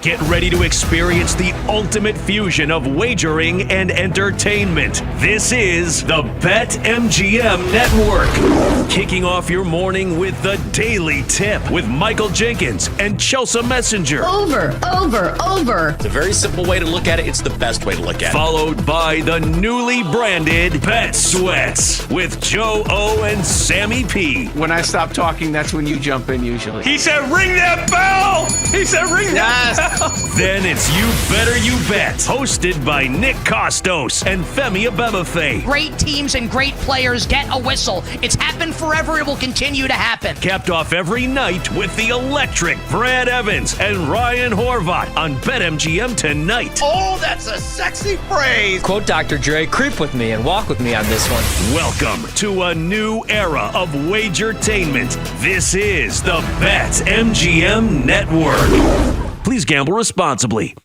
Get ready to experience the ultimate fusion of wagering and entertainment. This is the BetMGM Network. Kicking off your morning with the Daily Tip with Michael Jenkins and Chelsea Messenger. Over. It's a very simple way to look at it. It's the best way to look at it. Followed by the newly branded Bet Sweats with Joe O and Sammy P. When I stop talking, that's when you jump in usually. He said, ring that bell! He said, ring that bell! Then it's You Better You Bet, hosted by Nick Costos and Femi Abebefe. Great teams and great players get a whistle. It's happened forever. It will continue to happen. Capped off every night with the electric Brad Evans and Ryan Horvat on BetMGM tonight. Oh, that's a sexy phrase. Quote Dr. Dre, creep with me and walk with me on this one. Welcome to a new era of Wagertainment. This is the BetMGM Network. Please gamble responsibly.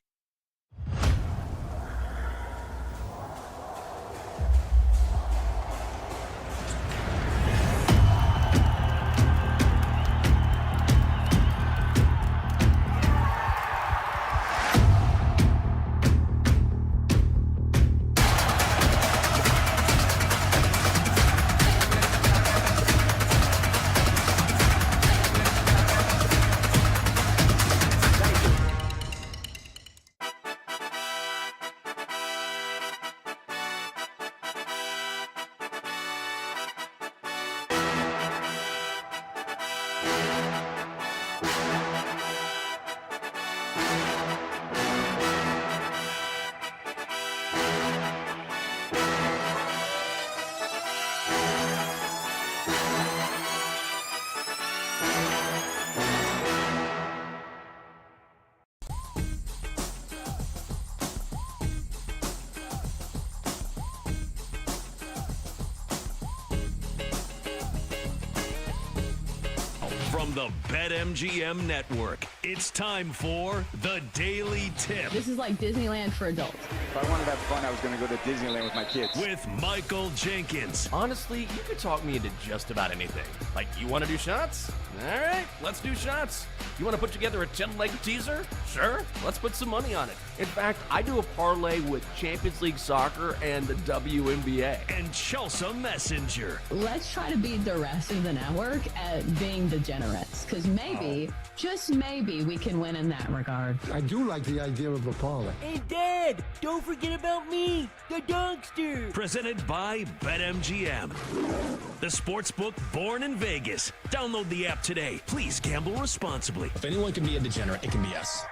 From the BetMGM Network, it's time for the Daily Tip. This is like Disneyland for adults. If I wanted to have fun, I was going to go to Disneyland with my kids. With Michael Jenkins. Honestly, you could talk me into just about anything. Like, you want to do shots? All right, let's do shots. You want to put together a 10-leg teaser? Sure, let's put some money on it. In fact, I do a parlay with Champions League Soccer and the WNBA. And Chelsea Messenger. Let's try to beat the rest of the network at being degenerates, because maybe, just maybe, we can win in that regard. I do like the idea of a parlay. Hey, Dad, don't forget about me, the dogster. Presented by BetMGM. The sportsbook born in Vegas. Download the app today. Please gamble responsibly. If anyone can be a degenerate, it can be us.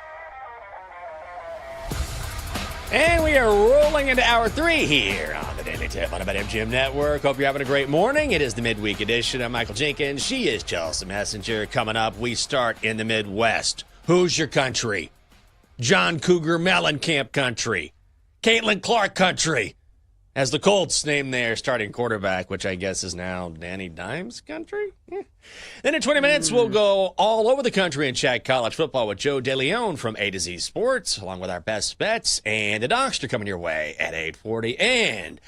And we are rolling into hour 3 here on the Daily Tip on the BetMGM Network. Hope you're having a great morning. It is the midweek edition. I'm Michael Jenkins. She is Chelsea Messenger. Coming up, we start in the Midwest. Who's your country? John Cougar Mellencamp country. Caitlin Clark country. As the Colts name their starting quarterback, which I guess is now Danny Dimes country. Then in 20 minutes, we'll go all over the country and chat college football with Joe DeLeon from A to Z Sports, along with our best bets and the Dogster coming your way at 8:40. And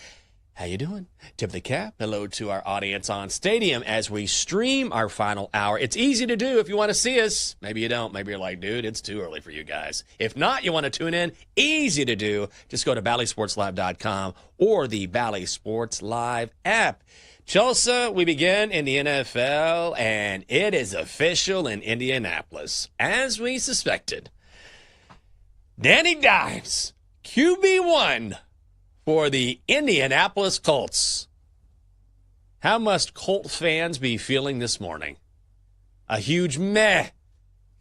how you doing? Tip of the cap. Hello to our audience on Stadium as we stream our final hour. It's easy to do if you want to see us. Maybe you don't. Maybe you're like, dude, it's too early for you guys. If not, you want to tune in. Easy to do. Just go to BallySportsLive.com or the Bally Sports Live app. Chelsea, we begin in the NFL, and it is official in Indianapolis. As we suspected, Danny Dimes, QB1 for the Indianapolis Colts. How must Colt fans be feeling this morning? A huge meh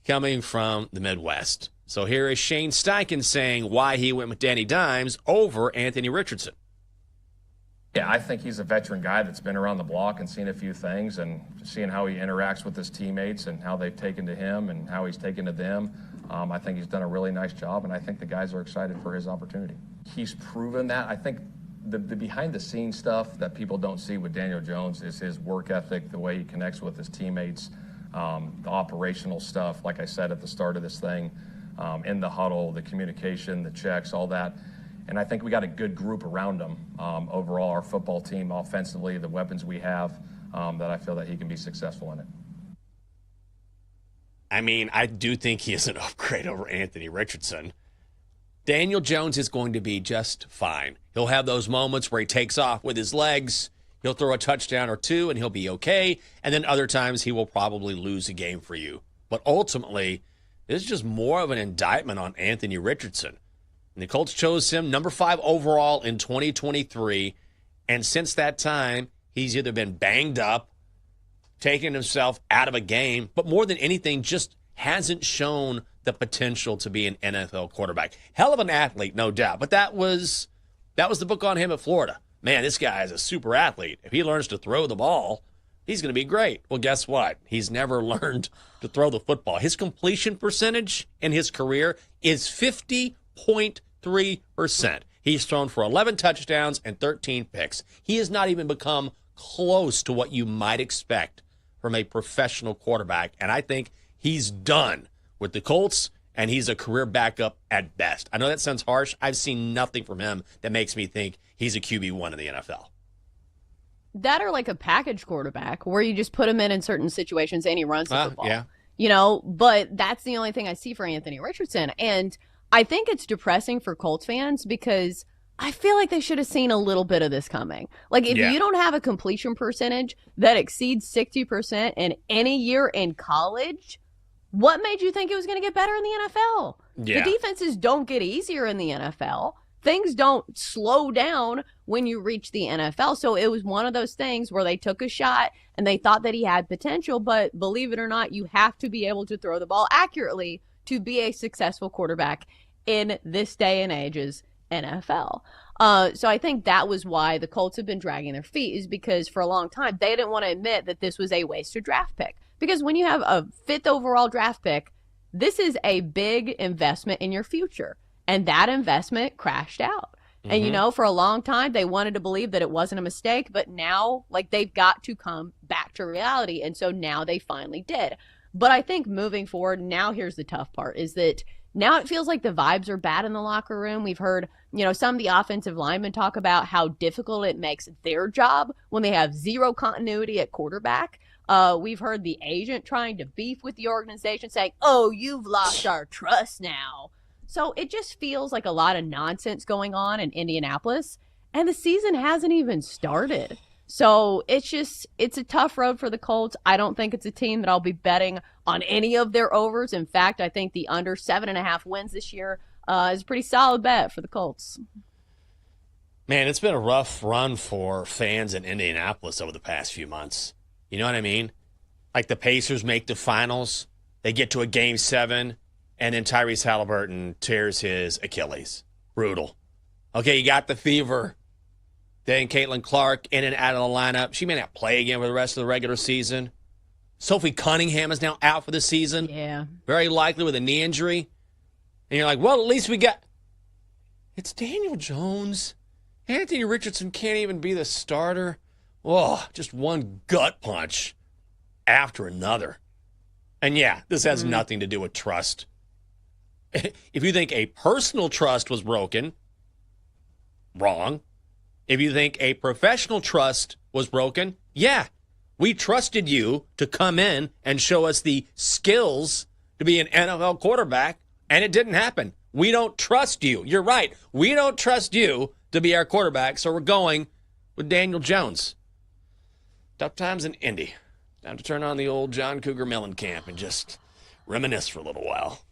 coming from the Midwest. So here is Shane Steichen saying why he went with Danny Dimes over Anthony Richardson. Yeah, I think he's a veteran guy that's been around the block and seen a few things, and seeing how he interacts with his teammates and how they've taken to him and how he's taken to them. I think he's done a really nice job, and I think the guys are excited for his opportunity. He's proven that. I think the behind-the-scenes stuff that people don't see with Daniel Jones is his work ethic, the way he connects with his teammates, the operational stuff, like I said at the start of this thing, in the huddle, the communication, the checks, all that. And I think we got a good group around him. Overall, our football team, offensively, the weapons we have, that I feel that he can be successful in it. I mean, I do think he is an upgrade over Anthony Richardson. Daniel Jones is going to be just fine. He'll have those moments where he takes off with his legs. He'll throw a touchdown or two, and he'll be okay. And then other times he will probably lose a game for you. But ultimately, this is just more of an indictment on Anthony Richardson. And the Colts chose him number 5 overall in 2023. And since that time, he's either been banged up, taken himself out of a game, but more than anything, just hasn't shown the potential to be an NFL quarterback. Hell of an athlete, no doubt. But that was the book on him at Florida. Man, this guy is a super athlete. If he learns to throw the ball, he's going to be great. Well, guess what? He's never learned to throw the football. His completion percentage in his career is 50.3%. He's thrown for 11 touchdowns and 13 picks. He has not even become close to what you might expect from a professional quarterback. And I think he's done with the Colts, and he's a career backup at best. I know that sounds harsh. I've seen nothing from him that makes me think he's a QB1 in the NFL. That or like a package quarterback where you just put him in certain situations and he runs the football. Yeah. You know, but that's the only thing I see for Anthony Richardson. And I think it's depressing for Colts fans because I feel like they should have seen a little bit of this coming. Like, if you don't have a completion percentage that exceeds 60% in any year in college, what made you think it was going to get better in the NFL? Yeah. The defenses don't get easier in the NFL. Things don't slow down when you reach the NFL. So it was one of those things where they took a shot and they thought that he had potential. But believe it or not, you have to be able to throw the ball accurately to be a successful quarterback in this day and age's NFL. So I think that was why the Colts have been dragging their feet, is because for a long time they didn't want to admit that this was a wasted draft pick. Because when you have a 5th overall draft pick, this is a big investment in your future. And that investment crashed out. Mm-hmm. And, you know, for a long time, they wanted to believe that it wasn't a mistake. But now, like, they've got to come back to reality. And so now they finally did. But I think moving forward, now here's the tough part, is that now it feels like the vibes are bad in the locker room. We've heard, you know, some of the offensive linemen talk about how difficult it makes their job when they have zero continuity at quarterback. We've heard the agent trying to beef with the organization, saying, oh, you've lost our trust now. So it just feels like a lot of nonsense going on in Indianapolis, and the season hasn't even started. So it's a tough road for the Colts. I don't think it's a team that I'll be betting on any of their overs. In fact, I think the under 7.5 wins this year is a pretty solid bet for the Colts. Man, it's been a rough run for fans in Indianapolis over the past few months. You know what I mean? Like, the Pacers make the finals, they get to a Game 7, and then Tyrese Halliburton tears his Achilles. Brutal. Okay, you got the fever. Then Caitlin Clark in and out of the lineup. She may not play again for the rest of the regular season. Sophie Cunningham is now out for the season. Yeah. Very likely with a knee injury. And you're like, well, at least we got... It's Daniel Jones. Anthony Richardson can't even be the starter. Oh, just one gut punch after another. And yeah, this has nothing to do with trust. If you think a personal trust was broken, wrong. If you think a professional trust was broken, yeah, we trusted you to come in and show us the skills to be an NFL quarterback, and it didn't happen. We don't trust you. You're right. We don't trust you to be our quarterback, so we're going with Daniel Jones. Tough times in Indy. Time to turn on the old John Cougar Mellencamp and just reminisce for a little while.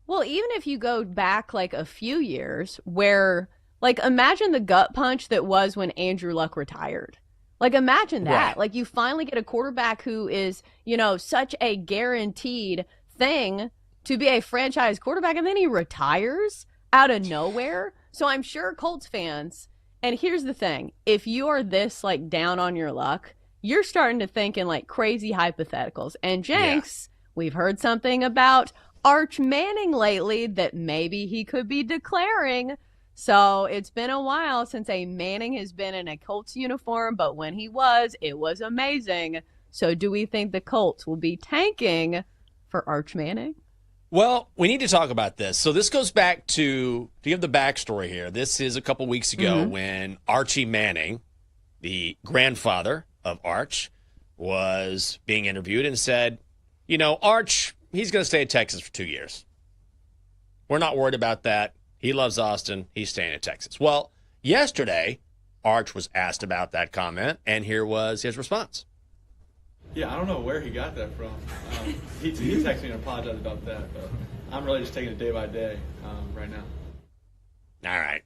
Well, even if you go back like a few years where, like, imagine the gut punch that was when Andrew Luck retired. Like, imagine that. Right. Like, you finally get a quarterback who is, you know, such a guaranteed thing to be a franchise quarterback, and then he retires out of nowhere. So I'm sure Colts fans, and here's the thing, if you are this, like, down on your luck, you're starting to think in, like, crazy hypotheticals. And Jenks, we've heard something about Arch Manning lately that maybe he could be declaring. So it's been a while since a Manning has been in a Colts uniform, but when he was, it was amazing. So do we think the Colts will be tanking for Arch Manning? Well, we need to talk about this. So this goes back to give the backstory here. This is a couple weeks ago when Archie Manning, the grandfather of Arch, was being interviewed and said, Arch, he's going to stay at Texas for 2 years. We're not worried about that. He loves Austin. He's staying at Texas. Well, yesterday, Arch was asked about that comment, and here was his response. Yeah, I don't know where he got that from. He texted me and apologized about that, but I'm really just taking it day by day right now. All right.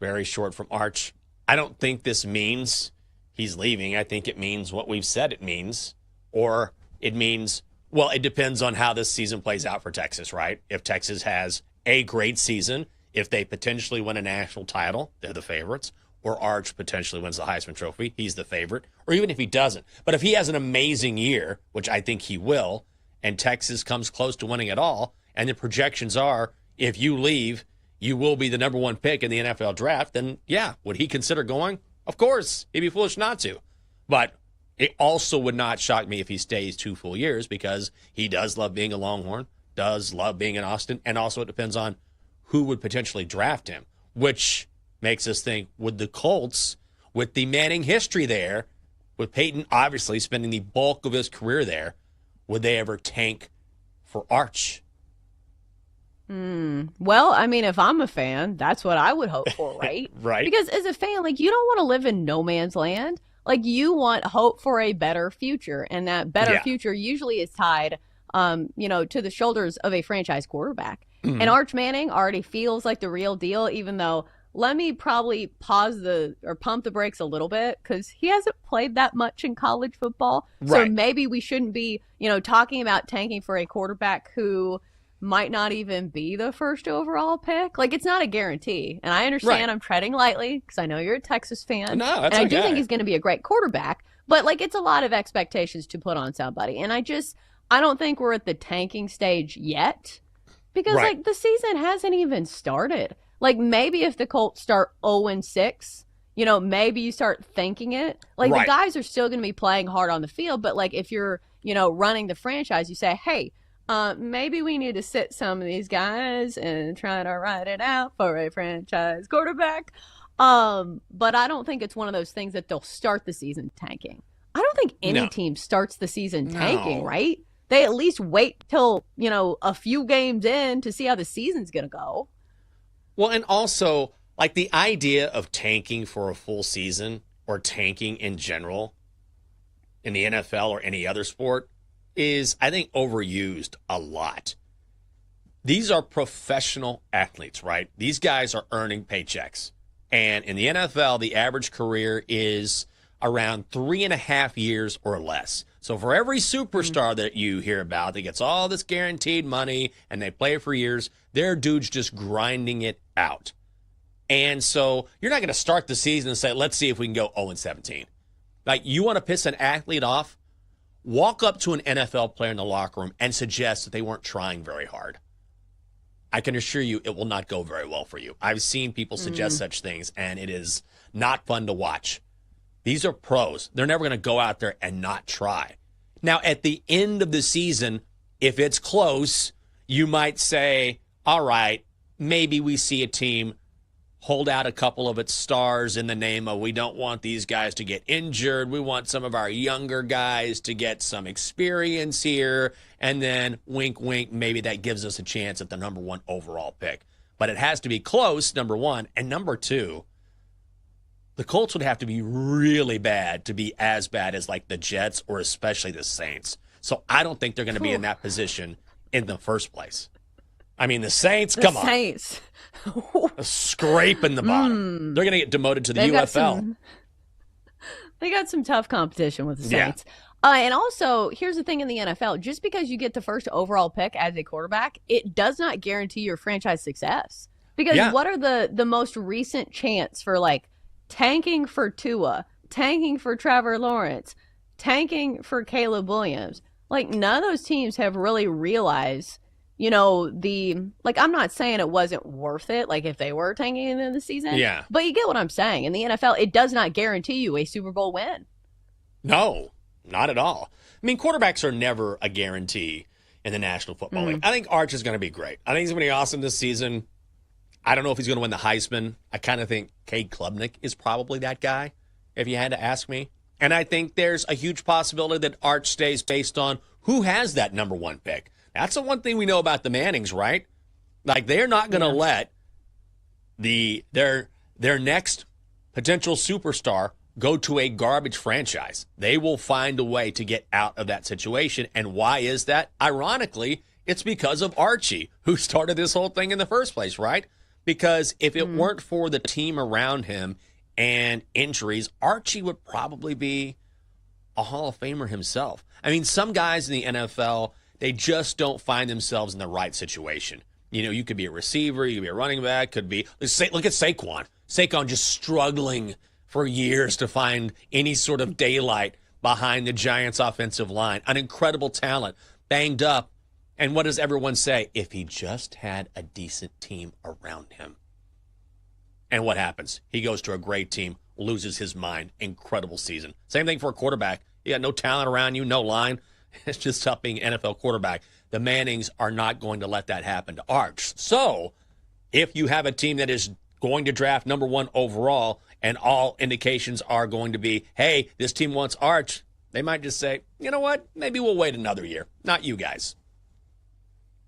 Very short from Arch. I don't think this means he's leaving. I think it means what we've said it means. Or it means, well, it depends on how this season plays out for Texas, right? If Texas has a great season, if they potentially win a national title, they're the favorites. Or Arch potentially wins the Heisman Trophy, he's the favorite. Or even if he doesn't. But if he has an amazing year, which I think he will, and Texas comes close to winning it all, and the projections are, if you leave, you will be the number one pick in the NFL draft, then yeah, would he consider going? Of course. He'd be foolish not to. But it also would not shock me if he stays 2 full years, because he does love being a Longhorn, does love being in Austin, and also it depends on who would potentially draft him, which makes us think, would the Colts, with the Manning history there, with Peyton obviously spending the bulk of his career there, would they ever tank for Arch? Well, I mean, if I'm a fan, that's what I would hope for, right? Right. Because as a fan, you don't want to live in no man's land. You want hope for a better future, and that better future usually is tied, to the shoulders of a franchise quarterback. Mm-hmm. And Arch Manning already feels like the real deal, even though let me probably pump the brakes a little bit, because he hasn't played that much in college football. Right. So maybe we shouldn't be, talking about tanking for a quarterback who might not even be the first overall pick. It's not a guarantee. And I understand I'm treading lightly because I know you're a Texas fan. No, that's and I do think he's going to be a great quarterback. But, it's a lot of expectations to put on somebody. And I don't think we're at the tanking stage yet, because, the season hasn't even started. Maybe if the Colts start 0-6, maybe you start thinking it. The guys are still going to be playing hard on the field, but, if you're, running the franchise, you say, hey, maybe we need to sit some of these guys and try to ride it out for a franchise quarterback. But I don't think it's one of those things that they'll start the season tanking. I don't think any team starts the season tanking, right? They at least wait till, a few games in to see how the season's going to go. Well, and also, the idea of tanking for a full season or tanking in general in the NFL or any other sport is, I think, overused a lot. These are professional athletes, right? These guys are earning paychecks. And in the NFL, the average career is around 3.5 years or less. So for every superstar that you hear about that gets all this guaranteed money and they play for years, they're dudes just grinding it out. And so you're not going to start the season and say, let's see if we can go 0-17. You want to piss an athlete off? Walk up to an NFL player in the locker room and suggest that they weren't trying very hard. I can assure you it will not go very well for you. I've seen people suggest such things, and it is not fun to watch. These are pros. They're never going to go out there and not try. Now, at the end of the season, if it's close, you might say, all right, maybe we see a team hold out a couple of its stars in the name of, we don't want these guys to get injured. We want some of our younger guys to get some experience here. And then, wink, wink, maybe that gives us a chance at the number 1 overall pick. But it has to be close, number 1. And number 2, the Colts would have to be really bad to be as bad as the Jets or especially the Saints. So I don't think they're going to be in that position in the first place. I mean, the Saints, come on. Saints. Scraping the bottom. They're going to get demoted to the UFL. They got some tough competition with the Saints. And also, here's the thing in the NFL. Just because you get the first overall pick as a quarterback, it does not guarantee your franchise success. Because what are the most recent chants for, tanking for Tua, tanking for Trevor Lawrence, tanking for Caleb Williams? None of those teams have really realized, I'm not saying it wasn't worth it, if they were tanking in the season. Yeah. But you get what I'm saying. In the NFL, it does not guarantee you a Super Bowl win. No, not at all. I mean, quarterbacks are never a guarantee in the National Football League. I think Arch is going to be great. I think he's going to be awesome this season. I don't know if he's going to win the Heisman. I kind of think Cade Klubnik is probably that guy, if you had to ask me. And I think there's a huge possibility that Arch stays based on who has that number one pick? That's the one thing we know about the Mannings, right? Like, they're not going to let their next potential superstar go to a garbage franchise. They will find a way to get out of that situation. And why is that? Ironically, it's because of Archie, who started this whole thing in the first place, right? Because if it weren't for the team around him and injuries, Archie would probably be a Hall of Famer himself. I mean, some guys in the NFL, they just don't find themselves in the right situation. You know, you could be a receiver, you could be a running back, look at Saquon. Saquon just struggling for years to find any sort of daylight behind the Giants' offensive line. An incredible talent, banged up. And what does everyone say? If he just had a decent team around him. And what happens? He goes to a great team, loses his mind. Incredible season. Same thing for a quarterback. You got no talent around you, no line. It's just tough being an NFL quarterback. The Mannings are not going to let that happen to Arch. So if you have a team that is going to draft number one overall and all indications are going to be, hey, this team wants Arch, they might just say, you know what, maybe we'll wait another year. Not you guys.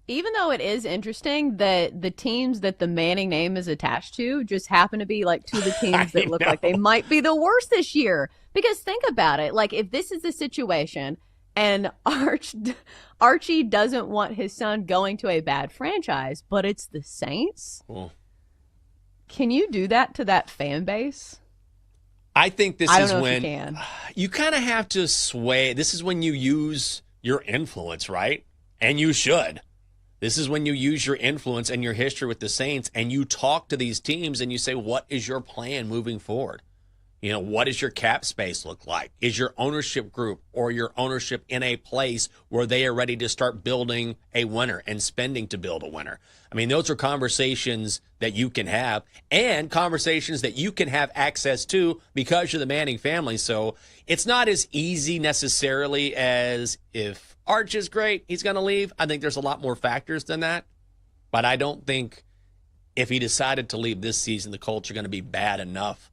Even though it is interesting that the teams that the Manning name is attached to just happen to be like two of the teams that look like they might be the worst this year. Because think about it. Like, if this is the situation and Archie doesn't want his son going to a bad franchise, but it's the Saints, can you do that to that fan base? I think this is when you kind of have to sway. This is when you use your influence, right? And you should. This is when you use your influence and your history with the Saints and you talk to these teams and you say, what is your plan moving forward? You know, what does your cap space look like? Is your ownership group or your ownership in a place where they are ready to start building a winner and spending to build a winner? I mean, those are conversations that you can have and conversations that you can have access to because you're the Manning family. So it's not as easy necessarily as if Arch is great, he's going to leave. I think there's a lot more factors than that. But I don't think if he decided to leave this season, the Colts are going to be bad enough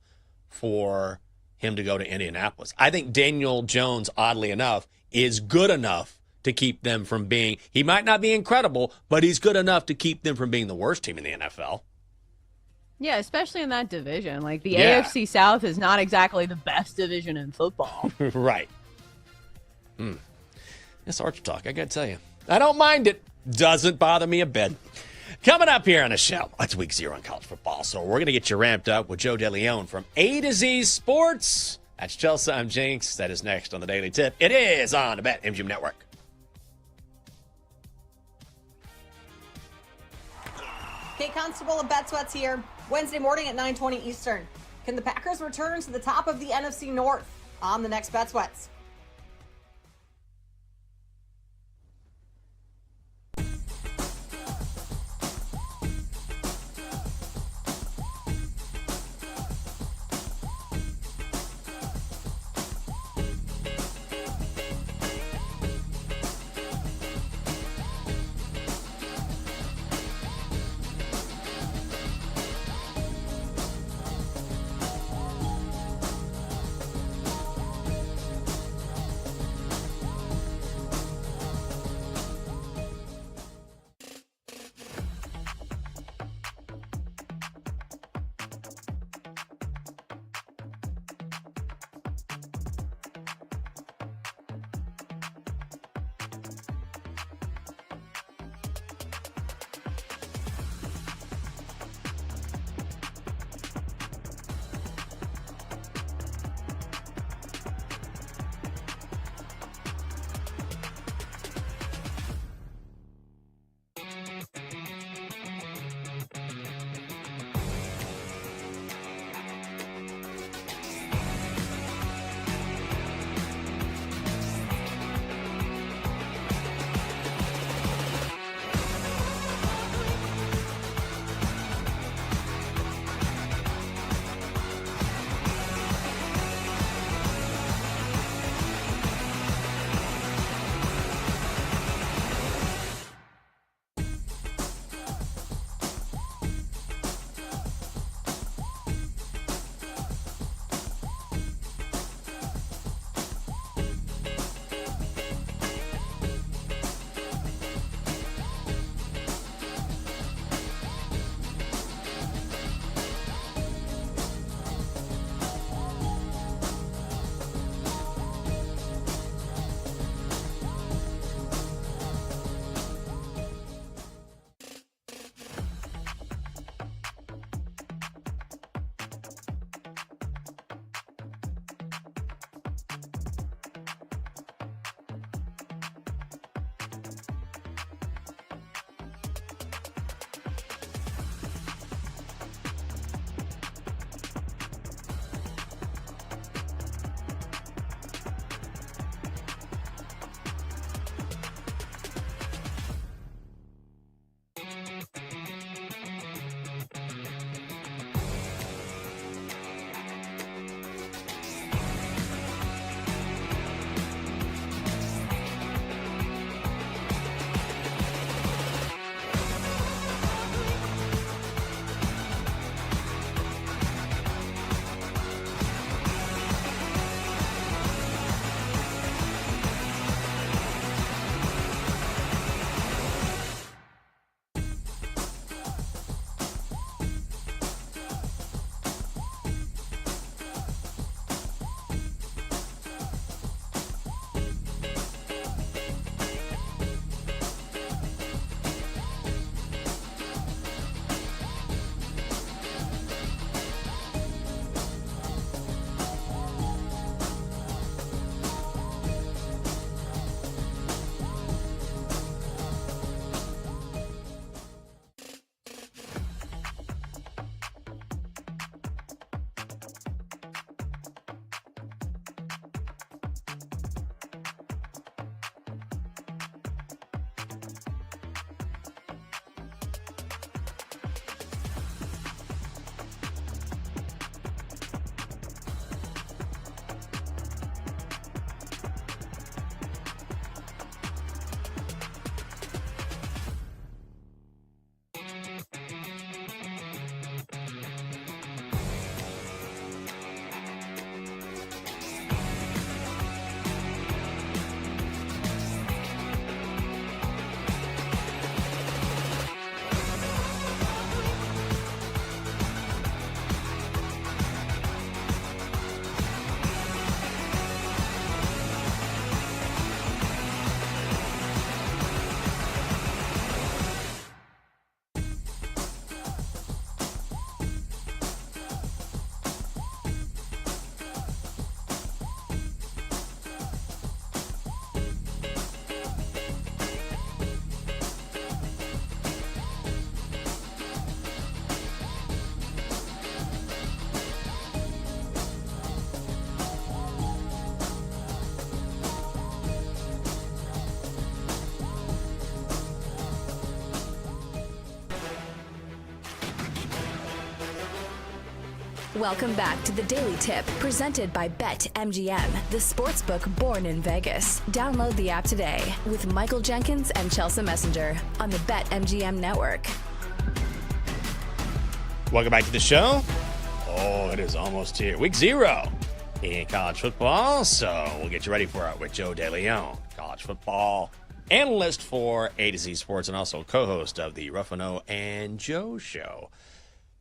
for him to go to Indianapolis. I think Daniel Jones, oddly enough, is good enough to keep them from being, he might not be incredible, but he's good enough to keep them from being the worst team in the NFL. Yeah, especially in that division. Like, the AFC South is not exactly the best division in football. Right. It's Arch talk, I got to tell you. I don't mind it. Doesn't bother me a bit. Coming up here on the show, it's week 0 in college football, so we're going to get you ramped up with Joe DeLeon from A to Z Sports. That's Chelsea, I'm Jinx. That is next on the Daily Tip. It is on the BetMGM Network. Kate Constable of Bet Sweats here. Wednesday morning at 9:20 Eastern. Can the Packers return to the top of the NFC North on the next Bet Sweats? Welcome back to the Daily Tip, presented by BetMGM, the sportsbook born in Vegas. Download the app today with Michael Jenkins and Chelsea Messenger on the BetMGM network. Welcome back to the show. Oh, it is almost here. Week 0 in college football, so we'll get you ready for it with Joe DeLeon, college football analyst for A to Z Sports and also co-host of the Ruffino and Joe show.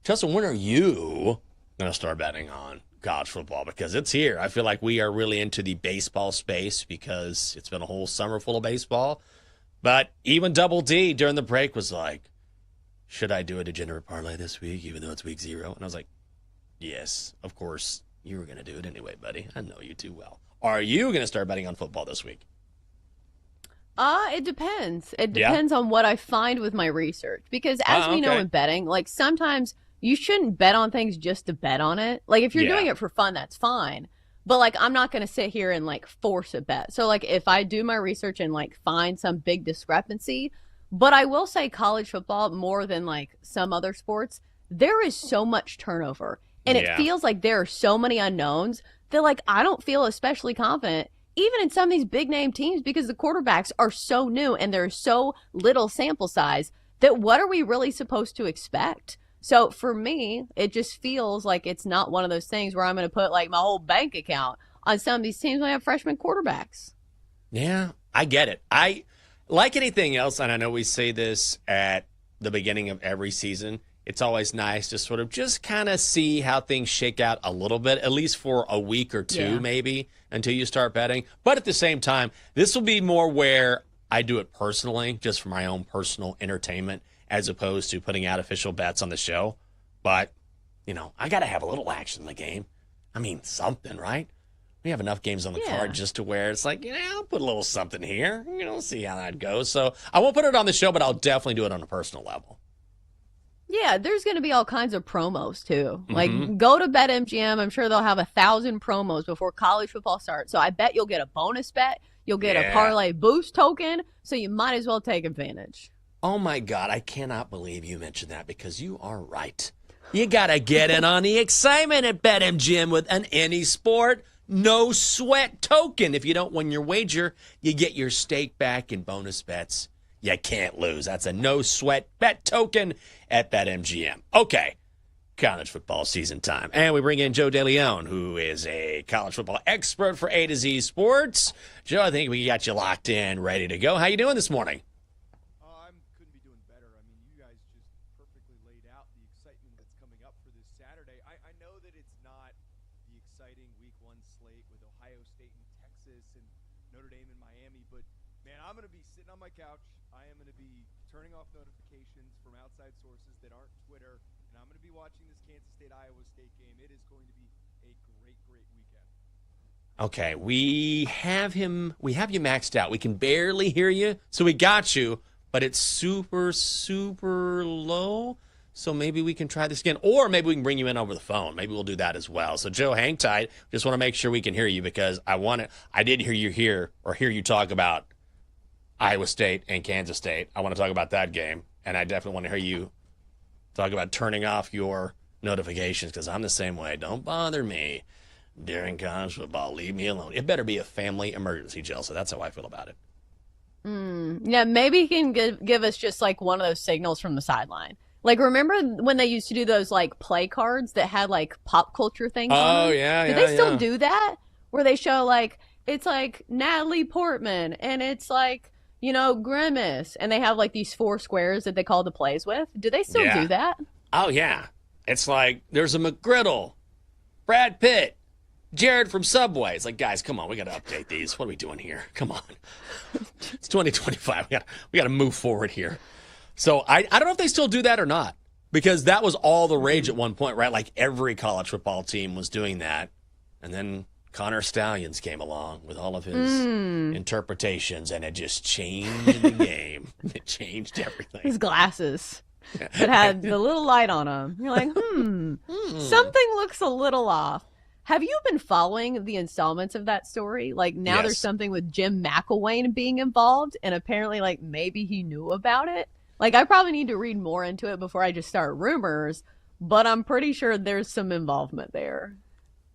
Chelsea, when are you going to start betting on college football? Because it's here. I feel like we are really into the baseball space because it's been a whole summer full of baseball. But even Double D during the break was like, should I do a degenerate parlay this week, even though it's week 0? And I was like, yes, of course. You were going to do it anyway, buddy. I know you too well. Are you going to start betting on football this week? It depends. It depends on what I find with my research. Because as we know in betting, like sometimes you shouldn't bet on things just to bet on it. Like if you're doing it for fun, that's fine. But like I'm not going to sit here and like force a bet. So like if I do my research and like find some big discrepancy, but I will say college football more than like some other sports, there is so much turnover. And it feels like there are so many unknowns that like I don't feel especially confident even in some of these big name teams because the quarterbacks are so new and there's so little sample size that what are we really supposed to expect? So for me, it just feels like it's not one of those things where I'm going to put like my whole bank account on some of these teams when I have freshman quarterbacks. Yeah, I get it. I like anything else, and I know we say this at the beginning of every season, it's always nice to sort of just kind of see how things shake out a little bit, at least for a week or two maybe, until you start betting. But at the same time, this will be more where I do it personally, just for my own personal entertainment, as opposed to putting out official bets on the show. But, you know, I got to have a little action in the game. I mean, something, right? We have enough games on the card just to where it's like, I'll put a little something here. See how that goes. So I won't put it on the show, but I'll definitely do it on a personal level. Yeah, there's going to be all kinds of promos, too. Like, go to BetMGM. I'm sure they'll have 1,000 promos before college football starts. So I bet you'll get a bonus bet. You'll get a parlay boost token. So you might as well take advantage. Oh, my God. I cannot believe you mentioned that because you are right. You got to get in on the excitement at BetMGM with an any sport, no sweat token. If you don't win your wager, you get your stake back in bonus bets. You can't lose. That's a no sweat bet token at BetMGM. Okay, college football season time. And we bring in Joe DeLeon, who is a college football expert for A to Z Sports. Joe, I think we got you locked in, ready to go. How you doing this morning? I couldn't be doing better. I mean, you guys just perfectly laid out the excitement that's coming up for this Saturday. I know that it's not the exciting Week 1 slate with Ohio State and Texas and Notre Dame and Miami, but, man, I'm going to be sitting on my couch. I am going to be turning off notifications from outside sources that aren't Twitter, and I'm going to be watching this Kansas State-Iowa State game. It is going to be a great, great weekend. Okay, we have you maxed out. We can barely hear you, so we got you, but it's super, super low. So maybe we can try this again, or maybe we can bring you in over the phone. Maybe we'll do that as well. So Joe, hang tight. Just want to make sure we can hear you because I did hear you talk about Iowa State and Kansas State. I want to talk about that game, and I definitely want to hear you talk about turning off your notifications because I'm the same way. Don't bother me during college football. Leave me alone. It better be a family emergency, Jill. So that's how I feel about it. Yeah, maybe he can give us just like one of those signals from the sideline. Like, remember when they used to do those like play cards that had like pop culture things on them? Yeah. Do they still do that? Where they show like, it's like Natalie Portman and it's like, Grimace, and they have like these 4 squares that they call the plays with. Do they still do that? Oh, yeah. It's like there's a McGriddle, Brad Pitt, Jared from Subway. It's like, guys, come on. We got to update these. What are we doing here? Come on. It's 2025. We got to move forward here. So I don't know if they still do that or not because that was all the rage at one point, right? Like every college football team was doing that. And then Connor Stallions came along with all of his interpretations, and it just changed the game. It changed everything. His glasses that had the little light on them. You're like, something looks a little off. Have you been following the installments of that story? Like now there's something with Jim McElwain being involved, and apparently like maybe he knew about it. Like I probably need to read more into it before I just start rumors. but I'm pretty sure there's some involvement there.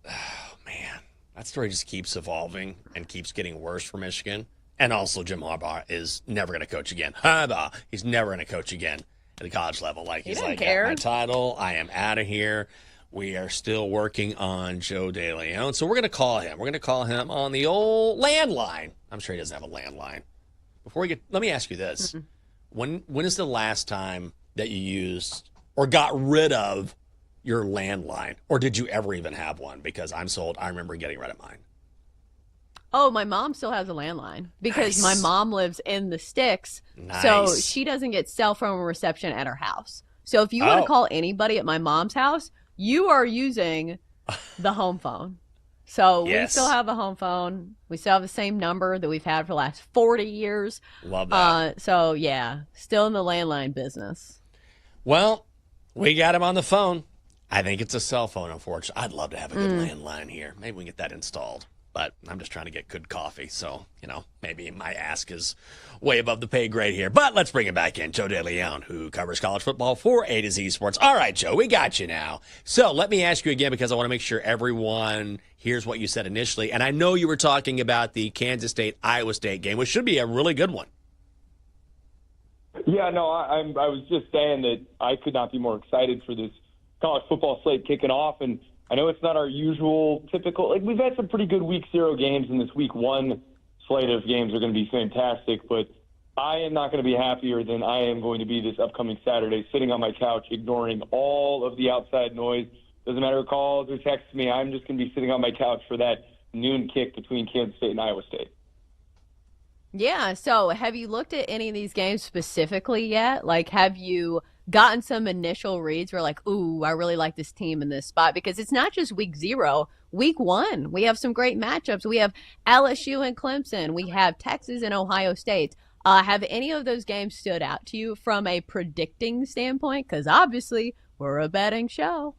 Oh, man. That story just keeps evolving and keeps getting worse for Michigan. And also, Jim Harbaugh is never going to coach again. Harbaugh, he's never going to coach again at the college level. Like, he's like, care. My title, I am out of here. We are still working on Joe DeLeon. So we're going to call him. We're going to call him on the old landline. I'm sure he doesn't have a landline. Before we get, let me ask you this. When is the last time that you used or got rid of your landline? Or did you ever even have one? Because I'm sold. I remember getting rid of mine. Oh, my mom still has a landline because my mom lives in the sticks. Nice. So she doesn't get cell phone reception at her house. So if you want to call anybody at my mom's house, you are using the home phone. So we still have a home phone. We still have the same number that we've had for the last 40 years. Love that. So, yeah, still in the landline business. Well, we got him on the phone. I think it's a cell phone, unfortunately. I'd love to have a good landline here. Maybe we can get that installed. But I'm just trying to get good coffee. So, maybe my ask is way above the pay grade here. But let's bring him back in. Joe DeLeon, who covers college football for A to Z Sports. All right, Joe, we got you now. So let me ask you again because I want to make sure everyone hears what you said initially. And I know you were talking about the Kansas State-Iowa State game, which should be a really good one. Yeah, no, I was just saying that I could not be more excited for this college football slate kicking off. And I know it's not our usual typical, we've had some pretty good week 0 games, and this week 1 slate of games are going to be fantastic, but I am not going to be happier than I am going to be this upcoming Saturday, sitting on my couch, ignoring all of the outside noise. Doesn't matter who calls or texts me. I'm just going to be sitting on my couch for that noon kick between Kansas State and Iowa State. Yeah, so have you looked at any of these games specifically yet? Have you gotten some initial reads where ooh, I really like this team in this spot? Because it's not just week 0. Week 1, we have some great matchups. We have LSU and Clemson. We have Texas and Ohio State. Have any of those games stood out to you from a predicting standpoint? Because obviously we're a betting show.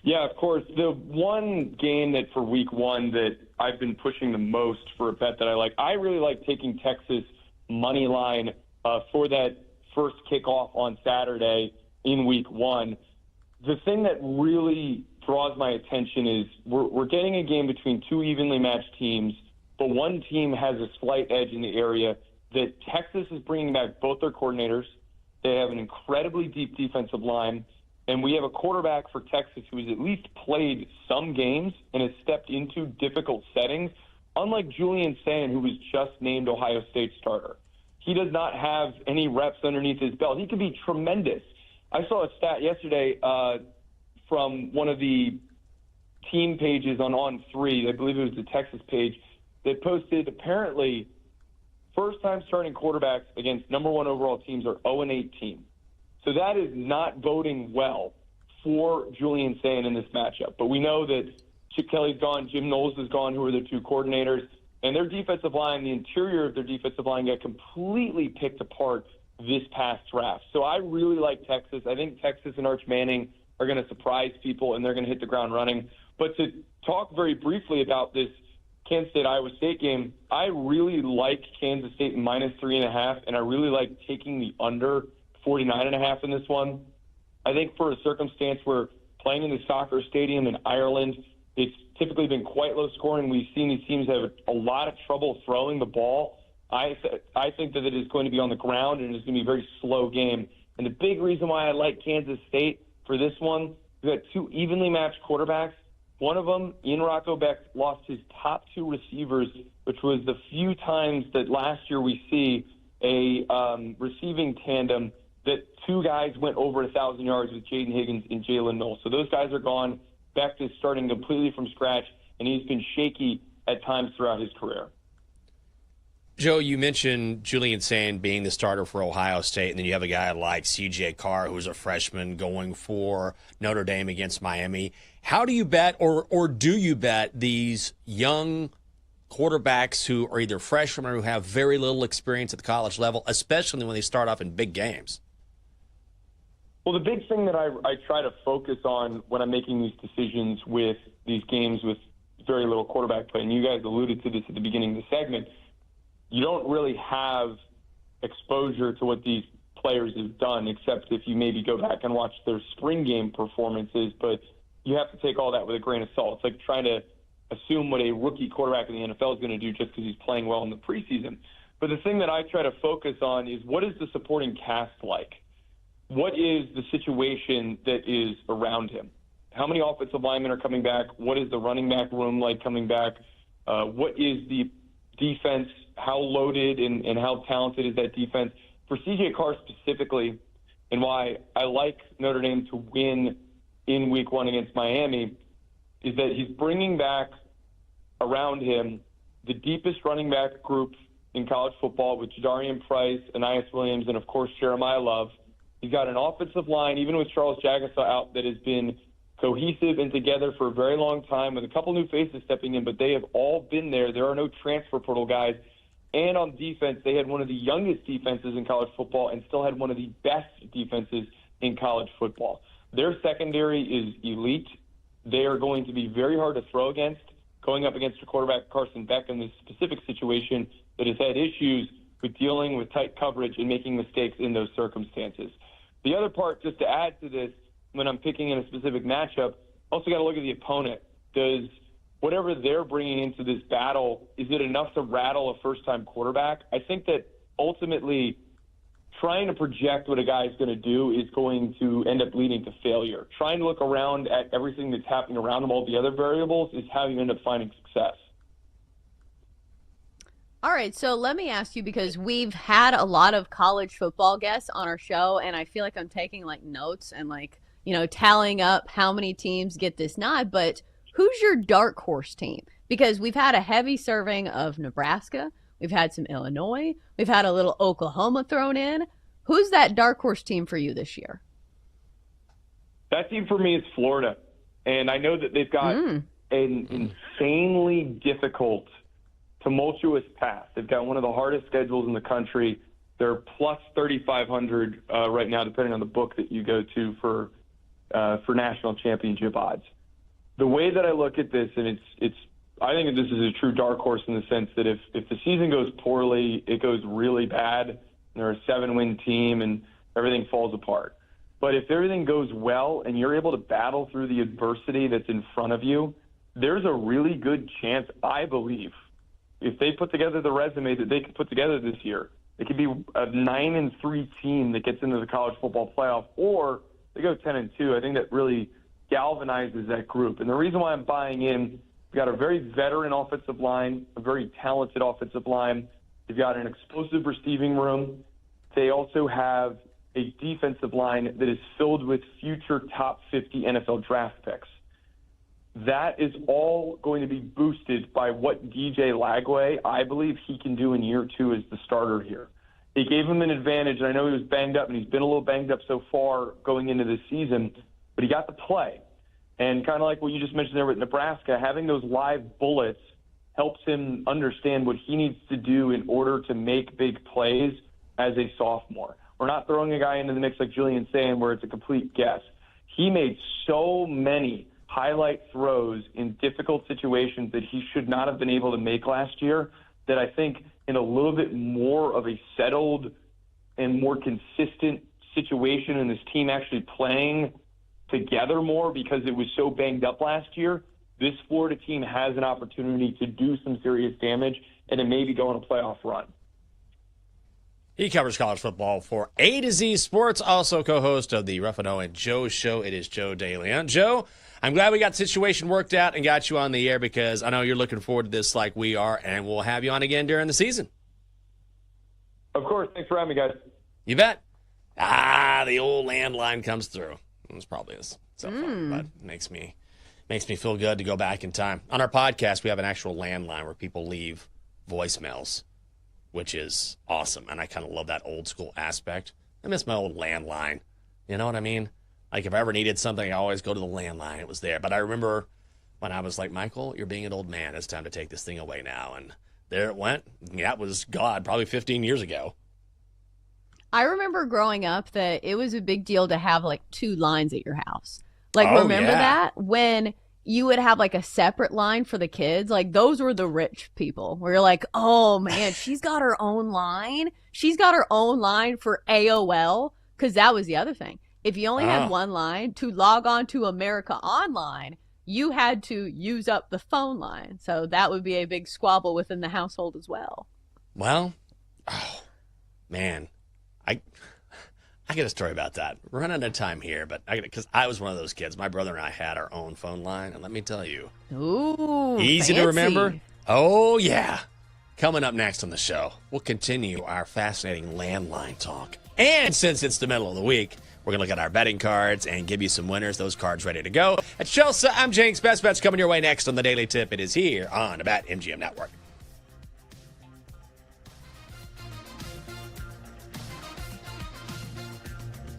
Yeah, of course. The one game that for week 1 that I've been pushing the most for a bet that I really like taking Texas money line for that first kickoff on Saturday in week 1. The thing that really draws my attention is we're getting a game between 2 evenly matched teams, but one team has a slight edge in the area that Texas is bringing back both their coordinators. They have an incredibly deep defensive line, and we have a quarterback for Texas who has at least played some games and has stepped into difficult settings, unlike Julian Sayin, who was just named Ohio State starter. He does not have any reps underneath his belt. He could be tremendous. I saw a stat yesterday from one of the team pages on On3, I believe it was the Texas page, that posted apparently first-time starting quarterbacks against number 1 overall teams are 0-8 teams. So that is not boding well for Julian Sayin in this matchup. But we know that Chip Kelly's gone, Jim Knowles is gone, who are the 2 coordinators. And their defensive line, the interior of their defensive line got completely picked apart this past draft. So I really like Texas. I think Texas and Arch Manning are going to surprise people, and they're going to hit the ground running. But to talk very briefly about this Kansas State-Iowa State game, I really like Kansas State minus 3.5, and I really like taking the under 49.5 in this one. I think for a circumstance where playing in the soccer stadium in Ireland, it's typically been quite low scoring. We've seen these teams have a lot of trouble throwing the ball. I think that it is going to be on the ground, and it's going to be a very slow game. And the big reason why I like Kansas State for this one, we've got 2 evenly matched quarterbacks. One of them, Ian Rocco Beck, lost his top 2 receivers, which was the few times that last year we see a receiving tandem that 2 guys went over 1,000 yards with Jaden Higgins and Jalen Knowles. So those guys are gone. Beck is starting completely from scratch, and he's been shaky at times throughout his career. Joe, you mentioned Julian Sayin being the starter for Ohio State, and then you have a guy like C.J. Carr, who's a freshman, going for Notre Dame against Miami. How do you bet, or do you bet these young quarterbacks who are either freshmen or who have very little experience at the college level, especially when they start off in big games? Well, the big thing that I try to focus on when I'm making these decisions with these games with very little quarterback play, and you guys alluded to this at the beginning of the segment, you don't really have exposure to what these players have done, except if you maybe go back and watch their spring game performances. But you have to take all that with a grain of salt. It's like trying to assume what a rookie quarterback in the NFL is going to do just because he's playing well in the preseason. But the thing that I try to focus on is, what is the supporting cast like? What is the situation that is around him? How many offensive linemen are coming back? What is the running back room like coming back? What is the defense? How loaded and how talented is that defense? For C.J. Carr specifically, and why I like Notre Dame to win in Week 1 against Miami, is that he's bringing back around him the deepest running back group in college football with Jadarian Price, Anais Williams, and, of course, Jeremiah Love. He's got an offensive line, even with Charles Jagusah out, that has been cohesive and together for a very long time, with a couple new faces stepping in, but they have all been there. There are no transfer portal guys. And on defense, they had one of the youngest defenses in college football and still had one of the best defenses in college football. Their secondary is elite. They are going to be very hard to throw against, going up against a quarterback, Carson Beck, in this specific situation that has had issues with dealing with tight coverage and making mistakes in those circumstances. The other part, just to add to this, when I'm picking in a specific matchup, also got to look at the opponent. Does whatever they're bringing into this battle, is it enough to rattle a first-time quarterback? I think that ultimately trying to project what a guy is going to do is going to end up leading to failure. Trying to look around at everything that's happening around them, all the other variables, is how you end up finding success. All right, so let me ask you, because we've had a lot of college football guests on our show, and I feel like I'm taking notes and tallying up how many teams get this nod, but who's your dark horse team? Because we've had a heavy serving of Nebraska. We've had some Illinois. We've had a little Oklahoma thrown in. Who's that dark horse team for you this year? That team for me is Florida. And I know that they've got an insanely difficult, tumultuous path. They've got one of the hardest schedules in the country. They're plus 3,500 right now, depending on the book that you go to for national championship odds. The way that I look at this, and I think that this is a true dark horse in the sense that if the season goes poorly, it goes really bad, and they're a 7-win team and everything falls apart. But if everything goes well and you're able to battle through the adversity that's in front of you, there's a really good chance, I believe, if they put together the resume that they could put together this year, it could be a 9-3 team that gets into the college football playoff, or they go 10-2. I think that really galvanizes that group. And the reason why I'm buying in, we've got a very veteran offensive line, a very talented offensive line. They've got an explosive receiving room. They also have a defensive line that is filled with future top 50 NFL draft picks. That is all going to be boosted by what DJ Lagway, I believe he can do in year 2 as the starter here. They gave him an advantage, and I know he was banged up, and he's been a little banged up so far going into this season, but he got to play. And kind of like what you just mentioned there with Nebraska, having those live bullets helps him understand what he needs to do in order to make big plays as a sophomore. We're not throwing a guy into the mix like Julian saying where it's a complete guess. He made so many highlight throws in difficult situations that he should not have been able to make last year, that I think in a little bit more of a settled and more consistent situation and this team actually playing together more because it was so banged up last year, this Florida team has an opportunity to do some serious damage and to maybe go on a playoff run. He covers college football for A to Z Sports, also co-host of the Ruffino and Joe Show. It is Joe DeLeon. Joe, I'm glad we got the situation worked out and got you on the air because I know you're looking forward to this like we are, and we'll have you on again during the season. Of course. Thanks for having me, guys. You bet. The old landline comes through. It's probably his cell phone, but it makes me feel good to go back in time. On our podcast, we have an actual landline where people leave voicemails, which is awesome, and I kind of love that old school aspect. I miss my old landline. You know what I mean? Like, if I ever needed something, I always go to the landline. It was there. But I remember when I was like, Michael, you're being an old man. It's time to take this thing away now. And there it went. That was, God, probably 15 years ago. I remember growing up that it was a big deal to have 2 lines at your house. Remember that? When you would have like a separate line for the kids. Like those were the rich people where you're like, oh man, she's got her own line. She's got her own line for AOL. Cause that was the other thing. If you only had one line to log on to America Online, you had to use up the phone line. So that would be a big squabble within the household as well. Well, oh man, I get a story about that. We're running out of time here, but because I was one of those kids. My brother and I had our own phone line, and let me tell you, easy to remember. Oh yeah. Coming up next on the show, we'll continue our fascinating landline talk. And since it's the middle of the week, we're going to look at our betting cards and give you some winners. Those cards ready to go. At Chelsea, I'm Jenks. Best Bets coming your way next on the Daily Tip. It is here on the BetMGM Network.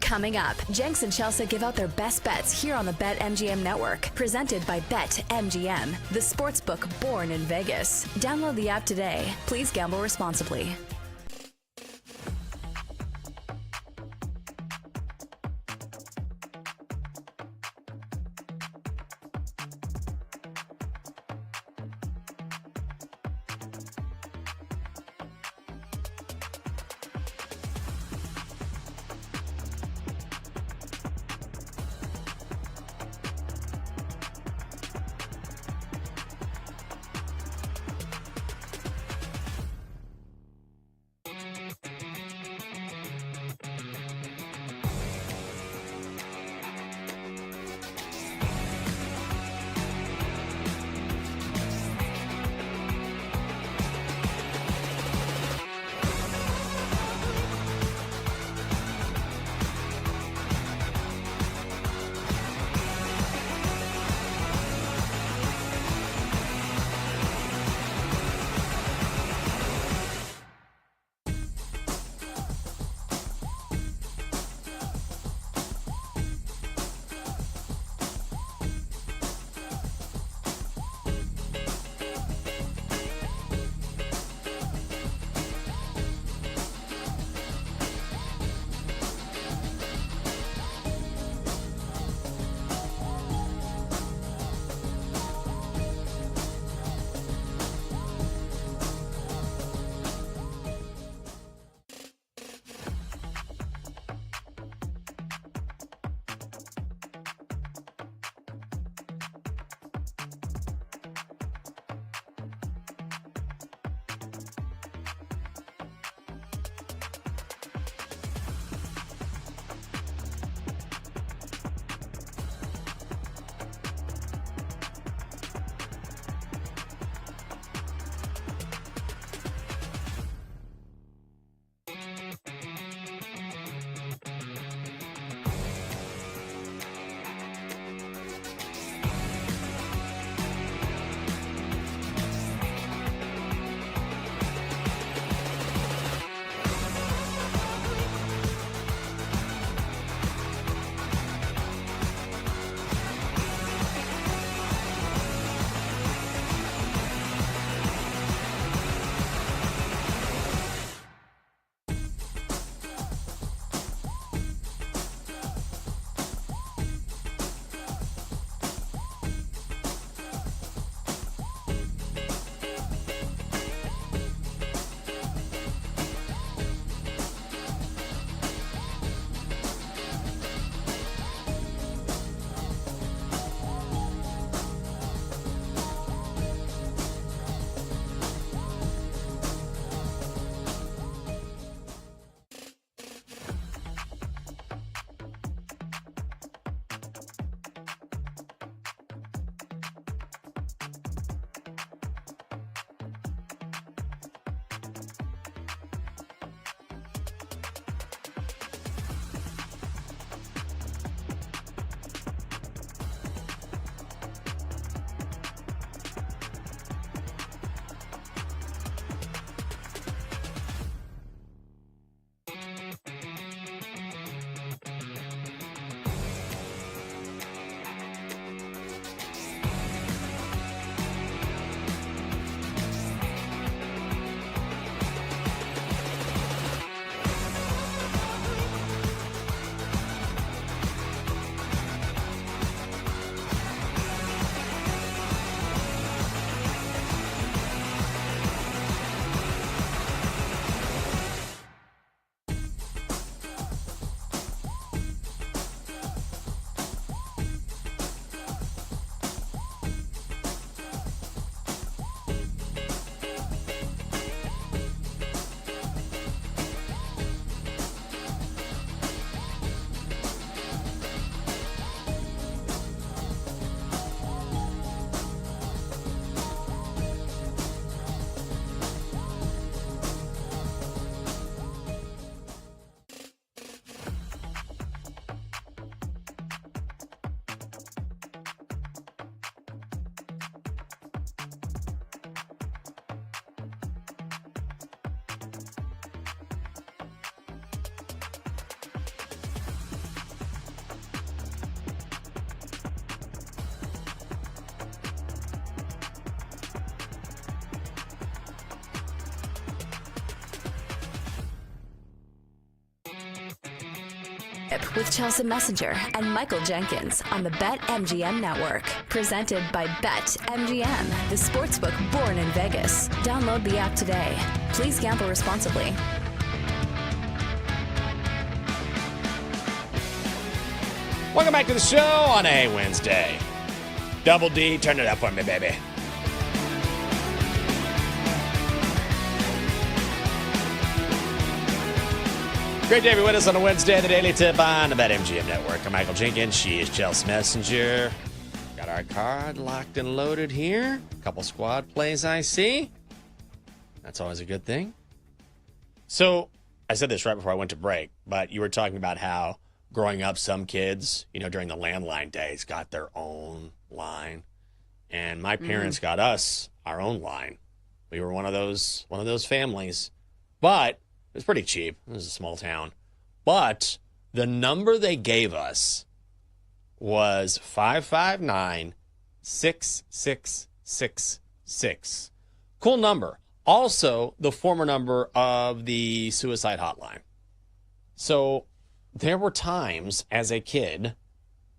Coming up, Jenks and Chelsea give out their best bets here on the BetMGM Network. Presented by BetMGM, the sportsbook born in Vegas. Download the app today. Please gamble responsibly. With Chelsea Messenger and Michael Jenkins on the BetMGM Network. Presented by BetMGM, the sportsbook born in Vegas. Download the app today. Please gamble responsibly. Welcome back to the show on a Wednesday. Double D, turn it up for me, baby. Great to have you with us on a Wednesday, the Daily Tip on the BetMGM Network. I'm Michael Jenkins. She is Chelsea Messenger. Got our card locked and loaded here. A couple squad plays I see. That's always a good thing. So, I said this right before I went to break, but you were talking about how growing up, some kids, during the landline days, got their own line. And my parents got us our own line. We were one of those families. But it was pretty cheap. It was a small town. But the number they gave us was 559-6666. Cool number. Also, the former number of the suicide hotline. So there were times as a kid,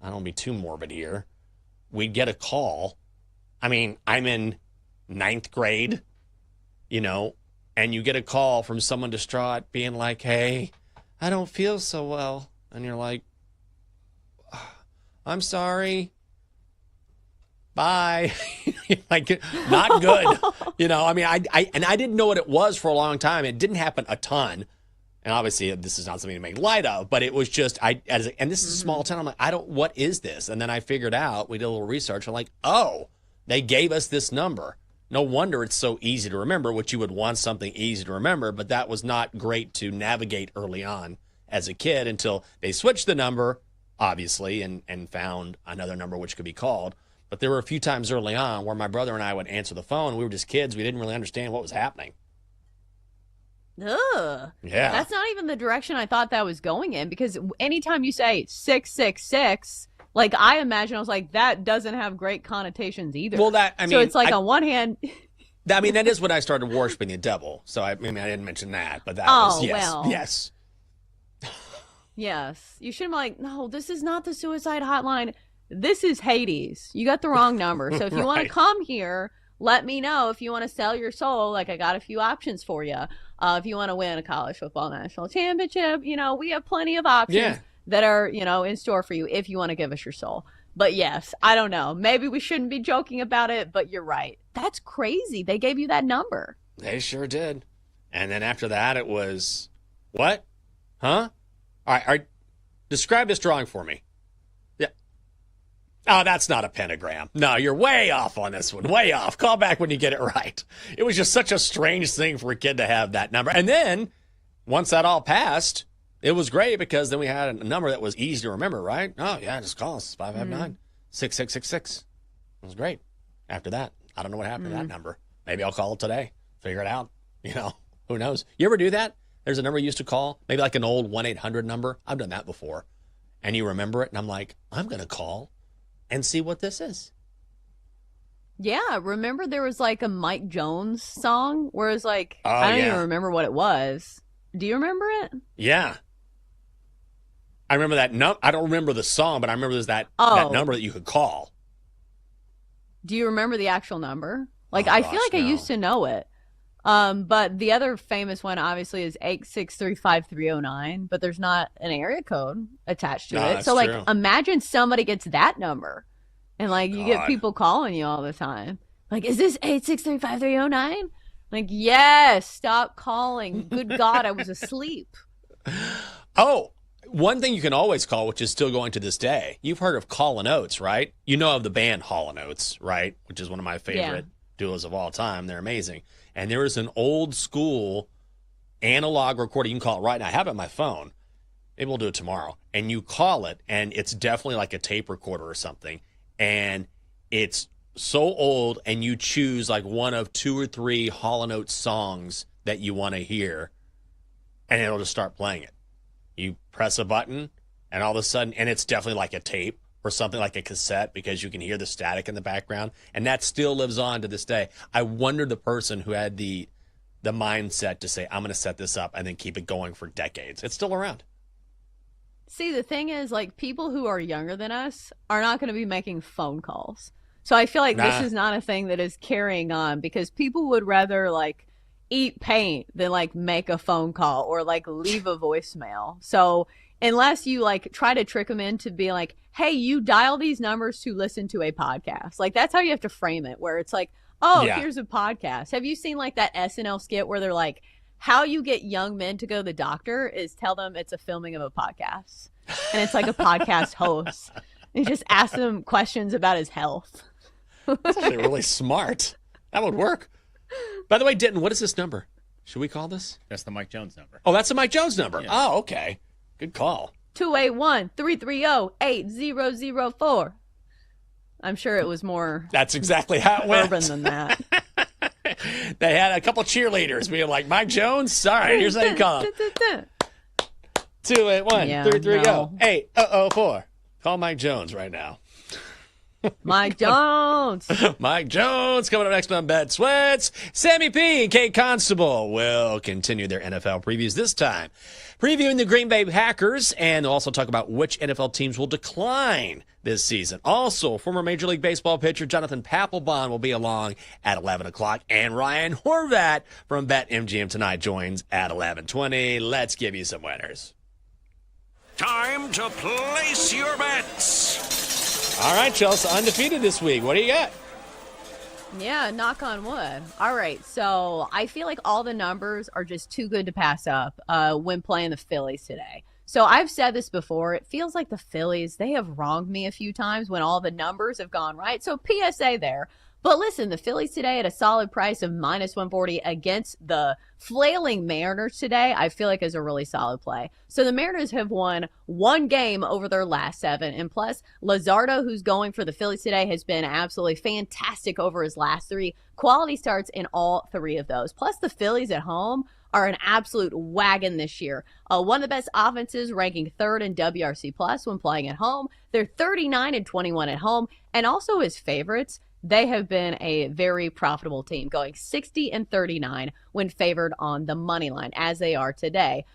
I don't want to be too morbid here, we'd get a call. I mean, I'm in 9th grade, and you get a call from someone distraught being like, hey, I don't feel so well. And you're like, I'm sorry. Bye. Like, not good. I didn't know what it was for a long time. It didn't happen a ton. And obviously, this is not something to make light of, but it was just, and this is a small town. I'm like, what is this? And then I figured out, we did a little research. I'm like, oh, they gave us this number. No wonder it's so easy to remember, which you would want something easy to remember, but that was not great to navigate early on as a kid until they switched the number, obviously, and found another number which could be called. But there were a few times early on where my brother and I would answer the phone. We were just kids. We didn't really understand what was happening. Ugh. Yeah. That's not even the direction I thought that was going in, because anytime you say 666, like, I imagine, I was like, that doesn't have great connotations either. Well, so it's like, on one hand... that is when I started worshiping the devil. So, I didn't mention that, but that was, yes. Well. Yes. Yes. You shouldn't be like, no, this is not the suicide hotline. This is Hades. You got the wrong number. So if you want to come here, let me know. If you want to sell your soul, like, I got a few options for you. If you want to win a college football national championship, we have plenty of options that are, in store for you if you want to give us your soul. But yes, I don't know. Maybe we shouldn't be joking about it, but you're right. That's crazy. They gave you that number. They sure did. And then after that, it was, what? Huh? All right, describe this drawing for me. Yeah. Oh, that's not a pentagram. No, you're way off on this one. Way off. Call back when you get it right. It was just such a strange thing for a kid to have that number. And then, once that all passed, it was great because then we had a number that was easy to remember, right? Oh, yeah, just call us. 559-6666. It was great. After that, I don't know what happened to that number. Maybe I'll call it today. Figure it out. Who knows? You ever do that? There's a number you used to call, maybe like an old 1-800 number. I've done that before. And you remember it, and I'm like, I'm going to call and see what this is. Yeah, remember there was like a Mike Jones song where it was like, I don't even remember what it was. Do you remember it? Yeah. I remember that. I don't remember the song, but I remember there's that number that you could call. Do you remember the actual number? Like, I feel like I used to know it. But the other famous one, obviously, is 8635309, but there's not an area code attached to it. So, like, imagine somebody gets that number, and, like, you get people calling you all the time. Like, is this 8635309? Like, yes, stop calling. Good God, I was asleep. Oh, one thing you can always call, which is still going to this day. You've heard of Hall & Oates, right? You know of the band Hall & Oates, right? Which is one of my favorite duos of all time. They're amazing. And there is an old school analog recording. You can call it right now. I have it on my phone. Maybe we'll do it tomorrow. And you call it, and it's definitely like a tape recorder or something. And it's so old, and you choose like one of 2 or 3 Hall & Oates songs that you want to hear, and it'll just start playing it. You press a button, and all of a sudden, and it's definitely like a tape or something like a cassette because you can hear the static in the background, and that still lives on to this day. I wonder the person who had the mindset to say, I'm going to set this up and then keep it going for decades. It's still around. See, the thing is, like, people who are younger than us are not going to be making phone calls. So I feel like this is not a thing that is carrying on because people would rather, like, eat paint than, like, make a phone call or, like, leave a voicemail. So unless you, like, try to trick them into being like, hey, you dial these numbers to listen to a podcast. Like, that's how you have to frame it, where it's like, oh, here's a podcast. Have you seen, like, that SNL skit where they're like, how you get young men to go to the doctor is tell them it's a filming of a podcast. And it's like a podcast host. And just ask him questions about his health. That's actually really smart. That would work. By the way, Denton, what is this number? Should we call this? That's the Mike Jones number. Oh, that's the Mike Jones number. Yeah. Oh, okay. Good call. 281-330-8004. I'm sure it was more. That's exactly how it went. Urban than that. They had a couple cheerleaders being like, Mike Jones? All right, here's how you call him. 281-330-8004. Call Mike Jones right now. Mike Jones. Mike Jones coming up next on Bet Sweats. Sammy P and Kate Constable will continue their NFL previews this time, previewing the Green Bay Packers, and they'll also talk about which NFL teams will decline this season. Also, former Major League Baseball pitcher Jonathan Papelbon will be along at 11 o'clock, and Ryan Horvat from BetMGM tonight joins at 11:20. Let's give you some winners. Time to place your bets. All right, Chelsea, undefeated this week. What do you got? Yeah, knock on wood. All right, so I feel like all the numbers are just too good to pass up when playing the Phillies today. So I've said this before. It feels like the Phillies, they have wronged me a few times when all the numbers have gone right. So PSA there. But listen, the Phillies today at a solid price of minus 140 against the flailing Mariners today, I feel like is a really solid play. So the Mariners have won one game over their last 7. And plus, Luzardo, who's going for the Phillies today, has been absolutely fantastic over his last 3. Quality starts in all 3 of those. Plus, the Phillies at home are an absolute wagon this year. One of the best offenses, ranking 3rd in WRC plus when playing at home. They're 39-21 at home. And also as favorites, they have been a very profitable team, going 60-39 when favored on the money line, as they are today.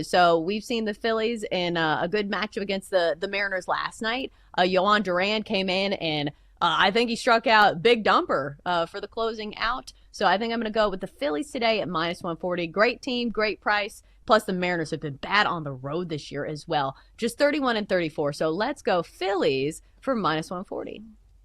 So we've seen the Phillies in a good matchup against the Mariners last night. Yohan Duran came in, and I think he struck out big dumper for the closing out. So I think I'm going to go with the Phillies today at minus 140. Great team, great price. Plus, the Mariners have been bad on the road this year as well. Just 31-34. So let's go Phillies for minus 140.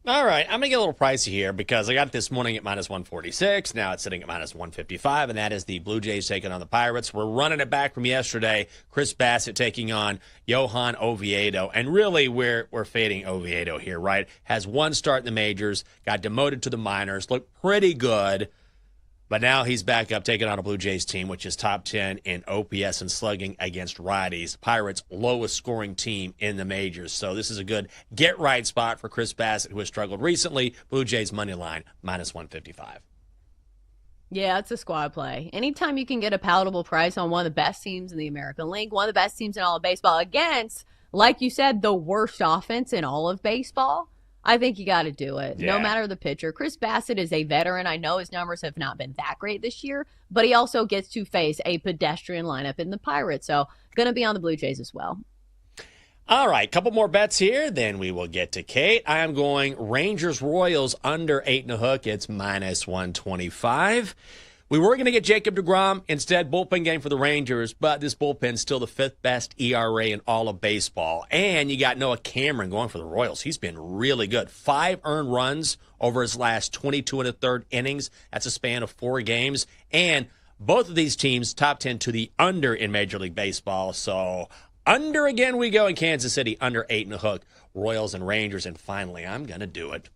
All right, I'm going to get a little pricey here because I got it this morning at minus 146. Now it's sitting at minus 155, and that is the Blue Jays taking on the Pirates. We're running it back from yesterday. Chris Bassett taking on Johan Oviedo. And really, we're fading Oviedo here, right? Has one start in the majors, got demoted to the minors, looked pretty good. But now he's back up taking on a Blue Jays team, which is top 10 in OPS and slugging against righties. Pirates' lowest scoring team in the majors. So this is a good get-right spot for Chris Bassett, who has struggled recently. Blue Jays money line, minus 155. Yeah, it's a squad play. Anytime you can get a palatable price on one of the best teams in the American League, one of the best teams in all of baseball against, like you said, the worst offense in all of baseball, I think you got to do it, no matter the pitcher. Chris Bassett is a veteran. I know his numbers have not been that great this year, but he also gets to face a pedestrian lineup in the Pirates. So going to be on the Blue Jays as well. All right, couple more bets here, then we will get to Kate. I am going Rangers-Royals under 8.5. It's minus 125. We were going to get Jacob deGrom. Instead, bullpen game for the Rangers, but this bullpen's still the 5th best ERA in all of baseball. And you got Noah Cameron going for the Royals. He's been really good. 5 earned runs over his last 22 1/3 innings. That's a span of 4 games. And both of these teams top 10 to the under in Major League Baseball. So under again we go in Kansas City, under 8.5. Royals and Rangers. And finally, I'm going to do it.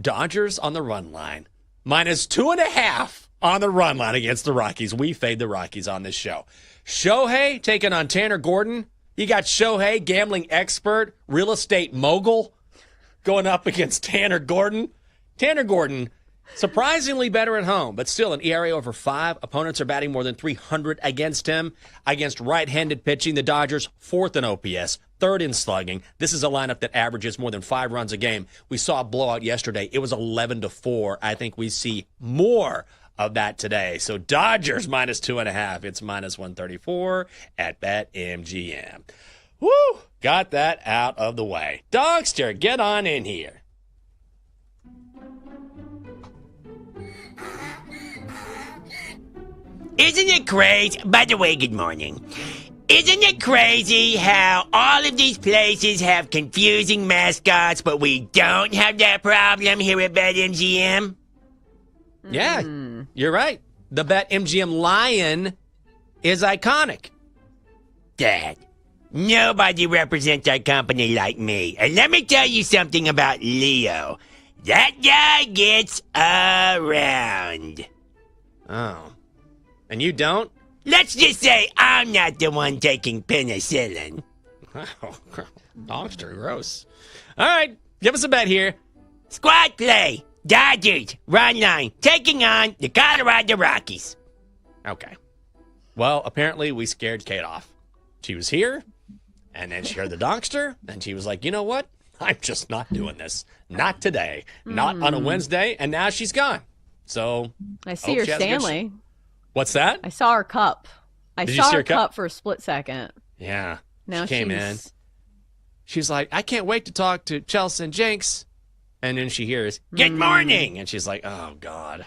Dodgers on the run line. Minus 2.5 on the run line against the Rockies. We fade the Rockies on this show. Shohei taking on Tanner Gordon. You got Shohei, gambling expert, real estate mogul, going up against Tanner Gordon. Tanner Gordon, surprisingly better at home, but still an ERA over 5. Opponents are batting more than 300 against him. Against right-handed pitching, the Dodgers 4th in OPS, 3rd in slugging. This is a lineup that averages more than 5 runs a game. We saw a blowout yesterday. It was 11-4. I think we see more of that today. So Dodgers minus 2.5. It's minus 134 at BetMGM. Woo! Got that out of the way. Dogster, get on in here. Isn't it crazy? By the way, good morning. Isn't it crazy how all of these places have confusing mascots, but we don't have that problem here at BetMGM? Yeah, you're right. The BetMGM Lion is iconic. Dad, nobody represents our company like me. And let me tell you something about Leo. That guy gets around. Oh. And you don't? Let's just say I'm not the one taking penicillin. Oh, Dogster, gross. All right, give us a bet here. Squad play. Dodgers, run line, taking on the Colorado Rockies. Okay. Well, apparently we scared Kate off. She was here, and then she heard the Dogster, and she was like, you know what? I'm just not doing this. Not today. Not on a Wednesday, and now she's gone. So I see her Stanley. What's that? I saw her cup. I Did you saw see her her cup? cup for a split second. Yeah. Now she came in. She's like, I can't wait to talk to Chelsea and Jinx. And then she hears, good morning. And she's like, oh, God.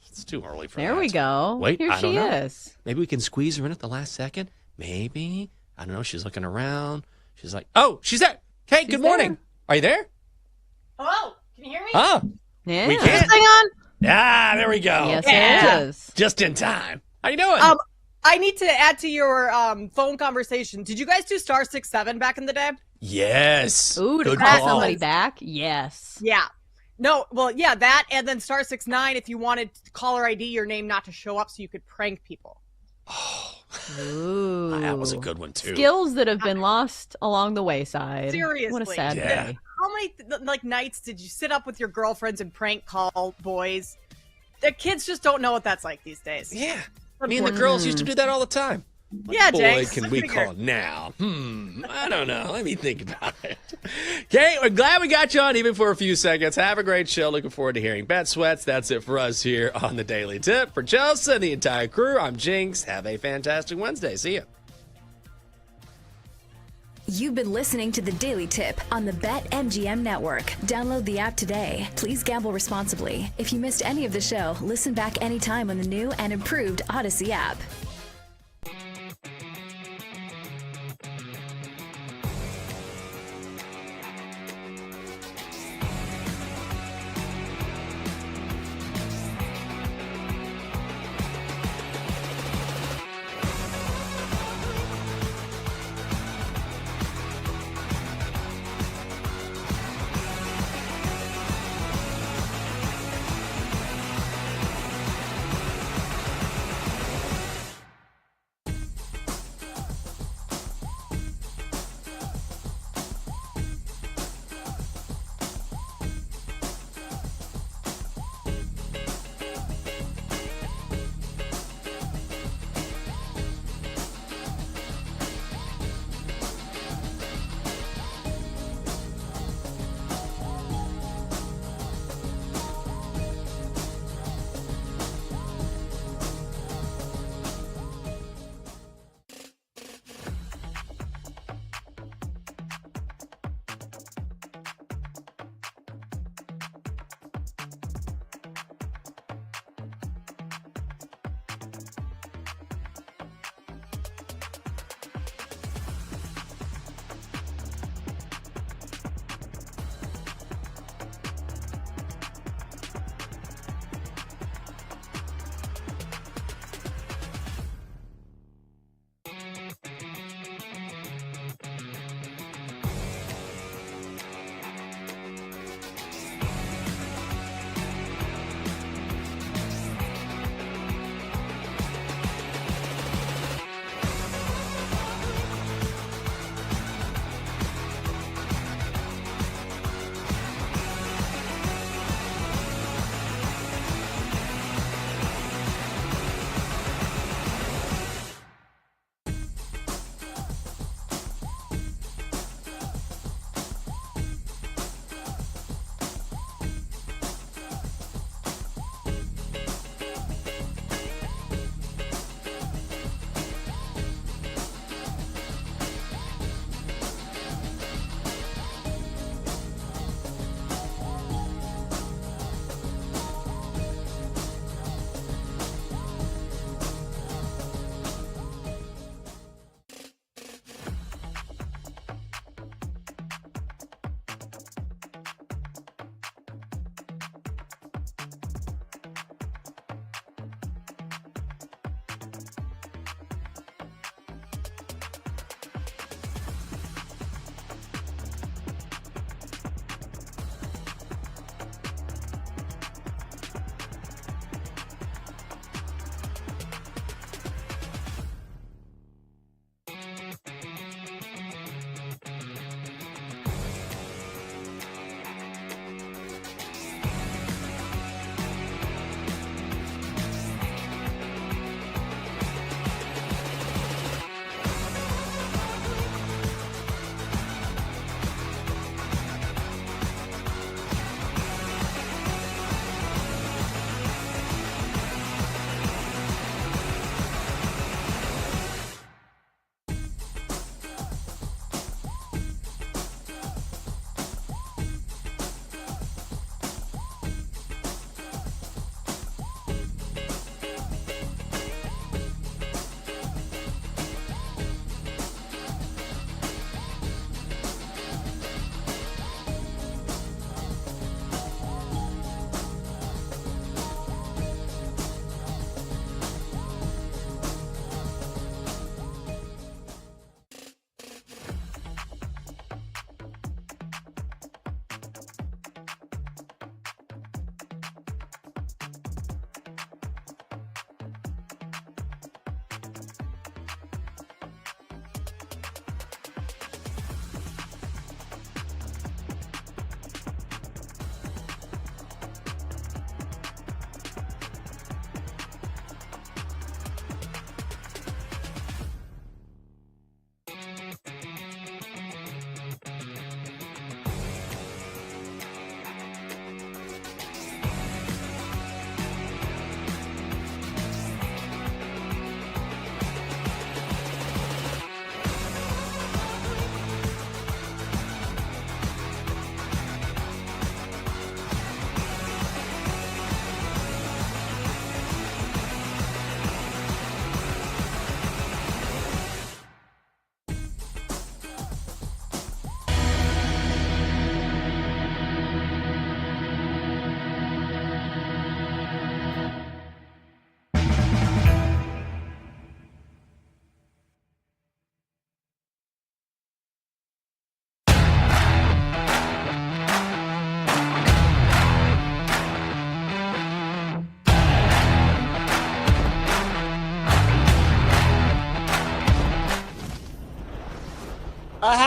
It's too early for that. There we go. Wait, Here I don't she know. is. Maybe we can squeeze her in at the last second. Maybe. I don't know. She's looking around. She's like, oh, she's there. Hey, good morning. Are you there? Hello, can you hear me? Oh. Yeah. We Is this can. thing on? Ah, there we go. Yes, Yeah. it is. Just in time. How you doing? I need to add to your phone conversation. Did you guys do star 6-7 back in the day? Yes. Ooh, to Good call call. somebody back? Yes. Yeah. No, well, yeah, that, and then star 6-9 if you wanted caller ID your name not to show up so you could prank people. Ooh. That was a good one, too. Skills that have been lost along the wayside. Seriously. What a sad Yeah. day. How many nights did you sit up with your girlfriends and prank call boys? The kids just don't know what that's like these days. Yeah. Me and the girls used to do that all the time. Yeah, Boy, Jenks. can I we figured. call now? I don't know. Let me think about it. Okay, we're glad we got you on even for a few seconds. Have a great show. Looking forward to hearing Bet Sweats. That's it for us here on the Daily Tip. For Chelsea and the entire crew, I'm Jinx. Have a fantastic Wednesday. See ya. You've been listening to the Daily Tip on the BetMGM Network. Download the app today. Please gamble responsibly. If you missed any of the show, listen back anytime on the new and improved Odyssey app.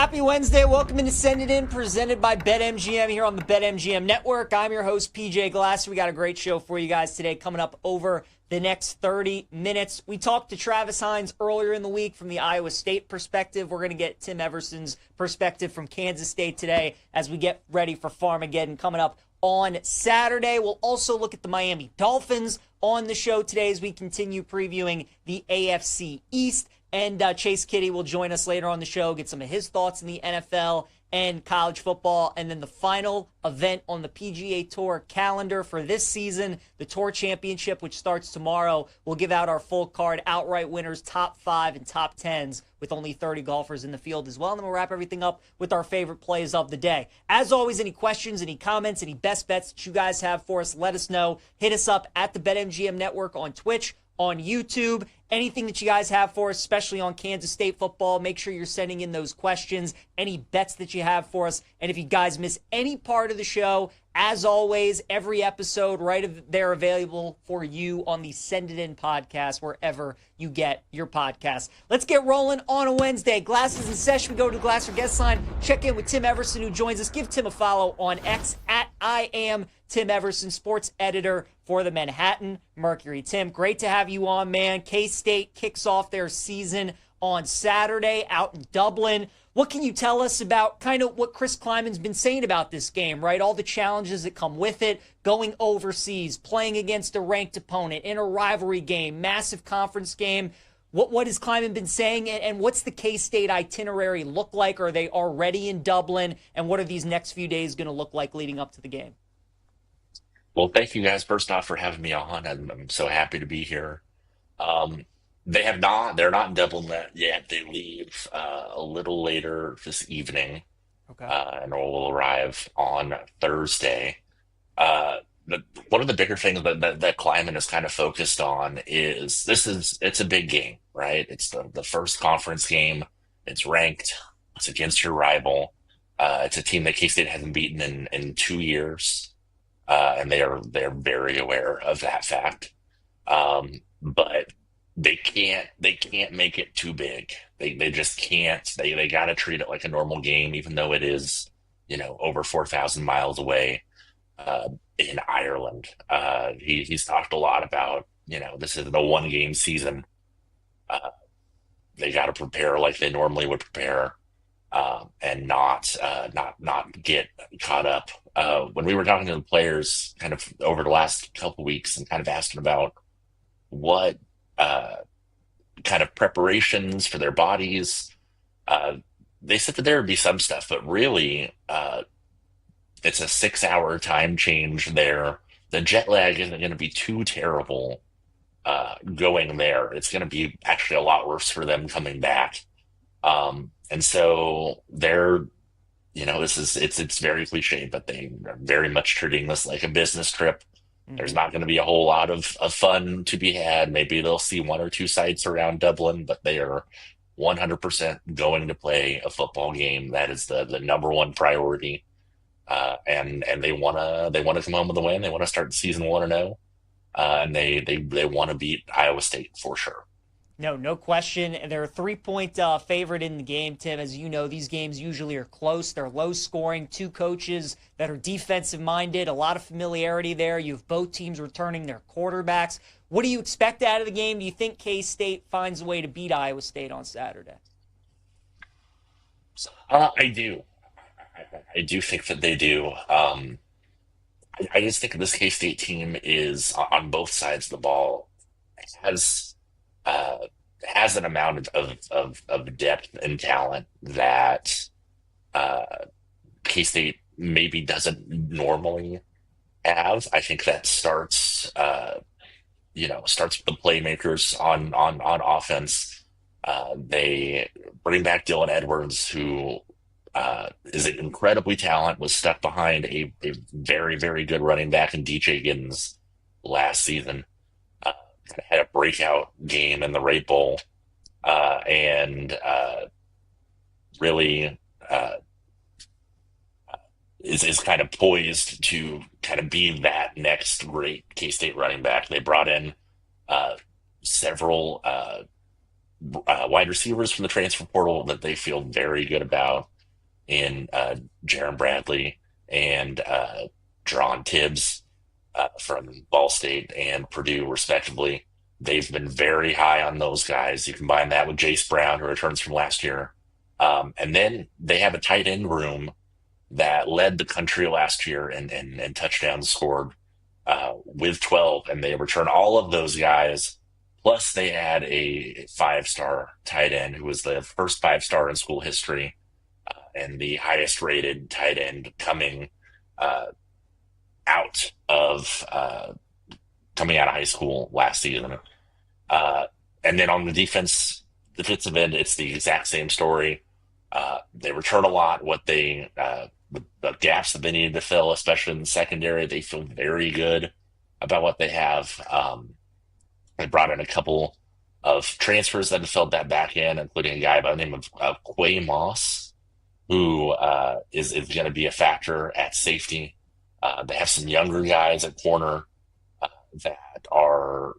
Happy Wednesday. Welcome into Send It In, presented by BetMGM here on the BetMGM Network. I'm your host, PJ Glasser. We got a great show for you guys today coming up over the next 30 minutes. We talked to Travis Hines earlier in the week from the Iowa State perspective. We're going to get Tim Everson's perspective from Kansas State today as we get ready for Farmageddon coming up on Saturday. We'll also look at the Miami Dolphins on the show today as we continue previewing the AFC East. And Chase Kitty will join us later on the show, get some of his thoughts in the NFL and college football. And then the final event on the PGA Tour calendar for this season, the Tour Championship, which starts tomorrow. We'll give out our full card outright winners, top 5 and top 10s, with only 30 golfers in the field as well. And then we'll wrap everything up with our favorite plays of the day. As always, any questions, any comments, any best bets that you guys have for us, let us know. Hit us up at the BetMGM Network on Twitch, on YouTube. Anything that you guys have for us, especially on Kansas State football, make sure you're sending in those questions, any bets that you have for us. And if you guys miss any part of the show, as always, every episode right there available for you on the Send It In podcast, wherever you get your podcasts. Let's get rolling on a Wednesday. Glasses in session. We go to the Glasser guest line. Check in with Tim Everson, who joins us. Give Tim a follow on X at I am Tim Everson, sports editor for the Manhattan Mercury. Tim, great to have you on, man. K-State kicks off their season on Saturday out in Dublin. What can you tell us about kind of what Chris Kleiman's been saying about this game, right? All the challenges that come with it, going overseas, playing against a ranked opponent in a rivalry game, massive conference game. What has Kleiman been saying, and what's the K-State itinerary look like? Are they already in Dublin, and what are these next few days going to look like leading up to the game? Well, thank you guys first off for having me on. I'm so happy to be here. They're not in Dublin yet. They leave a little later this evening, and will arrive on Thursday. One of the bigger things that Kleiman is kind of focused on is it's a big game, right? It's the first conference game. It's ranked. It's against your rival. It's a team that K-State hasn't beaten in 2 years. And they're very aware of that fact. But they can't make it too big. They just can't. They got to treat it like a normal game, even though it is, over 4,000 miles away in Ireland. He's talked a lot about, this isn't a one-game season. They got to prepare like they normally would prepare. And not get caught up. When we were talking to the players kind of over the last couple weeks and kind of asking about what kind of preparations for their bodies, they said that there would be some stuff, but really it's a 6-hour time change there. The jet lag isn't going to be too terrible going there. It's going to be actually a lot worse for them coming back. And so they're, it's very cliche, but they are very much treating this like a business trip. There's not going to be a whole lot of fun to be had. Maybe they'll see 1 or 2 sites around Dublin, but they are 100% going to play a football game. That is the number one priority. And they want to come home with a win. They want to start the season 1-0. And they want to beat Iowa State for sure. No question. They're a 3-point favorite in the game, Tim. As you know, these games usually are close. They're low scoring. 2 coaches that are defensive minded. A lot of familiarity there. You have both teams returning their quarterbacks. What do you expect out of the game? Do you think K-State finds a way to beat Iowa State on Saturday? I do. I do think that they do. I just think this K-State team is on both sides of the ball has an amount of depth and talent that K-State maybe doesn't normally have. I think that starts with the playmakers on offense. They bring back Dylan Edwards, who is an incredibly talented, was stuck behind a very, very good running back in DJ Giddens last season. Had a breakout game in the Rape Bowl, and really is kind of poised to kind of be that next great K-State running back. They brought in several wide receivers from the transfer portal that they feel very good about. in Jaron Bradley and Jaron Tibbs from Ball State and Purdue, respectively. They've been very high on those guys. You combine that with Jace Brown, who returns from last year. And then they have a tight end room that led the country last year in touchdowns scored with 12, and they return all of those guys. Plus, they add a 5-star tight end who was the first 5-star in school history and the highest rated tight end coming out of high school last season. And then on the defensive end, it's the exact same story. They return a lot. The gaps that they needed to fill, especially in the secondary, they feel very good about what they have. They brought in a couple of transfers that have filled that back end, including a guy by the name of Quay Moss, who is going to be a factor at safety. They have some younger guys at corner that are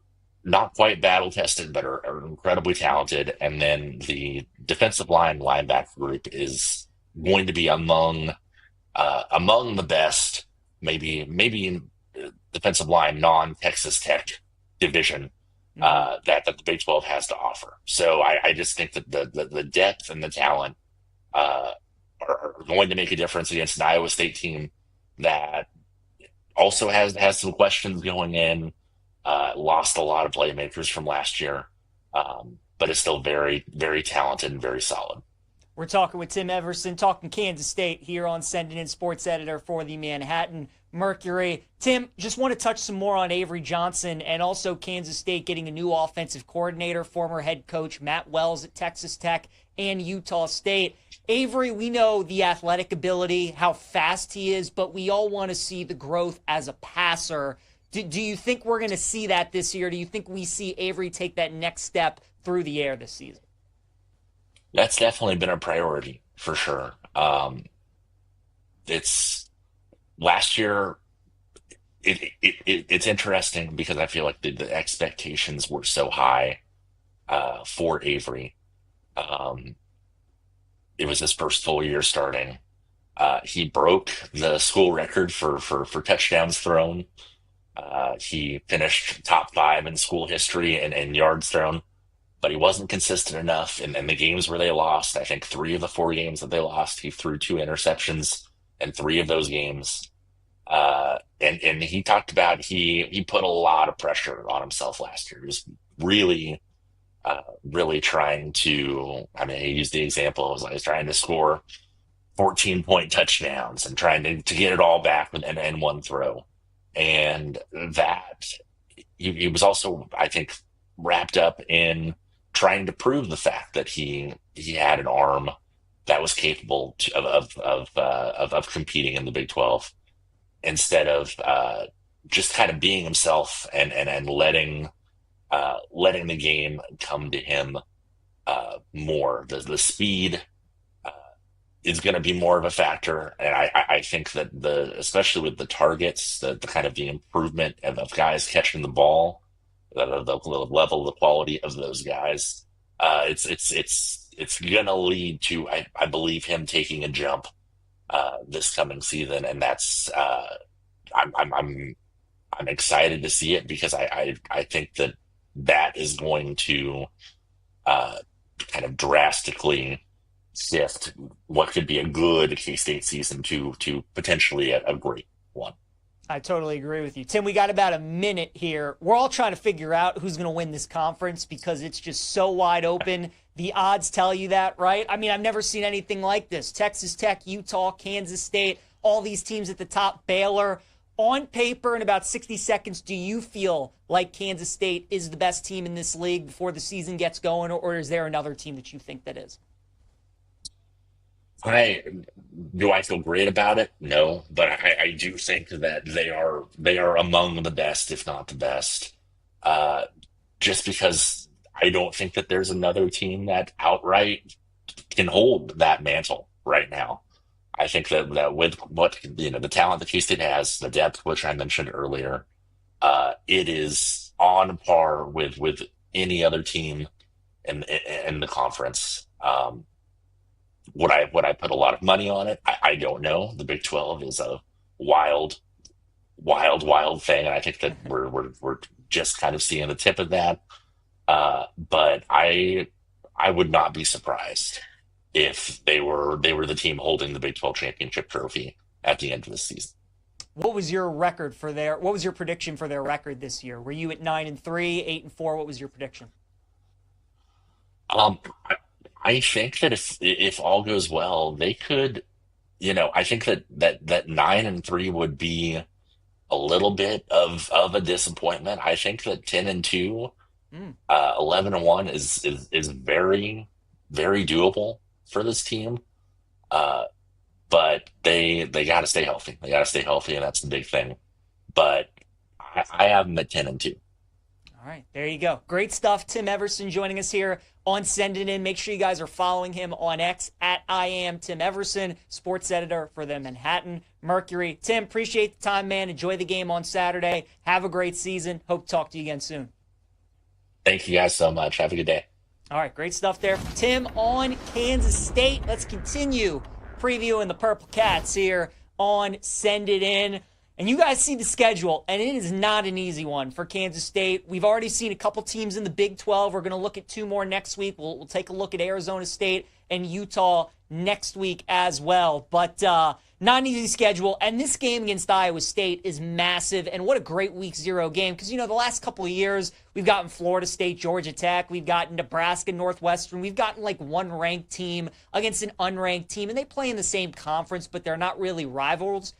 not quite battle tested, but are incredibly talented. And then the defensive linebacker group is going to be among the best, maybe in defensive line non-Texas Tech division that the Big 12 has to offer. So I just think that the depth and the talent are going to make a difference against an Iowa State team that also has some questions going in. Lost a lot of playmakers from last year, but is still very, very talented and very solid. We're talking with Tim Everson, talking Kansas State here on Sending In, sports editor for the Manhattan Mercury. Tim, just want to touch some more on Avery Johnson and also Kansas State getting a new offensive coordinator, former head coach Matt Wells at Texas Tech and Utah State. Avery, we know the athletic ability, how fast he is, but we all want to see the growth as a passer. Do you think we're going to see that this year? Do you think we see Avery take that next step through the air this season? That's definitely been a priority for sure. It's last year. It's interesting because I feel like the expectations were so high for Avery. It was his first full year starting. He broke the school record for touchdowns thrown. He finished top 5 in school history and yards thrown, but he wasn't consistent enough. And the games where they lost, I think 3 of the 4 games that they lost, he threw 2 interceptions in 3 of those games. And he talked about he put a lot of pressure on himself last year. He was really trying to, he used the example of he's trying to score 14-point touchdowns and trying to get it all back in one throw. And that he was also, I think, wrapped up in trying to prove the fact that he had an arm that was capable of competing in the Big 12 instead of just kind of being himself and letting the game come to him more. The speed is going to be more of a factor, and I think that especially with the targets, the kind of the improvement of guys catching the ball, the level, the quality of those guys, it's going to lead to I believe him taking a jump this coming season, and that's I'm excited to see it because I think that is going to kind of drastically shift what could be a good K-State season to potentially a great one. I totally agree with you. Tim, we got about a minute here. We're all trying to figure out who's going to win this conference because it's just so wide open. The odds tell you that, right? I've never seen anything like this. Texas Tech, Utah, Kansas State, all these teams at the top, Baylor. On paper, in about 60 seconds, do you feel like Kansas State is the best team in this league before the season gets going, or is there another team that you think that is? Do I feel great about it? No, but I do think that they are among the best, if not the best. Just because I don't think that there's another team that outright can hold that mantle right now. I think that with what the talent that K-State has, the depth, which I mentioned earlier, it is on par with any other team in the conference. Would I put a lot of money on it? I don't know. The Big 12 is a wild, wild thing, and I think that we're just kind of seeing the tip of that. But I would not be surprised if they were the team holding the Big 12 championship trophy at the end of the season. What was your prediction for their record this year? Were you at 9-3, 8-4? What was your prediction? I think that if all goes well, they could, I think that 9-3 would be a little bit of a disappointment. I think that 10-2, 11-1 is very, very doable for this team. But they got to stay healthy. They got to stay healthy, and that's the big thing. But I have them at 10-2. All right, there you go. Great stuff. Tim Everson joining us here on Send It In. Make sure you guys are following him on X at I am Tim Everson, sports editor for the Manhattan Mercury. Tim, appreciate the time, man. Enjoy the game on Saturday. Have a great season. Hope to talk to you again soon. Thank you guys so much. Have a good day. All right, great stuff there from Tim on Kansas State. Let's continue previewing the Purple Cats here on Send It In. And you guys see the schedule, and it is not an easy one for Kansas State. We've already seen a couple teams in the Big 12. We're going to look at two more next week. We'll take a look at Arizona State and Utah next week as well. But not an easy schedule. And this game against Iowa State is massive. And what a great Week 0 game. Because, the last couple of years, we've gotten Florida State, Georgia Tech. We've gotten Nebraska, Northwestern. We've gotten like one ranked team against an unranked team. And they play in the same conference, but they're not really rivals.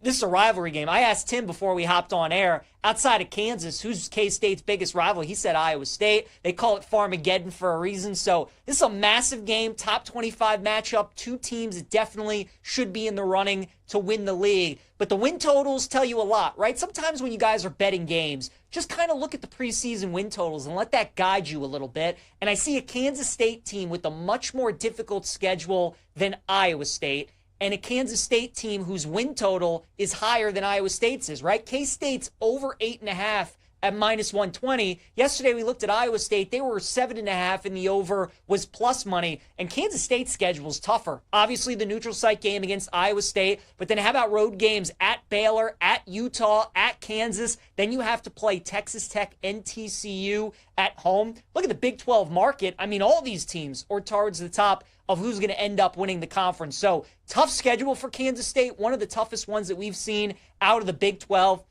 This is a rivalry game. I asked Tim before we hopped on air, outside of Kansas, who's K-State's biggest rival? He said Iowa State. They call it Farmageddon for a reason. So this is a massive game, top 25 matchup. Two teams that definitely should be in the running to win the league. But the win totals tell you a lot, right? Sometimes when you guys are betting games, just kind of look at the preseason win totals and let that guide you a little bit. And I see a Kansas State team with a much more difficult schedule than Iowa State, and a Kansas State team whose win total is higher than Iowa State's is, right? K-State's over 8.5 at -120. Yesterday we looked at Iowa State. They were 7.5, and the over was plus money. And Kansas State's schedule is tougher. Obviously the neutral site game against Iowa State, but then how about road games at Baylor, at Utah, at Kansas? Then you have to play Texas Tech and TCU at home. Look at the Big 12 market. I mean, all these teams are towards the top of who's going to end up winning the conference. So tough schedule for Kansas State, one of the toughest ones that we've seen out of the Big 12.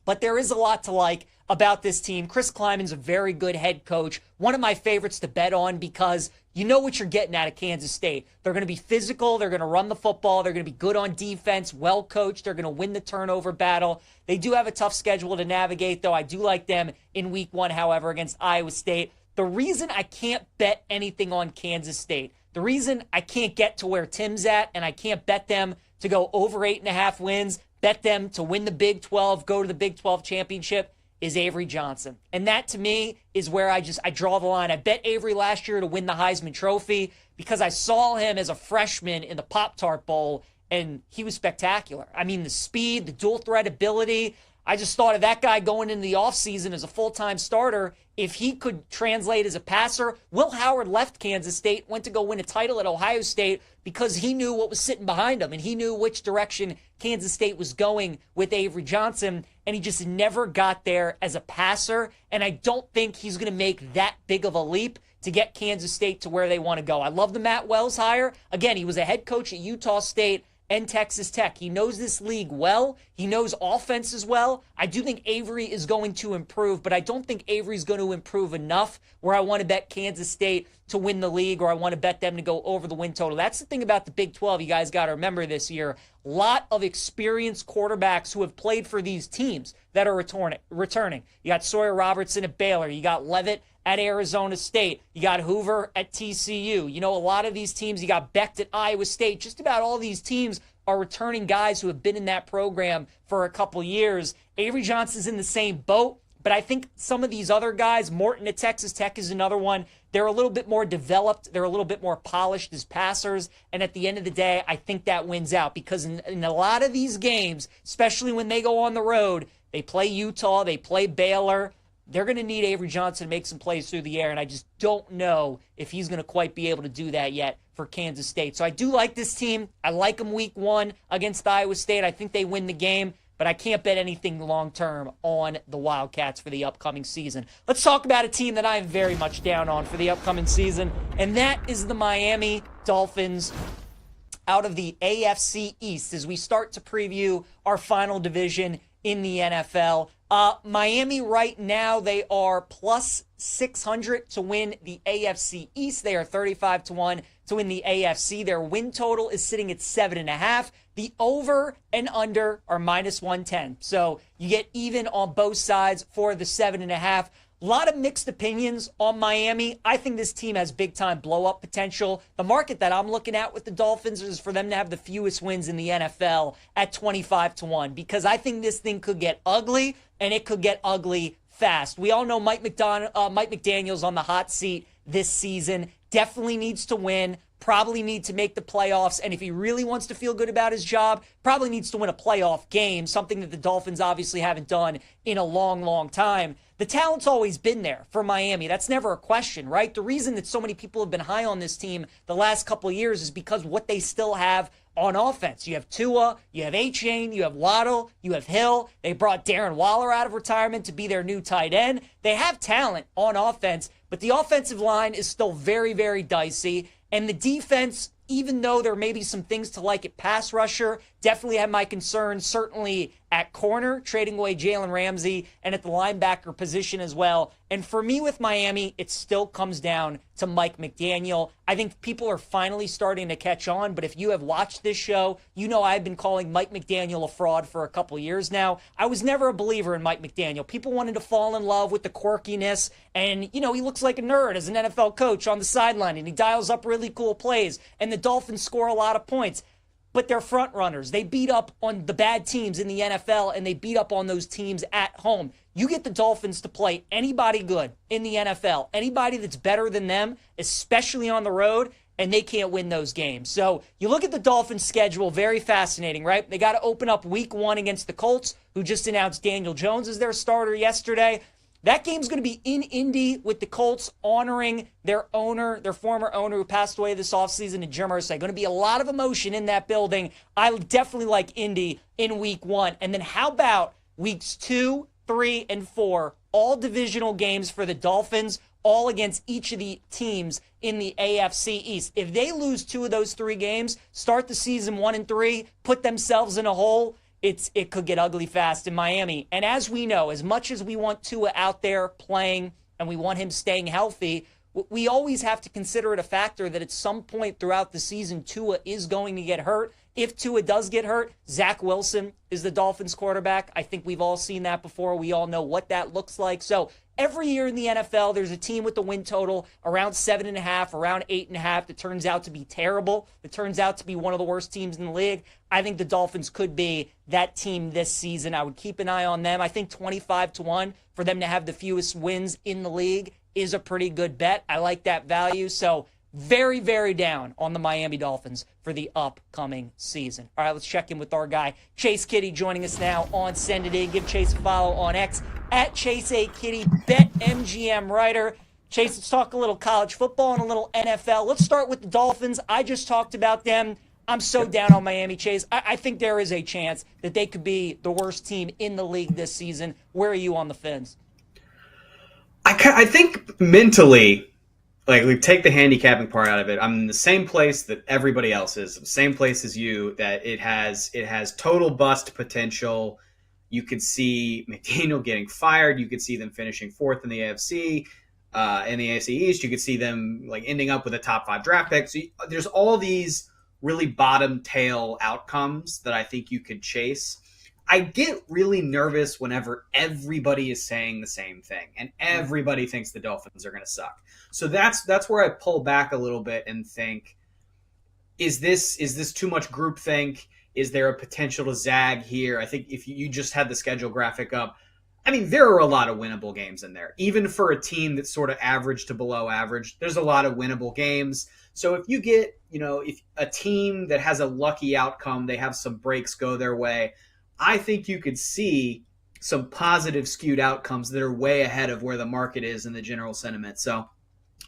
But there is a lot to like about this team. Chris Kleiman's a very good head coach, one of my favorites to bet on because you know what you're getting out of Kansas State. They're going to be physical. They're going to run the football. They're going to be good on defense, well coached. They're going to win the turnover battle. They do have a tough schedule to navigate, though. I do like them in Week 1, however, against Iowa State. The reason I can't bet anything on Kansas State, the reason I can't get to where Tim's at and I can't bet them to go over 8.5 wins, bet them to win the Big 12, go to the Big 12 championship, is Avery Johnson. And that, to me, is where I draw the line. I bet Avery last year to win the Heisman Trophy because I saw him as a freshman in the Pop-Tart Bowl, and he was spectacular. I mean, the speed, the dual threat ability. I just thought of that guy going into the offseason as a full-time starter. If he could translate as a passer, Will Howard left Kansas State, went to go win a title at Ohio State because he knew what was sitting behind him and he knew which direction Kansas State was going with Avery Johnson, and he just never got there as a passer, and I don't think he's going to make that big of a leap to get Kansas State to where they want to go. I love the Matt Wells hire. Again, he was a head coach at Utah State and Texas Tech. He knows this league well. He knows offense as well. I do think Avery is going to improve, but I don't think Avery's going to improve enough where I want to bet Kansas State to win the league or I want to bet them to go over the win total. That's the thing about the Big 12 you guys got to remember this year. A lot of experienced quarterbacks who have played for these teams that are returning. You got Sawyer Robertson at Baylor. You got Leavitt at Arizona State. You got Hoover at TCU. You know, a lot of these teams, you got Becht at Iowa State. Just about all these teams are returning guys who have been in that program for a couple years. Avery Johnson's in the same boat, but I think some of these other guys, Morton at Texas Tech is another one. They're a little bit more developed. They're a little bit more polished as passers. And at the end of the day, I think that wins out because in a lot of these games, especially when they go on the road, they play Utah, they play Baylor. they're going to need Avery Johnson to make some plays through the air, and I just don't know if he's going to quite be able to do that yet for Kansas State. So I do like this team. I like them week 1 against Iowa State. I think they win the game, but I can't bet anything long-term on the Wildcats for the upcoming season. Let's talk about a team that I am very much down on for the upcoming season, and that is the Miami Dolphins out of the AFC East as we start to preview our final division in the NFL. Miami right now, they are plus 600 to win the AFC East. They are 35-1 to win the AFC. Their win total is sitting at 7.5. The over and under are minus 110. So you get even on both sides for the 7.5. A lot of mixed opinions on Miami. I think this team has big-time blow-up potential. The market that I'm looking at with the Dolphins is for them to have the fewest wins in the NFL at 25-1 because I think this thing could get ugly, and it could get ugly fast. We all know Mike McDaniel's on the hot seat this season. Definitely needs to win. Probably need to make the playoffs, and if he really wants to feel good about his job, probably needs to win a playoff game, something that the Dolphins obviously haven't done in a long, long time. The talent's always been there for Miami. That's never a question, right? The reason that so many people have been high on this team the last couple of years is because what they still have on offense. You have Tua, you have A-Chain, you have Waddle, you have Hill. They brought Darren Waller out of retirement to be their new tight end. They have talent on offense, but the offensive line is still very, very dicey. And the defense, even though there may be some things to like at pass rusher, definitely have my concerns, certainly at corner, trading away Jalen Ramsey, and at the linebacker position as well. And for me with Miami, it still comes down to Mike McDaniel. I think people are finally starting to catch on, but if you have watched this show, you know I've been calling Mike McDaniel a fraud for a couple years now. I was never a believer in Mike McDaniel. People wanted to fall in love with the quirkiness, and, he looks like a nerd as an NFL coach on the sideline, and he dials up really cool plays, and the Dolphins score a lot of points. But they're front runners. They beat up on the bad teams in the NFL, and they beat up on those teams at home. You get the Dolphins to play anybody good in the NFL, anybody that's better than them, especially on the road, and they can't win those games. So you look at the Dolphins' schedule, very fascinating, right? They got to open up week 1 against the Colts, who just announced Daniel Jones as their starter yesterday. That game's going to be in Indy with the Colts honoring their owner, their former owner who passed away this offseason in Jim Irsay. Going to be a lot of emotion in that building. I definitely like Indy in week 1. And then how about weeks 2, 3, and 4, all divisional games for the Dolphins, all against each of the teams in the AFC East. If they lose 2 of those 3 games, start the season 1-3, put themselves in a hole, it could get ugly fast in Miami. And as we know, as much as we want Tua out there playing and we want him staying healthy, we always have to consider it a factor that at some point throughout the season, Tua is going to get hurt. If Tua does get hurt, Zach Wilson is the Dolphins quarterback. I think we've all seen that before. We all know what that looks like. So every year in the NFL, there's a team with the win total around 7.5, around 8.5 that turns out to be terrible. That turns out to be one of the worst teams in the league. I think the Dolphins could be that team this season. I would keep an eye on them. I think 25-1 for them to have the fewest wins in the league is a pretty good bet. I like that value. So very, very down on the Miami Dolphins for the upcoming season. All right, let's check in with our guy, Chase Kitty, joining us now on Send It In. Give Chase a follow on X at Chase A. Kitty, BetMGM writer. Chase, let's talk a little college football and a little NFL. Let's start with the Dolphins. I just talked about them. I'm so down on Miami, Chase. I think there is a chance that they could be the worst team in the league this season. Where are you on the Fins? I think mentally, like, we take the handicapping part out of it. I'm in the same place that everybody else is, the same place as you, that it has total bust potential. You could see McDaniel getting fired. You could see them finishing 4th in the AFC, in the AFC East. You could see them like ending up with a top 5 draft pick. So there's all these really bottom tail outcomes that I think you could chase. I get really nervous whenever everybody is saying the same thing and everybody thinks the Dolphins are going to suck. So that's where I pull back a little bit and think, is this too much groupthink? Is there a potential to zag here? I think if you just had the schedule graphic up, I mean, there are a lot of winnable games in there. Even for a team that's sort of average to below average, there's a lot of winnable games. So if you get, if a team that has a lucky outcome, they have some breaks go their way, I think you could see some positive skewed outcomes that are way ahead of where the market is in the general sentiment. So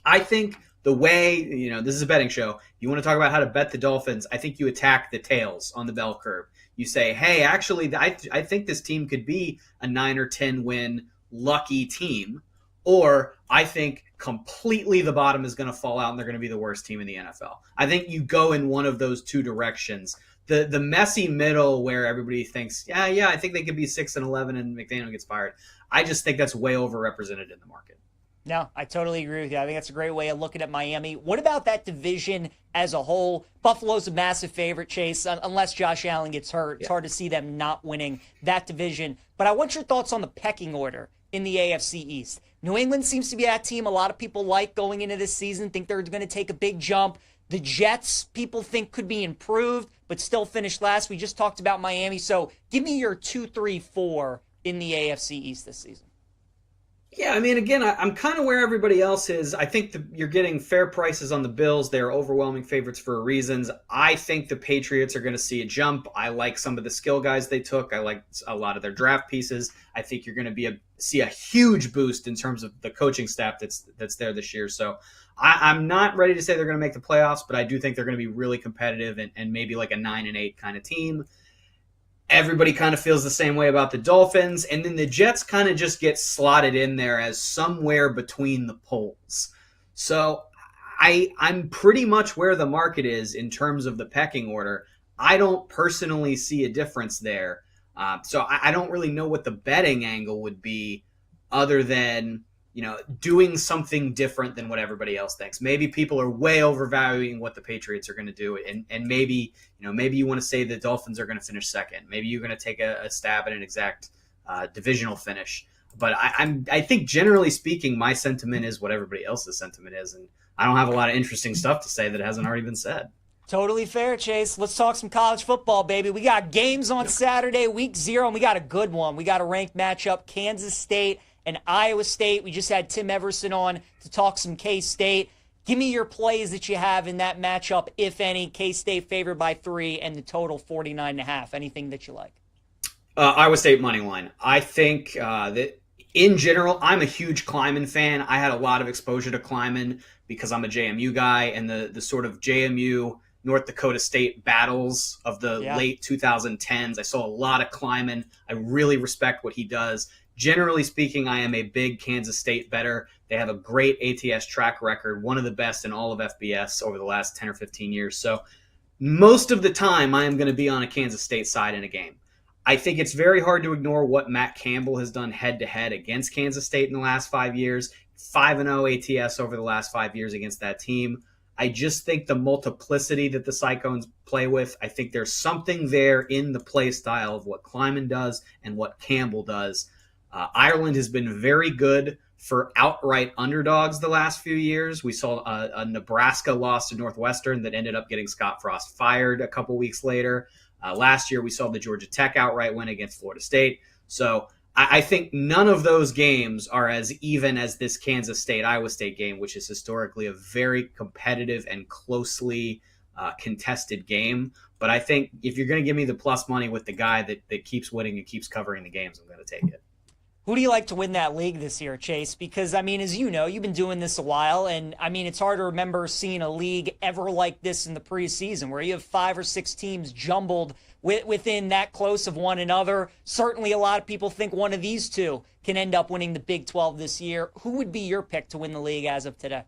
I think the way, this is a betting show. You want to talk about how to bet the Dolphins. I think you attack the tails on the bell curve. You say, hey, actually, I think this team could be a 9 or 10 win lucky team. Or I think completely the bottom is going to fall out and they're going to be the worst team in the NFL. I think you go in one of those two directions. The messy middle where everybody thinks, yeah, I think they could be 6-11 and McDaniel gets fired. I just think that's way overrepresented in the market. No, I totally agree with you. I think that's a great way of looking at Miami. What about that division as a whole? Buffalo's a massive favorite, Chase, unless Josh Allen gets hurt. It's hard to see them not winning that division. But I want your thoughts on the pecking order in the AFC East. New England seems to be that team a lot of people like going into this season, think they're going to take a big jump. The Jets, people think could be improved, but still finished last. We just talked about Miami. So give me your 2, 3, 4 in the AFC East this season. Yeah, I mean, again, I'm kind of where everybody else is. I think you're getting fair prices on the Bills. They're overwhelming favorites for reasons. I think the Patriots are going to see a jump. I like some of the skill guys they took. I like a lot of their draft pieces. I think you're going to see a huge boost in terms of the coaching staff that's there this year. So I'm not ready to say they're going to make the playoffs, but I do think they're going to be really competitive and maybe like a 9-8 kind of team. Everybody kind of feels the same way about the Dolphins. And then the Jets kind of just get slotted in there as somewhere between the poles. So I'm pretty much where the market is in terms of the pecking order. I don't personally see a difference there. So I don't really know what the betting angle would be other than, doing something different than what everybody else thinks. Maybe people are way overvaluing what the Patriots are going to do. And maybe, maybe you want to say the Dolphins are going to finish second. Maybe you're going to take a stab at an exact divisional finish. But I think generally speaking, my sentiment is what everybody else's sentiment is. And I don't have a lot of interesting stuff to say that hasn't already been said. Totally fair, Chase. Let's talk some college football, baby. We got games on Saturday, week 0, and we got a good one. We got a ranked matchup, Kansas State and Iowa State. We just had Tim Everson on to talk some K-State. Give me your plays that you have in that matchup, if any. K-State favored by 3 and the total 49.5. Anything that you like? Iowa State money line. I think that in general, I'm a huge Kleiman fan. I had a lot of exposure to Kleiman because I'm a JMU guy, and the sort of JMU North Dakota State battles of the late 2010s. I saw a lot of Kleiman. I really respect what he does. Generally speaking, I am a big Kansas State bettor. They have a great ATS track record, one of the best in all of FBS over the last 10 or 15 years. So most of the time, I am going to be on a Kansas State side in a game. I think it's very hard to ignore what Matt Campbell has done head-to-head against Kansas State in the last 5 years. 5-0 ATS over the last 5 years against that team. I just think the multiplicity that the Cyclones play with, I think there's something there in the play style of what Kleiman does and what Campbell does. Ireland has been very good for outright underdogs the last few years. We saw a Nebraska loss to Northwestern that ended up getting Scott Frost fired a couple weeks later. Last year, we saw the Georgia Tech outright win against Florida State. So I think none of those games are as even as this Kansas State-Iowa State game, which is historically a very competitive and closely contested game. But I think if you're going to give me the plus money with the guy that keeps winning and keeps covering the games, I'm going to take it. Who do you like to win that league this year, Chase? Because, I mean, as you know, you've been doing this a while, and, I mean, it's hard to remember seeing a league ever like this in the preseason, where you have 5 or 6 teams jumbled within that close of one another. Certainly a lot of people think one of these two can end up winning the Big 12 this year. Who would be your pick to win the league as of today?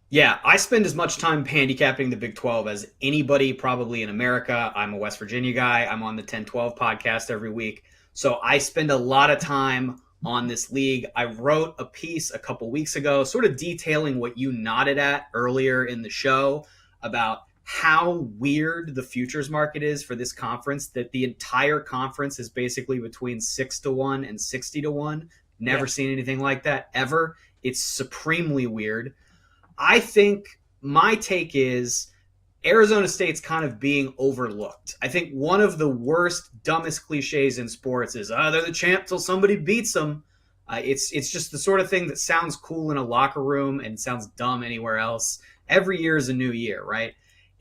Yeah, I spend as much time handicapping the Big 12 as anybody probably in America. I'm a West Virginia guy. I'm on the 10-12 podcast every week. So I spend a lot of time on this league. I wrote a piece a couple weeks ago sort of detailing what you nodded at earlier in the show about how weird the futures market is for this conference, that the entire conference is basically between 6-1 and 60-1. Never seen anything like that ever. It's supremely weird. I think my take is Arizona State's kind of being overlooked. I think one of the worst, dumbest cliches in sports is, they're the champ till somebody beats them. It's just the sort of thing that sounds cool in a locker room and sounds dumb anywhere else. Every year is a new year, right?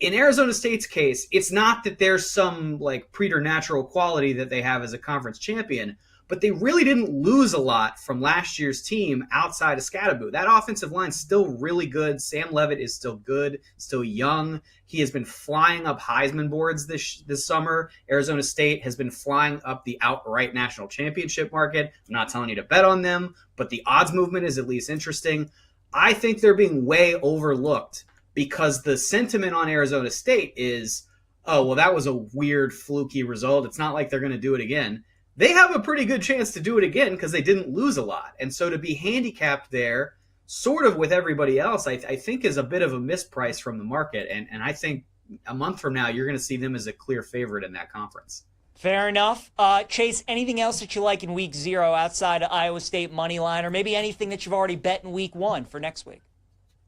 in Arizona State's case, it's not that there's some like preternatural quality that they have as a conference champion, but they really didn't lose a lot from last year's team outside of Scadaboo. That offensive line's still really good. Sam Levitt is still good, still young. He has been flying up Heisman boards this summer. Arizona State has been flying up the outright national championship market. I'm not telling you to bet on them, but the odds movement is at least interesting. I think they're being way overlooked because the sentiment on Arizona State is, oh, well, that was a weird, fluky result. It's not like they're going to do it again. They have a pretty good chance to do it again because they didn't lose a lot. And so to be handicapped there, sort of with everybody else, I think is a bit of a misprice from the market. And I think a month from now, you're going to see them as a clear favorite in that conference. Fair enough. Chase, anything else that you like in week 0 outside of Iowa State money line, or maybe anything that you've already bet in week 1 for next week?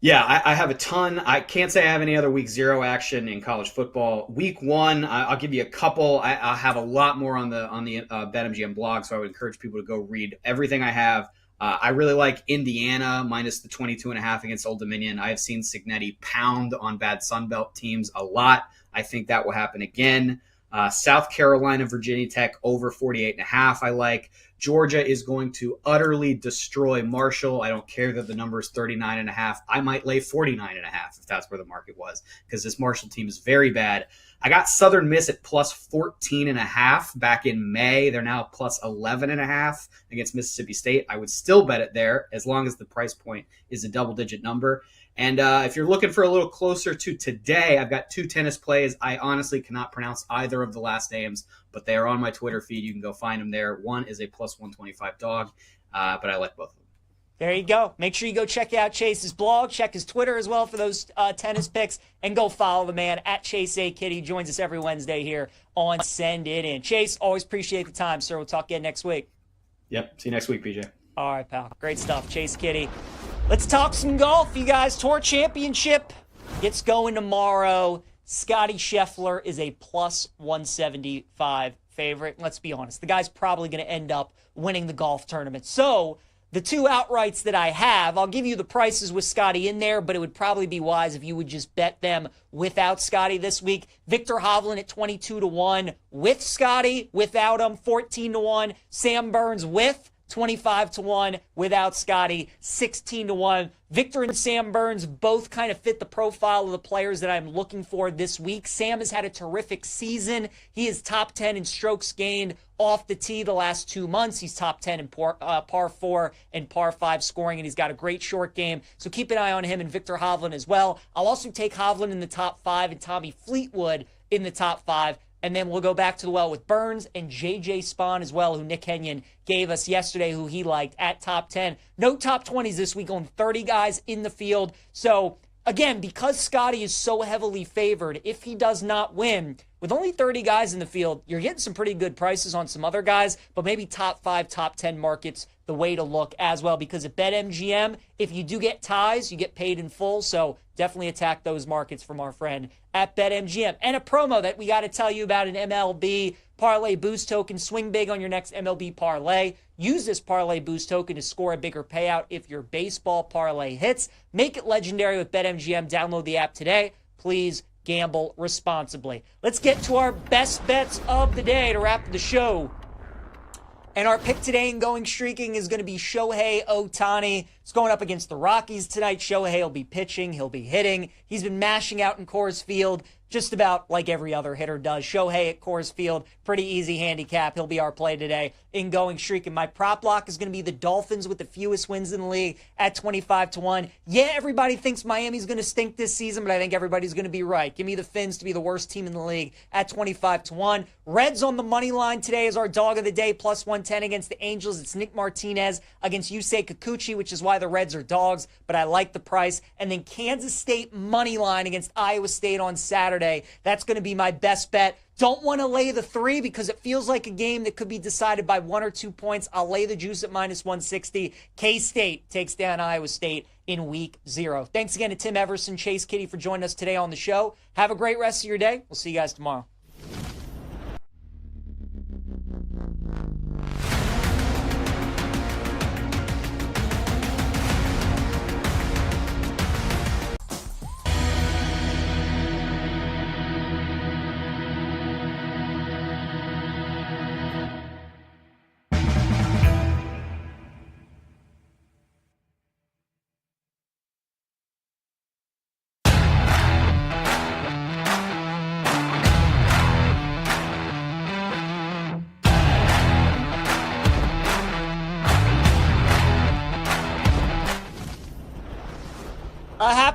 Yeah, I have a ton. I can't say I have any other week 0 action in college football. Week 1, I'll give you a couple. I'll have a lot more on the BetMGM blog, so I would encourage people to go read everything I have. I really like Indiana minus the 22.5 against Old Dominion. I have seen Cignetti pound on bad Sunbelt teams a lot. I think that will happen again. South Carolina, Virginia Tech over 48.5. I like. Georgia is going to utterly destroy Marshall. I don't care that the number is 39.5. I might lay 49.5 if that's where the market was, because this Marshall team is very bad. I got Southern Miss at plus 14.5 back in May. They're now plus 11.5 against Mississippi State. I would still bet it there as long as the price point is a double-digit number. And if you're looking for a little closer to today, I've got 2 tennis plays. I honestly cannot pronounce either of the last names, but they are on my Twitter feed. You can go find them there. One is a plus 125 dog, but I like both of them. There you go. Make sure you go check out Chase's blog, check his Twitter as well for those tennis picks, and go follow the man at Chase A. Kitty. He joins us every Wednesday here on Send It In. Chase, always appreciate the time, sir. We'll talk again next week. Yep. See you next week, PJ. All right, pal. Great stuff. Chase Kitty. Let's talk some golf, you guys. Tour Championship gets going tomorrow. Scotty Scheffler is a plus 175 favorite. Let's be honest. The guy's probably going to end up winning the golf tournament. So the 2 outrights that I have, I'll give you the prices with Scotty in there, but it would probably be wise if you would just bet them without Scotty this week. Victor Hovland at 22-1 with Scotty, without him, 14-1. Sam Burns with 25-1 without Scotty, 16-1. Victor and Sam Burns both kind of fit the profile of the players that I'm looking for this week. Sam has had a terrific season. He is top 10 in strokes gained off the tee the last 2 months. He's top 10 in par 4 and par 5 scoring, and he's got a great short game. So keep an eye on him and Victor Hovland as well. I'll also take Hovland in the top 5 and Tommy Fleetwood in the top 5. And then we'll go back to the well with Burns and J.J. Spahn as well, who Nick Kenyon gave us yesterday, who he liked at top 10. No top 20s this week, on 30 guys in the field. So, again, because Scotty is so heavily favored, if he does not win, with only 30 guys in the field, you're getting some pretty good prices on some other guys, but maybe top 5, top 10 markets, the way to look as well. Because at BetMGM, if you do get ties, you get paid in full. So definitely attack those markets from our friend at BetMGM. And a promo that we got to tell you about, an MLB Parlay Boost Token. Swing big on your next MLB parlay. Use this Parlay Boost Token to score a bigger payout if your baseball parlay hits. Make it legendary with BetMGM. Download the app today. Please gamble responsibly. Let's get to our best bets of the day to wrap the show. And our pick today in Going Streaking is going to be Shohei Ohtani. It's going up against the Rockies tonight. Shohei will be pitching. He'll be hitting. He's been mashing out in Coors Field just about like every other hitter does. Shohei at Coors Field, pretty easy handicap. He'll be our play today in Going Streaking. My prop lock is going to be the Dolphins with the fewest wins in the league at 25-1. Yeah, everybody thinks Miami's going to stink this season, but I think everybody's going to be right. Give me the Fins to be the worst team in the league at 25-1. Reds on the money line today is our dog of the day, plus 110 against the Angels. It's Nick Martinez against Yusei Kikuchi, which is why the Reds are dogs, but I like the price. And then Kansas State money line against Iowa State on Saturday. That's going to be my best bet. Don't want to lay the 3 because it feels like a game that could be decided by 1 or 2 points. I'll lay the juice at minus 160. K-State takes down Iowa State in week 0. Thanks again to Tim Everson, Chase Kitty for joining us today on the show. Have a great rest of your day. We'll see you guys tomorrow.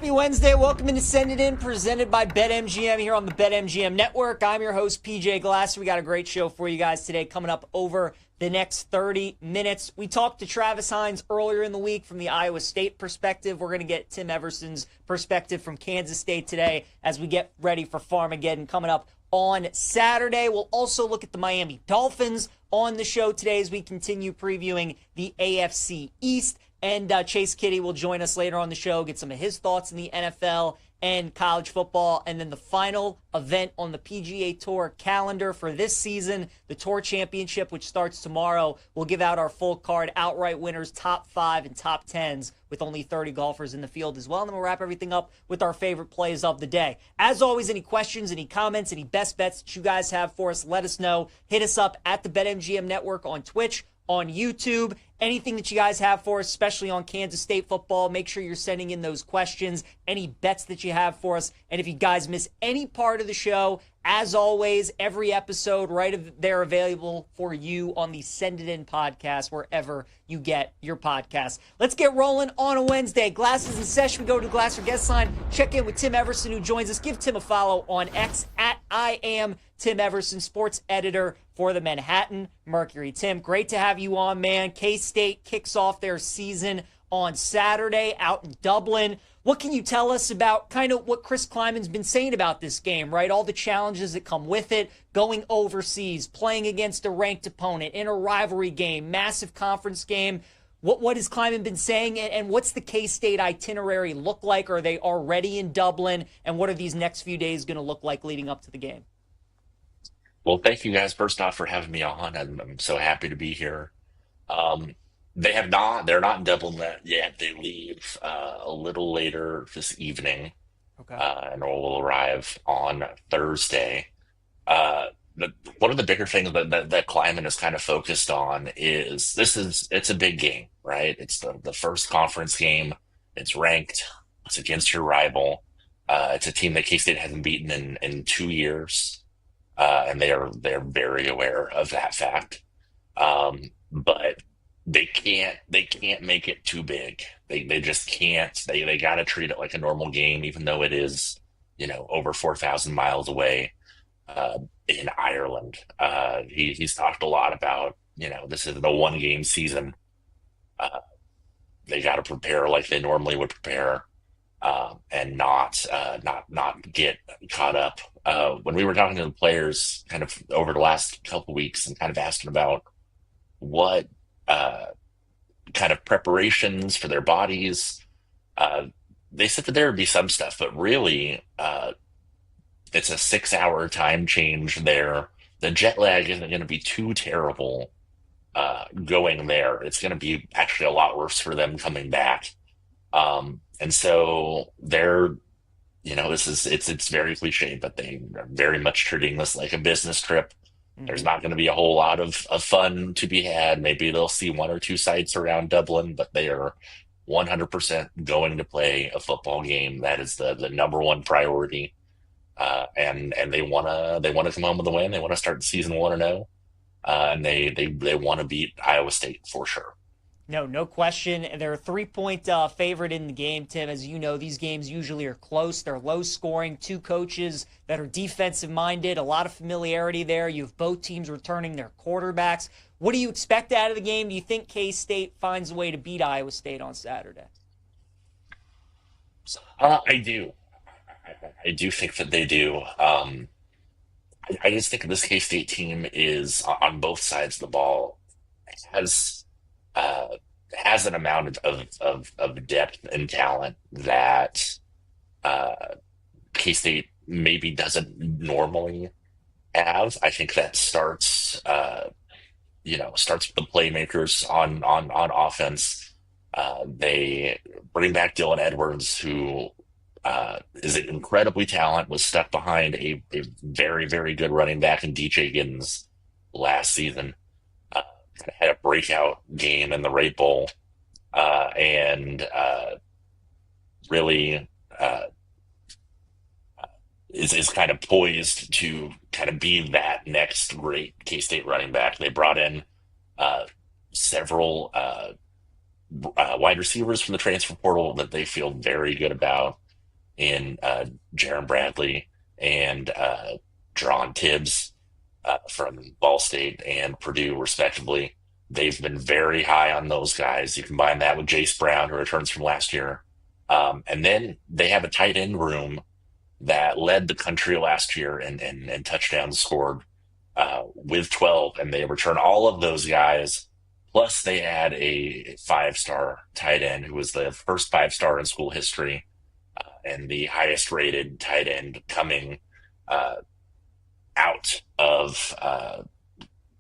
Happy Wednesday. Welcome into Send It In, presented by BetMGM here on the BetMGM Network. I'm your host, PJ Glasser. We got a great show for you guys today coming up over the next 30 minutes. We talked to Travis Hines earlier in the week from the Iowa State perspective. We're going to get Tim Everson's perspective from Kansas State today as we get ready for Farmageddon coming up on Saturday. We'll also look at the Miami Dolphins on the show today as we continue previewing the AFC East. And Chase Kitty will join us later on the show, get some of his thoughts in the NFL and college football. And then the final event on the PGA Tour calendar for this season, the Tour Championship, which starts tomorrow. We'll give out our full card outright winners, top 5 and top 10s, with only 30 golfers in the field as well. And then we'll wrap everything up with our favorite plays of the day. As always, any questions, any comments, any best bets that you guys have for us, let us know. Hit us up at the BetMGM Network on Twitch, on YouTube. Anything that you guys have for us, especially on Kansas State football, make sure you're sending in those questions, any bets that you have for us. And if you guys miss any part of the show, as always, every episode right there available for you on the Send It In podcast, wherever you get your podcasts. Let's get rolling on a Wednesday. Glasses in session. We go to the Glasser guest line. Check in with Tim Everson, who joins us. Give Tim a follow on X at I am Tim Everson, sports editor for the Manhattan Mercury. Tim, great to have you on, man. K-State kicks off their season on Saturday out in Dublin. What can you tell us about kind of what Chris Kleiman's been saying about this game, right? All the challenges that come with it, going overseas, playing against a ranked opponent in a rivalry game, massive conference game. What has Kleiman been saying, and what's the K-State itinerary look like? Are they already in Dublin, and what are these next few days going to look like leading up to the game? Well, thank you guys first off for having me on. I'm so happy to be here. They're not in Dublin yet. They leave a little later this evening. Okay. And will arrive on Thursday. One of the bigger things that Kleiman is kind of focused on is it's a big game, right? It's the first conference game. It's ranked. It's against your rival. It's a team that K-State hasn't beaten in 2 years. And they're very aware of that fact. But they can't make it too big. They just can't. They got to treat it like a normal game, even though it is, over 4,000 miles away in Ireland. He's talked a lot about, this isn't a one-game season. They got to prepare like they normally would prepare, and not get caught up. When we were talking to the players kind of over the last couple weeks and kind of asking about what kind of preparations for their bodies, they said that there would be some stuff, but really it's a 6-hour time change there. The jet lag isn't going to be too terrible going there. It's going to be actually a lot worse for them coming back. And so they're, it's very cliche, but they are very much treating this like a business trip. Mm-hmm. There's not going to be a whole lot of fun to be had. Maybe they'll see 1 or 2 sites around Dublin, but they are 100% going to play a football game. That is the number one priority. And they want to come home with a win. They want to start the season 1-0. And they want to beat Iowa State for sure. No question. They're a 3-point favorite in the game, Tim. As you know, these games usually are close. They're low scoring. 2 coaches that are defensive minded. A lot of familiarity there. You have both teams returning their quarterbacks. What do you expect out of the game? Do you think K-State finds a way to beat Iowa State on Saturday? I do. I do think that they do. I just think this K-State team is on both sides of the ball has an amount of depth and talent that K-State maybe doesn't normally have. I think that starts with the playmakers on offense. They bring back Dylan Edwards, who is incredibly talented, was stuck behind a very, very good running back in DJ Giddens last season. Had a breakout game in the Rate Bowl, and really is kind of poised to kind of be that next great K-State running back. They brought in several wide receivers from the transfer portal that they feel very good about. in Jaron Bradley and Jaron Tibbs from Ball State and Purdue, respectively. They've been very high on those guys. You combine that with Jace Brown, who returns from last year. And then they have a tight end room that led the country last year in touchdowns scored with 12, and they return all of those guys. Plus, they add a 5-star tight end who was the first 5-star in school history and the highest rated tight end coming out of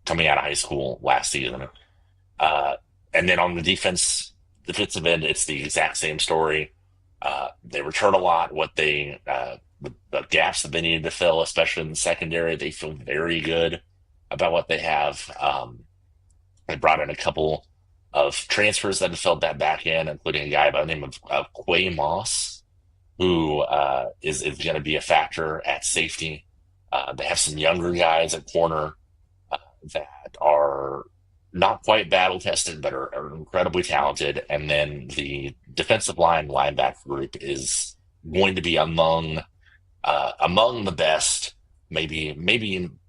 high school last season. And then on the defensive end, it's the exact same story. They return a lot. The gaps that they needed to fill, especially in the secondary, they feel very good about what they have. They brought in a couple of transfers that have filled that back in, including a guy by the name of Quay Moss, who is going to be a factor at safety. They have some younger guys at corner that are not quite battle tested, but are incredibly talented. And then the defensive linebacker group is going to be among the best, maybe in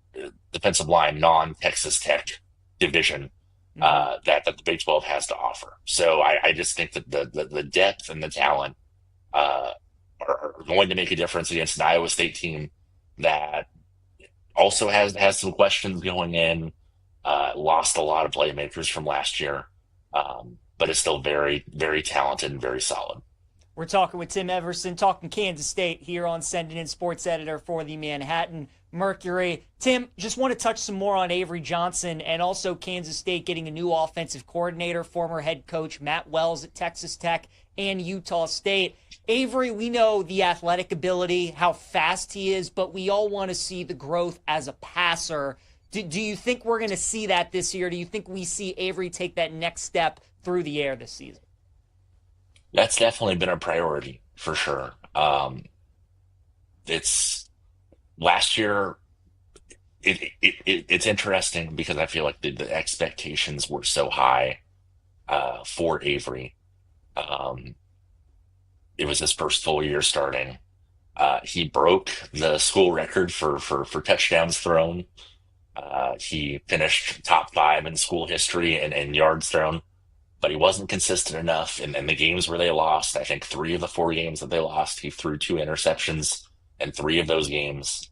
defensive line non-Texas Tech division that the Big 12 has to offer. So I just think that the depth and the talent are going to make a difference against an Iowa State team that also has some questions going in. Lost a lot of playmakers from last year, but is still very, very talented and very solid. We're talking with Tim Everson, talking Kansas State here on Sending In, sports editor for the Manhattan Mercury. Tim, just want to touch some more on Avery Johnson and also Kansas State getting a new offensive coordinator, former head coach Matt Wells at Texas Tech and Utah State. Avery, we know the athletic ability, how fast he is, but we all want to see the growth as a passer. Do you think we're going to see that this year? Do you think we see Avery take that next step through the air this season? That's definitely been a priority for sure. It's last year. It's interesting because I feel like the expectations were so high for Avery. It was his first full year starting. He broke the school record for touchdowns thrown. He finished top 5 in school history and yards thrown. But he wasn't consistent enough in the games where they lost. I think 3 of the 4 games that they lost, he threw 2 interceptions in 3 of those games.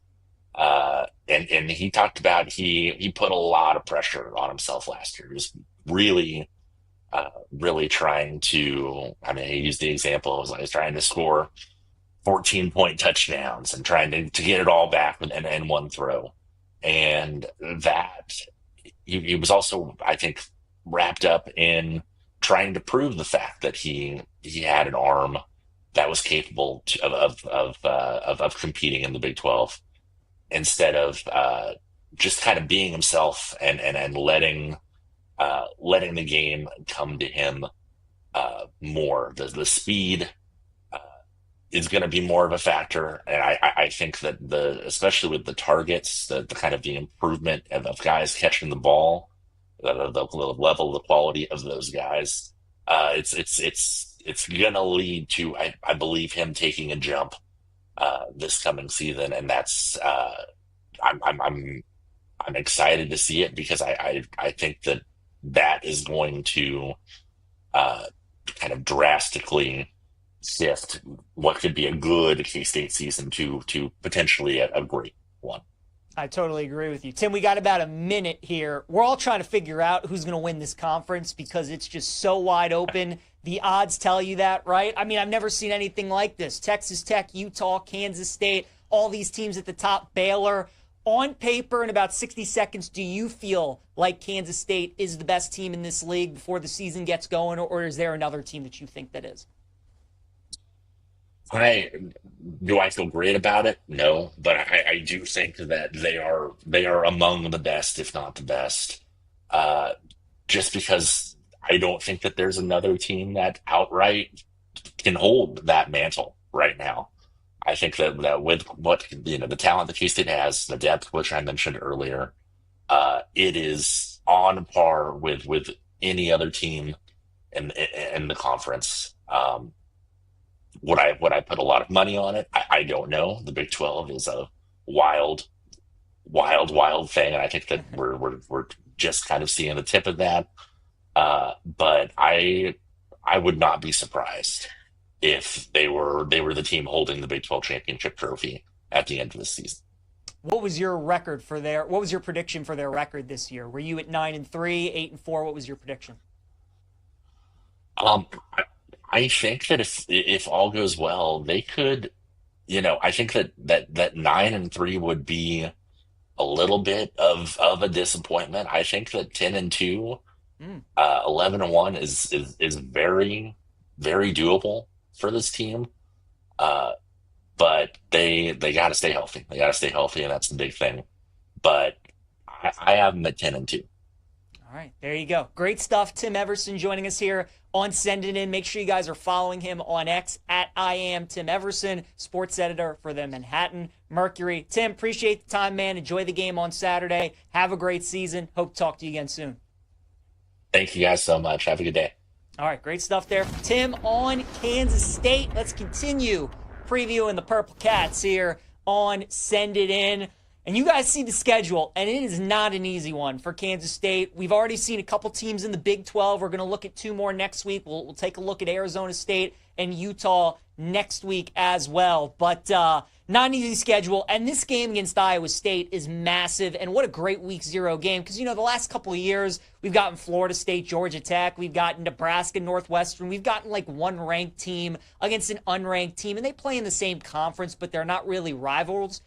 And he talked about he put a lot of pressure on himself last year. He was really trying to, he used the example, it was like he's trying to score 14-point touchdowns and trying to get it all back in one throw. And that he was also, I think, wrapped up in trying to prove the fact that he had an arm that was capable of competing in the Big 12 instead of just kind of being himself and letting the game come to him more. The speed is going to be more of a factor, and I think that especially with the targets, the kind of the improvement of guys catching the ball. The level, the quality of those guys, it's gonna lead to I believe him taking a jump this coming season, and that's I'm excited to see it because I think that is going to kind of drastically shift what could be a good K-State season to potentially a great one. I totally agree with you. Tim, we got about a minute here. We're all trying to figure out who's going to win this conference because it's just so wide open. The odds tell you that, right? I've never seen anything like this. Texas Tech, Utah, Kansas State, all these teams at the top, Baylor. On paper, in about 60 seconds, do you feel like Kansas State is the best team in this league before the season gets going, or is there another team that you think that is? Do I feel great about it? No, but I do think that they are among the best, if not the best. Just because I don't think that there's another team that outright can hold that mantle right now. I think that with what the talent that K-State has, the depth which I mentioned earlier, it is on par with any other team in the conference. Would I put a lot of money on it? I don't know. The Big 12 is a wild, wild thing, and I think that we're just kind of seeing the tip of that. But I would not be surprised if they were the team holding the Big 12 championship trophy at the end of the season. What was your prediction for their record this year? Were you at 9-3, 8-4? What was your prediction? I think that if all goes well, they could, I think that 9-3 would be a little bit of a disappointment. I think that 10-2, 11-1 is very, very doable for this team. But they got to stay healthy. They got to stay healthy, and that's the big thing. But I have them at 10-2. All right, there you go. Great stuff. Tim Everson joining us here on Send It In. Make sure you guys are following him on X at I am Tim Everson, sports editor for the Manhattan Mercury. Tim, appreciate the time, man. Enjoy the game on Saturday. Have a great season. Hope to talk to you again soon. Thank you guys so much. Have a good day. All right, great stuff there. Tim on Kansas State. Let's continue previewing the Purple Cats here on Send It In. And you guys see the schedule, and it is not an easy one for Kansas State. We've already seen a couple teams in the Big 12. We're going to look at two more next week. We'll take a look at Arizona State and Utah next week as well. But not an easy schedule. And this game against Iowa State is massive. And what a great Week 0 game. Because, the last couple of years, we've gotten Florida State, Georgia Tech. We've gotten Nebraska, Northwestern. We've gotten like one ranked team against an unranked team. And they play in the same conference, but they're not really rivals.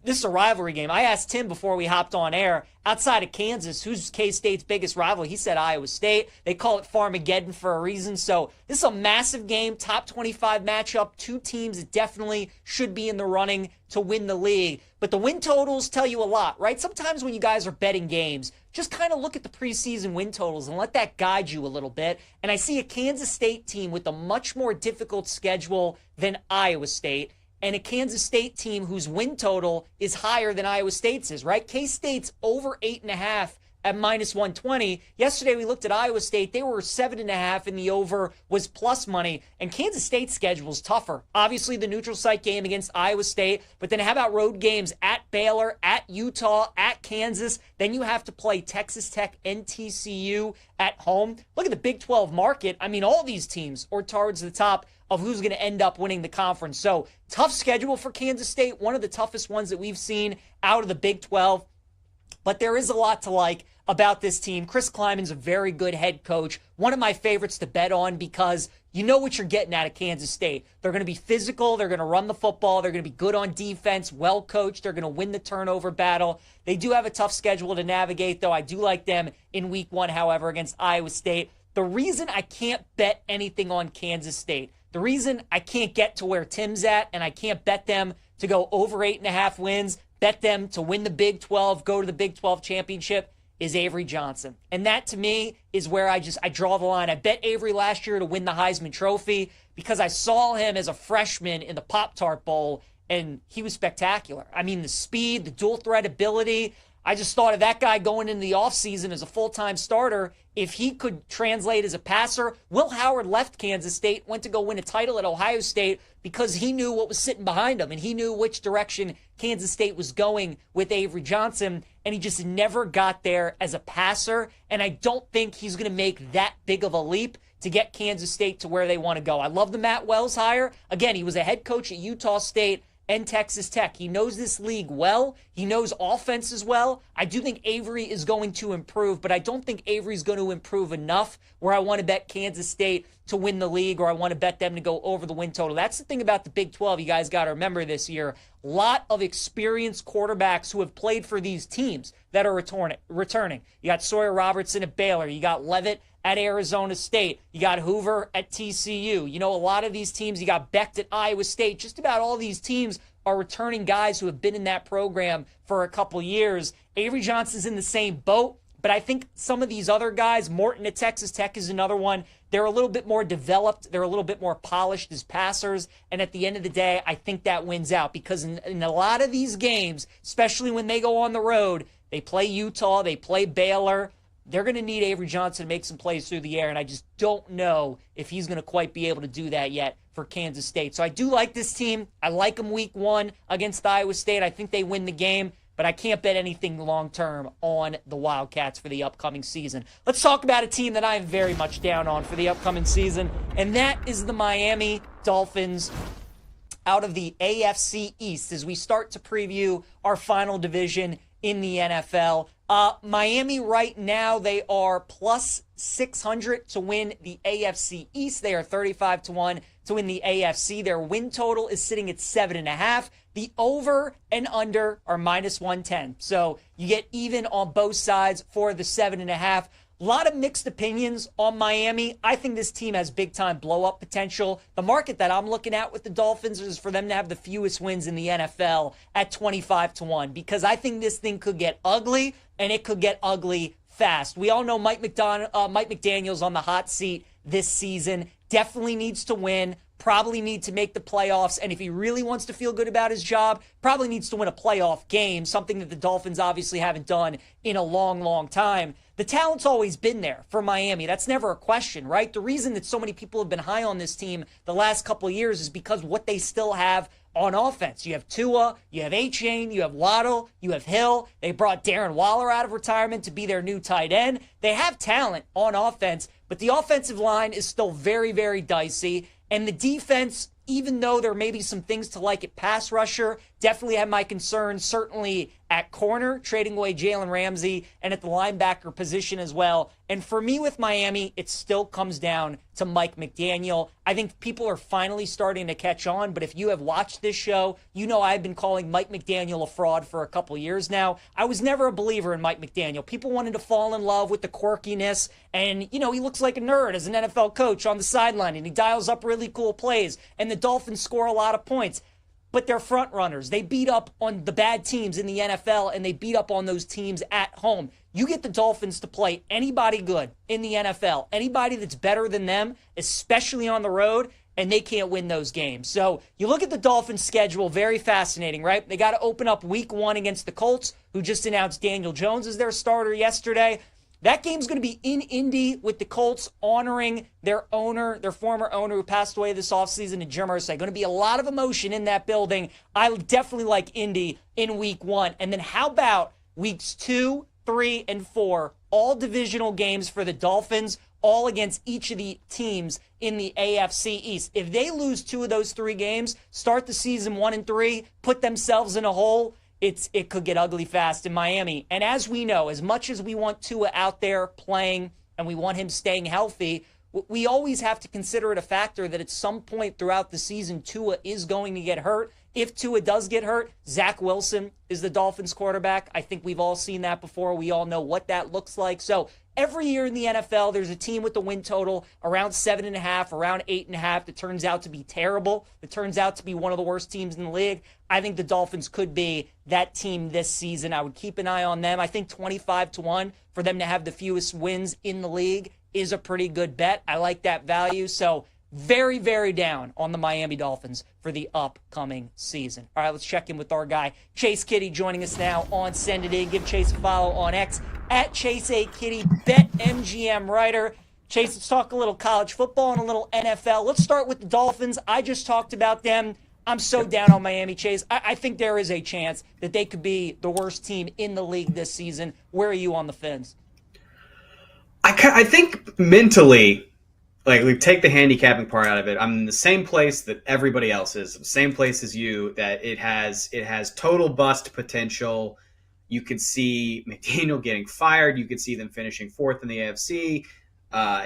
This is a rivalry game. I asked Tim before we hopped on air, outside of Kansas, who's K-State's biggest rival? He said Iowa State. They call it Farmageddon for a reason. So this is a massive game, top 25 matchup. Two teams that definitely should be in the running to win the league. But the win totals tell you a lot, right? Sometimes when you guys are betting games, just kind of look at the preseason win totals and let that guide you a little bit. And I see a Kansas State team with a much more difficult schedule than Iowa State, and a Kansas State team whose win total is higher than Iowa State's is, right? K-State's over 8.5 at -120. Yesterday we looked at Iowa State. They were 7.5, and the over was plus money. And Kansas State's schedule is tougher. Obviously the neutral site game against Iowa State, but then how about road games at Baylor, at Utah, at Kansas? Then you have to play Texas Tech and TCU at home. Look at the Big 12 market. I mean, all these teams are towards the top of who's going to end up winning the conference. So tough schedule for Kansas State, one of the toughest ones that we've seen out of the Big 12. But there is a lot to like about this team. Chris Kleiman's a very good head coach, one of my favorites to bet on because you know what you're getting out of Kansas State. They're going to be physical. They're going to run the football. They're going to be good on defense, well coached. They're going to win the turnover battle. They do have a tough schedule to navigate, though. I do like them in Week 1, however, against Iowa State. The reason I can't bet anything on Kansas State, the reason I can't get to where Tim's at and I can't bet them to go over 8.5 wins, bet them to win the Big 12, go to the Big 12 championship, is Avery Johnson. And that, to me, is where I draw the line. I bet Avery last year to win the Heisman Trophy because I saw him as a freshman in the Pop-Tart Bowl, and he was spectacular. I mean, the speed, the dual threat ability. I just thought of that guy going into the offseason as a full-time starter. If he could translate as a passer, Will Howard left Kansas State, went to go win a title at Ohio State because he knew what was sitting behind him and he knew which direction Kansas State was going with Avery Johnson, and he just never got there as a passer, and I don't think he's going to make that big of a leap to get Kansas State to where they want to go. I love the Matt Wells hire. Again, he was a head coach at Utah State and Texas Tech. He knows this league well. He knows offenses well. I do think Avery is going to improve, but I don't think Avery's going to improve enough where I want to bet Kansas State to win the league or I want to bet them to go over the win total. That's the thing about the Big 12 you guys got to remember this year. A lot of experienced quarterbacks who have played for these teams that are returning. You got Sawyer Robertson at Baylor. You got Levitt at Arizona State. You got Hoover at TCU. You know, a lot of these teams, you got Becht at Iowa State. Just about all these teams are returning guys who have been in that program for a couple years. Avery Johnson's in the same boat, but I think some of these other guys, Morton at Texas Tech is another one, they're a little bit more developed. They're a little bit more polished as passers. And at the end of the day, I think that wins out because in a lot of these games, especially when they go on the road, they play Utah, they play Baylor. they're going to need Avery Johnson to make some plays through the air, and I just don't know if he's going to quite be able to do that yet for Kansas State. So I do like this team. I like them week 1 against Iowa State. I think they win the game, but I can't bet anything long-term on the Wildcats for the upcoming season. Let's talk about a team that I am very much down on for the upcoming season, and that is the Miami Dolphins out of the AFC East as we start to preview our final division in the NFL. Miami right now, they are plus 600 to win the AFC East. They are 35-1 to win the AFC. Their win total is sitting at 7.5. The over and under are minus 110. So you get even on both sides for the 7.5. A lot of mixed opinions on Miami. I think this team has big-time blow-up potential. The market that I'm looking at with the Dolphins is for them to have the fewest wins in the NFL at 25-1 because I think this thing could get ugly, and it could get ugly fast. We all know Mike McDaniel's on the hot seat this season. Definitely needs to win. Probably need to make the playoffs. And if he really wants to feel good about his job, probably needs to win a playoff game, something that the Dolphins obviously haven't done in a long, long time. The talent's always been there for Miami. That's never a question, right? The reason that so many people have been high on this team the last couple of years is because what they still have on offense. You have Tua, you have A-Chain, you have Waddle, you have Hill. They brought Darren Waller out of retirement to be their new tight end. They have talent on offense, but the offensive line is still very, very dicey. And the defense, even though there may be some things to like at pass rusher, definitely have my concerns, certainly at corner, trading away Jalen Ramsey, and at the linebacker position as well. And for me with Miami, it still comes down to Mike McDaniel. I think people are finally starting to catch on, but if you have watched this show, you know I've been calling Mike McDaniel a fraud for a couple years now. I was never a believer in Mike McDaniel. People wanted to fall in love with the quirkiness, and, you know, he looks like a nerd as an NFL coach on the sideline, and he dials up really cool plays, and the Dolphins score a lot of points. But they're front runners. They beat up on the bad teams in the NFL, and they beat up on those teams at home. You get the Dolphins to play anybody good in the NFL, anybody that's better than them, especially on the road, and they can't win those games. So you look at the Dolphins' schedule, very fascinating, right? They got to open up week 1 against the Colts, who just announced Daniel Jones as their starter yesterday. That game's going to be in Indy with the Colts honoring their owner, their former owner who passed away this offseason, Jim Irsay. Going to be a lot of emotion in that building. I definitely like Indy in week 1. And then how about weeks 2, 3, and 4, all divisional games for the Dolphins, all against each of the teams in the AFC East. If they lose 2 of those 3 games, start the season 1-3, put themselves in a hole, it could get ugly fast in Miami. And as we know, as much as we want Tua out there playing and we want him staying healthy, we always have to consider it a factor that at some point throughout the season, Tua is going to get hurt. If Tua does get hurt, Zach Wilson is the Dolphins quarterback. I think we've all seen that before. We all know what that looks like. So every year in the NFL, there's a team with the win total around 7.5, around 8.5 that turns out to be terrible. That turns out to be one of the worst teams in the league. I think the Dolphins could be that team this season. I would keep an eye on them. I think 25-1 for them to have the fewest wins in the league is a pretty good bet. I like that value. So very, very down on the Miami Dolphins for the upcoming season. All right, let's check in with our guy, Chase Kitty, joining us now on Send It In. Give Chase a follow on X at Chase A. Kitty, BetMGM writer. Chase, let's talk a little college football and a little NFL. Let's start with the Dolphins. I just talked about them. I'm so down on Miami, Chase. I think there is a chance that they could be the worst team in the league this season. Where are you on the fence? I think mentally, like, we take the handicapping part out of it. I'm in the same place that everybody else is, the same place as you, that it has total bust potential. You could see McDaniel getting fired. You could see them finishing 4th in the AFC.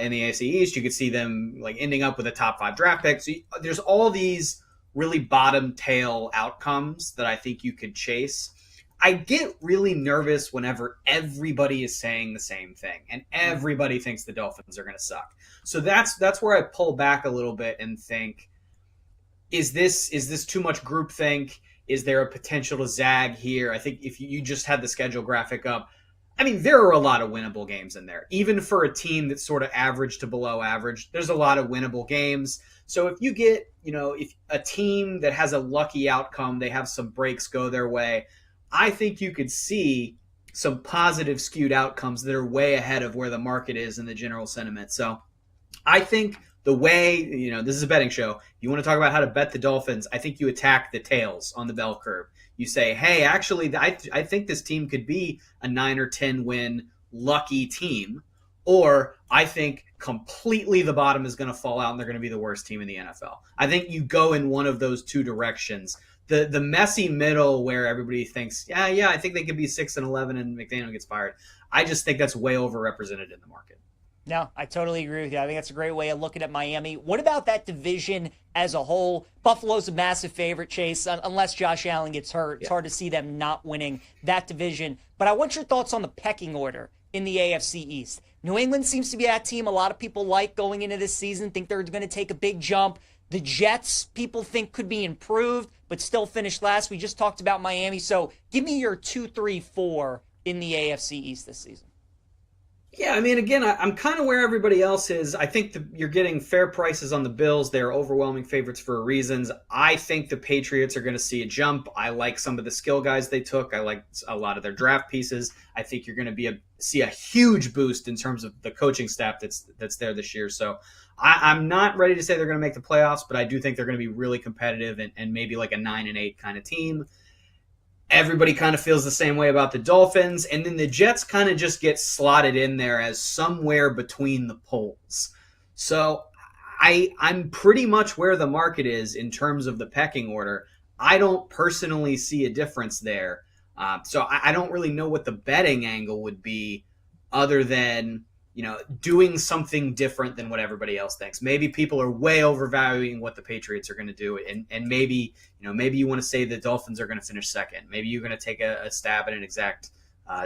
In the AFC East, you could see them like ending up with a top 5 draft pick. So there's all these really bottom tail outcomes that I think you could chase. I get really nervous whenever everybody is saying the same thing and everybody thinks the Dolphins are going to suck. So that's where I pull back a little bit and think, is this too much groupthink? Is there a potential to zag here? I think if you just had the schedule graphic up, I mean, there are a lot of winnable games in there. Even for a team that's sort of average to below average, there's a lot of winnable games. So if you get, if a team that has a lucky outcome, they have some breaks go their way, I think you could see some positive skewed outcomes that are way ahead of where the market is in the general sentiment. So I think the way, this is a betting show. You want to talk about how to bet the Dolphins. I think you attack the tails on the bell curve. You say, hey, actually, I think this team could be a 9 or 10 win lucky team. Or I think completely the bottom is going to fall out and they're going to be the worst team in the NFL. I think you go in one of those two directions. The messy middle where everybody thinks, yeah, I think they could be 6-11 and McDaniel gets fired. I just think that's way overrepresented in the market. No, I totally agree with you. I think that's a great way of looking at Miami. What about that division as a whole? Buffalo's a massive favorite, Chase, unless Josh Allen gets hurt. It's hard to see them not winning that division. But I want your thoughts on the pecking order in the AFC East. New England seems to be that team a lot of people like going into this season, think they're going to take a big jump. The Jets, people think could be improved, but still finished last. We just talked about Miami. So give me your 2, 3, 4 in the AFC East this season. Yeah, I mean, again, I'm kind of where everybody else is. I think you're getting fair prices on the Bills. They're overwhelming favorites for reasons. I think the Patriots are going to see a jump. I like some of the skill guys they took. I like a lot of their draft pieces. I think you're going to see a huge boost in terms of the coaching staff that's there this year. So I'm not ready to say they're going to make the playoffs, but I do think they're going to be really competitive and maybe like a 9-8 kind of team. Everybody kind of feels the same way about the Dolphins. And then the Jets kind of just get slotted in there as somewhere between the poles. So I'm pretty much where the market is in terms of the pecking order. I don't personally see a difference there. So I don't really know what the betting angle would be other than, doing something different than what everybody else thinks. Maybe people are way overvaluing what the Patriots are going to do. And maybe, maybe you want to say the Dolphins are going to finish second. Maybe you're going to take a stab at an exact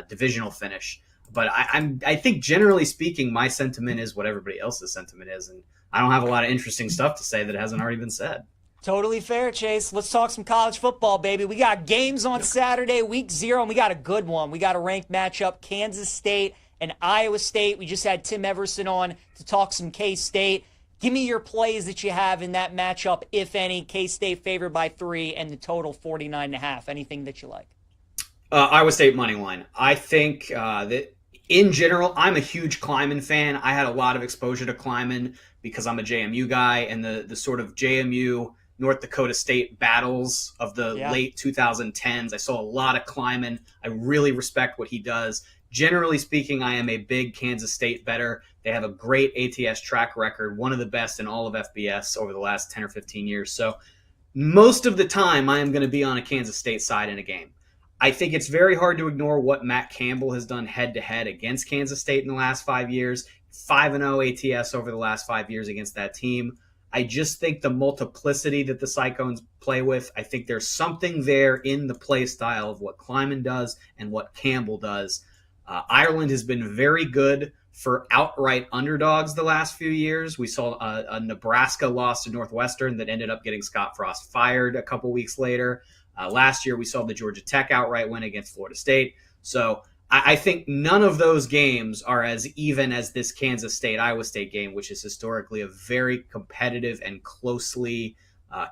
divisional finish. But I think generally speaking, my sentiment is what everybody else's sentiment is. And I don't have a lot of interesting stuff to say that hasn't already been said. Totally fair, Chase. Let's talk some college football, baby. We got games on Saturday, week 0, and we got a good one. We got a ranked matchup, Kansas State and Iowa State. We just had Tim Everson on to talk some K-State. Give me your plays that you have in that matchup, if any. K-State favored by 3 and the total 49.5. Anything that you like? Iowa State money line. I think that in general, I'm a huge Kleiman fan. I had a lot of exposure to Kleiman because I'm a JMU guy, and the sort of JMU North Dakota State battles of the late 2010s. I saw a lot of Kleiman. I really respect what he does. Generally speaking, I am a big Kansas State bettor. They have a great ATS track record, one of the best in all of FBS over the last 10 or 15 years. So most of the time, I am going to be on a Kansas State side in a game. I think it's very hard to ignore what Matt Campbell has done head-to-head against Kansas State in the last 5 years. 5-0 ATS over the last 5 years against that team. I just think the multiplicity that the Cyclones play with, I think there's something there in the play style of what Kleiman does and what Campbell does. Ireland has been very good for outright underdogs the last few years. We saw a Nebraska loss to Northwestern that ended up getting Scott Frost fired a couple weeks later. Last year, we saw the Georgia Tech outright win against Florida State. So I think none of those games are as even as this Kansas State-Iowa State game, which is historically a very competitive and closely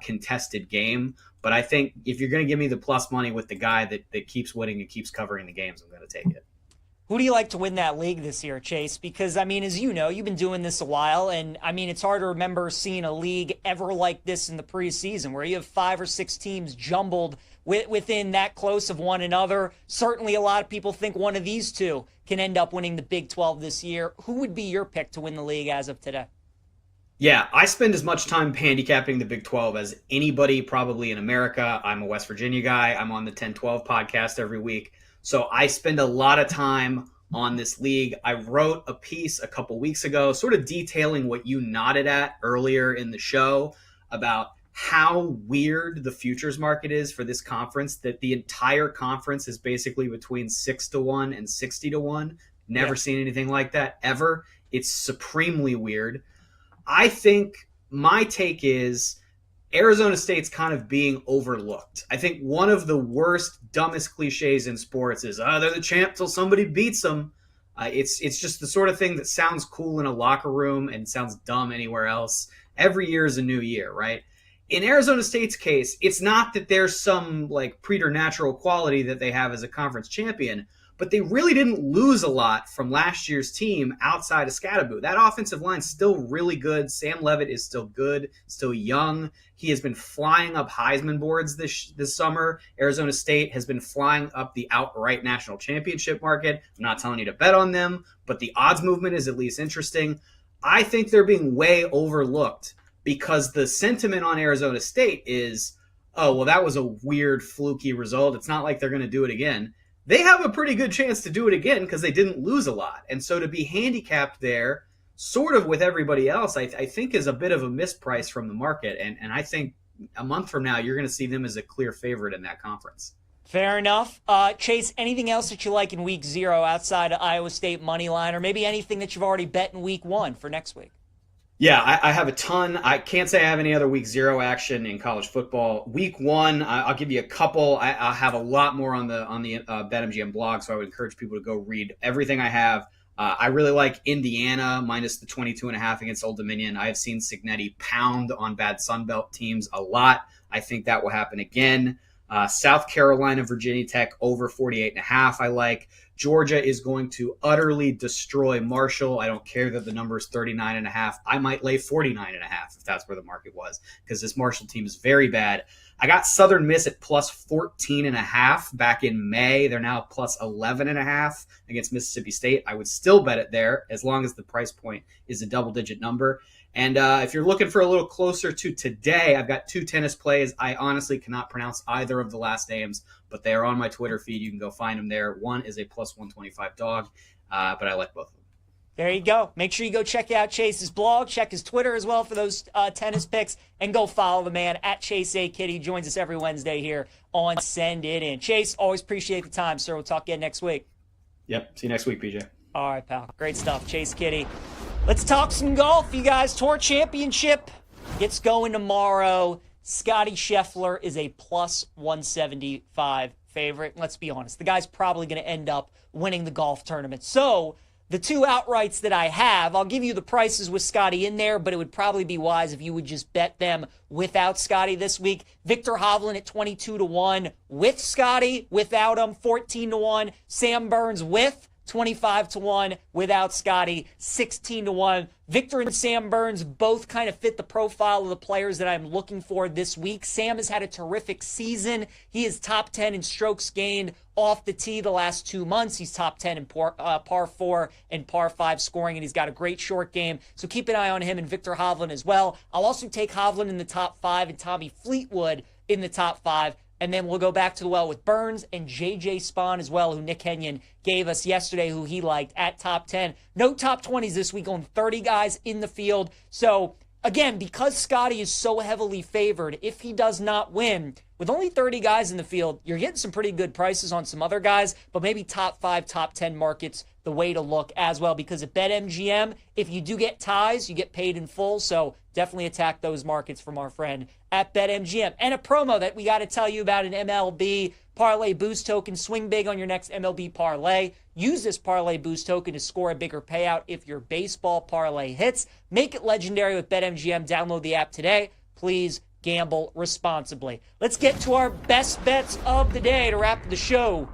contested game. But I think if you're going to give me the plus money with the guy that keeps winning and keeps covering the games, I'm going to take it. Who do you like to win that league this year, Chase? Because, I mean, as you know, you've been doing this a while, and, I mean, it's hard to remember seeing a league ever like this in the preseason, where you have 5 or 6 teams jumbled within that close of one another. Certainly a lot of people think one of these two can end up winning the Big 12 this year. Who would be your pick to win the league as of today? Yeah, I spend as much time handicapping the Big 12 as anybody probably in America. I'm a West Virginia guy. I'm on the 10-12 podcast every week. So I spend a lot of time on this league. I wrote a piece a couple weeks ago sort of detailing what you nodded at earlier in the show about how weird the futures market is for this conference, that the entire conference is basically between 6-1 and 60-1. Never seen anything like that ever. It's supremely weird. I think my take is Arizona State's kind of being overlooked. I think one of the worst, dumbest cliches in sports is, they're the champ till somebody beats them. It's just the sort of thing that sounds cool in a locker room and sounds dumb anywhere else. Every year is a new year, right? In Arizona State's case, it's not that there's some like preternatural quality that they have as a conference champion, but they really didn't lose a lot from last year's team outside of Scatterbo. That offensive line's still really good. Sam Levitt is still good, still young. He has been flying up Heisman boards this summer. Arizona State has been flying up the outright national championship market. I'm not telling you to bet on them, but the odds movement is at least interesting. I think they're being way overlooked because the sentiment on Arizona State is, oh, well, that was a weird, fluky result. It's not like they're going to do it again. They have a pretty good chance to do it again because they didn't lose a lot. And so to be handicapped there, sort of with everybody else, I think is a bit of a misprice from the market. And I think a month from now, you're going to see them as a clear favorite in that conference. Fair enough. Chase, anything else that you like in week 0 outside of Iowa State money line, or maybe anything that you've already bet in week 1 for next week? Yeah, I have a ton. I can't say I have any other week 0 action in college football. Week 1, I'll give you a couple. I'll have a lot more on the BetMGM blog, so I would encourage people to go read everything I have. I really like Indiana minus the 22.5 against Old Dominion. I have seen Cignetti pound on bad Sunbelt teams a lot. I think that will happen again. South Carolina, Virginia Tech over 48.5. I like. Georgia is going to utterly destroy Marshall. I don't care that the number is 39.5. I might lay 49.5 if that's where the market was, because this Marshall team is very bad. I got Southern Miss at plus 14.5 back in May. They're now plus 11.5 against Mississippi State. I would still bet it there as long as the price point is a double-digit number. And if you're looking for a little closer to today, I've got 2 tennis plays. I honestly cannot pronounce either of the last names, but they are on my Twitter feed. You can go find them there. One is a plus 125 dog, but I like both of them. There you go. Make sure you go check out Chase's blog, check his Twitter as well for those tennis picks, and go follow the man at Chase A. Kitty. He joins us every Wednesday here on Send It In. Chase, always appreciate the time, sir. We'll talk again next week. Yep. See you next week, PJ. All right, pal. Great stuff. Chase Kitty. Let's talk some golf, you guys. Tour Championship gets going tomorrow. Scotty Scheffler is a plus 175 favorite. Let's be honest. The guy's probably going to end up winning the golf tournament. So the 2 outrights that I have, I'll give you the prices with Scotty in there, but it would probably be wise if you would just bet them without Scotty this week. Victor Hovland at 22-1 with Scotty, without him, 14-1. Sam Burns with 25-1 without Scotty, 16-1. Victor and Sam Burns both kind of fit the profile of the players that I'm looking for this week. Sam has had a terrific season. He is top 10 in strokes gained off the tee the last 2 months. He's top 10 in par 4 and par 5 scoring, and he's got a great short game. So keep an eye on him and Victor Hovland as well. I'll also take Hovland in the top 5 and Tommy Fleetwood in the top 5. And then we'll go back to the well with Burns and J.J. Spawn as well, who Nick Kenyon gave us yesterday, who he liked at top 10. No top 20s this week, only 30 guys in the field. So, again, because Scotty is so heavily favored, if he does not win, with only 30 guys in the field, you're getting some pretty good prices on some other guys, but maybe top 5, top 10 markets, the way to look as well. Because at BetMGM, if you do get ties, you get paid in full. So definitely attack those markets from our friend at BetMGM. And a promo that we got to tell you about, an MLB Parlay Boost Token. Swing big on your next MLB parlay. Use this Parlay Boost Token to score a bigger payout if your baseball parlay hits. Make it legendary with BetMGM. Download the app today. Please gamble responsibly. Let's get to our best bets of the day to wrap the show.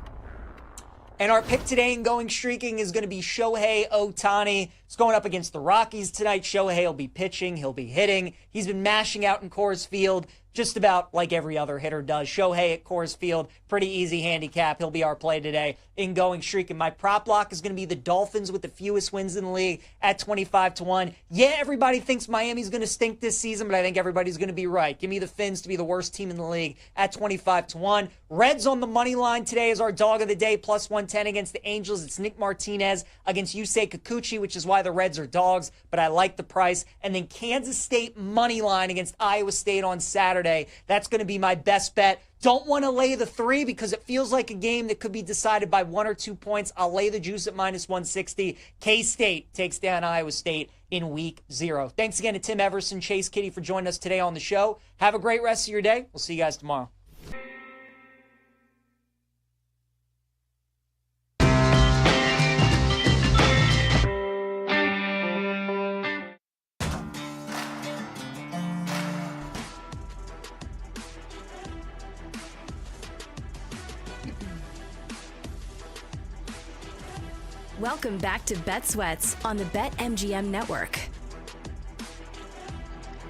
And our pick today in Going Streaking is going to be Shohei Ohtani. It's going up against the Rockies tonight. Shohei will be pitching. He'll be hitting. He's been mashing out in Coors Field just about like every other hitter does. Shohei at Coors Field, pretty easy handicap. He'll be our play today in Going Streaking. My prop block is going to be the Dolphins with the fewest wins in the league at 25-1. Yeah, everybody thinks Miami's going to stink this season, but I think everybody's going to be right. Give me the Fins to be the worst team in the league at 25-1. Reds on the money line today is our dog of the day, plus 110 against the Angels. It's Nick Martinez against Yusei Kikuchi, which is why the Reds are dogs, but I like the price. And then Kansas State money line against Iowa State on Saturday. That's going to be my best bet. Don't want to lay the 3 because it feels like a game that could be decided by 1 or 2 points. I'll lay the juice at minus 160. K-State takes down Iowa State in week 0. Thanks again to Tim Everson, Chase Kitty for joining us today on the show. Have a great rest of your day. We'll see you guys tomorrow. Welcome back to Bet Sweats on the BetMGM Network.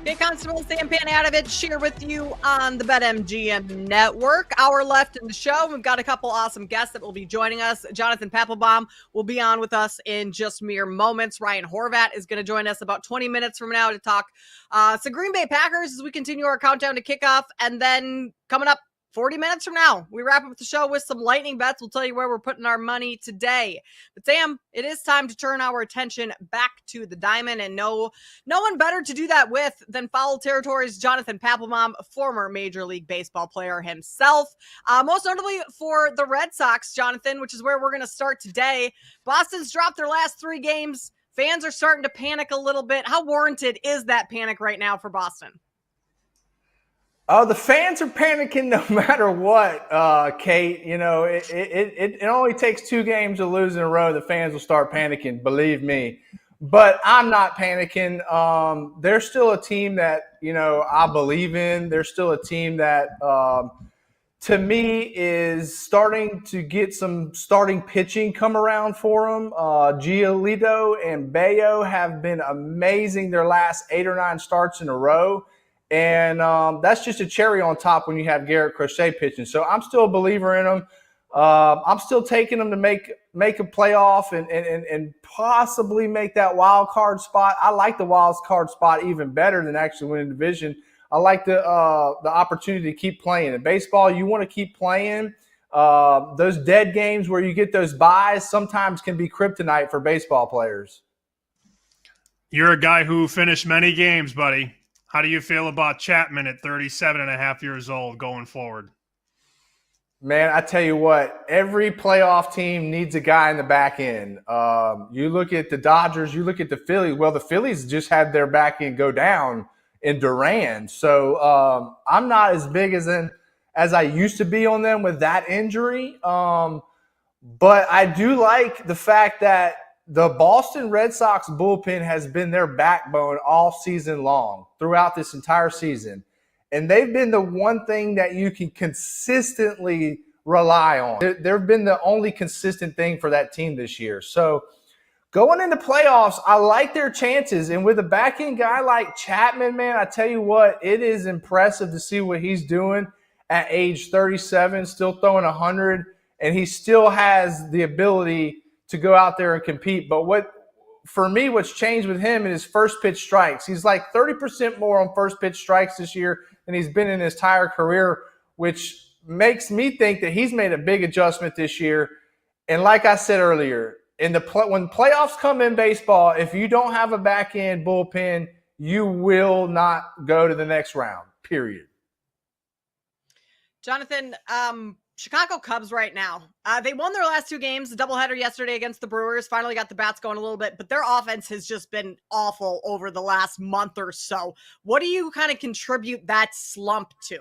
Hey, Constable Sam Panatovich here with you on the BetMGM Network. Hour left in the show. We've got a couple awesome guests that will be joining us. Jonathan Papelbon will be on with us in just mere moments. Ryan Horvat is going to join us about 20 minutes from now to talk some Green Bay Packers as we continue our countdown to kickoff. And then coming up 40 minutes from now, we wrap up the show with some lightning bets. We'll tell you where we're putting our money today. But Sam, it is time to turn our attention back to the diamond, and no one better to do that with than Foul Territory's Jonathan Papelbon, a former Major League Baseball player himself. Most notably for the Red Sox, Jonathan, which is where we're going to start today. Boston's dropped their last 3 games. Fans are starting to panic a little bit. How warranted is that panic right now for Boston? The fans are panicking no matter what, Kate. You know, it only takes 2 games to lose in a row. The fans will start panicking, believe me. But I'm not panicking. They're still a team that, you know, I believe in. They're still a team that, to me, is starting to get some starting pitching come around for them. Giolito and Bayo have been amazing their last 8 or 9 starts in a row. And that's just a cherry on top when you have Garrett Crochet pitching. So I'm still a believer in them. I'm still taking them to make a playoff and possibly make that wild card spot. I like the wild card spot even better than actually winning the division. I like the opportunity to keep playing. In baseball, you want to keep playing. Those dead games where you get those buys sometimes can be kryptonite for baseball players. You're a guy who finished many games, buddy. How do you feel about Chapman at 37 and a half years old going forward? Man, I tell you what, every playoff team needs a guy in the back end. You look at the Dodgers, you look at the Phillies. Well, the Phillies just had their back end go down in Duran. So I'm not as big as I used to be on them with that injury. But I do like the fact that the Boston Red Sox bullpen has been their backbone all season long, throughout this entire season. And they've been the one thing that you can consistently rely on. They've been the only consistent thing for that team this year. So going into playoffs, I like their chances. And with a back-end guy like Chapman, man, I tell you what, it is impressive to see what he's doing at age 37, still throwing 100, and he still has the ability to go out there and compete. But what's changed with him is his first pitch strikes. He's like 30% more on first pitch strikes this year than he's been in his entire career, which makes me think that he's made a big adjustment this year. And like I said earlier, when playoffs come in baseball, if you don't have a back end bullpen, you will not go to the next round, period. Jonathan, Chicago Cubs right now. They won their last 2 games, the doubleheader yesterday against the Brewers, finally got the bats going a little bit, but their offense has just been awful over the last month or so. What do you kind of contribute that slump to?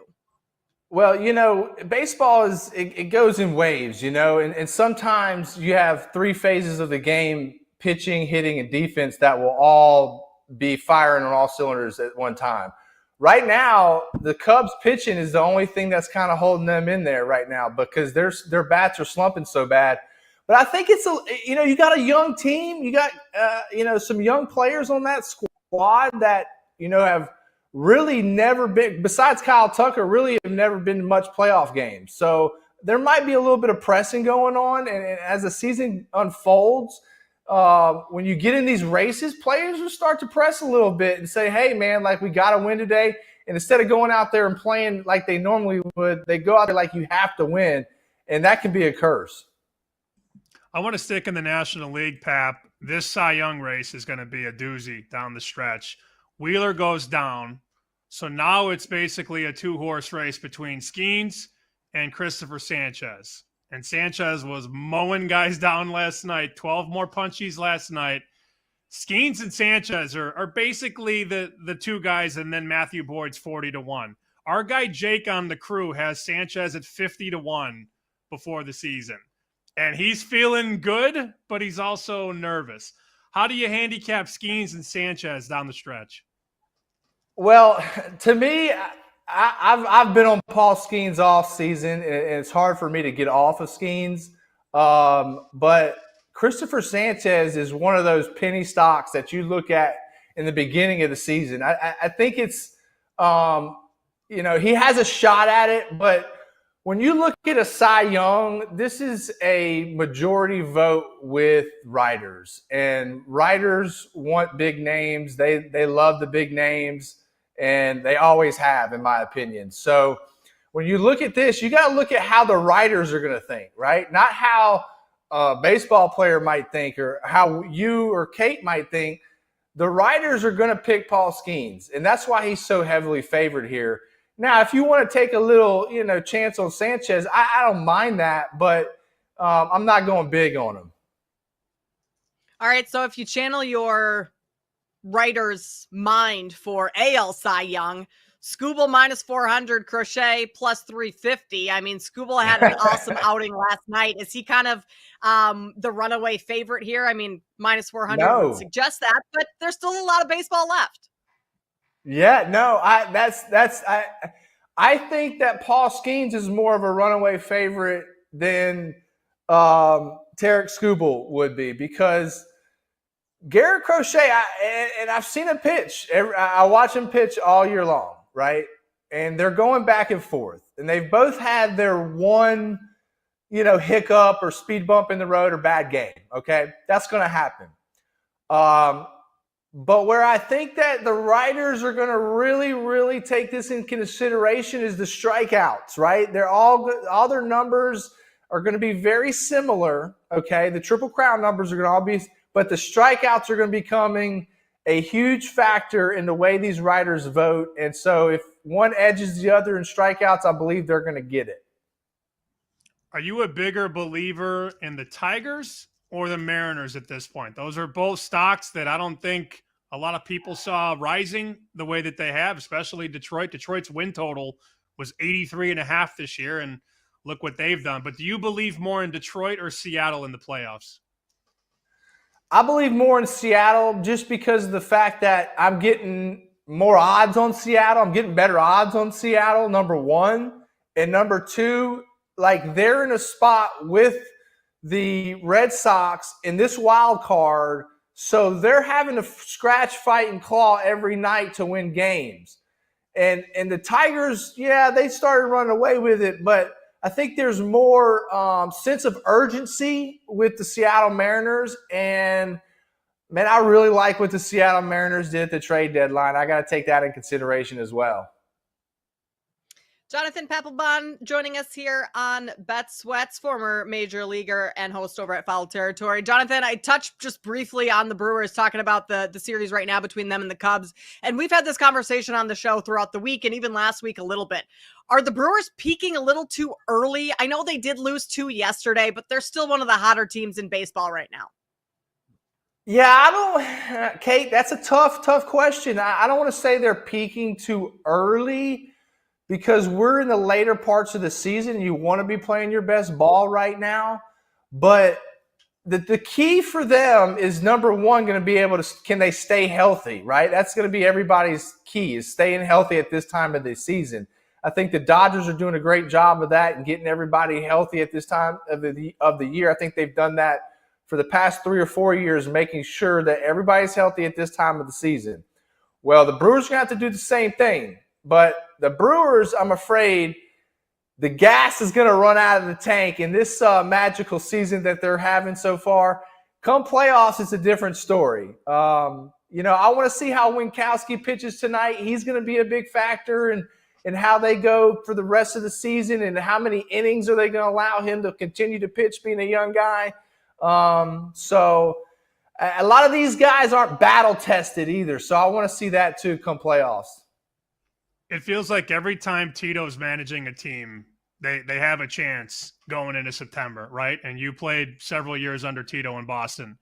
Well, you know, baseball it goes in waves, you know, and sometimes you have 3 phases of the game, pitching, hitting, and defense, that will all be firing on all cylinders at one time. Right now, the Cubs pitching is the only thing that's kind of holding them in there right now because their bats are slumping so bad. But I think you got a young team. You got, some young players on that squad that, have really never been, besides Kyle Tucker, really have never been in much playoff games. So there might be a little bit of pressing going on. And as the season unfolds, when you get in these races, players will start to press a little bit and say, hey, man, like we got to win today. And instead of going out there and playing like they normally would, they go out there like you have to win. And that can be a curse. I want to stick in the National League, Pap. This Cy Young race is going to be a doozy down the stretch. Wheeler goes down. So now it's basically a 2-horse race between Skeens and Christopher Sanchez. And Sanchez was mowing guys down last night, 12 more punchies last night. Skeens and Sanchez are basically the 2 guys, and then Matthew Boyd's 40-1. Our guy Jake on the crew has Sanchez at 50-1 before the season. And he's feeling good, but he's also nervous. How do you handicap Skeens and Sanchez down the stretch? Well, to me, I've been on Paul Skeens all season, and it's hard for me to get off of Skeens. But Christopher Sanchez is one of those penny stocks that you look at in the beginning of the season. I think it's, he has a shot at it, but when you look at a Cy Young, this is a majority vote with writers, and writers want big names. They love the big names, and they always have, in my opinion. So when you look at this, you got to look at how the writers are going to think, right? Not how a baseball player might think or how you or Kate might think. The writers are going to pick Paul Skeens, and that's why he's so heavily favored here. Now, if you want to take a little, chance on Sanchez, I don't mind that, but I'm not going big on him. All right, so if you channel your writer's mind for AL Cy Young, Scooble -400, Crochet +350. I mean, Scooble had an awesome outing last night. Is he kind of the runaway favorite here? I mean, -400 would suggest that, but there's still a lot of baseball left. Yeah, no, I think that Paul Skeens is more of a runaway favorite than Tarek Skubal would be, because Garrett Crochet, I've seen him pitch. I watch him pitch all year long, right? And they're going back and forth, and they've both had their one, hiccup or speed bump in the road or bad game. Okay, that's going to happen. But where I think that the writers are going to really, really take this in consideration is the strikeouts, right? They're all their numbers are going to be very similar, okay? The Triple Crown numbers are going to all be, but the strikeouts are going to be becoming a huge factor in the way these writers vote. And so if one edges the other in strikeouts, I believe they're going to get it. Are you a bigger believer in the Tigers or the Mariners at this point? Those are both stocks that I don't think a lot of people saw rising the way that they have, especially Detroit. Detroit's win total was 83.5 this year, and look what they've done. But do you believe more in Detroit or Seattle in the playoffs? I believe more in Seattle just because of the fact that I'm getting more odds on Seattle. I'm getting better odds on Seattle, number one. And number two, like, they're in a spot with the Red Sox in this wild card, so they're having to scratch, fight, and claw every night to win games. And the Tigers, yeah, they started running away with it, but I think there's more sense of urgency with the Seattle Mariners. And, man, I really like what the Seattle Mariners did at the trade deadline. I got to take that in consideration as well. Jonathan Papelbon joining us here on Bet Sweats, former major leaguer and host over at Foul Territory. Jonathan, I touched just briefly on the Brewers, talking about the series right now between them and the Cubs. And we've had this conversation on the show throughout the week and even last week a little bit. Are the Brewers peaking a little too early? I know they did lose 2 yesterday, but they're still one of the hotter teams in baseball right now. Yeah, Kate, that's a tough question. I don't want to say they're peaking too early, because we're in the later parts of the season. You want to be playing your best ball right now. But the key for them is, number one, going to be able to, can they stay healthy, right? That's going to be everybody's key, is staying healthy at this time of the season. I think the Dodgers are doing a great job of that and getting everybody healthy at this time of the year. I think they've done that for the past 3 or 4 years, making sure that everybody's healthy at this time of the season. Well, the Brewers are going to have to do the same thing. But the Brewers, I'm afraid, the gas is going to run out of the tank in this magical season that they're having so far. Come playoffs, it's a different story. I want to see how Winkowski pitches tonight. He's going to be a big factor in how they go for the rest of the season, and how many innings are they going to allow him to continue to pitch, being a young guy. So a lot of these guys aren't battle tested either. So I want to see that too come playoffs. It feels like every time Tito's managing a team, they have a chance going into September, right? And you played several years under Tito in Boston.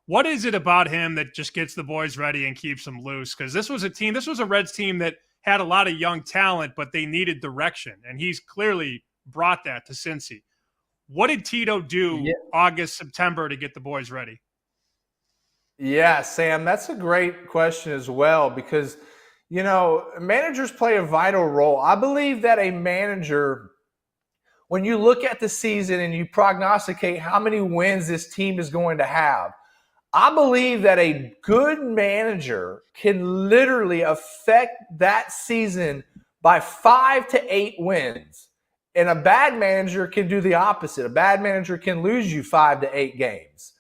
What is it about him that just gets the boys ready and keeps them loose? Because this was a Reds team that had a lot of young talent, but they needed direction. And he's clearly brought that to Cincy. What did Tito do August, September to get the boys ready? Yeah, Sam, that's a great question as well, because – managers play a vital role. I believe that a manager when you look at the season and you prognosticate how many wins this team is going to have, I believe that a good manager can literally affect that season by 5 to 8 wins. And a bad manager can do the opposite. A bad manager can lose you 5 to 8 games.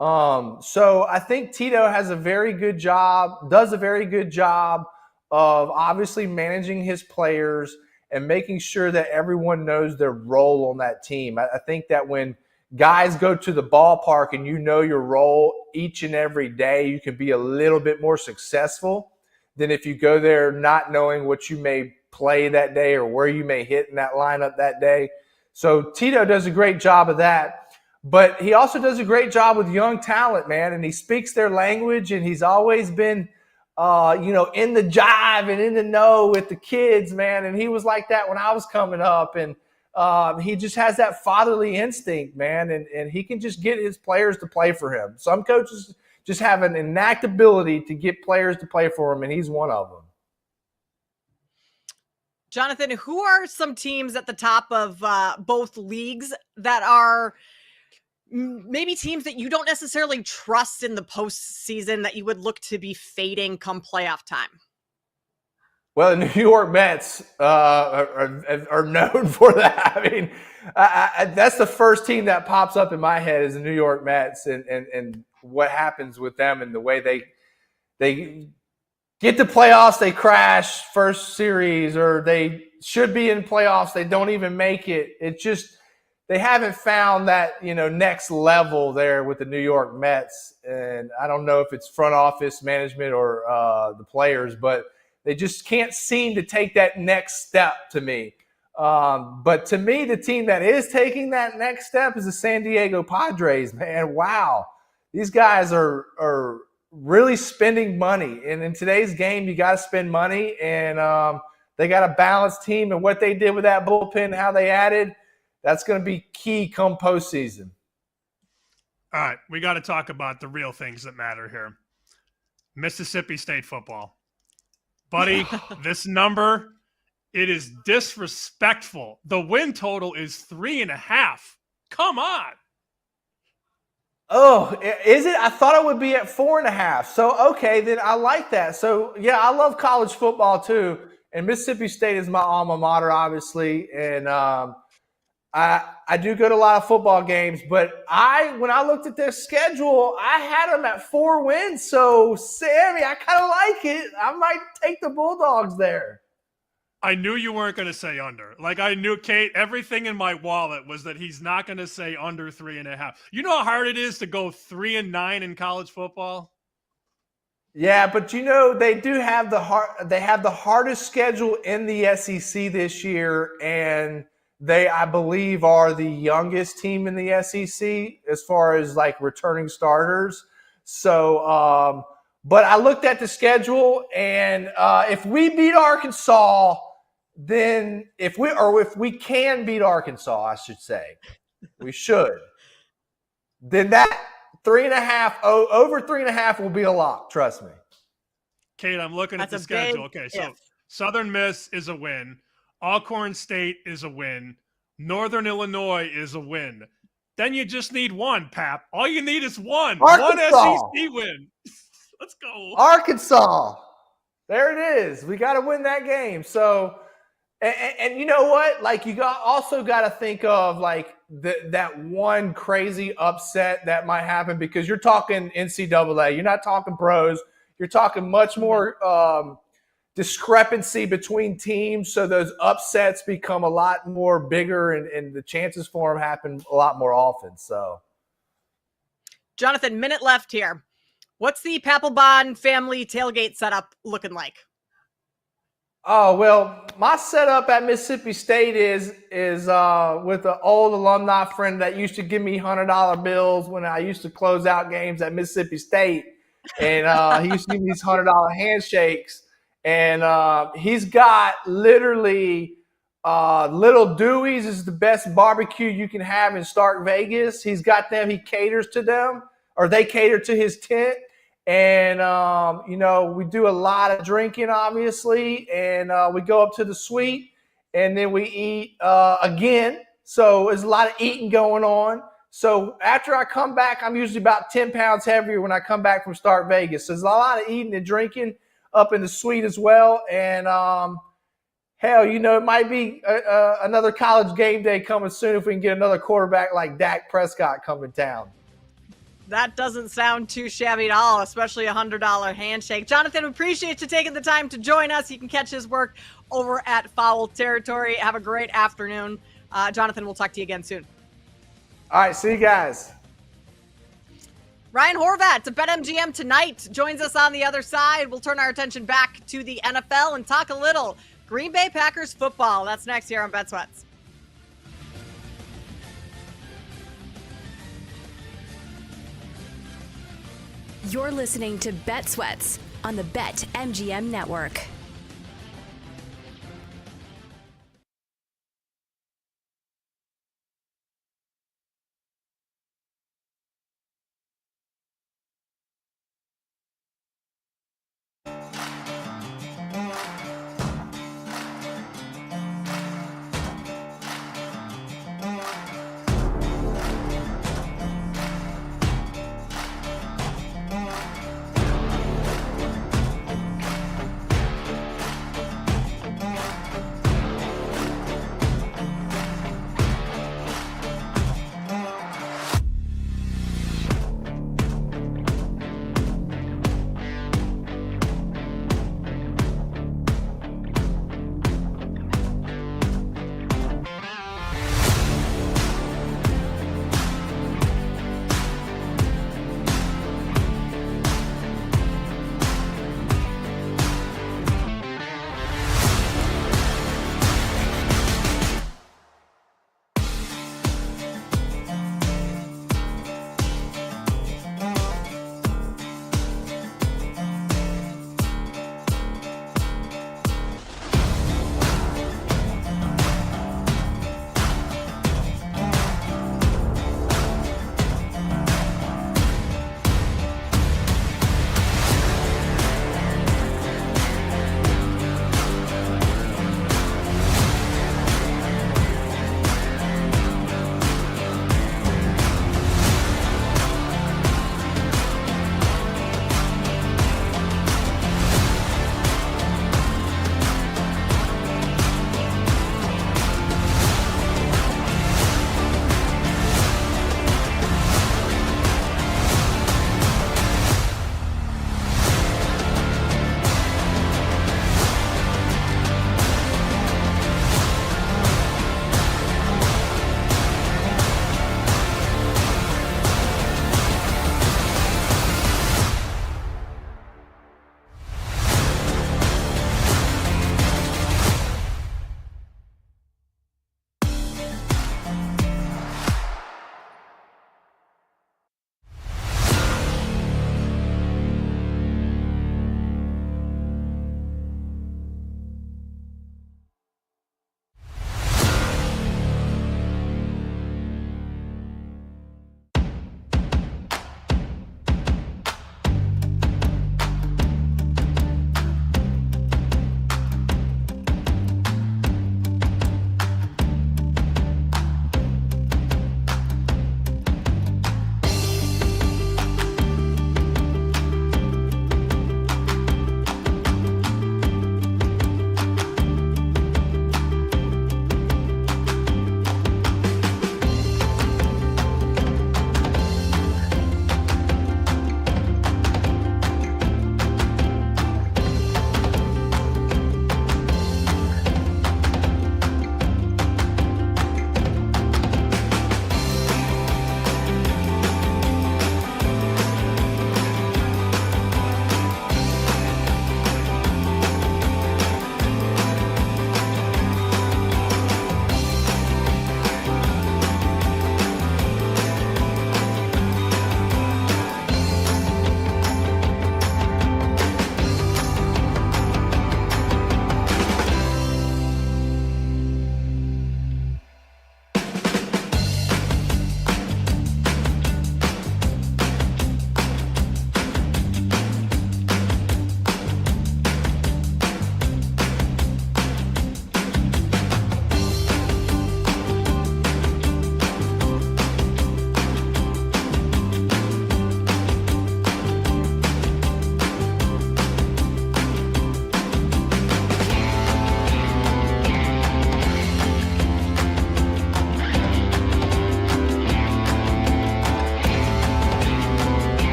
So I think Tito does a very good job of obviously managing his players and making sure that everyone knows their role on that team. I think that when guys go to the ballpark and you know your role each and every day, you can be a little bit more successful than if you go there not knowing what you may play that day or where you may hit in that lineup that day. So Tito does a great job of that, but he also does a great job with young talent, man, and he speaks their language, and he's always been in the jive and in the know with the kids, man, and he was like that when I was coming up, and he just has that fatherly instinct, man, and he can just get his players to play for him. Some coaches just have an innate ability to get players to play for him, and he's one of them. Jonathan, who are some teams at the top of both leagues that are maybe teams that you don't necessarily trust in the postseason that you would look to be fading come playoff time? Well, the New York Mets are known for that. I mean, that's the first team that pops up in my head is the New York Mets and what happens with them and the way they get to playoffs, they crash first series, or they should be in playoffs, they don't even make it. It's just they haven't found that next level there with the New York Mets, and I don't know if it's front office management or the players, but they just can't seem to take that next step to me. But to me, the team that is taking that next step is the San Diego Padres, man. Wow. These guys are really spending money. And in today's game, you got to spend money. And they got a balanced team. And what they did with that bullpen, how they added, that's going to be key come postseason. All right. We got to talk about the real things that matter here. Mississippi State football. Buddy, this number, it is disrespectful. The win total is 3.5. Come on. Oh, is it? I thought it would be at 4.5. So, okay, then I like that. So, yeah, I love college football too. And Mississippi State is my alma mater, obviously. And I do go to a lot of football games. But when I looked at their schedule, I had them at 4 wins. So, Sammy, I kind of like it. I might take the Bulldogs there. I knew you weren't going to say under. Like, I knew, Kate, everything in my wallet was that he's not going to say under 3.5. You know how hard it is to go 3-9 in college football? Yeah, but they do have they have the hardest schedule in the SEC this year, and they, I believe, are the youngest team in the SEC as far as like returning starters. So, but I looked at the schedule, and if we beat Arkansas, then if we can beat Arkansas, I should say, we should. Then that 3.5 over 3.5 will be a lock. Trust me. Kate, I'm looking at the schedule. Okay, so Southern Miss is a win. Alcorn State is a win. Northern Illinois is a win. Then you just need one, Pap. All you need is one. Arkansas. One SEC win. Let's go. Arkansas. There it is. We got to win that game. So, and you know what? Like, you also got to think of like that one crazy upset that might happen, because you're talking NCAA. You're not talking pros. You're talking much more discrepancy between teams. So those upsets become a lot more bigger, and the chances for them happen a lot more often. So, Jonathan, minute left here. What's the Papelbon family tailgate setup looking like? Oh, well, my setup at Mississippi State is with an old alumni friend that used to give me $100 bills when I used to close out games at Mississippi State. And he used to give me these $100 handshakes. And he's got literally Little Dewey's is the best barbecue you can have in Stark Vegas. He's got them. He caters to them, or they cater to his tent. And, we do a lot of drinking, obviously, and we go up to the suite, and then we eat again. So there's a lot of eating going on. So after I come back, I'm usually about 10 pounds heavier when I come back from Start Vegas. So there's a lot of eating and drinking up in the suite as well. And hell, it might be another college game day coming soon if we can get another quarterback like Dak Prescott coming down. That doesn't sound too shabby at all, especially a $100 handshake. Jonathan, we appreciate you taking the time to join us. You can catch his work over at Foul Territory. Have a great afternoon. Jonathan, we'll talk to you again soon. All right, see you guys. Ryan Horvat to BetMGM tonight joins us on the other side. We'll turn our attention back to the NFL and talk a little Green Bay Packers football. That's next here on Bet Sweats. You're listening to Bet Sweats on the BetMGM Network.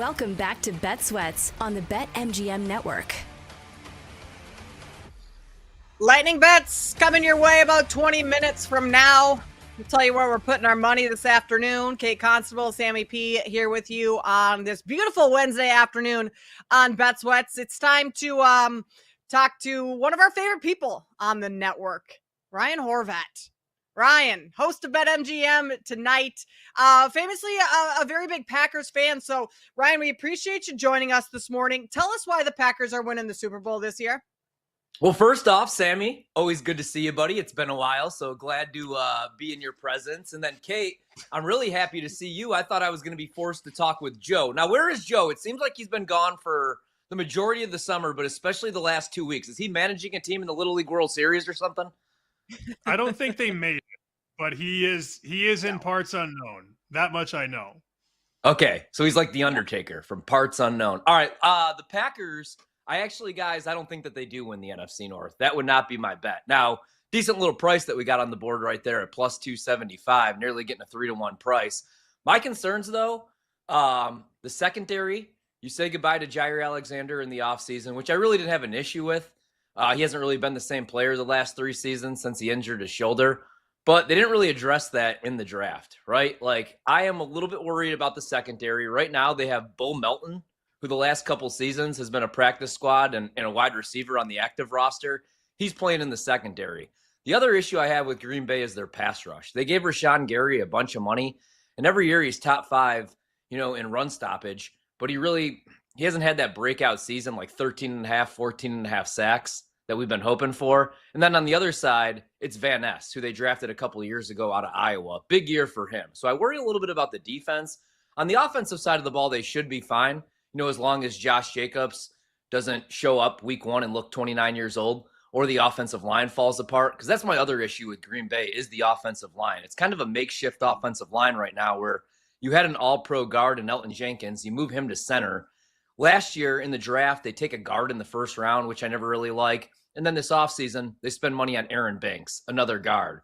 Welcome back to Bet Sweats on the BetMGM Network. Lightning bets coming your way about 20 minutes from now. We'll tell you where we're putting our money this afternoon. Kate Constable, Sammy P here with you on this beautiful Wednesday afternoon on Bet Sweats. It's time to talk to one of our favorite people on the network, Ryan Horvat. Ryan, host of BetMGM tonight, famously a very big Packers fan. So, Ryan, we appreciate you joining us this morning. Tell us why the Packers are winning the Super Bowl this year. Well, first off, Sammy, always good to see you, buddy. It's been a while, so glad to be in your presence. And then, Kate, I'm really happy to see you. I thought I was going to be forced to talk with Joe. Now, where is Joe? It seems like he's been gone for the majority of the summer, but especially the last 2 weeks. Is he managing a team in the Little League World Series or something? I don't think they made it, but he is in parts unknown. That much I know. Okay, so he's like the Undertaker from parts unknown. All right, the Packers, I don't think that they do win the NFC North. That would not be my bet. Now, decent little price that we got on the board right there at plus 275, nearly getting a 3-1 price. My concerns, though, the secondary, you say goodbye to Jair Alexander in the offseason, which I really didn't have an issue with. He hasn't really been the same player the last 3 seasons since he injured his shoulder. But they didn't really address that in the draft, right? Like, I am a little bit worried about the secondary. Right now, they have Bo Melton, who the last couple seasons has been a practice squad and a wide receiver on the active roster. He's playing in the secondary. The other issue I have with Green Bay is their pass rush. They gave Rashawn Gary a bunch of money, and every year he's top 5, in run stoppage. But he hasn't had that breakout season, like 14.5 sacks that we've been hoping for. And then on the other side, it's Van Ness, who they drafted a couple of years ago out of Iowa. Big year for him. So I worry a little bit about the defense. On the offensive side of the ball, they should be fine, as long as Josh Jacobs doesn't show up week 1 and look 29 years old, or the offensive line falls apart. Because that's my other issue with Green Bay is the offensive line. It's kind of a makeshift offensive line right now where you had an all-pro guard in Elton Jenkins. You move him to center. Last year in the draft, they take a guard in the first round, which I never really like. And then this offseason, they spend money on Aaron Banks, another guard.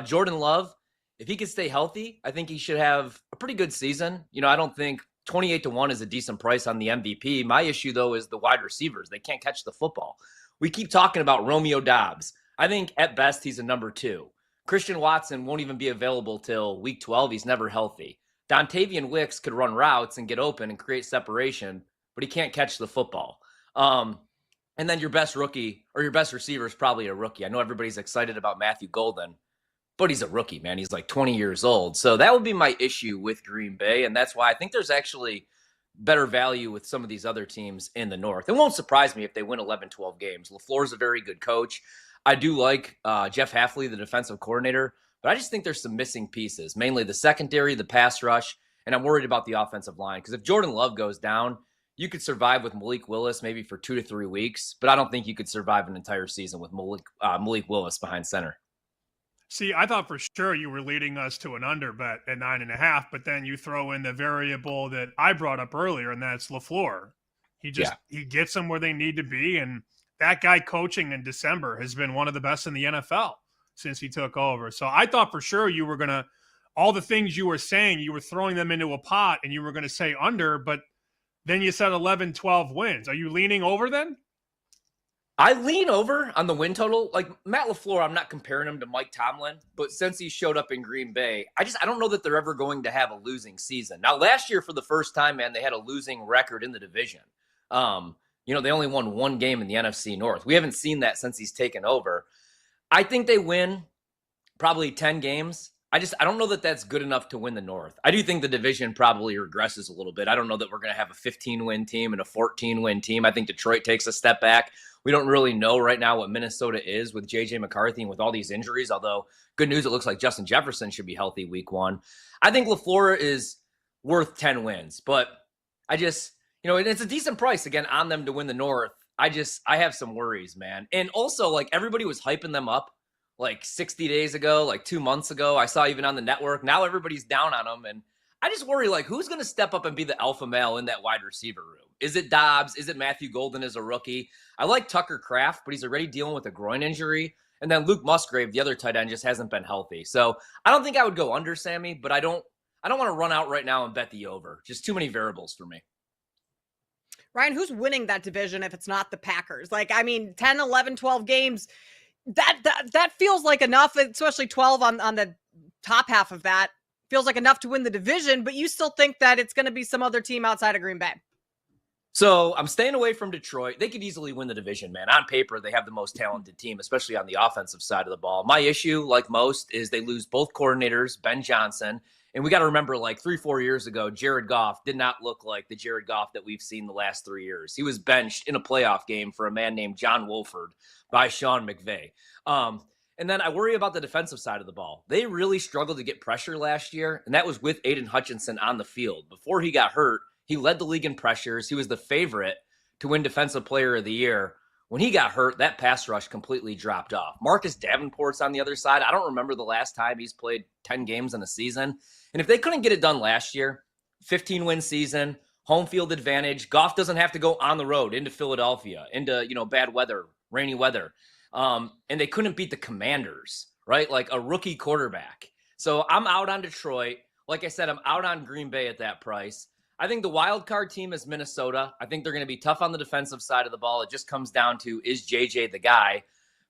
Jordan Love, if he can stay healthy, I think he should have a pretty good season. I don't think 28-1 is a decent price on the MVP. My issue, though, is the wide receivers. They can't catch the football. We keep talking about Romeo Doubs. I think at best he's a number 2. Christian Watson won't even be available till week 12. He's never healthy. Dontavian Wicks could run routes and get open and create separation, but he can't catch the football. And then your best rookie or your best receiver is probably a rookie. I know everybody's excited about Matthew Golden, but he's a rookie, man. He's like 20 years old. So that would be my issue with Green Bay, and that's why I think there's actually better value with some of these other teams in the North. It won't surprise me if they win 11, 12 games. LaFleur's a very good coach. I do like Jeff Hafley, the defensive coordinator, but I just think there's some missing pieces, mainly the secondary, the pass rush, and I'm worried about the offensive line because if Jordan Love goes down, you could survive with Malik Willis maybe for 2 to 3 weeks, but I don't think you could survive an entire season with Malik Willis behind center. See, I thought for sure you were leading us to an under bet at 9.5, but then you throw in the variable that I brought up earlier, and that's LaFleur. He gets them where they need to be, and that guy coaching in December has been one of the best in the NFL since he took over. So I thought for sure you were going to, all the things you were saying, you were throwing them into a pot, and you were going to say under, but then you said 11, 12 wins. Are you leaning over then? I lean over on the win total. Like Matt LaFleur, I'm not comparing him to Mike Tomlin, but since he showed up in Green Bay, I don't know that they're ever going to have a losing season. Now, last year, for the first time, man, they had a losing record in the division. They only won 1 game in the NFC North. We haven't seen that since he's taken over. I think they win probably 10 games. I don't know that that's good enough to win the North. I do think the division probably regresses a little bit. I don't know that we're going to have a 15-win team and a 14-win team. I think Detroit takes a step back. We don't really know right now what Minnesota is with J.J. McCarthy and with all these injuries, although good news, it looks like Justin Jefferson should be healthy week 1. I think LaFleur is worth 10 wins, but it's a decent price, again, on them to win the North. I have some worries, man. And also, like, everybody was hyping them up like 60 days ago, like 2 months ago. I saw even on the network. Now everybody's down on them. And I just worry, like, who's going to step up and be the alpha male in that wide receiver room? Is it Dobbs? Is it Matthew Golden as a rookie? I like Tucker Kraft, but he's already dealing with a groin injury. And then Luke Musgrave, the other tight end, just hasn't been healthy. So I don't think I would go under, Sammy, but I don't want to run out right now and bet the over. Just too many variables for me. Ryan, who's winning that division if it's not the Packers? Like, I mean, 10, 11, 12 games, that feels like enough, especially 12 on the top half of that. Feels like enough to win the division, but you still think that it's going to be some other team outside of Green Bay. So I'm staying away from Detroit. They could easily win the division, man. On paper, they have the most talented team, especially on the offensive side of the ball. My issue, like most, is they lose both coordinators, Ben Johnson. And we got to remember, like 3-4 years ago, Jared Goff did not look like the Jared Goff that we've seen the last 3 years. He was benched in a playoff game for a man named John Wolford by Sean McVay. And then I worry about the defensive side of the ball. They really struggled to get pressure last year, and that was with Aiden Hutchinson on the field. Before he got hurt, he led the league in pressures. He was the favorite to win Defensive Player of the Year. When he got hurt, that pass rush completely dropped off. Marcus Davenport's on the other side. I don't remember the last time he's played 10 games in a season. And if they couldn't get it done last year, 15-win season, home field advantage, Goff doesn't have to go on the road into Philadelphia, into bad weather, rainy weather. And they couldn't beat the Commanders, right? Like a rookie quarterback. So I'm out on Detroit. Like I said, I'm out on Green Bay at that price. I think the wild card team is Minnesota. I think they're going to be tough on the defensive side of the ball. It just comes down to, is JJ the guy?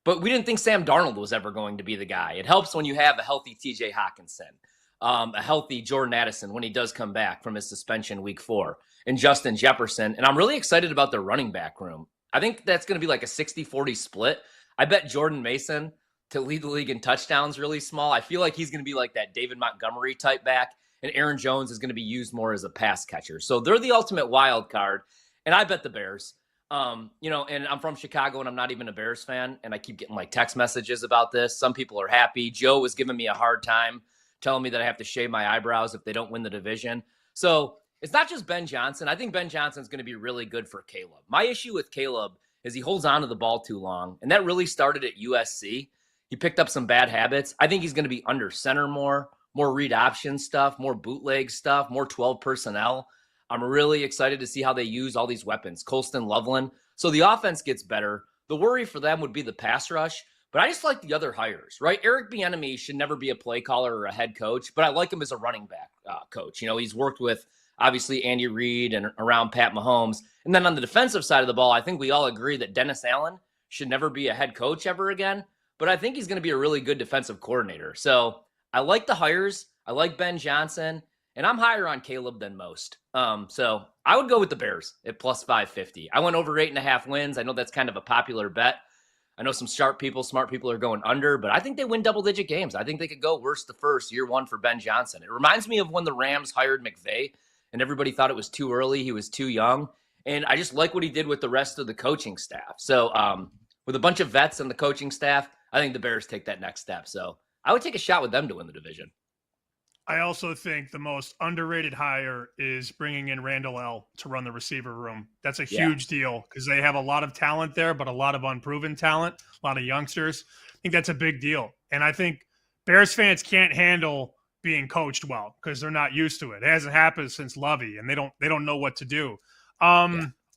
But we didn't think Sam Darnold was ever going to be the guy. It helps when you have a healthy TJ Hawkinson, a healthy Jordan Addison when he does come back from his suspension week 4, and Justin Jefferson. And I'm really excited about their running back room. I think that's going to be like a 60-40 split. I bet Jordan Mason to lead the league in touchdowns really small. I feel like he's going to be like that David Montgomery type back. And Aaron Jones is going to be used more as a pass catcher. So they're the ultimate wild card. And I bet the Bears. And I'm from Chicago and I'm not even a Bears fan. And I keep getting like text messages about this. Some people are happy. Joe was giving me a hard time, telling me that I have to shave my eyebrows if they don't win the division. So it's not just Ben Johnson. I think Ben Johnson is going to be really good for Caleb. My issue with Caleb is he holds on to the ball too long. And that really started at USC. He picked up some bad habits. I think he's going to be under center more read option stuff, more bootleg stuff, more 12 personnel. I'm really excited to see how they use all these weapons, Colston, Loveland. So the offense gets better. The worry for them would be the pass rush, but I just like the other hires, right? Eric Bieniemy should never be a play caller or a head coach, but I like him as a running back coach. He's worked with, obviously, Andy Reid and around Pat Mahomes. And then on the defensive side of the ball, I think we all agree that Dennis Allen should never be a head coach ever again, but I think he's going to be a really good defensive coordinator. So I like the hires. I like Ben Johnson, and I'm higher on Caleb than most. So I would go with the Bears at plus 550. I went over 8.5 wins. I know that's kind of a popular bet. I know some smart people are going under, but I think they win double-digit games. I think they could go worst to first, year 1 for Ben Johnson. It reminds me of when the Rams hired McVay, and everybody thought it was too early. He was too young. And I just like what he did with the rest of the coaching staff. So with a bunch of vets and the coaching staff, I think the Bears take that next step. So I would take a shot with them to win the division. I also think the most underrated hire is bringing in Randall L. to run the receiver room. That's a huge deal because they have a lot of talent there, but a lot of unproven talent, a lot of youngsters. I think that's a big deal. And I think Bears fans can't handle being coached well because they're not used to it. It hasn't happened since Lovey, and they don't know what to do.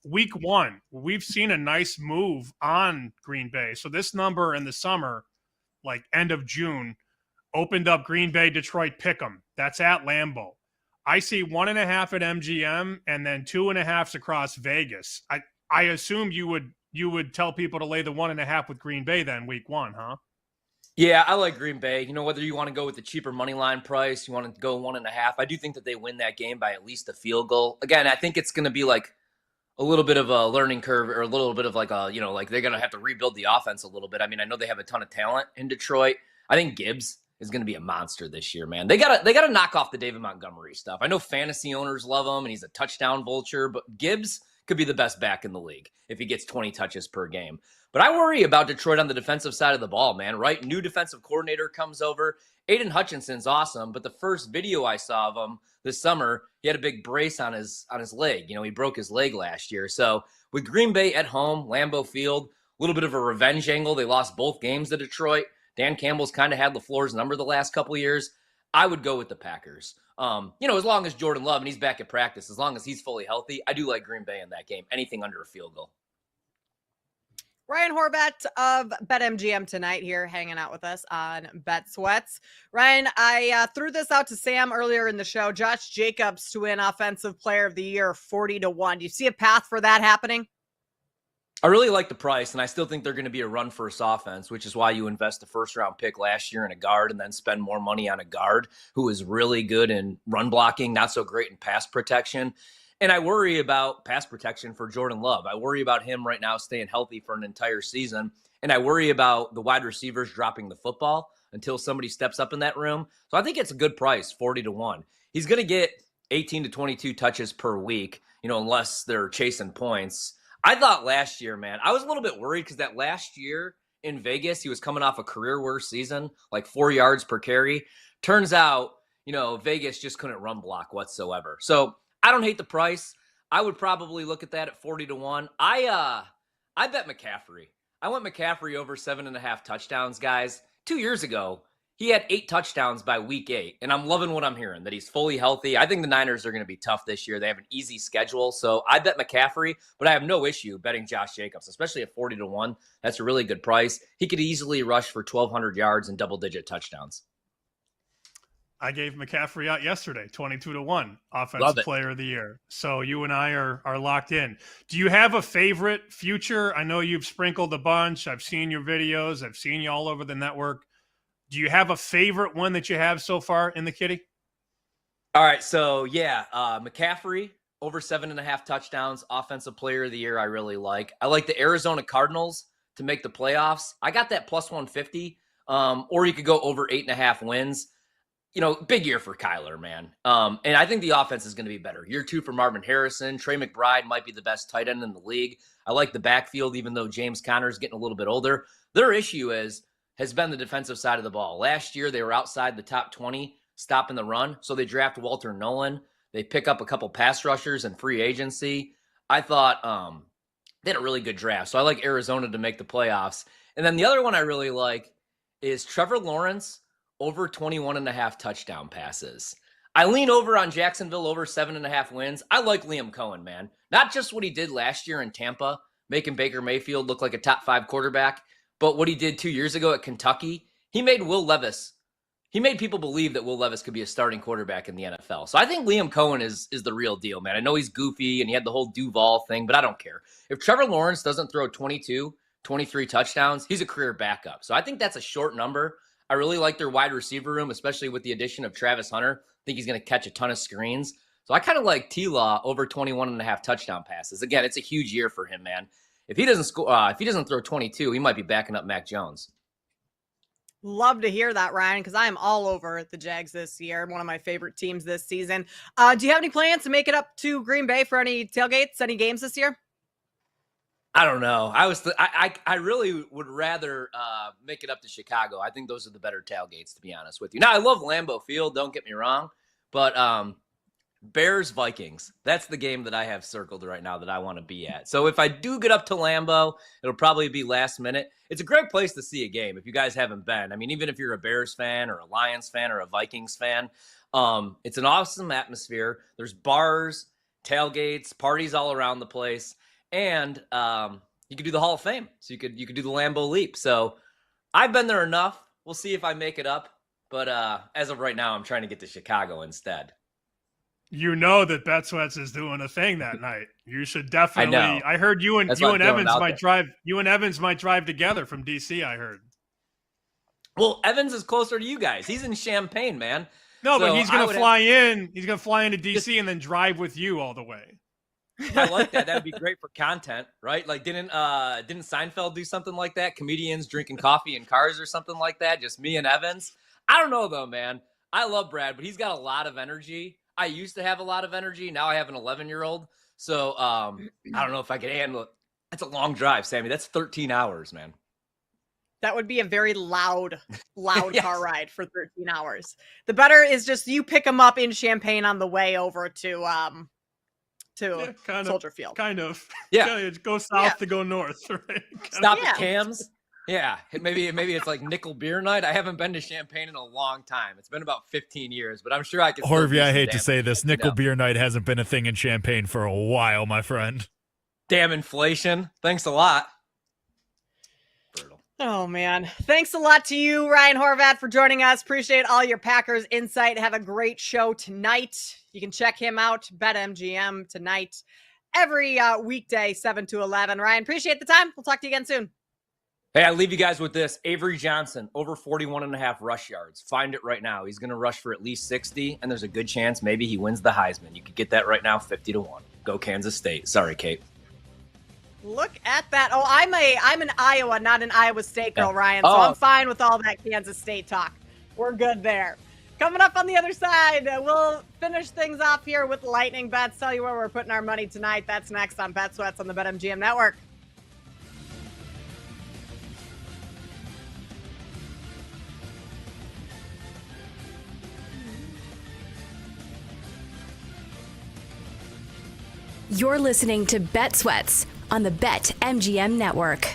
Week 1, we've seen a nice move on Green Bay. So this number in the summer, like end of June, opened up Green Bay, Detroit, pick'em. That's at Lambeau. I see 1.5 at MGM and then 2.5s across Vegas. I assume you would tell people to lay the 1.5 with Green Bay then week 1, huh? Yeah, I like Green Bay. Whether you want to go with the cheaper money line price, you want to go 1.5. I do think that they win that game by at least a field goal. Again, I think it's going to be like a little bit of a learning curve or a little bit of like like they're going to have to rebuild the offense a little bit. I mean, I know they have a ton of talent in Detroit. I think Gibbs is going to be a monster this year, man. They gotta knock off the David Montgomery stuff. I know fantasy owners love him, and he's a touchdown vulture, but Gibbs could be the best back in the league if he gets 20 touches per game. But I worry about Detroit on the defensive side of the ball, man, right? New defensive coordinator comes over. Aiden Hutchinson's awesome, but the first video I saw of him this summer, he had a big brace on his leg. He broke his leg last year. So with Green Bay at home, Lambeau Field, a little bit of a revenge angle. They lost both games to Detroit. Dan Campbell's kind of had LaFleur's number the last couple of years. I would go with the Packers. As long as Jordan Love, and he's back at practice, as long as he's fully healthy, I do like Green Bay in that game. Anything under a field goal. Ryan Horvat of BetMGM tonight here hanging out with us on Bet Sweats. Ryan, I threw this out to Sam earlier in the show. Josh Jacobs to win Offensive Player of the Year 40-1. Do you see a path for that happening? I really like the price, and I still think they're going to be a run-first offense, which is why you invest a first-round pick last year in a guard and then spend more money on a guard who is really good in run blocking, not so great in pass protection. And I worry about pass protection for Jordan Love. I worry about him right now staying healthy for an entire season. And I worry about the wide receivers dropping the football until somebody steps up in that room. So I think it's a good price, 40-1. He's going to get 18 to 22 touches per week, unless they're chasing points. I thought last year, man, I was a little bit worried because that last year in Vegas, he was coming off a career worst season, like 4 yards per carry. Turns out, Vegas just couldn't run block whatsoever. So I don't hate the price. I would probably look at that at 40-1. I bet McCaffrey. I went McCaffrey over 7.5 touchdowns, guys. 2 years ago, he had 8 touchdowns by week 8, and I'm loving what I'm hearing, that he's fully healthy. I think the Niners are going to be tough this year. They have an easy schedule, so I bet McCaffrey, but I have no issue betting Josh Jacobs, especially at 40-1. That's a really good price. He could easily rush for 1,200 yards and double-digit touchdowns. I gave McCaffrey out yesterday, 22-1, Offensive Player of the Year. So you and I are locked in. Do you have a favorite future? I know you've sprinkled a bunch. I've seen your videos. I've seen you all over the network. Do you have a favorite one that you have so far in the kitty? All right, so McCaffrey over 7.5 touchdowns, Offensive Player of the Year. I really like. I like the Arizona Cardinals to make the playoffs. I got that plus 150, or you could go over 8.5 wins. Big year for Kyler, man. And I think the offense is going to be better. Year 2 for Marvin Harrison. Trey McBride might be the best tight end in the league. I like the backfield, even though James Conner is getting a little bit older. Their issue has been the defensive side of the ball. Last year, they were outside the top 20 stopping the run. So they draft Walter Nolan. They pick up a couple pass rushers in free agency. I thought they had a really good draft. So I like Arizona to make the playoffs. And then the other one I really like is Trevor Lawrence over 21.5 touchdown passes. I lean over on Jacksonville over 7.5 wins. I like Liam Cohen, man. Not just what he did last year in Tampa, making Baker Mayfield look like a top 5 quarterback, but what he did 2 years ago at Kentucky. He made people believe that Will Levis could be a starting quarterback in the NFL. So I think Liam Cohen is the real deal, man. I know he's goofy and he had the whole Duval thing, but I don't care. If Trevor Lawrence doesn't throw 22, 23 touchdowns, he's a career backup. So I think that's a short number. I really like their wide receiver room, especially with the addition of Travis Hunter. I think he's going to catch a ton of screens. So I kind of like T-Law over 21.5 touchdown passes. Again, it's a huge year for him, man. If he doesn't throw 22, he might be backing up Mac Jones. Love to hear that, Ryan, because I am all over the Jags this year. One of my favorite teams this season. Do you have any plans to make it up to Green Bay for any tailgates, any games this year? I don't know. I really would rather make it up to Chicago. I think those are the better tailgates, to be honest with you. Now, I love Lambeau Field, don't get me wrong, but Bears-Vikings, that's the game that I have circled right now that I want to be at. So if I do get up to Lambeau, it'll probably be last minute. It's a great place to see a game if you guys haven't been. I mean, even if you're a Bears fan or a Lions fan or a Vikings fan, it's an awesome atmosphere. There's bars, tailgates, parties all around the place. And you could do the Hall of Fame. So you could do the Lambeau Leap. So I've been there enough. We'll see if I make it up. But as of right now, I'm trying to get to Chicago instead. You know that Bet Sweats is doing a thing that night. You should definitely. I know. I heard you and Evans might drive. You and Evans might drive together from DC. I heard. Well, Evans is closer to you guys. He's in Champaign, man. No, but he's gonna fly in. He's gonna fly into DC and then drive with you all the way. I like that. That'd be great for content, right? Like, didn't Seinfeld do something like that? Comedians drinking coffee in cars or something like that? Just me and Evans? I don't know, though, man. I love Brad, but he's got a lot of energy. I used to have a lot of energy. Now I have an 11-year-old. So I don't know if I can handle it. That's a long drive, Sammy. That's 13 hours, man. That would be a very loud Yes. car ride for 13 hours. The better is just you pick him up in Champaign on the way over to Soldier Field. Kind of. Yeah. Go south to go north. Right? Stop at Cam's. Yeah. Maybe it's like nickel beer night. I haven't been to Champaign in a long time. It's been about 15 years, but I'm sure I can. Harvey, I hate to say this. Nickel beer night hasn't been a thing in Champaign for a while, my friend. Damn inflation. Thanks a lot. Oh, man. Thanks a lot to you, Ryan Horvat, for joining us. Appreciate all your Packers insight. Have a great show tonight. You can check him out, BetMGM, tonight, every weekday, 7 to 11. Ryan, appreciate the time. We'll talk to you again soon. Hey, I leave you guys with this. Avery Johnson, over 41.5 rush yards. Find it right now. He's going to rush for at least 60, and there's a good chance maybe he wins the Heisman. You could get that right now, 50-1. Go Kansas State. Sorry, Kate. Look at that. Oh, I'm an Iowa, not an Iowa State girl, Ryan. So Oh. I'm fine with all that Kansas State talk. We're good there. Coming up on the other side, we'll finish things off here with lightning bets. Tell you where we're putting our money tonight. That's next on Bet Sweats on the BetMGM Network. You're listening to Bet Sweats on the BetMGM Network.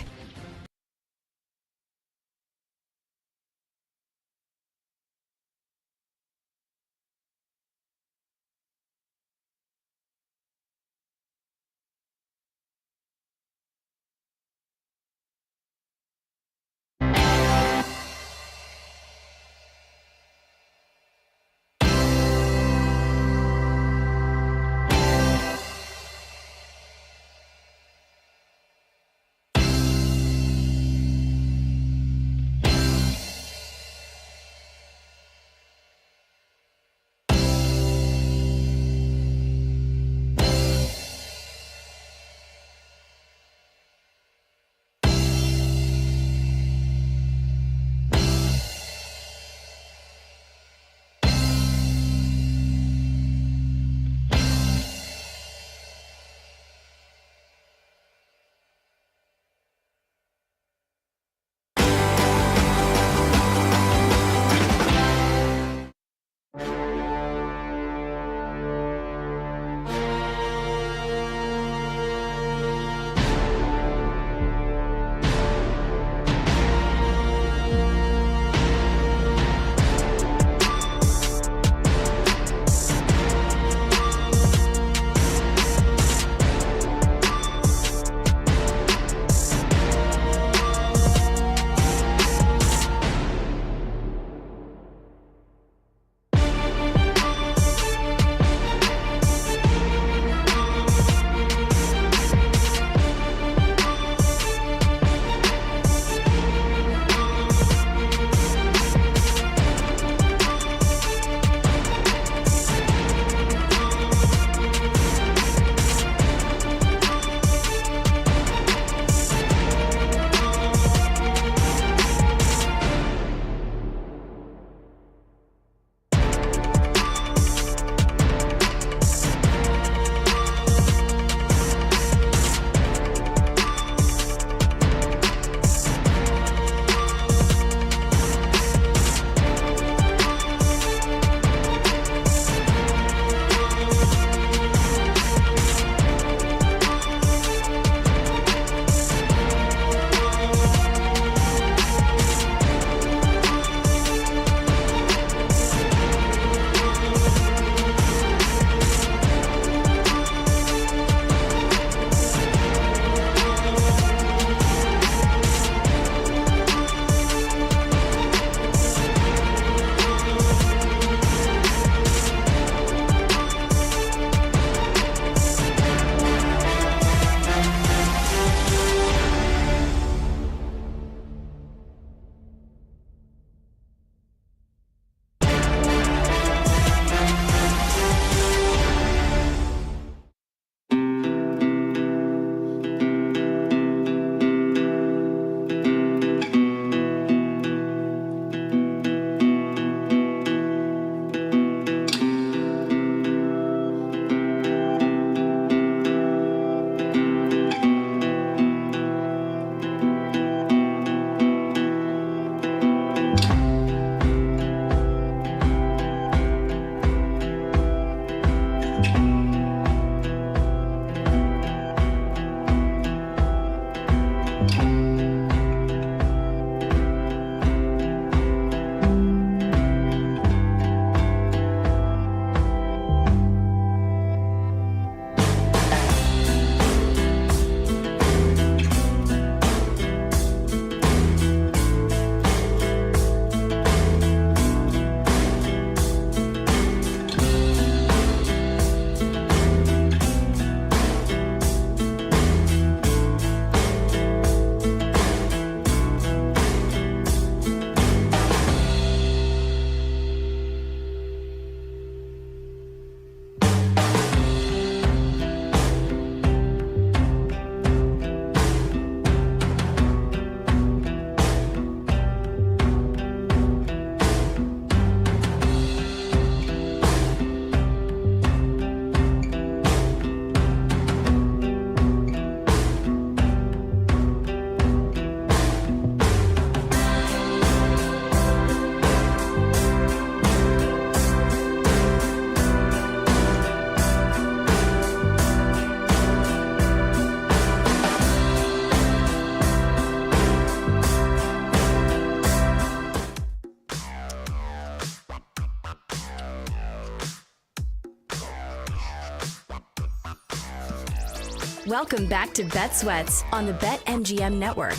Welcome back to Bet Sweats on the BetMGM Network.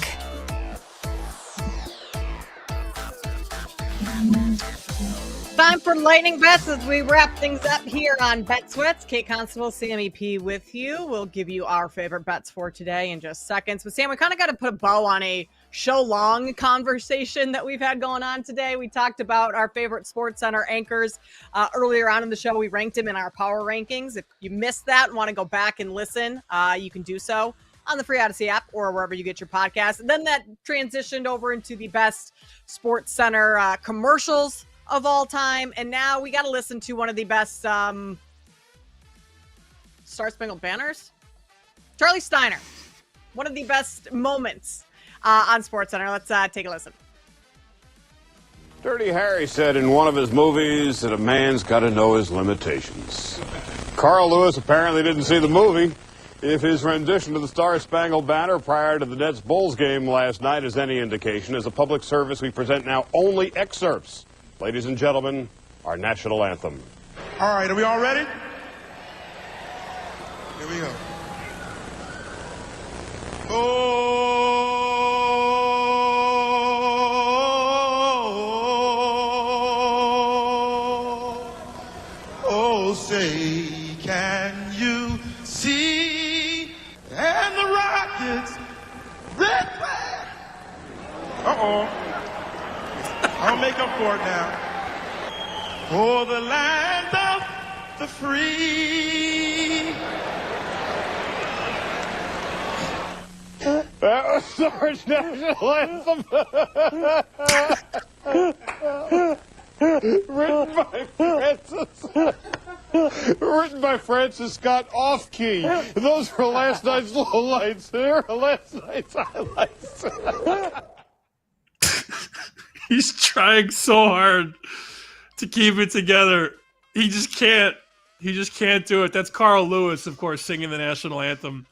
Time for lightning bets as we wrap things up here on Bet Sweats. Kate Constable, Sammy P with you. We'll give you our favorite bets for today in just seconds. But Sam, we kind of got to put a bow on a show-long conversation that we've had going on today. We talked about our favorite Sports Center anchors earlier on in the show. We ranked them in our power rankings. If you missed that and want to go back and listen, you can do so on the free Odyssey app or wherever you get your podcasts. And then that transitioned over into the best Sports Center commercials of all time. And now we got to listen to one of the best Star Spangled Banners. Charlie Steiner, one of the best moments on SportsCenter. Let's take a listen. Dirty Harry said in one of his movies that a man's got to know his limitations. Carl Lewis apparently didn't see the movie. If his rendition of the Star Spangled Banner prior to the Nets-Bulls game last night is any indication, as a public service, we present now only excerpts. Ladies and gentlemen, our national anthem. All right, are we all ready? Here we go. Oh, say, can you see? And the Rockets, red flag. Uh-oh. I'll make up for it now. For the land of the free. That was our national anthem. Written by Francis Scott off-key. Those were last night's lowlights. They're last night's highlights. He's trying so hard to keep it together. He just can't. He just can't do it. That's Carl Lewis, of course, singing the national anthem.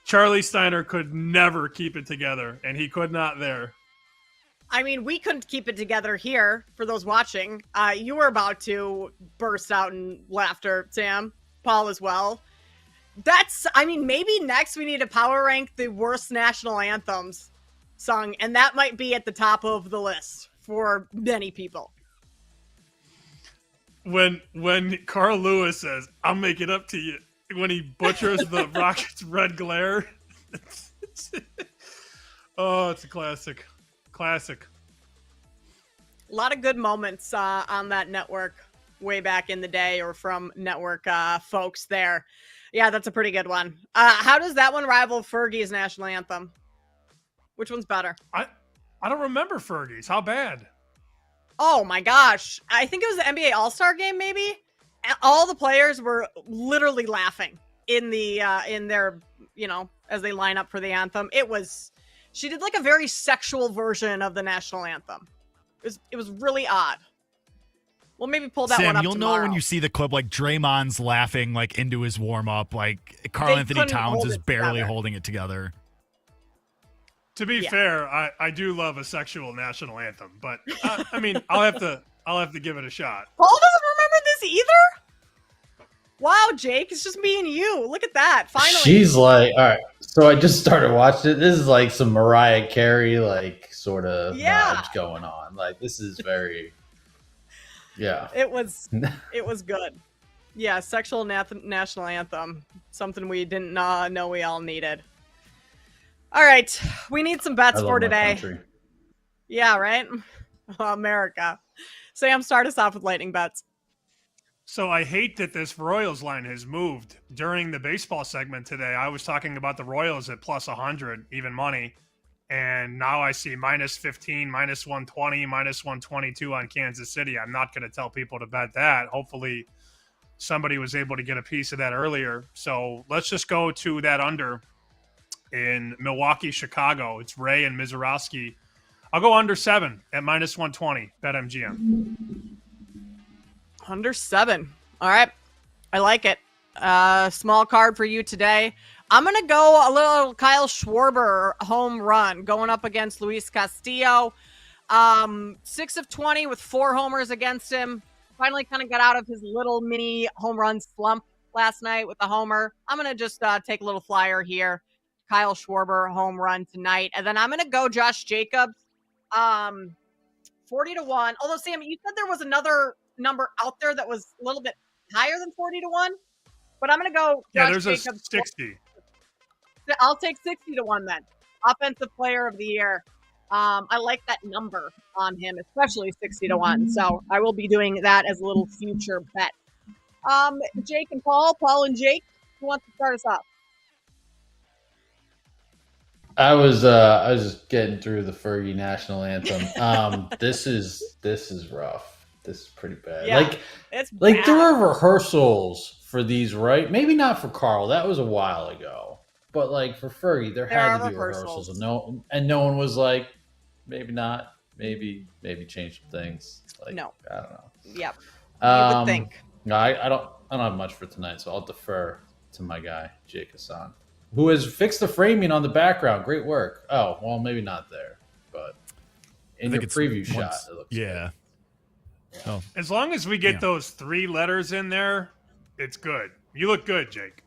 Charlie Steiner could never keep it together, and he could not there. I mean, we couldn't keep it together here for those watching. You were about to burst out in laughter, Sam. Paul as well. Maybe next we need to power rank the worst national anthems sung, and that might be at the top of the list for many people. When Carl Lewis says, "I'll make it up to you," when he butchers the Rockets' red glare. Oh, it's a classic. Classic. A lot of good moments on that network way back in the day, or from network folks there. Yeah, that's a pretty good one. How does that one rival Fergie's national anthem? Which one's better? I don't remember Fergie's. How bad? Oh my gosh. I think it was the NBA All-Star game, maybe. All the players were literally laughing in their, as they line up for the anthem. She did like a very sexual version of the national anthem. It was really odd. We'll maybe pull that Sam, one up you'll tomorrow. know when you see the clip, like Draymond's laughing like into his warm-up, like Karl Anthony Towns is barely holding it together. To be fair, I do love a sexual national anthem, but I'll have to give it a shot. Paul doesn't remember this either? Wow, Jake, it's just me and you. Look at that. Finally. She's like, all right. So I just started watching it. This is like some Mariah Carey, like sort of vibes going on. Like this is very, yeah. It was good. Yeah, sexual national anthem. Something we didn't know we all needed. All right, we need some bets for today. Yeah, right? America. Sam, start us off with lightning bets. So I hate that this Royals line has moved. During the baseball segment today, I was talking about the Royals at plus 100, even money. And now I see minus 15, minus 120, minus 122 on Kansas City. I'm not going to tell people to bet that. Hopefully somebody was able to get a piece of that earlier. So let's just go to that under in Milwaukee, Chicago. It's Ray and Mizorowski. I'll go under 7 at minus 120, BetMGM. Under 7. All right. I like it. Small card for you today. I'm going to go a little Kyle Schwarber home run going up against Luis Castillo. 6 of 20 with 4 homers against him. Finally kind of got out of his little mini home run slump last night with the homer. I'm going to just take a little flyer here. Kyle Schwarber home run tonight. And then I'm going to go Josh Jacobs 40-1. Although, Sam, you said there was another number out there that was a little bit higher than 40-1. But I'm going to go Josh there's Jacobs. a 60. I'll take 60-1 then. Offensive player of the year. I like that number on him, especially 60-1. So I will be doing that as a little future bet. Jake and Paul and Jake, who wants to start us off? I was just getting through the Fergie national anthem. This is rough. This is pretty bad. Yeah, it's like bad. there were rehearsals for these, right? Maybe not for Carl. That was a while ago. But like for Fergie, there had to be rehearsals, and no one was like, maybe not, maybe change some things. Like, No. I don't know. Yep. You would think. No, I don't have much for tonight, so I'll defer to my guy Jake Hassan, who has fixed the framing on the background. Great work. Oh, well, maybe not there, but in your preview shot, it looks good. Oh. As long as we get those 3 letters in there, it's good. You look good, Jake.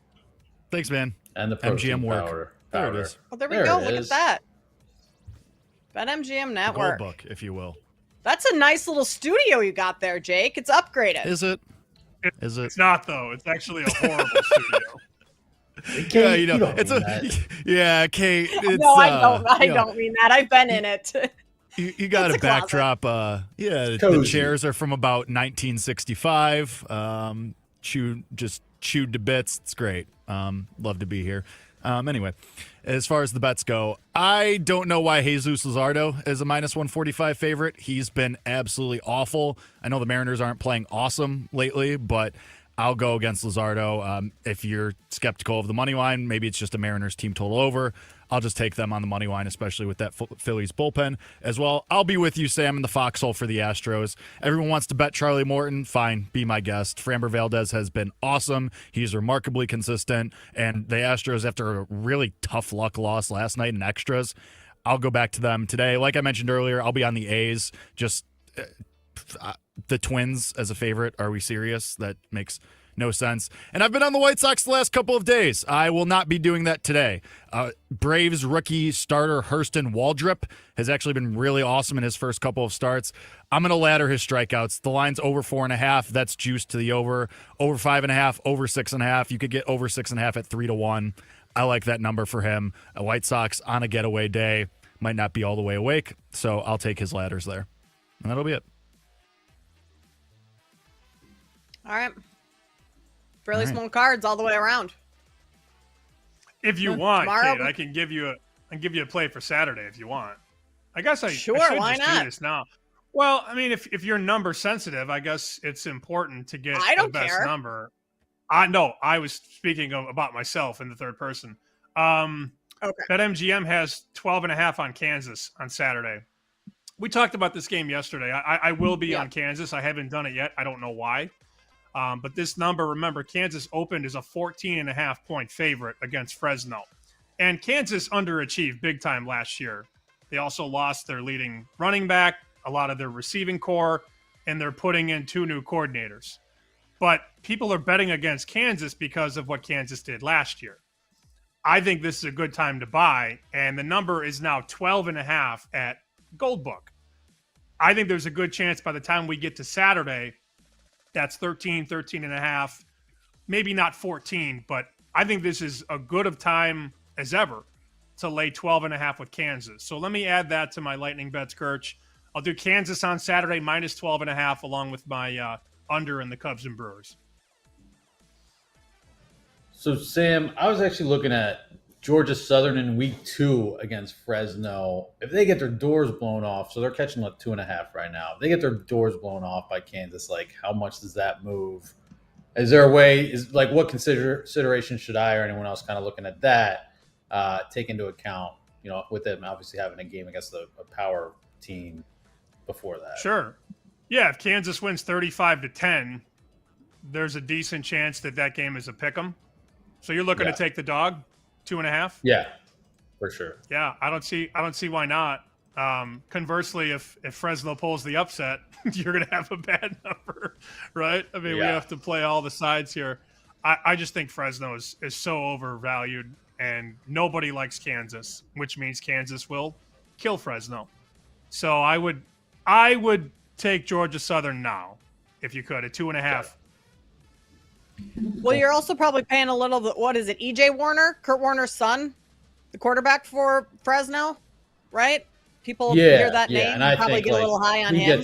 Thanks, man. And the MGM work. powder. There it is. Well, there we go. Look at that. BetMGM Network. Gold book, if you will. That's a nice little studio you got there, Jake. It's upgraded. Is it? Is it? It's not, though. It's actually a horrible studio. Yeah, you know, it's a Kate. It's, no, I don't mean that. I've been in it. You got a backdrop. The chairs are from about 1965. Just chewed to bits. It's great. Love to be here. Anyway, as far as the bets go, I don't know why Jesus Luzardo is a minus 145 favorite. He's been absolutely awful. I know the Mariners aren't playing awesome lately, but I'll go against Luzardo. If you're skeptical of the money line, maybe it's just a Mariners team total over. I'll just take them on the money line, especially with that Phillies bullpen as well. I'll be with you, Sam, in the foxhole for the Astros. Everyone wants to bet Charlie Morton. Fine, be my guest. Framber Valdez has been awesome. He's remarkably consistent. And the Astros, after a really tough luck loss last night in extras, I'll go back to them today. Like I mentioned earlier, I'll be on the A's. Just the Twins as a favorite. Are we serious? That makes no sense. And I've been on the White Sox the last couple of days. I will not be doing that today. Braves rookie starter Hurston Waldrop has actually been really awesome in his first couple of starts. I'm going to ladder his strikeouts. The line's over 4.5. That's juiced to the over. Over 5.5, over 6.5. You could get over 6.5 at 3-1. I like that number for him. A White Sox on a getaway day might not be all the way awake, so I'll take his ladders there. And that'll be it. All right. Fairly small cards all the way around. If you want, Tomorrow, Kate, I can give you a play for Saturday if you want. I guess I should why just not? do this now. Well, I mean, if you're number sensitive, I guess it's important to get I don't the best care. number. I was speaking about myself in the third person. Okay. BetMGM has 12.5 on Kansas on Saturday. We talked about this game yesterday. I will be on Kansas. I haven't done it yet. I don't know why. But this number, remember, Kansas opened as a 14.5 point favorite against Fresno. And Kansas underachieved big time last year. They also lost their leading running back, a lot of their receiving core, and they're putting in 2 new coordinators. But people are betting against Kansas because of what Kansas did last year. I think this is a good time to buy, and the number is now 12.5 at Goldbook. I think there's a good chance by the time we get to Saturday, that's 13.5, maybe not 14, but I think this is as good of time as ever to lay 12.5 with Kansas. So let me add that to my Lightning Bets, Kirch. I'll do Kansas on Saturday minus 12.5 along with my under in the Cubs and Brewers. So, Sam, I was actually looking at Georgia Southern in week 2 against Fresno. If they get their doors blown off, so they're catching like 2.5 right now. If they get their doors blown off by Kansas, like how much does that move? Is there a way, what consideration should I or anyone else kind of looking at that take into account, with them obviously having a game against a power team before that? Sure. Yeah, if Kansas wins 35-10, there's a decent chance that game is a pick'em. So you're looking to take the dog? 2.5? Yeah, for sure. Yeah, I don't see why not. Conversely, if Fresno pulls the upset, you're going to have a bad number, right? I mean, we have to play all the sides here. I just think Fresno is so overvalued, and nobody likes Kansas, which means Kansas will kill Fresno. So I would take Georgia Southern now, if you could, at 2.5. Well, you're also probably paying a little bit. What is it? EJ Warner, Kurt Warner's son, the quarterback for Fresno, right? People hear that name and and I probably think get a little high on him.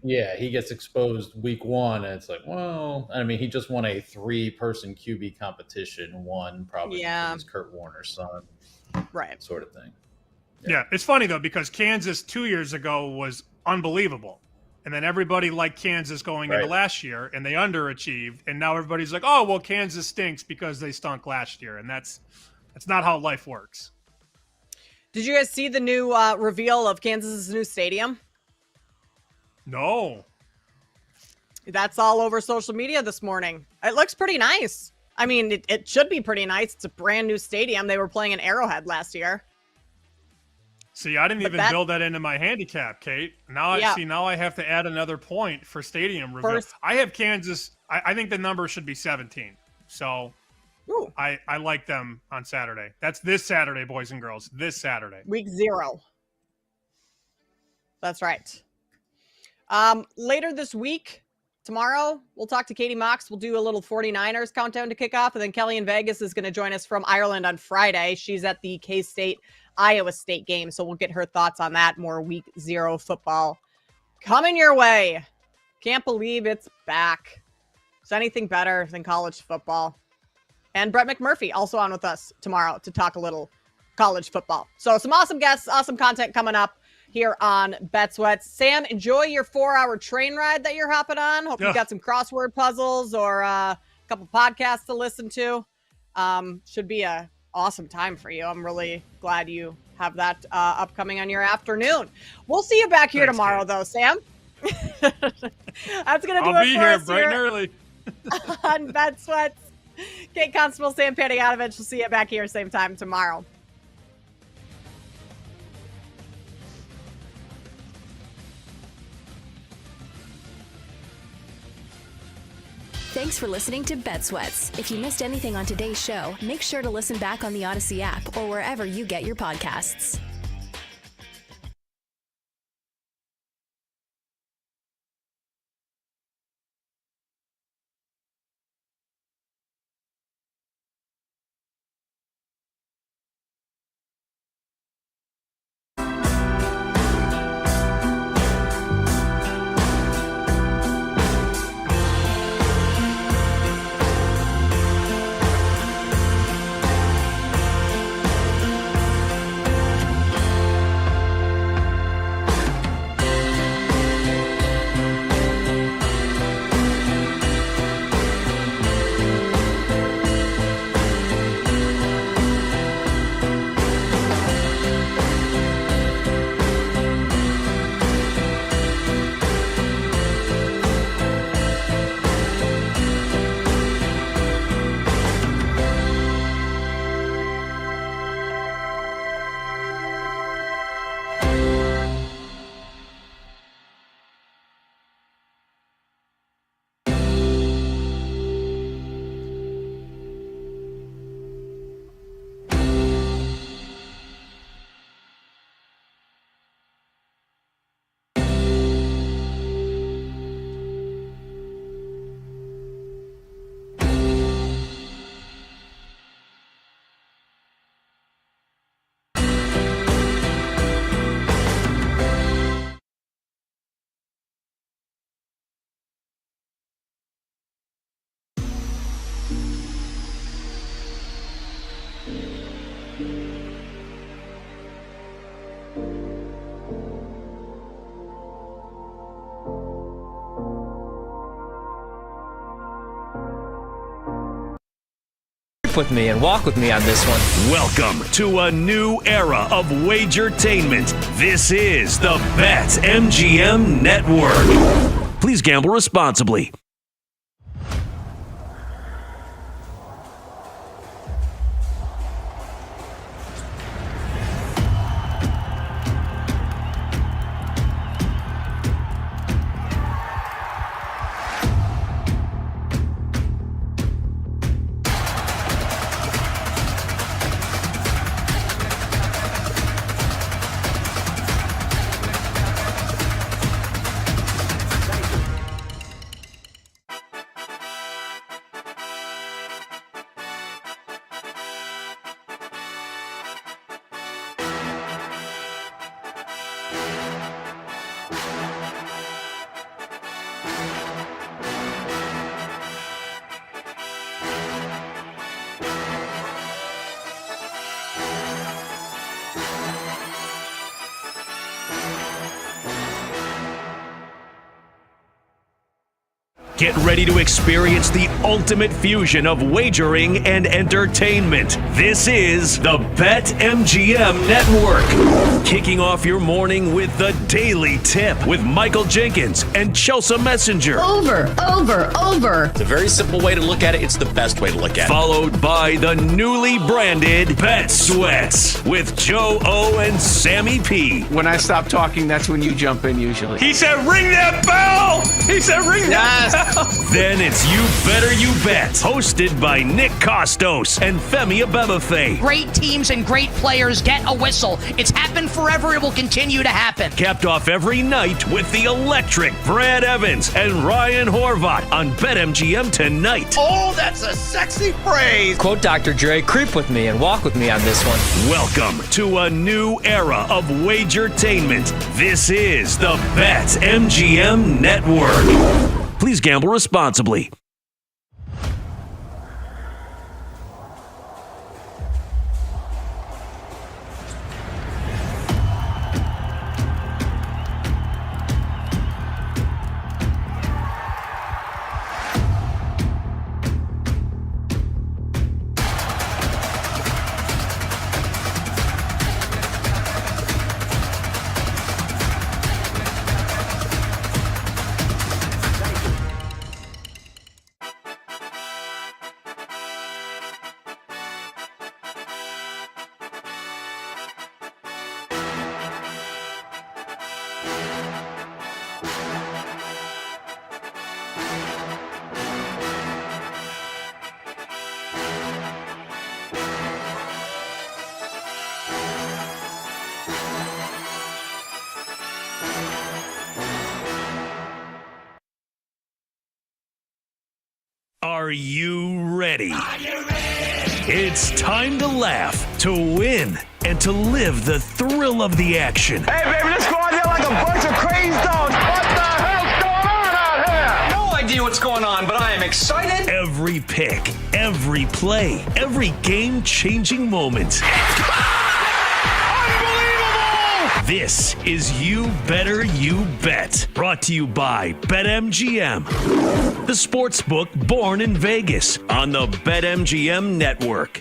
He gets exposed week 1, and it's like, well, I mean, he just won a 3-person QB competition, one probably because he's Kurt Warner's son, right? Sort of thing. Yeah, it's funny though because Kansas 2 years ago was unbelievable, and then everybody liked Kansas going into last year, and they underachieved, and now everybody's like, oh well, Kansas stinks because they stunk last year, and that's not how life works. Did you guys see the new reveal of Kansas's new stadium? No. That's all over social media this morning. It looks pretty nice. I mean, it should be pretty nice. It's a brand new stadium. They were playing in Arrowhead last year. See, I didn't even build that into my handicap, Kate. Now I have to add another point for stadium reveal. I have Kansas. I think the number should be 17. So I like them on Saturday. That's this Saturday, boys and girls. This Saturday. Week 0. That's right. Later this week, tomorrow, we'll talk to Katie Mox. We'll do a little 49ers countdown to kick off. And then Kelly in Vegas is going to join us from Ireland on Friday. She's at the K-State Iowa State game. So we'll get her thoughts on that. More week 0 football coming your way. Can't believe it's back. Is anything better than college football? And Brett McMurphy also on with us tomorrow to talk a little college football. So some awesome guests, awesome content coming up here on Bet Sweats. Sam, enjoy your 4-hour train ride that you're hopping on. Hope you got some crossword puzzles or a couple podcasts to listen to. Should be a awesome time for you. I'm really glad you have that upcoming on your afternoon. We'll see you back here tomorrow, though, Sam. That's going to do I'll it be for here us bright and early. on Bet Sweats. Kate Constable, Sam Panayotovich. We'll see you back here same time tomorrow. Thanks for listening to Bet Sweats. If you missed anything on today's show, make sure to listen back on the Odyssey app or wherever you get your podcasts. With me and walk with me on this one. Welcome to a new era of Wagertainment. This is the BetMGM Network. Please gamble responsibly. Get ready to experience the ultimate fusion of wagering and entertainment. This is the BetMGM Network. Kicking off your morning with the Daily Tip with Michael Jenkins and Chelsea Messenger. Over. It's a very simple way to look at it. It's the best way to look at it. Followed by the newly branded Bet Sweats with Joe O and Sammy P. When I stop talking, that's when you jump in usually. He said, ring that bell! He said, ring that bell! Then it's You Better You Bet, hosted by Nick Costos and Femi Abebefe. Great teams and great players get a whistle. It's happened forever. It will continue to happen. Capped off every night with the electric Brad Evans and Ryan Horvat on BetMGM tonight. Oh, that's a sexy phrase. Quote Dr. Dre, creep with me and walk with me on this one. Welcome to a new era of Wagertainment. This is the BetMGM Network. Please gamble responsibly. Are you ready? It's time to laugh, to win, and to live the thrill of the action. Hey, baby, let's go out there like a bunch of crazy dogs. What the hell's going on out here? No idea what's going on, but I am excited. Every pick, every play, every game-changing moment. This is You Better You Bet, brought to you by BetMGM, the sportsbook born in Vegas on the BetMGM Network.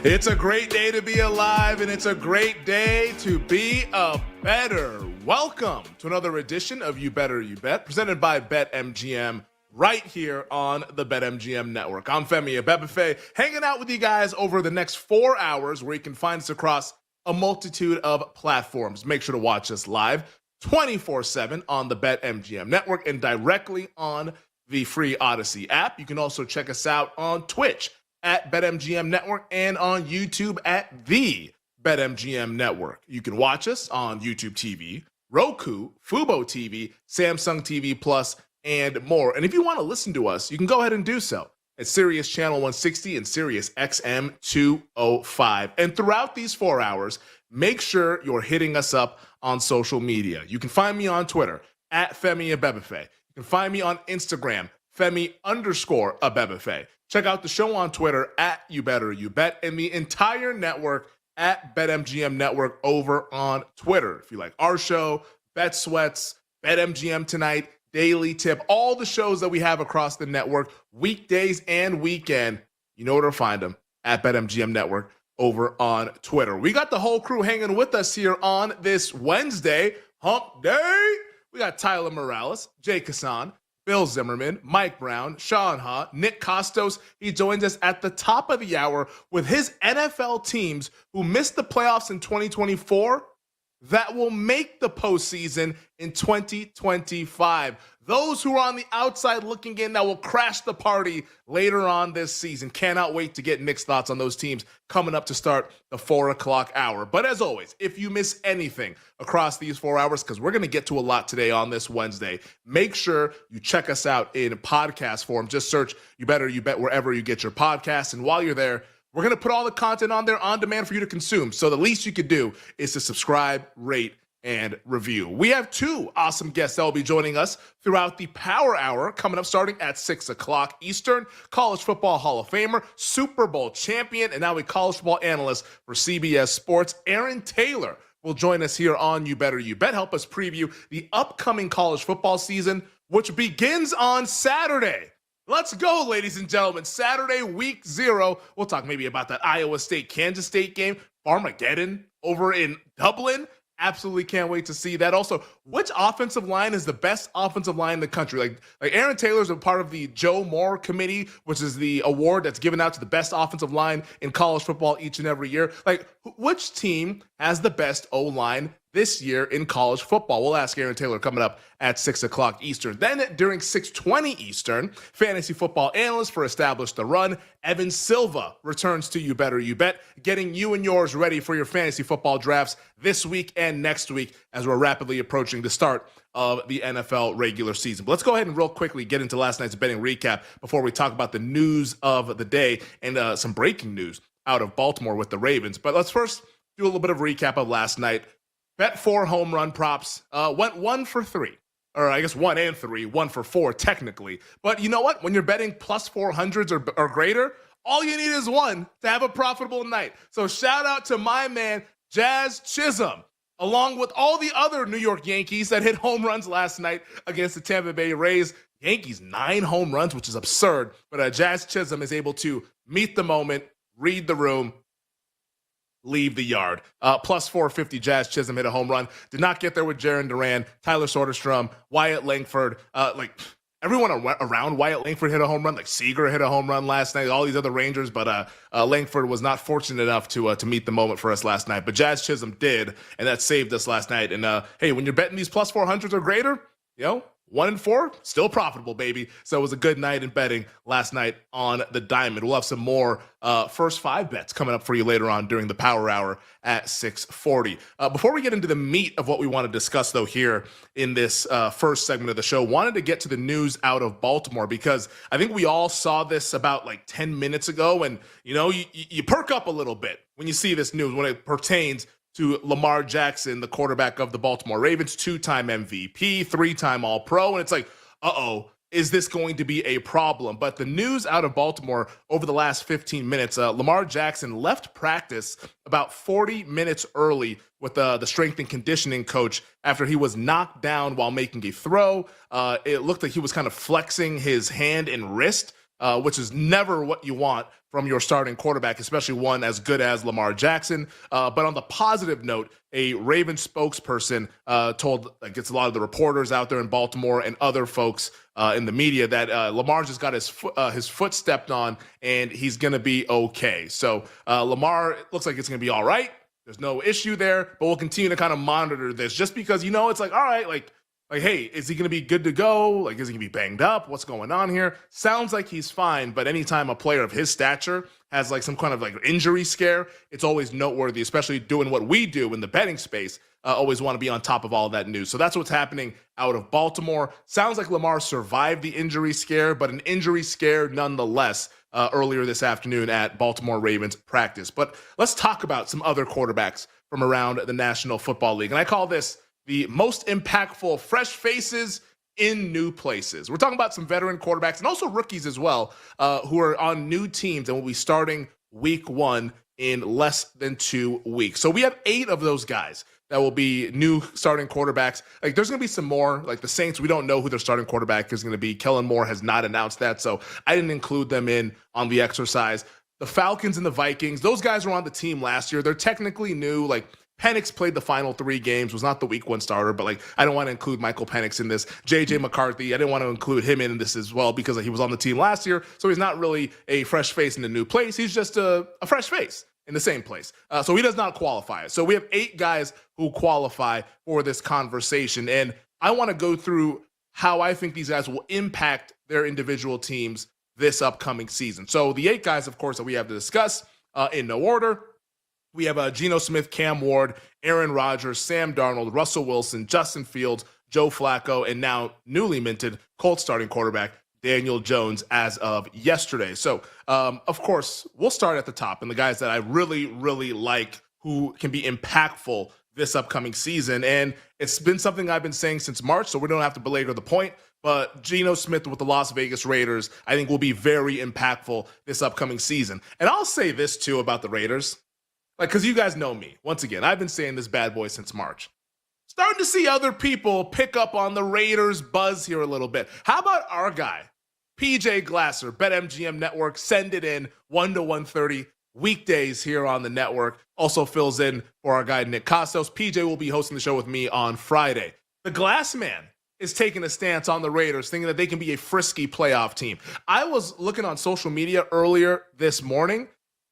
It's a great day to be alive, and it's a great day to be a better. Welcome to another edition of You Better You Bet, presented by BetMGM, right here on the BetMGM Network. I'm Femi Abebefe, hanging out with you guys over the next 4 hours, where you can find us across a multitude of platforms. Make sure to watch us live 24/7 on the BetMGM Network and directly on the free Odyssey app. You can also check us out on Twitch at BetMGM Network and on YouTube at the BetMGM Network. You can watch us on YouTube TV, Roku, Fubo TV, Samsung TV Plus, and more. And if you want to listen to us, you can go ahead and do so at Sirius Channel 160 and Sirius XM 205. And throughout these 4 hours, make sure you're hitting us up on social media. You can find me on Twitter at Femi Abebefe. You can find me on Instagram, Femi_Abebefe. Check out the show on Twitter at You Better You Bet, and the entire network at BetMGM Network over on Twitter. If you like our show, Bet Sweats, BetMGM Tonight, Daily Tip, all the shows that we have across the network, weekdays and weekend, you know where to find them at BetMGM Network over on Twitter. We got the whole crew hanging with us here on this Wednesday, hump day. We got Tyler Morales, Jay Kassan, Bill Zimmerman, Mike Brown, Sean Ha, Nick Costos. He joins us at the top of the hour with his NFL teams who missed the playoffs in 2024 that will make the postseason in 2025. Those who are on the outside looking in that will crash the party later on this season. Cannot wait to get Nick's thoughts on those teams coming up to start the 4 o'clock hour. But as always, if you miss anything across these 4 hours, because we're going to get to a lot today on this Wednesday, make sure you check us out in podcast form. Just search You Better You Bet wherever you get your podcasts. And while you're there, we're going to put all the content on there on demand for you to consume. So the least you could do is to subscribe, rate, and review. We have 2 awesome guests that will be joining us throughout the Power Hour, coming up starting at 6 o'clock Eastern. College Football Hall of Famer, Super Bowl champion, and now a college football analyst for CBS Sports, Aaron Taylor, will join us here on You Better You Bet, help us preview the upcoming college football season which begins on Saturday. Let's go, ladies and gentlemen. Saturday, week 0. We'll talk maybe about that Iowa State-Kansas State game. Farmageddon over in Dublin. Absolutely can't wait to see that. Also, which offensive line is the best offensive line in the country? Like Aaron Taylor's a part of the Joe Moore Committee, which is the award that's given out to the best offensive line in college football each and every year. Like, which team has the best O-line this year in college football? We'll ask Aaron Taylor coming up at 6 o'clock Eastern. Then during 6:20 Eastern, fantasy football analyst for Establish the Run, Evan Silva, returns to You Better You Bet, getting you and yours ready for your fantasy football drafts this week and next week as we're rapidly approaching the start of the NFL regular season. But let's go ahead and real quickly get into last night's betting recap before we talk about the news of the day and some breaking news out of Baltimore with the Ravens. But let's first do a little bit of recap of last night. Bet 4 home run props went 1 for 3. Or I guess 1 and 3, 1 for 4 technically. But you know what? When you're betting plus 400s or greater, all you need is 1 to have a profitable night. So shout out to my man, Jazz Chisholm, along with all the other New York Yankees that hit home runs last night against the Tampa Bay Rays. Yankees 9 home runs, which is absurd. But Jazz Chisholm is able to meet the moment, read the room, leave the yard. Plus 450, Jazz Chisholm hit a home run. Did not get there with Jaron Duran, Tyler Soderstrom, Wyatt Langford. Everyone around Wyatt Langford hit a home run. Like Seager hit a home run last night. All these other Rangers, but Langford was not fortunate enough to meet the moment for us last night. But Jazz Chisholm did, and that saved us last night. And hey, when you're betting these plus 400s or greater, 1 and 4, still profitable, baby. So it was a good night in betting last night on the Diamond. We'll have some more first 5 bets coming up for you later on during the Power Hour at 6:40. Before we get into the meat of what we want to discuss, though, here in this first segment of the show, wanted to get to the news out of Baltimore because I think we all saw this about 10 minutes ago, and you perk up a little bit when you see this news when it pertains to Lamar Jackson, the quarterback of the Baltimore Ravens, 2-time MVP, 3-time All-Pro. And it's like, is this going to be a problem? But the news out of Baltimore over the last 15 minutes, Lamar Jackson left practice about 40 minutes early with the strength and conditioning coach after he was knocked down while making a throw. It looked like he was kind of flexing his hand and wrist, which is never what you want from your starting quarterback, especially one as good as Lamar Jackson. But on the positive note, a Ravens spokesperson told, it's a lot of the reporters out there in Baltimore and other folks in the media that Lamar just got his foot stepped on and he's going to be okay. So Lamar, it looks like it's going to be all right. There's no issue there, but we'll continue to kind of monitor this just because, it's like, all right, hey, is he going to be good to go? Is he going to be banged up? What's going on here? Sounds like he's fine, but anytime a player of his stature has some kind of injury scare, it's always noteworthy, especially doing what we do in the betting space. Always want to be on top of all of that news. So that's what's happening out of Baltimore. Sounds like Lamar survived the injury scare, but an injury scare nonetheless earlier this afternoon at Baltimore Ravens practice. But let's talk about some other quarterbacks from around the National Football League. And I call this the most impactful fresh faces in new places. We're talking about some veteran quarterbacks and also rookies as well, who are on new teams and will be starting week 1 in less than 2 weeks. So we have 8 of those guys that will be new starting quarterbacks. There's going to be some more, the Saints. We don't know who their starting quarterback is going to be. Kellen Moore has not announced that, so I didn't include them in on the exercise. The Falcons and the Vikings, those guys were on the team last year. They're technically new. Penix played the final 3 games, was not the week 1 starter, but I don't want to include Michael Penix in this. J.J. McCarthy, I didn't want to include him in this as well because he was on the team last year, so he's not really a fresh face in a new place. He's just a fresh face in the same place. So he does not qualify. So we have 8 guys who qualify for this conversation, and I want to go through how I think these guys will impact their individual teams this upcoming season. So the 8 guys, of course, that we have to discuss in no order. We have Geno Smith, Cam Ward, Aaron Rodgers, Sam Darnold, Russell Wilson, Justin Fields, Joe Flacco, and now newly minted Colts starting quarterback Daniel Jones as of yesterday. So, of course, we'll start at the top and the guys that I really, really like who can be impactful this upcoming season. And it's been something I've been saying since March, so we don't have to belabor the point. But Geno Smith with the Las Vegas Raiders, I think will be very impactful this upcoming season. And I'll say this, too, about the Raiders. Because you guys know me. Once again, I've been saying this bad boy since March. starting to see other people pick up on the Raiders buzz here a little bit. How about our guy, PJ Glasser, BetMGM Network, send it in 1 to 1:30 weekdays here on the network. Also fills in for our guy, Nick Costos. PJ will be hosting the show with me on Friday. The Glass Man is taking a stance on the Raiders, thinking that they can be a frisky playoff team. I was looking on social media earlier this morning.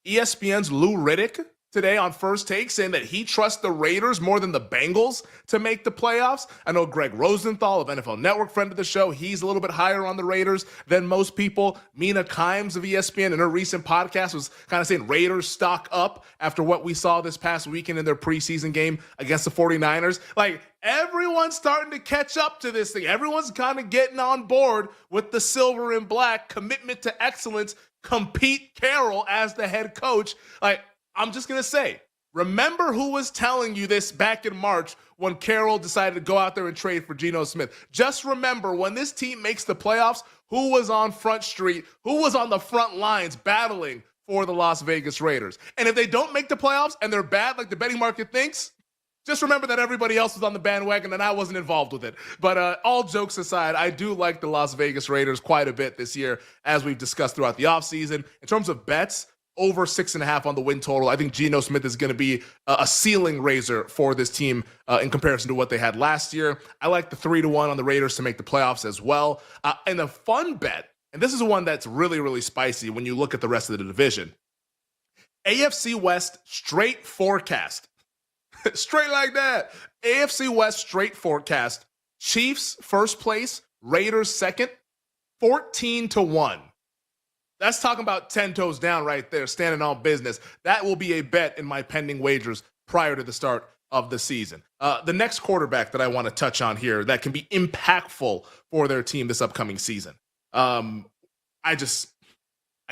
ESPN's Lou Riddick today on First Take saying that he trusts the Raiders more than the Bengals to make the playoffs. I know Greg Rosenthal of NFL Network, friend of the show, he's a little bit higher on the Raiders than most people. Mina Kimes of ESPN in her recent podcast was kind of saying Raiders stock up after what we saw this past weekend in their preseason game against the 49ers. Like, everyone's starting to catch up to this thing. Everyone's kind of getting on board with the silver and black commitment to excellence. Compete Carroll as the head coach. Like, I'm just going to say, remember who was telling you this back in March when Carroll decided to go out there and trade for Geno Smith. Just remember, when this team makes the playoffs, who was on Front Street, who was on the front lines battling for the Las Vegas Raiders. And if they don't make the playoffs and they're bad like the betting market thinks, just remember that everybody else was on the bandwagon and I wasn't involved with it. But all jokes aside, I do like the Las Vegas Raiders quite a bit this year, as we've discussed throughout the offseason. In terms of bets, over 6.5 on the win total. I think Geno Smith is going to be a ceiling raiser for this team in comparison to what they had last year. I like the 3-1 on the Raiders to make the playoffs as well. And a fun bet, and this is one that's really, really spicy when you look at the rest of the division. AFC West straight forecast. Straight like that. AFC West straight forecast. Chiefs first place, Raiders second, 14-1. That's talking about 10 toes down right there, standing on business. That will be a bet in my pending wagers prior to the start of the season. The next quarterback that I want to touch on here that can be impactful for their team this upcoming season. I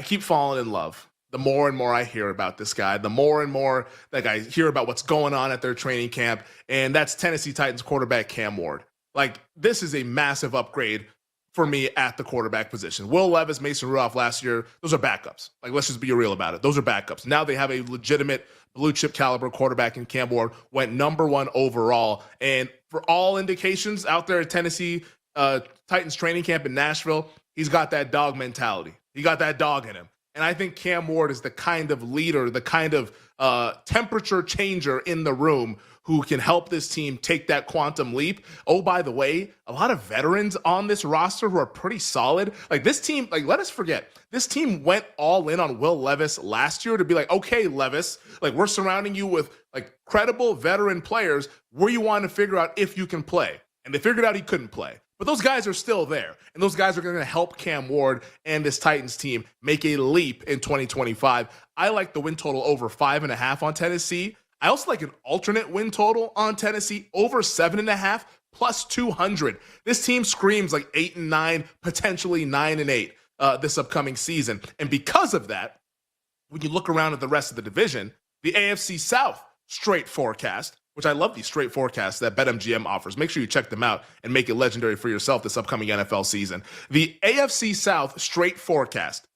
keep falling in love. The more and more I hear about this guy, the more and more like I hear about what's going on at their training camp, and that's Tennessee Titans quarterback Cam Ward. Like, this is a massive upgrade for me at the quarterback position. Will Levis, Mason Rudolph last year, those are backups. Like, let's just be real about it. Those are backups. Now they have a legitimate blue chip caliber quarterback in Cam Ward, went number 1 overall. And for all indications out there at Tennessee Titans training camp in Nashville, he's got that dog mentality. He got that dog in him. And I think Cam Ward is the kind of leader, the kind of temperature changer in the room who can help this team take that quantum leap. Oh, by the way, a lot of veterans on this roster who are pretty solid. Like, this team, like, let us forget, this team went all in on Will Levis last year to be like, okay, Levis, like, we're surrounding you with like credible veteran players where you want to figure out if you can play. And they figured out he couldn't play. But those guys are still there. And those guys are going to help Cam Ward and this Titans team make a leap in 2025. I like the win total over 5.5 on Tennessee. I also like an alternate win total on Tennessee over 7.5 plus 200. This team screams like 8-9, potentially 9-8 this upcoming season. And because of that, when you look around at the rest of the division, the AFC South straight forecast, which I love these straight forecasts that BetMGM offers. Make sure you check them out and make it legendary for yourself this upcoming NFL season. The AFC South straight forecast,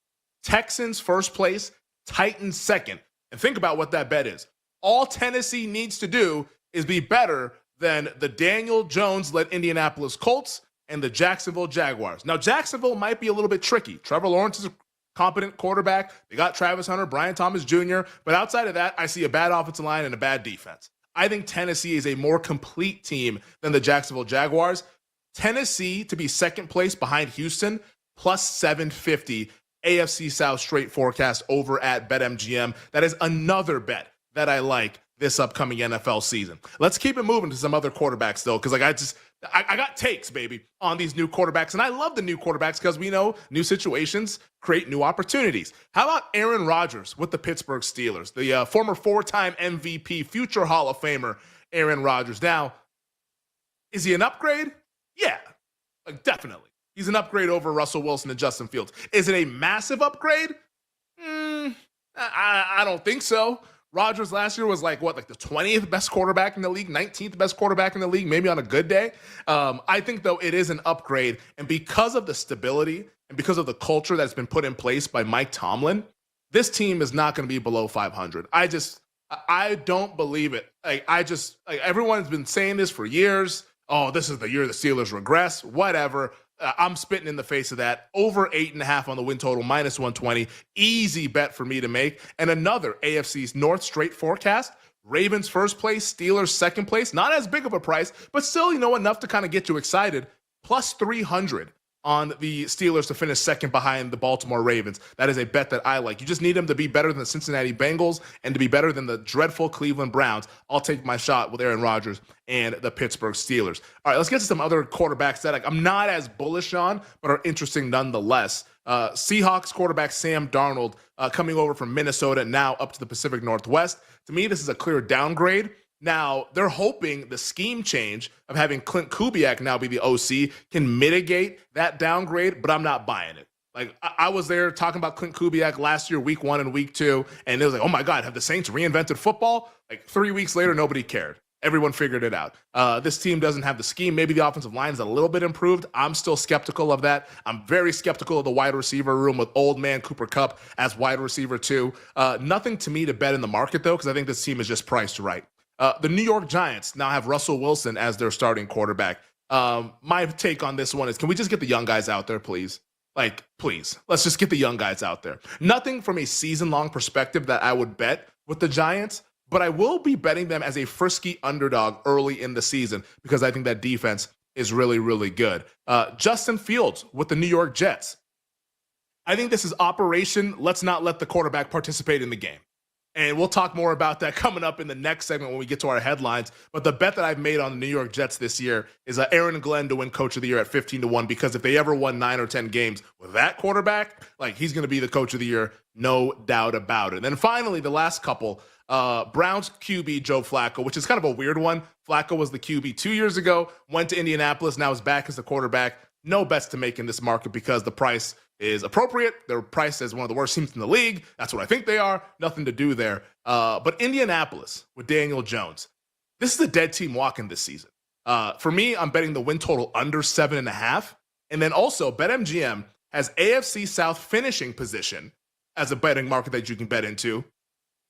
Texans first place, Titans second. And think about what that bet is. All Tennessee needs to do is be better than the Daniel Jones-led Indianapolis Colts and the Jacksonville Jaguars. Now, Jacksonville might be a little bit tricky. Trevor Lawrence is a competent quarterback. They got Travis Hunter, Brian Thomas Jr. But outside of that, I see a bad offensive line and a bad defense. I think Tennessee is a more complete team than the Jacksonville Jaguars. Tennessee to be second place behind Houston, plus 750 AFC South straight forecast over at BetMGM. That is another bet that I like this upcoming NFL season. Let's keep it moving to some other quarterbacks, though, because I got takes, baby, on these new quarterbacks. And I love the new quarterbacks because we know new situations create new opportunities. How about Aaron Rodgers with the Pittsburgh Steelers? The former 4-time MVP, future Hall of Famer, Aaron Rodgers. Now, is he an upgrade? Yeah, like, definitely. He's an upgrade over Russell Wilson and Justin Fields. Is it a massive upgrade? I don't think so. Rodgers last year was like the 20th best quarterback in the league, 19th best quarterback in the league, maybe on a good day. I think, though, it is an upgrade. And because of the stability and because of the culture that's been put in place by Mike Tomlin, this team is not going to be below 500. I don't believe it. Everyone's been saying this for years. Oh, this is the year the Steelers regress. Whatever. I'm spitting in the face of that. Over 8.5 on the win total, -120. Easy bet for me to make. And another AFC's North straight forecast. Ravens first place, Steelers second place. Not as big of a price, but still, enough to kind of get you excited. Plus 300 on the Steelers to finish second behind the Baltimore Ravens. That is a bet that I like. You just need them to be better than the Cincinnati Bengals and to be better than the dreadful Cleveland Browns. I'll take my shot with Aaron Rodgers and the Pittsburgh Steelers. All right, let's get to some other quarterbacks that I'm not as bullish on, but are interesting nonetheless. Seahawks quarterback Sam Darnold coming over from Minnesota, now up to the Pacific Northwest. To me, this is a clear downgrade. Now, they're hoping the scheme change of having Clint Kubiak now be the OC can mitigate that downgrade, but I'm not buying it. I was there talking about Clint Kubiak last year, week 1 and week 2, and it was like, oh my God, have the Saints reinvented football? 3 weeks later, nobody cared. Everyone figured it out. This team doesn't have the scheme. Maybe the offensive line is a little bit improved. I'm still skeptical of that. I'm very skeptical of the wide receiver room with old man Cooper Kupp as wide receiver 2. Nothing to me to bet in the market, though, because I think this team is just priced right. The New York Giants now have Russell Wilson as their starting quarterback. My take on this one is, can we just get the young guys out there, please? Please. Let's just get the young guys out there. Nothing from a season-long perspective that I would bet with the Giants, but I will be betting them as a frisky underdog early in the season because I think that defense is really, really good. Justin Fields with the New York Jets. I think this is operation, let's not let the quarterback participate in the game. And we'll talk more about that coming up in the next segment when we get to our headlines. But the bet that I've made on the New York Jets this year is Aaron Glenn to win Coach of the Year at 15-1, because if they ever won 9 or 10 games with that quarterback, he's going to be the Coach of the Year, no doubt about it. And then finally, the last couple, Browns QB Joe Flacco, which is kind of a weird one. Flacco was the QB 2 years ago, went to Indianapolis, now is back as the quarterback. No bets to make in this market because the price is appropriate. They're priced as one of the worst teams in the league. That's what I think they are. Nothing to do there. But Indianapolis with Daniel Jones, this is a dead team walking this season. For me, I'm betting the win total under 7.5. And then also, BetMGM has AFC South finishing position as a betting market that you can bet into.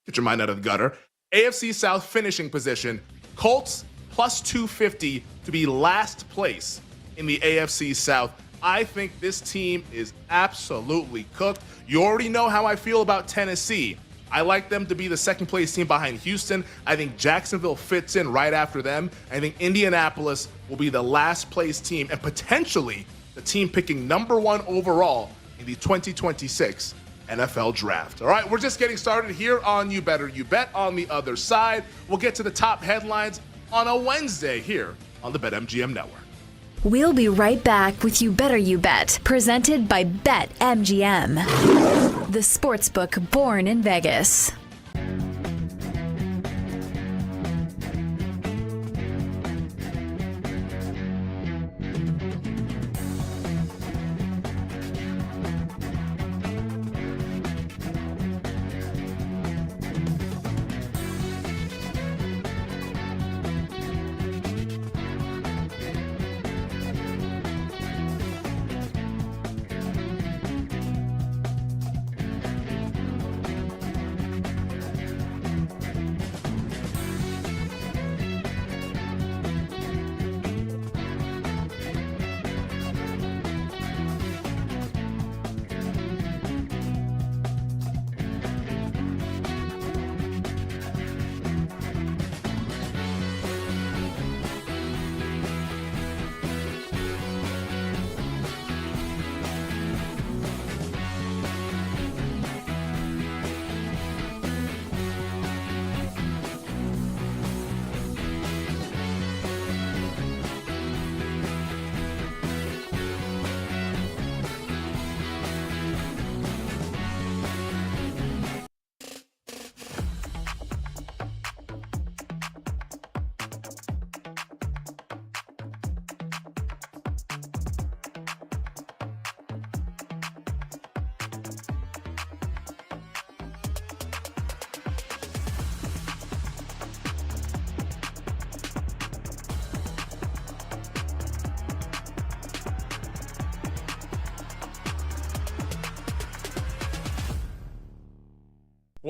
Get your mind out of the gutter. AFC South finishing position, Colts plus 250 to be last place in the AFC South. I think this team is absolutely cooked. You already know how I feel about Tennessee. I like them to be the second place team behind Houston. I think Jacksonville fits in right after them. I think Indianapolis will be the last place team and potentially the team picking number 1 overall in the 2026 NFL Draft. All right, we're just getting started here on You Better You Bet. On the other side, we'll get to the top headlines on a Wednesday here on the BetMGM Network. We'll be right back with You Better You Bet, presented by BetMGM, the sportsbook born in Vegas.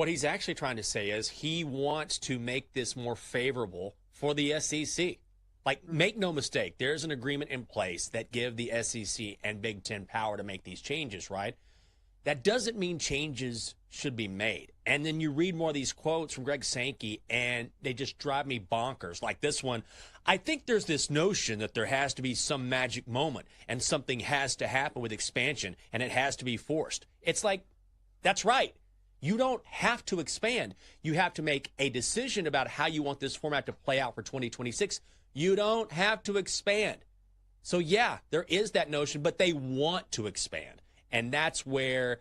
What he's actually trying to say is he wants to make this more favorable for the SEC. Like, make no mistake, there's an agreement in place that give the SEC and Big Ten power to make these changes, right? That doesn't mean changes should be made. And then you read more of these quotes from Greg Sankey, and they just drive me bonkers. Like this one, I think there's this notion that there has to be some magic moment and something has to happen with expansion, and it has to be forced. It's like, that's right. You don't have to expand. You have to make a decision about how you want this format to play out for 2026. You don't have to expand. So, yeah, there is that notion, but they want to expand. And that's where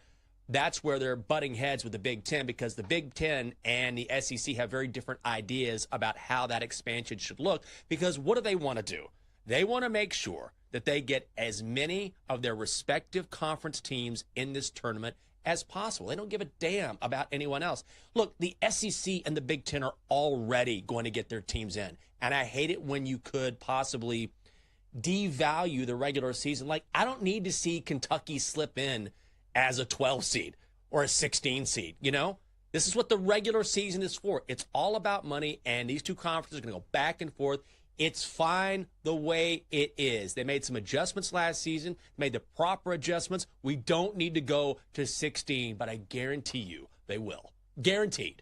they're butting heads with the Big Ten, because the Big Ten and the SEC have very different ideas about how that expansion should look. Because what do they want to do? They want to make sure that they get as many of their respective conference teams in this tournament as possible. They don't give a damn about anyone else. Look, the SEC and the Big Ten are already going to get their teams in. And I hate it when you could possibly devalue the regular season. Like, I don't need to see Kentucky slip in as a 12 seed or a 16 seed, you know? This is what the regular season is for. It's all about money, and these two conferences are going to go back and forth. It's fine the way it is. They made some adjustments last season, made the proper adjustments. We don't need to go to 16, but I guarantee you they will. Guaranteed.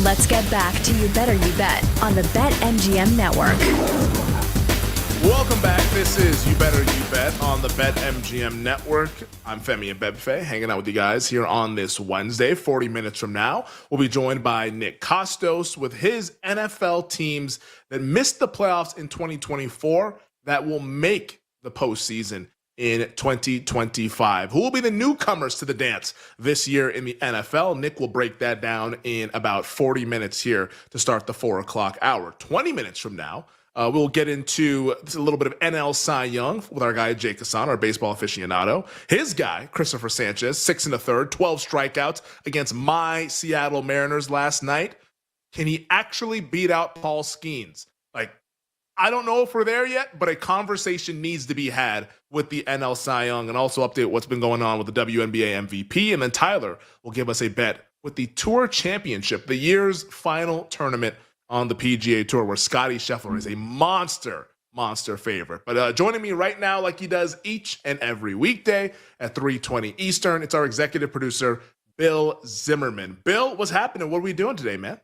Let's get back to You Better You Bet on the BetMGM Network. Welcome back. This is You Better You Bet on the BetMGM Network. I'm Femi and Bebfe, hanging out with you guys here on this Wednesday. 40 minutes from now, we'll be joined by Nick Costos with his NFL teams that missed the playoffs in 2024 that will make the postseason in 2025. Who will be the newcomers to the dance this year in the NFL? Nick will break that down in about 40 minutes here to start the 4 o'clock hour. 20 minutes from now, we'll get into a little bit of NL Cy Young with our guy Jake Hassan, our baseball aficionado. His guy, Christopher Sanchez, 6 1/3, 12 strikeouts against my Seattle Mariners last night. Can he actually beat out Paul Skeens? Like, I don't know if we're there yet, but a conversation needs to be had with the NL Cy Young, and also update what's been going on with the WNBA MVP. And then Tyler will give us a bet with the Tour Championship, the year's final tournament on the PGA Tour, where Scottie Scheffler is a monster favorite. But joining me right now, like he does each and every weekday at 3:20 Eastern, it's our executive producer, Bill Zimmerman. Bill, what's happening? What are we doing today, man?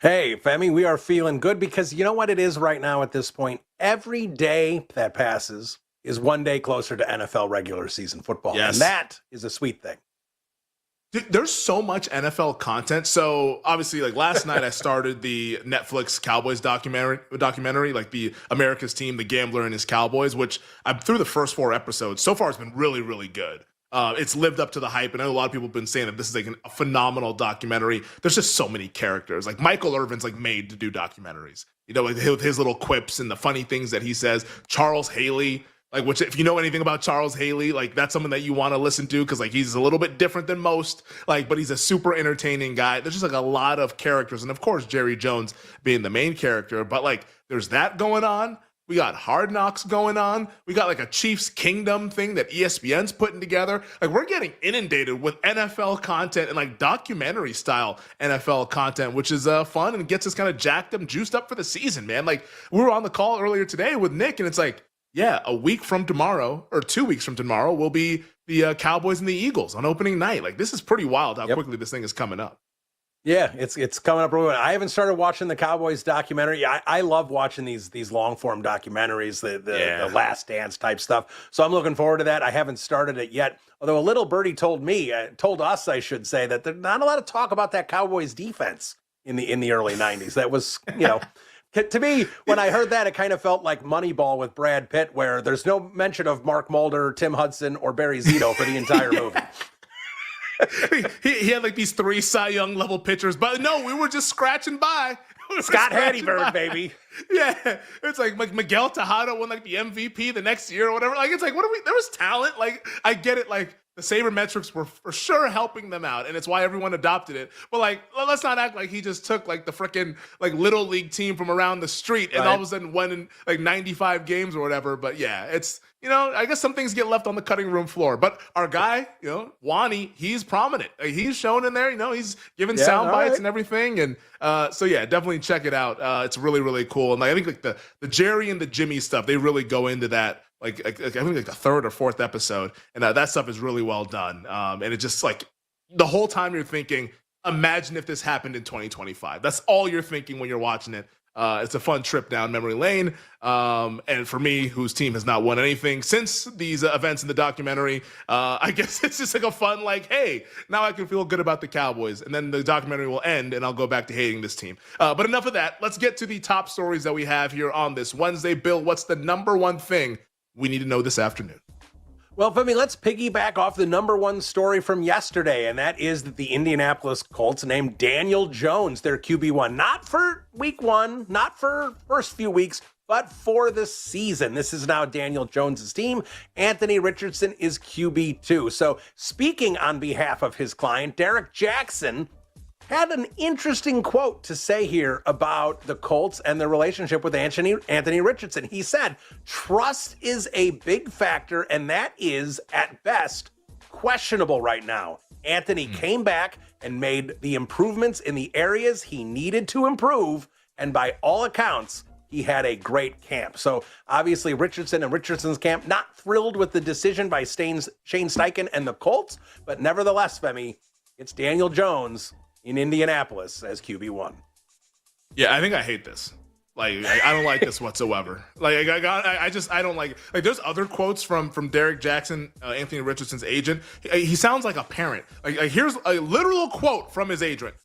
Hey, Femi, we are feeling good because you know what it is right now at this point? Every day that passes is one day closer to NFL regular season football. Yes. And that is a sweet thing. There's so much NFL content. So obviously, like last night, I started the Netflix Cowboys documentary, like the America's Team, the Gambler and his Cowboys, which I'm through the first 4 episodes. So far, it's been really, really good. It's lived up to the hype, and I know a lot of people have been saying that this is like a phenomenal documentary. There's just so many characters. Like Michael Irvin's like made to do documentaries. You know, with his little quips and the funny things that he says. Charles Haley. Like, which, if you know anything about Charles Haley, like that's someone that you want to listen to because like he's a little bit different than most, like, but he's a super entertaining guy. There's just like a lot of characters, and of course Jerry Jones being the main character. But like, there's that going on. We got Hard Knocks going on. We got like a Chiefs Kingdom thing that ESPN's putting together. Like, we're getting inundated with NFL content and like documentary style NFL content, which is fun and gets us kind of jacked up and juiced up for the season, man. Like, we were on the call earlier today with Nick, and it's like, yeah, a week from tomorrow or 2 weeks from tomorrow will be the Cowboys and the Eagles on opening night. Like, this is pretty wild how quickly this thing is coming up. Yeah, it's coming up really well. I haven't started watching the Cowboys documentary. I love watching these long form documentaries, the Last Dance type stuff. So I'm looking forward to that. I haven't started it yet. Although a little birdie told us, I should say, that there's not a lot of talk about that Cowboys defense in the early 90s. That was, to me, when I heard that, it kind of felt like Moneyball with Brad Pitt, where there's no mention of Mark Mulder, Tim Hudson, or Barry Zito for the entire movie. he had like these 3 Cy Young level pitchers, but no, we were just scratching by. Scott Hattybird, baby. Yeah, it's like Miguel Tejada won like the MVP the next year or whatever. Like, it's like, there was talent. Like, I get it. Like, the sabermetrics were for sure helping them out, and it's why everyone adopted it. But like, let's not act like he just took like the freaking like little league team from around the street and all of a sudden won in like 95 games or whatever. But yeah, it's, I guess some things get left on the cutting room floor. But our guy, Wani, he's prominent. Like, he's shown in there. He's giving sound bites and everything. And so yeah, definitely check it out. It's really, really cool. And like, I think like the Jerry and the Jimmy stuff, they really go into that. Like I think like the 3rd or 4th episode, and that stuff is really well done. And it just like the whole time you're thinking, imagine if this happened in 2025. That's all you're thinking when you're watching it. It's a fun trip down memory lane. And for me, whose team has not won anything since these events in the documentary, I guess it's just like a fun, like, hey, now I can feel good about the Cowboys. And then the documentary will end and I'll go back to hating this team. But enough of that. Let's get to the top stories that we have here on this Wednesday. Bill, what's the number one thing we need to know this afternoon? Well, Femi, let's piggyback off the number one story from yesterday, and that is that the Indianapolis Colts named Daniel Jones their QB1, not for week 1, not for first few weeks, but for the season. This is now Daniel Jones's team. Anthony Richardson is QB2. So speaking on behalf of his client, Derek Jackson had an interesting quote to say here about the Colts and their relationship with Anthony Richardson. He said, trust is a big factor, and that is, at best, questionable right now. Anthony came back and made the improvements in the areas he needed to improve, and by all accounts, he had a great camp. So obviously Richardson and Richardson's camp, not thrilled with the decision by Shane Steichen and the Colts, but nevertheless, Femi, it's Daniel Jones in Indianapolis as QB1. Yeah, I think I hate this. Like, I don't like this whatsoever. Like, I don't like. Like, there's other quotes from Derek Jackson, Anthony Richardson's agent. He sounds like a parent. Like, here's a literal quote from his agent.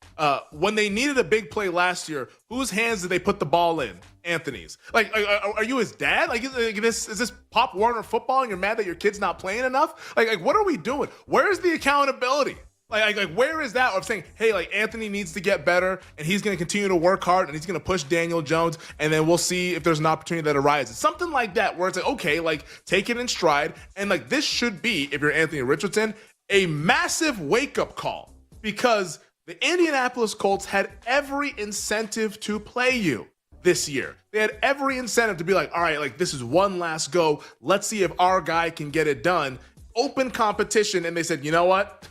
When they needed a big play last year, whose hands did they put the ball in? Anthony's. Like, are you his dad? Like, is this Pop Warner football, and you're mad that your kid's not playing enough? Like, what are we doing? Where's the accountability? Like, where is that? Of saying, hey, like, Anthony needs to get better, and he's going to continue to work hard, and he's going to push Daniel Jones, and then we'll see if there's an opportunity that arises. Something like that, where it's like, okay, like, take it in stride, and like, this should be, if you're Anthony Richardson, a massive wake-up call, because the Indianapolis Colts had every incentive to play you this year. They had every incentive to be like, all right, like, this is one last go. Let's see if our guy can get it done. Open competition, and they said, you know what?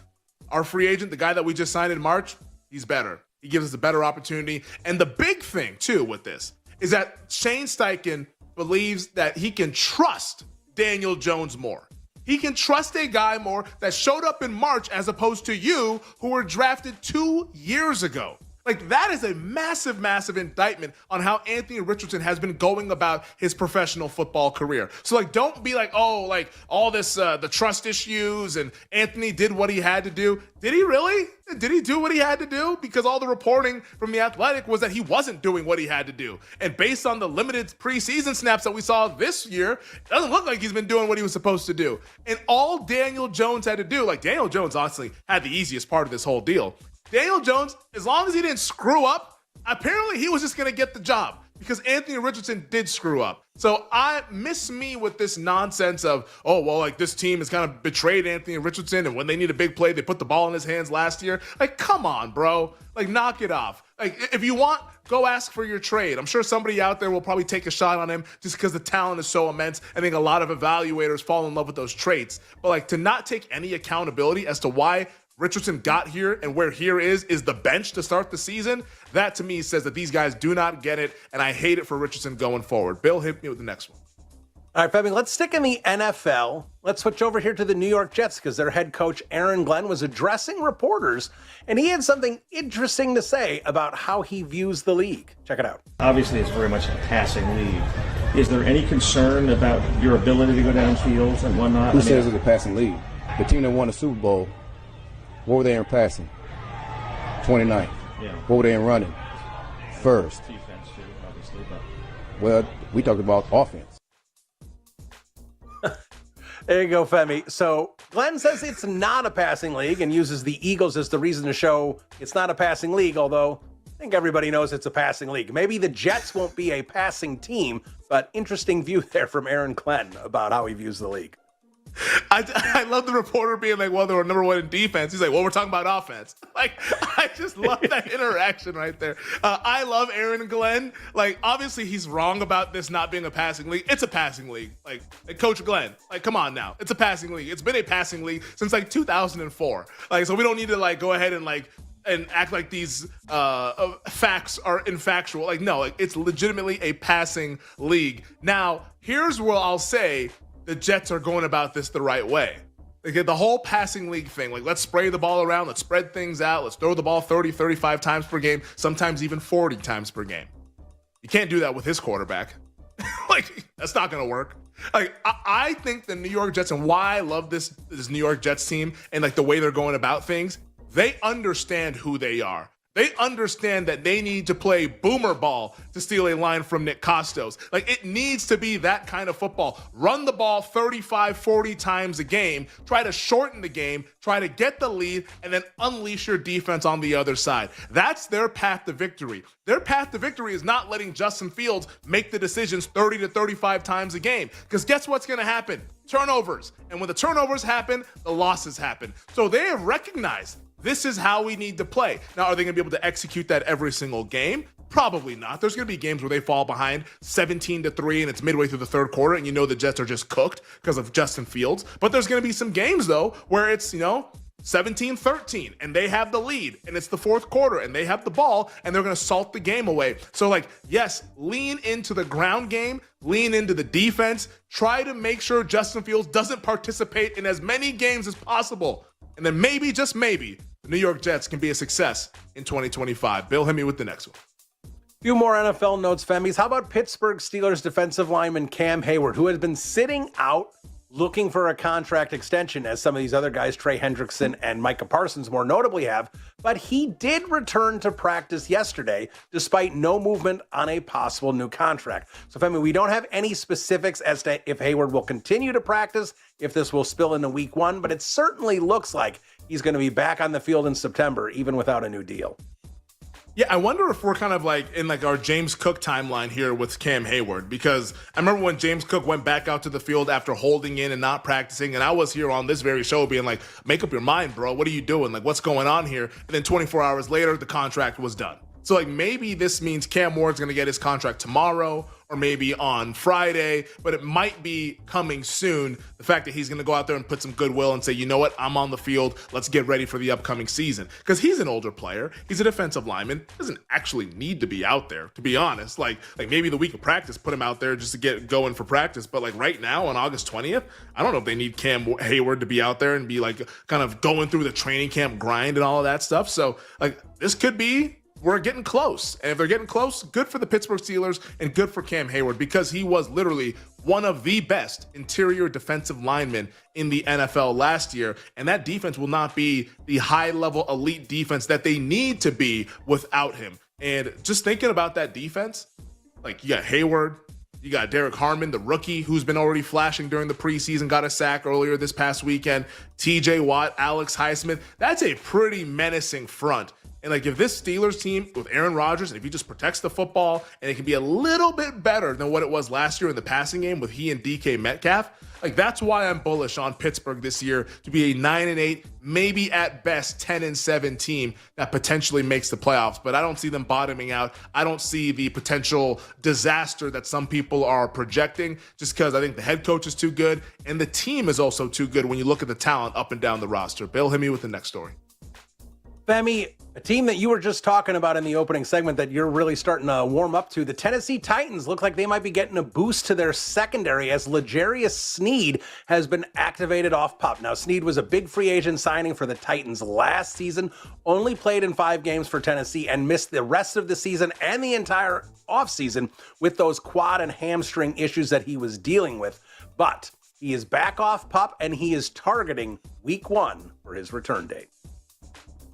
Our free agent, the guy that we just signed in March, he's better. He gives us a better opportunity. And the big thing, too, with this is that Shane Steichen believes that he can trust Daniel Jones more. He can trust a guy more that showed up in March as opposed to you, who were drafted 2 years ago. Like, that is a massive, massive indictment on how Anthony Richardson has been going about his professional football career. So, like, don't be like, oh, like, all this, the trust issues, and Anthony did what he had to do. Did he really? Did he do what he had to do? Because all the reporting from The Athletic was that he wasn't doing what he had to do. And based on the limited preseason snaps that we saw this year, it doesn't look like he's been doing what he was supposed to do. And all Daniel Jones had to do, like, Daniel Jones honestly had the easiest part of this whole deal. Daniel Jones, as long as he didn't screw up, apparently he was just going to get the job because Anthony Richardson did screw up. So I miss me with this nonsense of, oh, well, like, this team has kind of betrayed Anthony Richardson, and when they need a big play, they put the ball in his hands last year. Like, come on, bro. Like, knock it off. Like, if you want, go ask for your trade. I'm sure somebody out there will probably take a shot on him just because the talent is so immense. I think a lot of evaluators fall in love with those traits. But, like, to not take any accountability as to why Richardson got here and where here is the bench to start the season, that to me says that these guys do not get it, and I hate it for Richardson going forward. Bill, hit me with the next one. All right, Femi, let's stick in the NFL. Let's switch over here to the New York Jets because their head coach, Aaron Glenn, was addressing reporters, and he had something interesting to say about how he views the league. Check it out. Obviously, it's very much a passing league. Is there any concern about your ability to go downfield and whatnot? Who says it's a passing league? The team that won the Super Bowl, what were they in passing? 29th. Yeah. What were they in running? First. Defense, too, obviously. But Well, we talked about offense. There you go, Femi. So Glenn says it's not a passing league and uses the Eagles as the reason to show it's not a passing league, although I think everybody knows it's a passing league. Maybe the Jets won't be a passing team, but interesting view there from Aaron Glenn about how he views the league. I love the reporter being like, well, they were number one in defense. He's like, well, we're talking about offense. Like, I just love that interaction right there. I love Aaron Glenn. Like, obviously, he's wrong about this not being a passing league. It's a passing league. Like Coach Glenn, like, come on now. It's a passing league. It's been a passing league since, like, 2004. Like, so we don't need to, like, go ahead and, like, and act like these facts are infactual. Like, no, like, it's legitimately a passing league. Now, here's where I'll say the Jets are going about this the right way. They get the whole passing league thing. Like, let's spray the ball around. Let's spread things out. Let's throw the ball 30, 35 times per game, sometimes even 40 times per game. You can't do that with his quarterback. Like, that's not going to work. Like, I think the New York Jets, and why I love this New York Jets team and, like, the way they're going about things, they understand who they are. They understand that they need to play boomer ball to steal a line from Nick Costos. Like, it needs to be that kind of football. Run the ball 35, 40 times a game. Try to shorten the game. Try to get the lead, and then unleash your defense on the other side. That's their path to victory. Their path to victory is not letting Justin Fields make the decisions 30 to 35 times a game. Because guess what's going to happen? Turnovers. And when the turnovers happen, the losses happen. So they have recognized this is how we need to play. Now, are they going to be able to execute that every single game? Probably not. There's going to be games where they fall behind 17-3 and it's midway through the third quarter and you know the Jets are just cooked because of Justin Fields. But there's going to be some games, though, where it's, 17-13 and they have the lead and it's the fourth quarter and they have the ball and they're going to salt the game away. So, like, yes, lean into the ground game, lean into the defense, try to make sure Justin Fields doesn't participate in as many games as possible. And then maybe, just maybe, the New York Jets can be a success in 2025. Bill, hit me with the next one. Few more NFL notes, Femis. How about Pittsburgh Steelers defensive lineman Cam Hayward, who has been sitting out looking for a contract extension, as some of these other guys, Trey Hendrickson and Micah Parsons, more notably have. But he did return to practice yesterday, despite no movement on a possible new contract. So, Femi, we don't have any specifics as to if Hayward will continue to practice, if this will spill into week one, but it certainly looks like he's going to be back on the field in September, even without a new deal. Yeah, I wonder if we're kind of like in like our James Cook timeline here with Cam Hayward, because I remember when James Cook went back out to the field after holding in and not practicing, and I was here on this very show being like, make up your mind, bro. What are you doing? Like, what's going on here? And then 24 hours later, the contract was done. So, like, maybe this means Cam Ward's going to get his contract tomorrow or maybe on Friday, but it might be coming soon. The fact that he's going to go out there and put some goodwill and say, you know what, I'm on the field. Let's get ready for the upcoming season. Because he's an older player. He's a defensive lineman. Doesn't actually need to be out there, to be honest. Like maybe the week of practice, put him out there just to get going for practice. But like right now on August 20th, I don't know if they need Cam Hayward to be out there and be like kind of going through the training camp grind and all of that stuff. So like this could be we're getting close. And if they're getting close, good for the Pittsburgh Steelers and good for Cam Hayward, because he was literally one of the best interior defensive linemen in the NFL last year. And that defense will not be the high-level elite defense that they need to be without him. And just thinking about that defense, like you got Hayward, you got Derek Harmon, the rookie, who's been already flashing during the preseason, got a sack earlier this past weekend. TJ Watt, Alex Highsmith. That's a pretty menacing front. And like if this Steelers team with Aaron Rodgers, and if he just protects the football and it can be a little bit better than what it was last year in the passing game with he and DK Metcalf, like that's why I'm bullish on Pittsburgh this year to be a 9-8, maybe at best 10-7 team that potentially makes the playoffs. But I don't see them bottoming out. I don't see the potential disaster that some people are projecting, just because I think the head coach is too good and the team is also too good when you look at the talent up and down the roster. Bill, hit me with the next story. Femi, a team that you were just talking about in the opening segment that you're really starting to warm up to, the Tennessee Titans look like they might be getting a boost to their secondary as L'Jarius Sneed has been activated off PUP. Now, Sneed was a big free agent signing for the Titans last season, only played in 5 games for Tennessee and missed the rest of the season and the entire offseason with those quad and hamstring issues that he was dealing with. But he is back off PUP and he is targeting week 1 for his return date.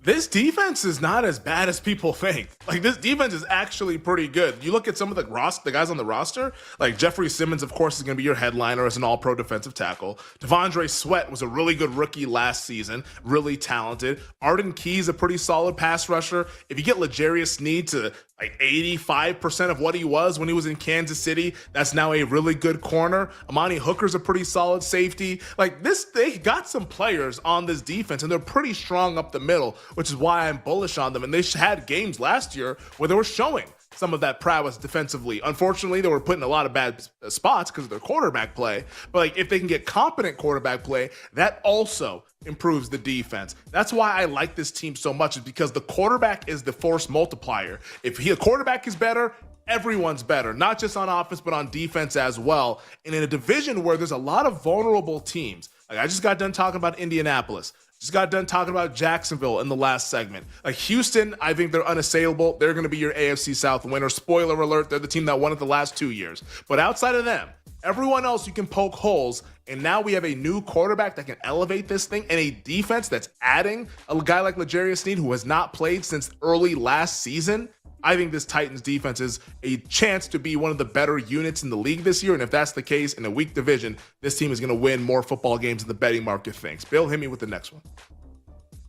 This defense is not as bad as people think. Like, this defense is actually pretty good. You look at some of the guys on the roster, like Jeffrey Simmons, of course, is going to be your headliner as an all-pro defensive tackle. Devondre Sweat was a really good rookie last season, really talented. Arden Key's a pretty solid pass rusher. If you get L'Jarius Sneed to like 85% of what he was when he was in Kansas City, that's now a really good corner. Amani Hooker's a pretty solid safety. Like this, they got some players on this defense and they're pretty strong up the middle, which is why I'm bullish on them. And they had games last year where they were showing some of that prowess defensively. Unfortunately, they were put in a lot of bad spots because of their quarterback play. But like if they can get competent quarterback play, that also improves the defense. That's why I like this team so much, is because the quarterback is the force multiplier. If a quarterback is better, everyone's better, not just on offense, but on defense as well. And in a division where there's a lot of vulnerable teams, like I just got done talking about Indianapolis, just got done talking about Jacksonville in the last segment. Like Houston, I think they're unassailable. They're going to be your AFC South winner. Spoiler alert, they're the team that won it the last 2 years. But outside of them, everyone else you can poke holes, and now we have a new quarterback that can elevate this thing, and a defense that's adding a guy like L'Jarius Sneed who has not played since early last season. I think this Titans defense is a chance to be one of the better units in the league this year, and if that's the case in a weak division, this team is going to win more football games than the betting market thinks. Bill, hit me with the next one.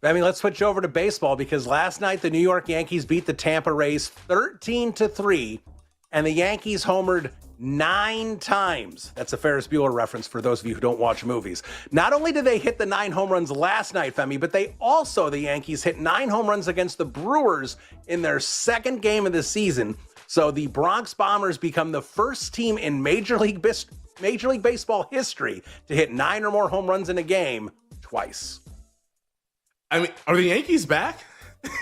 I mean, let's switch over to baseball, because last night the New York Yankees beat the Tampa Rays 13-3, and the Yankees homered 9 times. That's a Ferris Bueller reference for those of you who don't watch movies. Not only did they hit the 9 home runs last night, Femi, but the Yankees hit 9 home runs against the Brewers in their second game of the season. So the Bronx Bombers become the first team in Major League Baseball history to hit 9 or more home runs in a game twice. I mean, are the Yankees back?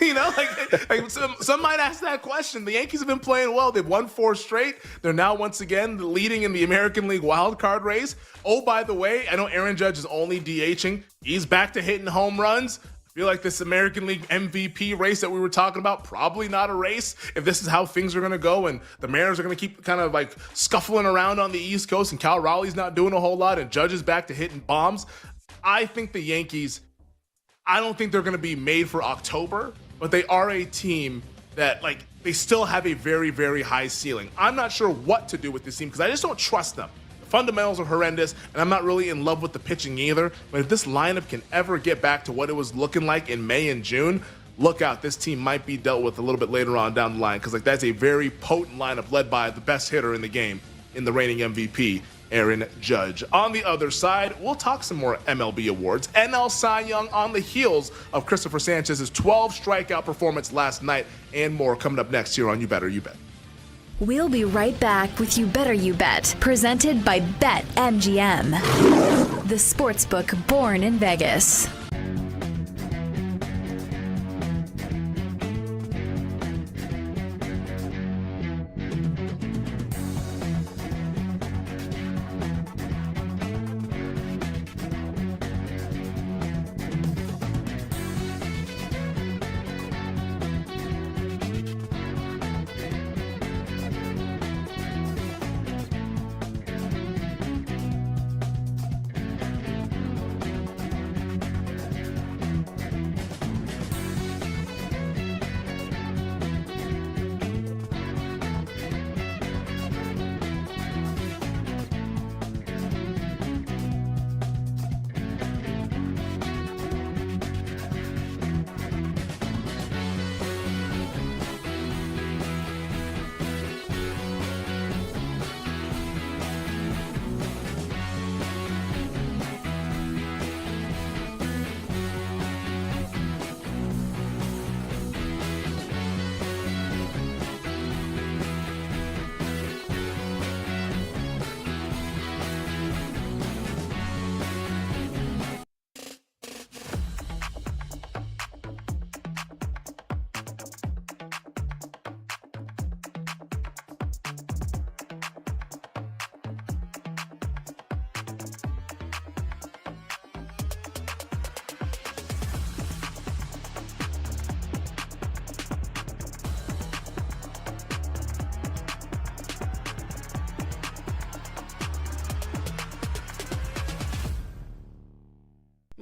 You know, like some might ask that question. The Yankees have been playing well. They've won 4 straight. They're now once again leading in the American League wild card race. Oh, by the way, I know Aaron Judge is only DHing. He's back to hitting home runs. I feel like this American League MVP race that we were talking about, probably not a race if this is how things are going to go, and the Mariners are going to keep kind of like scuffling around on the East Coast, and Cal Raleigh's not doing a whole lot, and Judge is back to hitting bombs. I think the Yankees, I don't think they're going to be made for October, but they are a team that, like, they still have a very, very high ceiling. I'm not sure what to do with this team because I just don't trust them. The fundamentals are horrendous, and I'm not really in love with the pitching either. But if this lineup can ever get back to what it was looking like in May and June, look out. This team might be dealt with a little bit later on down the line, because, like, that's a very potent lineup led by the best hitter in the game, in the reigning MVP, Aaron Judge. On the other side, we'll talk some more MLB awards. NL Cy Young on the heels of Christopher Sanchez's 12 strikeout performance last night, and more coming up next here on You Better You Bet. We'll be right back with You Better You Bet, presented by BetMGM, the sportsbook born in Vegas.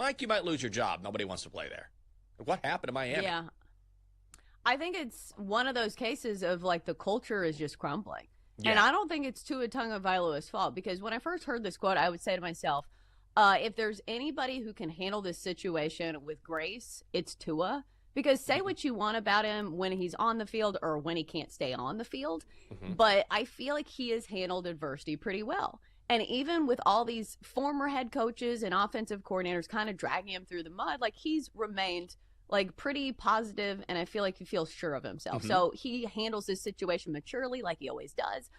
Mike, you might lose your job. Nobody wants to play there. What happened to Miami? Yeah. I think it's one of those cases of like the culture is just crumbling. Yeah. And I don't think it's Tua Tagovailoa's fault, because when I first heard this quote, I would say to myself, if there's anybody who can handle this situation with grace, it's Tua. Because say what you want about him when he's on the field or when he can't stay on the field, but I feel like he has handled adversity pretty well. And even with all these former head coaches and offensive coordinators kind of dragging him through the mud, like he's remained like pretty positive, and I feel like he feels sure of himself. So he handles this situation maturely like he always does.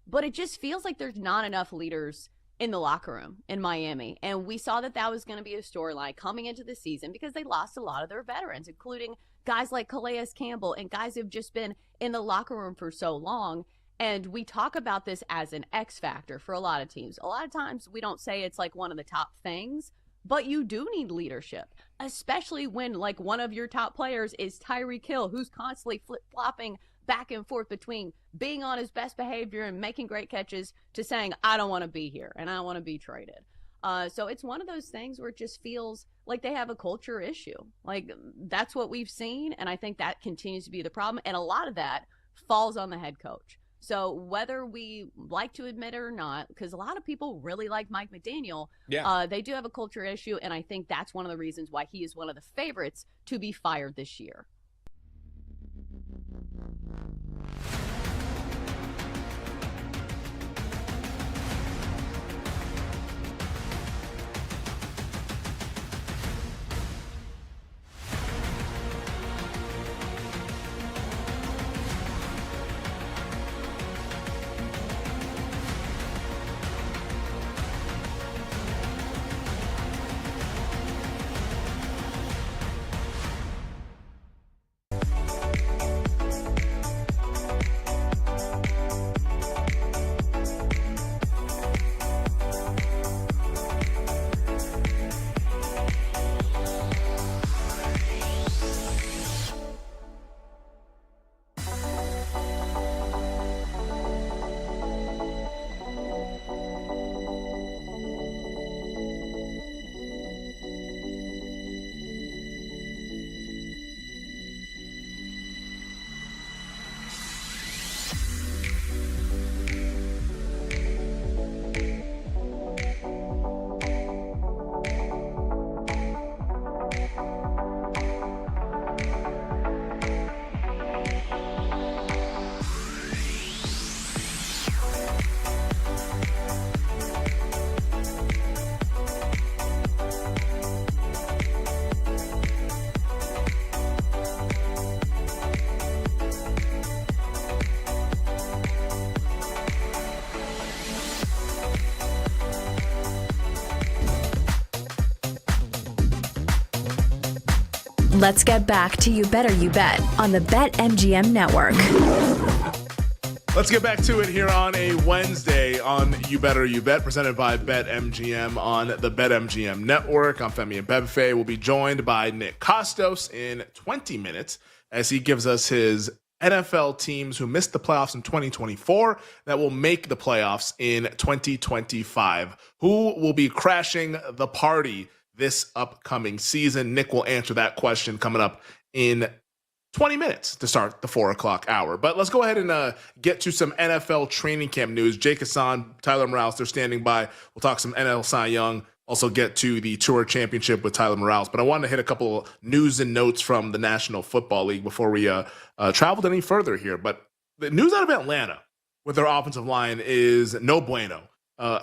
But it just feels like there's not enough leaders in the locker room in Miami. And we saw that was going to be a storyline coming into the season because they lost a lot of their veterans, including guys like Calais Campbell and guys who've just been in the locker room for so long. And we talk about this as an X factor for a lot of teams. A lot of times we don't say it's like one of the top things, but you do need leadership, especially when like one of your top players is Tyreek Hill, who's constantly flip-flopping back and forth between being on his best behavior and making great catches to saying, I don't want to be here and I want to be traded. So it's one of those things where it just feels like they have a culture issue. Like that's what we've seen. And I think that continues to be the problem. And a lot of that falls on the head coach. So whether we like to admit it or not, because a lot of people really like Mike McDaniel, they do have a culture issue. And I think that's one of the reasons why he is one of the favorites to be fired this year. Let's get back to You Better You Bet on the BetMGM Network. Let's get back to it here on a Wednesday on You Better You Bet, presented by BetMGM on the BetMGM Network. I'm Femi Abebefe. We'll be joined by Nick Costos in 20 minutes as he gives us his NFL teams who missed the playoffs in 2024 that will make the playoffs in 2025. Who will be crashing the party this upcoming season? Nick will answer that question coming up in 20 minutes to start the 4 o'clock hour. But let's go ahead and get to some NFL training camp news. Jake Hassan, Tyler Morales, they're standing by. We'll talk some NL Cy Young, also get to the Tour Championship with Tyler Morales. But I wanted to hit a couple of news and notes from the National Football League before we traveled any further here. But the news out of Atlanta with their offensive line is no bueno.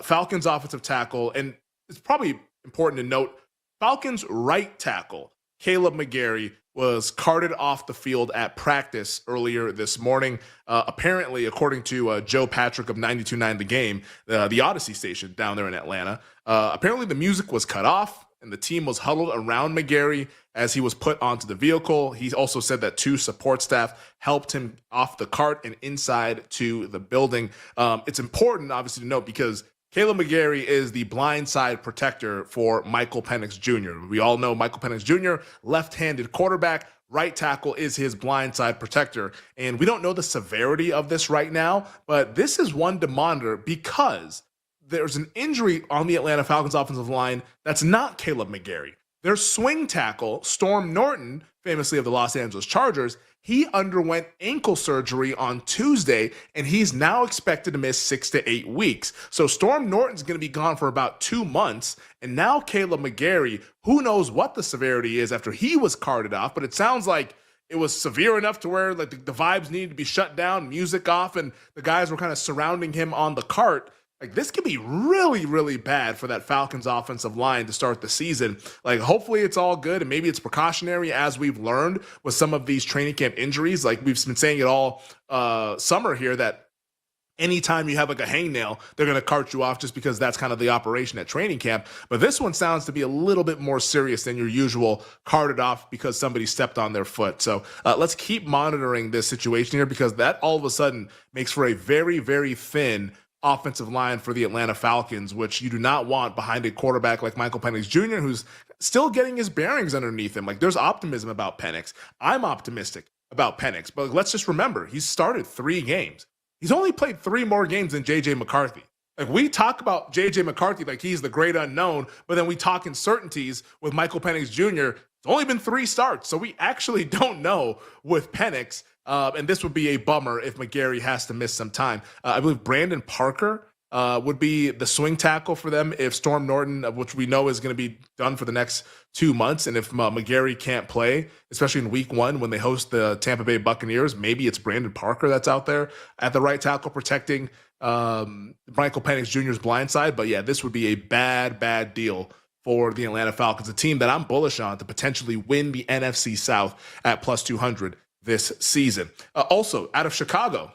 Falcons offensive tackle, and it's probably important to note, Falcons right tackle, Caleb McGarry, was carted off the field at practice earlier this morning. Apparently, according to Joe Patrick of 92.9 The Game, the Odyssey station down there in Atlanta, apparently the music was cut off and the team was huddled around McGarry as he was put onto the vehicle. He also said that 2 support staff helped him off the cart and inside to the building. It's important, obviously, to note because Caleb McGarry is the blindside protector for Michael Penix Jr. We all know Michael Penix Jr., left-handed quarterback. Right tackle is his blindside protector. And we don't know the severity of this right now, but this is one to monitor because there's an injury on the Atlanta Falcons offensive line that's not Caleb McGarry. Their swing tackle, Storm Norton, famously of the Los Angeles Chargers, he underwent ankle surgery on Tuesday, and he's now expected to miss 6 to 8 weeks. So Storm Norton's going to be gone for about 2 months, and now Caleb McGarry, who knows what the severity is after he was carted off, but it sounds like it was severe enough to where like the vibes needed to be shut down, music off, and the guys were kind of surrounding him on the cart. Like, this could be really, really bad for that Falcons offensive line to start the season. Like, hopefully it's all good, and maybe it's precautionary, as we've learned with some of these training camp injuries. Like, we've been saying it all summer here, that anytime you have like a hangnail, they're going to cart you off just because that's kind of the operation at training camp. But this one sounds to be a little bit more serious than your usual carted off because somebody stepped on their foot. So let's keep monitoring this situation here, because that all of a sudden makes for a very, very thin offensive line for the Atlanta Falcons, which you do not want behind a quarterback like Michael Penix Jr., who's still getting his bearings underneath him. Like, there's optimism about Penix. I'm optimistic about Penix, but let's just remember, he's started 3 games. He's only played 3 more games than J.J. McCarthy. Like, we talk about J.J. McCarthy like he's the great unknown, but then we talk in certainties with Michael Penix Jr. It's only been 3 starts, so we actually don't know with Penix. And this would be a bummer if McGarry has to miss some time. I believe Brandon Parker would be the swing tackle for them if Storm Norton, which we know is going to be done for the next 2 months, and if McGarry can't play, especially in week 1 when they host the Tampa Bay Buccaneers, maybe it's Brandon Parker that's out there at the right tackle protecting Michael Penix Jr.'s blind side. But yeah, this would be a bad, bad deal for the Atlanta Falcons, a team that I'm bullish on to potentially win the NFC South at plus 200 this season. Also, out of Chicago,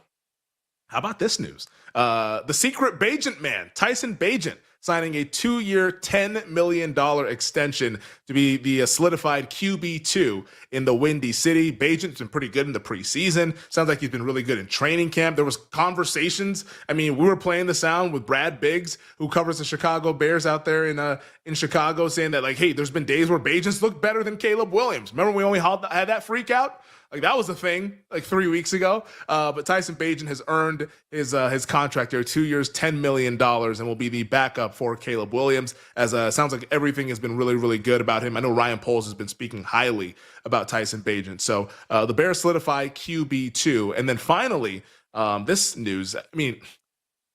how about this news? The secret Bagent man, Tyson Bagent, signing a 2-year, $10 million extension to be the solidified QB2 in the Windy City. Bagent's been pretty good in the preseason. Sounds like he's been really good in training camp. There was conversations. I mean, we were playing the sound with Brad Biggs, who covers the Chicago Bears out there in Chicago, saying that, like, hey, there's been days where Bagent's looked better than Caleb Williams. Remember we only had that freak out? Like, that was a thing like 3 weeks ago. But Tyson Bagent has earned his contract here, 2 years, $10 million, and will be the backup for Caleb Williams. As it sounds like everything has been really, really good about him. I know Ryan Poles has been speaking highly about Tyson Bagent. So the Bears solidify QB2. And then finally, this news, I mean,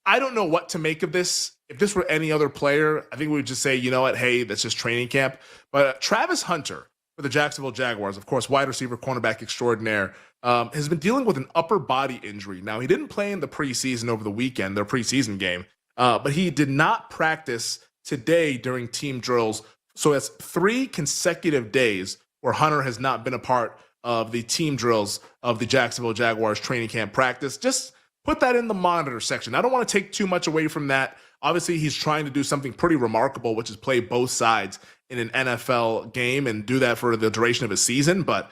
I don't know what to make of this. If this were any other player, I think we would just say, you know what, hey, that's just training camp. But Travis Hunter, for the Jacksonville Jaguars, of course, wide receiver, cornerback extraordinaire, has been dealing with an upper body injury. Now, he didn't play in the preseason over the weekend, their preseason game, but he did not practice today during team drills. So that's 3 consecutive days where Hunter has not been a part of the team drills of the Jacksonville Jaguars training camp practice. Just put that in the monitor section. I don't want to take too much away from that. Obviously, he's trying to do something pretty remarkable, which is play both sides in an NFL game and do that for the duration of a season. But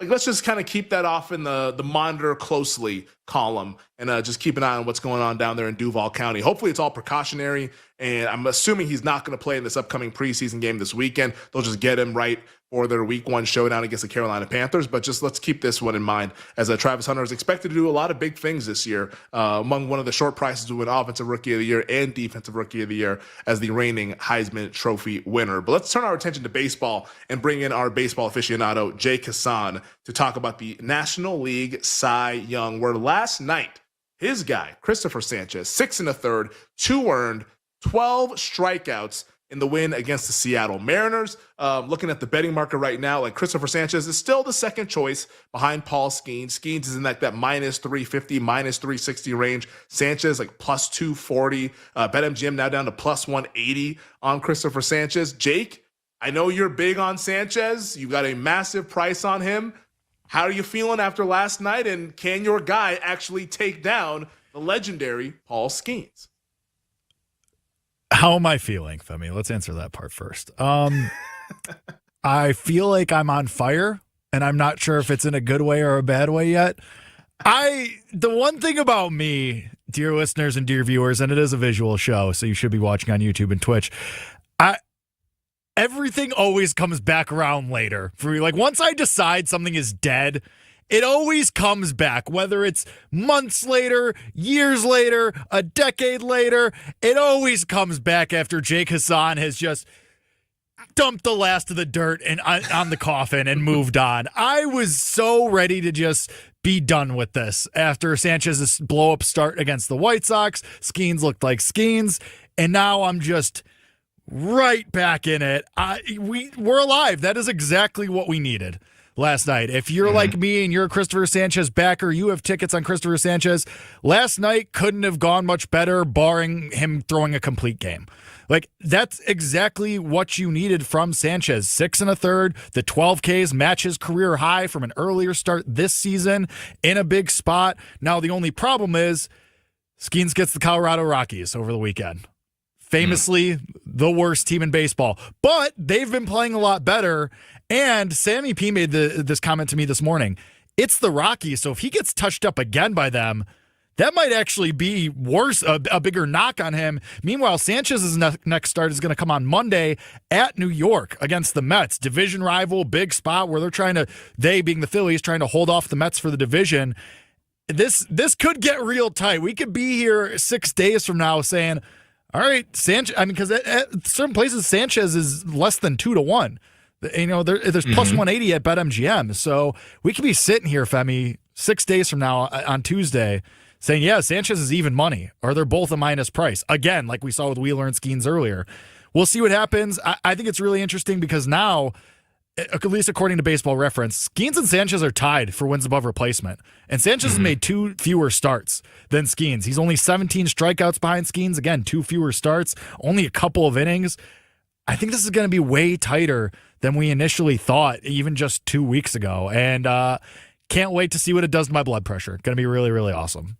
like, let's just kind of keep that off in the monitor closely column and just keep an eye on what's going on down there in Duval County. Hopefully it's all precautionary, and I'm assuming he's not going to play in this upcoming preseason game this weekend. They'll just get him right for their week 1 showdown against the Carolina Panthers. But just let's keep this one in mind, as Travis Hunter is expected to do a lot of big things this year, among one of the short prices to win Offensive Rookie of the Year and Defensive Rookie of the Year as the reigning Heisman Trophy winner. But let's turn our attention to baseball and bring in our baseball aficionado, Jake Hassan, to talk about the National League Cy Young, where last night, his guy, Christopher Sanchez, 6 1/3, 2 earned, 12 strikeouts in the win against the Seattle Mariners. Looking at the betting market right now, like, Christopher Sanchez is still the second choice behind Paul Skeens. Skeens is in that minus 350, minus 360 range. Sanchez like plus 240. BetMGM now down to plus 180 on Christopher Sanchez. Jake, I know you're big on Sanchez. You got a massive price on him. How are you feeling after last night? And can your guy actually take down the legendary Paul Skeens? How am I feeling, Femi? Let's answer that part first. I feel like I'm on fire, and I'm not sure if it's in a good way or a bad way yet. The one thing about me, dear listeners and dear viewers, and it is a visual show, so you should be watching on YouTube and Twitch, everything always comes back around later. For me, like, once I decide something is dead, it always comes back, whether it's months later, years later, a decade later. It always comes back after Jake Hassan has just dumped the last of the dirt on the coffin and moved on. I was so ready to just be done with this after Sanchez's blow-up start against the White Sox. Skeens looked like Skeens, and now I'm just right back in it. We're alive. That is exactly what we needed last night. If you're like me and you're a Christopher Sanchez backer, you have tickets on Christopher Sanchez. Last night couldn't have gone much better, barring him throwing a complete game. Like, that's exactly what you needed from Sanchez. 6 1/3, the 12 Ks match his career high from an earlier start this season in a big spot. Now, the only problem is Skeens gets the Colorado Rockies over the weekend. Famously, the worst team in baseball. But they've been playing a lot better. And Sammy P made this comment to me this morning. It's the Rockies, so if he gets touched up again by them, that might actually be worse, a bigger knock on him. Meanwhile, Sanchez's next start is going to come on Monday at New York against the Mets. Division rival, big spot where they being the Phillies, trying to hold off the Mets for the division. This could get real tight. We could be here 6 days from now saying, all right, Sanchez, I mean, because at certain places, Sanchez is less than 2-1. You know, there's plus 180 at BetMGM. So we could be sitting here, Femi, 6 days from now on Tuesday saying, yeah, Sanchez is even money, or they're both a minus price. Again, like we saw with Wheeler and Skeens earlier. We'll see what happens. I think it's really interesting because now, at least according to Baseball Reference, Skeens and Sanchez are tied for wins above replacement. And Sanchez has made 2 fewer starts than Skeens. He's only 17 strikeouts behind Skeens. Again, 2 fewer starts, only a couple of innings. I think this is going to be way tighter than we initially thought, even just 2 weeks ago. And can't wait to see what it does to my blood pressure. Going to be really, really awesome.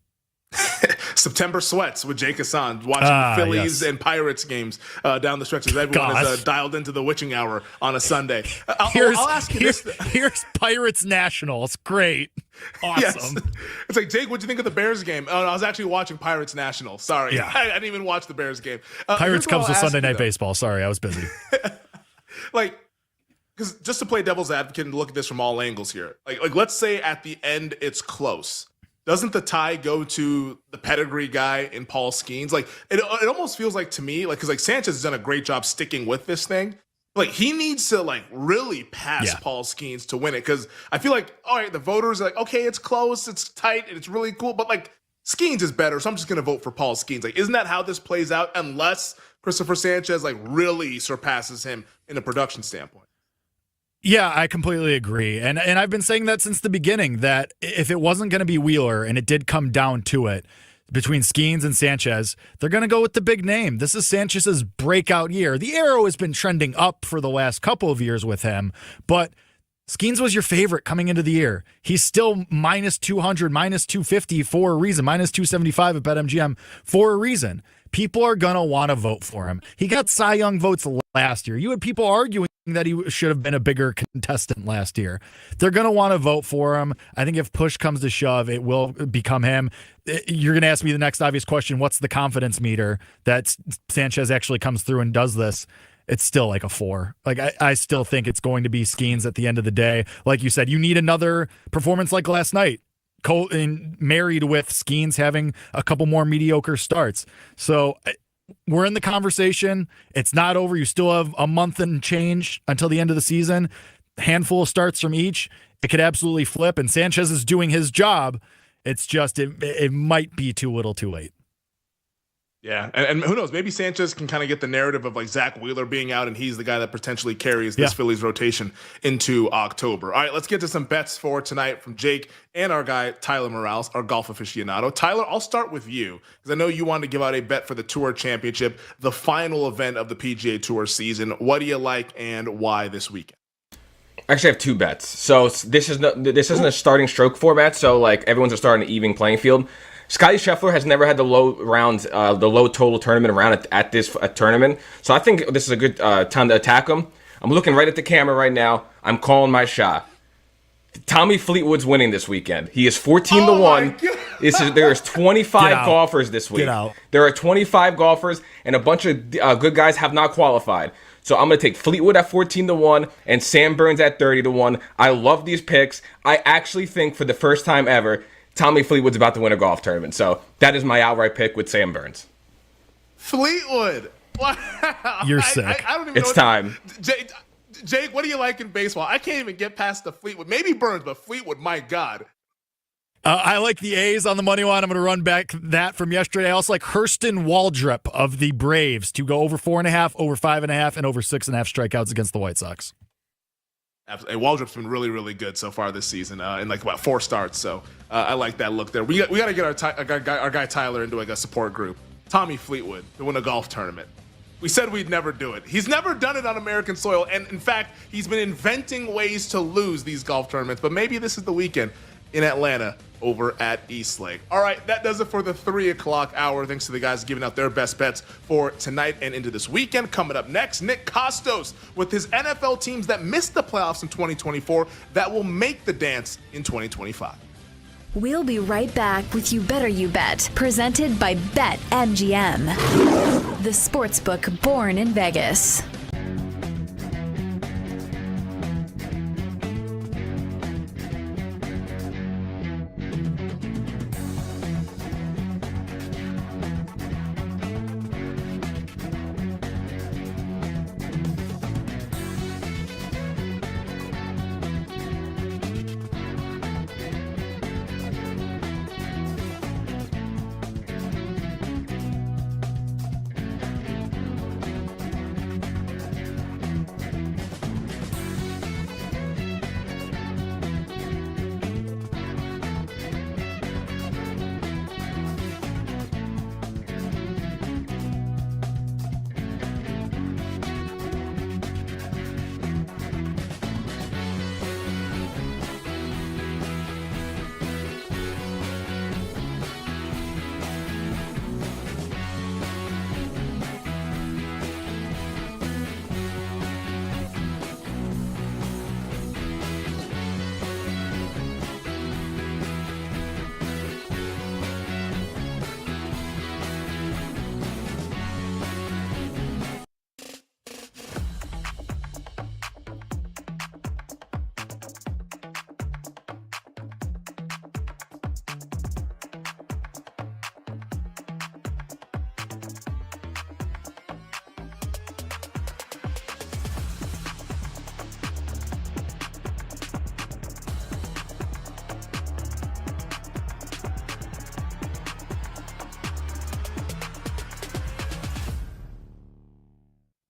September sweats with Jake Hassan watching Phillies and Pirates games down the stretch as everyone is dialed into the witching hour on a Sunday. I'll ask you this. Here's Pirates National. It's great. Awesome. Yes. It's like, Jake, what'd you think of the Bears game? Oh, I was actually watching Pirates National. Sorry. Yeah. I didn't even watch the Bears game. Pirates comes with Sunday Night Baseball. Sorry, I was busy. Because just to play devil's advocate and look at this from all angles here, like let's say at the end it's close. Doesn't the tie go to the pedigree guy in Paul Skeens? Like it almost feels like to me, like because like Sanchez has done a great job sticking with this thing. Like he needs to like really pass Paul Skeens to win it. Because I feel like, all right, the voters are like, okay, it's close, it's tight, and it's really cool, but like Skeens is better, so I'm just gonna vote for Paul Skeens. Like, isn't that how this plays out? Unless Christopher Sanchez like really surpasses him in a production standpoint. Yeah, I completely agree. And I've been saying that since the beginning, that if it wasn't going to be Wheeler and it did come down to it between Skeens and Sanchez, they're going to go with the big name. This is Sanchez's breakout year. The arrow has been trending up for the last couple of years with him, but Skeens was your favorite coming into the year. He's still minus 200, minus 250 for a reason, minus 275 at BetMGM for a reason. People are going to want to vote for him. He got Cy Young votes last year. You had people arguing that he should have been a bigger contestant last year. They're going to want to vote for him. I think if push comes to shove, it will become him. You're going to ask me the next obvious question, what's the confidence meter that Sanchez actually comes through and does this? It's still like a 4. Like I still think it's going to be Skeens at the end of the day. Like you said, you need another performance like last night. Married with Skeens having a couple more mediocre starts. So we're in the conversation. It's not over. You still have a month and change until the end of the season. Handful of starts from each. It could absolutely flip, and Sanchez is doing his job. It's just it might be too little too late. Yeah, and who knows? Maybe Sanchez can kind of get the narrative of like Zach Wheeler being out, and he's the guy that potentially carries this Phillies rotation into October. All right, let's get to some bets for tonight from Jake and our guy Tyler Morales, our golf aficionado. Tyler, I'll start with you because I know you wanted to give out a bet for the Tour Championship, the final event of the PGA Tour season. What do you like and why this weekend? I actually have 2 bets. So this isn't a starting stroke format, so like everyone's starting an even playing field. Scottie Scheffler has never had the low total tournament round at this tournament. So I think this is a good time to attack him. I'm looking right at the camera right now. I'm calling my shot. Tommy Fleetwood's winning this weekend. He is 14-1. There's 25 golfers this week. There are 25 golfers, and a bunch of good guys have not qualified. So I'm going to take Fleetwood at 14-1 and Sam Burns at 30-1. I love these picks. I actually think for the first time ever, Tommy Fleetwood's about to win a golf tournament. So that is my outright pick with Sam Burns. Fleetwood. You're sick. I don't even It's know. time. Jake, what do you like in baseball? I can't even get past the Fleetwood. Maybe Burns, but Fleetwood, my God. I like the A's on the money line. I'm going to run back that from yesterday. I also like Hurston Waldrep of the Braves to go over 4.5, over 5.5, and over 6.5 strikeouts against the White Sox. Absolutely. Waldrop's been really, really good so far this season in like about 4 starts. So I like that look there. We got to get our guy Tyler into like a support group. Tommy Fleetwood to win a golf tournament. We said we'd never do it. He's never done it on American soil. And in fact, he's been inventing ways to lose these golf tournaments. But maybe this is the weekend in Atlanta over at Eastlake. All right, that does it for the 3 o'clock hour. Thanks to the guys giving out their best bets for tonight and into this weekend. Coming up next, Nick Costos with his NFL teams that missed the playoffs in 2024 that will make the dance in 2025. We'll be right back with You Better You Bet, presented by BetMGM, the sportsbook born in Vegas.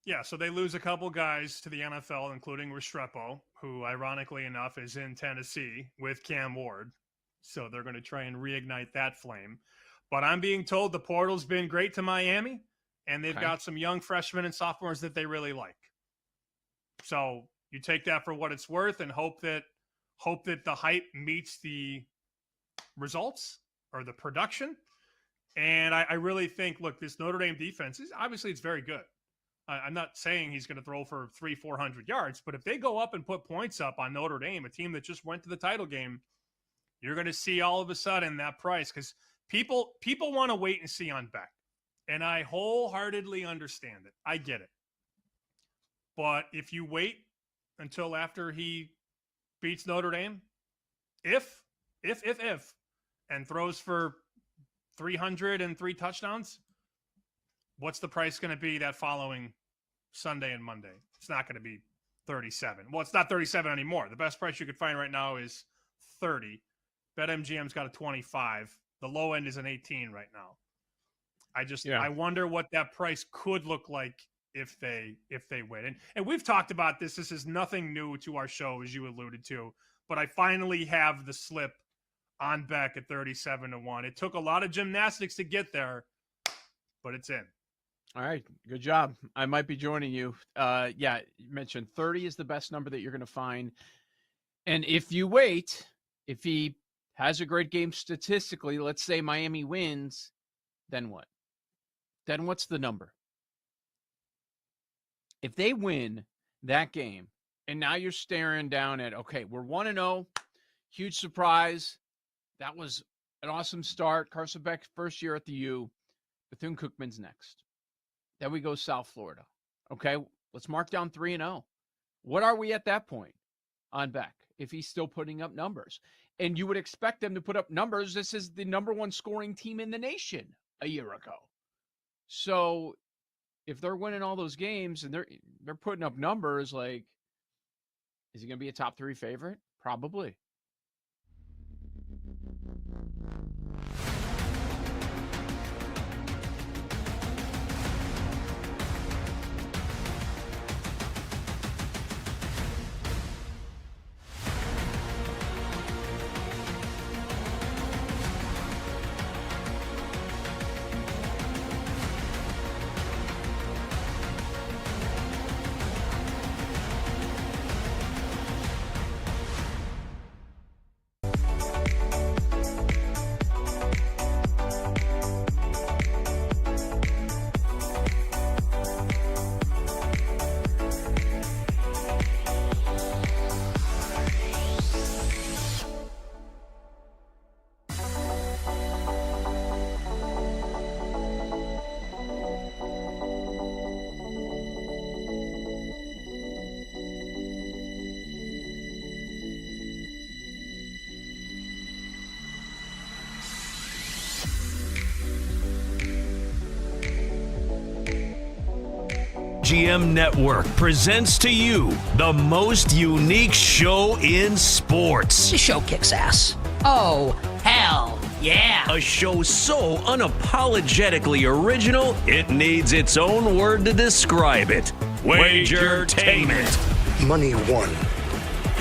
Yeah, so they lose a couple guys to the NFL, including Restrepo, who, ironically enough, is in Tennessee with Cam Ward. So they're going to try and reignite that flame. But I'm being told the portal's been great to Miami, and they've got some young freshmen and sophomores that they really like. So you take that for what it's worth and hope that the hype meets the results or the production. And I really think, look, this Notre Dame defense is obviously it's very good. I'm not saying he's going to throw for 300-400 yards, but if they go up and put points up on Notre Dame, a team that just went to the title game, you're going to see all of a sudden that price because people want to wait and see on Beck. And I wholeheartedly understand it. I get it. But if you wait until after he beats Notre Dame, if, and throws for 303 touchdowns, what's the price going to be that following Sunday and Monday? It's not going to be 37. Well, it's not 37 anymore. The best price you could find right now is 30. BetMGM's got a 25. The low end is an 18 right now. I wonder what that price could look like if they win. And we've talked about this. This is nothing new to our show, as you alluded to. But I finally have the slip on Beck at 37-1. It took a lot of gymnastics to get there, but it's in. All right. Good job. I might be joining you. You mentioned 30 is the best number that you're going to find. And if you wait, if he has a great game statistically, let's say Miami wins, then what? Then what's the number? If they win that game, and now you're staring down at, okay, we're 1-0, huge surprise. That was an awesome start. Carson Beck, first year at the U. Bethune-Cookman's next. Then we go South Florida. Okay, let's mark down 3-0. What are we at that point on Beck if he's still putting up numbers? And you would expect them to put up numbers. This is the number one scoring team in the nation a year ago. So if they're winning all those games and they're putting up numbers, like, is he going to be a top 3 favorite? Probably. BetMGM Network presents to you the most unique show in sports. This show kicks ass. Oh, hell yeah. A show so unapologetically original, it needs its own word to describe it. Wagertainment. Money won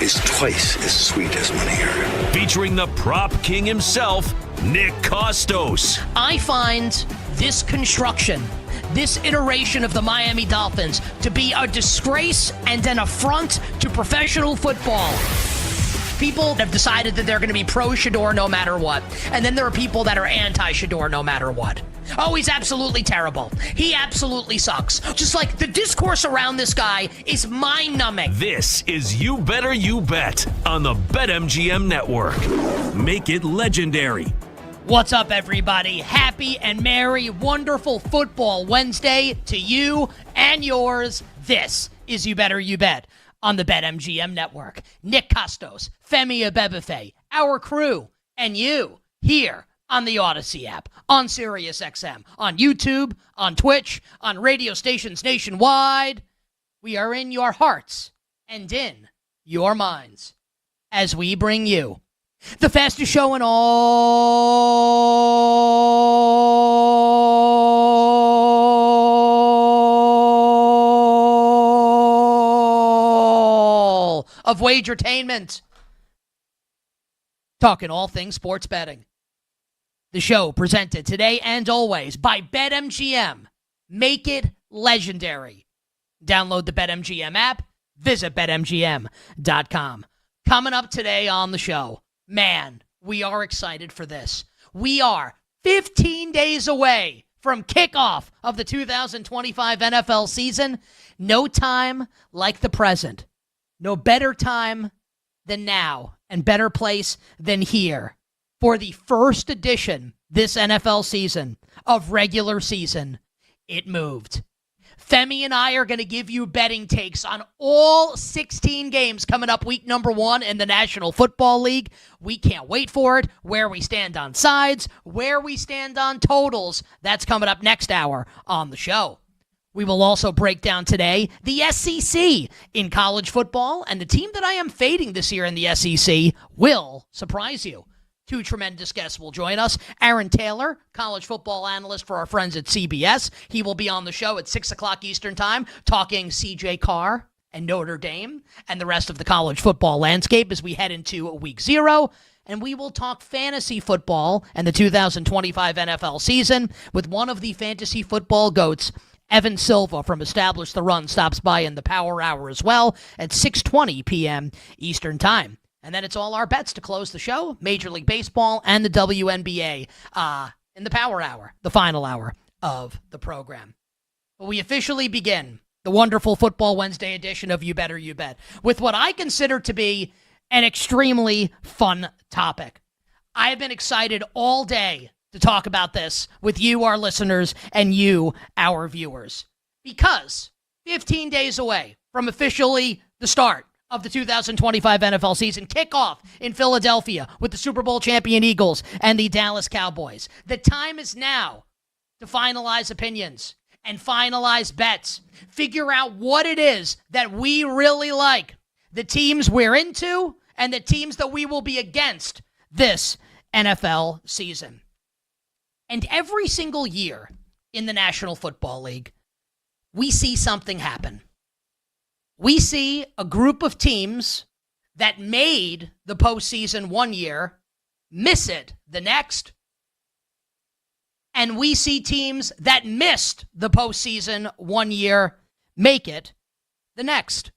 is twice as sweet as money earned. Featuring the prop king himself, Nick Costos. I find this construction, this iteration of the Miami Dolphins, to be a disgrace and an affront to professional football. People have decided that they're going to be pro-Shador no matter what. And then there are people that are anti-Shador no matter what. Oh, he's absolutely terrible. He absolutely sucks. Just like the discourse around this guy is mind-numbing. This is You Better You Bet on the BetMGM Network. Make it legendary. What's up, everybody? Happy and merry, wonderful Football Wednesday to you and yours. This is You Better You Bet on the BetMGM Network. Nick Costos, Femi Abebefe, our crew, and you here on the Odyssey app, on SiriusXM, on YouTube, on Twitch, on radio stations nationwide. We are in your hearts and in your minds as we bring you the fastest show in all of Wagertainment. Talking all things sports betting. The show presented today and always by BetMGM. Make it legendary. Download the BetMGM app. Visit BetMGM.com. Coming up today on the show, man, we are excited for this. We are 15 days away from kickoff of the 2025 NFL season. No time like the present. No better time than now, and better place than here for the first edition this NFL season of regular season. It moved. Femi and I are going to give you betting takes on all 16 games coming up week number 1 in the National Football League. We can't wait for it. Where we stand on sides, where we stand on totals. That's coming up next hour on the show. We will also break down today the SEC in college football, and the team that I am fading this year in the SEC will surprise you. Two tremendous guests will join us. Aaron Taylor, college football analyst for our friends at CBS. He will be on the show at 6 o'clock Eastern Time talking C.J. Carr and Notre Dame and the rest of the college football landscape as we head into week 0. And we will talk fantasy football and the 2025 NFL season with one of the fantasy football GOATs, Evan Silva from Establish the Run, stops by in the Power Hour as well at 6:20 p.m. Eastern Time. And then it's all our bets to close the show, Major League Baseball and the WNBA in the Power Hour, the final hour of the program. But we officially begin the wonderful Football Wednesday edition of You Better You Bet with what I consider to be an extremely fun topic. I have been excited all day to talk about this with you, our listeners, and you, our viewers. Because 15 days away from officially the start of the 2025 NFL season, kickoff in Philadelphia with the Super Bowl champion Eagles and the Dallas Cowboys. The time is now to finalize opinions and finalize bets. Figure out what it is that we really like, the teams we're into, and the teams that we will be against this NFL season. And every single year in the National Football League, we see something happen. We see a group of teams that made the postseason one year miss it the next. And we see teams that missed the postseason one year make it the next.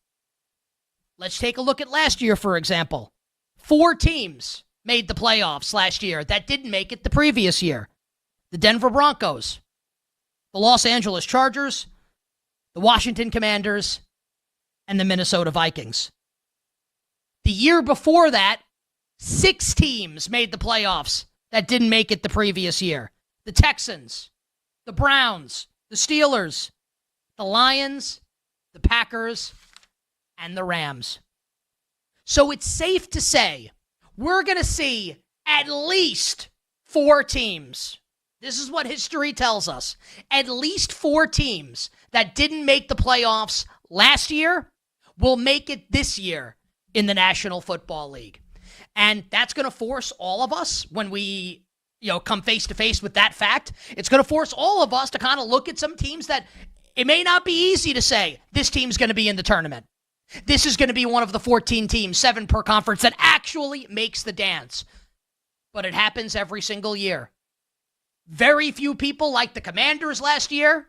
Let's take a look at last year, for example. 4 teams made the playoffs last year that didn't make it the previous year. The Denver Broncos, the Los Angeles Chargers, the Washington Commanders, and the Minnesota Vikings. The year before that, 6 teams made the playoffs that didn't make it the previous year. The Texans, the Browns, the Steelers, the Lions, the Packers, and the Rams. So it's safe to say we're going to see at least 4 teams. This is what history tells us. At least 4 teams that didn't make the playoffs last year will make it this year in the National Football League. And that's going to force all of us, when we come face to face with that fact, it's going to force all of us to kind of look at some teams that it may not be easy to say, this team's going to be in the tournament. This is going to be one of the 14 teams, 7 per conference, that actually makes the dance. But it happens every single year. Very few people liked the Commanders last year.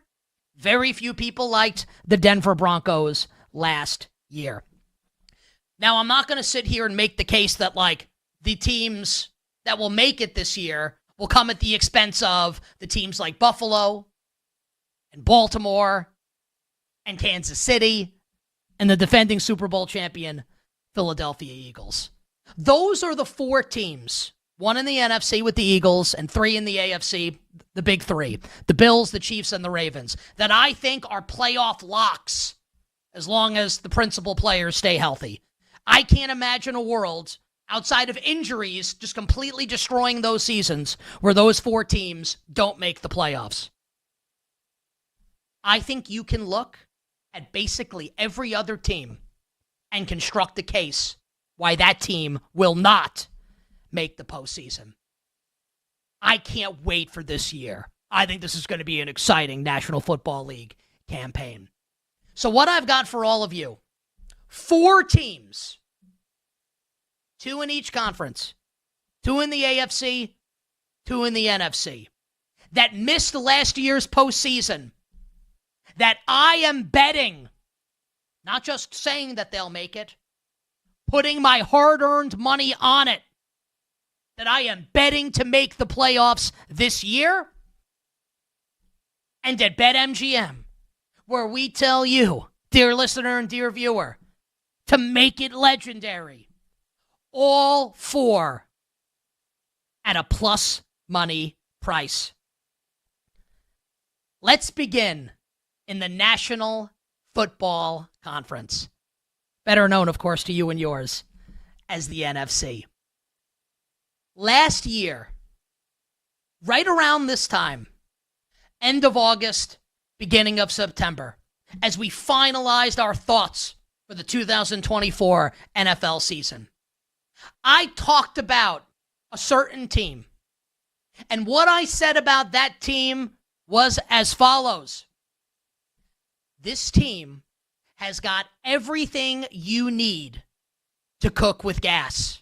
Very few people liked the Denver Broncos last year. Now, I'm not going to sit here and make the case that, the teams that will make it this year will come at the expense of the teams like Buffalo and Baltimore and Kansas City and the defending Super Bowl champion Philadelphia Eagles. Those are the 4 teams, 1 in the NFC with the Eagles and 3 in the AFC, the big 3, the Bills, the Chiefs, and the Ravens, that I think are playoff locks as long as the principal players stay healthy. I can't imagine a world outside of injuries just completely destroying those seasons where those 4 teams don't make the playoffs. I think you can look at basically every other team and construct a case why that team will not make the postseason. I can't wait for this year. I think this is going to be an exciting National Football League campaign. So what I've got for all of you, 4 teams, 2 in each conference, 2 in the AFC, 2 in the NFC, that missed last year's postseason, that I am betting, not just saying that they'll make it, putting my hard-earned money on it, that I am betting to make the playoffs this year. And at BetMGM, where we tell you, dear listener and dear viewer, to make it legendary. All 4 at a plus money price. Let's begin in the National Football Conference, better known, of course, to you and yours as the NFC. Last year, right around this time, end of August, beginning of September, as we finalized our thoughts for the 2024 NFL season, I talked about a certain team. And what I said about that team was as follows. This team has got everything you need to cook with gas.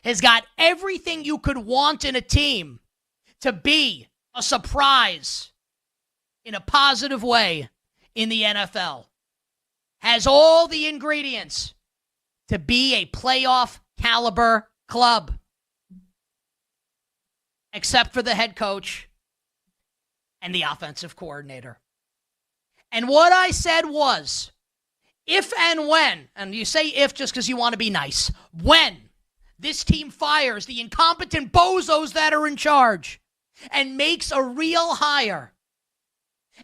Has got everything you could want in a team to be a surprise in a positive way in the NFL. Has all the ingredients to be a playoff caliber club. Except for the head coach and the offensive coordinator. And what I said was, if and when, and you say if just because you want to be nice, when this team fires the incompetent bozos that are in charge and makes a real hire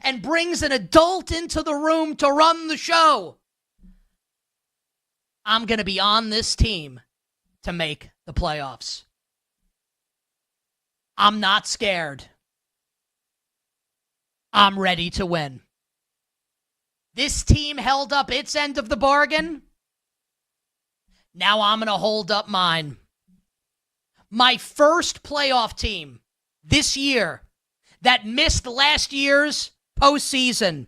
and brings an adult into the room to run the show, I'm going to be on this team to make the playoffs. I'm not scared. I'm ready to win. This team held up its end of the bargain. Now I'm going to hold up mine. My first playoff team this year that missed last year's postseason.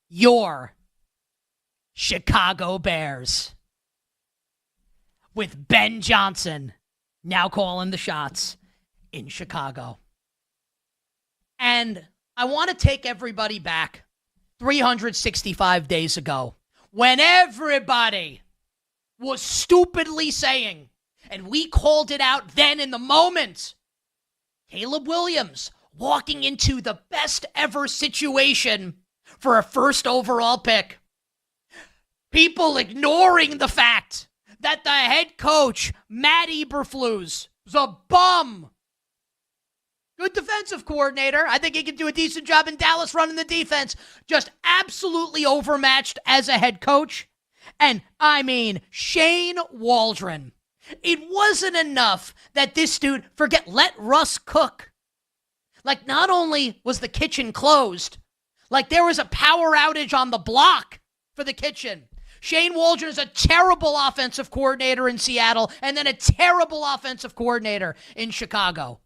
Your Chicago Bears. With Ben Johnson now calling the shots in Chicago. And I want to take everybody back 365 days ago when everybody was stupidly saying, and we called it out then in the moment, Caleb Williams walking into the best ever situation for a first overall pick. People ignoring the fact that the head coach, Matt Eberflus, was a bum. Good defensive coordinator. I think he can do a decent job in Dallas running the defense. Just absolutely overmatched as a head coach. And, I mean, Shane Waldron. It wasn't enough that this dude, let Russ cook. Like, not only was the kitchen closed, like there was a power outage on the block for the kitchen. Shane Waldron is a terrible offensive coordinator in Seattle and then a terrible offensive coordinator in Chicago.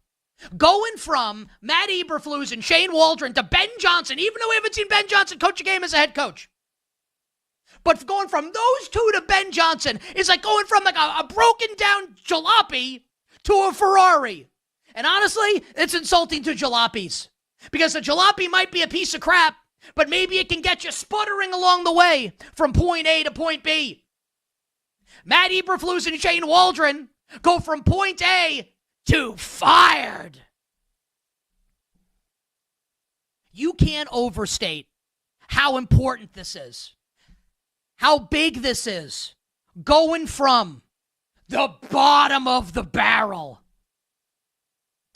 Going from Matt Eberflus and Shane Waldron to Ben Johnson, even though we haven't seen Ben Johnson coach a game as a head coach. But going from those two to Ben Johnson is like going from like a broken down jalopy to a Ferrari. And honestly, it's insulting to jalopies. Because a jalopy might be a piece of crap, but maybe it can get you sputtering along the way from point A to point B. Matt Eberflus and Shane Waldron go from point A to fired. You can't overstate how important this is. How big this is. Going from the bottom of the barrel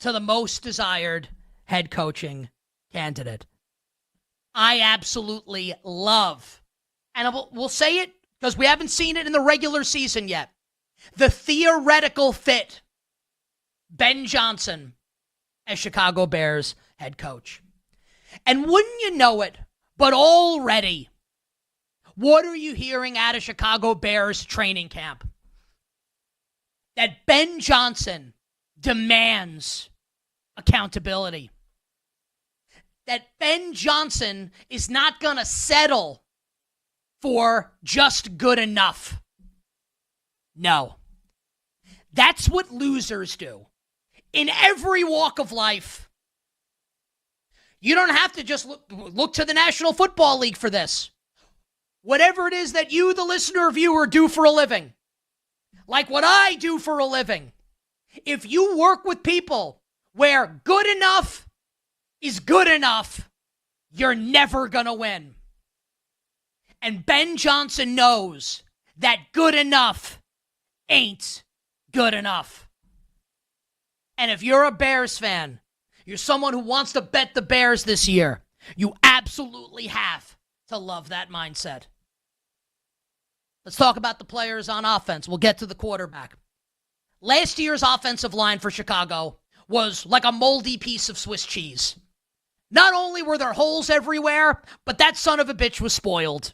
to the most desired head coaching candidate. I absolutely love, and we'll say it because we haven't seen it in the regular season yet, the theoretical fit Ben Johnson as Chicago Bears head coach. And wouldn't you know it, but already, what are you hearing out of Chicago Bears training camp? That Ben Johnson demands accountability. That Ben Johnson is not going to settle for just good enough. No. That's what losers do. In every walk of life. You don't have to just look to the National Football League for this. Whatever it is that you, the listener or viewer, do for a living. Like what I do for a living. If you work with people where good enough is good enough, you're never going to win. And Ben Johnson knows that good enough ain't good enough. And if you're a Bears fan, you're someone who wants to bet the Bears this year, you absolutely have to love that mindset. Let's talk about the players on offense. We'll get to the quarterback. Last year's offensive line for Chicago was like a moldy piece of Swiss cheese. Not only were there holes everywhere, but that son of a bitch was spoiled.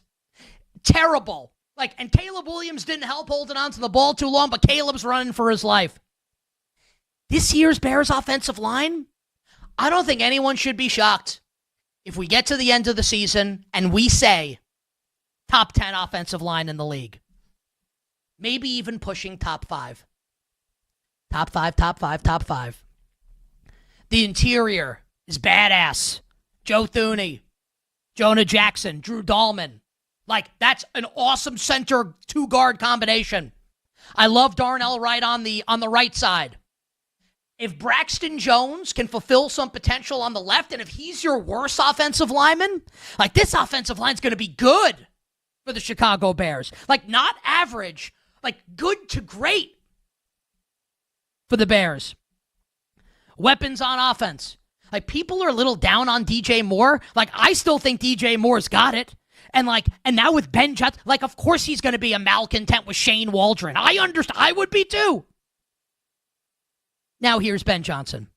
Terrible. And Caleb Williams didn't help holding on to the ball too long, but Caleb's running for his life. This year's Bears offensive line, I don't think anyone should be shocked if we get to the end of the season and we say top 10 offensive line in the league. Maybe even pushing top 5. Top 5, top 5, top 5. The interior is badass. Joe Thuney, Jonah Jackson, Drew Dahlman. That's an awesome center 2-guard combination. I love Darnell Wright on the right side. If Braxton Jones can fulfill some potential on the left, and if he's your worst offensive lineman, this offensive line's going to be good for the Chicago Bears. Not average, good to great for the Bears. Weapons on offense. People are a little down on DJ Moore. I still think DJ Moore's got it. And now with Ben Johnson, of course he's going to be a malcontent with Shane Waldron. I understand. I would be too. Now here's Ben Johnson.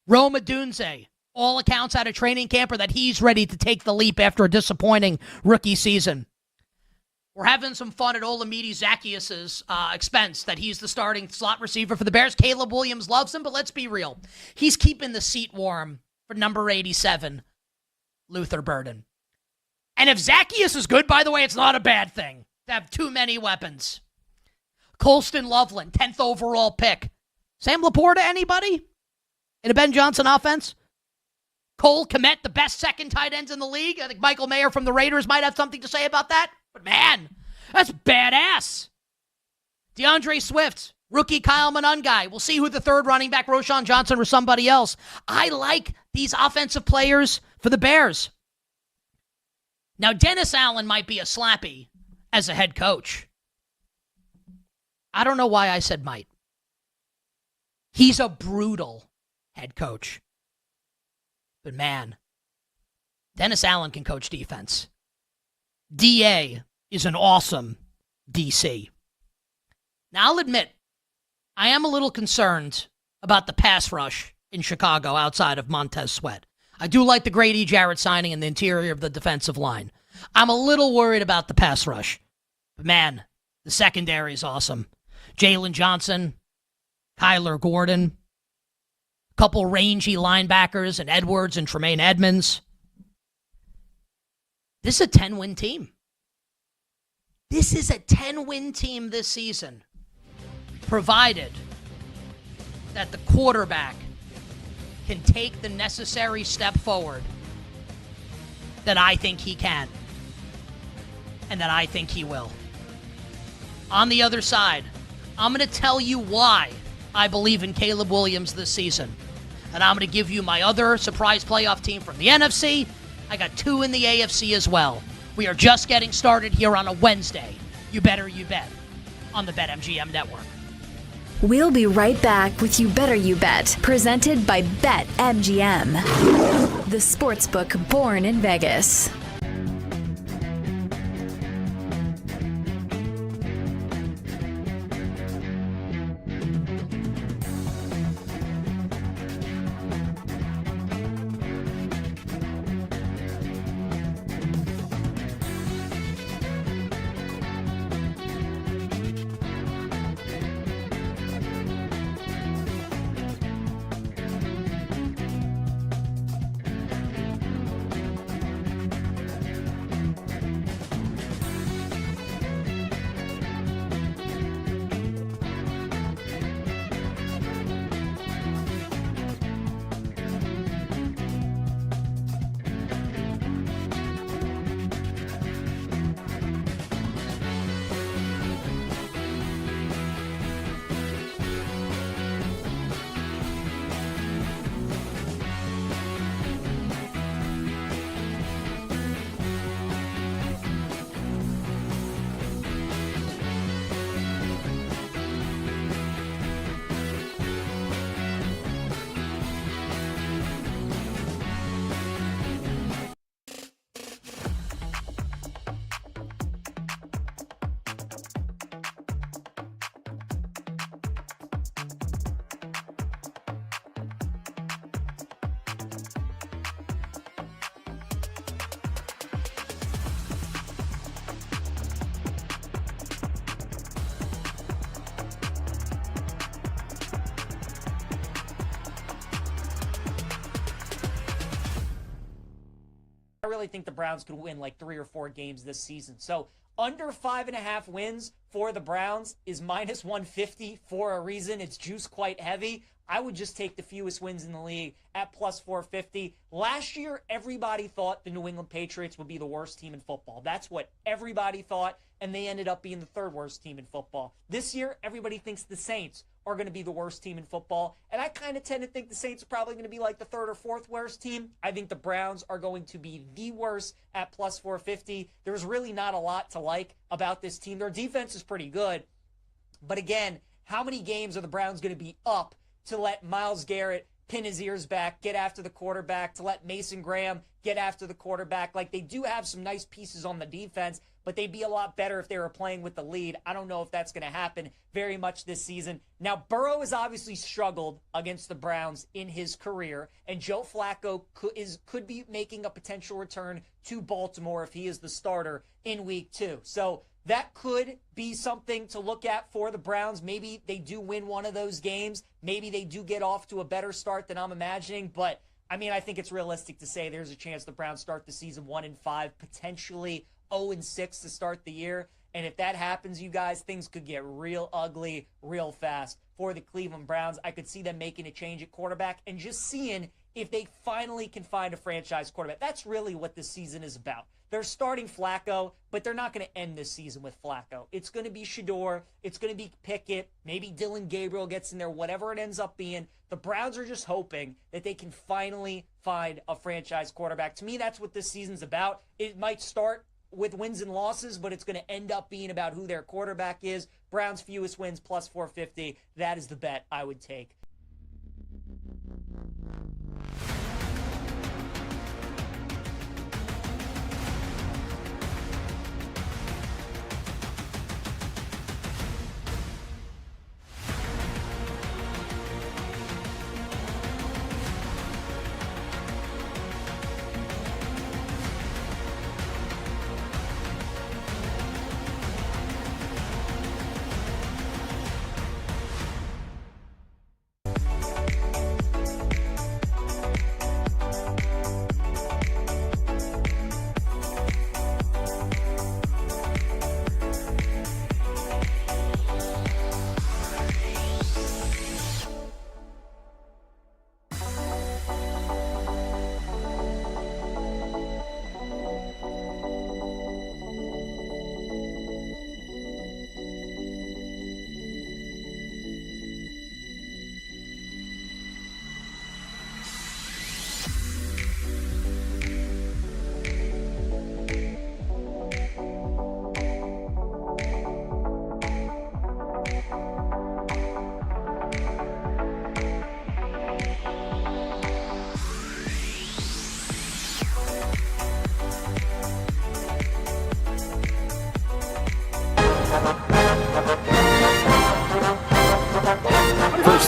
Rome Odunze, all accounts out of training camp are that he's ready to take the leap after a disappointing rookie season. We're having some fun at Olamide Zaccheaus' expense that he's the starting slot receiver for the Bears. Caleb Williams loves him, but let's be real. He's keeping the seat warm for number 87, Luther Burden. And if Zaccheaus is good, by the way, it's not a bad thing to have too many weapons. Colston Loveland, 10th overall pick. Sam Laporta, anybody? In a Ben Johnson offense? Cole Kmet, the best second tight ends in the league. I think Michael Mayer from the Raiders might have something to say about that. But man, that's badass. DeAndre Swift, rookie Kyle Monangai. We'll see who the third running back, Roschon Johnson or somebody else. I like these offensive players for the Bears. Now, Dennis Allen might be a slappy as a head coach. I don't know why I said might. He's a brutal head coach. But man, Dennis Allen can coach defense. DA is an awesome DC. Now, I'll admit, I am a little concerned about the pass rush in Chicago outside of Montez Sweat. I do like the Grady Jarrett signing in the interior of the defensive line. I'm a little worried about the pass rush. But man, the secondary is awesome. Jalen Johnson, Kyler Gordon, couple rangy linebackers and Edwards and Tremaine Edmonds. This is a 10-win team. This is a 10-win team this season, provided that the quarterback can take the necessary step forward that I think he can and that I think he will. On the other side, I'm going to tell you why I believe in Caleb Williams this season. And I'm going to give you my other surprise playoff team from the NFC. I got two in the AFC as well. We are just getting started here on a Wednesday. You better you bet on the BetMGM Network. We'll be right back with You Better You Bet, presented by BetMGM, the sportsbook born in Vegas. I really think the Browns could win like 3 or 4 games this season. So under 5.5 wins for the Browns is minus 150 for a reason. It's juice quite heavy. I would just take the fewest wins in the league at plus 450. Last year, everybody thought the New England Patriots would be the worst team in football. That's what everybody thought, and they ended up being the third worst team in football. This year, everybody thinks the Saints are going to be the worst team in football, and I kind of tend to think the Saints are probably going to be like the third or fourth worst team. I think the Browns are going to be the worst at plus 450. There's really not a lot to like about this team. Their defense is pretty good, but again, how many games are the Browns going to be up to let Myles Garrett pin his ears back, get after the quarterback, to let Mason Graham get after the quarterback? Like, they do have some nice pieces on the defense, but they'd be a lot better if they were playing with the lead. I don't know if that's going to happen very much this season. Now, Burrow has obviously struggled against the Browns in his career, and Joe Flacco could be making a potential return to Baltimore if he is the starter in week 2. So that could be something to look at for the Browns. Maybe they do win one of those games. Maybe they do get off to a better start than I'm imagining. But, I mean, I think it's realistic to say there's a chance the Browns start the season 1-5, potentially 0-6 to start the year. And if that happens, you guys, things could get real ugly real fast for the Cleveland Browns. I could see them making a change at quarterback and just seeing if they finally can find a franchise quarterback. That's really what this season is about. They're starting Flacco, but they're not going to end this season with Flacco. It's going to be Shador. It's going to be Pickett. Maybe Dylan Gabriel gets in there, whatever it ends up being. The Browns are just hoping that they can finally find a franchise quarterback. To me, that's what this season's about. It might start with wins and losses, but it's going to end up being about who their quarterback is. Browns' fewest wins, plus 450. That is the bet I would take.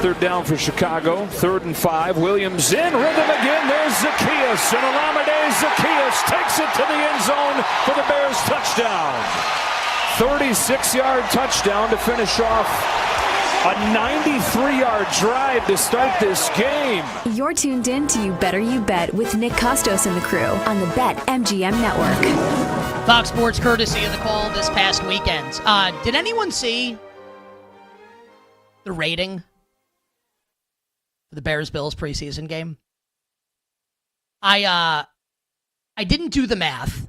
Third down for Chicago. 3rd and 5. Williams in. Rhythm again. There's Zacchaeus. And Olamide Zacchaeus takes it to the end zone for the Bears touchdown. 36-yard touchdown to finish off a 93-yard drive to start this game. You're tuned in to You Better You Bet with Nick Costos and the crew on the BetMGM Network. Fox Sports courtesy of the call this past weekend. Did anyone see the rating for the Bears-Bills preseason game? I didn't do the math,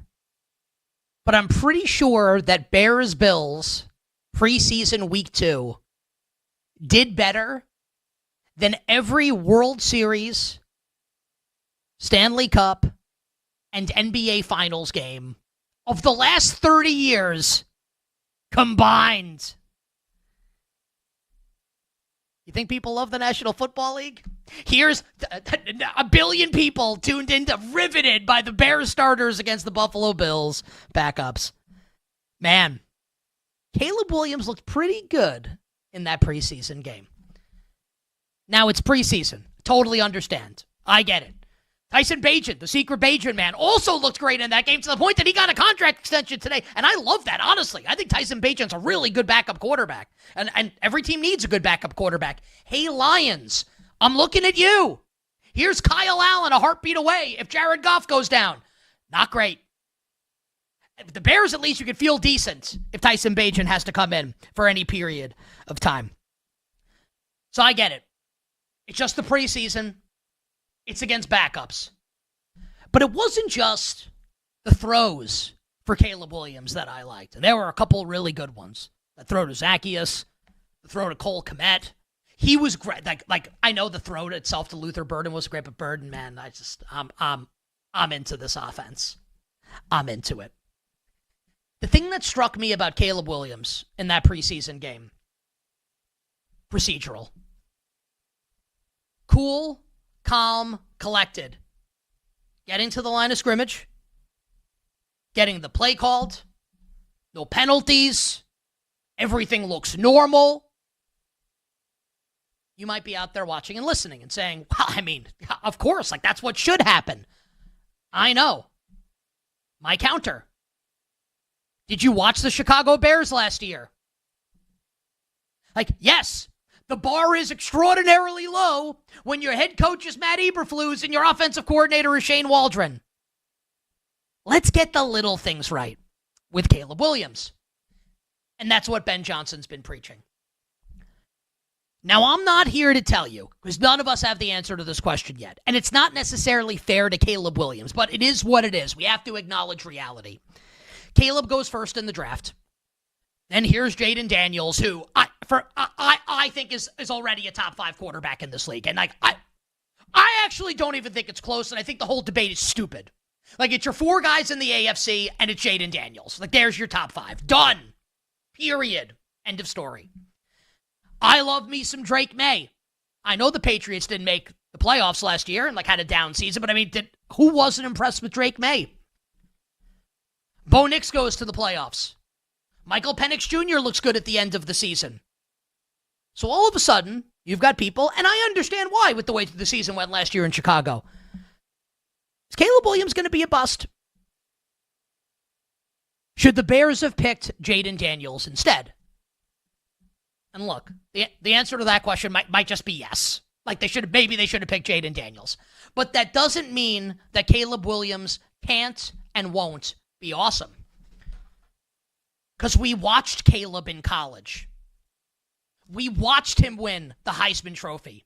but I'm pretty sure that Bears-Bills preseason week 2 did better than every World Series, Stanley Cup, and NBA Finals game of the last 30 years combined. You think people love the National Football League? Here's a billion people tuned in, riveted by the Bears starters against the Buffalo Bills backups. Man, Caleb Williams looked pretty good in that preseason game. Now it's preseason. Totally understand. I get it. Tyson Bagent, the secret Bagent man, also looked great in that game to the point that he got a contract extension today. And I love that, honestly. I think Tyson Bagent's a really good backup quarterback. And every team needs a good backup quarterback. Hey, Lions, I'm looking at you. Here's Kyle Allen a heartbeat away if Jared Goff goes down. Not great. The Bears, at least, you could feel decent if Tyson Bagent has to come in for any period of time. So I get it. It's just the preseason. It's against backups. But it wasn't just the throws for Caleb Williams that I liked. And there were a couple really good ones. The throw to Zacchaeus, the throw to Cole Kmet. He was great. Like I know the throw itself to Luther Burden was great, but Burden, man, I'm into this offense. I'm into it. The thing that struck me about Caleb Williams in that preseason game, procedural. Cool, calm, collected. Getting to the line of scrimmage. Getting the play called. No penalties. Everything looks normal. You might be out there watching and listening and saying, well, I mean, of course, like that's what should happen. I know. My counter. Did you watch the Chicago Bears last year? Like, yes, the bar is extraordinarily low when your head coach is Matt Eberflus and your offensive coordinator is Shane Waldron. Let's get the little things right with Caleb Williams. And that's what Ben Johnson's been preaching. Now, I'm not here to tell you, because none of us have the answer to this question yet. And it's not necessarily fair to Caleb Williams, but it is what it is. We have to acknowledge reality. Caleb goes first in the draft. Then here's Jaden Daniels, who I think is already a top 5 quarterback in this league. And like I actually don't even think it's close, and I think the whole debate is stupid. Like, it's your 4 guys in the AFC, and it's Jaden Daniels. Like, there's your top 5. Done. Period. End of story. I love me some Drake May. I know the Patriots didn't make the playoffs last year and, like, had a down season, but, I mean, who wasn't impressed with Drake May? Bo Nix goes to the playoffs. Michael Penix Jr. looks good at the end of the season. So all of a sudden, you've got people, and I understand why with the way the season went last year in Chicago. Is Caleb Williams going to be a bust? Should the Bears have picked Jaden Daniels instead? And look, the answer to that question might just be yes. Like maybe they should have picked Jaden Daniels. But that doesn't mean that Caleb Williams can't and won't be awesome. Because we watched Caleb in college. We watched him win the Heisman Trophy.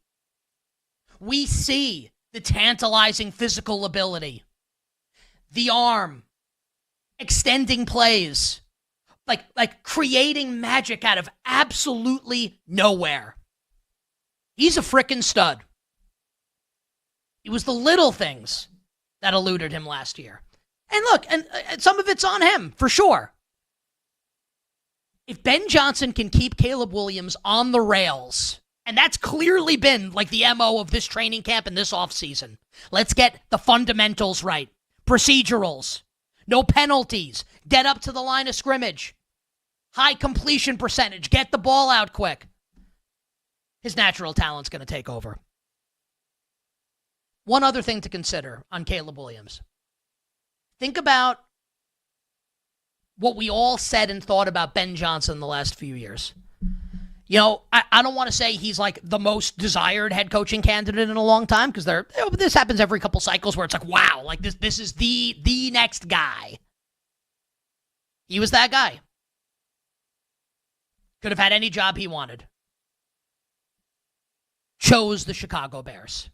We see the tantalizing physical ability, the arm, extending plays, like creating magic out of absolutely nowhere. He's a frickin' stud. It was the little things that eluded him last year. And look, and some of it's on him, for sure. If Ben Johnson can keep Caleb Williams on the rails, and that's clearly been like the MO of this training camp and this offseason. Let's get the fundamentals right. Procedurals. No penalties. Get up to the line of scrimmage. High completion percentage. Get the ball out quick. His natural talent's going to take over. One other thing to consider on Caleb Williams. Think about what we all said and thought about Ben Johnson the last few years. You know, I don't want to say he's like the most desired head coaching candidate in a long time, because this happens every couple cycles where it's like, wow, like this is the next guy. He was that guy. Could have had any job he wanted. Chose the Chicago Bears.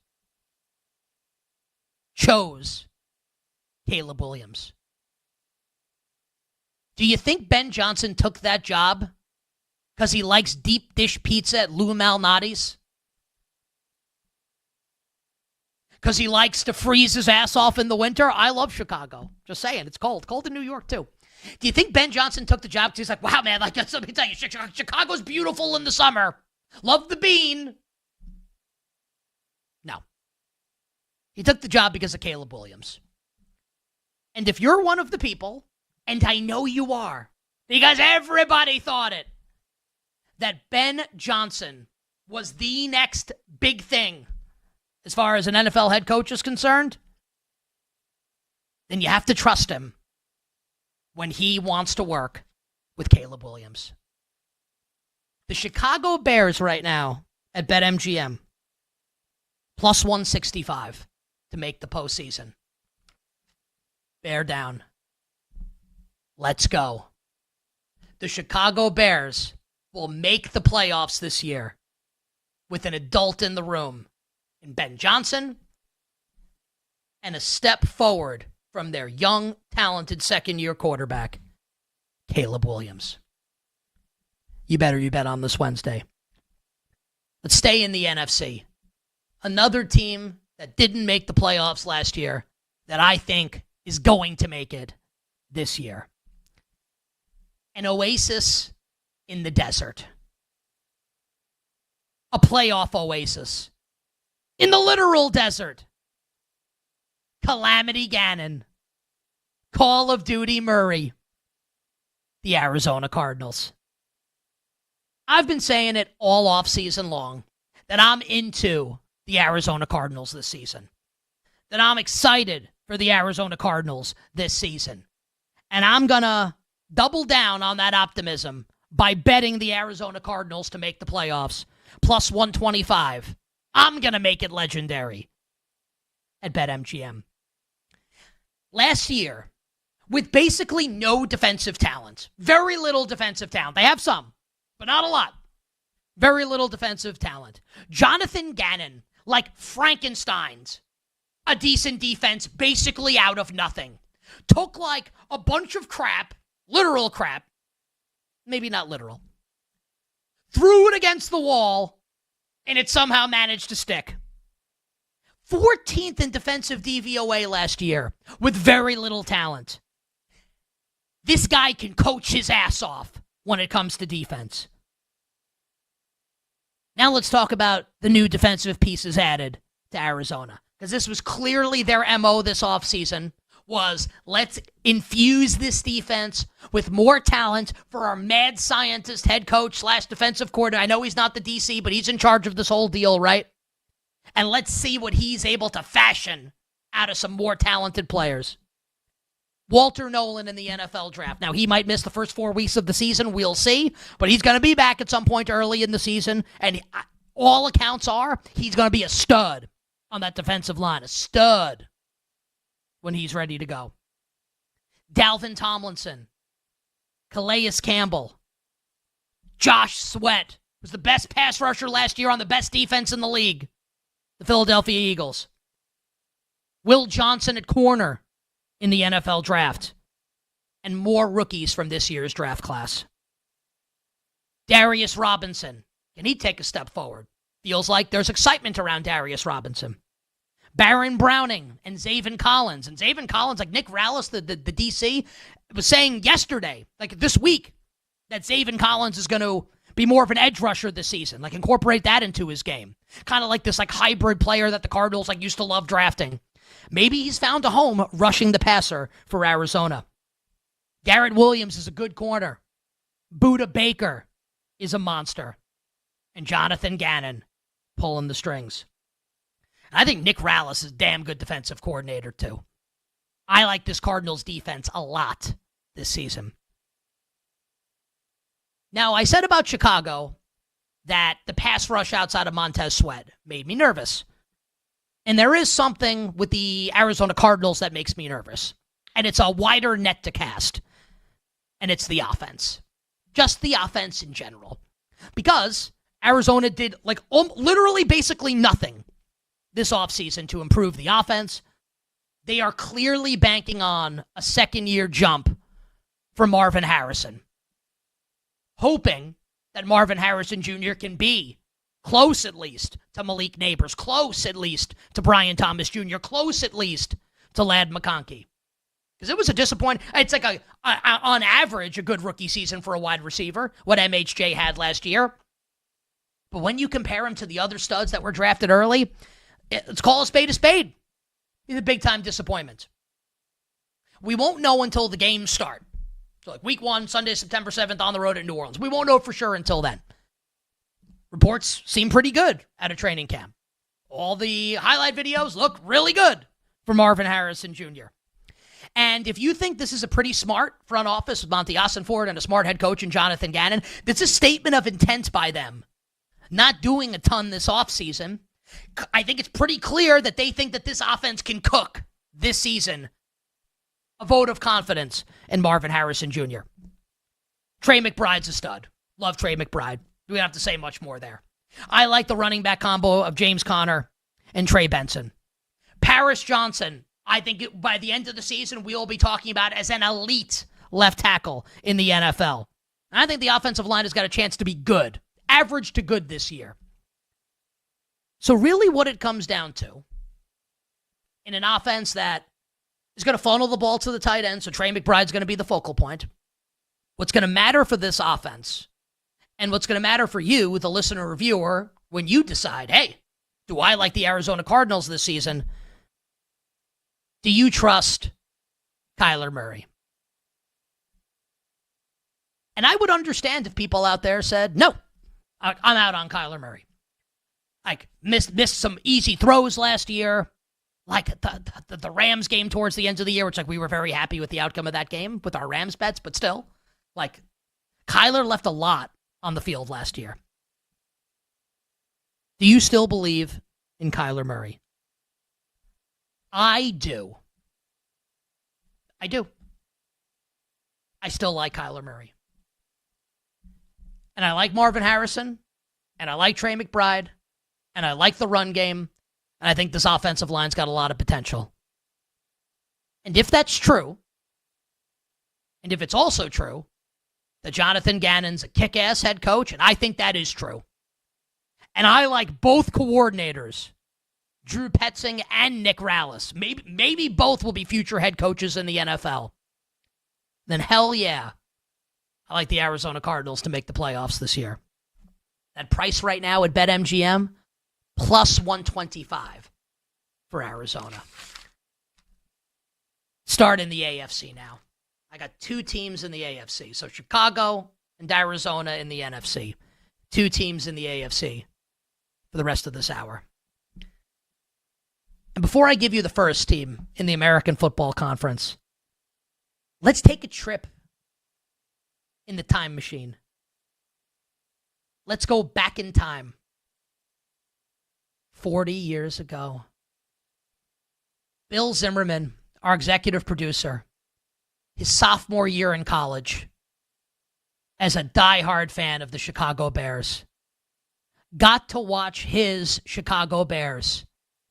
Chose Caleb Williams. Do you think Ben Johnson took that job because he likes deep dish pizza at Lou Malnati's? Because he likes to freeze his ass off in the winter? I love Chicago. Just saying, it's cold. Cold in New York, too. Do you think Ben Johnson took the job because he's like, wow, man, like, let me tell you, Chicago's beautiful in the summer. Love the bean. No. He took the job because of Caleb Williams. And if you're one of the people, and I know you are, because everybody thought it, that Ben Johnson was the next big thing as far as an NFL head coach is concerned, then you have to trust him when he wants to work with Caleb Williams. The Chicago Bears right now at BetMGM, plus 165 to make the postseason. Bear down. Let's go. The Chicago Bears will make the playoffs this year with an adult in the room in Ben Johnson and a step forward from their young, talented second-year quarterback, Caleb Williams. You bet on this Wednesday. Let's stay in the NFC. Another team that didn't make the playoffs last year that I think is going to make it this year. An oasis in the desert. A playoff oasis. In the literal desert. Calamity Ganon. Call of Duty Murray. the Arizona Cardinals. I've been saying it all off season long that I'm into the Arizona Cardinals this season, that I'm excited for the Arizona Cardinals this season. And I'm going to double down on that optimism by betting the Arizona Cardinals to make the playoffs, plus 125. I'm going to make it legendary at BetMGM. Last year, with basically no defensive talent, very little defensive talent. They have some, but not a lot. Very little defensive talent. Jonathan Gannon, like Frankenstein's, a decent defense basically out of nothing. Took like a bunch of crap, literal crap, maybe not literal, threw it against the wall, and it somehow managed to stick. 14th in defensive DVOA last year with very little talent. This guy can coach his ass off when it comes to defense. Now let's talk about the new defensive pieces added to Arizona, because this was clearly their MO this offseason, was let's infuse this defense with more talent for our mad scientist head coach / defensive coordinator. I know he's not the DC, but he's in charge of this whole deal, right? And let's see what he's able to fashion out of some more talented players. Walter Nolan in the NFL draft. Now, he might miss the first 4 weeks of the season. We'll see. But he's going to be back at some point early in the season. And all accounts are he's going to be a stud on that defensive line. A stud when he's ready to go. Dalvin Tomlinson. Calais Campbell. Josh Sweat was the best pass rusher last year on the best defense in the league. The Philadelphia Eagles. Will Johnson at corner in the NFL draft. And more rookies from this year's draft class. Darius Robinson. Can he take a step forward? Feels like there's excitement around Darius Robinson. Baron Browning and Zaven Collins. And Zaven Collins, like Nick Rallis, the DC, was saying yesterday, like this week, that Zaven Collins is going to be more of an edge rusher this season. Like incorporate that into his game. Kind of like this like hybrid player that the Cardinals like used to love drafting. Maybe he's found a home rushing the passer for Arizona. Garrett Williams is a good corner. Budda Baker is a monster. And Jonathan Gannon pulling the strings. I think Nick Rallis is a damn good defensive coordinator too. I like this Cardinals defense a lot this season. Now, I said about Chicago that the pass rush outside of Montez Sweat made me nervous. And there is something with the Arizona Cardinals that makes me nervous. And it's a wider net to cast. And it's the offense. Just the offense in general. Because Arizona did like literally basically nothing this offseason to improve the offense. They are clearly banking on a second-year jump for Marvin Harrison. Hoping that Marvin Harrison Jr. can be close at least to Malik Neighbors, close at least to Brian Thomas Jr., close at least to Ladd McConkey. Because it was a disappointment. It's like on average, a good rookie season for a wide receiver, what MHJ had last year. But when you compare him to the other studs that were drafted early, let's call a spade a spade. He's a big-time disappointment. We won't know until the games start. So like week 1, Sunday, September 7th, on the road at New Orleans. We won't know for sure until then. Reports seem pretty good out of training camp. All the highlight videos look really good for Marvin Harrison Jr. And if you think this is a pretty smart front office with Monty Ossenford and a smart head coach in Jonathan Gannon, that's a statement of intent by them. Not doing a ton this offseason. I think it's pretty clear that they think that this offense can cook this season. A vote of confidence in Marvin Harrison Jr. Trey McBride's a stud. Love Trey McBride. We don't have to say much more there. I like the running back combo of James Conner and Trey Benson. Paris Johnson, I think by the end of the season, we'll be talking about as an elite left tackle in the NFL. And I think the offensive line has got a chance to be good. Average to good this year. So really what it comes down to, in an offense that is going to funnel the ball to the tight end, so Trey McBride's going to be the focal point. What's going to matter for this offense, and what's going to matter for you, the listener or viewer, when you decide, hey, do I like the Arizona Cardinals this season? Do you trust Kyler Murray? And I would understand if people out there said, no, I'm out on Kyler Murray. Like, missed some easy throws last year. Like the Rams game towards the end of the year, which like we were very happy with the outcome of that game with our Rams bets, but still, like Kyler left a lot on the field last year. Do you still believe in Kyler Murray? I do. I do. I still like Kyler Murray. And I like Marvin Harrison, and I like Trey McBride, and I like the run game. And I think this offensive line's got a lot of potential. And if that's true, and if it's also true that Jonathan Gannon's a kick-ass head coach, and I think that is true, and I like both coordinators, Drew Petzing and Nick Rallis, maybe both will be future head coaches in the NFL, then hell yeah, I like the Arizona Cardinals to make the playoffs this year. That price right now at BetMGM, plus 125 for Arizona. Start in the AFC now. I got two teams in the AFC. So Chicago and Arizona in the NFC. Two teams in the AFC for the rest of this hour. And before I give you the first team in the American Football Conference, let's take a trip in the time machine. Let's go back in time. 40 years ago. Bill Zimmerman, our executive producer, his sophomore year in college, as a diehard fan of the Chicago Bears, got to watch his Chicago Bears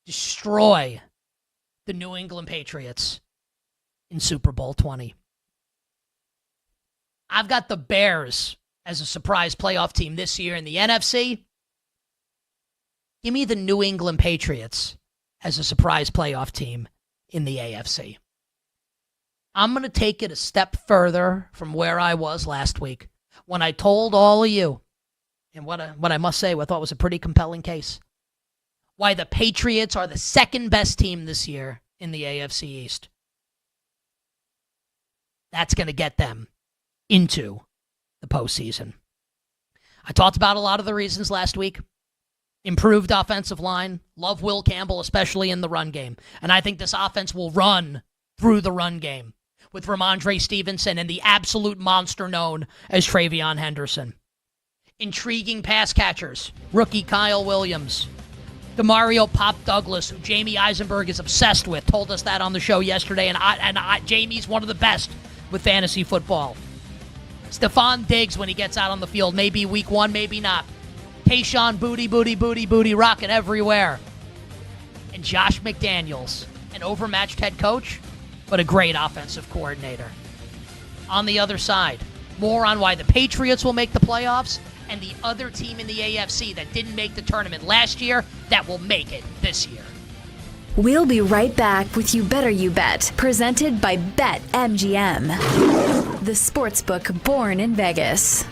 destroy the New England Patriots in Super Bowl 20. I've got the Bears as a surprise playoff team this year in the NFC. Give me the New England Patriots as a surprise playoff team in the AFC. I'm going to take it a step further from where I was last week when I told all of you, and what I must say, I thought was a pretty compelling case, why the Patriots are the second best team this year in the AFC East. That's going to get them into the postseason. I talked about a lot of the reasons last week. Improved offensive line. Love Will Campbell, especially in the run game. And I think this offense will run through the run game with Ramondre Stevenson and the absolute monster known as Travion Henderson. Intriguing pass catchers. Rookie Kyle Williams. DeMario Pop Douglas, who Jamie Eisenberg is obsessed with, told us that on the show yesterday, and Jamie's one of the best with fantasy football. Stephon Diggs, when he gets out on the field, maybe week one, maybe not. Tayshaun booty, rocking everywhere. And Josh McDaniels, an overmatched head coach, but a great offensive coordinator. On the other side, more on why the Patriots will make the playoffs and the other team in the AFC that didn't make the tournament last year that will make it this year. We'll be right back with You Better You Bet, presented by BetMGM, the sportsbook born in Vegas.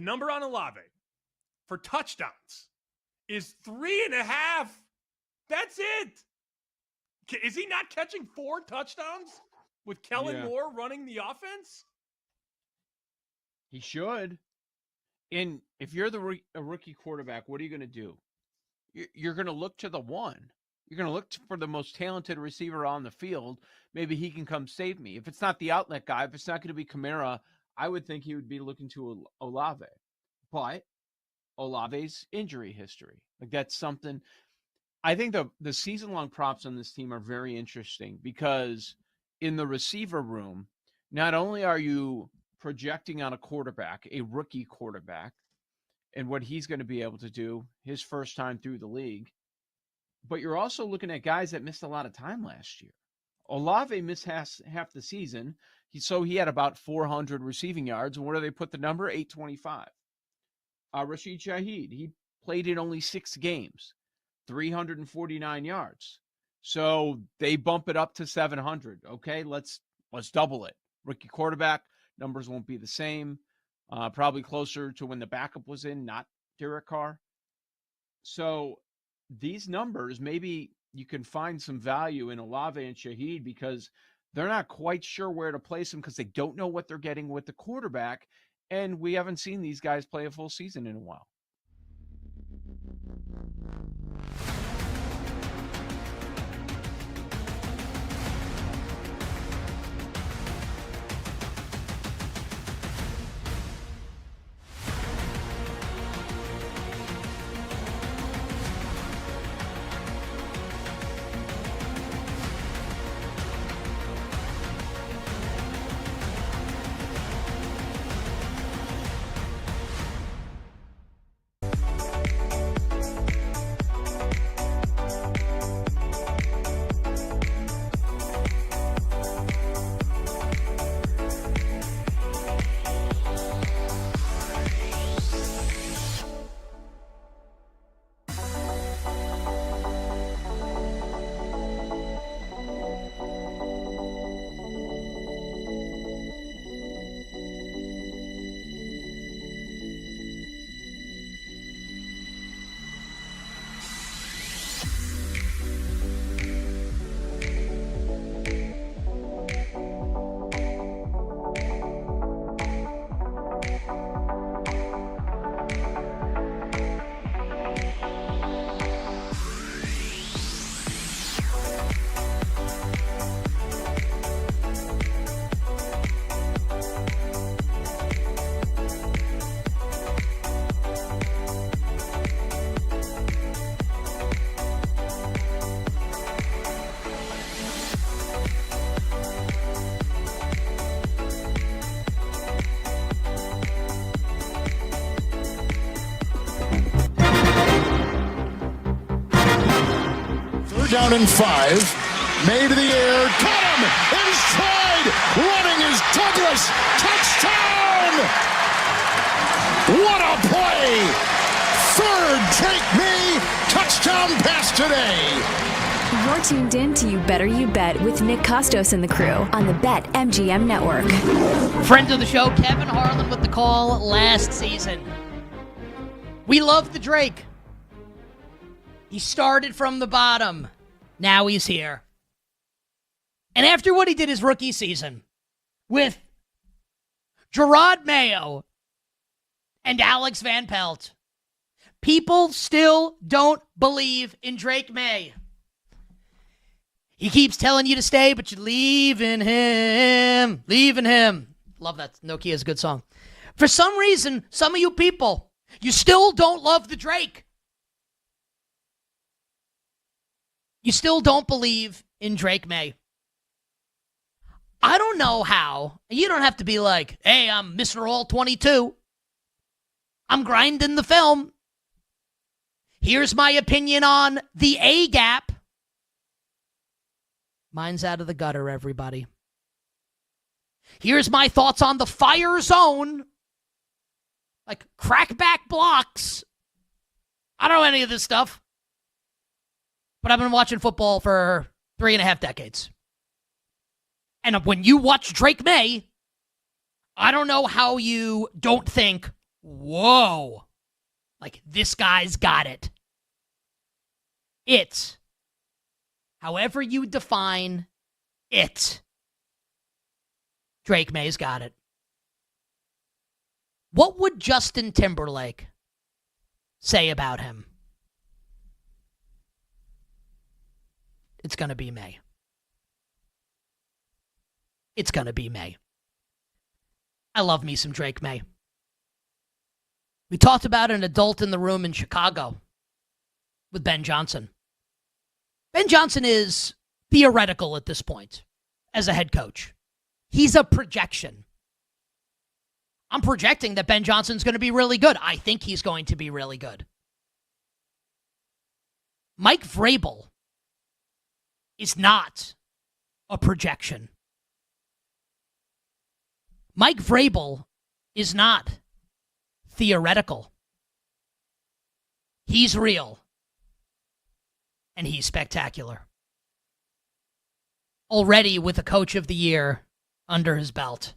number on Olave for touchdowns is 3.5. That's it. Is he not catching 4 touchdowns with Kellen Moore running the offense? He should. And if you're a rookie quarterback, what are you going to do? You're going to look to the one. You're going to look for the most talented receiver on the field. Maybe he can come save me. If it's not the outlet guy, if it's not going to be Kamara, I would think he would be looking to Olave. But Olave's injury history, like that's something. I think the season-long props on this team are very interesting because in the receiver room, not only are you projecting on a quarterback, a rookie quarterback, and what he's going to be able to do his first time through the league, but you're also looking at guys that missed a lot of time last year. Olave missed half the season, so he had about 400 receiving yards. And where do they put the number? 825. Rashid Shaheed, he played in only 6 games, 349 yards. So they bump it up to 700. Okay, let's double it. Rookie quarterback, numbers won't be the same. Probably closer to when the backup was in, not Derek Carr. So these numbers, maybe you can find some value in Olave and Shaheed because they're not quite sure where to place them because they don't know what they're getting with the quarterback. And we haven't seen these guys play a full season in a while. Down in 5, made to the air, got him in stride, running is Douglas, touchdown! What a play! 3rd Drake May touchdown pass today. You're tuned in to You Better You Bet with Nick Costos and the crew on the BetMGM Network. Friend of the show, Kevin Harlan with the call last season. We love the Drake. He started from the bottom. Now he's here. And after what he did his rookie season with Gerard Mayo and Alex Van Pelt, people still don't believe in Drake May. He keeps telling you to stay, but you're leaving him. Leaving him. Love that. Nokia's a good song. For some reason, some of you people, you still don't love the Drake. You still don't believe in Drake May. I don't know how. You don't have to be like, hey, I'm Mr. All 22. I'm grinding the film. Here's my opinion on the A gap. Mine's out of the gutter, everybody. Here's my thoughts on the fire zone. Like crackback blocks. I don't know any of this stuff. But I've been watching football for 3.5 decades. And when you watch Drake May, I don't know how you don't think whoa, like this guy's got it. It, however you define it, Drake May's got it. What would Justin Timberlake say about him? It's going to be May. It's going to be May. I love me some Drake May. We talked about an adult in the room in Chicago with Ben Johnson. Ben Johnson is theoretical at this point as a head coach. He's a projection. I'm projecting that Ben Johnson's going to be really good. I think he's going to be really good. Mike Vrabel is not a projection. Mike Vrabel is not theoretical. He's real. And he's spectacular. Already with a coach of the year under his belt.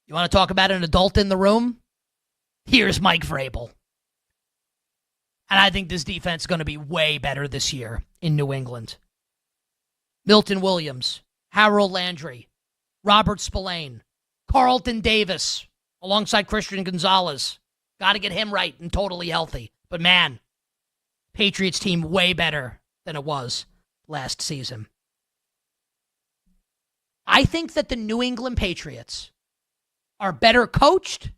You want to talk about an adult in the room? Here's Mike Vrabel. And I think this defense is going to be way better this year in New England. Milton Williams, Harold Landry, Robert Spillane, Carlton Davis, alongside Christian Gonzalez. Got to get him right and totally healthy. But man, Patriots team way better than it was last season. I think that the New England Patriots are better coached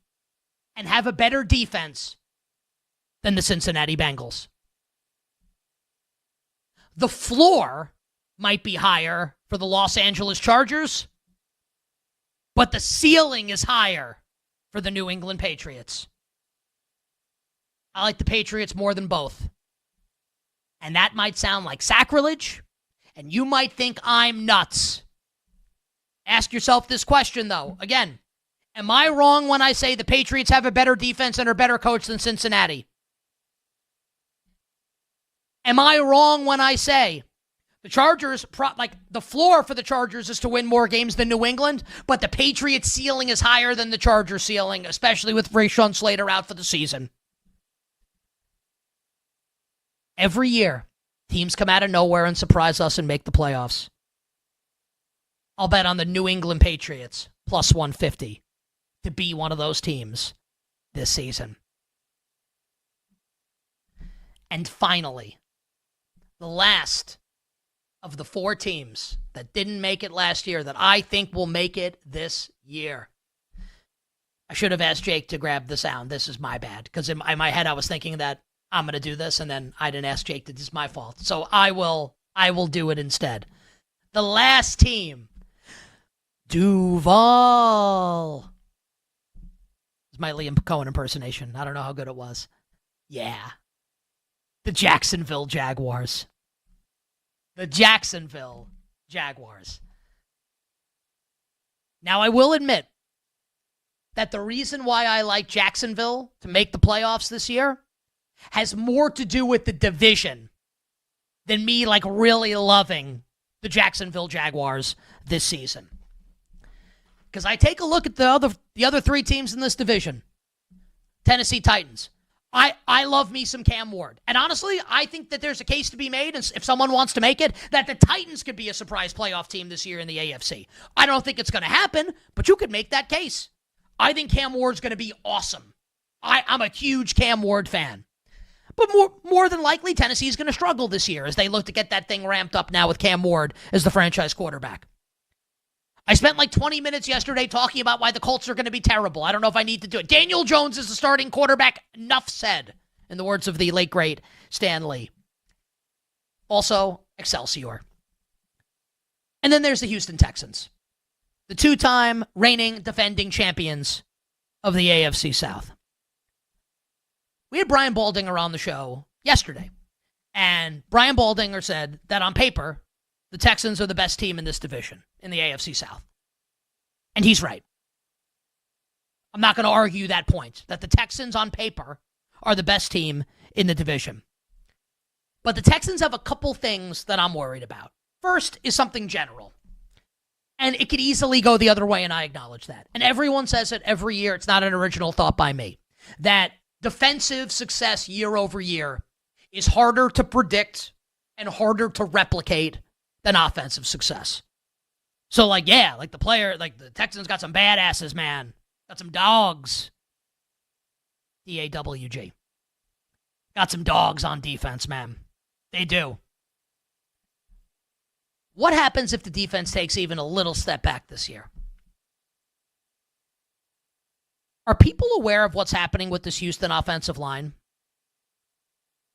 and have a better defense than the Cincinnati Bengals. The floor might be higher for the Los Angeles Chargers, but the ceiling is higher for the New England Patriots. I like the Patriots more than both. And that might sound like sacrilege, and you might think I'm nuts. Ask yourself this question, though. Again, am I wrong when I say the Patriots have a better defense and are better coached than Cincinnati? Am I wrong when I say the Chargers, the floor for the Chargers is to win more games than New England, but the Patriots' ceiling is higher than the Chargers' ceiling, especially with Rashawn Slater out for the season? Every year, teams come out of nowhere and surprise us and make the playoffs. I'll bet on the New England Patriots, plus 150, to be one of those teams this season. And finally, the last of the 4 teams that didn't make it last year that I think will make it this year. I should have asked Jake to grab the sound. This is my bad, because in my head I was thinking that I'm going to do this, and then I didn't ask Jake that this is my fault. So I will do it instead. The last team, Duval. It's my Liam Cohen impersonation. I don't know how good it was. Yeah. The Jacksonville Jaguars. The Jacksonville Jaguars. Now, I will admit that the reason why I like Jacksonville to make the playoffs this year has more to do with the division than me really loving the Jacksonville Jaguars this season. Because I take a look at the other 3 teams in this division. Tennessee Titans. I love me some Cam Ward. And honestly, I think that there's a case to be made, if someone wants to make it, that the Titans could be a surprise playoff team this year in the AFC. I don't think it's going to happen, but you could make that case. I think Cam Ward's going to be awesome. I'm a huge Cam Ward fan. But more than likely, Tennessee's going to struggle this year as they look to get that thing ramped up now with Cam Ward as the franchise quarterback. I spent 20 minutes yesterday talking about why the Colts are going to be terrible. I don't know if I need to do it. Daniel Jones is the starting quarterback. Enough said, in the words of the late, great Stan Lee. Also, Excelsior. And then there's the Houston Texans, the 2-time reigning defending champions of the AFC South. We had Brian Baldinger on the show yesterday, and Brian Baldinger said that on paper, the Texans are the best team in this division in the AFC South. And he's right. I'm not going to argue that point, that the Texans on paper are the best team in the division. But the Texans have a couple things that I'm worried about. First is something general. And it could easily go the other way, and I acknowledge that. And everyone says it every year. It's not an original thought by me. That defensive success year over year is harder to predict and harder to replicate than offensive success. So, the Texans got some badasses, man. Got some dogs. D-A-W-G. Got some dogs on defense, man. They do. What happens if the defense takes even a little step back this year? Are people aware of what's happening with this Houston offensive line?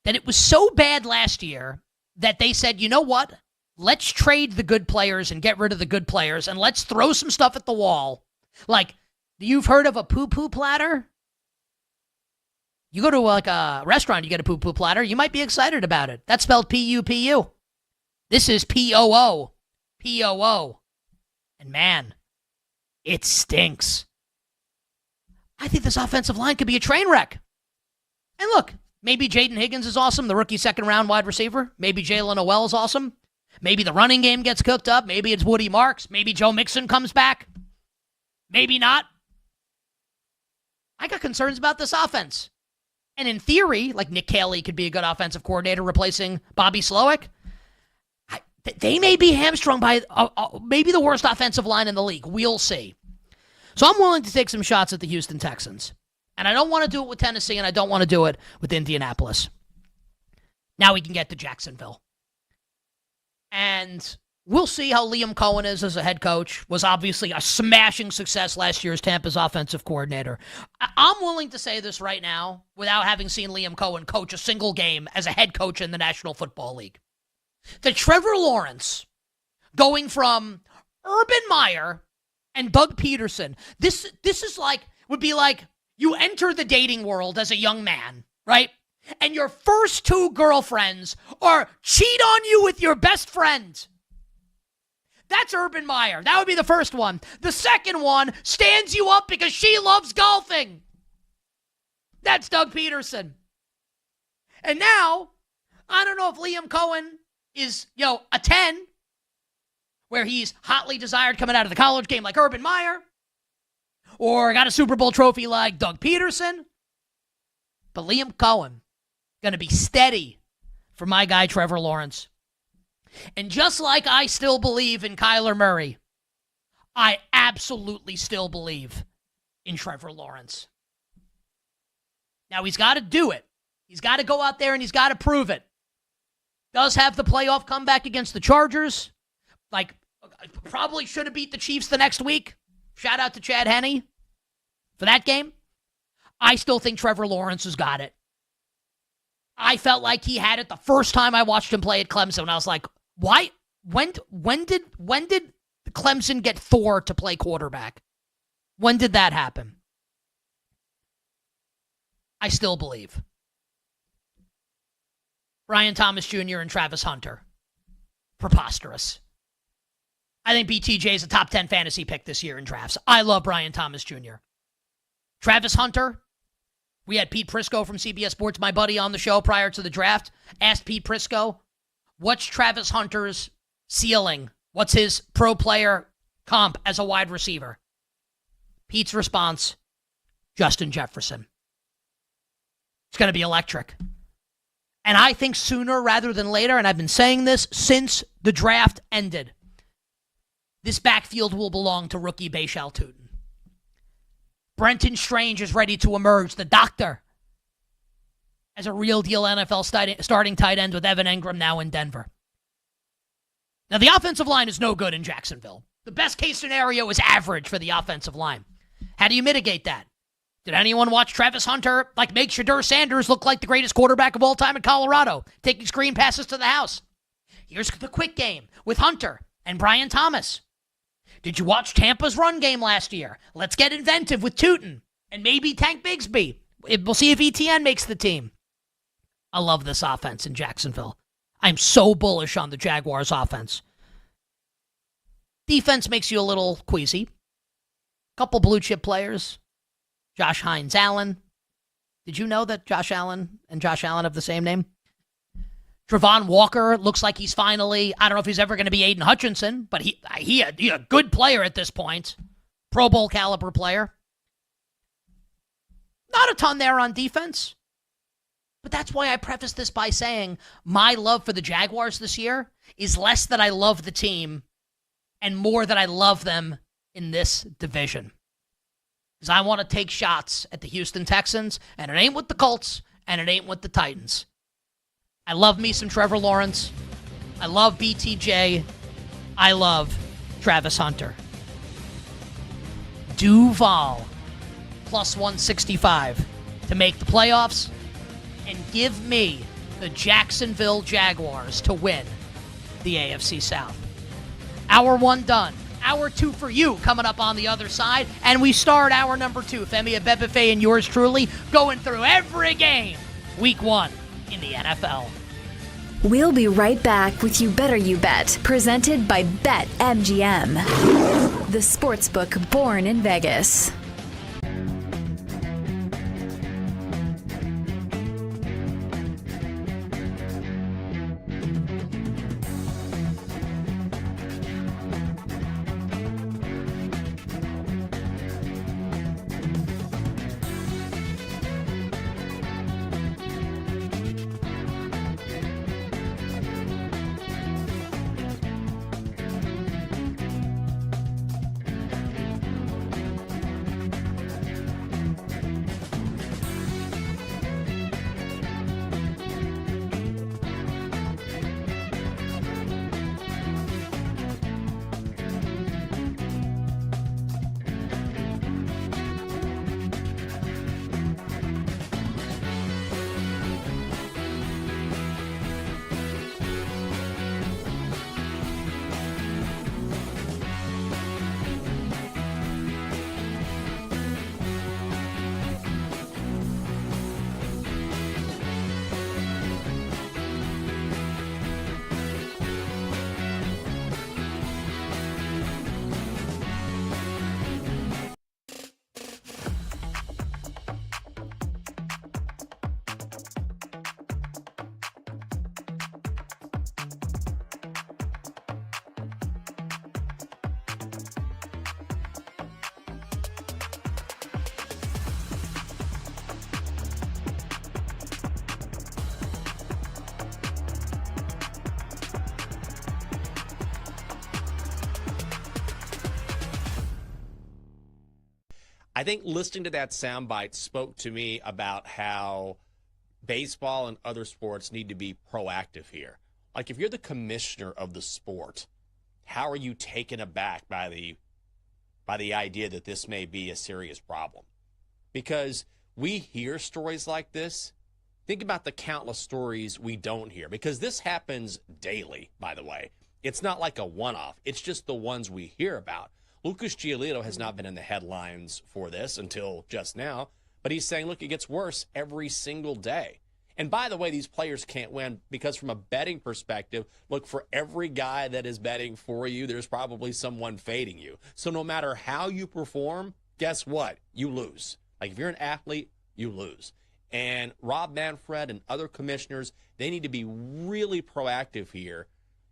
That it was so bad last year that they said, you know what? Let's trade the good players and get rid of the good players, and let's throw some stuff at the wall. Like, you've heard of a poo-poo platter? You go to a restaurant, you get a poo-poo platter, you might be excited about it. That's spelled P-U-P-U. This is P-O-O. P-O-O. And man, it stinks. I think this offensive line could be a train wreck. And look, maybe Jaden Higgins is awesome, the rookie second-round wide receiver. Maybe Jalen Noel is awesome. Maybe the running game gets cooked up. Maybe it's Woody Marks. Maybe Joe Mixon comes back. Maybe not. I got concerns about this offense. And in theory, like Nick Caley could be a good offensive coordinator replacing Bobby Slowick. They may be hamstrung by maybe the worst offensive line in the league. We'll see. So I'm willing to take some shots at the Houston Texans. And I don't want to do it with Tennessee, and I don't want to do it with Indianapolis. Now we can get to Jacksonville. And we'll see how Liam Cohen is as a head coach. Was obviously a smashing success last year as Tampa's offensive coordinator. I'm willing to say this right now without having seen Liam Cohen coach a single game as a head coach in the National Football League. That Trevor Lawrence going from Urban Meyer and Doug Peterson, this is would be like you enter the dating world as a young man, right? And your first two girlfriends are cheat on you with your best friend. That's Urban Meyer. That would be the first one. The second one stands you up because she loves golfing. That's Doug Peterson. And now, I don't know if Liam Cohen is, a 10, where he's hotly desired coming out of the college game like Urban Meyer, or got a Super Bowl trophy like Doug Peterson. But Liam Cohen, going to be steady for my guy Trevor Lawrence. And just like I still believe in Kyler Murray, I absolutely still believe in Trevor Lawrence. Now, he's got to do it. He's got to go out there and he's got to prove it. Does have the playoff comeback against the Chargers. Probably should have beat the Chiefs the next week. Shout out to Chad Henne for that game. I still think Trevor Lawrence has got it. I felt like he had it the first time I watched him play at Clemson. And I was like, why? When did Clemson get Thor to play quarterback? When did that happen? I still believe. Brian Thomas Jr. and Travis Hunter. Preposterous. I think BTJ is a top 10 fantasy pick this year in drafts. I love Brian Thomas Jr. Travis Hunter. We had Pete Prisco from CBS Sports, my buddy, on the show prior to the draft. Asked Pete Prisco, what's Travis Hunter's ceiling? What's his pro player comp as a wide receiver? Pete's response, Justin Jefferson. It's going to be electric. And I think sooner rather than later, and I've been saying this since the draft ended, this backfield will belong to rookie Bashal Tutin. Brenton Strange is ready to emerge, the doctor, as a real deal NFL starting tight end with Evan Engram now in Denver. Now, the offensive line is no good in Jacksonville. The best case scenario is average for the offensive line. How do you mitigate that? Did anyone watch Travis Hunter make Shadur Sanders look like the greatest quarterback of all time in Colorado, taking screen passes to the house? Here's the quick game with Hunter and Brian Thomas. Did you watch Tampa's run game last year? Let's get inventive with Tutin and maybe Tank Bigsby. We'll see if ETN makes the team. I love this offense in Jacksonville. I'm so bullish on the Jaguars offense. Defense makes you a little queasy. Couple blue chip players. Josh Hines Allen. Did you know that Josh Allen and Josh Allen have the same name? Travon Walker looks like he's finally, I don't know if he's ever going to be Aiden Hutchinson, but he a good player at this point. Pro Bowl caliber player. Not a ton there on defense. But that's why I preface this by saying my love for the Jaguars this year is less that I love the team and more that I love them in this division. Because I want to take shots at the Houston Texans, and it ain't with the Colts, and it ain't with the Titans. I love me some Trevor Lawrence. I love BTJ. I love Travis Hunter. Duval, plus 165 to make the playoffs, and give me the Jacksonville Jaguars to win the AFC South. Hour 1 done. Hour 2 for you coming up on the other side. And we start hour number 2. Femi Abebefe and yours truly going through every game week 1 in the NFL. We'll be right back with You Better You Bet, presented by BetMGM, the sportsbook born in Vegas. I think listening to that soundbite spoke to me about how baseball and other sports need to be proactive here. Like, if you're the commissioner of the sport, how are you taken aback by the idea that this may be a serious problem? Because we hear stories like this. Think about the countless stories we don't hear, because this happens daily, by the way. It's not like a one-off. It's just the ones we hear about. Lucas Giolito has not been in the headlines for this until just now, but he's saying, look, it gets worse every single day. And by the way, these players can't win because from a betting perspective, look, for every guy that is betting for you, there's probably someone fading you. So no matter how you perform, guess what? You lose. Like, if you're an athlete, you lose. And Rob Manfred and other commissioners, they need to be really proactive here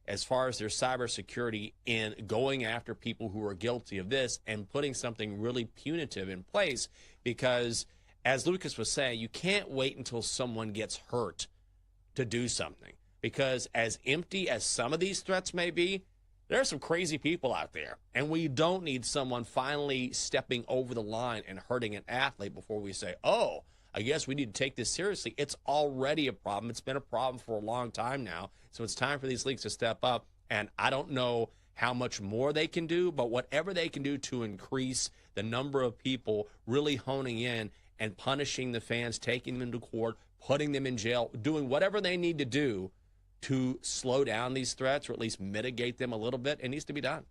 as far as their cybersecurity in going after people who are guilty of this and putting something really punitive in place, because as Lucas was saying, you can't wait until someone gets hurt to do something, because as empty as some of these threats may be, there are some crazy people out there, and we don't need someone finally stepping over the line and hurting an athlete before we say, oh, I guess we need to take this seriously. It's already a problem. It's been a problem for a long time now. So it's time for these leagues to step up. And I don't know how much more they can do, but whatever they can do to increase the number of people really honing in and punishing the fans, taking them to court, putting them in jail, doing whatever they need to do to slow down these threats or at least mitigate them a little bit, it needs to be done.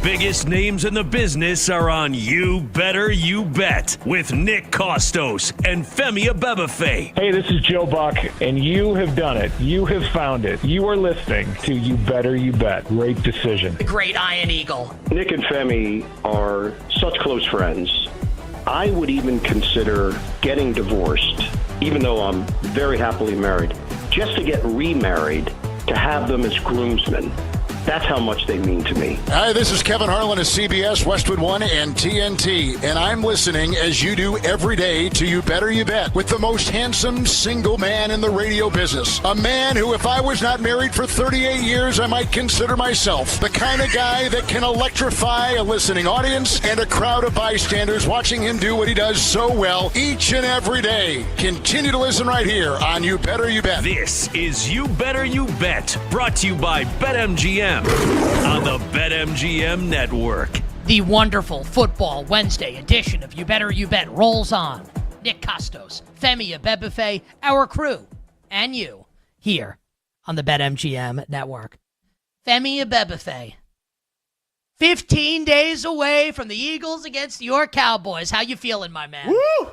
biggest names in the business are on You Better You Bet with Nick Costos and Femi Abebefe. Hey, this is Joe Buck, and you have done it. You have found it. You are listening to You Better You Bet. Great decision. The great Iron Eagle. Nick and Femi are such close friends. I would even consider getting divorced, even though I'm very happily married, just to get remarried, to have them as groomsmen. That's how much they mean to me. Hi, this is Kevin Harlan of CBS, Westwood One, and TNT, and I'm listening, as you do every day, to You Better You Bet with the most handsome single man in the radio business. A man who, if I was not married for 38 years, I might consider myself the kind of guy that can electrify a listening audience and a crowd of bystanders watching him do what he does so well each and every day. Continue to listen right here on You Better You Bet. This is You Better You Bet, brought to you by BetMGM on the BetMGM Network. The wonderful Football Wednesday edition of You Better You Bet rolls on. Nick Costos, Femi Abebefe, our crew, and you here on the BetMGM Network. Femi Abebefe, 15 days away from the Eagles against your Cowboys. How you feeling, my man? Woo!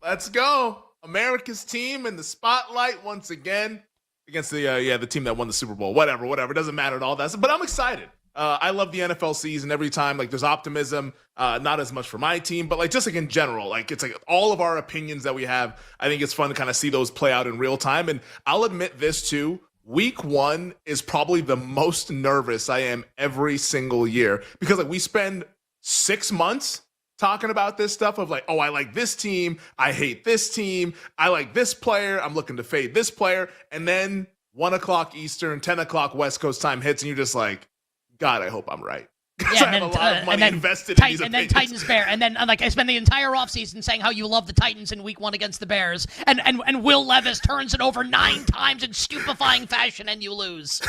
Let's go. America's team in the spotlight once again. Against the team that won the Super Bowl. Whatever. Doesn't matter at all. But I'm excited. I love the NFL season every time. Like, there's optimism. Not as much for my team, but like just like in general, like it's like all of our opinions that we have. I think it's fun to kind of see those play out in real time. And I'll admit this too. Week 1 is probably the most nervous I am every single year because like we spend 6 months talking about this stuff of like, oh, I like this team. I hate this team. I like this player. I'm looking to fade this player. And then 1 o'clock Eastern, 10 o'clock West Coast time hits, and you're just like, God, I hope I'm right. Yeah, I have a lot of money invested in these opinions. And then Titans Bear. And then like I spend the entire offseason saying how you love the Titans in week 1 against the Bears. And Will Levis turns it over 9 times in stupefying fashion and you lose.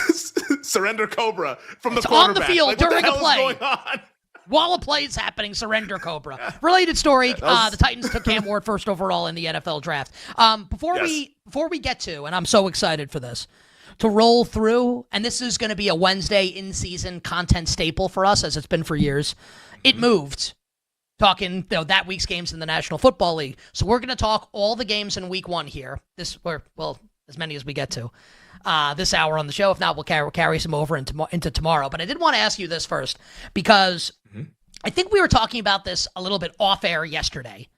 Surrender Cobra from the it's quarterback. on the field like, during a play. Going on? While a play is happening, surrender Cobra. Related story, the Titans took Cam Ward first overall in the NFL draft. Before we get to, and I'm so excited for this, to roll through, and this is going to be a Wednesday in-season content staple for us, as it's been for years. It moved, talking that week's games in the National Football League. So we're going to talk all the games in week 1 here. As many as we get to. This hour on the show. If not, we'll carry some over into tomorrow. But I did want to ask you this first because I think we were talking about this a little bit off air yesterday.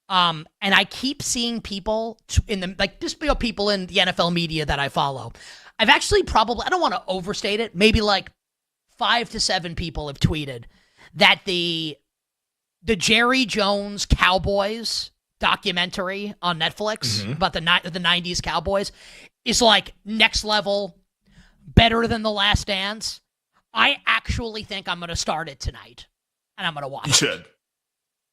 And I keep seeing people in the people in the NFL media that I follow. I've actually I don't want to overstate it. Maybe like 5 to 7 people have tweeted that the Jerry Jones Cowboys documentary on Netflix about the 90s Cowboys is like next level, better than The Last Dance. I actually think I'm going to start it tonight, and I'm going to watch it. You should.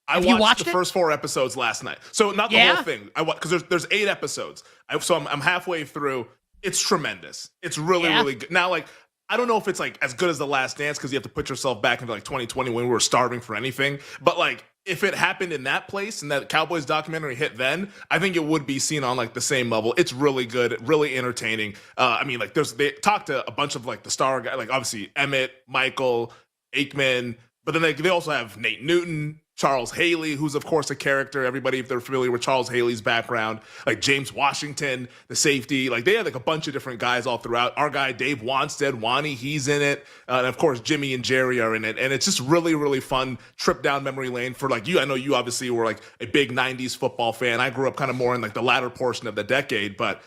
I Have you watched the it? first 4 episodes last night. So not the whole thing. Because there's 8 episodes. So I'm halfway through. It's tremendous. It's really, really good. Now, like, I don't know if it's like as good as The Last Dance because you have to put yourself back into like 2020 when we were starving for anything. But like, if it happened in that place and that Cowboys documentary hit then, I think it would be seen on like the same level. It's really good, really entertaining. I mean, like they talked to a bunch of like the star guys, like obviously Emmett, Michael, Aikman, but then they also have Nate Newton, Charles Haley, who's of course a character. Everybody, if they're familiar with Charles Haley's background, like James Washington, the safety, like they had like a bunch of different guys all throughout. Our guy Dave Wanstead, Wani, he's in it, and of course Jimmy and Jerry are in it. And it's just really, really fun trip down memory lane for like you. I know you obviously were like a big '90s football fan. I grew up kind of more in like the latter portion of the decade, but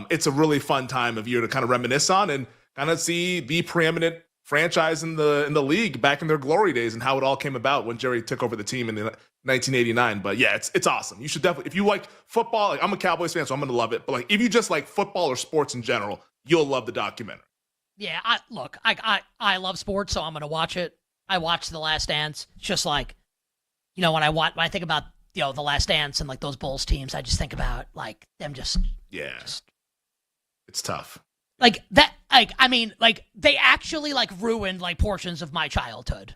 it's a really fun time of year to kind of reminisce on and kind of see the preeminent franchise in the league back in their glory days and how it all came about when Jerry took over the team in 1989. But yeah, it's awesome. You should definitely, if you like football, like I'm a Cowboys fan, so I'm gonna love it. But like if you just like football or sports in general, you'll love the documentary. Yeah, I love sports, so I'm gonna watch it. I watched The Last Dance. It's just like, when I think about The Last Dance and like those Bulls teams, I just think about like them just it's tough. Like that, they actually like ruined like portions of my childhood.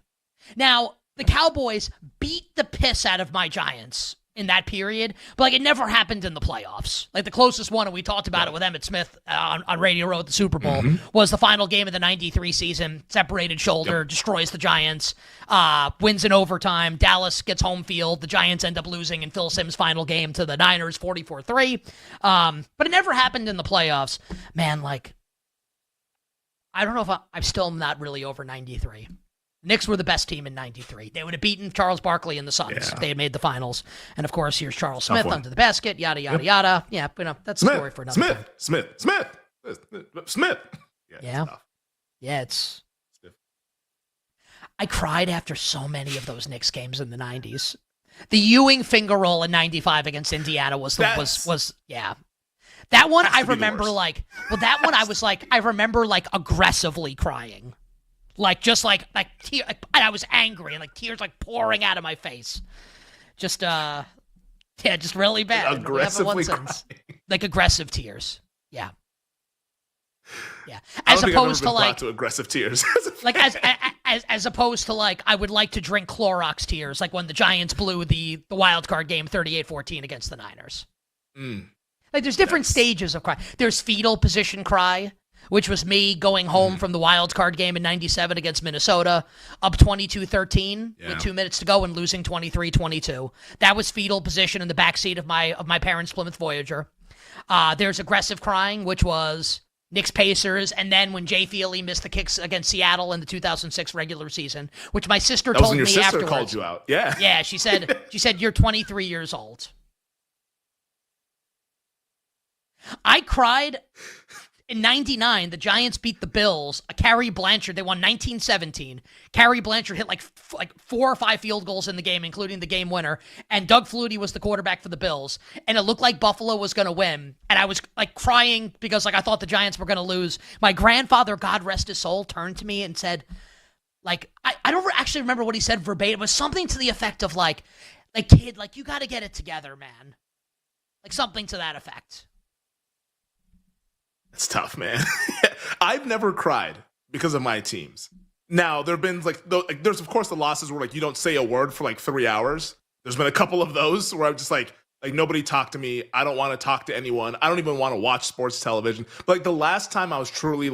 Now, the Cowboys beat the piss out of my Giants in that period, but like it never happened in the playoffs. Like the closest one, and we talked about it with Emmett Smith on Radio Row at the Super Bowl, was the final game of the 93 season. Separated shoulder, destroys the Giants, wins in overtime. Dallas gets home field. The Giants end up losing in Phil Simms' final game to the Niners 44-3. But it never happened in the playoffs. Man, like, I don't know if I'm still not really over 93. Knicks were the best team in 93. They would have beaten Charles Barkley and the Suns if they had made the finals. And, of course, here's Charles Smith under the basket, yada, yada, yada. Yeah, that's a story for another time. Smith. Yeah, it's... I cried after so many of those Knicks games in the 90s. The Ewing finger roll in 95 against Indiana was That one I remember that one I was I remember aggressively crying. Just I was angry and tears pouring out of my face. Just really bad. Aggressively crying. Aggressive tears. Yeah. Yeah. As opposed to aggressive tears. as opposed to I would like to drink Clorox tears when the Giants blew the wild card game 38-14 against the Niners. There's different stages of cry. There's fetal position cry, which was me going home from the wild card game in 97 against Minnesota, up 22-13 with 2 minutes to go and losing 23-22. That was fetal position in the backseat of my parents' Plymouth Voyager. There's aggressive crying, which was Knicks Pacers, and then when Jay Feely missed the kicks against Seattle in the 2006 regular season, which my sister told me afterwards. Your sister called you out. Yeah. Yeah, she said you're 23 years old. I cried in 99. The Giants beat the Bills. Carrie Blanchard, they won 19-17. Carrie Blanchard hit 4 or 5 field goals in the game, including the game winner. And Doug Flutie was the quarterback for the Bills. And it looked like Buffalo was going to win. And I was crying because I thought the Giants were going to lose. My grandfather, God rest his soul, turned to me and said, I don't actually remember what he said verbatim. It was something to the effect of kid, you got to get it together, man. Something to that effect. It's tough, man. I've never cried because of my teams. Now, there have been there's of course the losses where you don't say a word for 3 hours. There's been a couple of those where I'm just nobody talk to me. I don't want to talk to anyone. I don't even want to watch sports television. But the last time I was truly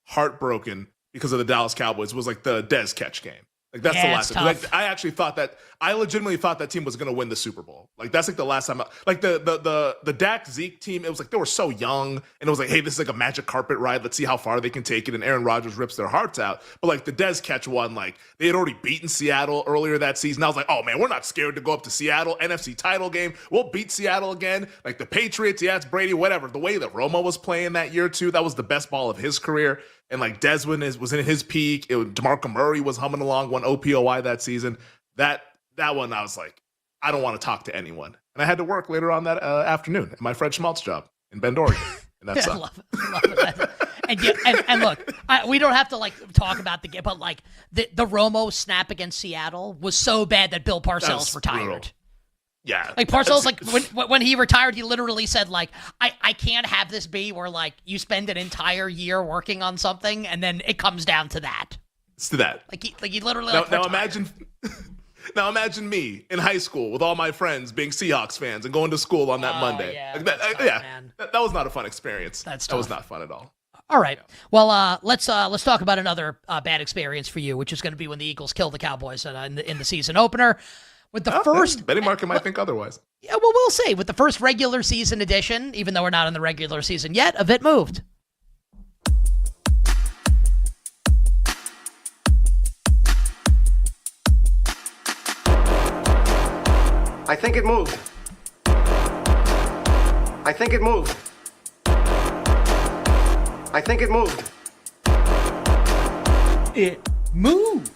heartbroken because of the Dallas Cowboys was the Dez catch game. That's the last time. I legitimately thought that team was going to win the Super Bowl. That's the last time. The Dak Zeke team, it was they were so young, and it was hey, this is a magic carpet ride. Let's see how far they can take it. And Aaron Rodgers rips their hearts out. But the Dez catch one, they had already beaten Seattle earlier that season. I was oh man, we're not scared to go up to Seattle, NFC title game. We'll beat Seattle again. The Patriots, yeah, it's Brady, whatever. The way that Romo was playing that year too, that was the best ball of his career. And Desmond was in his peak. DeMarco Murray was humming along, won OPOY that season. That one, I was I don't want to talk to anyone. And I had to work later on that afternoon at my Fred Schmaltz job in Bend, Oregon. And that's I love it. And look, we don't have to talk about the game, but the Romo snap against Seattle was so bad that Bill Parcells retired. Brutal. Yeah. Parcells, when he retired, he literally said, I can't have this be where, you spend an entire year working on something, and then it comes down to that. It's to that. He literally, now imagine me in high school with all my friends being Seahawks fans and going to school on that Monday. Yeah. That was not a fun experience. That was not fun at all. All right. Well, let's talk about another bad experience for you, which is going to be when the Eagles kill the Cowboys in the season opener. With the first... Betting market might think otherwise. Yeah, well, we'll see. With the first regular season edition, even though we're not in the regular season yet, a bit moved. I think it moved. I think it moved. I think it moved. It moved.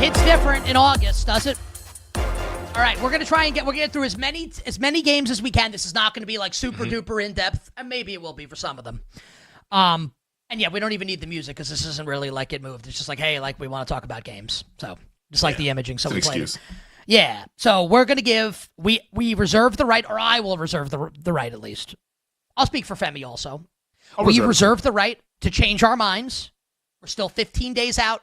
It's different in August, does it? All right, we're gonna try and get through as many games as we can. This is not gonna be super duper in depth, and maybe it will be for some of them. And yeah, we don't even need the music because this isn't really it moved. It's just hey, we want to talk about games. So just the imaging, so we played it. Yeah. So we're going to give, we reserve the right, or I will reserve the right at least. I'll speak for Femi also. We reserve the right to change our minds. We're still 15 days out.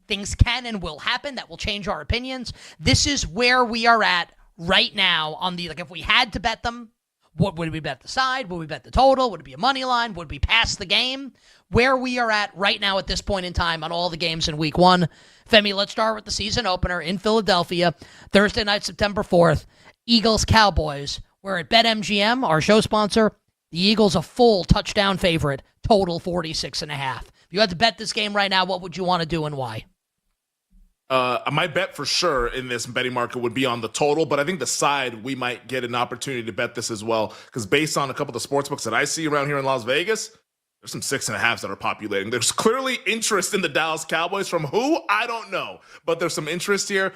Things can and will happen that will change our opinions. This is where we are at right now on the, like, if we had to bet them, what would we bet the side? Would we bet the total? Would it be a money line? Would we pass the game? Where we are at right now at this point in time on all the games in week one. Femi, let's start with the season opener in Philadelphia, Thursday night, September 4th, Eagles-Cowboys. We're at BetMGM, our show sponsor. The Eagles a full touchdown favorite, total 46.5. If you had to bet this game right now, what would you want to do and why? My bet for sure in this betting market would be on the total, but I think the side, we might get an opportunity to bet this as well, because based on a couple of the sports books that I see around here in Las Vegas, there's some 6.5s that are populating. There's clearly interest in the Dallas Cowboys. From who? I don't know, but there's some interest here.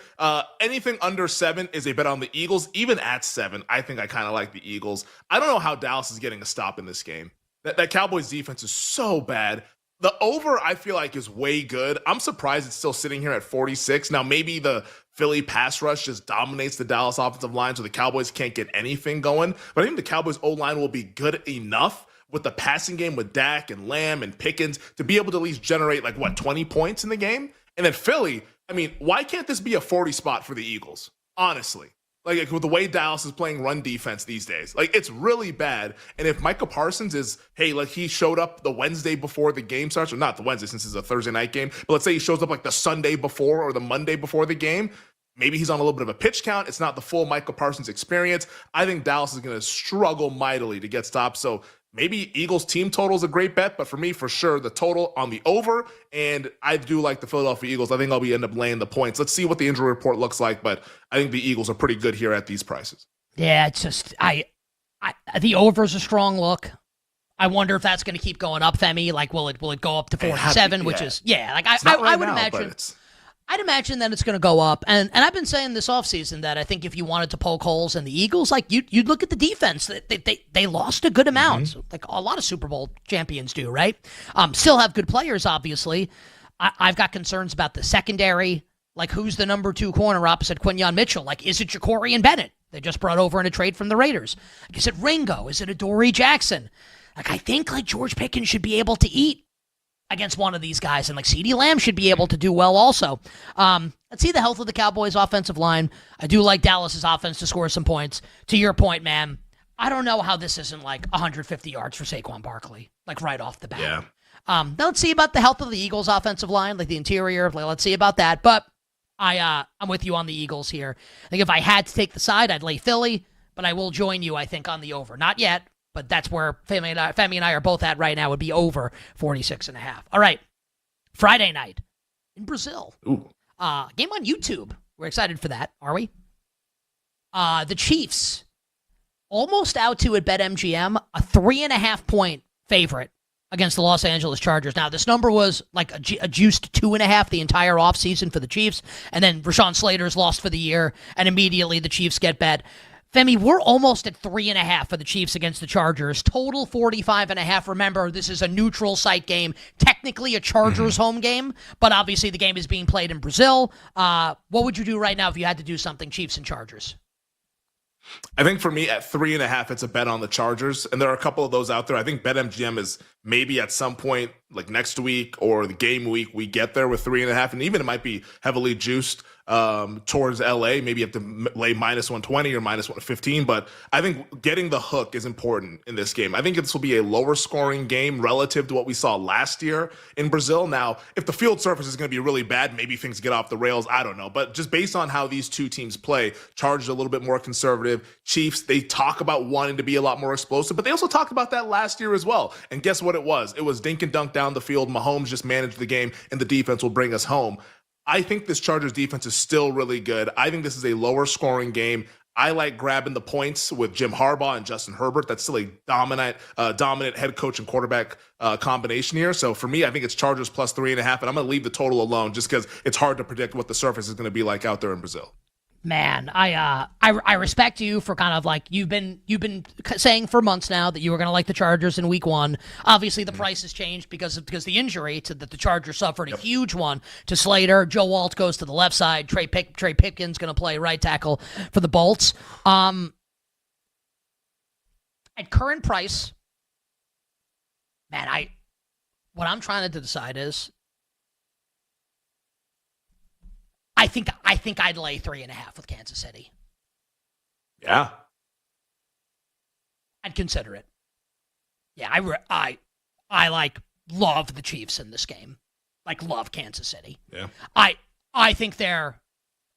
Anything under 7 is a bet on the Eagles. Even at 7, I think I kind of like the Eagles. I don't know how Dallas is getting a stop in this game. That Cowboys defense is so bad. The over, I feel like, is way good. I'm surprised it's still sitting here at 46. Now, maybe the Philly pass rush just dominates the Dallas offensive line, so the Cowboys can't get anything going. But I think the Cowboys O-line will be good enough with the passing game with Dak and Lamb and Pickens to be able to at least generate, 20 points in the game? And then Philly, I mean, why can't this be a 40 spot for the Eagles? Honestly. Like, with the way Dallas is playing run defense these days. It's really bad. And if Micah Parsons is, he showed up the Wednesday before the game starts, or not the Wednesday since it's a Thursday night game, but let's say he shows up the Sunday before or the Monday before the game, maybe he's on a little bit of a pitch count. It's not the full Micah Parsons experience. I think Dallas is going to struggle mightily to get stops. So maybe Eagles team total is a great bet, but for me, for sure, the total on the over, and I do like the Philadelphia Eagles. I think I'll end up laying the points. Let's see what the injury report looks like, but I think the Eagles are pretty good here at these prices. Yeah, it's just, the over is a strong look. I wonder if that's going to keep going up, Femi. Will it go up to 47, which is, I would imagine. I'd imagine that it's going to go up. And I've been saying this offseason that I think if you wanted to poke holes in the Eagles, you'd look at the defense. They lost a good amount, like a lot of Super Bowl champions do, right? Still have good players, obviously. I've got concerns about the secondary. Who's the number 2 corner opposite Quinyon Mitchell? Is it Ja'Cory Bennett? They just brought over in a trade from the Raiders. Is it Ringo? Is it Adoree Jackson? I think George Pickens should be able to eat against one of these guys, and CeeDee Lamb should be able to do well also. Let's see the health of the Cowboys' offensive line. I do like Dallas's offense to score some points. To your point, man, I don't know how this isn't 150 yards for Saquon Barkley, right off the bat. Yeah. Now let's see about the health of the Eagles' offensive line, the interior. Let's see about that. But I'm with you on the Eagles here. I think if I had to take the side, I'd lay Philly, but I will join you, I think, on the over. Not yet, but that's where Femi and I are both at right now, would be over 46.5. All right. Friday night in Brazil. Ooh. Game on YouTube. We're excited for that, are we? The Chiefs almost out to, at BetMGM, a 3.5-point favorite against the Los Angeles Chargers. Now, this number was a juiced 2.5 the entire offseason for the Chiefs, and then Rashawn Slater's lost for the year, and immediately the Chiefs get bet. Femi, we're almost at 3.5 for the Chiefs against the Chargers. Total 45.5. Remember, this is a neutral site game. Technically a Chargers home game, but obviously the game is being played in Brazil. What would you do right now if you had to do something, Chiefs and Chargers? I think for me at 3.5, it's a bet on the Chargers. And there are a couple of those out there. I think BetMGM is maybe at some point, next week or the game week, we get there with 3.5. And even it might be heavily juiced towards LA. Maybe you have to lay minus 120 or minus 115. But I think getting the hook is important in this game. I think this will be a lower scoring game relative to what we saw last year in Brazil. Now, if the field surface is going to be really bad, maybe things get off the rails. I don't know. But just based on how these two teams play, Chargers a little bit more conservative. Chiefs, they talk about wanting to be a lot more explosive, but they also talked about that last year as well. And guess what it was? It was dink and dunk down the field. Mahomes just managed the game, and the defense will bring us home. I think this Chargers defense is still really good. I think this is a lower scoring game. I like grabbing the points with Jim Harbaugh and Justin Herbert. That's still a dominant head coach and quarterback combination here. So for me, I think it's Chargers plus 3.5, and I'm going to leave the total alone just because it's hard to predict what the surface is going to be like out there in Brazil. Man, I respect you for kind of like you've been saying for months now that you were going to like the Chargers in Week 1. Obviously, the price has changed because the injury that the Chargers suffered, a huge one to Slater. Joe Walt goes to the left side. Trey Pipkin's going to play right tackle for the Bolts. At current price, man, what I'm trying to decide is, I think I'd lay 3.5 with Kansas City. Yeah. I'd consider it. Yeah, I love the Chiefs in this game. Love Kansas City. Yeah. I think they're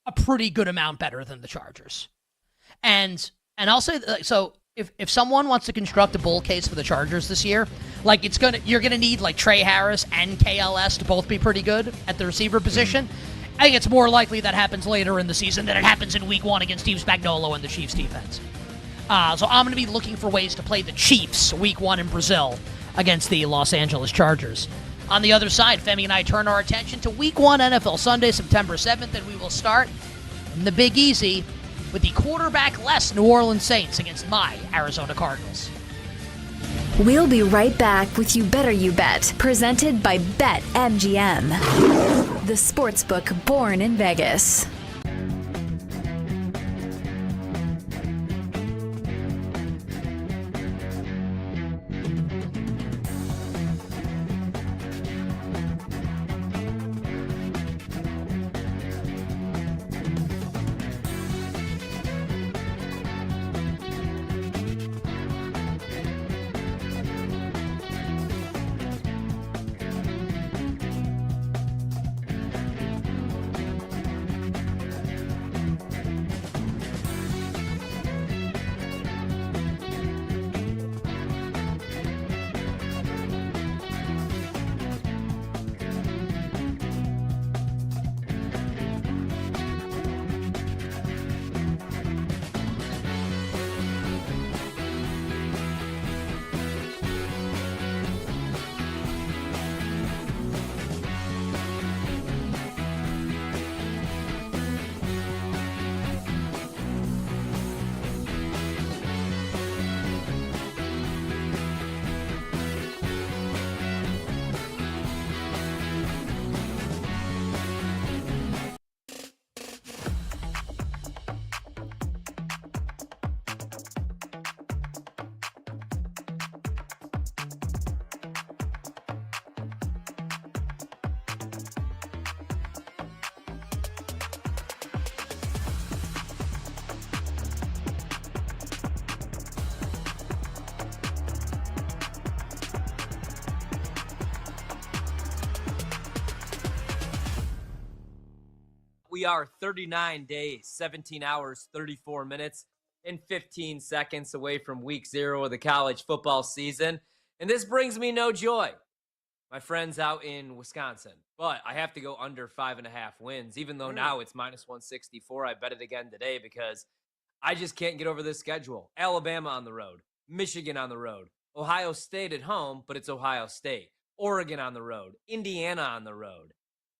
a pretty good amount better than the Chargers. And I'll say so if someone wants to construct a bull case for the Chargers this year, you're gonna need Trey Harris and KLS to both be pretty good at the receiver position. I think it's more likely that happens later in the season than it happens in Week 1 against Steve Spagnuolo and the Chiefs defense. So I'm going to be looking for ways to play the Chiefs Week 1 in Brazil against the Los Angeles Chargers. On the other side, Femi and I turn our attention to Week 1 NFL Sunday, September 7th, and we will start in the Big Easy with the quarterback-less New Orleans Saints against my Arizona Cardinals. We'll be right back with You Better You Bet, presented by BetMGM, the sportsbook born in Vegas. We are 39 days, 17 hours, 34 minutes, and 15 seconds away from week 0 of the college football season. And this brings me no joy, my friends out in Wisconsin. But I have to go under 5.5 wins, even though now it's minus 164. I bet it again today because I just can't get over this schedule. Alabama on the road, Michigan on the road, Ohio State at home, but it's Ohio State. Oregon on the road, Indiana on the road.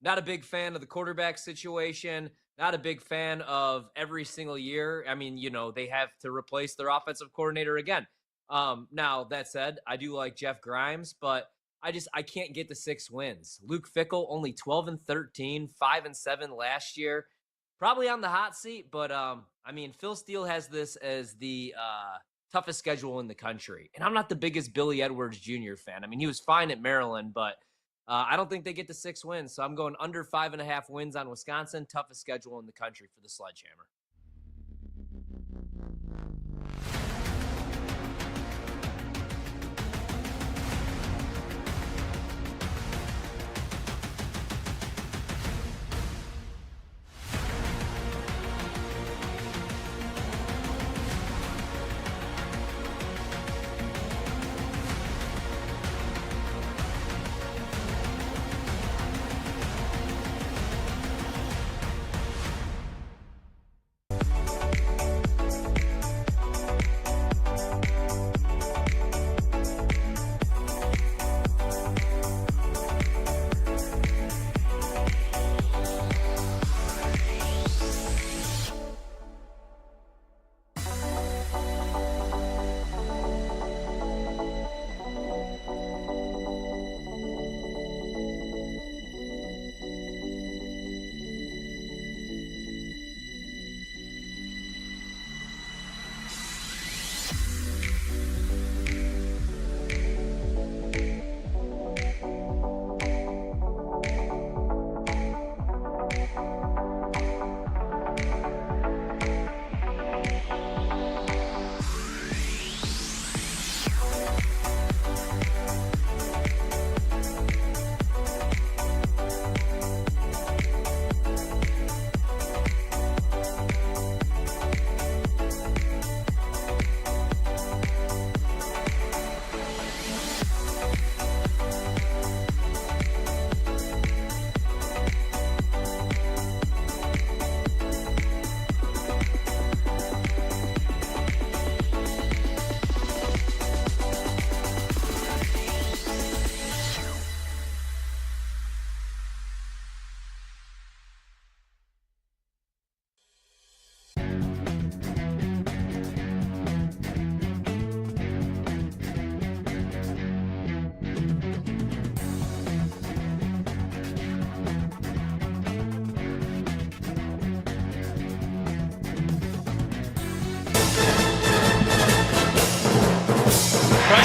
Not a big fan of the quarterback situation. Not a big fan of every single year. I mean, they have to replace their offensive coordinator again. Now, that said, I do like Jeff Grimes, but I can't get to 6 wins. Luke Fickell, only 12-13, 5-7 last year. Probably on the hot seat, but, Phil Steele has this as the toughest schedule in the country. And I'm not the biggest Billy Edwards Jr. fan. He was fine at Maryland, but I don't think they get to 6 wins, so I'm going under 5.5 wins on Wisconsin. Toughest schedule in the country for the Sledgehammer.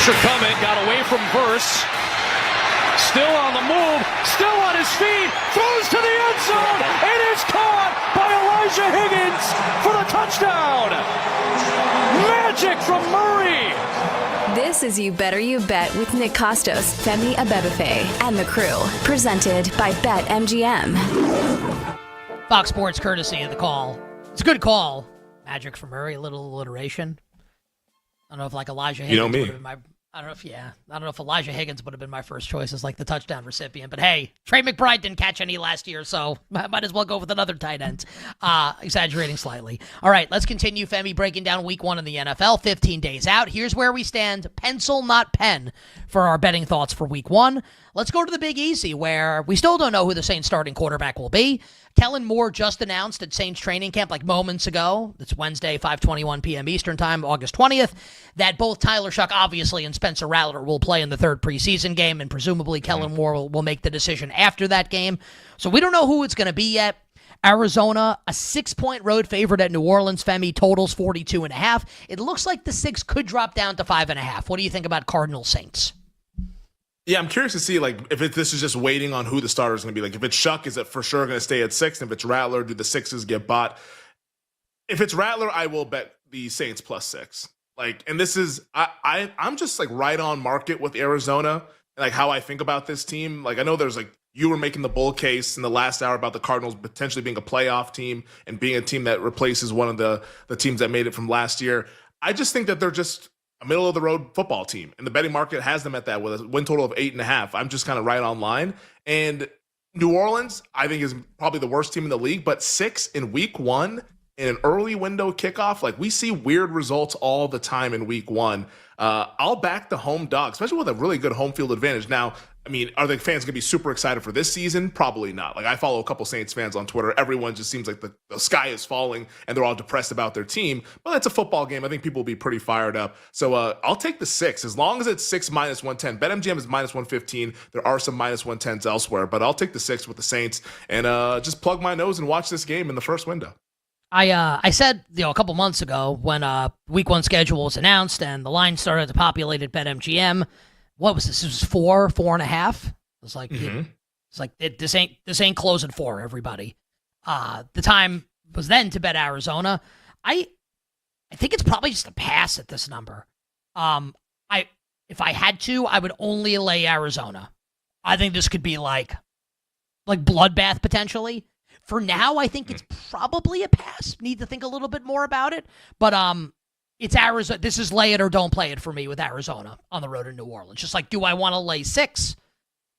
Pressure coming, got away from Verse. Still on the move, still on his feet, throws to the end zone. It is caught by Elijah Higgins for the touchdown. Magic from Murray. This is You Better You Bet with Nick Costos, Femi Abebefe, and the crew. Presented by BetMGM. Fox Sports courtesy of the call. It's a good call. Magic from Murray, a little alliteration. I don't know if like Elijah Higgins would have been my... I don't know if Elijah Higgins would have been my first choice as like the touchdown recipient, but hey, Trey McBride didn't catch any last year, so I might as well go with another tight end. Exaggerating slightly. All right, let's continue, Femi, breaking down week 1 in the NFL, 15 days out. Here's where we stand, pencil, not pen, for our betting thoughts for week 1. Let's go to the Big Easy, where we still don't know who the Saints starting quarterback will be. Kellen Moore just announced at Saints training camp like moments ago, it's Wednesday, 5:21 p.m. Eastern time, August 20th, that both Tyler Shuck, obviously, and Spencer Rattler will play in the third preseason game, and presumably Kellen Moore will make the decision after that game. So we don't know who it's going to be yet. Arizona, a 6-point road favorite at New Orleans. Femi, totals 42.5. It looks like the 6 could drop down to 5.5. What do you think about Cardinals Saints? Yeah, I'm curious to see like if this is just waiting on who the starter is going to be. Like if it's Shuck, is it for sure going to stay at 6? And if it's Rattler, do the 6s get bought? If it's Rattler, I will bet the Saints +6. Like, and this is I'm just like right on market with Arizona and like how I think about this team. Like I know there's like you were making the bull case in the last hour about the Cardinals potentially being a playoff team and being a team that replaces one of the teams that made it from last year. I just think that they're just a middle-of-the-road football team, and the betting market has them at that with a win total of 8.5. I'm just kind of right on line. And New Orleans, I think, is probably the worst team in the league, but 6 in week 1 in an early window kickoff, like we see weird results all the time in week 1. I'll back the home dog, especially with a really good home field advantage. Now, I mean, are the fans going to be super excited for this season? Probably not. Like, I follow a couple Saints fans on Twitter. Everyone just seems like the sky is falling and they're all depressed about their team. But it's a football game. I think people will be pretty fired up. So I'll take the 6 as long as it's 6 -110. BetMGM is -115. There are some -110s elsewhere, but I'll take the 6 with the Saints and just plug my nose and watch this game in the first window. I said, a couple months ago when week 1 schedule was announced and the line started to populate at BetMGM. What was this? It was 4.5. It was like, it's like this ain't closing 4, everybody. The time was then to bet Arizona. I think it's probably just a pass at this number. If I had to, I would only lay Arizona. I think this could be like bloodbath potentially. For now, I think it's probably a pass. Need to think a little bit more about it, but it's Arizona. This is lay it or don't play it for me with Arizona on the road in New Orleans. Just like, do I want to lay 6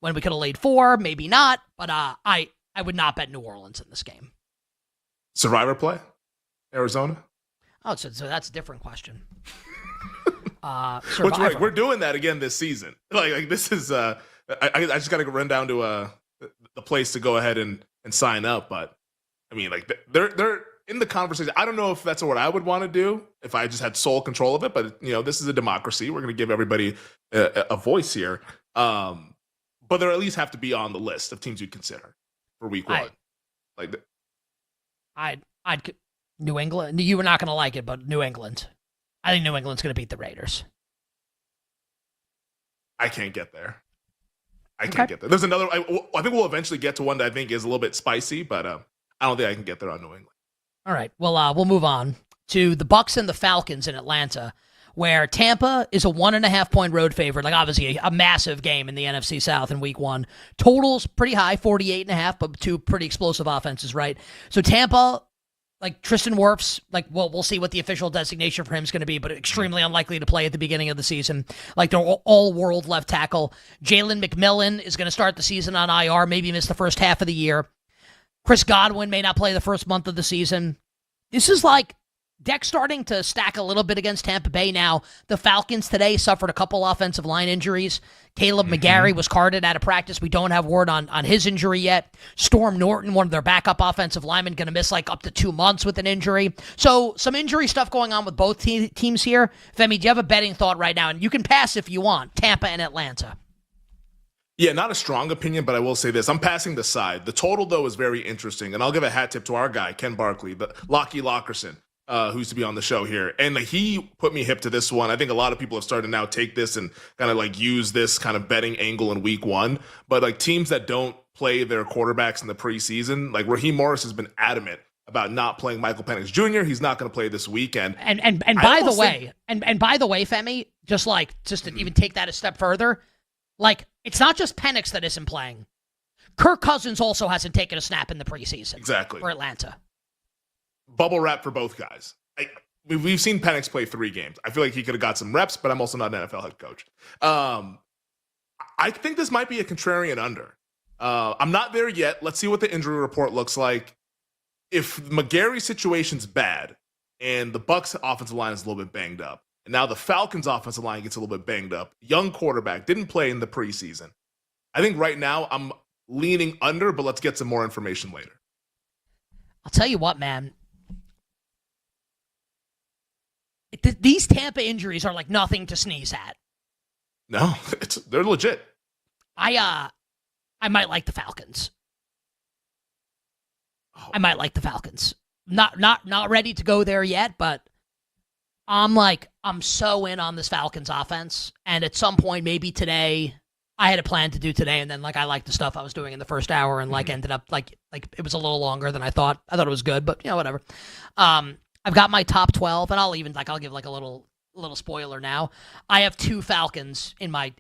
when we could have laid 4? Maybe not, but I would not bet New Orleans in this game. Survivor play, Arizona. Oh, so that's a different question. Which we're doing that again this season. Like this is I just got to run down to the place to go ahead and sign up. But I mean, like they're in the conversation. I don't know if that's what I would want to do if I just had sole control of it, but this is a democracy. We're going to give everybody a voice here. But there at least have to be on the list of teams you'd consider for week 1. I'd New England. You were not going to like it, but New England. I think New England's going to beat the Raiders. I can't get there. I can't get there. There's another. I think we'll eventually get to one that I think is a little bit spicy, but I don't think I can get there on New England. All right. Well, we'll move on to the Bucs and the Falcons in Atlanta, where Tampa is a 1.5-point road favorite. Like, obviously, a massive game in the NFC South in week 1. Totals pretty high, 48.5, but 2 pretty explosive offenses, right? So Tampa, like Tristan Wirfs, like, well, we'll see what the official designation for him is going to be, but extremely unlikely to play at the beginning of the season. Like, they're all-world left tackle. Jalen McMillan is going to start the season on IR, maybe miss the first half of the year. Chris Godwin may not play the first month of the season. This is like deck starting to stack a little bit against Tampa Bay now. The Falcons today suffered a couple offensive line injuries. Caleb McGarry was carted out of practice. We don't have word on his injury yet. Storm Norton, one of their backup offensive linemen, going to miss like up to 2 months with an injury. So some injury stuff going on with both teams here. Femi, do you have a betting thought right now? And you can pass if you want. Tampa and Atlanta. Yeah, not a strong opinion, but I will say this. I'm passing the side. The total, though, is very interesting. And I'll give a hat tip to our guy, Ken Barkley, the Lockie Lockerson. who used to be on the show here, and he put me hip to this one. I think a lot of people have started to now take this and kind of like use this kind of betting angle in week one. But like teams that don't play their quarterbacks in the preseason, like Raheem Morris has been adamant about not playing Michael Penix Jr. He's not going to play this weekend. And by the way, Femi, just to even take that a step further, like it's not just Penix that isn't playing. Kirk Cousins also hasn't taken a snap in the preseason. Exactly. For Atlanta. Bubble wrap for both guys. We've seen Penix play 3 games. I feel like he could have got some reps, but I'm also not an NFL head coach. I think this might be a contrarian under. I'm not there yet. Let's see what the injury report looks like. If McGarry's situation's bad and the Bucs offensive line is a little bit banged up, and now the Falcons offensive line gets a little bit banged up, young quarterback, didn't play in the preseason. I think right now I'm leaning under, but let's get some more information later. I'll tell you what, man. These Tampa injuries are like nothing to sneeze at. No, they're legit. I might like the Falcons. I might like the Falcons. Not ready to go there yet, but I'm so in on this Falcons offense. And at some point, maybe today, I had a plan to do today, and then I liked the stuff I was doing in the first hour, and ended up like it was a little longer than I thought. I thought it was good, but whatever. I've got my top 12, and I'll give a little spoiler now. I have 2 Falcons in my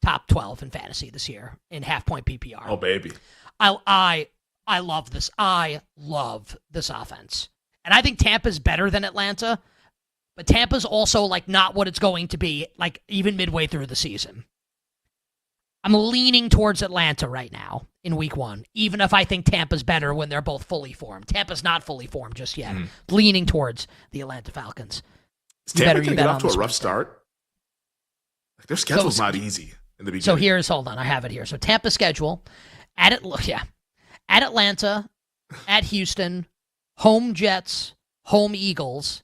top 12 in fantasy this year in half-point PPR. Oh baby, I love this. I love this offense, and I think Tampa's better than Atlanta, but Tampa's also not what it's going to be even midway through the season. I'm leaning towards Atlanta right now in week 1, even if I think Tampa's better when they're both fully formed. Tampa's not fully formed just yet. Leaning towards the Atlanta Falcons. Is Tampa going to get off to a rough start? Their schedule's not easy in the beginning. So hold on, I have it here. So Tampa's schedule, at Atlanta, at Houston, home Jets, home Eagles,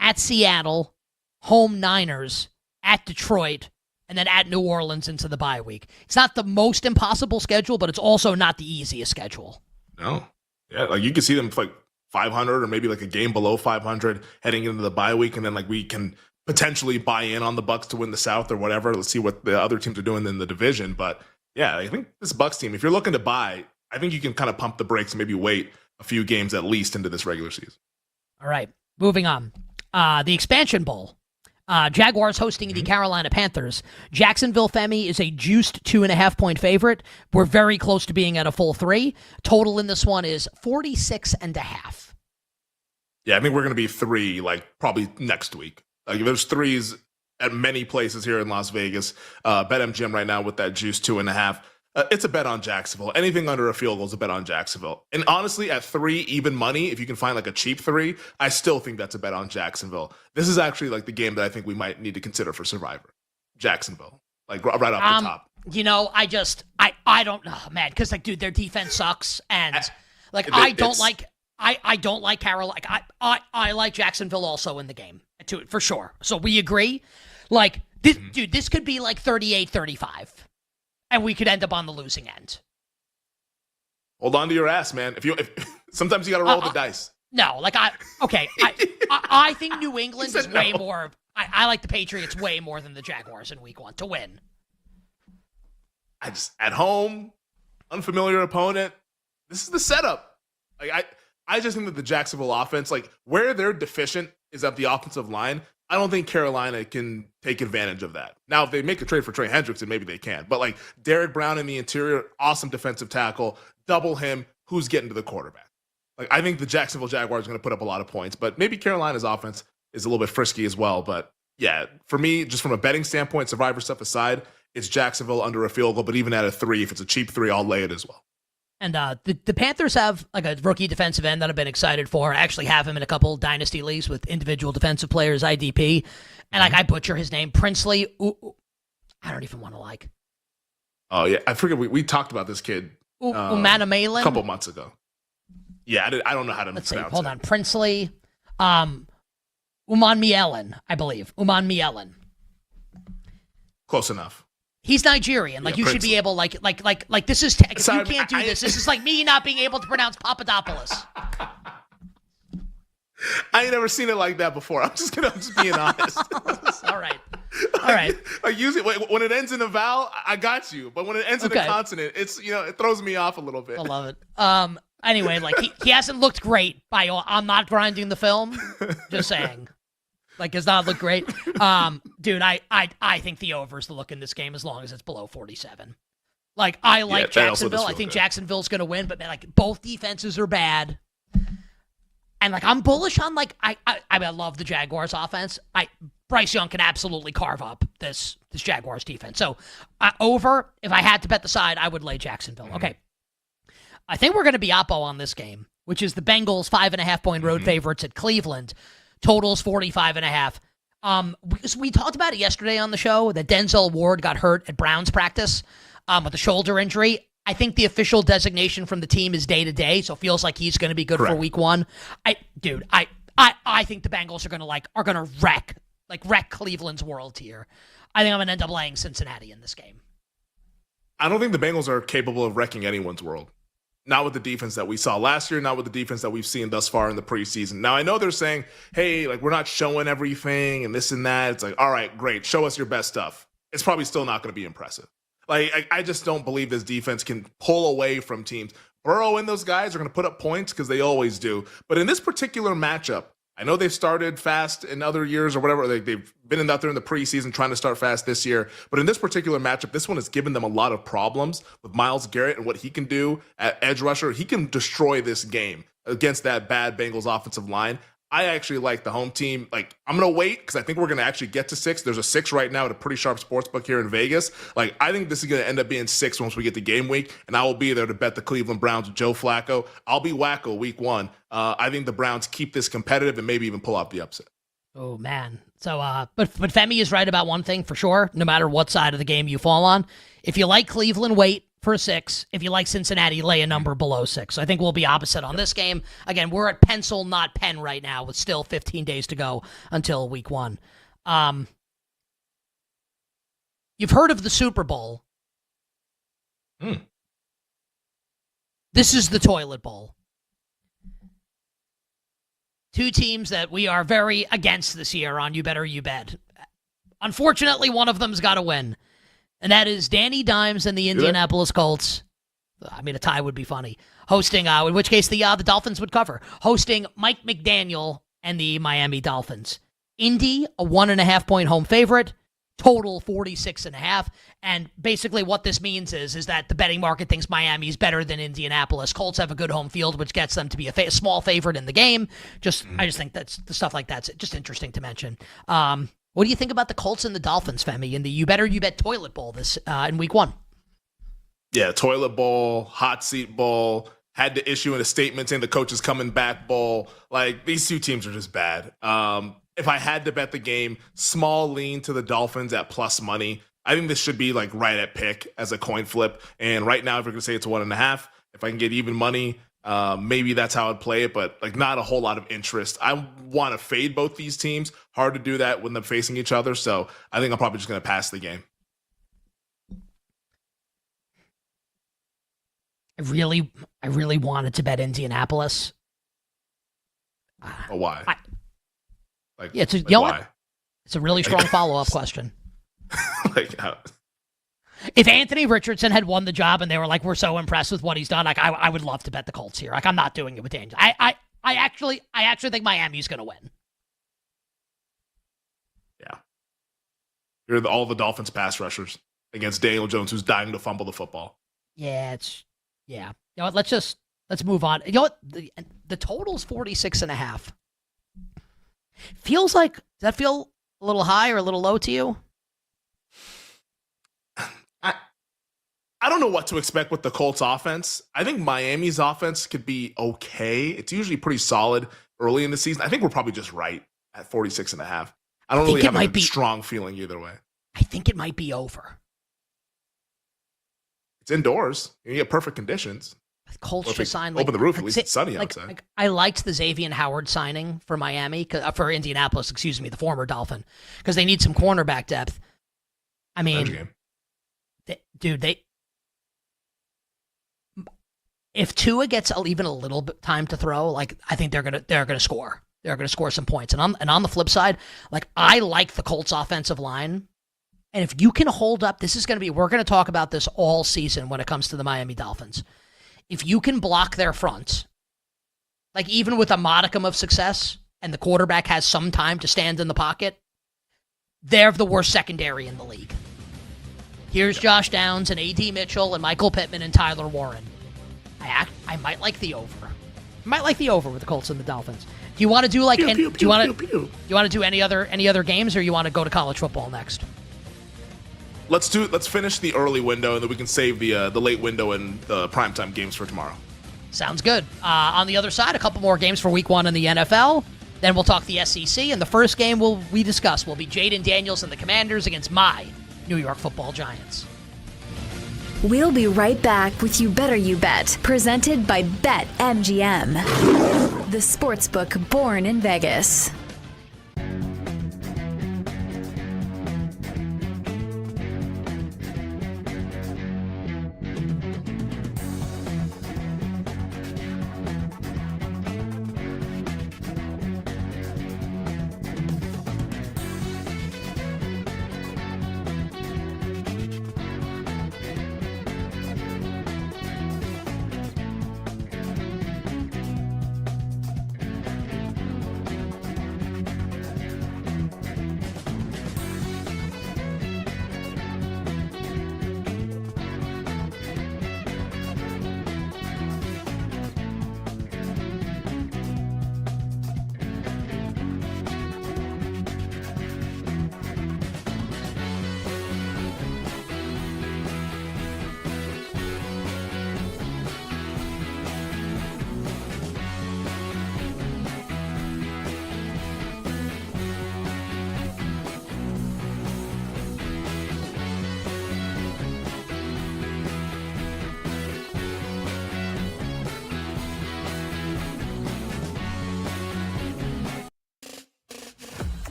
at Seattle, home Niners, at Detroit, and then at New Orleans into the bye week. It's not the most impossible schedule, but it's also not the easiest schedule. No. Yeah, you can see them 500 or maybe a game below 500 heading into the bye week, and then we can potentially buy in on the Bucs to win the South or whatever. Let's see what the other teams are doing in the division. But yeah, I think this Bucs team, if you're looking to buy, I think you can kind of pump the brakes and maybe wait a few games at least into this regular season. All right, moving on. The Expansion Bowl. Jaguars hosting the Carolina Panthers. Jacksonville, Femi, is a juiced 2.5-point favorite. We're very close to being at a full 3. Total in this one is 46.5. Yeah, I think we're going to be 3 probably next week. There's 3s at many places here in Las Vegas. BetMGM right now with that juice 2.5. It's a bet on Jacksonville. Anything under a field goal is a bet on Jacksonville. And honestly, at 3 even money, if you can find a cheap 3, I still think that's a bet on Jacksonville. This is actually the game that I think we might need to consider for Survivor. Jacksonville, right off the top. I don't know, man, because dude, their defense sucks, and I don't like Carolina. I like Jacksonville also in the game too, for sure. So we agree. Dude, this could be 38-35. And we could end up on the losing end. Hold on to your ass, man. If sometimes you got to roll the dice. No, I think New England is way more. I like the Patriots way more than the Jaguars in week 1 to win. At home, unfamiliar opponent. This is the setup. I just think that the Jacksonville offense, where they're deficient is at the offensive line. I don't think Carolina can take advantage of that. Now, if they make a trade for Trey Hendrickson, maybe they can. But Derek Brown in the interior, awesome defensive tackle, double him, who's getting to the quarterback? I think the Jacksonville Jaguars are going to put up a lot of points, but maybe Carolina's offense is a little bit frisky as well. But yeah, for me, just from a betting standpoint, Survivor stuff aside, it's Jacksonville under a field goal. But even at a 3, if it's a cheap 3, I'll lay it as well. And the Panthers have a rookie defensive end that I've been excited for. I actually have him in a couple dynasty leagues with individual defensive players, IDP. And I butcher his name, Princely. I don't even want to Oh yeah, I forget we talked about this kid. Umanamalin? A couple months ago. Yeah, I don't know how to Let's pronounce see. Hold it. on, Princely. Umanmielen, I believe. Umanmielen. Close enough. He's Nigerian. You should be able, this is, you can't do this. This is like me not being able to pronounce Papadopoulos. I ain't never seen it like that before. I'm just being honest. All right. All right. Like usually when it ends in a vowel, I got you. But when it ends in a consonant, it's it throws me off a little bit. I love it. Anyway, like he hasn't looked great by all. I'm not grinding the film. Just saying. Like, has not looked great. Dude, I think the over's the look in this game as long as it's below 47. Like, I like Jacksonville. I think Jacksonville's going to win, but like both defenses are bad. And like I'm bullish on like I love the Jaguars offense. Bryce Young can absolutely carve up this Jaguars defense. So over, if I had to bet the side, I would lay Jacksonville. Okay. I think we're going to be oppo on this game, which is the Bengals 5.5-point road favorites at Cleveland. Totals 45.5. We talked about it yesterday on the show that Denzel Ward got hurt at Browns practice with a shoulder injury. I think the official designation from the team is day-to-day, so it feels like he's going to be good for week one. I think the Bengals are going to wreck Cleveland's world here. I think I'm going to end up laying Cincinnati in this game. I don't think the Bengals are capable of wrecking anyone's world. Not with the defense that we saw last year, not with the defense that we've seen thus far in the preseason. Now, I know they're saying, hey, like, we're not showing everything and this and that. It's like, all right, great. Show us your best stuff. It's probably still not going to be impressive. Like, I just don't believe this defense can pull away from teams. Burrow and those guys are going to put up points because they always do. But in this particular matchup, I know they've started fast in other years or whatever. They've been out there in the preseason trying to start fast this year. But in this particular matchup, this one has given them a lot of problems with Myles Garrett and what he can do at edge rusher. He can destroy this game against that bad Bengals offensive line. I actually like the home team. Like, I'm going to wait because I think we're going to actually get to 6. There's a 6 right now at a pretty sharp sports book here in Vegas. Like, I think this is going to end up being 6 once we get to game week, and I will be there to bet the Cleveland Browns with Joe Flacco. I'll be wacko week 1. I think the Browns keep this competitive and maybe even pull off the upset. Oh, man. So, but Femi is right about one thing for sure, no matter what side of the game you fall on. If you like Cleveland, wait for a 6. If you like Cincinnati, lay a number below 6. So I think we'll be opposite on this game. Again, we're at pencil, not pen right now, with still 15 days to go until week 1. You've heard of the Super Bowl. This is the toilet bowl. 2 teams that we are very against this year on You Better You Bet. Unfortunately, one of them's got to win. And that is Danny Dimes and the Indianapolis Colts. I mean, a tie would be funny. Hosting, in which case the Dolphins would cover. Hosting Mike McDaniel and the Miami Dolphins. Indy, a 1.5-point home favorite. Total 46.5. And basically what this means is that the betting market thinks Miami is better than Indianapolis. Colts have a good home field, which gets them to be a small favorite in the game. I just think that's the stuff like that's just interesting to mention. What do you think about the Colts and the Dolphins, Femi, in the You Better You Bet toilet bowl this in week 1? Yeah, toilet bowl, hot seat bowl, had to issue in a statement saying the coach is coming back bowl. Like, these 2 teams are just bad. If I had to bet the game, small lean to the Dolphins at plus money. I think this should be like right at pick as a coin flip. And right now, if we're going to say it's 1.5, if I can get even money, maybe that's how I'd play it, but like not a whole lot of interest. I want to fade both these teams. Hard to do that when they're facing each other. So I think I'm probably just going to pass the game. I really wanted to bet Indianapolis. Oh, why? You know what? It's a really strong follow-up question. If Anthony Richardson had won the job and they were like, we're so impressed with what he's done, like I would love to bet the Colts here. Like, I'm not doing it with Daniel. I actually think Miami's going to win. Yeah. You're all the Dolphins pass rushers against Daniel Jones, who's dying to fumble the football. Yeah. You know what? Let's move on. You know what? The total's 46.5. Feels like, does that feel a little high or a little low to you? I don't know what to expect with the Colts offense. I think Miami's offense could be okay. It's usually pretty solid early in the season. I think we're probably just right at 46.5. I don't really have a strong feeling either way. I think it might be over. It's indoors. You get perfect conditions. Colts just signed. Open the roof, at least it's sunny outside. I liked the Xavier Howard signing for for Indianapolis, the former Dolphin, because they need some cornerback depth. I mean, if Tua gets even a little bit time to throw, like I think they're gonna score. they're going to score some points. And on the flip side, like, I like the Colts offensive line. And if you can hold up, we're going to talk about this all season when it comes to the Miami Dolphins. If you can block their front, like even with a modicum of success, and the quarterback has some time to stand in the pocket, they're the worst secondary in the league. Here's Josh Downs and A.D. Mitchell and Michael Pittman and Tyler Warren. I might like the over. I might like the over with the Colts and the Dolphins. Do you want to do like? Do you want to do any other games, or you want to go to college football next? Let's finish the early window, and then we can save the late window and the primetime games for tomorrow. Sounds good. On the other side, a couple more games for Week 1 in the NFL. Then we'll talk the SEC, and the first game we discuss will be Jaden Daniels and the Commanders against my New York Football Giants. We'll be right back with You Better You Bet, presented by BetMGM, the sportsbook born in Vegas.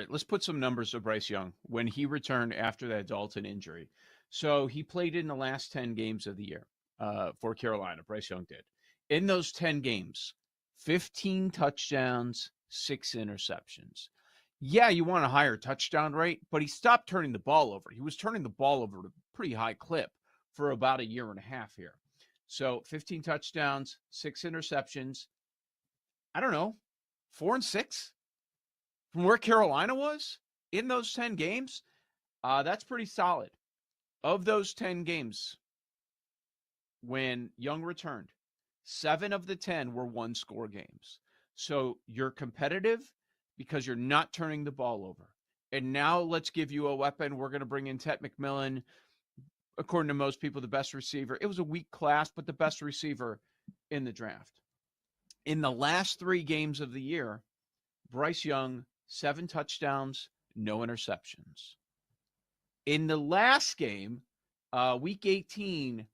Let's put some numbers to Bryce Young when he returned after that Dalton injury. So he played in the last 10 games of the year for Carolina. Bryce Young did. In those 10 games, 15 touchdowns, 6 interceptions. Yeah, you want a higher touchdown rate, but he stopped turning the ball over. He was turning the ball over at a pretty high clip for about a year and a half here. So 15 touchdowns, 6 interceptions. I don't know, 4 and 6? From where Carolina was in those 10 games, that's pretty solid. Of those 10 games, when Young returned, 7 of the 10 were one-score games. So you're competitive because you're not turning the ball over. And now let's give you a weapon. We're going to bring in Ted McMillan, according to most people, the best receiver. It was a weak class, but the best receiver in the draft. In the last 3 games of the year, Bryce Young, 7 touchdowns, no interceptions. In the last game, week 18,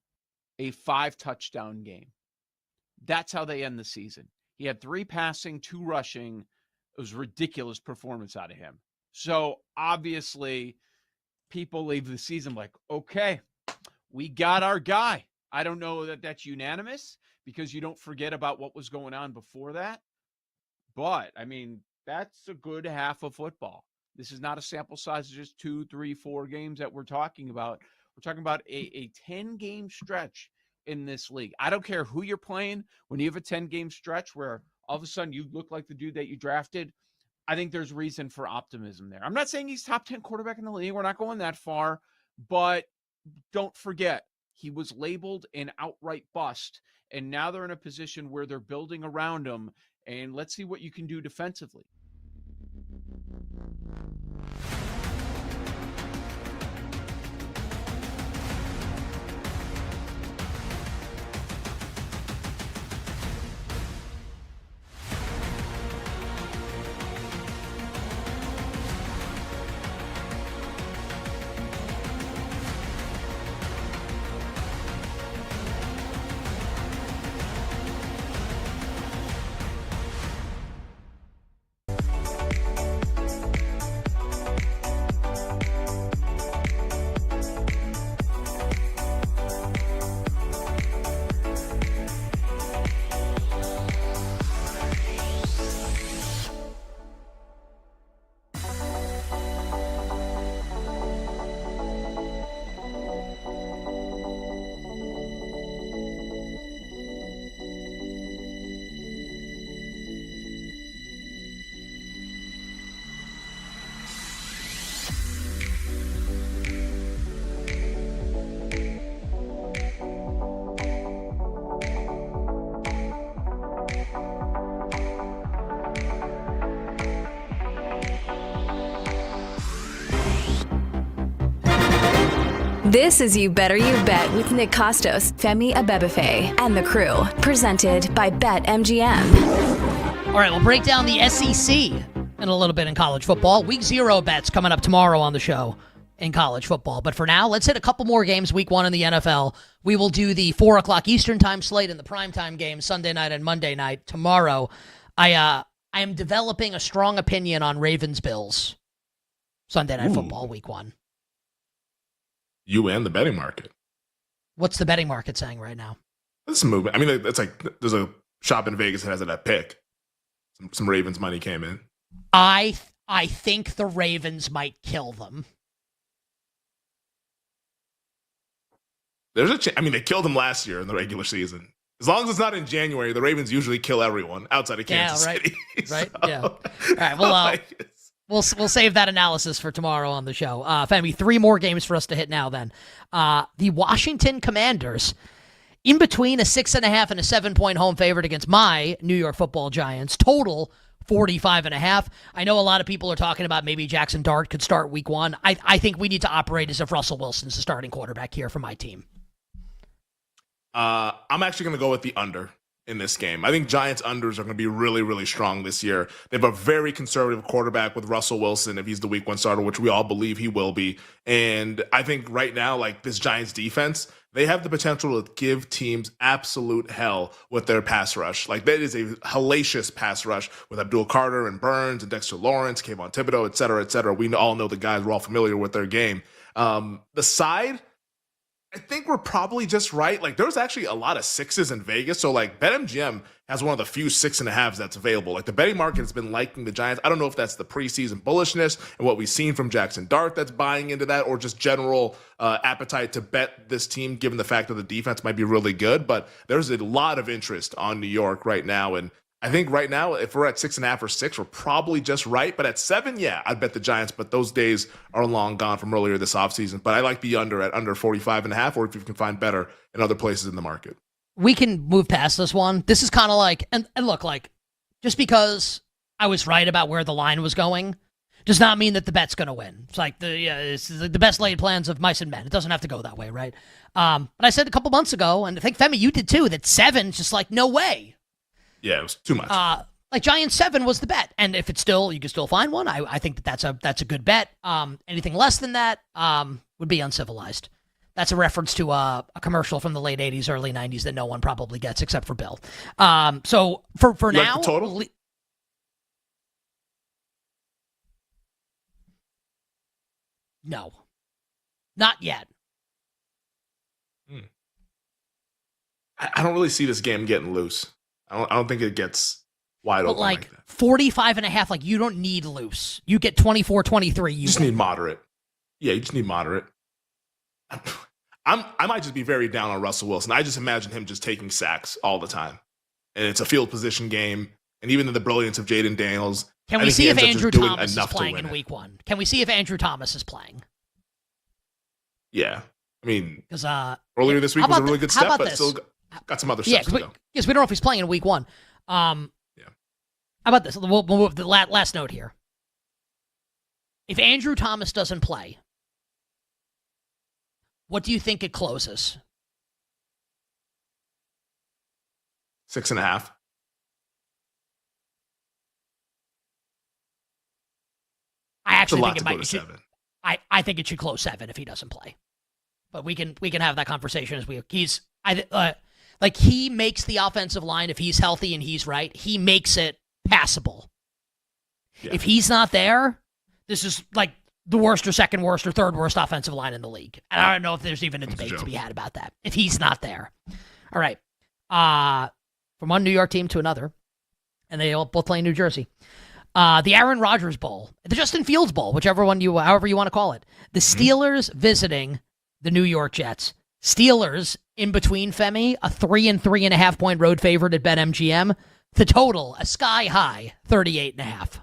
a 5-touchdown game. That's how they end the season. He had 3 passing, 2 rushing. It was a ridiculous performance out of him. So obviously, people leave the season like, okay, we got our guy. I don't know that that's unanimous because you don't forget about what was going on before that. But, I mean, that's a good half of football. This is not a sample size of just 2, 3, 4 games that we're talking about. We're talking about a 10-game stretch in this league. I don't care who you're playing. When you have a 10-game stretch where all of a sudden you look like the dude that you drafted, I think there's reason for optimism there. I'm not saying he's top 10 quarterback in the league. We're not going that far. But don't forget, he was labeled an outright bust. And now they're in a position where they're building around him. And let's see what you can do defensively. This is You Better You Bet with Nick Costos, Femi Abebefe, and the crew. Presented by BetMGM. All right, we'll break down the SEC in a little bit in college football. Week 0 bets coming up tomorrow on the show in college football. But for now, let's hit a couple more games week 1 in the NFL. We will do the 4 o'clock Eastern time slate and the primetime games Sunday night and Monday night tomorrow. I am developing a strong opinion on Ravens-Bills Sunday night football week 1. You and the betting market. What's the betting market saying right now? It's a movement. I mean, it's like there's a shop in Vegas that has it at pick. Some Ravens money came in. I think the Ravens might kill them. There's a chance. I mean, they killed them last year in the regular season. As long as it's not in January, the Ravens usually kill everyone outside of Kansas City. Right? Yeah. All right. Well, we'll save that analysis for tomorrow on the show. Femi, 3 more games for us to hit now then. The Washington Commanders, in between a 6.5 and a 7-point home favorite against my New York Football Giants, total 45.5. I know a lot of people are talking about maybe Jackson Dart could start week 1. I think we need to operate as if Russell Wilson's the starting quarterback here for my team. I'm actually going to go with the under in this game. I think Giants unders are going to be really, really strong this year. They have a very conservative quarterback with Russell Wilson if he's the week 1 starter, which we all believe he will be. And I think right now, like this Giants defense, they have the potential to give teams absolute hell with their pass rush. Like that is a hellacious pass rush with Abdul Carter and Burns and Dexter Lawrence, Kayvon Thibodeau, et cetera, et cetera. We all know the guys. We're all familiar with their game. The side, I think we're probably just right. Like there's actually a lot of 6s in Vegas. So like BetMGM has one of the few 6.5s that's available. Like the betting market has been liking the Giants. I don't know if that's the preseason bullishness and what we've seen from Jackson Dart that's buying into that, or just general appetite to bet this team, given the fact that the defense might be really good. But there's a lot of interest on New York right now. And I think right now, if we're at 6.5 or 6, we're probably just right. But at 7, yeah, I'd bet the Giants. But those days are long gone from earlier this offseason. But I like the under at under 45.5, or if you can find better in other places in the market. We can move past this one. This is kind of like, and look, like, just because I was right about where the line was going does not mean that the bet's going to win. It's like it's the best laid plans of mice and men. It doesn't have to go that way, right? But I said a couple months ago, and I think Femi, you did too, that 7's just like, no way. Yeah, it was too much. Like Giants 7 was the bet, and if it's still, you can still find one. I think that's a good bet. Anything less than that would be uncivilized. That's a reference to a commercial from the late 80s, early 90s that no one probably gets except for Bill. So for you now, like the total? No, not yet. I don't really see this game getting loose. I don't think it gets wide open like that. 45.5, like you don't need loose. You get 24-23. You just need moderate. Yeah, you just need moderate. I might just be very down on Russell Wilson. I just imagine him just taking sacks all the time. And it's a field position game. And even the brilliance of Jaden Daniels. Can we see if Andrew Thomas is playing in week 1? Can we see if Andrew Thomas is playing? Yeah. I mean, because earlier this week was a really good step, but still got some other steps to go. Yes, we don't know if he's playing in week 1. Yeah. How about this? We'll move the last note here. If Andrew Thomas doesn't play, what do you think it closes? 6.5. I actually think it might be 7. I think it should close 7 if he doesn't play. But we can have that conversation as he makes the offensive line, if he's healthy and he's right, he makes it passable. Yeah. If he's not there, this is like the worst or second worst or third worst offensive line in the league. And I don't know if there's even a debate to be had about that. If he's not there. All right. From one New York team to another, and they all both play in New Jersey. The Aaron Rodgers Bowl, the Justin Fields Bowl, however you want to call it. The Steelers visiting the New York Jets. Steelers in between, Femi, a 3 and 3.5 point road favorite at BetMGM. The total, a sky high 38.5.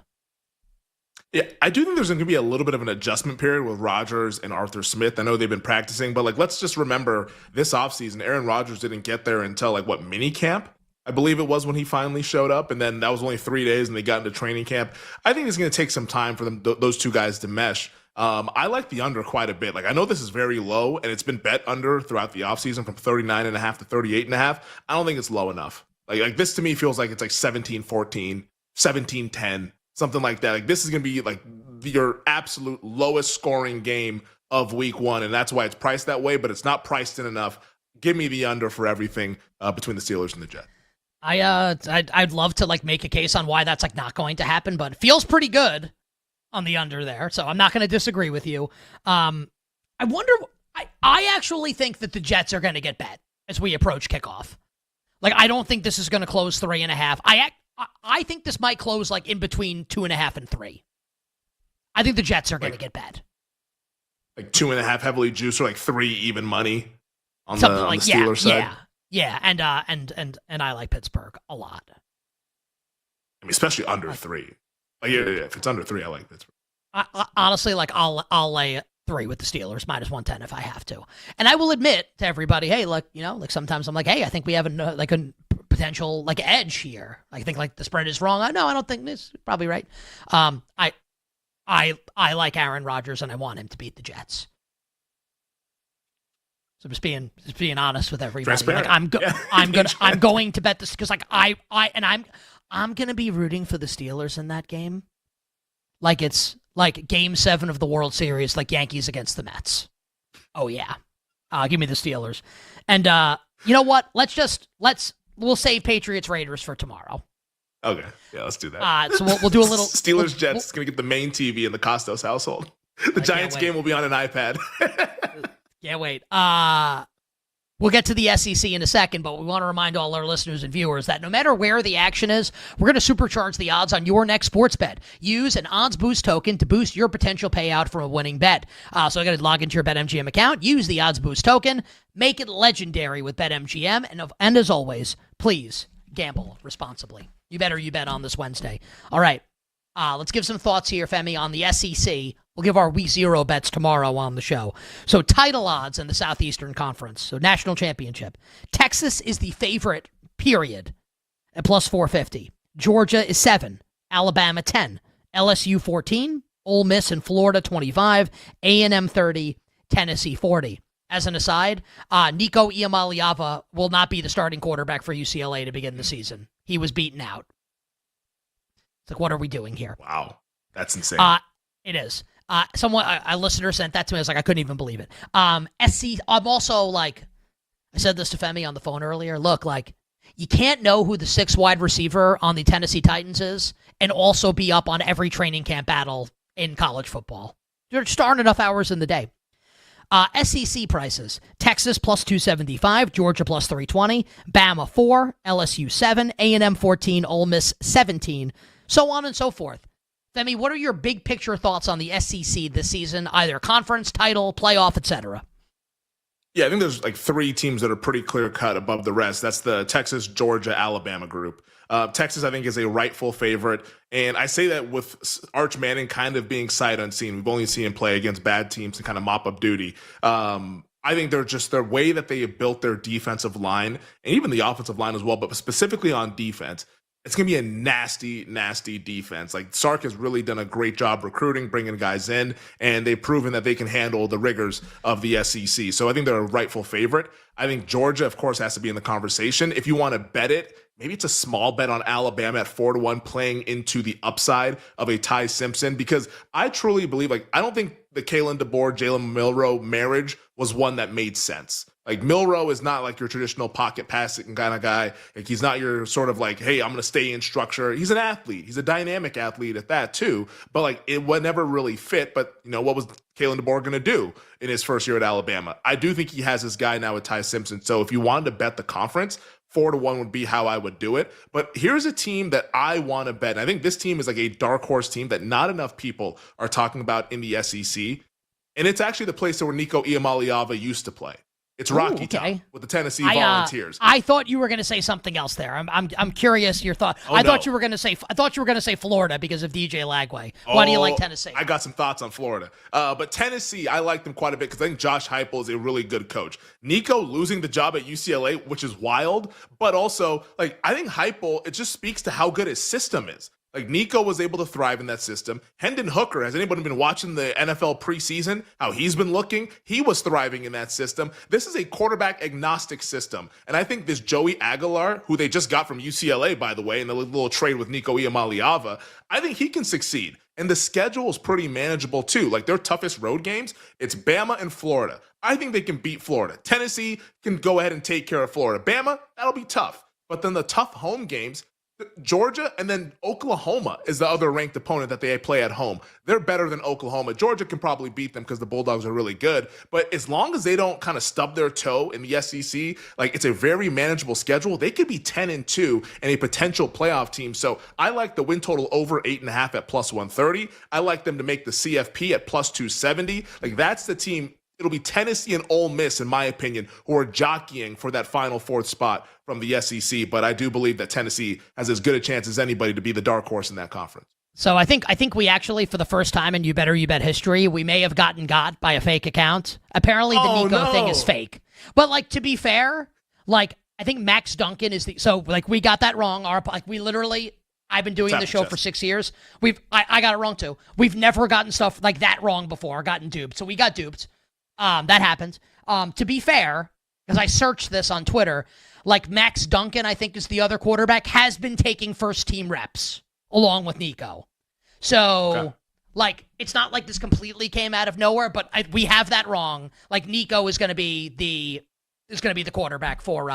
Yeah, I do think there's going to be a little bit of an adjustment period with Rodgers and Arthur Smith. I know they've been practicing, but let's just remember this offseason, Aaron Rodgers didn't get there until mini camp? I believe it was when he finally showed up, and then that was only 3 days and they got into training camp. I think it's going to take some time for them, those two guys to mesh. I like the under quite a bit. Like, I know this is very low, and it's been bet under throughout the offseason from 39.5 to 38.5. I don't think it's low enough. Like this to me feels like it's like 17-14, 17-10, something like that. Like, this is going to be like your absolute lowest scoring game of week one, and that's why it's priced that way, but it's not priced in enough. Give me the under for everything between the Steelers and the Jets. I'd love to like make a case on why that's like not going to happen, but it feels pretty good on the under there, so I'm not going to disagree with you. I wonder. I actually think that the Jets are going to get bet as we approach kickoff. Like, I don't think this is going to close 3.5. I think this might close like in between 2.5 and 3. I think the Jets are going to get bet. Like 2.5 heavily juiced, or like 3 even money on Something the like Steelers side. Yeah, and I like Pittsburgh a lot. I mean, especially under 3. Like, yeah, if it's under 3, I like Pittsburgh. Honestly, like I'll lay 3 with the Steelers minus 110 if I have to. And I will admit to everybody, hey, look, like sometimes I'm like, hey, I think we have a potential like edge here. I think like the spread is wrong. No, I don't think this is probably right. I like Aaron Rodgers and I want him to beat the Jets. So just being honest with everybody. Like I'm going to bet this because like I'm going to be rooting for the Steelers in that game. Like it's like Game 7 of the World Series, like Yankees against the Mets. Oh yeah, give me the Steelers. And you know what? We'll save Patriots Raiders for tomorrow. Okay, yeah, let's do that. So we'll do a little Steelers Jets. It's gonna get the main TV in the Costos household. The Giants game will be on an iPad. Can't wait. We'll get to the SEC in a second, but we want to remind all our listeners and viewers that no matter where the action is, we're going to supercharge the odds on your next sports bet. Use an odds boost token to boost your potential payout from a winning bet. So I got to log into your BetMGM account, use the odds boost token, make it legendary with BetMGM, and as always, please gamble responsibly. You bet on this Wednesday. All right. Let's give some thoughts here, Femi, on the SEC. We'll give our Week 0 bets tomorrow on the show. So title odds in the Southeastern Conference, so national championship. Texas is the favorite, period, at plus 450. Georgia is 7. Alabama 10. LSU 14. Ole Miss and Florida 25. A&M 30. Tennessee 40. As an aside, Nico Iamaleava will not be the starting quarterback for UCLA to begin the season. He was beaten out. It's like, what are we doing here? Wow. That's insane. It is. A listener sent that to me. I was like, I couldn't even believe it. SC, I'm also like, I said this to Femi on the phone earlier. Look, like, you can't know who the 6th wide receiver on the Tennessee Titans is and also be up on every training camp battle in college football. There just aren't enough hours in the day. SEC prices: Texas plus 275, Georgia plus 320, Bama 4, LSU 7, A&M 14, Ole Miss 17, so on and so forth. Femi, what are your big picture thoughts on the SEC this season, either conference, title, playoff, etc.? Yeah, I think there's like 3 teams that are pretty clear cut above the rest. That's the Texas, Georgia, Alabama group. Texas, I think, is a rightful favorite. And I say that with Arch Manning kind of being sight unseen. We've only seen him play against bad teams and kind of mop up duty. I think they're just their way that they have built their defensive line and even the offensive line as well, but specifically on defense. It's going to be a nasty, nasty defense. Like, Sark has really done a great job recruiting, bringing guys in, and they've proven that they can handle the rigors of the SEC. So I think they're a rightful favorite. I think Georgia, of course, has to be in the conversation. If you want to bet it, maybe it's a small bet on Alabama at 4-1 playing into the upside of a Ty Simpson, because I truly believe, like, I don't think the Kalen DeBoer, Jalen Milroe marriage was one that made sense. Like, Milroe is not like your traditional pocket passing kind of guy. Like, he's not your sort of like, hey, I'm going to stay in structure. He's an athlete. He's a dynamic athlete at that too. But like, it would never really fit. But what was Kalen DeBoer going to do in his first year at Alabama? I do think he has this guy now with Ty Simpson. So if you wanted to bet the conference, 4-1 would be how I would do it. But here's a team that I want to bet. And I think this team is like a dark horse team that not enough people are talking about in the SEC. And it's actually the place where Nico Iamaleava used to play. It's Rocky Top with the Tennessee Volunteers. I thought you were going to say something else there. I'm curious your thought. I thought you were going to say Florida because of DJ Lagway. Why do you like Tennessee? I got some thoughts on Florida. But Tennessee, I like them quite a bit because I think Josh Heupel is a really good coach. Nico losing the job at UCLA, which is wild, but also like I think Heupel, it just speaks to how good his system is. Like, Nico was able to thrive in that system. Hendon Hooker, has anybody been watching the NFL preseason, how he's been looking? He was thriving in that system. This is a quarterback agnostic system. And I think this Joey Aguilar, who they just got from UCLA, by the way, in the little trade with Nico Iamaleava, I think he can succeed. And the schedule is pretty manageable too. Like, their toughest road games, it's Bama and Florida. I think they can beat Florida. Tennessee can go ahead and take care of Florida. Bama, that'll be tough. But then the tough home games, Georgia and then Oklahoma is the other ranked opponent that they play at home. They're better than Oklahoma. Georgia can probably beat them because the Bulldogs are really good. But as long as they don't kind of stub their toe in the SEC, like, it's a very manageable schedule. They could be 10-2 and a potential playoff team. So I like the win total over 8.5 at plus 130. I like them to make the CFP at plus 270. Like, that's the team. It'll be Tennessee and Ole Miss, in my opinion, who are jockeying for that final fourth spot from the SEC. But I do believe that Tennessee has as good a chance as anybody to be the dark horse in that conference. So I think we actually, for the first time in You Better You Bet history, we may have gotten got by a fake account. Apparently the Nico thing is fake. But, like, to be fair, like, I think Max Duncan is we got that wrong. I've been doing the show for 6 years. I got it wrong too. We've never gotten stuff like that wrong before, gotten duped. So we got duped. That happened. To be fair, because I searched this on Twitter, like, Max Duncan, I think, is the other quarterback, has been taking first-team reps along with Nico. So, like, it's not like this completely came out of nowhere, but we have that wrong. Like, Nico is going to be the quarterback for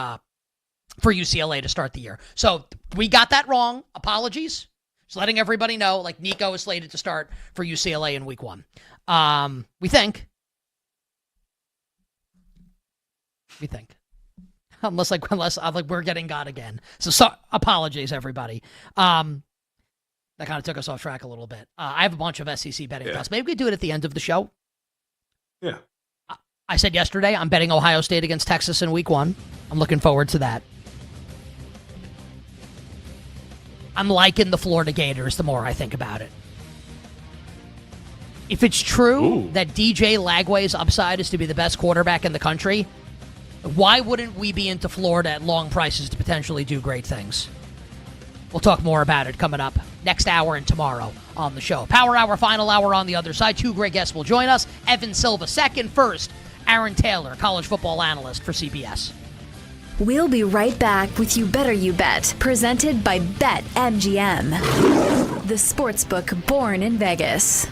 UCLA to start the year. So we got that wrong. Apologies. Just letting everybody know, like, Nico is slated to start for UCLA in week 1. We think. Unless we're getting got again. So apologies, everybody. That kind of took us off track a little bit. I have a bunch of SEC betting thoughts. Maybe we do it at the end of the show. Yeah. I said yesterday I'm betting Ohio State against Texas in week 1. I'm looking forward to that. I'm liking the Florida Gators the more I think about it. If it's true that DJ Lagway's upside is to be the best quarterback in the country, why wouldn't we be into Florida at long prices to potentially do great things? We'll talk more about it coming up next hour and tomorrow on the show. Power Hour, final hour on the other side. 2 great guests will join us. Evan Silva second. First, Aaron Taylor, college football analyst for CBS. We'll be right back with You Better You Bet, presented by BetMGM, the sportsbook born in Vegas.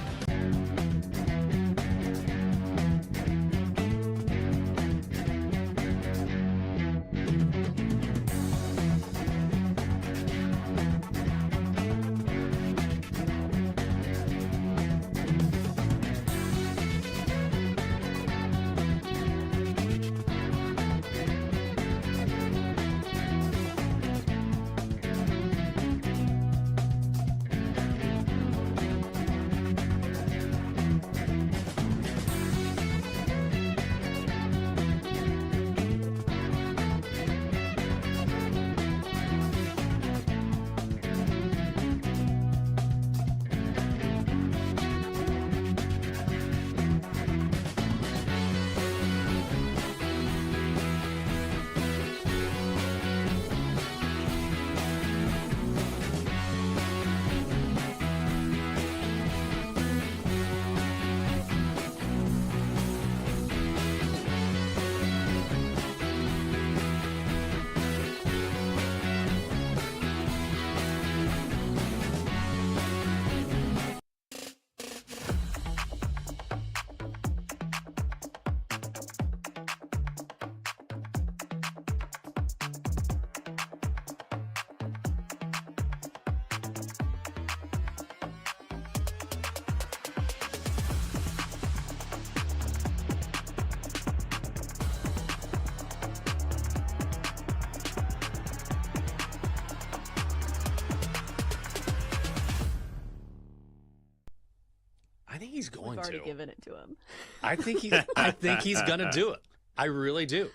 He's going We've already to. given it to him. I think he's gonna do it. I really do.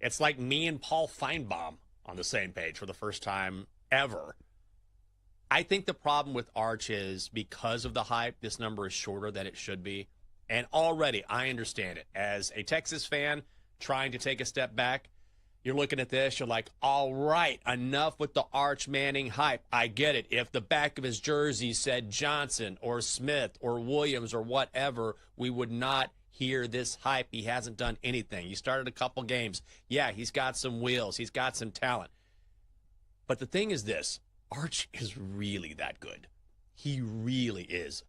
It's like me and Paul Feinbaum on the same page for the first time ever. I think the problem with Arch is because of the hype, this number is shorter than it should be. And already I understand it. As a Texas fan trying to take a step back, You're looking at this, you're like, all right, enough with the Arch Manning hype. I get it. If the back of his jersey said Johnson or Smith or Williams or whatever, we would not hear this hype. He hasn't done anything. He started a couple games. Yeah, he's got some wheels. He's got some talent. But the thing is this, Arch is really that good. He really is.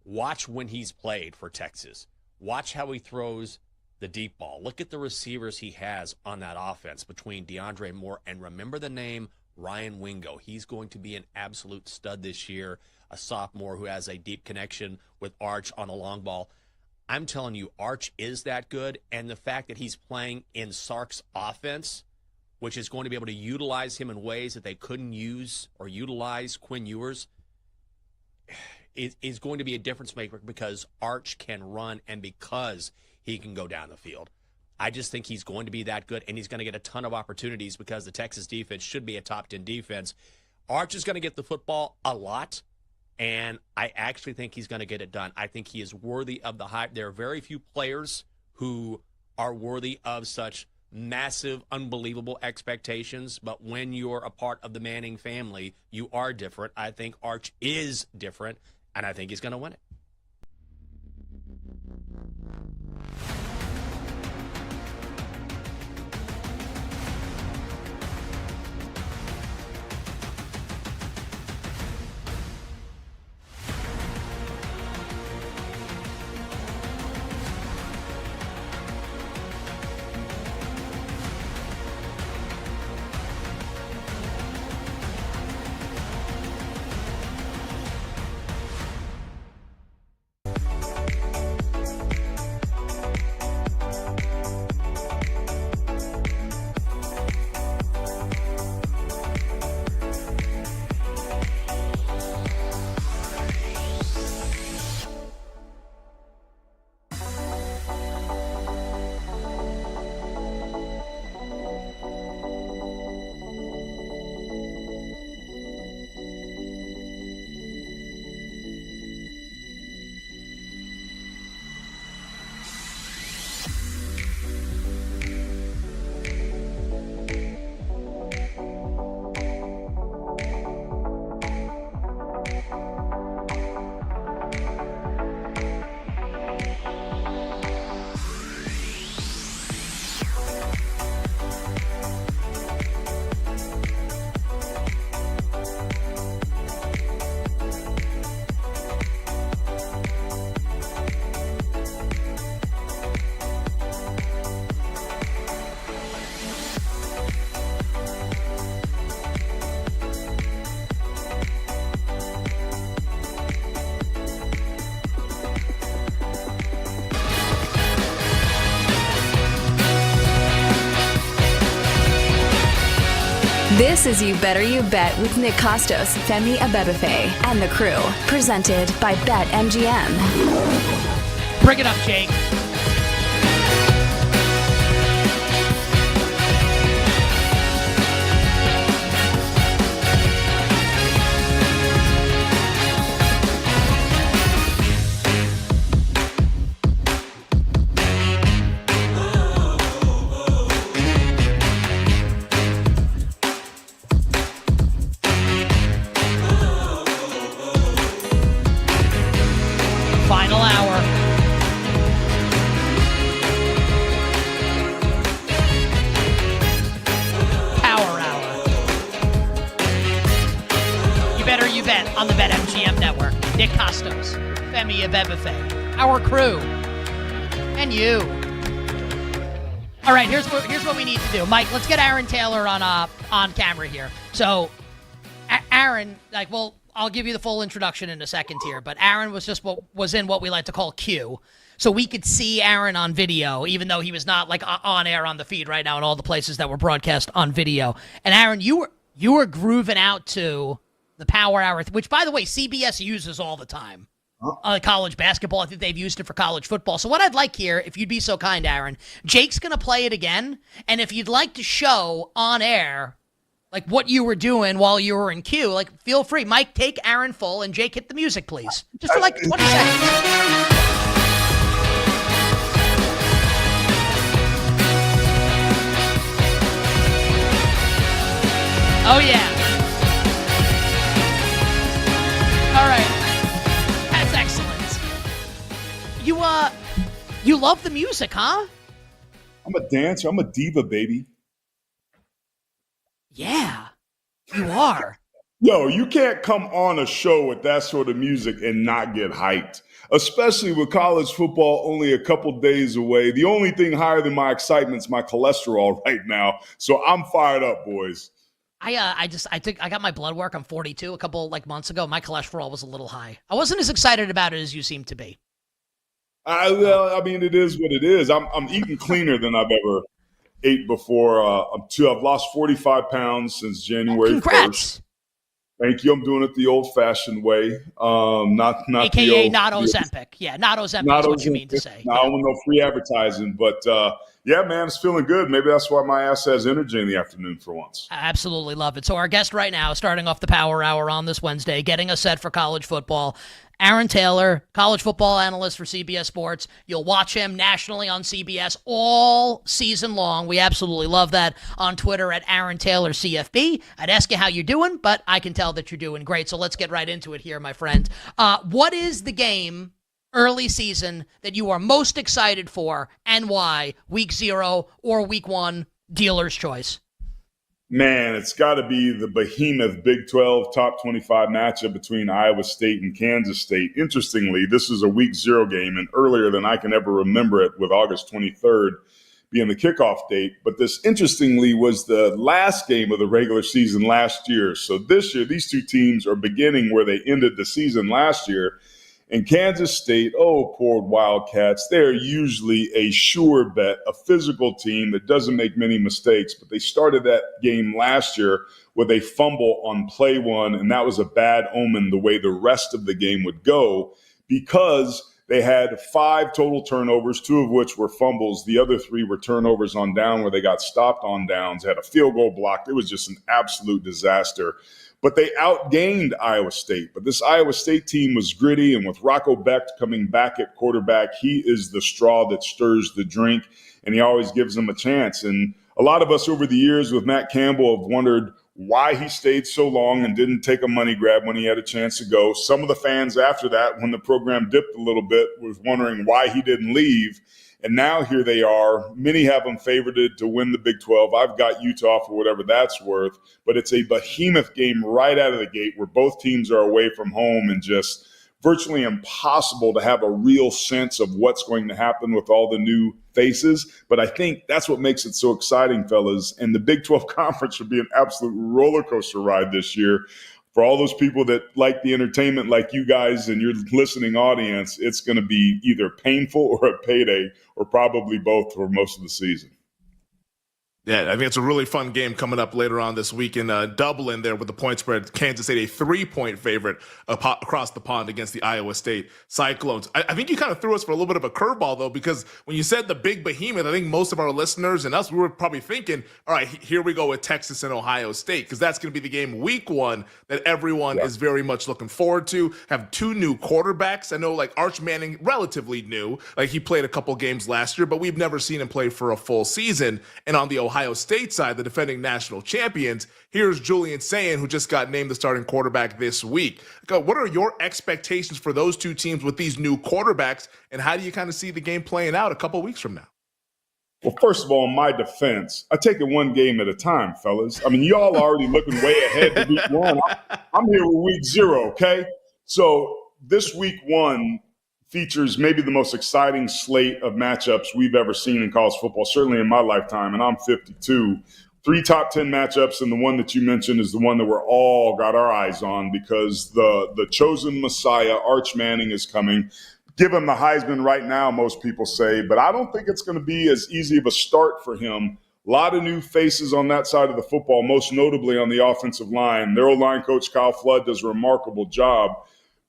Watch when he's played for Texas. Watch how he throws the deep ball. Look at the receivers he has on that offense between DeAndre Moore and remember the name Ryan Wingo. He's going to be an absolute stud this year, a sophomore who has a deep connection with Arch on the long ball. I'm telling you, Arch is that good, and the fact that he's playing in Sark's offense, which is going to be able to utilize him in ways that they couldn't use or utilize Quinn Ewers, is going to be a difference maker because Arch can run and because he can go down the field. I just think he's going to be that good, and he's going to get a ton of opportunities because the Texas defense should be a top 10 defense. Arch is going to get the football a lot, and I actually think he's going to get it done. I think he is worthy of the hype. There are very few players who are worthy of such massive, unbelievable expectations, but when you're a part of the Manning family, you are different. I think Arch is different, and I think he's going to win it. This is You Better You Bet with Nick Costos, Femi Abebefe, and the crew. Presented by BetMGM. Bring it up, Jake. Final hour. Power hour. You better you bet on the BetMGM network. Nick Costos, Femi Abebefe, our crew, and you. All right, here's what we need to do. Mike, let's get Aaron Taylor on camera here. So, Aaron, I'll give you the full introduction in a second here, but Aaron was in what we like to call Q. So we could see Aaron on video, even though he was not on air on the feed right now in all the places that were broadcast on video. And Aaron, you were grooving out to the Power Hour, which, by the way, CBS uses all the time. College basketball, I think they've used it for college football. So what I'd like here, if you'd be so kind, Aaron, Jake's going to play it again. And if you'd like to show on air what you were doing while you were in queue, feel free. Mike, take Aaron full, and Jake, hit the music, please. Just for 20 seconds. Oh, yeah. All right. That's excellent. You love the music, huh? I'm a dancer. I'm a diva, baby. Yeah, you are. Yo, you can't come on a show with that sort of music and not get hyped, especially with college football only a couple days away. The only thing higher than my excitement is my cholesterol right now. So I'm fired up, boys. I think I got my blood work. I'm 42. A couple months ago, my cholesterol was a little high. I wasn't as excited about it as you seem to be. I mean, it is what it is. I'm eating cleaner than I've ever ate before. I've lost 45 pounds since January 1st. Thank you. I'm doing it the old-fashioned way. Not AKA not Ozempic. Yeah, not Ozempic is what you mean to say. No, no free advertising. But, yeah, man, it's feeling good. Maybe that's why my ass has energy in the afternoon for once. I absolutely love it. So our guest right now, starting off the Power Hour on this Wednesday, getting us set for college football, Aaron Taylor, college football analyst for CBS Sports. You'll watch him nationally on CBS all season long. We absolutely love that. On Twitter at Aaron Taylor CFB. I'd ask you how you're doing, but I can tell that you're doing great. So let's get right into it here, my friend. What is the game early season that you are most excited for and why? Week 0 or week 1, dealer's choice. Man, it's got to be the behemoth Big 12 top 25 matchup between Iowa State and Kansas State. Interestingly, this is a week 0 game, and earlier than I can ever remember it, with August 23rd being the kickoff date. But this, interestingly, was the last game of the regular season last year. So this year, these two teams are beginning where they ended the season last year. And Kansas State, oh, poor Wildcats, they're usually a sure bet, a physical team that doesn't make many mistakes. But they started that game last year with a fumble on play 1, and that was a bad omen the way the rest of the game would go, because they had 5 total turnovers, 2 of which were fumbles. The other 3 were turnovers on down where they got stopped on downs, had a field goal blocked. It was just an absolute disaster. But they outgained Iowa State. But this Iowa State team was gritty, and with Rocco Becht coming back at quarterback, he is the straw that stirs the drink, and he always gives them a chance. And a lot of us over the years with Matt Campbell have wondered why he stayed so long and didn't take a money grab when he had a chance to go. Some of the fans after that, when the program dipped a little bit, was wondering why he didn't leave. And now here they are. Many have them favorited to win the Big 12. I've got Utah for whatever that's worth. But it's a behemoth game right out of the gate where both teams are away from home, and just virtually impossible to have a real sense of what's going to happen with all the new faces. But I think that's what makes it so exciting, fellas. And the Big 12 Conference should be an absolute roller coaster ride this year. For all those people that like the entertainment like you guys and your listening audience, it's going to be either painful or a payday, or probably both for most of the season. Yeah, I think it's a really fun game coming up later on this week in Dublin there with the point spread. Kansas State, a 3-point favorite across the pond against the Iowa State Cyclones. I think you kind of threw us for a little bit of a curveball, though, because when you said the big behemoth, I think most of our listeners and us, we were probably thinking, all right, here we go with Texas and Ohio State, because that's going to be the game week 1 that everyone is very much looking forward to. Have 2 new quarterbacks. I know, like, Arch Manning, relatively new. Like, he played a couple games last year, but we've never seen him play for a full season. And on the Ohio State side, the defending national champions, here's Julian Sayin, who just got named the starting quarterback this week. What are your expectations for those two teams with these new quarterbacks, and how do you kind of see the game playing out a couple weeks from now? Well, first of all, in my defense, I take it one game at a time, fellas. I mean, y'all are already looking way ahead to week 1. I'm here with week 0, okay? So this week 1 features maybe the most exciting slate of matchups we've ever seen in college football, certainly in my lifetime, and I'm 52. 3 top 10 matchups, and the one that you mentioned is the one that we're all got our eyes on, because the chosen Messiah, Arch Manning, is coming. Give him the Heisman right now, most people say, but I don't think it's going to be as easy of a start for him. A lot of new faces on that side of the football, most notably on the offensive line. Their O-line coach, Kyle Flood, does a remarkable job.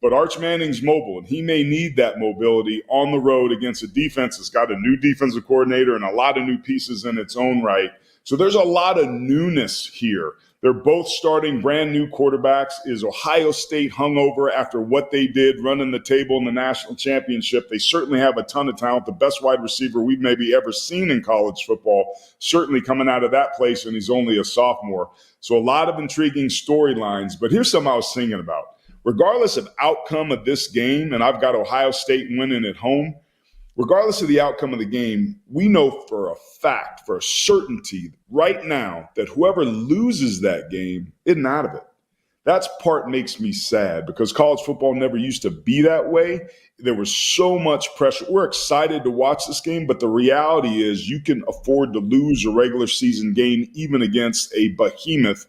But Arch Manning's mobile, and he may need that mobility on the road against a defense that's got a new defensive coordinator and a lot of new pieces in its own right. So there's a lot of newness here. They're both starting brand new quarterbacks. Is Ohio State hungover after what they did running the table in the national championship? They certainly have a ton of talent. The best wide receiver we've maybe ever seen in college football, certainly coming out of that place, and he's only a sophomore. So a lot of intriguing storylines. But here's something I was thinking about. Regardless of outcome of this game, and I've got Ohio State winning at home, regardless of the outcome of the game, we know for a fact, for a certainty right now, that whoever loses that game isn't out of it. That's part makes me sad because college football never used to be that way. There was so much pressure. We're excited to watch this game, but the reality is you can afford to lose a regular season game even against a behemoth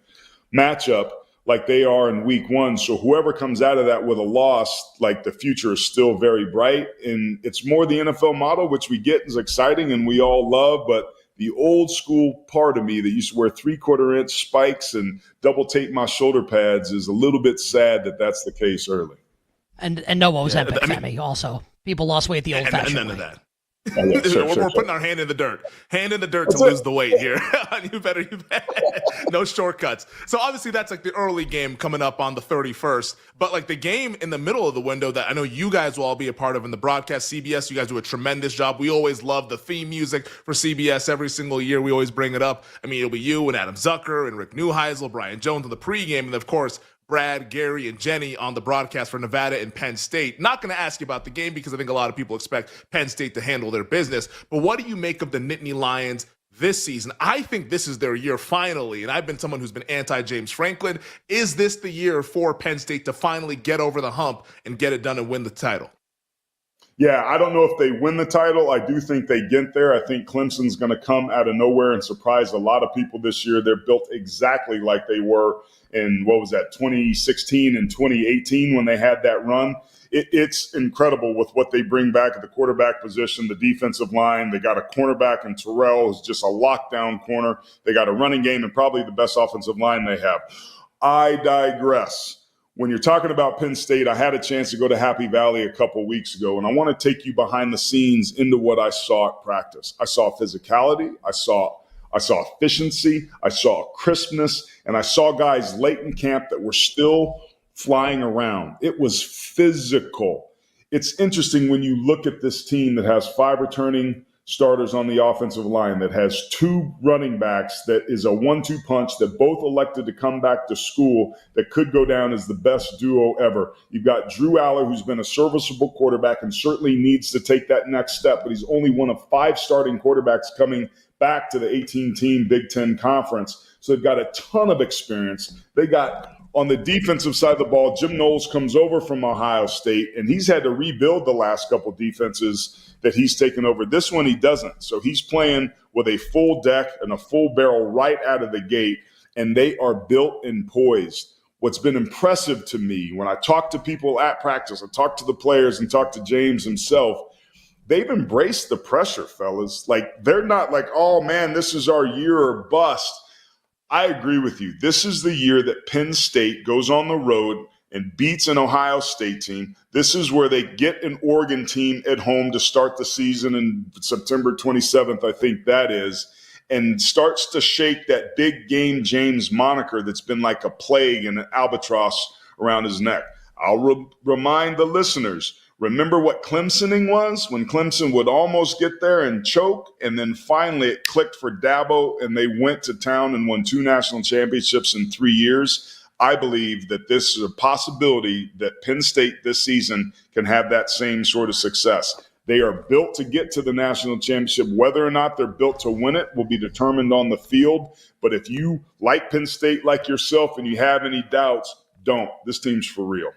matchup like they are in week one. So whoever comes out of that with a loss, like the future is still very bright. And it's more the NFL model, which we get is exciting and we all love. But the old school part of me that used to wear 3/4 inch spikes and double tape my shoulder pads is a little bit sad that that's the case early. And no one was epic, Femi, also. People lost weight the old-fashioned way. And none of that. Oh, yeah, We're putting our hand in the dirt. Hand in the dirt to lose the weight here. You better. No shortcuts. So obviously that's like the early game coming up on the 31st. But like the game in the middle of the window that I know you guys will all be a part of in the broadcast, CBS, you guys do a tremendous job. We always love the theme music for CBS every single year. We always bring it up. I mean, it'll be you and Adam Zucker and Rick Neuheisel, Brian Jones on the pregame, and of course, Brad, Gary, and Jenny on the broadcast for Nevada and Penn State. Not going to ask you about the game because I think a lot of people expect Penn State to handle their business. But what do you make of the Nittany Lions this season? I think this is their year finally, and I've been someone who's been anti-James Franklin. Is this the year for Penn State to finally get over the hump and get it done and win the title? Yeah, I don't know if they win the title. I do think they get there. I think Clemson's going to come out of nowhere and surprise a lot of people this year. They're built exactly like they were in, 2016 and 2018 when they had that run. It's incredible with what they bring back at the quarterback position, the defensive line. They got a cornerback in Terrell who's just a lockdown corner. They got a running game and probably the best offensive line they have. I digress. When you're talking about Penn State, I had a chance to go to Happy Valley a couple weeks ago, and I want to take you behind the scenes into what I saw at practice. I saw physicality. I saw efficiency. I saw crispness, and I saw guys late in camp that were still flying around. It was physical. It's interesting when you look at this team that has 5 returning starters on the offensive line, that has 2 running backs, that is a 1-2 punch, that both elected to come back to school, that could go down as the best duo ever. You've got Drew Aller, who's been a serviceable quarterback and certainly needs to take that next step, but he's only one of 5 starting quarterbacks coming back to the 18-team Big Ten Conference. So they've got a ton of experience. They got, on the defensive side of the ball, Jim Knowles comes over from Ohio State, and he's had to rebuild the last couple defenses that he's taken over. This one he doesn't. So he's playing with a full deck and a full barrel right out of the gate, and they are built and poised. What's been impressive to me when I talk to people at practice, I talk to the players and talk to James himself, they've embraced the pressure, fellas. Like, they're not like, oh, man, this is our year or bust. I agree with you. This is the year that Penn State goes on the road and beats an Ohio State team. This is where they get an Oregon team at home to start the season in September 27th, I think that is, and starts to shake that big game James moniker that's been like a plague and an albatross around his neck. I'll remind the listeners, remember what Clemsoning was? When Clemson would almost get there and choke, and then finally it clicked for Dabo, and they went to town and won 2 national championships in 3 years. I believe that this is a possibility that Penn State this season can have that same sort of success. They are built to get to the national championship. Whether or not they're built to win it will be determined on the field. But if you like Penn State like yourself and you have any doubts, don't. This team's for real.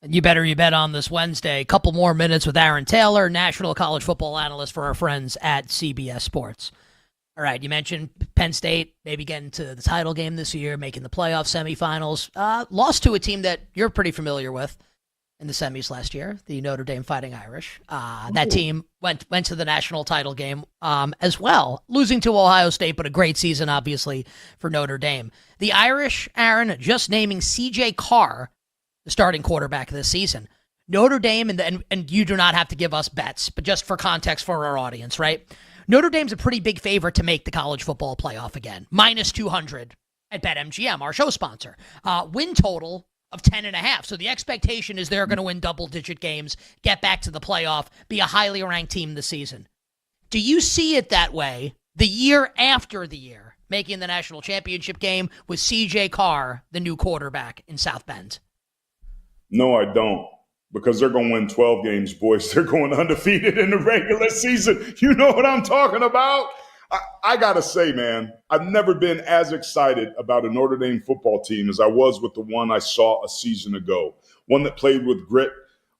And you better you bet on this Wednesday. A couple more minutes with Aaron Taylor, national college football analyst for our friends at CBS Sports. All right, you mentioned Penn State maybe getting to the title game this year, making the playoff semifinals. Lost to a team that you're pretty familiar with in the semis last year, the Notre Dame Fighting Irish. That team went to the national title game as well, losing to Ohio State, but a great season, obviously, for Notre Dame. The Irish, Aaron, just naming C.J. Carr the starting quarterback this season. Notre Dame, and you do not have to give us bets, but just for context for our audience, right? Notre Dame's a pretty big favorite to make the college football playoff again. -200 at BetMGM, our show sponsor. Win total of 10.5. So the expectation is they're going to win double-digit games, get back to the playoff, be a highly ranked team this season. Do you see it that way the year after the year, making the national championship game with C.J. Carr, the new quarterback in South Bend? No, I don't. Because they're going to win 12 games, boys. They're going undefeated in the regular season. You know what I'm talking about? I got to say, man, I've never been as excited about a Notre Dame football team as I was with the one I saw a season ago. One that played with grit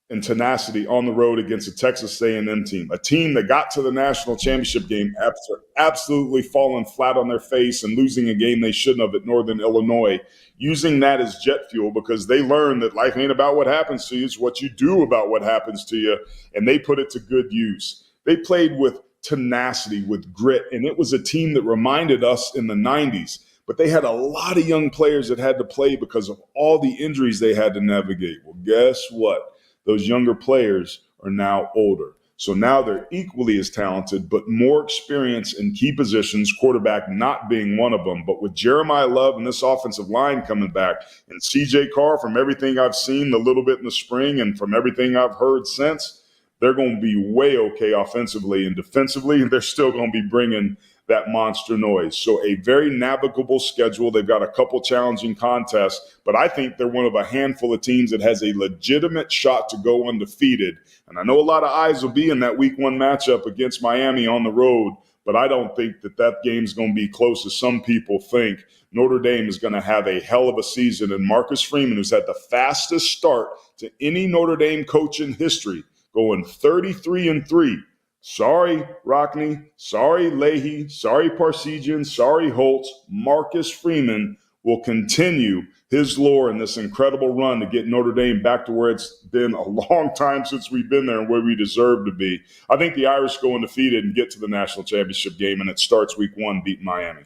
and tenacity on the road against a Texas A&M team, a team that got to the national championship game after absolutely falling flat on their face and losing a game they shouldn't have at Northern Illinois, using that as jet fuel because they learned that life ain't about what happens to you, it's what you do about what happens to you, and they put it to good use. They played with tenacity, with grit, and it was a team that reminded us in the 90s. But they had a lot of young players that had to play because of all the injuries they had to navigate. Well, guess what? Those younger players are now older. So now they're equally as talented, but more experience in key positions, quarterback not being one of them. But with Jeremiah Love and this offensive line coming back, and C.J. Carr, from everything I've seen a little bit in the spring and from everything I've heard since, they're going to be way okay offensively, and defensively, they're still going to be bringing that monster noise. So a very navigable schedule. They've got a couple challenging contests, but I think they're one of a handful of teams that has a legitimate shot to go undefeated. And I know a lot of eyes will be in that week 1 matchup against Miami on the road, but I don't think that game's going to be close as some people think. Notre Dame is going to have a hell of a season, and Marcus Freeman, who's had the fastest start to any Notre Dame coach in history, going 33-3. Sorry, Rockney. Sorry, Leahy. Sorry, Parsegian. Sorry, Holtz. Marcus Freeman will continue his lore in this incredible run to get Notre Dame back to where it's been a long time since we've been there and where we deserve to be. I think the Irish go undefeated and get to the national championship game, and it starts week 1 beating Miami.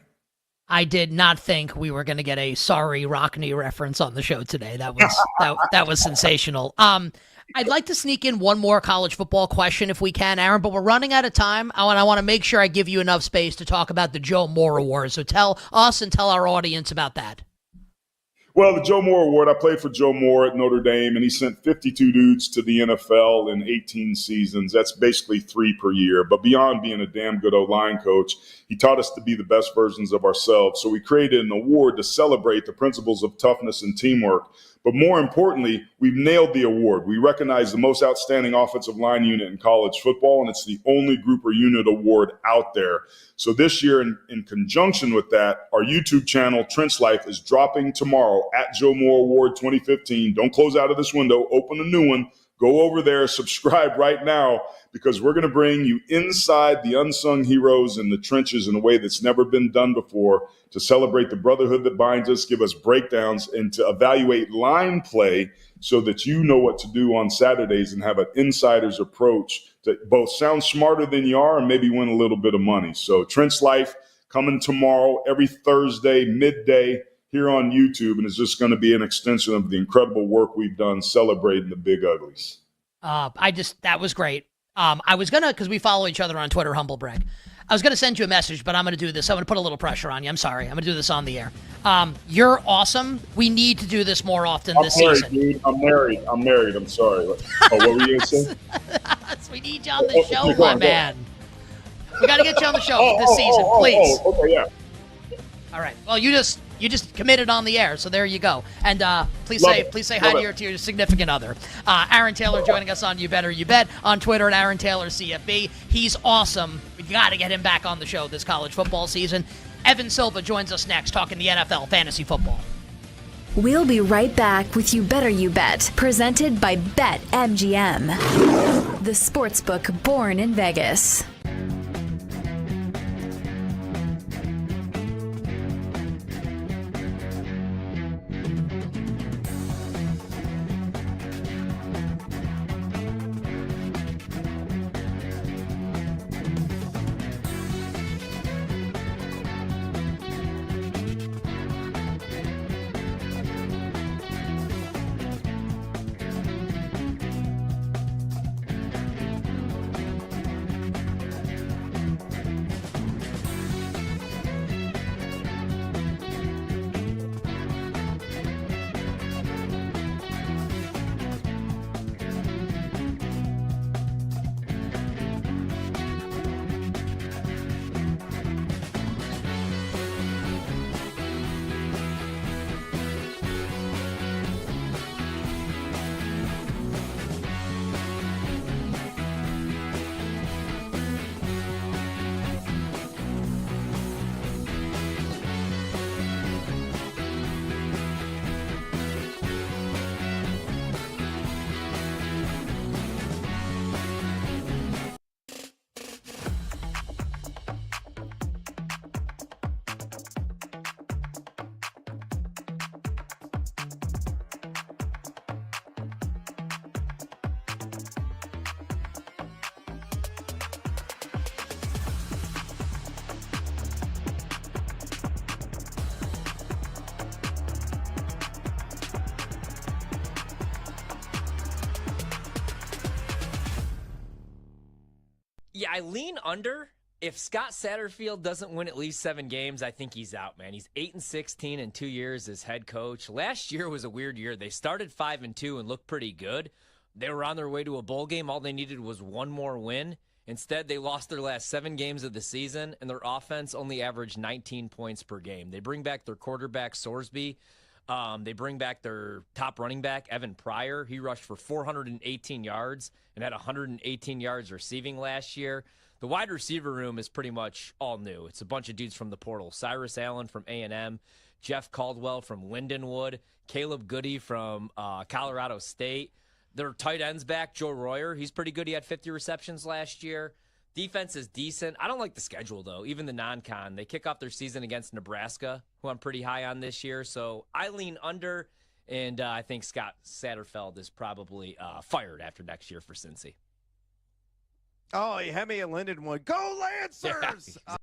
I did not think we were going to get a sorry Rockney reference on the show today. That was that was sensational. I'd like to sneak in one more college football question if we can, Aaron, but we're running out of time. I want to make sure I give you enough space to talk about the Joe Moore Award. So tell us and tell our audience about that. Well, the Joe Moore Award, I played for Joe Moore at Notre Dame, and he sent 52 dudes to the NFL in 18 seasons. That's basically 3 per year. But beyond being a damn good O-line coach, he taught us to be the best versions of ourselves. So we created an award to celebrate the principles of toughness and teamwork. But more importantly, we've nailed the award. We recognize the most outstanding offensive line unit in college football, and it's the only group or unit award out there. So this year, in conjunction with that, our YouTube channel, Trench Life, is dropping tomorrow at Joe Moore Award 2015. Don't close out of this window. Open a new one. Go over there, subscribe right now, because we're going to bring you inside the unsung heroes in the trenches in a way that's never been done before, to celebrate the brotherhood that binds us, give us breakdowns, and to evaluate line play so that you know what to do on Saturdays and have an insider's approach to both sound smarter than you are and maybe win a little bit of money. So Trench Life coming tomorrow, every Thursday, midday, here on YouTube, and it's just going to be an extension of the incredible work we've done celebrating the Big Uglies. That was great. I was going to, because we follow each other on Twitter, Humble Brag. I was going to send you a message, but I'm going to do this. I'm going to put a little pressure on you. I'm sorry. I'm going to do this on the air. You're awesome. We need to do this more often this season. Dude. I'm married. I'm sorry. Oh, what were you going to say? We need you on the show, my man. We got to get you on the show this season, please. Okay, yeah. All right. Well, you just committed on the air, so there you go. And please say hi to your significant other. Aaron Taylor joining us on You Better You Bet on Twitter at Aaron Taylor CFB. He's awesome. We got to get him back on the show this college football season. Evan Silva joins us next, talking the NFL fantasy football. We'll be right back with You Better You Bet, presented by BetMGM, the sportsbook born in Vegas. Yeah, I lean under. If Scott Satterfield doesn't win at least 7 games, I think he's out, man. He's 8-16 in 2 years as head coach. Last year was a weird year. They started 5-2 and looked pretty good. They were on their way to a bowl game. All they needed was one more win. Instead, they lost their last 7 games of the season, and their offense only averaged 19 points per game. They bring back their quarterback, Sorsby. They bring back their top running back, Evan Pryor. He rushed for 418 yards and had 118 yards receiving last year. The wide receiver room is pretty much all new. It's a bunch of dudes from the portal. Cyrus Allen from A&M, Jeff Caldwell from Lindenwood, Caleb Goody from Colorado State. Their tight end's back, Joe Royer. He's pretty good. He had 50 receptions last year. Defense is decent. I don't like the schedule, though, even the non-con. They kick off their season against Nebraska, who I'm pretty high on this year. So I lean under, and I think Scott Satterfield is probably fired after next year for Cincy. Oh, Hemi and Lindenwood. Go Lancers! Yeah.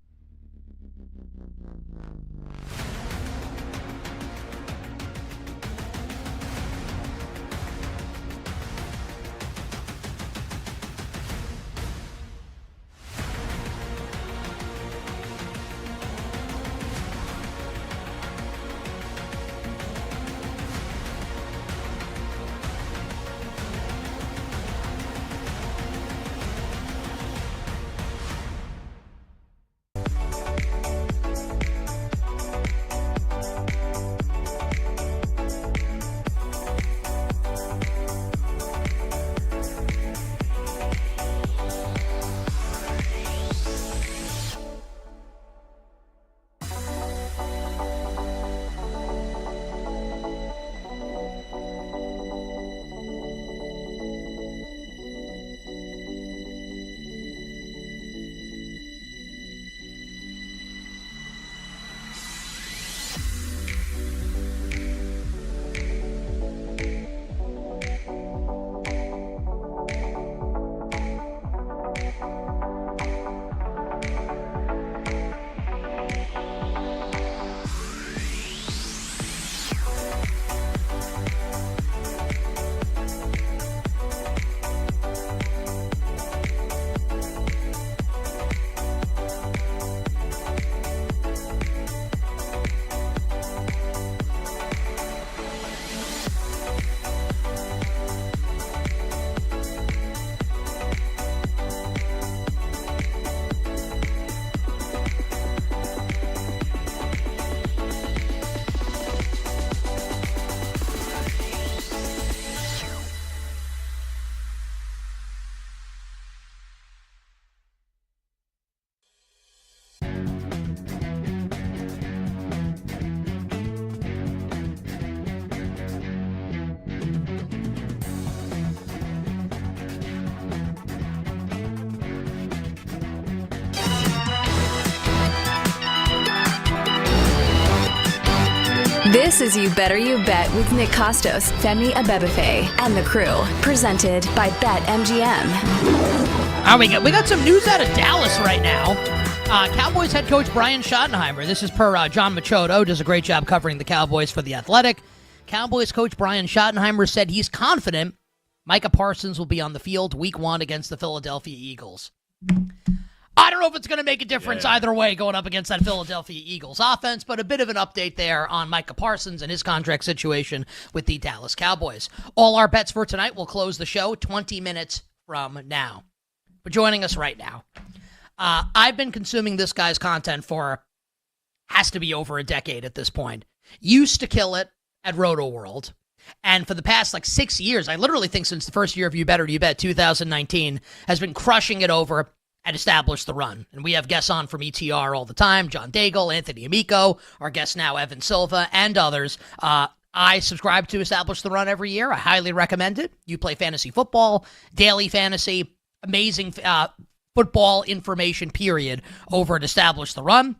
This is You Better You Bet with Nick Costos, Femi Abebefe, and the crew. Presented by BetMGM. We got some news out of Dallas right now. Cowboys head coach Brian Schottenheimer. This is per John Machado. Does a great job covering the Cowboys for The Athletic. Cowboys coach Brian Schottenheimer said he's confident Micah Parsons will be on the field week 1 against the Philadelphia Eagles. I don't know if it's going to make a difference either way going up against that Philadelphia Eagles offense, but a bit of an update there on Micah Parsons and his contract situation with the Dallas Cowboys. All our bets for tonight will close the show 20 minutes from now. For joining us right now, I've been consuming this guy's content for, has to be over a decade at this point. Used to kill it at Roto World. And for the past 6 years, I literally think since the first year of You Better You Bet 2019, has been crushing it over at Establish the Run. And we have guests on from ETR all the time, John Daigle, Anthony Amico, our guest now, Evan Silva, and others. I subscribe to Establish the Run every year. I highly recommend it. You play fantasy football, daily fantasy, amazing football information, period, over at Establish the Run.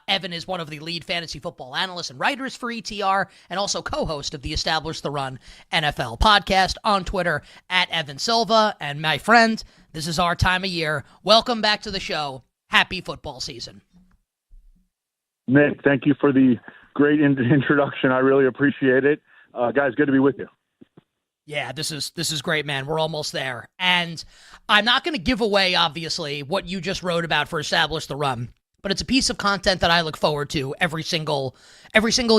Evan is one of the lead fantasy football analysts and writers for ETR, and also co-host of the Establish the Run NFL podcast on Twitter at Evan Silva. And my friend, this is our time of year. Welcome back to the show. Happy football season. Nick, thank you for the great introduction. I really appreciate it. Guys, good to be with you. Yeah, this is great, man. We're almost there. And I'm not going to give away, obviously, what you just wrote about for Establish the Run, but it's a piece of content that I look forward to every single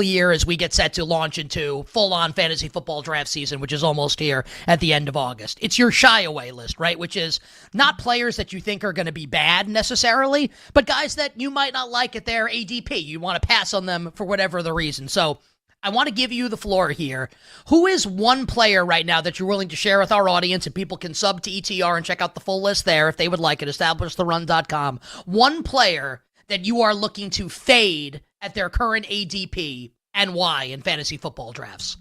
year as we get set to launch into full-on fantasy football draft season, which is almost here at the end of August. It's your shy away list, right? Which is not players that you think are going to be bad necessarily, but guys that you might not like at their ADP. You want to pass on them for whatever the reason. So I want to give you the floor here. Who is one player right now that you're willing to share with our audience, and people can sub to ETR and check out the full list there if they would like it, establishtherun.com. One player that you are looking to fade at their current ADP and why in fantasy football drafts?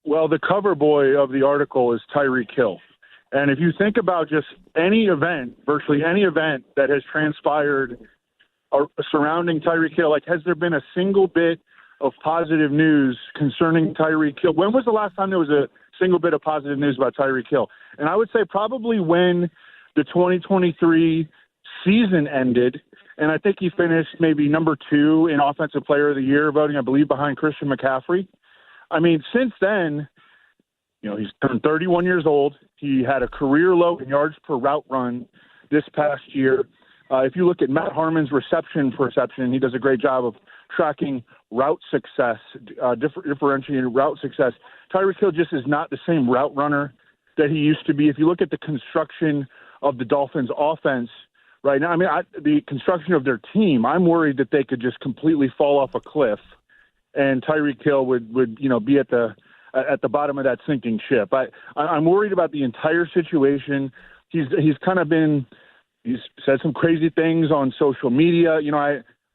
Well, the cover boy of the article is Tyreek Hill. And if you think about just any event, virtually any event that has transpired surrounding Tyreek Hill, like has there been a single bit of positive news concerning Tyreek Hill? When was the last time there was a single bit of positive news about Tyreek Hill? And I would say probably when the 2023 season ended, and I think he finished maybe number 2 in Offensive Player of the Year voting, I believe, behind Christian McCaffrey. I mean, since then, he's turned 31 years old. He had a career low in yards per route run this past year. If you look at Matt Harmon's reception per reception, he does a great job of tracking route success, differentiating route success. Tyreek Hill just is not the same route runner that he used to be. If you look at the construction of the Dolphins' offense right now, the construction of their team, I'm worried that they could just completely fall off a cliff, and Tyreek Hill would be at the bottom of that sinking ship. I'm worried about the entire situation. He's said some crazy things on social media.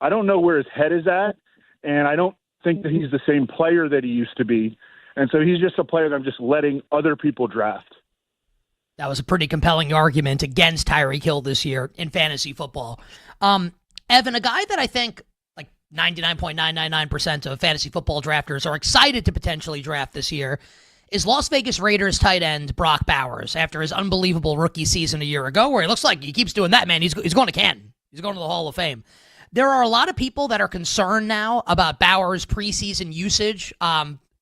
I don't know where his head is at, and I don't think that he's the same player that he used to be. And so he's just a player that I'm just letting other people draft. That was a pretty compelling argument against Tyreek Hill this year in fantasy football. Evan, a guy that I think like 99.999% of fantasy football drafters are excited to potentially draft this year is Las Vegas Raiders tight end Brock Bowers after his unbelievable rookie season a year ago, where he looks like he keeps doing that, man. He's going to Canton. He's going to the Hall of Fame. There are a lot of people that are concerned now about Bowers' preseason usage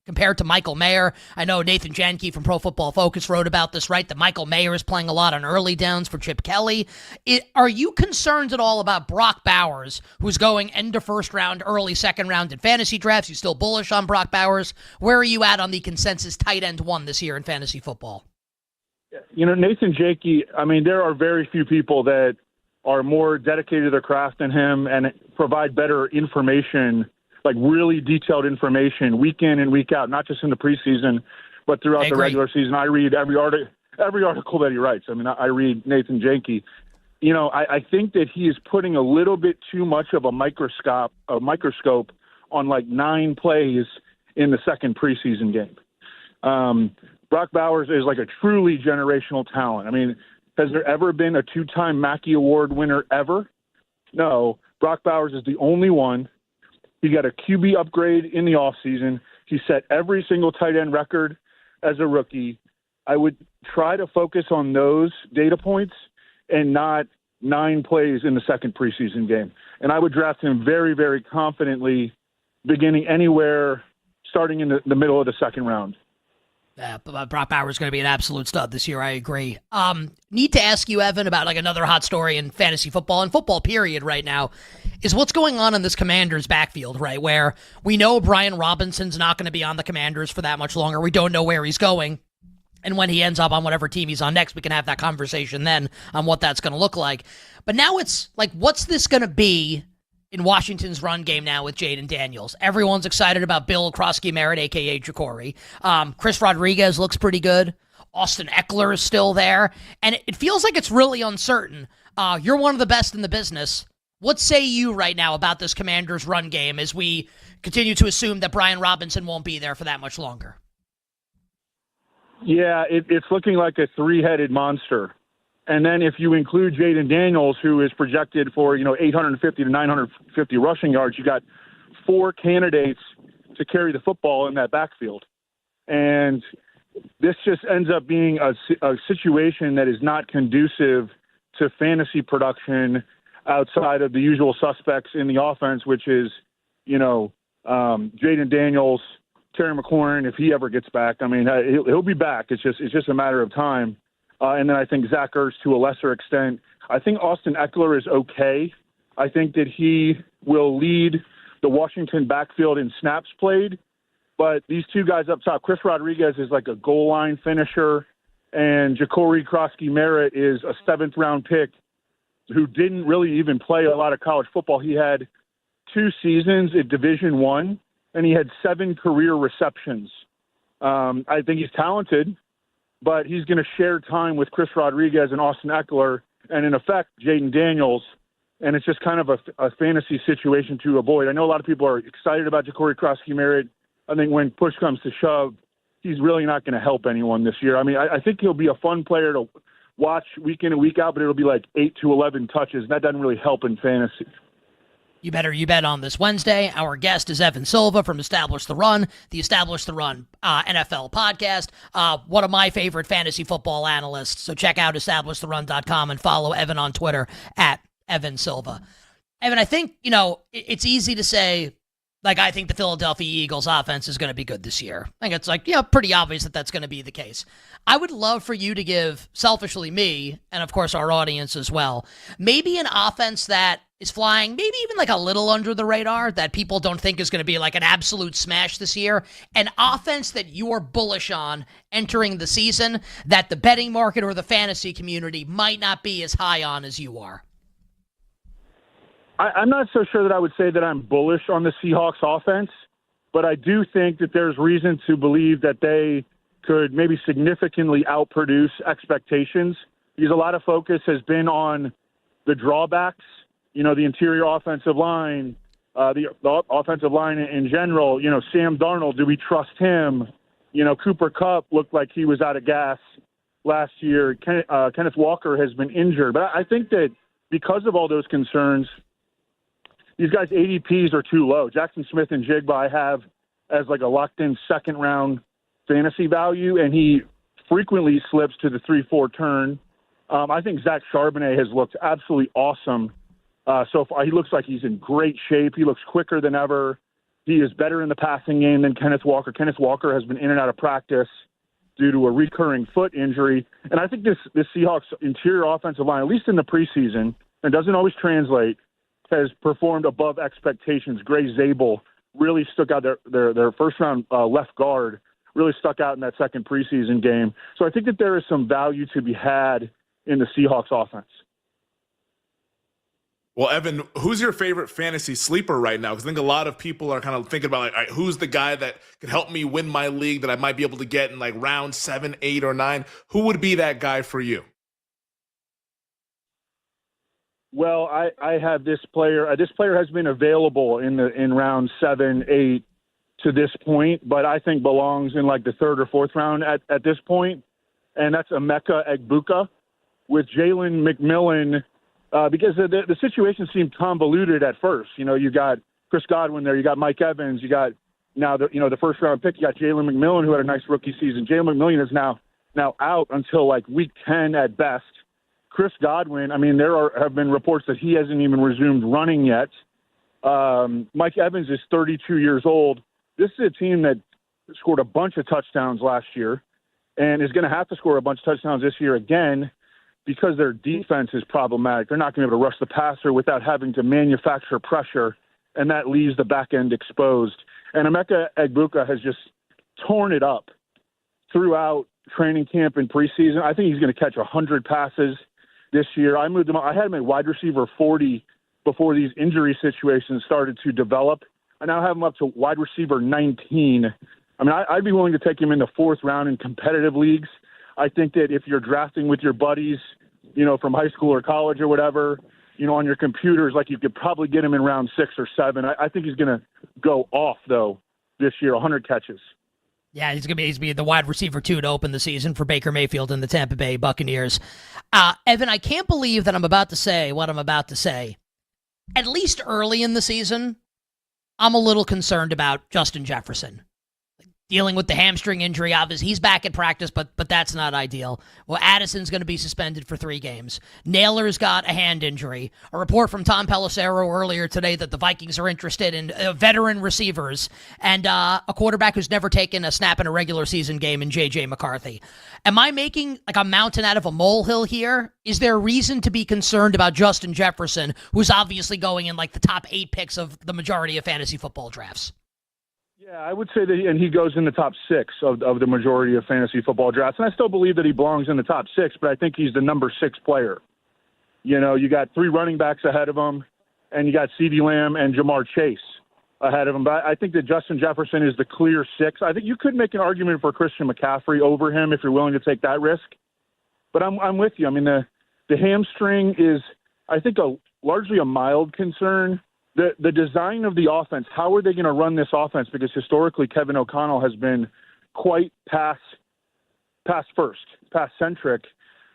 compared to Michael Mayer. I know Nathan Janke from Pro Football Focus wrote about this, right? That Michael Mayer is playing a lot on early downs for Chip Kelly. Are you concerned at all about Brock Bowers, who's going end of first round, early second round in fantasy drafts? You still bullish on Brock Bowers? Where are you at on the consensus tight end one this year in fantasy football? Nathan Janke, there are very few people that are more dedicated to their craft than him and provide better information, like really detailed information week in and week out, not just in the preseason, but throughout the regular season. I read every article that he writes. I read Nathan Janke. I think that he is putting a little bit too much of a microscope on like 9 plays in the second preseason game. Brock Bowers is like a truly generational talent. Has there ever been a 2-time Mackey Award winner ever? No. Brock Bowers is the only one. He got a QB upgrade in the offseason. He set every single tight end record as a rookie. I would try to focus on those data points and not 9 plays in the second preseason game. And I would draft him very, very confidently beginning anywhere starting in the middle of the second round. Brock Bowers is going to be an absolute stud this year. I agree. Need to ask you, Evan, about like another hot story in fantasy football and football period right now is what's going on in this Commanders backfield, right? Where we know Brian Robinson's not going to be on the Commanders for that much longer. We don't know where he's going. And when he ends up on whatever team he's on next, we can have that conversation then on what that's going to look like. But now it's like, what's this going to be in Washington's run game now with Jaden Daniels? Everyone's excited about Bill Krosky-Merritt, a.k.a. Jacory. Chris Rodriguez looks pretty good. Austin Eckler is still there. And it feels like it's really uncertain. You're one of the best in the business. What say you right now about this Commanders run game as we continue to assume that Brian Robinson won't be there for that much longer? Yeah, it's looking like a 3-headed monster. And then if you include Jaden Daniels, who is projected for, 850 to 950 rushing yards, you got 4 candidates to carry the football in that backfield. And this just ends up being a situation that is not conducive to fantasy production outside of the usual suspects in the offense, which is, Jaden Daniels, Terry McLaurin, if he ever gets back. I mean, he'll be back. It's just a matter of time. And then I think Zach Ertz to a lesser extent. I think Austin Eckler is okay. I think that he will lead the Washington backfield in snaps played. But these two guys up top, Chris Rodriguez is like a goal line finisher, and Ja'Cory Krosky-Merritt is a 7th-round pick who didn't really even play a lot of college football. He had 2 seasons at Division I, and he had 7 career receptions. I think he's talented, but he's going to share time with Chris Rodriguez and Austin Eckler, and in effect, Jaden Daniels, and it's just kind of a fantasy situation to avoid. I know a lot of people are excited about Ja'Cory Krosky-Merritt. I think when push comes to shove, he's really not going to help anyone this year. I mean, I think he'll be a fun player to watch week in and week out, but it'll be like 8 to 11 touches, and that doesn't really help in fantasy. You bet on this Wednesday. Our guest is Evan Silva from Establish the Run, the Establish the Run NFL podcast. One of my favorite fantasy football analysts. So check out establishtheRun.com and follow Evan on Twitter at Evan Silva. Evan, I think, it's easy to say, I think the Philadelphia Eagles offense is going to be good this year. I think it's pretty obvious that that's going to be the case. I would love for you to give, selfishly me, and of course our audience as well, maybe an offense that is flying maybe even a little under the radar that people don't think is going to be an absolute smash this year. An offense that you are bullish on entering the season that the betting market or the fantasy community might not be as high on as you are. I'm not so sure that I would say that I'm bullish on the Seahawks offense, but I do think that there's reason to believe that they could maybe significantly outproduce expectations, because a lot of focus has been on the drawbacks, the interior offensive line, the offensive line in general. Sam Darnold, do we trust him? Cooper Kupp looked like he was out of gas last year. Kenneth Walker has been injured. But I think that because of all those concerns, these guys' ADPs are too low. Jackson Smith and Jigba I have as a locked-in second-round fantasy value, and he frequently slips to the 3-4 turn. I think Zach Charbonnet has looked absolutely awesome so far. He looks like he's in great shape. He looks quicker than ever. He is better in the passing game than Kenneth Walker. Kenneth Walker has been in and out of practice due to a recurring foot injury. And I think this Seahawks interior offensive line, at least in the preseason, and doesn't always translate, has performed above expectations. Gray Zabel really stuck out. Their first-round left guard really stuck out in that second preseason game. So I think that there is some value to be had in the Seahawks offense. Well, Evan, who's your favorite fantasy sleeper right now? Because I think a lot of people are kind of thinking about, all right, who's the guy that could help me win my league that I might be able to get in round 7, 8, or 9? Who would be that guy for you? Well, I have this player. This player has been available in round 7, 8 to this point, but I think belongs in the 3rd or 4th round at this point, and that's Emeka Egbuka with Jalen McMillan, because the situation seemed convoluted at first. You got Chris Godwin there, you got Mike Evans, you got now the first round pick, you got Jalen McMillan who had a nice rookie season. Jalen McMillan is now out until week 10 at best. Chris Godwin, I mean, there have been reports that he hasn't even resumed running yet. Mike Evans is 32 years old. This is a team that scored a bunch of touchdowns last year and is going to have to score a bunch of touchdowns this year again because their defense is problematic. They're not going to be able to rush the passer without having to manufacture pressure, and that leaves the back end exposed. And Emeka Egbuka has just torn it up throughout training camp and preseason. I think he's going to catch 100 passes this year. I moved him. I had him at wide receiver 40 before these injury situations started to develop. I now have him up to wide receiver 19. I mean, I'd be willing to take him in the 4th round in competitive leagues. I think that if you're drafting with your buddies, from high school or college or whatever, on your computers, you could probably get him in round 6 or 7. I think he's going to go off though this year, 100 catches. Yeah, he's gonna be the wide receiver 2 to open the season for Baker Mayfield and the Tampa Bay Buccaneers. Evan, I can't believe that I'm about to say what I'm about to say. At least early in the season, I'm a little concerned about Justin Jefferson. dealing with the hamstring injury. Obviously, he's back at practice, but that's not ideal. Well, Addison's going to be suspended for 3 games. Naylor's got a hand injury. A report from Tom Pelissero earlier today that the Vikings are interested in veteran receivers and a quarterback who's never taken a snap in a regular season game in J.J. McCarthy. Am I making like a mountain out of a molehill here? Is there reason to be concerned about Justin Jefferson, who's obviously going in like the top 8 picks of the majority of fantasy football drafts? Yeah, I would say that, and he goes in the top 6 of the majority of fantasy football drafts. And I still believe that he belongs in the top 6, but I think he's the number 6 player. You know, you got 3 running backs ahead of him, and you got CeeDee Lamb and Jamar Chase ahead of him. But I think that Justin Jefferson is the clear 6. I think you could make an argument for Christian McCaffrey over him if you're willing to take that risk. But I'm with you. I mean, the hamstring is, I think, largely a mild concern. The design of the offense, how are they going to run this offense? Because historically, Kevin O'Connell has been quite pass-centric,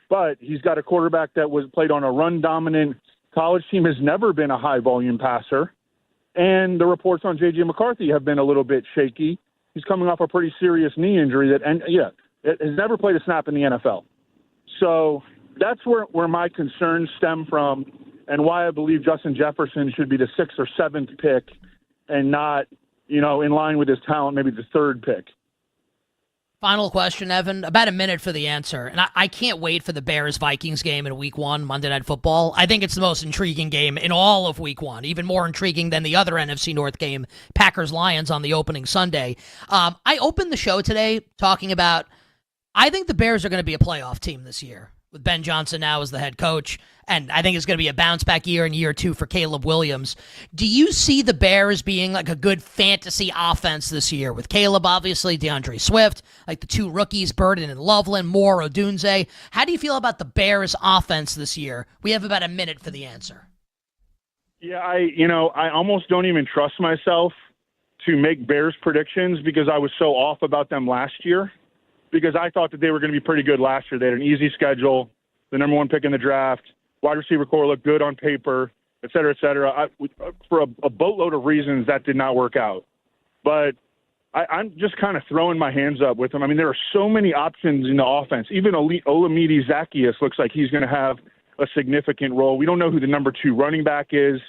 but he's got a quarterback that was played on a run-dominant college team, has never been a high-volume passer, and the reports on J.J. McCarthy have been a little bit shaky. He's coming off a pretty serious knee injury it has never played a snap in the NFL. So that's where my concerns stem from, and why I believe Justin Jefferson should be the 6th or 7th pick and not, in line with his talent, maybe the 3rd pick. Final question, Evan. About a minute for the answer. And I can't wait for the Bears-Vikings game in Week 1, Monday Night Football. I think it's the most intriguing game in all of Week 1, even more intriguing than the other NFC North game, Packers-Lions, on the opening Sunday. I opened the show today talking about, I think the Bears are going to be a playoff team this year, with Ben Johnson now as the head coach, and I think it's going to be a bounce-back year in year 2 for Caleb Williams. Do you see the Bears being like a good fantasy offense this year, with Caleb, obviously, DeAndre Swift, like the 2 rookies, Burden and Loveland, Moore, Odunze? How do you feel about the Bears offense this year? We have about a minute for the answer. Yeah, I almost don't even trust myself to make Bears predictions because I was so off about them last year. Because I thought that they were going to be pretty good last year. They had an easy schedule, the number 1 pick in the draft, wide receiver core looked good on paper, et cetera, et cetera. For a boatload of reasons, that did not work out. But I'm just kind of throwing my hands up with them. I mean, there are so many options in the offense. Even Olamide Zaccheaus looks like he's going to have a significant role. We don't know who the number 2 running back is.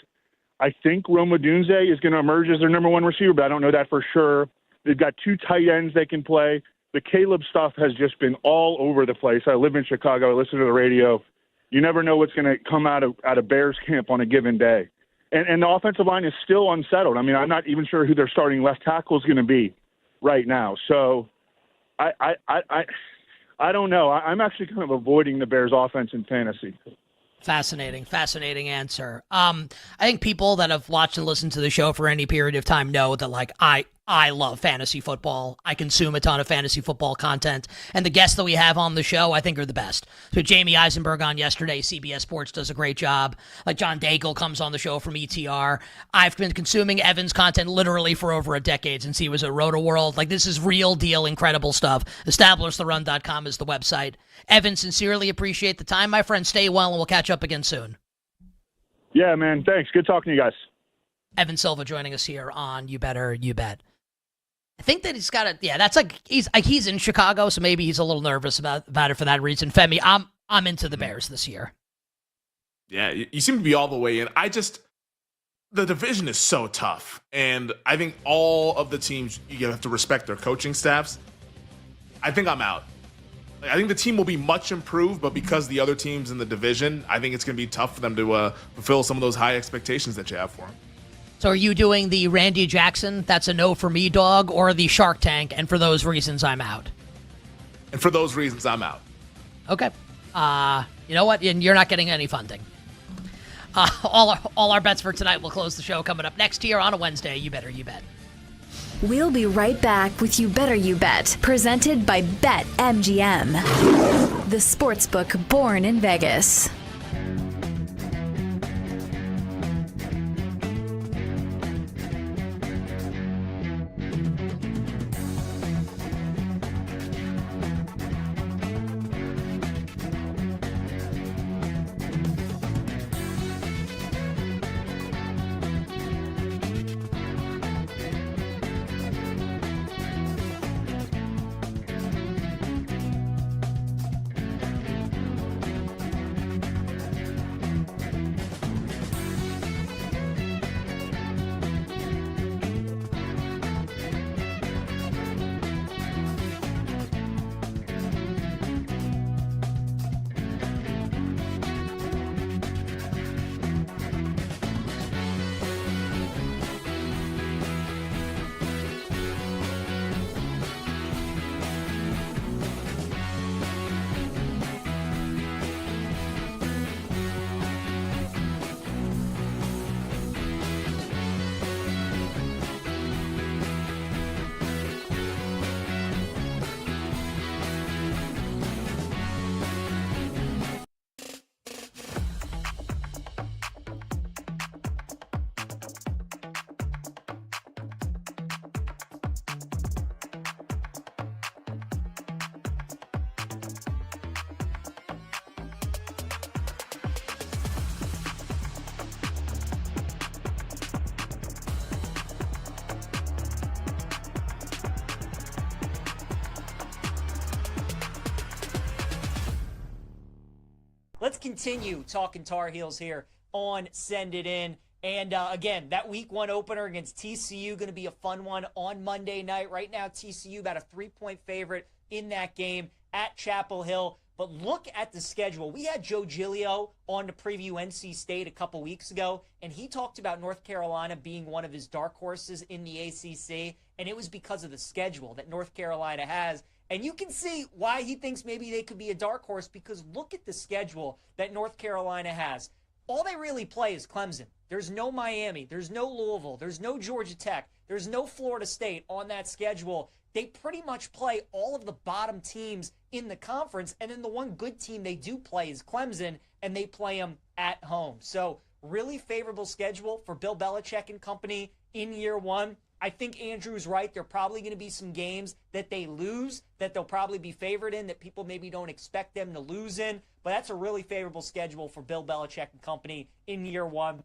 I think Rome Odunze is going to emerge as their number 1 receiver, but I don't know that for sure. They've got 2 tight ends they can play. The Caleb stuff has just been all over the place. I live in Chicago. I listen to the radio. You never know what's going to come out of Bears camp on a given day. And the offensive line is still unsettled. I mean, I'm not even sure who their starting left tackle is going to be right now. So I don't know. I'm actually kind of avoiding the Bears offense in fantasy. Fascinating answer. I think people that have watched and listened to the show for any period of time know that, like, I love fantasy football. I consume a ton of fantasy football content. And the guests that we have on the show, I think, are the best. So Jamie Eisenberg on yesterday, CBS Sports, does a great job. Like John Daigle comes on the show from ETR. I've been consuming Evan's content literally for over a decade since he was at Roto-World. Like, this is real deal, incredible stuff. EstablishTheRun.com is the website. Evan, sincerely appreciate the time, my friend. Stay well, and we'll catch up again soon. Yeah, man. Thanks. Good talking to you guys. Evan Silva joining us here on You Better You Bet. I think that he's got that's like he's in Chicago, so maybe he's a little nervous about it for that reason. Femi, I'm into the Bears this year. Yeah, you seem to be all the way in. The division is so tough, and I think all of the teams, you have to respect their coaching staffs. I think I'm out. I think the team will be much improved, but because the other teams in the division, I think it's going to be tough for them to fulfill some of those high expectations that you have for them. So are you doing the Randy Jackson, that's a no for me dog, or the Shark Tank, and for those reasons I'm out? And for those reasons I'm out. Okay. You know what? And you're not getting any funding. All our bets for tonight will close the show coming up next here on a Wednesday. You Better You Bet. We'll be right back with You Better You Bet, presented by BetMGM, the sportsbook born in Vegas. let's continue talking Tar Heels here on Send It In. And again, that week 1 opener against TCU, going to be a fun one on Monday night. Right now, TCU about a 3-point favorite in that game at Chapel Hill. But look at the schedule. We had Joe Giglio on to preview NC State a couple weeks ago, and he talked about North Carolina being one of his dark horses in the ACC, and it was because of the schedule that North Carolina has. And you can see why he thinks maybe they could be a dark horse, because look at the schedule that North Carolina has. All they really play is Clemson. There's no Miami. There's no Louisville. There's no Georgia Tech. There's no Florida State on that schedule. They pretty much play all of the bottom teams in the conference, and then the one good team they do play is Clemson, and they play them at home. So really favorable schedule for Bill Belichick and company in year 1. I think Andrew's right. There are probably going to be some games that they lose that they'll probably be favored in, that people maybe don't expect them to lose in. But that's a really favorable schedule for Bill Belichick and company in year 1.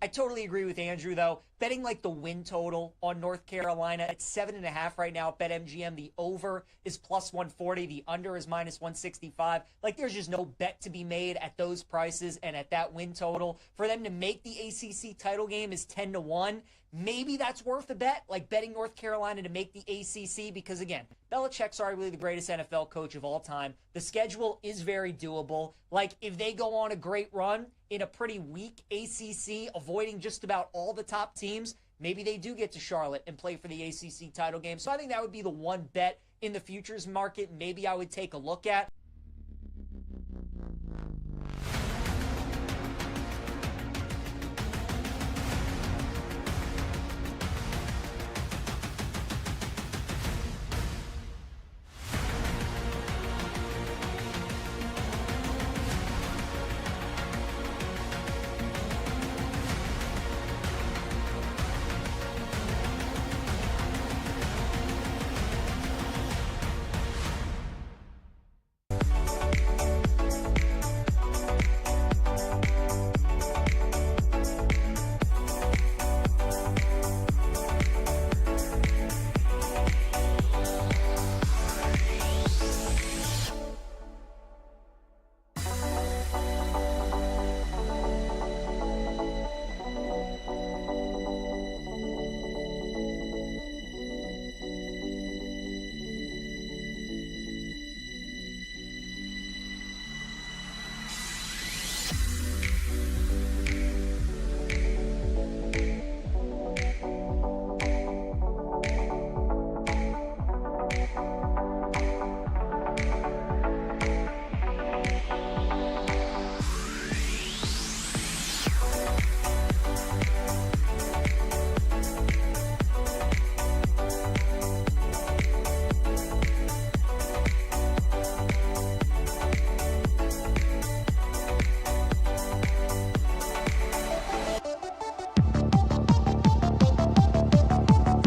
I totally agree with Andrew, though. Betting like the win total on North Carolina at 7.5 right now at BetMGM. The over is plus 140. The under is minus 165. Like, there's just no bet to be made at those prices and at that win total. For them to make the ACC title game is 10-1. Maybe that's worth a bet, like betting North Carolina to make the ACC, because, again, Belichick's arguably the greatest NFL coach of all time. The schedule is very doable. Like, if they go on a great run in a pretty weak ACC, avoiding just about all the top teams, maybe they do get to Charlotte and play for the ACC title game. So I think that would be the one bet in the futures market maybe I would take a look at.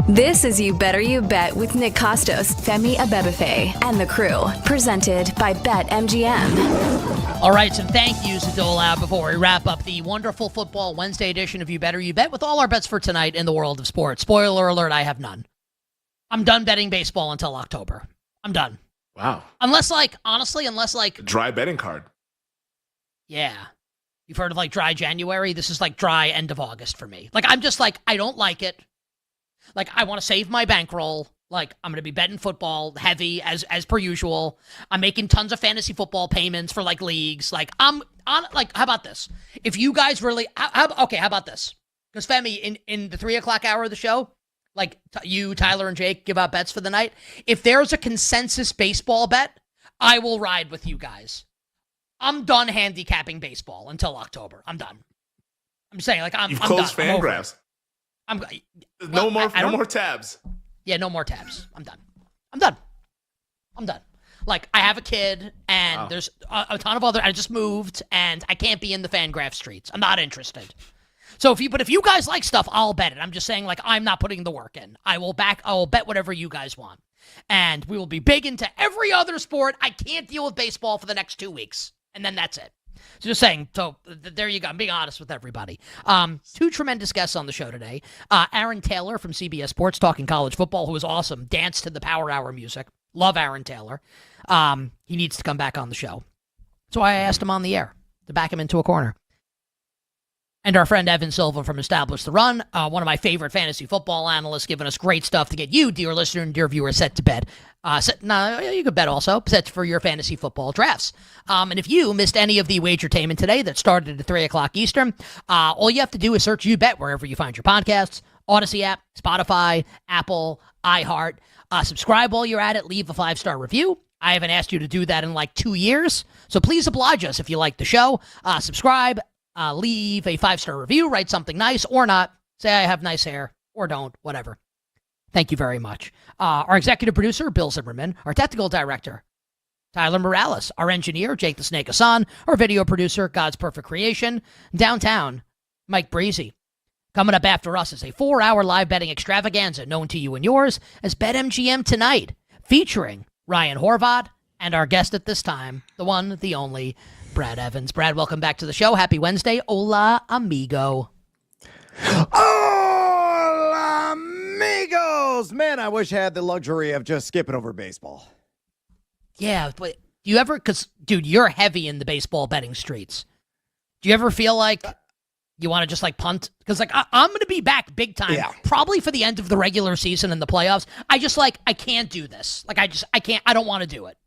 This is You Better You Bet with Nick Costos, Femi Abebefe, and the crew. Presented by BetMGM. All right, some thank yous to dole out before we wrap up the wonderful Football Wednesday edition of You Better You Bet with all our bets for tonight in the world of sports. Spoiler alert, I have none. I'm done betting baseball until October. I'm done. Wow. Unless, dry betting card. Yeah. You've heard of, dry January? This is, dry end of August for me. I'm just, I don't like it. I want to save my bankroll. I'm going to be betting football heavy as per usual. I'm making tons of fantasy football payments for leagues. I'm on how about this? If you guys really, how about this? Because Femi, in the 3:00 hour of the show, you, Tyler, and Jake give out bets for the night. If there's a consensus baseball bet, I will ride with you guys. I'm done handicapping baseball until October. I'm done. I'm saying You've closed Fangraphs. No more tabs. Yeah, no more tabs. I'm done. I have a kid, and there's a ton of other. I just moved, and I can't be in the Fangraph streets. I'm not interested. So if you guys like stuff, I'll bet it. I'm just saying, I'm not putting the work in. I will bet whatever you guys want, and we will be big into every other sport. I can't deal with baseball for the next 2 weeks, and then that's it. So just saying, there you go. I'm being honest with everybody. Two tremendous guests on the show today. Aaron Taylor from CBS Sports talking college football, who was awesome. Danced to the Power Hour music. Love Aaron Taylor. He needs to come back on the show. So I asked him on the air. to back him into a corner. And our friend Evan Silva from Establish the Run, one of my favorite fantasy football analysts, giving us great stuff to get you, dear listener and dear viewer, set to bed. You could bet also, set for your fantasy football drafts. And if you missed any of the Wagertainment today that started at 3 o'clock Eastern, all you have to do is search You Bet wherever you find your podcasts, Odyssey app, Spotify, Apple, iHeart. Subscribe while you're at it. Leave a 5-star review. I haven't asked you to do that in like 2 years, so please oblige us if you like the show. Subscribe. Leave a 5-star review, write something nice or not. Say I have nice hair or don't, whatever. Thank you very much. Our executive producer, Bill Zimmerman. Our technical director, Tyler Morales. Our engineer, Jake the Snake Hassan. Our video producer, God's Perfect Creation. Downtown, Mike Breezy. Coming up after us is a 4-hour live betting extravaganza known to you and yours as BetMGM Tonight, featuring Ryan Horvath and our guest at this time, the one, the only, Brad Evans. Brad, welcome back to the show. Happy Wednesday. Hola, amigo. Hola, amigos. Man, I wish I had the luxury of just skipping over baseball. Yeah, but do you ever, because, dude, you're heavy in the baseball betting streets. Do you ever feel like you want to just, like, punt? Because, like, I'm going to be back big time, probably for the end of the regular season and the playoffs. I can't do this. Like, I don't want to do it.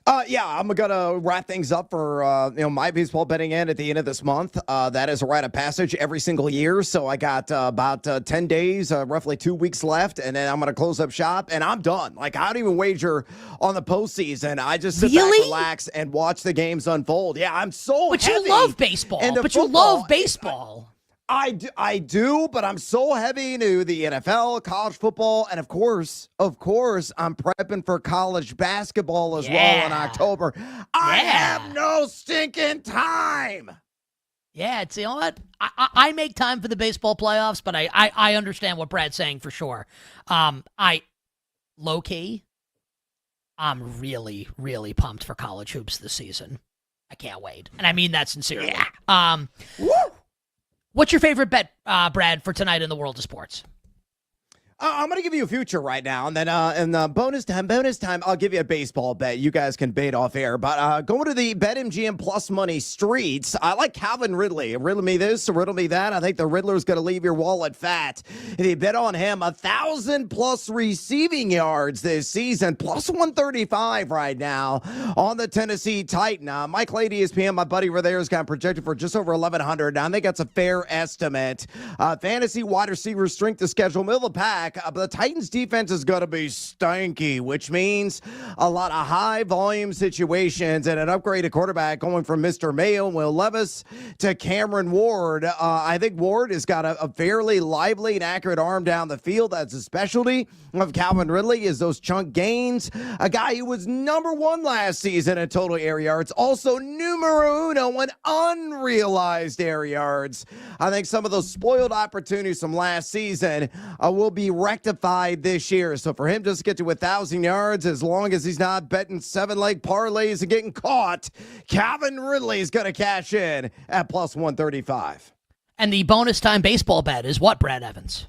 I'm gonna wrap things up for my baseball betting end at the end of this month. That is a rite of passage every single year. So I got about 10 days, roughly 2 weeks left, and then I'm gonna close up shop and I'm done. Like, I don't even wager on the postseason. I just sit back, relax, and watch the games unfold. Yeah, I'm so. But heavy you love baseball. into You love baseball. I do, but I'm so heavy into the NFL, college football, and of course, I'm prepping for college basketball as well in October. I have no stinking time. Yeah, you know what? I make time for the baseball playoffs, but I understand what Brad's saying for sure. Low-key, I'm really, really pumped for college hoops this season. I can't wait. And I mean that sincerely. Yeah. What's your favorite bet, Brad, for tonight in the world of sports? I'm going to give you a future right now, and then in bonus time, I'll give you a baseball bet. You guys can bait off air. But going to the BetMGM Plus Money Streets, I like Calvin Ridley. Riddle me this, riddle me that. I think the Riddler's going to leave your wallet fat. If you bet on him, 1,000+ receiving yards this season, plus 135 right now on the Tennessee Titan. Mike Lady, ESPN, my buddy over there, has got projected for just over 1,100. I think that's a fair estimate. Fantasy wide receiver strength of schedule, middle of the pack. But the Titans defense is going to be stanky, which means a lot of high volume situations and an upgraded quarterback going from Mr. Mayo and Will Levis to Cameron Ward. I think Ward has got a fairly lively and accurate arm down the field. That's a specialty of Calvin Ridley, is those chunk gains. A guy who was number 1 last season in total air yards, also numero uno in unrealized air yards. I think some of those spoiled opportunities from last season will be rectified this year. So for him just to get to 1,000 yards, as long as he's not betting 7-leg parlays and getting caught, Calvin Ridley is going to cash in at plus 135. And the bonus time baseball bet is what, Brad Evans?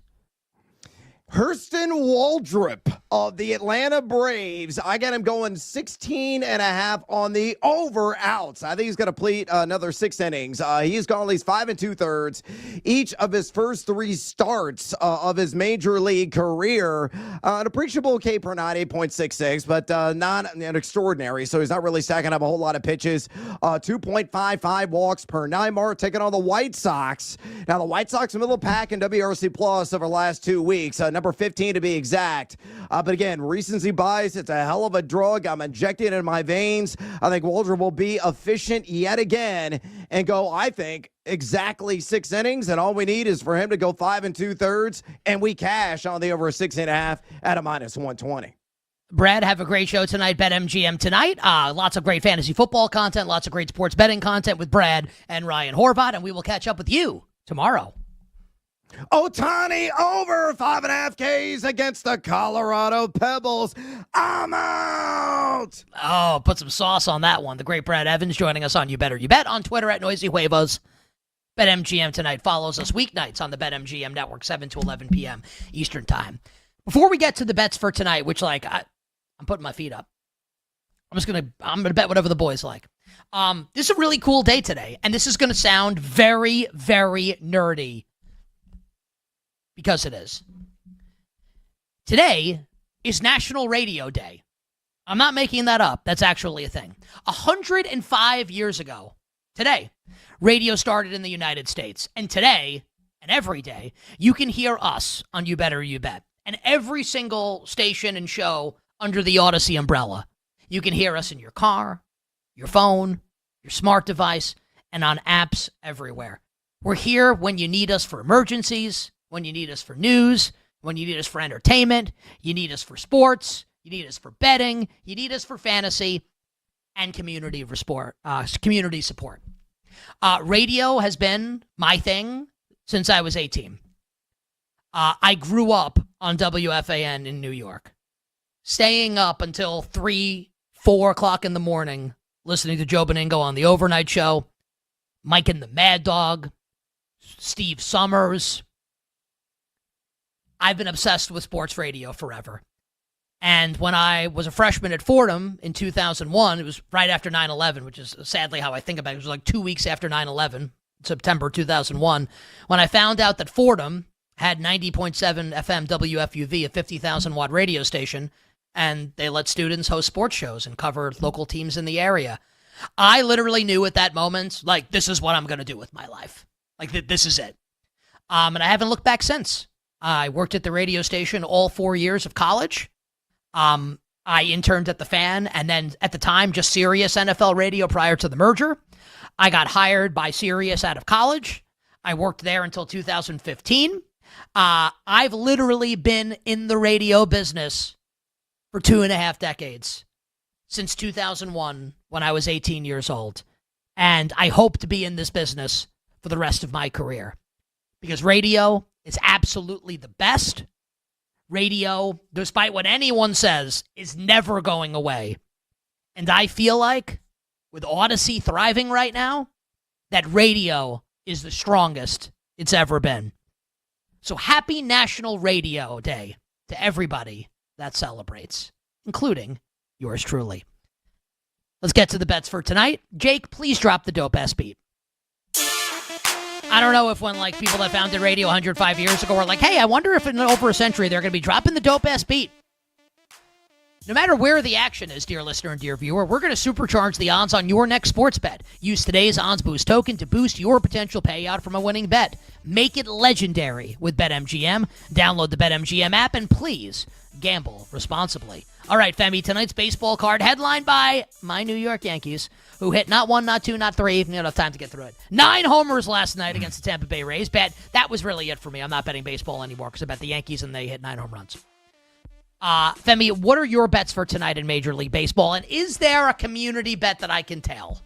Hurston Waldrop of the Atlanta Braves. I got him going 16.5 on the over outs. I think he's going to complete another 6 innings. He's gone at least 5 2/3 each of his first 3 starts of his major league career. An appreciable K per 9, 8.66, but not an extraordinary. So he's not really stacking up a whole lot of pitches. 2.55 walks per 9 mark, taking on the White Sox. Now the White Sox middle of the pack in WRC Plus over the last 2 weeks. Number 15 to be exact. But again, recency bias, it's a hell of a drug. I'm injecting it in my veins. I think Waldrop will be efficient yet again and go, I think, exactly 6 innings. And all we need is for him to go 5 2/3, and we cash on the over 6.5 at a minus 120. Brad, have a great show tonight. BetMGM Tonight. Lots of great fantasy football content, lots of great sports betting content with Brad and Ryan Horvath, and we will catch up with you tomorrow. Ohtani over 5.5 Ks against the Colorado Pebbles. I'm out. Oh, put some sauce on that one. The great Brad Evans joining us on You Better You Bet on Twitter at Noisy Huevos. BetMGM Tonight follows us weeknights on the BetMGM Network, 7 to 11 p.m. Eastern Time. Before we get to the bets for tonight, which I'm putting my feet up. I'm gonna bet whatever the boys like. This is a really cool day today, and this is going to sound very, very nerdy because it is. Today is National Radio Day. I'm not making that up. That's actually a thing. 105 years ago, today, radio started in the United States. And today, and every day, you can hear us on You Better You Bet. And every single station and show under the Odyssey umbrella. You can hear us in your car, your phone, your smart device, and on apps everywhere. We're here when you need us for emergencies, when you need us for news, when you need us for entertainment, you need us for sports, you need us for betting, you need us for fantasy, and community support. Radio has been my thing since I was 18. I grew up on WFAN in New York, staying up until 3, 4 o'clock in the morning, listening to Joe Beningo on the overnight show, Mike and the Mad Dog, Steve Summers. I've been obsessed with sports radio forever. And when I was a freshman at Fordham in 2001, it was right after 9/11, which is sadly how I think about it. It was like 2 weeks after 9/11, September 2001, when I found out that Fordham had 90.7 FM WFUV, a 50,000-watt radio station, and they let students host sports shows and cover local teams in the area. I literally knew at that moment, like, this is what I'm going to do with my life. Like, this is it. And I haven't looked back since. I worked at the radio station all 4 years of college. I interned at the Fan, and then at the time, just Sirius NFL radio prior to the merger. I got hired by Sirius out of college. I worked there until 2015. I've literally been in the radio business for 2.5 decades, since 2001, when I was 18 years old. And I hope to be in this business for the rest of my career, because radio is absolutely the best. Radio, despite what anyone says, is never going away. And I feel like, with Odyssey thriving right now, that radio is the strongest it's ever been. So happy National Radio Day to everybody that celebrates, including yours truly. Let's get to the bets for tonight. Jake, please drop the dope-ass beat. I don't know if when people that founded radio 105 years ago were like, hey, I wonder if in over a century they're going to be dropping the dope-ass beat. No matter where the action is, dear listener and dear viewer, we're going to supercharge the odds on your next sports bet. Use today's Odds Boost token to boost your potential payout from a winning bet. Make it legendary with BetMGM. Download the BetMGM app and please gamble responsibly. All right, Femi, tonight's baseball card headlined by my New York Yankees, who hit not 1, not 2, not 3. You don't have time to get through it. 9 homers last night against the Tampa Bay Rays. That was really it for me. I'm not betting baseball anymore because I bet the Yankees and they hit 9 home runs. Femi, what are your bets for tonight in Major League Baseball? And is there a community bet that I can tell?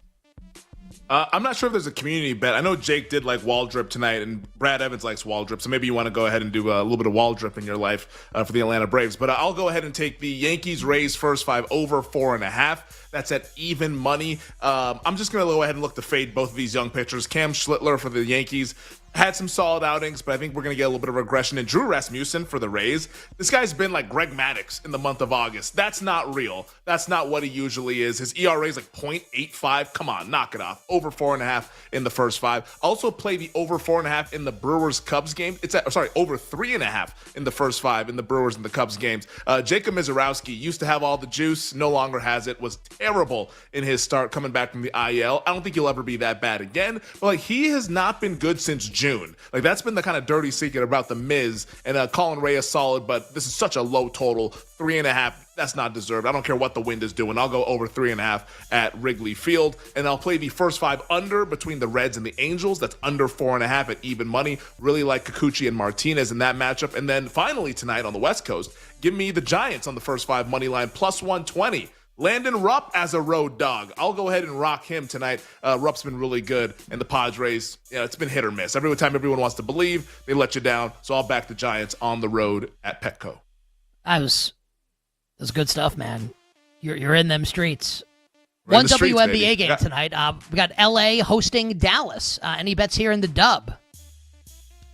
I'm not sure if there's a community bet. I know Jake did like wall drip tonight, and Brad Evans likes wall drip, so maybe you want to go ahead and do a little bit of wall drip in your life for the Atlanta Braves. But I'll go ahead and take the Yankees-Rays first 5 over 4.5. That's at even money. I'm just going to go ahead and look to fade both of these young pitchers. Cam Schlittler for the Yankees had some solid outings, but I think we're going to get a little bit of regression. And Drew Rasmussen for the Rays, this guy's been like Greg Maddux in the month of August. That's not real. That's not what he usually is. His ERA is like 0.85. Come on, knock it off. Over 4.5 in the first 5. Also play the over 4.5 in the Brewers-Cubs game. It's at, over 3.5 in the first 5 in the Brewers and the Cubs games. Jacob Mizorowski used to have all the juice, no longer has it, was terrible in his start coming back from the IL. I don't think he'll ever be that bad again, but he has not been good since June. That's been the kind of dirty secret about the Miz. And Colin Ray is solid, but this is such a low total. 3.5, that's not deserved. I don't care what the wind is doing. I'll go over 3.5 at Wrigley Field. And I'll play the first 5 under between the Reds and the Angels. That's under 4.5 at even money. Really like Kikuchi and Martinez in that matchup. And then finally tonight on the West Coast, give me the Giants on the first 5 money line, plus 120. Landon Rupp as a road dog. I'll go ahead and rock him tonight. Rupp's been really good. And the Padres, it's been hit or miss. Every time everyone wants to believe, they let you down. So I'll back the Giants on the road at Petco. That's good stuff, man. You're in them streets. We're One streets, WNBA baby. game tonight. We got LA hosting Dallas. Any bets here in the dub?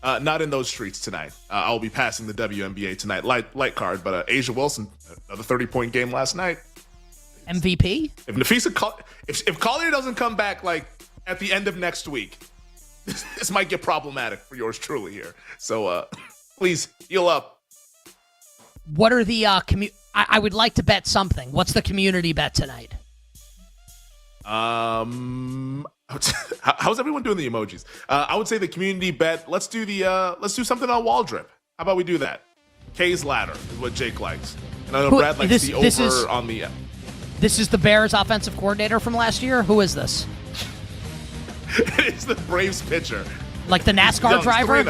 Not in those streets tonight. I'll be passing the WNBA tonight. Light card, but Asia Wilson, another 30-point game last night. MVP? If Collier doesn't come back like at the end of next week, this might get problematic for yours truly here. So please heal up. What are the I would like to bet something. What's the community bet tonight? How's everyone doing the emojis? I would say the community bet. Let's do something on Wall Drip. How about we do that? K's ladder is what Jake likes. And I know Brad likes the over on the. This is the Bears offensive coordinator from last year? Who is this? It's the Braves pitcher. Like the NASCAR driver?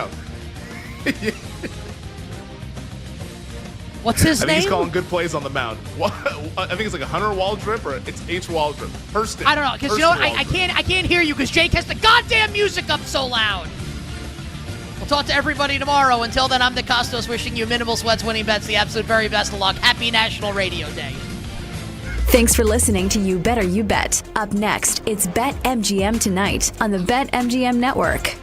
What's his name? I think he's calling good plays on the mound. I think it's like a Hunter Waldrip or it's H. Waldrip. Hurston. I don't know, because you know what? I can't hear you because Jake has the goddamn music up so loud. We'll talk to everybody tomorrow. Until then, I'm DeCostos wishing you minimal sweats, winning bets, the absolute very best of luck. Happy National Radio Day. Thanks for listening to You Better You Bet. Up next, it's BetMGM tonight on the BetMGM Network.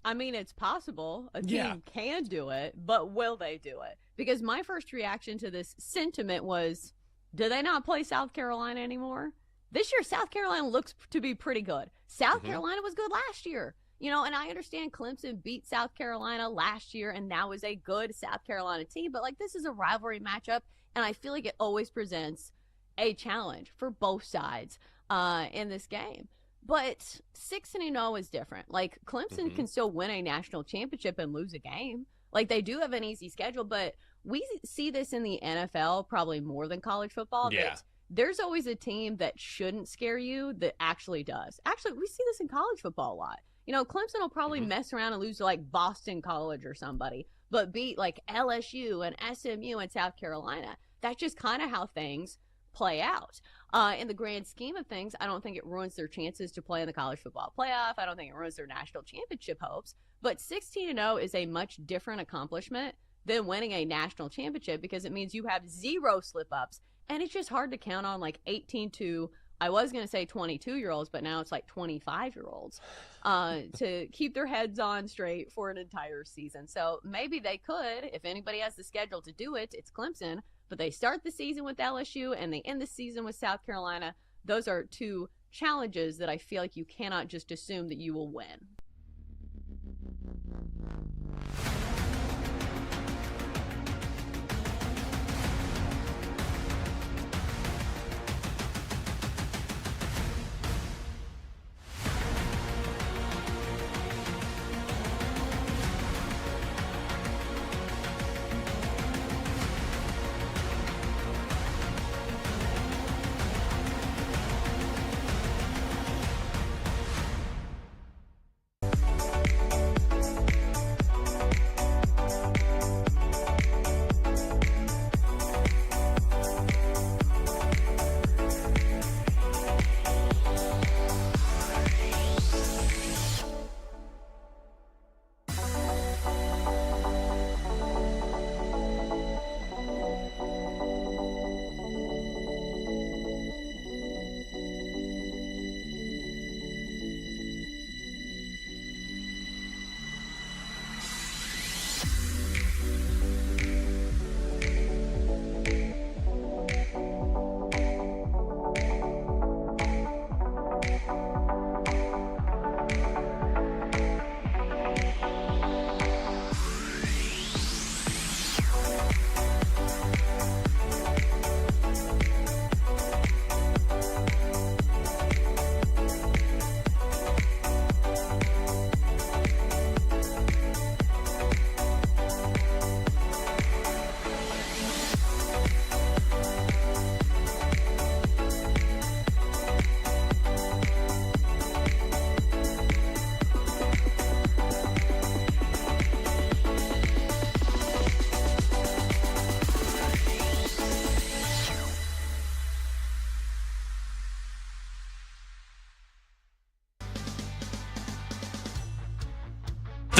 I mean, it's possible. A team can do it, but will they do it? Because my first reaction to this sentiment was, do they not play South Carolina anymore? This year, South Carolina looks to be pretty good. South Carolina was good last year. You know, and I understand Clemson beat South Carolina last year, and now is a good South Carolina team. But, like, this is a rivalry matchup, and I feel like it always presents a challenge for both sides in this game. But 6-0 is different. Like, Clemson can still win a national championship and lose a game. Like, they do have an easy schedule, but we see this in the NFL probably more than college football. Yeah. That there's always a team that shouldn't scare you that actually does. Actually, we see this in college football a lot. You know, Clemson will probably mess around and lose to, like, Boston College or somebody, but beat, like, LSU and SMU and South Carolina. That's just kind of how things play out. In the grand scheme of things, I don't think it ruins their chances to play in the college football playoff. I don't think it ruins their national championship hopes. But 16-0 is a much different accomplishment than winning a national championship because it means you have 0 slip-ups. And it's just hard to count on like 18 to, I was going to say 22-year-olds, but now it's like 25-year-olds to keep their heads on straight for an entire season. So maybe they could, if anybody has the schedule to do it, it's Clemson. But they start the season with LSU and they end the season with South Carolina. Those are two challenges that I feel like you cannot just assume that you will win.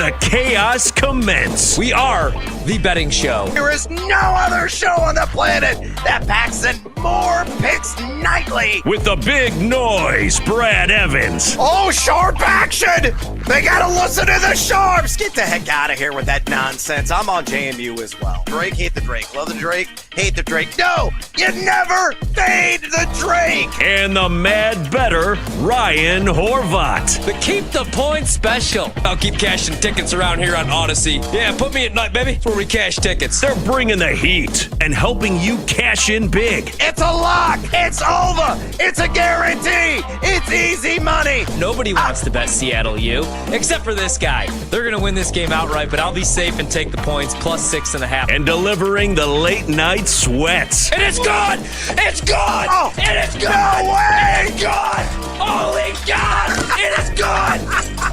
the chaos commence. We are the betting show. There is no other show on the planet that packs in more picks nightly. With the big noise, Brad Evans. Oh, sharp action! They gotta listen to the sharps! Get the heck out of here with that nonsense. I'm on JMU as well. Drake, hate the Drake. Love the Drake, hate the Drake. No, you never fade the Drake! And the mad better, Ryan Horvat. The Keep the Points special. I'll keep cashing tickets around here on Odyssey. Yeah, put me at night, baby. That's where we cash tickets. They're bringing the heat and helping you cash in big. It's a lock! It's over! It's a guarantee! It's easy money! Nobody wants to bet Seattle U, except for this guy. They're going to win this game outright, but I'll be safe and take the points plus 6.5. And delivering the late night sweats. And it's gone! It's gone! Oh, and it's gone! No way! It's gone! Holy God! It is gone!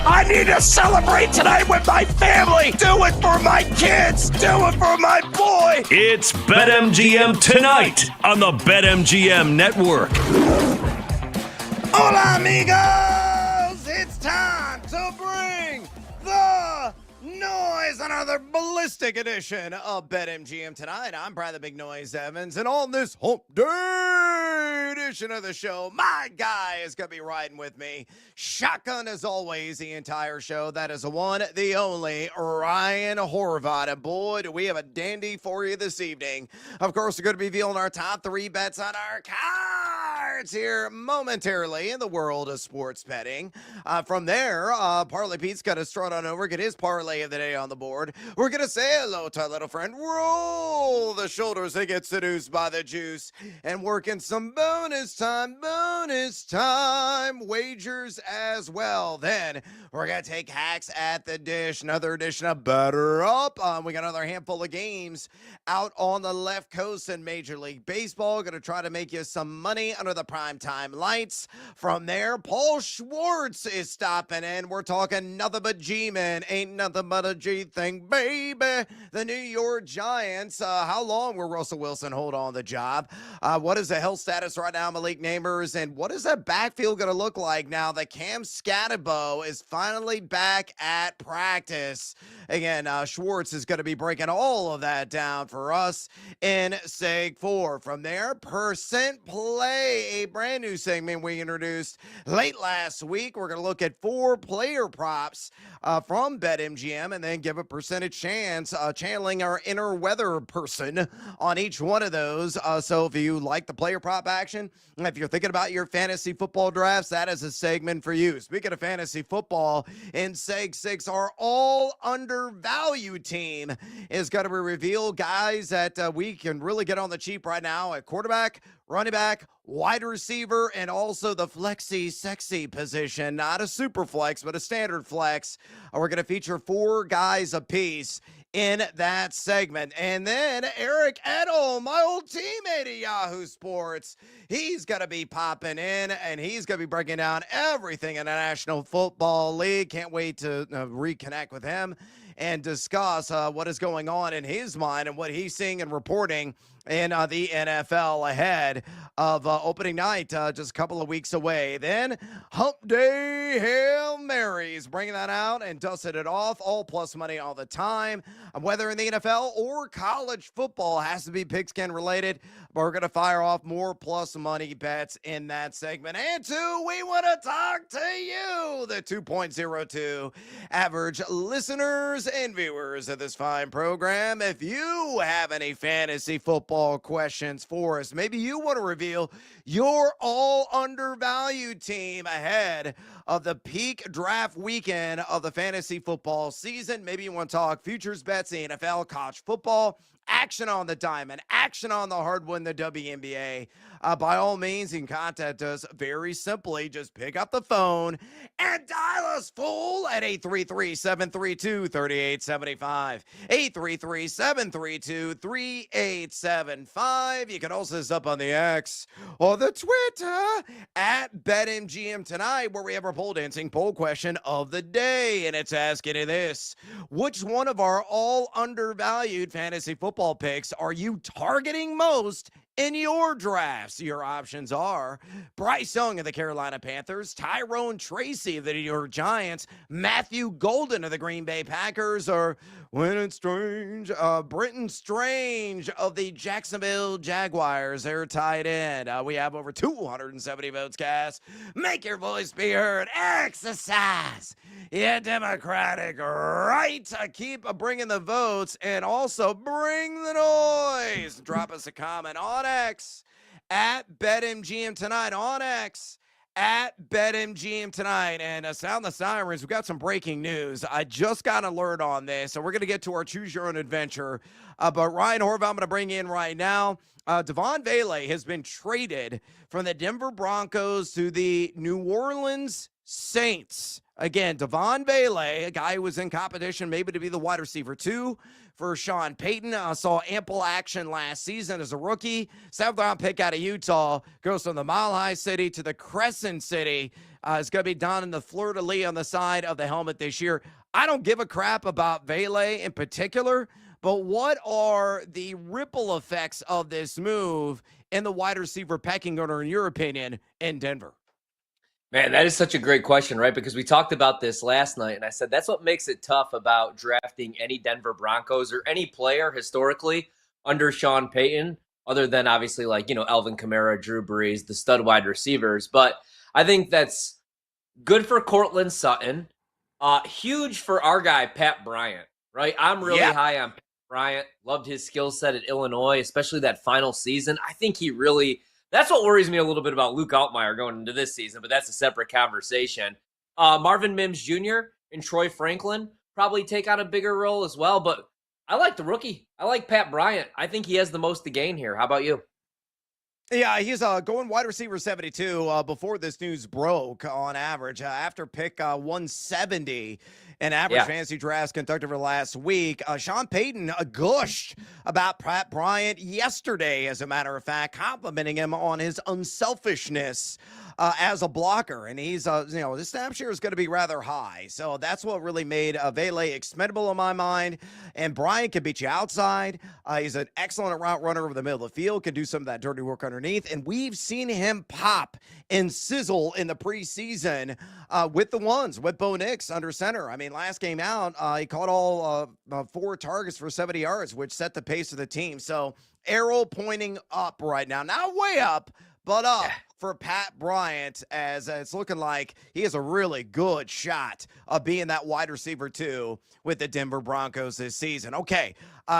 I need to celebrate tonight with my family! Do it for my kids! Do it for my boy! It's BetMGM tonight on the BetMGM Network. Hola, amigos! It's time to bring the noise. Another ballistic edition of BetMGM tonight. I'm Brad the Big Noise Evans, and on this hump day edition of the show, my guy is going to be riding with me. Shotgun as always the entire show. That is the one, the only, Ryan Horvat. And boy, do we have a dandy for you this evening. Of course, we're going to be revealing our top 3 bets on our cards here momentarily in the world of sports betting. From there, Parlay Pete's got to strut on over, get his parlay of the day on the board. We're going to say hello to our little friend, roll the shoulders and get seduced by the juice, and working some bonus time wagers as well. Then we're going to take hacks at the dish, another edition of Better Up. We got another handful of games out on the left coast in Major League Baseball. Going to try to make you some money under the primetime lights. From there, Paul Schwartz is stopping in. We're talking nothing but G-men. Ain't nothing but a G thing, baby. The New York Giants. How long will Russell Wilson hold on the job? What is the health status right now, Malik Neighbors? And what is that backfield going to look like now that Cam Scatterbo is finally back at practice? Again, Schwartz is going to be breaking all of that down for us in Seg 4. From there, Percent Play, a brand new segment we introduced late last week. We're going to look at 4 player props from BetMGM and then give a percentage chance, channeling our inner weather person on each one of those. So if you like the player prop action, if you're thinking about your fantasy football drafts, that is a segment for you. Speaking of fantasy football, in Seg 6, our all undervalued team is going to reveal guys that we can really get on the cheap right now at quarterback, running back, wide receiver, and also the flexy sexy position. Not a super flex, but a standard flex. We're going to feature 4 guys apiece in that segment. And then Eric Edel, my old teammate at Yahoo Sports, he's going to be popping in, and he's going to be breaking down everything in the National Football League. Can't wait to reconnect with him and discuss what is going on in his mind and what he's seeing and reporting in the NFL ahead of opening night, just a couple of weeks away. Then Hump Day Hail Marys, bringing that out and dusting it off. All plus money all the time, whether in the NFL or college football, has to be pigskin related. But we're going to fire off more plus money bets in that segment. And 2, we want to talk to you, the 2.02 average listeners and viewers of this fine program. If you have any fantasy football questions for us, maybe you want to reveal your all undervalued team ahead of the peak draft weekend of the fantasy football season. Maybe you want to talk futures bets, the NFL, college football, action on the diamond, action on the hardwood, the WNBA. By all means, you can contact us very simply. Just pick up the phone and dial us full at 833-732-3875. 833-732-3875. You can also hit us up on the X or the Twitter at BetMGM tonight, where we have our pole dancing poll question of the day. And it's asking you this: which one of our all undervalued fantasy football picks are you targeting most in your drafts. Your options are Bryce Young of the Carolina Panthers, Tyrone Tracy of the New York Giants, Matthew Golden of the Green Bay Packers, or Brenton Strange of the Jacksonville Jaguars. They're tied in. We have over 270 votes cast. Make your voice be heard. Exercise your democratic right to keep bringing the votes and also bring the noise. Drop us a comment on X at BetMGM tonight, on X at BetMGM tonight. And sound the sirens. We've got some breaking news. I just got an alert on this, so we're going to get to our Choose Your Own Adventure. But Ryan Horvath, I'm going to bring in right now. Devon Vele has been traded from the Denver Broncos to the New Orleans Saints. Again, Devon Vele, a guy who was in competition maybe to be the wide receiver 2 for Sean Payton. Saw ample action last season as a rookie. 7th-round pick out of Utah. Goes from the Mile High City to the Crescent City. It's going to be donning the fleur-de-lis on the side of the helmet this year. I don't give a crap about Vele in particular, but what are the ripple effects of this move in the wide receiver pecking order, in your opinion, in Denver? Man, that is such a great question, right? Because we talked about this last night, and I said that's what makes it tough about drafting any Denver Broncos or any player historically under Sean Payton, other than obviously Alvin Kamara, Drew Brees, the stud wide receivers. But I think that's good for Courtland Sutton, huge for our guy, Pat Bryant, right? I'm really high on Pat Bryant. Loved his skill set at Illinois, especially that final season. I think he really... That's what worries me a little bit about Luke Altmaier going into this season, but that's a separate conversation. Marvin Mims Jr. and Troy Franklin probably take on a bigger role as well, but I like the rookie. I like Pat Bryant. I think he has the most to gain here. How about you? Yeah, he's going wide receiver 72 before this news broke on average. After pick 170 in average fantasy drafts conducted over the last week. Sean Payton gushed about Pat Bryant yesterday, as a matter of fact, complimenting him on his unselfishness as a blocker. And he's, his snap share is going to be rather high. So that's what really made Vele expendable in my mind. And Bryant can beat you outside. He's an excellent route runner over the middle of the field, can do some of that dirty work underneath. And we've seen him pop and sizzle in the preseason with the ones, with Bo Nix under center. I mean, last game out, he caught all 4 targets for 70 yards, which set the pace of the team. So arrow pointing up right now. Not way up, but up for Pat Bryant, as it's looking like he has a really good shot of being that wide receiver 2 with the Denver Broncos this season. Okay,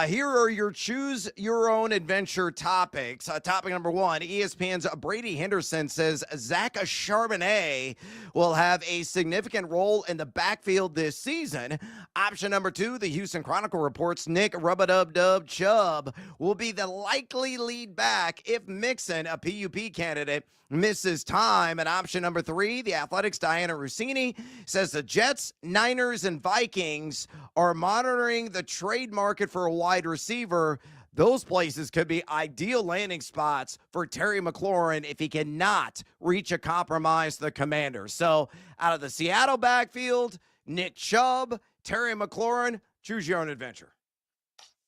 here are your Choose Your Own Adventure topics. Topic number 1, ESPN's Brady Henderson says Zach Charbonnet will have a significant role in the backfield this season. Option number 2, the Houston Chronicle reports Nick Rub-a-Dub-Dub Chubb will be the likely lead back if Mixon, a PUP candidate, misses time. And option number 3, the Athletics' Diana Rossini says the Jets, Niners, and Vikings are monitoring the trade market for a wide receiver. Those places could be ideal landing spots for Terry McLaurin if he cannot reach a compromise the Commanders. So out of the Seattle backfield, Nick Chubb, Terry McLaurin, choose your own adventure.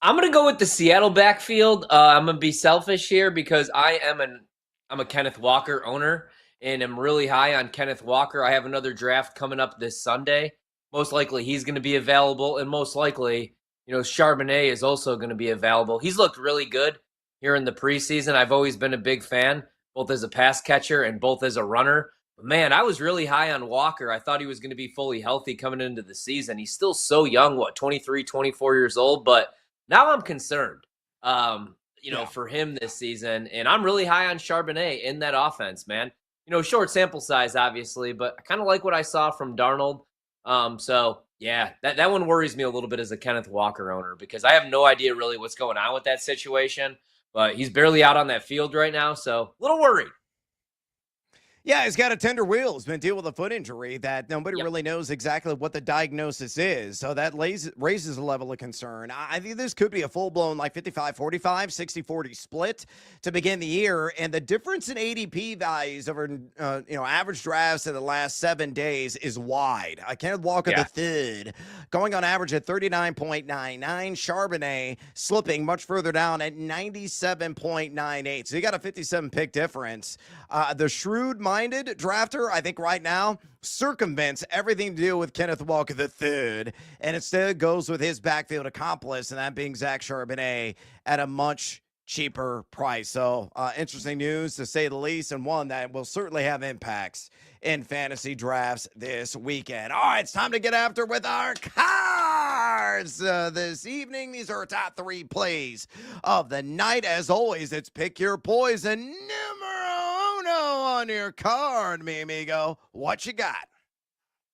I'm going to go with the Seattle backfield. I'm going to be selfish here because I'm a Kenneth Walker owner, and I'm really high on Kenneth Walker. I have another draft coming up this Sunday. Most likely he's going to be available, and most likely, Charbonnet is also going to be available. He's looked really good here in the preseason. I've always been a big fan, both as a pass catcher and both as a runner. But man, I was really high on Walker. I thought he was going to be fully healthy coming into the season. He's still so young, 23, 24 years old, but now I'm concerned. For him this season. And I'm really high on Charbonnet in that offense, man. Short sample size, obviously, but I kind of like what I saw from Darnold. That one worries me a little bit as a Kenneth Walker owner because I have no idea really what's going on with that situation, but he's barely out on that field right now, so a little worried. Yeah, he's got a tender wheel. He's been dealing with a foot injury that nobody really knows exactly what the diagnosis is. So that raises a level of concern. I think this could be a full-blown like 55-45, 60-40 split to begin the year. And the difference in ADP values over average drafts in the last 7 days is wide. Kenneth Walker the third going on average at 39.99. Charbonnet slipping much further down at 97.98. So you got a 57 pick difference. The shrewd-minded drafter, I think right now, circumvents everything to do with Kenneth Walker III and instead goes with his backfield accomplice, and that being Zach Charbonnet at a much cheaper price. So interesting news to say the least, and one that will certainly have impacts in fantasy drafts this weekend. All right, it's time to get after with our cards this evening. These are our top 3 plays of the night. As always, it's pick your poison. Numero uno on your card, mi amigo. What you got?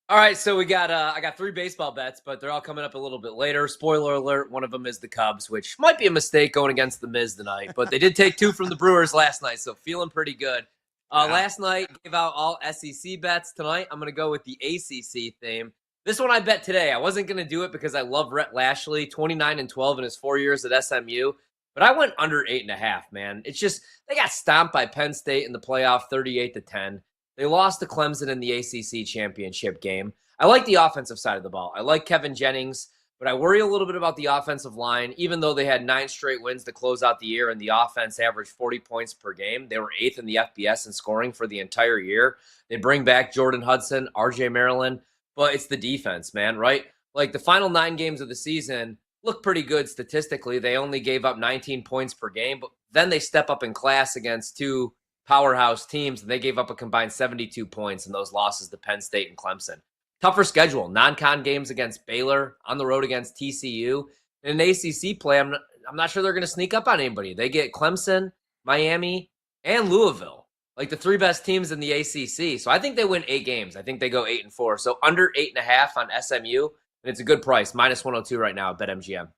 All right, so we got I got 3 baseball bets, but they're all coming up a little bit later. Spoiler alert, one of them is the Cubs, which might be a mistake going against the Miz tonight, but they did take 2 from the Brewers last night, so feeling pretty good. Last night, gave out all SEC bets. Tonight, I'm going to go with the ACC theme. This one I bet today. I wasn't going to do it because I love Rhett Lashley, 29-12 in his 4 years at SMU, but I went under 8.5, man. It's just, they got stomped by Penn State in the playoff 38-10. They lost to Clemson in the ACC championship game. I like the offensive side of the ball. I like Kevin Jennings, but I worry a little bit about the offensive line. Even though they had 9 straight wins to close out the year and the offense averaged 40 points per game, they were 8th in the FBS in scoring for the entire year. They bring back Jordan Hudson, RJ Maryland, but it's the defense, man, right? Like the final 9 games of the season look pretty good statistically. They only gave up 19 points per game, but then they step up in class against 2 powerhouse teams, and they gave up a combined 72 points in those losses to Penn State and Clemson. Tougher schedule, non-con games against Baylor, on the road against TCU. In an ACC play, I'm not sure they're going to sneak up on anybody. They get Clemson, Miami, and Louisville, like the 3 best teams in the ACC. So I think they win 8 games. I think they go 8-4. So under 8.5 on SMU, and it's a good price, -102 right now at BetMGM.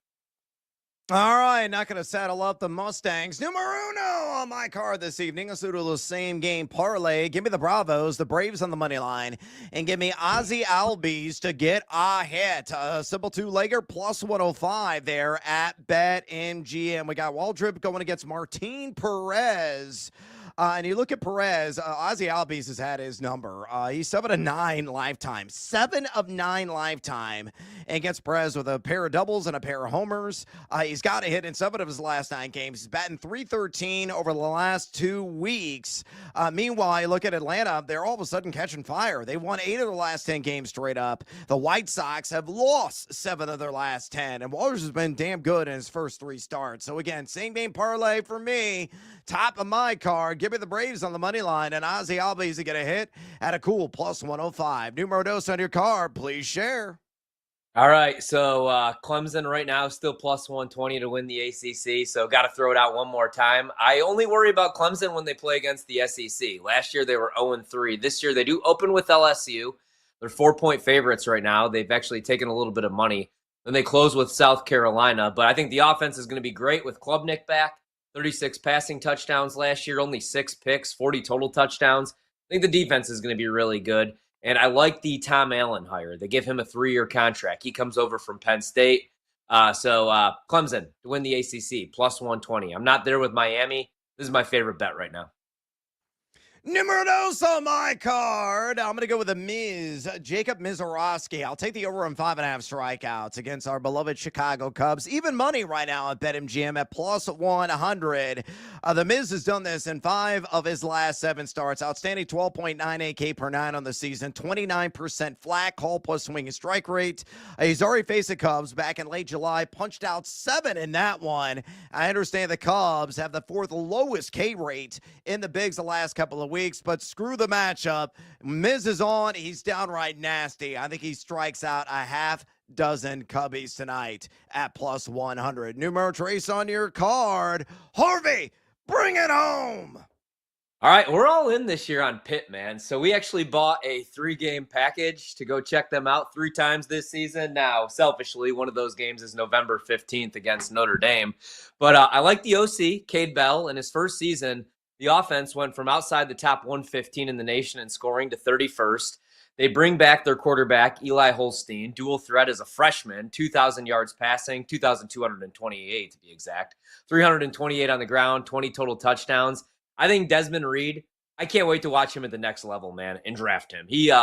All right, not going to saddle up the Mustangs. Numero uno on my card this evening. Let's do the same game parlay. Give me the Bravos, the Braves on the money line, and give me Ozzy Albies to get ahead. Simple 2-legger +105 there at BetMGM. We got Waldrop going against Martin Perez. And you look at Perez, Ozzy Albies has had his number. He's 7 of 9 lifetime. 7 of 9 lifetime. And gets Perez with a pair of doubles and a pair of homers. He's got a hit in 7 of his last 9 games. He's batting .313 over the last 2 weeks. Meanwhile, you look at Atlanta, they're all of a sudden catching fire. They won 8 of their last 10 games straight up. The White Sox have lost 7 of their last 10. And Walters has been damn good in his first 3 starts. So again, same game parlay for me. Top of my card. Give me the Braves on the money line and Ozzy Albies to get a hit at a cool +105. Numero dos on your card. Please share. All right, so Clemson right now still +120 to win the ACC, so got to throw it out one more time. I only worry about Clemson when they play against the SEC. Last year they were 0-3. This year they do open with LSU. They're 4-point favorites right now. They've actually taken a little bit of money. Then they close with South Carolina, but I think the offense is going to be great with Klubnik back. 36 passing touchdowns last year, only 6 picks, 40 total touchdowns. I think the defense is going to be really good. And I like the Tom Allen hire. They give him a 3-year contract. He comes over from Penn State. So Clemson to win the ACC, +120. I'm not there with Miami. This is my favorite bet right now. Numero dos on my card. I'm going to go with the Miz, Jacob Mizorowski. I'll take the over on 5.5 strikeouts against our beloved Chicago Cubs. Even money right now at BetMGM at +100. The Miz has done this in 5 of his last 7 starts. Outstanding 12.98 K per 9 on the season. 29% flat call plus swing and strike rate. He's already faced the Cubs back in late July. Punched out 7 in that one. I understand the Cubs have the 4th lowest K rate in the bigs the last couple of weeks, but screw the matchup. Miz is on. He's downright nasty. I think he strikes out a half dozen Cubbies tonight at +100. Numero trace on your card. Harvey, bring it home. All right, we're all in this year on Pitt, man. So we actually bought a 3-game package to go check them out 3 times this season. Now, selfishly, one of those games is November 15th against Notre Dame. But I like the OC, Cade Bell, in his first season. The offense went from outside the top 115 in the nation in scoring to 31st. They bring back their quarterback, Eli Holstein, dual threat as a freshman, 2,000 yards passing, 2,228 to be exact, 328 on the ground, 20 total touchdowns. I think Desmond Reed, I can't wait to watch him at the next level, man, and draft him. He,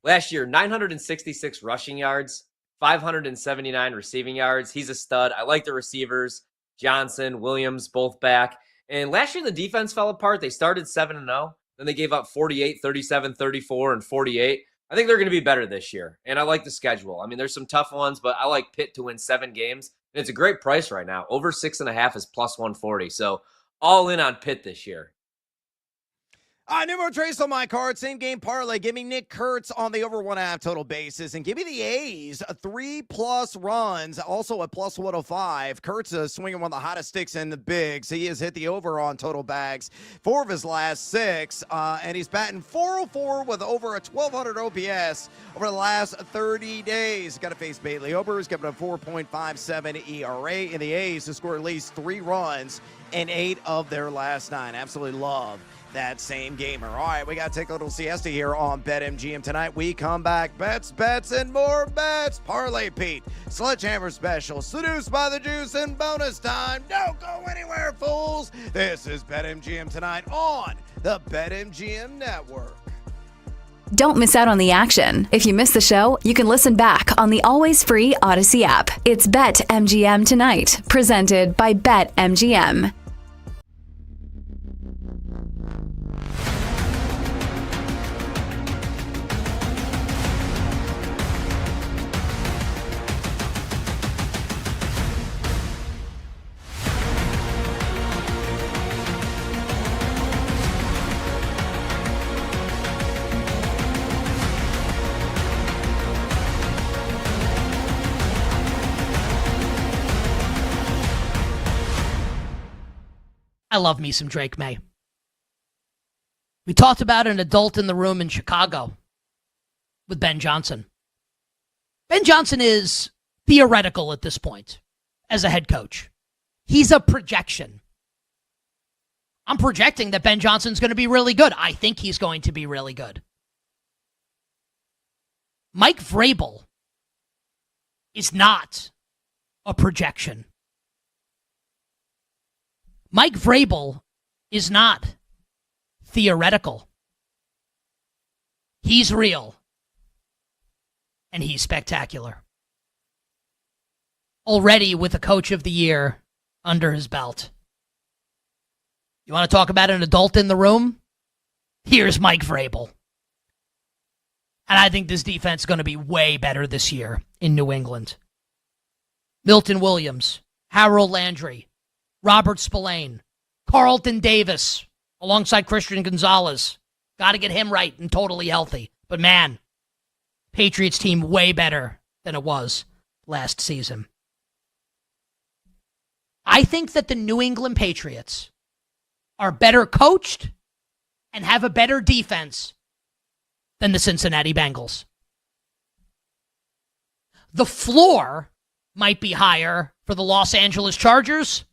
last year, 966 rushing yards, 579 receiving yards. He's a stud. I like the receivers, Johnson, Williams, both back. And last year, the defense fell apart. They started 7-0. Then they gave up 48, 37, 34, and 48. I think they're going to be better this year. And I like the schedule. I mean, there's some tough ones, but I like Pitt to win 7 games. And it's a great price right now. Over 6.5 is plus 140. So all in on Pitt this year. Numero trace on my card. Same game parlay. Give me Nick Kurtz on the over 1.5 total basis. And give me the A's 3+ runs. Also at plus 105. Kurtz is swinging one of the hottest sticks in the bigs. He has hit the over on total bags 4 of his last 6. And he's batting .404 with over a 1,200 OPS over the last 30 days. He's got to face Bailey Ober, who's given a 4.57 ERA. And the A's have scored at least 3 runs in 8 of their last 9. Absolutely love that same gamer. All right, we got to take a little siesta here on BetMGM tonight. We come back. Bets, and more bets. Parlay Pete, Sledgehammer Special, Seduced by the Juice, and bonus time. Don't go anywhere, fools. This is BetMGM tonight on the BetMGM Network. Don't miss out on the action. If you missed the show, you can listen back on the always free Odyssey app. It's BetMGM tonight, presented by BetMGM. I love me some Drake May. We talked about an adult in the room in Chicago with Ben Johnson. Ben Johnson is theoretical at this point as a head coach. He's a projection. I'm projecting that Ben Johnson's going to be really good. I think he's going to be really good. Mike Vrabel is not a projection. Mike Vrabel is not theoretical. He's real. And he's spectacular. Already with a coach of the year under his belt. You want to talk about an adult in the room? Here's Mike Vrabel. And I think this defense is going to be way better this year in New England. Milton Williams, Harold Landry, Robert Spillane, Carlton Davis, alongside Christian Gonzalez. Got to get him right and totally healthy. But man, Patriots team way better than it was last season. I think that the New England Patriots are better coached and have a better defense than the Cincinnati Bengals. The floor might be higher for the Los Angeles Chargers,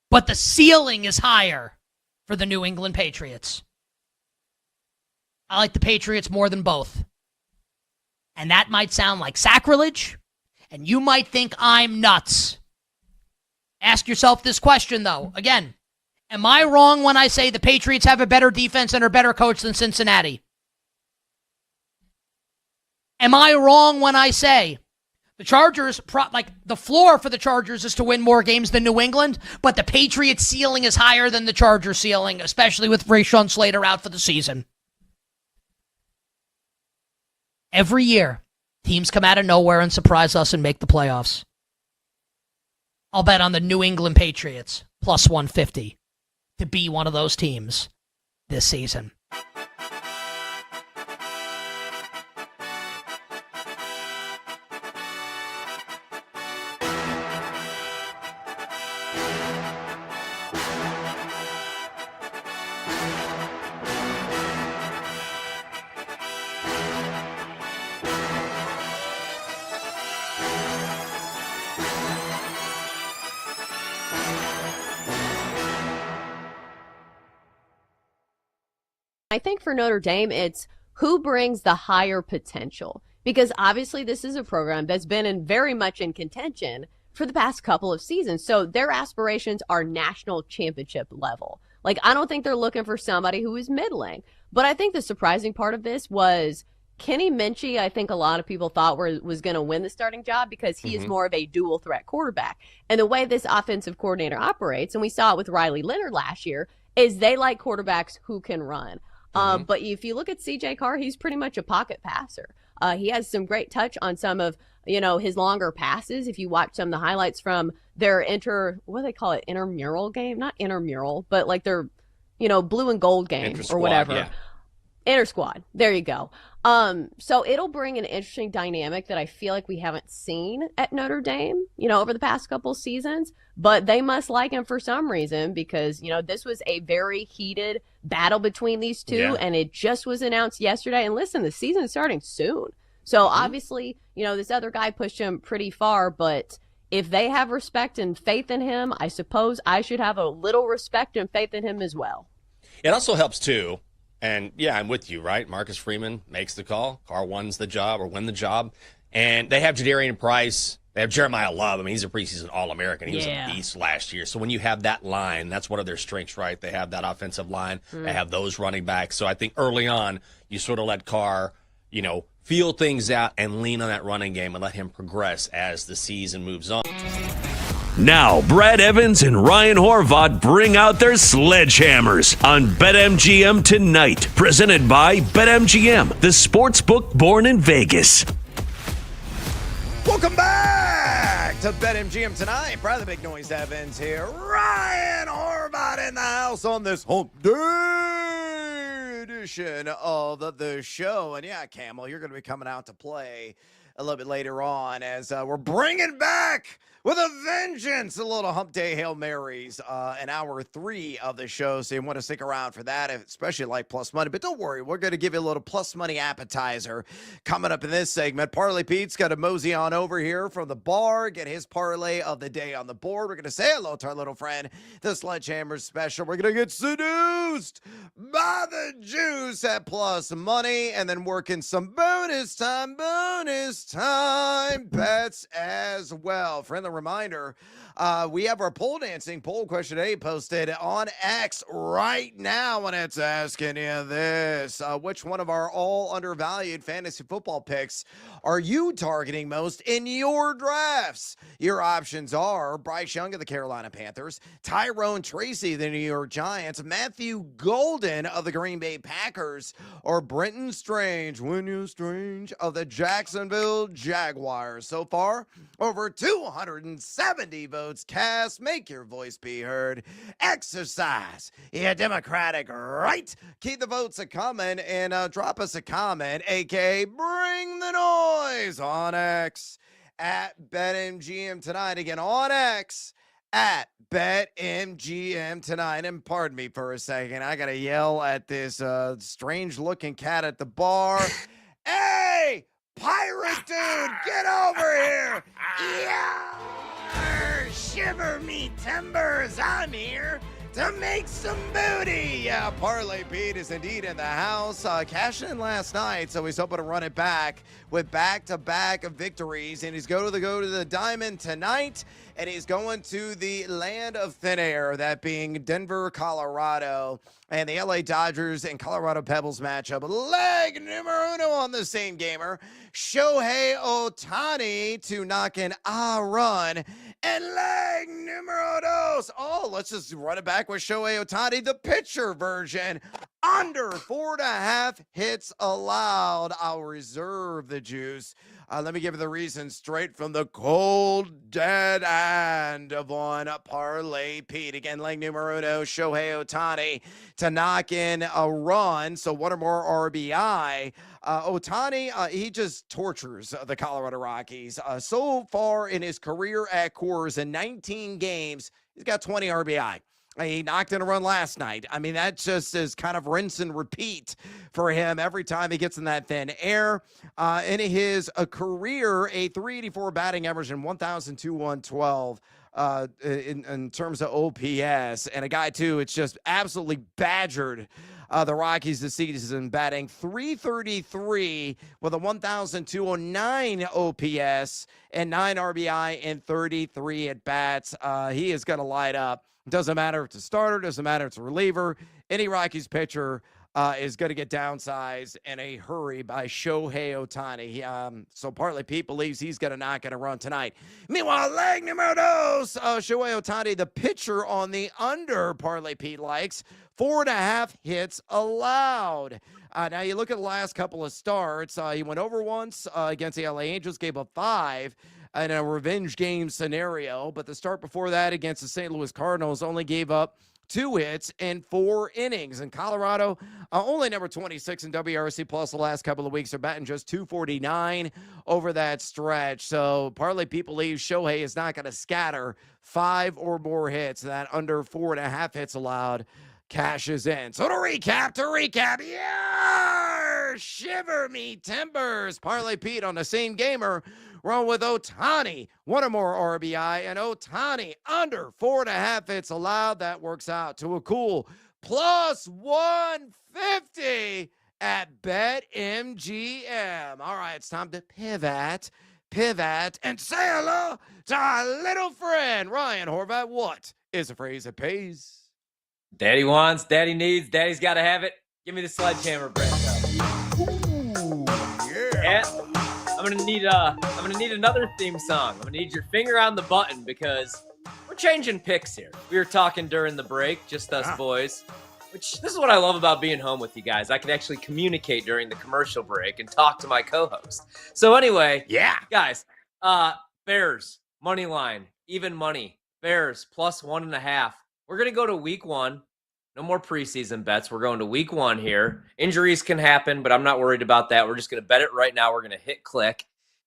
but the ceiling is higher for the New England Patriots. I like the Patriots more than both. And that might sound like sacrilege, and you might think I'm nuts. Ask yourself this question, though. Again, am I wrong when I say the Patriots have a better defense and are better coached than Cincinnati? Am I wrong when I say the Chargers, the floor for the Chargers is to win more games than New England, but the Patriots' ceiling is higher than the Chargers' ceiling, especially with Rashawn Slater out for the season? Every year, teams come out of nowhere and surprise us and make the playoffs. I'll bet on the New England Patriots, plus 150, to be one of those teams this season. I think for Notre Dame, it's who brings the higher potential. Because obviously this is a program that's been very much in contention for the past couple of seasons. So their aspirations are national championship level. Like, I don't think they're looking for somebody who is middling. But I think the surprising part of this was Kenny Minchie, I think a lot of people thought was going to win the starting job because he is more of a dual threat quarterback. And the way this offensive coordinator operates, and we saw it with Riley Leonard last year, is they like quarterbacks who can run. But if you look at CJ Carr, he's pretty much a pocket passer. He has some great touch on some of, his longer passes. If you watch some of the highlights from their what do they call it? Intramural game? Not intramural, but like their, blue and gold game or whatever. Yeah. Inter squad. There you go. So it'll bring an interesting dynamic that I feel like we haven't seen at Notre Dame, over the past couple seasons, but they must like him for some reason because, this was a very heated battle between these two and it just was announced yesterday. And listen, the season's starting soon. So obviously, this other guy pushed him pretty far, but if they have respect and faith in him, I suppose I should have a little respect and faith in him as well. It also helps too. And yeah, I'm with you, right? Marcus Freeman makes the call. Carr wins the job or win the job. And they have Jadarian Price. They have Jeremiah Love. I mean, he's a preseason All-American. He was a beast last year. So when you have that line, that's one of their strengths, right? They have that offensive line. They have those running backs. So I think early on, you sort of let Carr, feel things out and lean on that running game and let him progress as the season moves on. Now, Brad Evans and Ryan Horvath bring out their sledgehammers on BetMGM tonight. Presented by BetMGM, the sportsbook born in Vegas. Welcome back to BetMGM tonight. Brad the Big Noise Evans here. Ryan Horvath in the house on this hump day edition of the show. And yeah, Camel, you're going to be coming out to play a little bit later on as we're bringing back with a vengeance a little Hump Day Hail Marys in hour 3 of the show. So you want to stick around for that, especially like plus money. But don't worry, we're going to give you a little plus money appetizer coming up in this segment. Parlay Pete's got to mosey on over here from the bar, get his parlay of the day on the board. We're going to say hello to our little friend, the Sledgehammer Special. We're going to get seduced by the juice at plus money and then working some bonus time bets as well. Friendly reminder, we have our poll question today posted on X right now, and it's asking you this. Which one of our all undervalued fantasy football picks are you targeting most in your drafts? Your options are Bryce Young of the Carolina Panthers, Tyrone Tracy of the New York Giants, Matthew Golden of the Green Bay Packers, or Brenton Strange, of the Jacksonville Jaguars. So far, over 270 votes cast. Make your voice be heard. Exercise your democratic right. Keep the votes a-coming and drop us a comment, aka bring the noise on X at BetMGM tonight. Again, on X at BetMGM tonight. And pardon me for a second, I gotta yell at this strange-looking cat at the bar. Hey, pirate dude, get over here! Yeah! Shiver me timbers, I'm here to make some booty. Yeah, Parlay Pete is indeed in the house. Cashed in last night, so he's hoping to run it back with back-to-back victories. And he's going to go to the Diamond tonight, and he's going to the land of thin air, that being Denver, Colorado, and the LA Dodgers and Colorado Pebbles matchup. Leg numero uno on the same gamer, Shohei Ohtani to knock an run. And leg numero dos. Oh, let's just run it back with Shohei Ohtani, the pitcher version. Under 4.5 hits allowed. I'll reserve the juice. Let me give you the reason straight from the cold, dead hand of one Parlay Pete. Again, leg numero uno, Shohei Ohtani to knock in a run. So one or more RBI. Ohtani, he just tortures the Colorado Rockies. So far in his career at Coors, in 19 games, he's got 20 RBI. He knocked in a run last night. I mean, that just is kind of rinse and repeat for him every time he gets in that thin air. In his career, a 384 batting average and 1,212 in terms of OPS. And a guy, too, it's just absolutely badgered The Rockies this season batting .333 with a 1,209 OPS and 9 RBI and 33 at-bats. He is going to light up. Doesn't matter if it's a starter, doesn't matter if it's a reliever. Any Rockies pitcher is going to get downsized in a hurry by Shohei Ohtani. So partly Pete believes he's going to not get a run tonight. Meanwhile, leg numero dos, Shohei Ohtani, the pitcher on the under, partly Pete likes, 4.5 hits allowed. Now you look at the last couple of starts. He went over once against the LA Angels, gave up 5 in a revenge game scenario. But the start before that against the St. Louis Cardinals only gave up 2 hits in 4 innings. In Colorado, only number 26 in WRC plus the last couple of weeks. They're batting just .249 over that stretch. So partly people believe Shohei is not going to scatter 5 or more hits. That under 4.5 hits allowed cashes in. So to recap, yeah, shiver me timbers. Parlay Pete on the same gamer. Wrong with Ohtani, 1 or more RBI, and Ohtani under 4.5 hits allowed. That works out to a cool plus 150 at BetMGM. All right, it's time to pivot, and say hello to our little friend, Ryan Horvat. What is a phrase that pays? Daddy wants, daddy needs, daddy's got to have it. Give me the sledgehammer, Brent. Ooh, yeah. I'm gonna need another theme song. I'm gonna need your finger on the button because we're changing picks here. We were talking during the break, just us boys. Which this is what I love about being home with you guys. I can actually communicate during the commercial break and talk to my co-host. So anyway, yeah, guys, Bears money line, even money. Bears plus 1.5. We're gonna go to week 1. No more preseason bets. We're going to week 1 here. Injuries can happen, but I'm not worried about that. We're just going to bet it right now. We're going to hit click.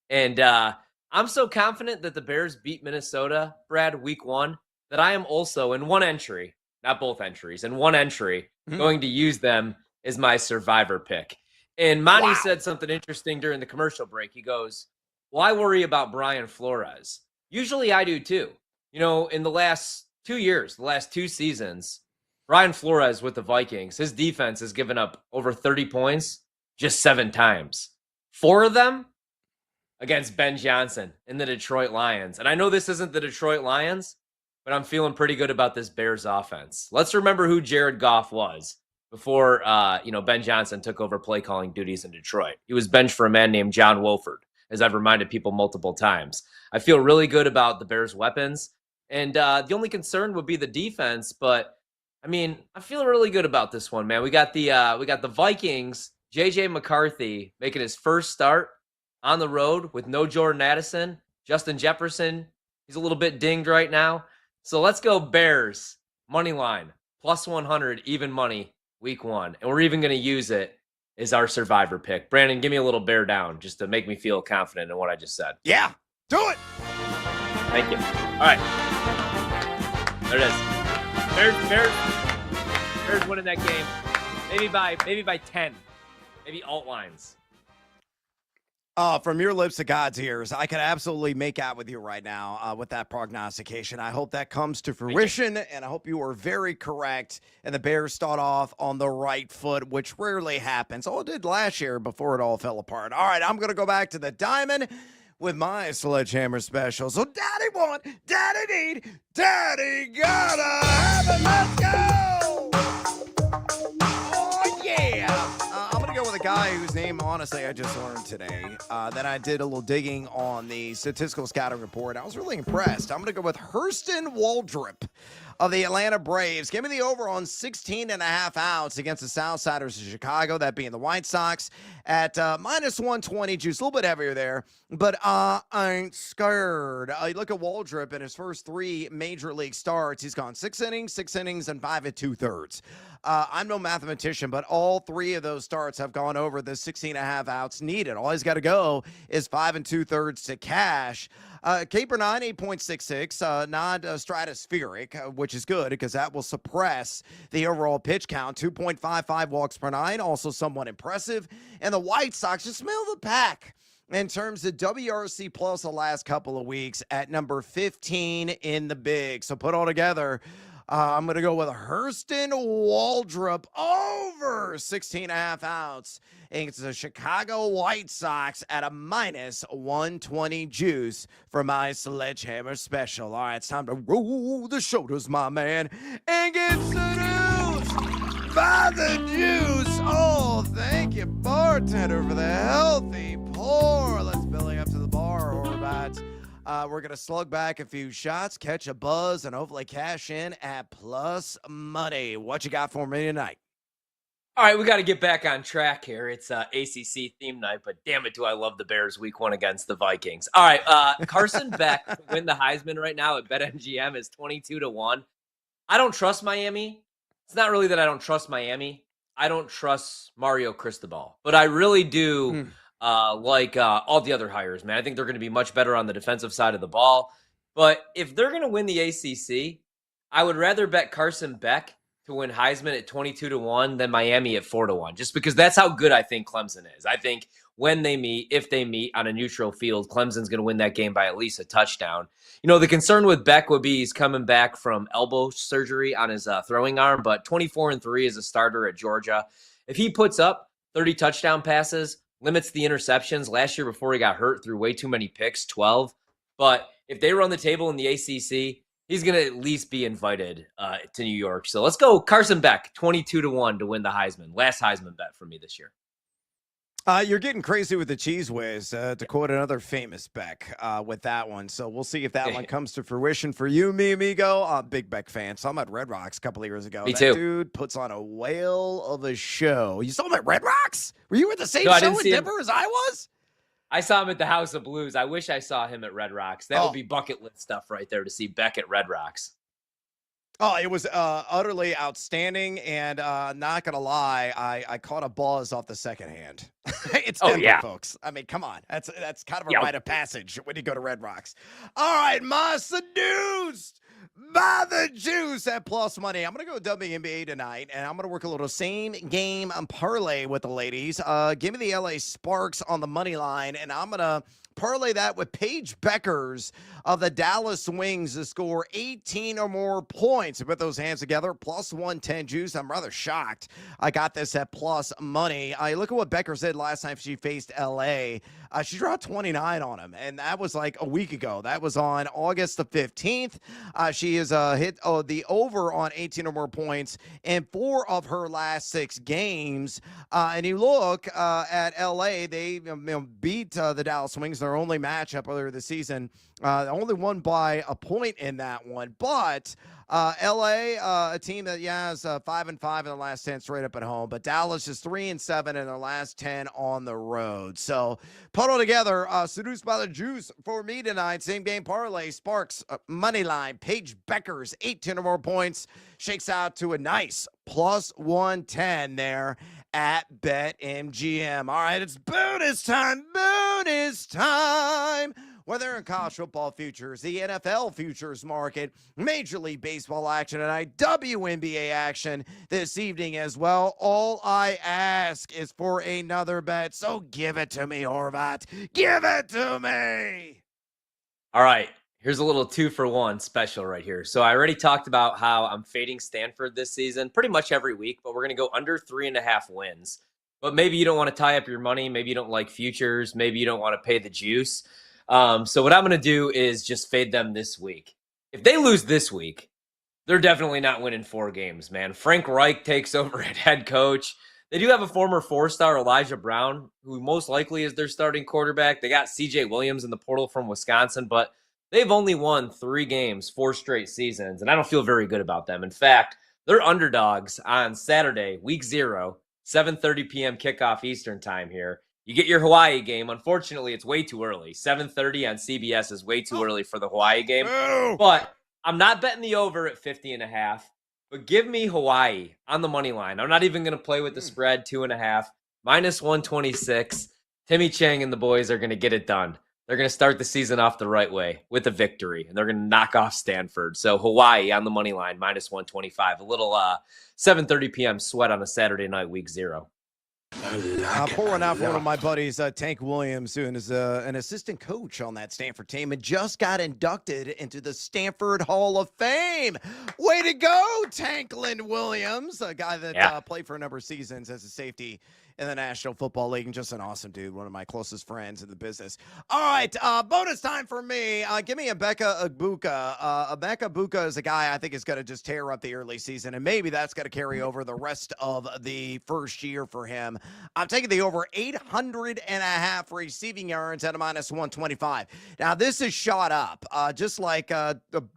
And I'm so confident that the Bears beat Minnesota, Brad, week 1, that I am also in one entry, not both entries, in one entry, going to use them as my survivor pick. And Monty said something interesting during the commercial break. He goes, why worry about Brian Flores? Usually I do too. You know, in the last 2 years, the last 2 seasons, Brian Flores with the Vikings, his defense has given up over 30 points just 7 times. 4 of them against Ben Johnson and the Detroit Lions. And I know this isn't the Detroit Lions, but I'm feeling pretty good about this Bears offense. Let's remember who Jared Goff was before Ben Johnson took over play calling duties in Detroit. He was benched for a man named John Wolford, as I've reminded people multiple times. I feel really good about the Bears' weapons. And the only concern would be the defense, but I mean, I feel really good about this one, man. We got the Vikings, JJ McCarthy making his first start on the road with no Jordan Addison. Justin Jefferson, he's a little bit dinged right now. So let's go Bears, money line, plus 100, even money, week 1. And we're even going to use it as our survivor pick. Brandon, give me a little bear down just to make me feel confident in what I just said. Yeah, do it. Thank you. All right. There it is. Bears winning that game. Maybe by 10. Maybe alt lines. From your lips to God's ears, I can absolutely make out with you right now with that prognostication. I hope that comes to fruition, and I hope you are very correct. And the Bears start off on the right foot, which rarely happens. Oh, it did last year before it all fell apart. All right, I'm going to go back to the diamond with my sledgehammer special. So daddy want, daddy need, daddy gotta have it. Let's go! Oh, yeah! I'm going to go with a guy whose name, honestly, I just learned today. Then I did a little digging on the statistical scouting report. I was really impressed. I'm going to go with Hurston Waldrop of the Atlanta Braves. Give me the over on 16.5 outs against the Southsiders of Chicago, that being the White Sox, at minus 120 juice. A little bit heavier there, but I ain't scared. You look at Waldrop in his first 3 major league starts. He's gone 6 innings, and 5 2/3. I'm no mathematician, but all 3 of those starts have gone over the 16.5 outs needed. All he's got to go is 5 2/3 to cash. K/9, 8.66, not stratospheric, which is good because that will suppress the overall pitch count. 2.55 walks per 9, also somewhat impressive. And the White Sox just smell the pack in terms of WRC plus the last couple of weeks at number 15 in the big. So put all together, I'm going to go with Hurston Waldrop over 16.5 ounce against the Chicago White Sox at a minus 120 juice for my Sledgehammer special. All right, it's time to roll the shoulders, my man, and get seduced by the juice. Oh, thank you, bartender, for the healthy pour. Let's belly up to the bar, Horvat. We're going to slug back a few shots, catch a buzz, and hopefully cash in at plus money. What you got for me tonight? All right, we got to get back on track here. It's ACC theme night, but damn it, do I love the Bears week 1 against the Vikings. All right, Carson Beck to win the Heisman right now at BetMGM is 22-1. I don't trust Miami. It's not really that I don't trust Miami. I don't trust Mario Cristobal, but I really do like all the other hires, man. I think they're going to be much better on the defensive side of the ball. But if they're going to win the ACC, I would rather bet Carson Beck to win Heisman at 22-1 than Miami at 4-1, just because that's how good I think Clemson is. I think when they meet, if they meet on a neutral field, Clemson's going to win that game by at least a touchdown. You know, the concern with Beck would be he's coming back from elbow surgery on his throwing arm, but 24-3 as a starter at Georgia. If he puts up 30 touchdown passes, limits the interceptions. Last year before he got hurt, threw way too many picks, 12. But if they run the table in the ACC, he's going to at least be invited to New York. So let's go Carson Beck, 22-1 to win the Heisman. Last Heisman bet for me this year. You're getting crazy with the cheese whiz, to quote another famous Beck with that one. So we'll see if that one comes to fruition for you, mi amigo. Big Beck fan. Saw him at Red Rocks a couple of years ago. Me that too. Dude puts on a whale of a show. You saw him at Red Rocks? Were you at the same No, I show didn't in see him. Denver as I was? I saw him at the House of Blues. I wish I saw him at Red Rocks. That would be bucket list stuff right there to see Beck at Red Rocks. Oh, it was utterly outstanding, and not gonna lie, I caught a buzz off the second hand. It's Denver, folks. I mean, come on, that's kind of a rite of passage when you go to Red Rocks. All right, my seduced by the juice at plus money. I'm gonna go WNBA tonight, and I'm gonna work a little same game parlay with the ladies. Give me the LA Sparks on the money line, and I'm gonna parlay that with Paige Beckers of the Dallas Wings to score 18 or more points. Put those hands together, plus 110 juice. I'm rather shocked I got this at plus money. Look at what Beckers did last time she faced LA. She dropped 29 on him, and that was like a week ago. That was on August the 15th. She has hit the over on 18 or more points in 4 of her last 6 games. And you look at LA, they beat the Dallas Wings, their only matchup earlier this season. Only won by a point in that one. But LA, a team that has 5-5 in the last 10 straight up at home. But Dallas is 3-7 in their last 10 on the road. So put all together, seduced by the juice for me tonight. Same game parlay, Sparks, money line, Paige Beckers, 18 or more points. Shakes out to a nice plus 110 there at BetMGM. All right, it's bonus time. Bonus time. Whether in college football futures, the NFL futures market, Major League Baseball action tonight, WNBA action this evening as well. All I ask is for another bet. So give it to me, Horvat. Give it to me. All right. Here's a little 2-for-1 special right here. So I already talked about how I'm fading Stanford this season pretty much every week, but we're going to go under 3.5 wins. But maybe you don't want to tie up your money. Maybe you don't like futures. Maybe you don't want to pay the juice. So what I'm going to do is just fade them this week. If they lose this week, they're definitely not winning 4 games, man. Frank Reich takes over at head coach. They do have a former 4-star, Elijah Brown, who most likely is their starting quarterback. They got CJ Williams in the portal from Wisconsin, but they've only won 3 games, 4 straight seasons, and I don't feel very good about them. In fact, they're underdogs on Saturday, week 0, 7:30 p.m. kickoff Eastern time here. You get your Hawaii game. Unfortunately, it's way too early. 7:30 on CBS is way too early for the Hawaii game. But I'm not betting the over at 50.5. But give me Hawaii on the money line. I'm not even going to play with the spread, 2.5. Minus 126. Timmy Chang and the boys are going to get it done. They're going to start the season off the right way with a victory, and they're going to knock off Stanford. So Hawaii on the money line, minus 125. A little 7:30 p.m. sweat on a Saturday night, week 0. Pour one out for one of my buddies, Tank Williams, who is an assistant coach on that Stanford team and just got inducted into the Stanford Hall of Fame. Way to go, Tanklin Williams, a guy that played for a number of seasons as a safety in the National Football League, and just an awesome dude, one of my closest friends in the business. All right, bonus time for me. Give me Emeka Egbuka. Emeka Egbuka is a guy I think is going to just tear up the early season, and maybe that's going to carry over the rest of the first year for him. I'm taking the over 800.5 receiving yards at a -125. Now, this is shot up. Just like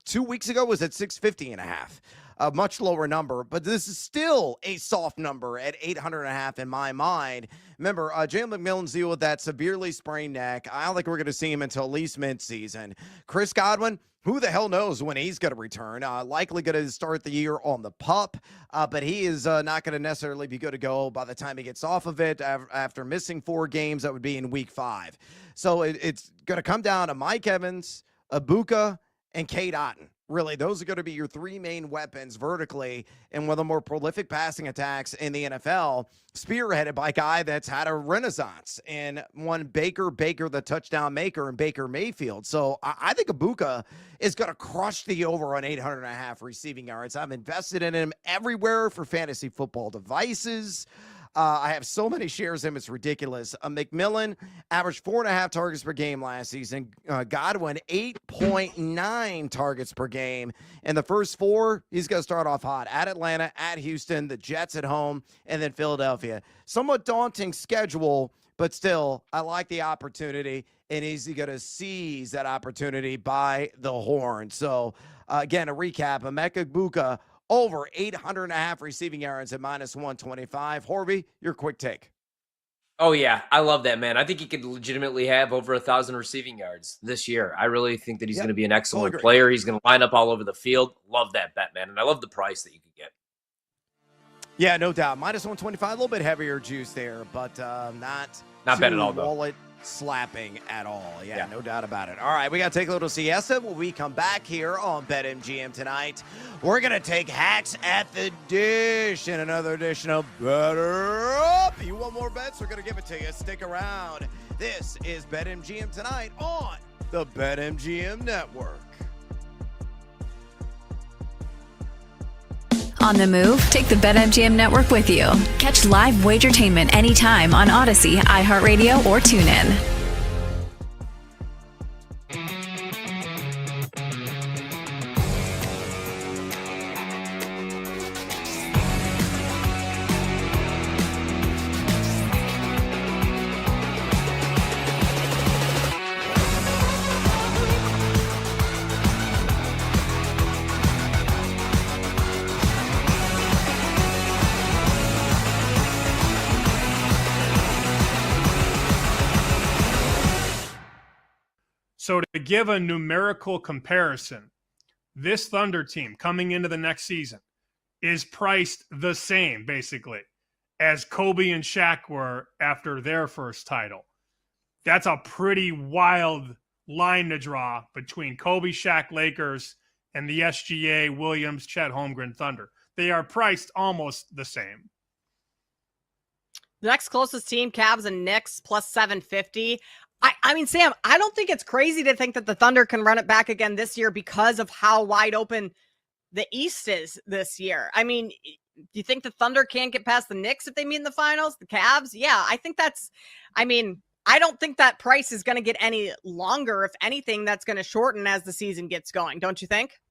2 weeks ago was at 650.5. A much lower number, but this is still a soft number at 800.5 in my mind. Remember, Jalen McMillan's deal with that severely sprained neck. I don't think we're going to see him until at least midseason. Chris Godwin, who the hell knows when he's going to return? Likely going to start the year on the PUP, but he is not going to necessarily be good to go by the time he gets off of it after missing 4 games. That would be in week 5. So it's going to come down to Mike Evans, Egbuka, and Cade Otton. Really, those are going to be your 3 main weapons vertically and one of the more prolific passing attacks in the NFL, spearheaded by a guy that's had a renaissance in one Baker the touchdown maker, and Baker Mayfield. So I think Egbuka is going to crush the over on 800.5 receiving yards. I'm invested in him everywhere for fantasy football devices. I have so many shares in him, it's ridiculous. McMillan averaged 4.5 targets per game last season. Godwin, 8.9 targets per game. In the first 4, he's going to start off hot. At Atlanta, at Houston, the Jets at home, and then Philadelphia. Somewhat daunting schedule, but still, I like the opportunity, and he's going to seize that opportunity by the horn. So, again, a recap, Emeka Egbuka, over 800.5 receiving yards at -125. Horby, your quick take. Oh, yeah. I love that, man. I think he could legitimately have over 1,000 receiving yards this year. I really think that he's going to be an excellent player. He's going to line up all over the field. Love that bet, man. And I love the price that you could get. Yeah, no doubt. -125, a little bit heavier juice there, but not bad at all, though. Wallet slapping at all. Yeah, no doubt about it. All right, we got to take a little siesta. When we come back here on BetMGM tonight, we're going to take hacks at the dish in another edition of Better Up. You want more bets? We're going to give it to you. Stick around. This is BetMGM tonight on the BetMGM Network. On the move? Take the BetMGM Network with you. Catch live Wagertainment anytime on Odyssey, iHeartRadio, or TuneIn. So to give a numerical comparison, this Thunder team coming into the next season is priced the same, basically, as Kobe and Shaq were after their first title. That's a pretty wild line to draw between Kobe, Shaq, Lakers, and the SGA, Williams, Chet Holmgren Thunder. They are priced almost the same. The next closest team, Cavs and Knicks, plus 750. I mean, Sam, I don't think it's crazy to think that the Thunder can run it back again this year because of how wide open the East is this year. I mean, do you think the Thunder can't get past the Knicks if they meet in the finals? The Cavs? Yeah, I think I don't think that price is going to get any longer. If anything, that's going to shorten as the season gets going. Don't you think?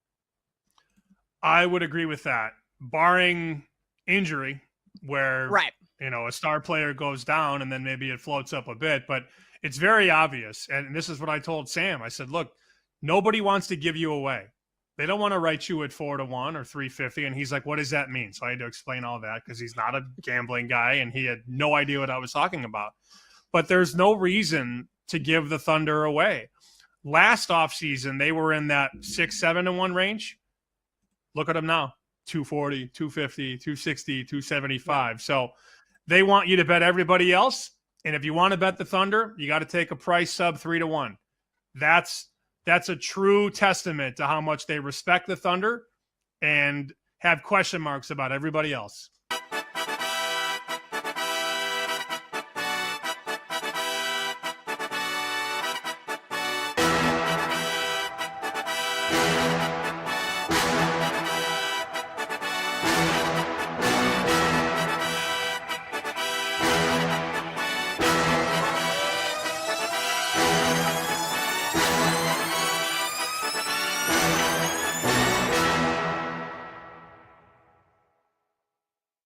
I would agree with that, barring injury where, a star player goes down and then maybe it floats up a bit. But it's very obvious. And this is what I told Sam. I said, look, nobody wants to give you away. They don't want to write you at 4-1 or 350. And he's like, what does that mean? So I had to explain all that because he's not a gambling guy and he had no idea what I was talking about. But there's no reason to give the Thunder away. Last offseason, they were in that 6-7-1 range. Look at them now. 240, 250, 260, 275. So they want you to bet everybody else. And if you want to bet the Thunder, you got to take a price sub 3-1. That's a true testament to how much they respect the Thunder and have question marks about everybody else.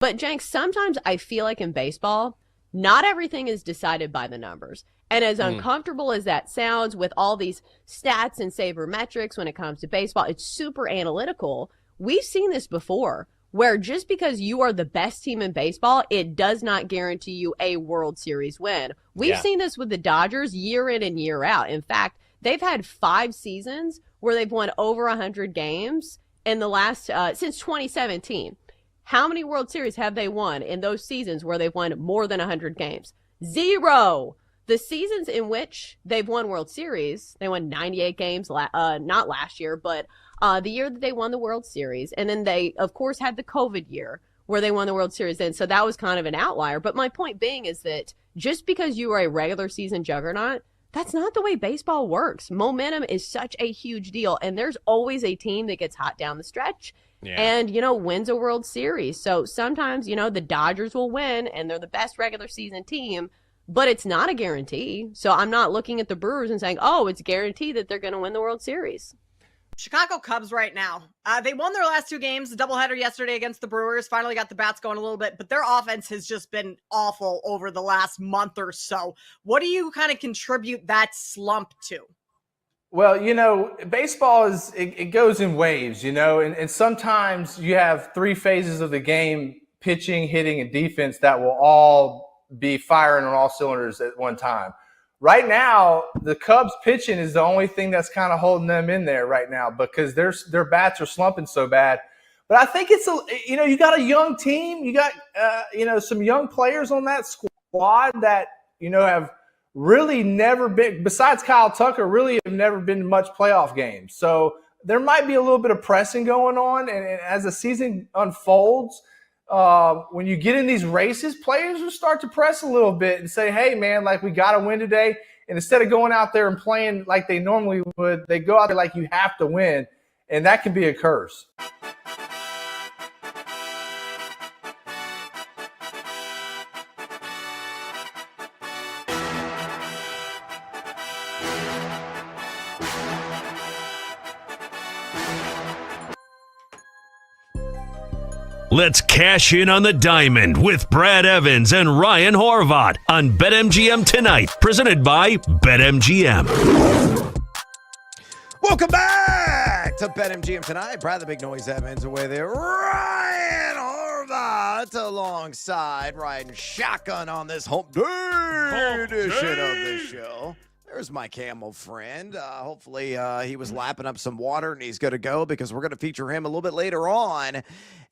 But Jenks, sometimes I feel like in baseball, not everything is decided by the numbers. And as uncomfortable as that sounds with all these stats and sabermetrics when it comes to baseball, it's super analytical. We've seen this before, where just because you are the best team in baseball, it does not guarantee you a World Series win. We've seen this with the Dodgers year in and year out. In fact, they've had 5 seasons where they've won over 100 games in the last since 2017. How many World Series have they won in those seasons where they've won more than 100 games? 0. The seasons in which they've won World Series, they won 98 games, not last year, but the year that they won the World Series. And then they, of course, had the COVID year where they won the World Series. And so that was kind of an outlier. But my point being is that just because you are a regular season juggernaut, that's not the way baseball works. Momentum is such a huge deal. And there's always a team that gets hot down the stretch and, wins a World Series. So sometimes, the Dodgers will win and they're the best regular season team, but it's not a guarantee. So I'm not looking at the Brewers and saying, oh, it's guaranteed that they're going to win the World Series. Chicago Cubs right now. They won their last 2 games, the doubleheader yesterday against the Brewers, finally got the bats going a little bit, but their offense has just been awful over the last month or so. What do you kind of contribute that slump to? Well, baseball it goes in waves, and sometimes you have 3 phases of the game, pitching, hitting, and defense, that will all be firing on all cylinders at one time. Right now, the Cubs pitching is the only thing that's kind of holding them in there right now because their bats are slumping so bad. But I think it's you got a young team, you got some young players on that squad that have really never been, besides Kyle Tucker, really have never been in much playoff games. So there might be a little bit of pressing going on, and as the season unfolds, when you get in these races, players will start to press a little bit and say, hey, man, like, we got to win today. And instead of going out there and playing like they normally would, they go out there like you have to win, and that can be a curse. Let's cash in on the diamond with Brad Evans and Ryan Horvath on BetMGM tonight, presented by BetMGM. Welcome back to BetMGM tonight. Brad the Big Noise Evans away there. Ryan Horvath alongside riding shotgun on this hump day edition of the show. There's my camel friend. Hopefully he was lapping up some water and he's good to go because we're going to feature him a little bit later on.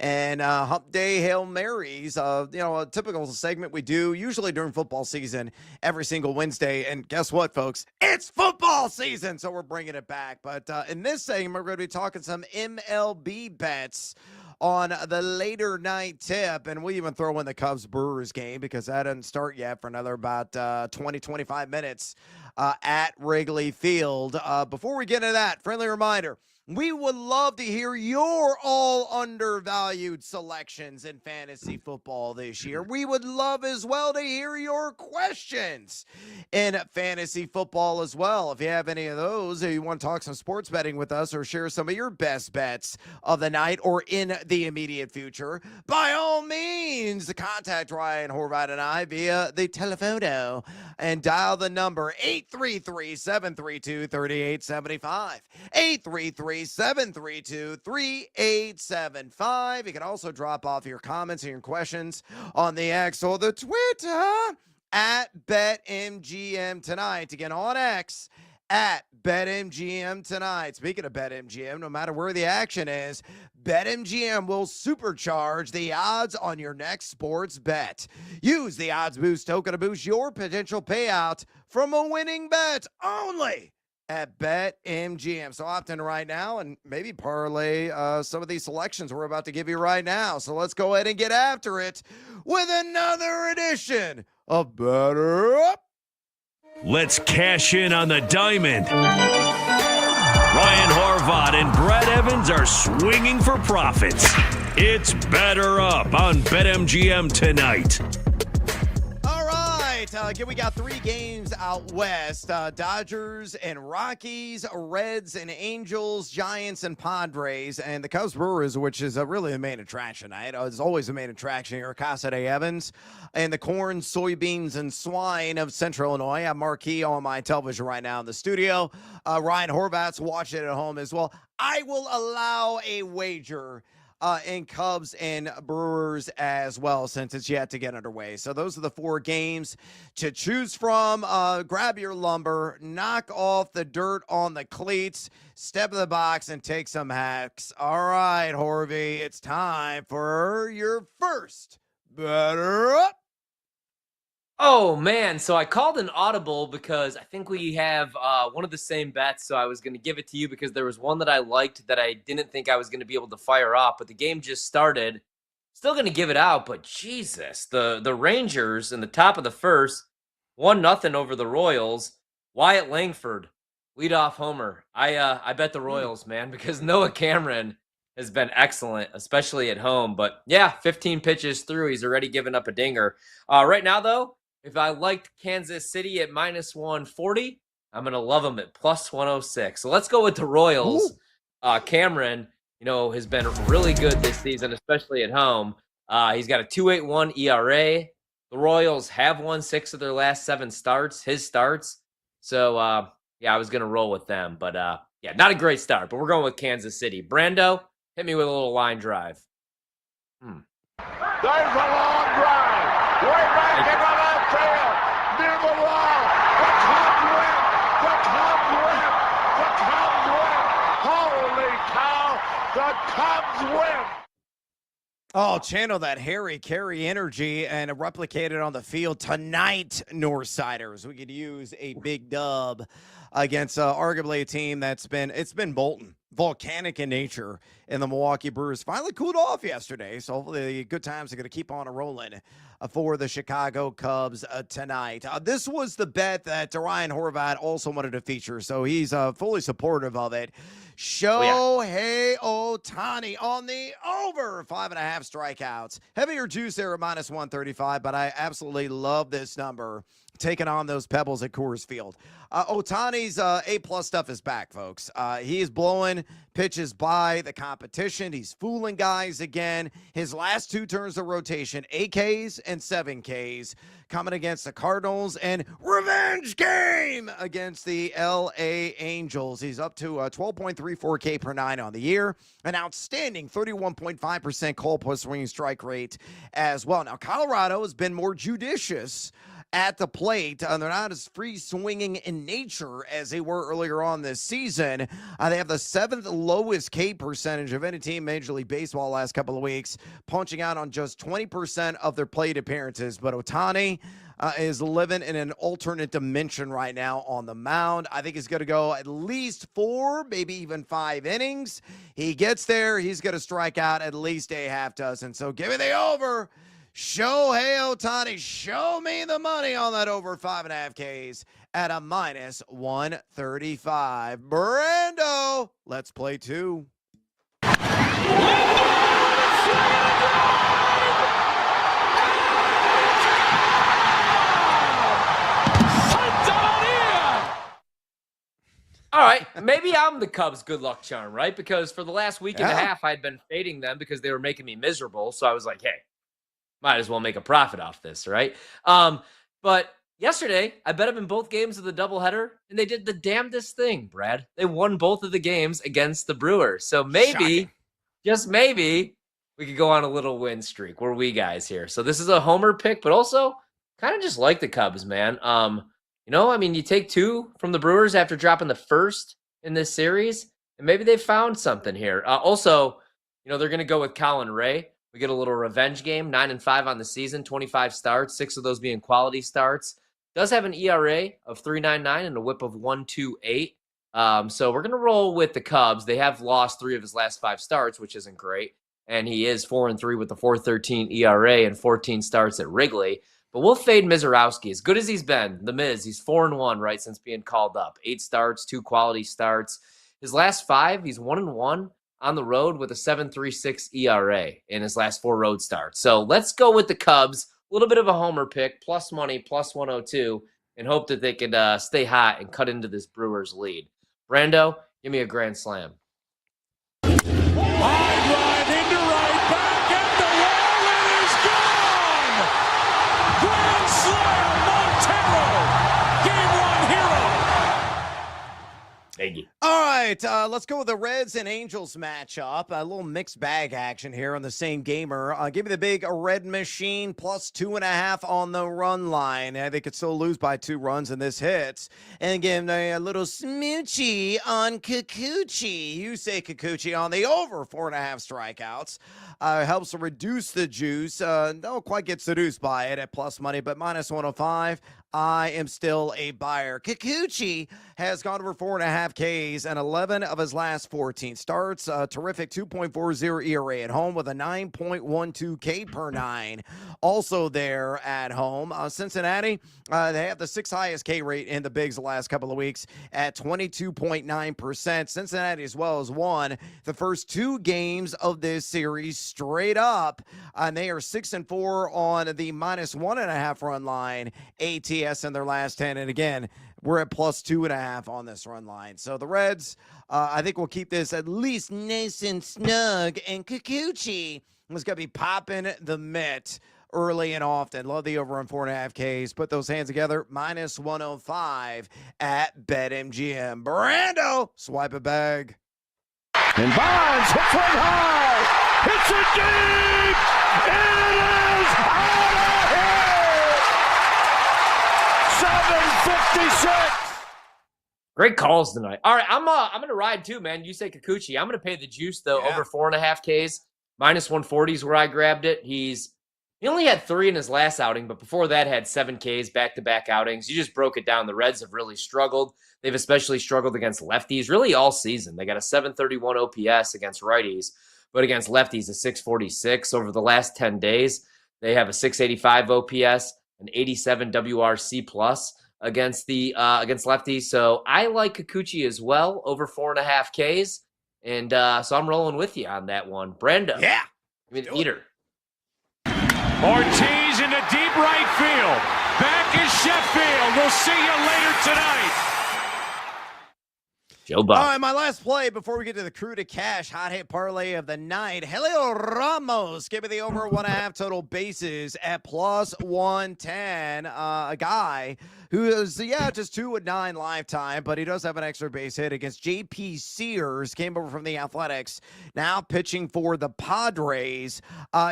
And Hump Day Hail Marys, a typical segment we do usually during football season every single Wednesday. And guess what, folks? It's football season, so we're bringing it back. But in this segment, we're going to be talking some MLB bets on the later night tip, and we'll even throw in the Cubs-Brewers game because that doesn't start yet for another about 20-25 minutes at Wrigley Field. Before we get into that, friendly reminder, we would love to hear your all undervalued selections in fantasy football this year. We would love as well to hear your questions in fantasy football as well. If you have any of those, or you want to talk some sports betting with us or share some of your best bets of the night or in the immediate future, by all means, contact Ryan Horvath and I via the telephono and dial the number 833-732-3875. 833-732-3875. You can also drop off your comments and your questions on the X or the Twitter at BetMGM Tonight. Again, on X at BetMGM Tonight. Speaking of BetMGM, no matter where the action is, BetMGM will supercharge the odds on your next sports bet. Use the Odds Boost token to boost your potential payout from a winning bet only at BetMGM. So opt in right now and maybe parlay some of these selections we're about to give you right now. So let's go ahead and get after it with another edition of Better Up. Let's cash in on the diamond. Ryan Horvath and Brad Evans are swinging for profits. It's Better Up on BetMGM tonight. All right, we got 3 games out west. Dodgers and Rockies, Reds and Angels, Giants and Padres, and the Cubs Brewers, which is really the main attraction tonight. It's always the main attraction here. Casa de Evans and the corn, soybeans, and swine of Central Illinois. I have Marquee on my television right now in the studio. Ryan Horvat's watching it at home as well. I will allow a wager in Cubs and Brewers as well, since it's yet to get underway. So those are the 4 games to choose from. Grab your lumber, knock off the dirt on the cleats, step in the box, and take some hacks. All right, Horvey, it's time for your first Better Up. Oh, man. So I called an audible because I think we have one of the same bets. So I was going to give it to you because there was one that I liked that I didn't think I was going to be able to fire off. But the game just started. Still going to give it out. But Jesus, the Rangers in the top of the first, 1-0 over the Royals. Wyatt Langford, leadoff homer. I bet the Royals, man, because Noah Cameron has been excellent, especially at home. But yeah, 15 pitches through. He's already given up a dinger. Right now, though, if I liked Kansas City at -140, I'm going to love them at +106. So let's go with the Royals. Cameron, has been really good this season, especially at home. He's got a 2.81 ERA. The Royals have won 6 of their last 7 starts, his starts. So, I was going to roll with them. But, not a great start. But we're going with Kansas City. Brando, hit me with a little line drive. There's a long drive. Way back in the left field. Near the wall. The Cubs win. The Cubs win. The Cubs win. Holy cow. The Cubs win. Oh, channel that Harry Carey energy and replicate it on the field tonight, Northsiders. We could use a big dub against arguably a team it's been Bolton, volcanic in nature, and the Milwaukee Brewers finally cooled off yesterday. So hopefully the good times are going to keep on rolling for the Chicago Cubs tonight. This was the bet that Ryan Horvat also wanted to feature, so he's fully supportive of it. Shohei Ohtani on the over 5.5 strikeouts. Heavier juice there at -135, but I absolutely love this number, taking on those pebbles at Coors Field. Ohtani's A+ stuff is back, folks. He is blowing pitches by the competition. He's fooling guys again. His last 2 turns of rotation, 8 Ks and 7 Ks, coming against the Cardinals, and revenge game against the LA Angels. He's up to 12.34 K per 9 on the year, an outstanding 31.5% call plus swinging strike rate as well. Now, Colorado has been more judicious at the plate. They're not as free swinging in nature as they were earlier on this season. They have the 7th lowest K percentage of any team in Major League Baseball last couple of weeks, punching out on just 20% of their plate appearances. But Ohtani is living in an alternate dimension right now on the mound. I think he's going to go at least 4, maybe even 5 innings. He gets there, he's going to strike out at least a half dozen. So give me the over. Shohei Ohtani, show me the money on that over 5.5 Ks at a -135. Brando, let's play 2. All right, maybe I'm the Cubs' good luck charm, right? Because for the last week and a half, I'd been fading them because they were making me miserable. So I was like, hey, might as well make a profit off this, right? But yesterday, I bet them in both games of the doubleheader, and they did the damnedest thing, Brad. They won both of the games against the Brewers. So maybe, just maybe, we could go on a little win streak. We're we guys here. So this is a homer pick, but also kind of just like the Cubs, man. You take 2 from the Brewers after dropping the first in this series, and maybe they found something here. Also, they're going to go with Colin Ray. We get a little revenge game, 9-5 on the season, 25 starts, 6 of those being quality starts. Does have an ERA of 3.99 and a WHIP of 1.28. So we're going to roll with the Cubs. They have lost 3 of his last 5 starts, which isn't great. And he is 4-3 with the 4.13 ERA and 14 starts at Wrigley. But we'll fade Mizorowski. As good as he's been, the Miz, he's 4-1, right, since being called up. 8 starts, 2 quality starts. His last 5, he's 1-1 on the road with a 7.36 ERA in his last 4 road starts. So let's go with the Cubs. little bit of a homer pick, plus money, plus 102, and hope that they could stay hot and cut into this Brewers lead. Brando, give me a grand slam. High drive into right, back at the wall, it is gone! Grand slam, Montero! Game 1 hero! Thank you. All right, let's go with the Reds and Angels matchup. A little mixed bag action here on the same gamer. Give me the big red machine plus 2.5 on the run line. They could still lose by 2 runs and this hits. And give me a little smoochy on Kikuchi. You say Kikuchi on the over 4.5 strikeouts. Helps to reduce the juice. Don't quite get seduced by it at plus money, but minus 105. I am still a buyer. Kikuchi has gone over 4.5 Ks and 11 of his last 14 starts. Terrific 2.40 ERA at home with a 9.12 K per 9. Also there at home. Cincinnati, they have the 6th highest K rate in the bigs the last couple of weeks at 22.9%. Cincinnati as well has won the first 2 games of this series straight up. And they are 6-4 on the minus 1.5 run line. ATS in their last 10. And again, we're at plus 2.5 on this run line. So the Reds, I think we'll keep this at least nice and snug. And Kikuchi is going to be popping the mitt early and often. Love the over on 4.5 Ks. Put those hands together. Minus 105 at BetMGM. Brando, swipe a bag. And Bonds hits one high. Hits it deep. It is out of here. 7:56. Great calls tonight. All right, I'm gonna ride too, man. You say Kikuchi. I'm gonna pay the juice though, over 4.5 Ks. Minus 140 is where I grabbed it. He only had 3 in his last outing, but before that had 7 Ks back-to-back outings. You just broke it down. The Reds have really struggled. They've especially struggled against lefties really all season. They got a 731 OPS against righties, but against lefties a 646. Over the last 10 days, they have a 685 OPS, an 87 WRC plus against lefties. So I like Kikuchi as well, over 4.5 Ks. And so I'm rolling with you on that one. Brando. Yeah. I mean, eater. Ortiz into deep right field. Back is Sheffield. We'll see you later tonight. Joe Buck. All right, my last play before we get to the crew to cash hot hit parlay of the night. Helio Ramos, give me the over 1.5 total bases at plus 110. A guy who is, just 2-9 lifetime, but he does have an extra base hit against JP Sears. Came over from the Athletics, now pitching for the Padres.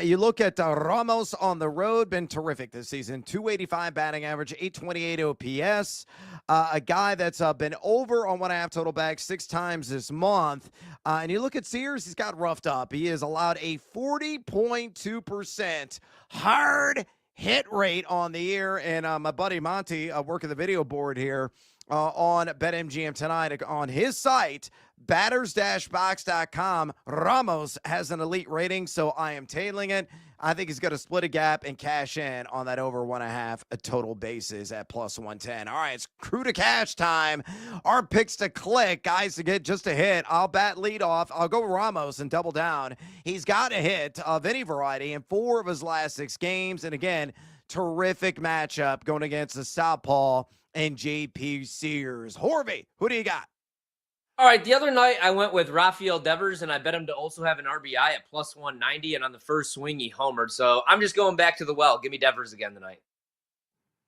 You look at Ramos on the road, been terrific this season. 285 batting average, 828 OPS. A guy that's been over on 1.5 total bags 6 times this month. And you look at Sears, he's got roughed up. He has allowed a 40.2% hard hit rate on the year. And my buddy Monty, working the video board here on BetMGM tonight on his site, batters-box.com. Ramos has an elite rating, so I am tailing it. I think he's going to split a gap and cash in on that over 1.5 total bases at plus 110. All right, it's crew to cash time. Our picks to click, guys, to get just a hit. I'll bat lead off. I'll go Ramos and double down. He's got a hit of any variety in 4 of his last 6 games. And again, terrific matchup going against the Southpaw and JP Sears. Horvey, who do you got? All right, the other night I went with Rafael Devers, and I bet him to also have an RBI at plus 190, and on the first swing he homered. So I'm just going back to the well. Give me Devers again tonight.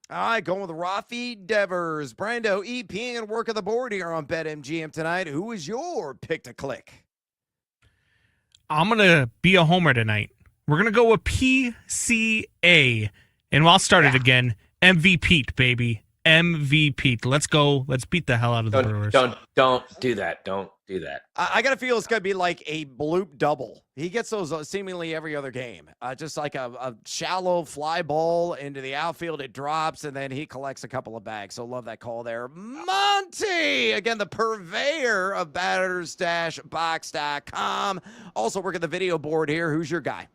All right, going with Rafi Devers. Brando, EP and work of the board here on BetMGM tonight. Who is your pick to click? I'm going to be a homer tonight. We're going to go with PCA, and I'll start it again. MVP, baby. MVP. Let's go. Let's beat the hell out of the Brewers. Don't do that. Don't do that. I got to feel it's going to be like a bloop double. He gets those seemingly every other game. Just like a shallow fly ball into the outfield. It drops, and then he collects a couple of bags. So love that call there. Monty, again, the purveyor of batters-box.com. Also working the video board here. Who's your guy?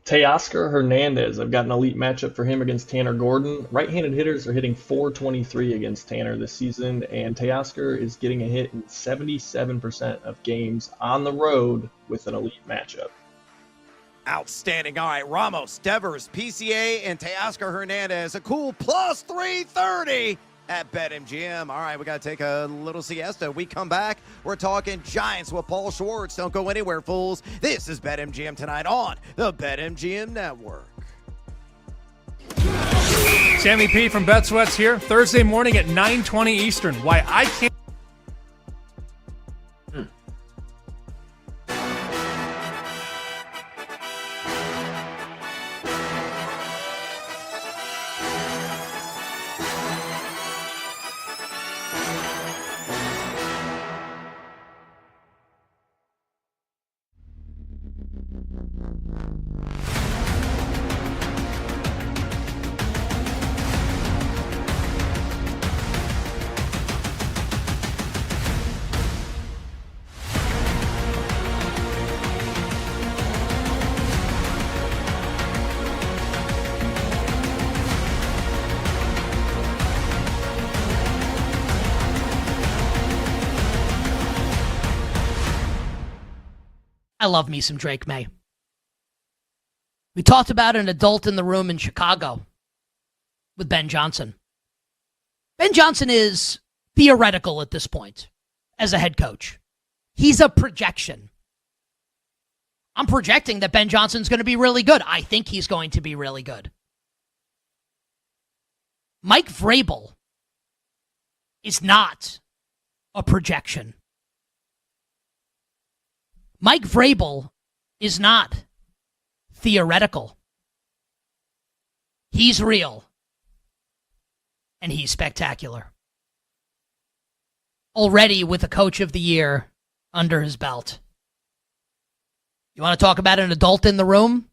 Teoscar Hernandez. I've got an elite matchup for him against Tanner Gordon. Right-handed hitters are hitting .423 against Tanner this season, and Teoscar is getting a hit in 77% of games on the road with an elite matchup. Outstanding. All right, Ramos, Devers, PCA, and Teoscar Hernandez. A cool plus 330 at BetMGM. All right, we got to take a little siesta. We come back. We're talking Giants with Paul Schwartz. Don't go anywhere, fools. This is BetMGM tonight on the BetMGM Network. Sammy P from Bet Sweats here. Thursday morning at 9:20 Eastern. Why I can't. I love me some Drake May. We talked about an adult in the room in Chicago with Ben Johnson. Ben Johnson is theoretical at this point as a head coach. He's a projection. I'm projecting that Ben Johnson's going to be really good. I think he's going to be really good. Mike Vrabel is not a projection. Mike Vrabel is not theoretical. He's real. And he's spectacular. Already with a coach of the year under his belt. You want to talk about an adult in the room?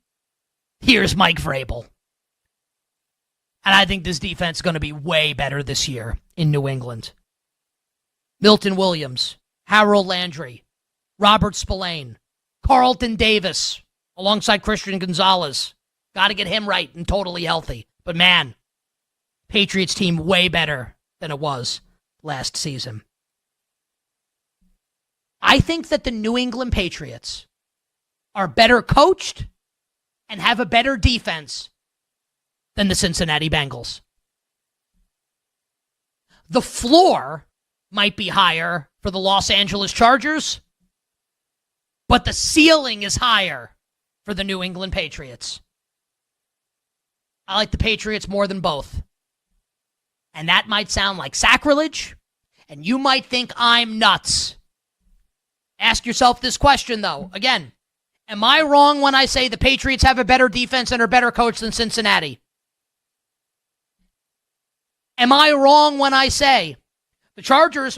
Here's Mike Vrabel. And I think this defense is going to be way better this year in New England. Milton Williams, Harold Landry, Robert Spillane, Carlton Davis, alongside Christian Gonzalez. Got to get him right and totally healthy. But man, Patriots team way better than it was last season. I think that the New England Patriots are better coached and have a better defense than the Cincinnati Bengals. The floor might be higher for the Los Angeles Chargers, but the ceiling is higher for the New England Patriots. I like the Patriots more than both. And that might sound like sacrilege, and you might think I'm nuts. Ask yourself this question, though. Again, am I wrong when I say the Patriots have a better defense and are better coached than Cincinnati? Am I wrong when I say the Chargers,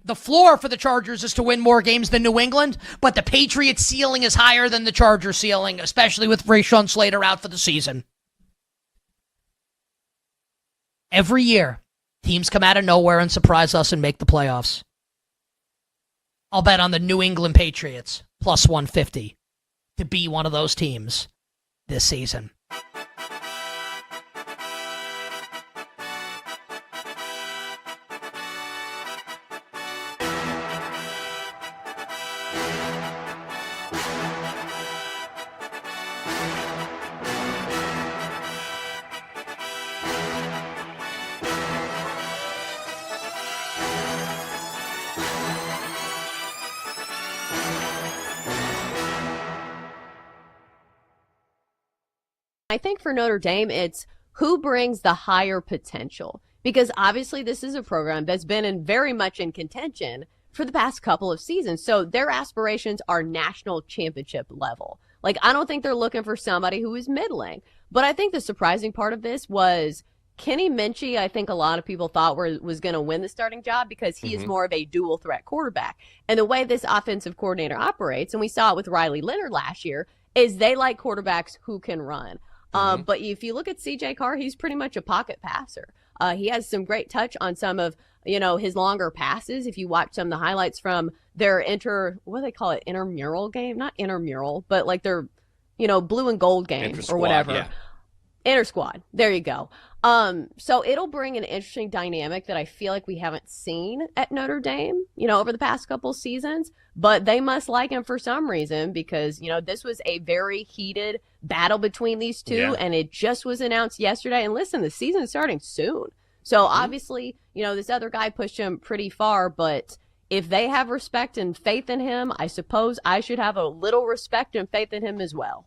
the floor for the Chargers is to win more games than New England, but the Patriots' ceiling is higher than the Chargers' ceiling, especially with Rashawn Slater out for the season? Every year, teams come out of nowhere and surprise us and make the playoffs. I'll bet on the New England Patriots, plus 150, to be one of those teams this season. I think for Notre Dame, it's who brings the higher potential. Because obviously this is a program that's been very much in contention for the past couple of seasons. So their aspirations are national championship level. Like, I don't think they're looking for somebody who is middling. But I think the surprising part of this was Kenny Minchie, I think a lot of people thought was going to win the starting job because he is more of a dual threat quarterback. And the way this offensive coordinator operates, and we saw it with Riley Leonard last year, is they like quarterbacks who can run. But if you look at CJ Carr, he's pretty much a pocket passer. He has some great touch on some of, his longer passes. If you watch some of the highlights from their what do they call it? Intramural game? Not intramural, but like their, blue and gold game or whatever. Yeah. Inter squad. There you go. So it'll bring an interesting dynamic that I feel like we haven't seen at Notre Dame, over the past couple seasons. But they must like him for some reason because, this was a very heated battle between these two, and it just was announced yesterday. And listen, the season's starting soon. So obviously, this other guy pushed him pretty far, but if they have respect and faith in him, I suppose I should have a little respect and faith in him as well.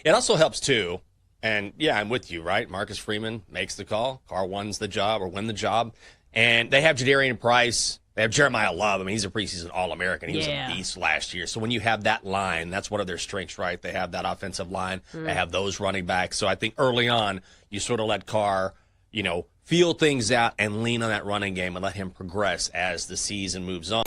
It also helps, too. And, yeah, I'm with you, right? Marcus Freeman makes the call. Carr wins the job or win the job. And they have Jadarian Price. They have Jeremiah Love. I mean, he's a preseason All-American. He was a beast last year. So when you have that line, that's one of their strengths, right? They have that offensive line. They have those running backs. So I think early on, you sort of let Carr, feel things out and lean on that running game and let him progress as the season moves on.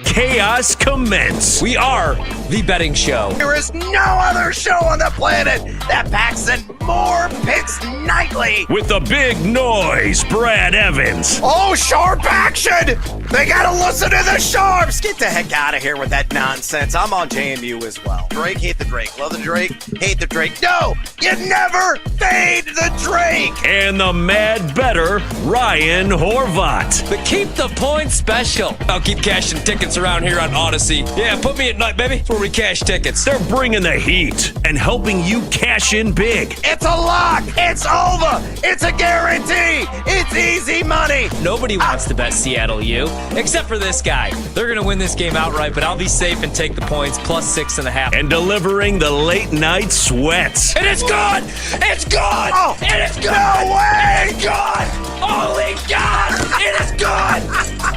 Chaos commence. We are the betting show. There is no other show on the planet that packs in more picks nightly. With the big noise, Brad Evans. Oh, sharp action! They gotta listen to the sharps! Get the heck out of here with that nonsense. I'm on JMU as well. Drake, hate the Drake. Love the Drake, hate the Drake. No, you never fade the Drake! And the mad better, Ryan Horvat. But keep the points special. I'll keep cashing tickets around here on Odyssey. Yeah, put me at night, baby. That's where we cash tickets. They're bringing the heat and helping you cash in big. It's a lock! It's over! It's a guarantee! It's easy money! Nobody wants to bet Seattle U, except for this guy. They're going to win this game outright, but I'll be safe and take the points plus 6.5. And delivering the late night sweats. And it's gone! It's gone! Oh, and it's gone! No way! It's gone! Holy God! It is gone!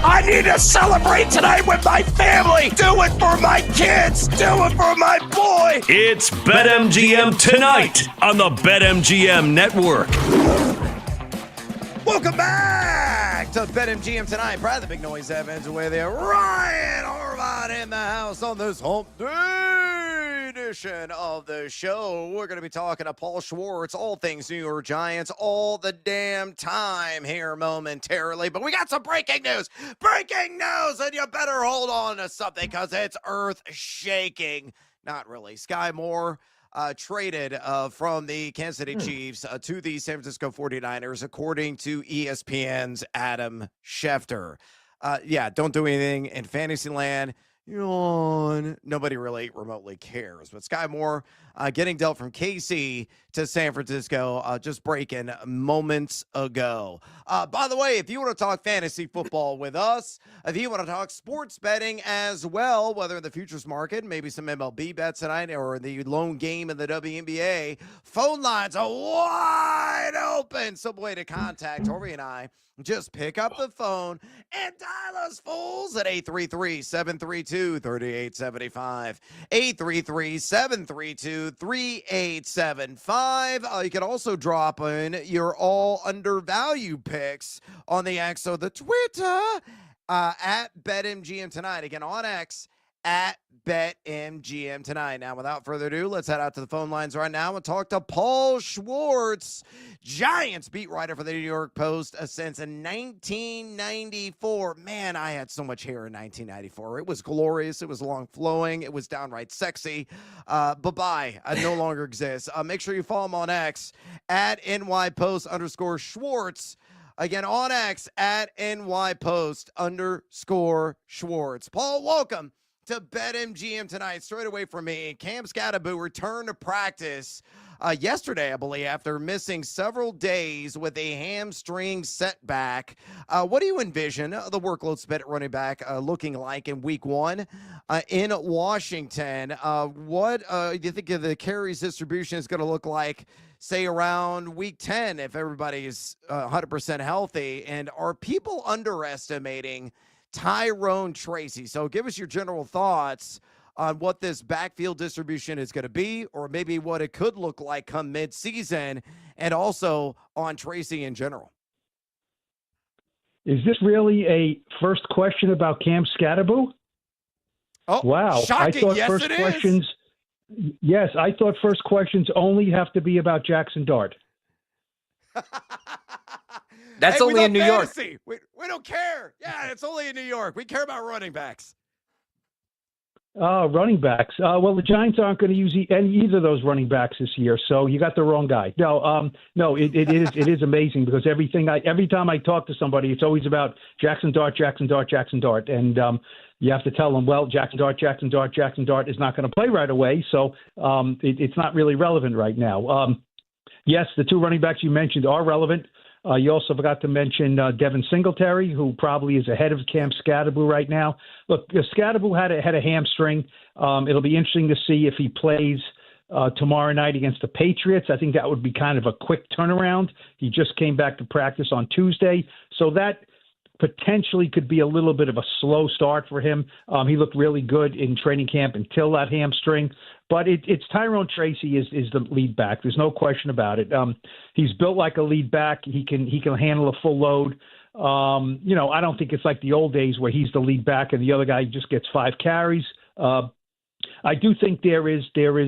I need to celebrate tonight with my family! Do it for my kids! Do it for my boy! It's BetMGM tonight on the BetMGM Network. Welcome back to BetMGM tonight. Brad the Big Noise Evans with you. Ryan Horvat in the house on this hump day edition of the show. We're going to be talking to Paul Schwartz, all things New York Giants, all the damn time here momentarily. But we got some breaking news. Breaking news, and you better hold on to something because it's earth-shaking. Not really. Sky Moore traded from the Kansas City Chiefs to the San Francisco 49ers, according to ESPN's Adam Schefter. Don't do anything in Fantasyland. Yawn. Nobody really remotely cares. But Sky Moore getting dealt from KC to San Francisco, just breaking moments ago. By the way, if you want to talk fantasy football with us, if you want to talk sports betting as well, whether in the futures market, maybe some MLB bets tonight, or the lone game in the WNBA, phone lines are wide open. Some way to contact Tori and I. Just pick up the phone and dial us fools at 833-732-3875. 833-732-3875. You can also drop in your all undervalued picks on the X or the Twitter at BetMGM tonight. Again, on X at BetMGM tonight. Now, without further ado, let's head out to the phone lines right now and talk to Paul Schwartz, Giants beat writer for the New York Post since 1994. Man, I had so much hair in 1994. It was glorious. It was long flowing. It was downright sexy. Bye-bye. I no longer exist. Make sure you follow him on X at NYPost_Schwartz. Again, on X at NYPost_Schwartz. Paul, welcome to BetMGM tonight. Straight away from me, Cam Scattaboo returned to practice yesterday, I believe, after missing several days with a hamstring setback. What do you envision the workload split at running back looking like in week one in Washington? What do you think the carries distribution is going to look like, say, around week 10 if everybody is 100% healthy? And are people underestimating Tyrone Tracy? So give us your general thoughts on what this backfield distribution is going to be, or maybe what it could look like come mid-season, and also on Tracy in general. Is this really a first question about Cam Scattaboo? Oh, wow. Shocking. I thought Yes, first it questions. Yes, I thought first questions only have to be about Jackson Dart. That's only in New York. We don't care. Yeah, it's only in New York. We care about running backs. Running backs. Well, the Giants aren't going to use either of those running backs this year, so you got the wrong guy. No, it is amazing because every time I talk to somebody, it's always about Jackson Dart, and you have to tell them, well, Jackson Dart is not going to play right away, so it's not really relevant right now. Yes, the two running backs you mentioned are relevant. You also forgot to mention Devin Singletary, who probably is ahead of Cam Scatterbu right now. Look, Scatterbu had a hamstring. It'll be interesting to see if he plays tomorrow night against the Patriots. I think that would be kind of a quick turnaround. He just came back to practice on Tuesday, so that potentially could be a little bit of a slow start for him. He looked really good in training camp until that hamstring. But it's Tyrone Tracy is the lead back. There's no question about it. He's built like a lead back. He can handle a full load. I don't think it's like the old days where he's the lead back and the other guy just gets 5 carries. I do think there is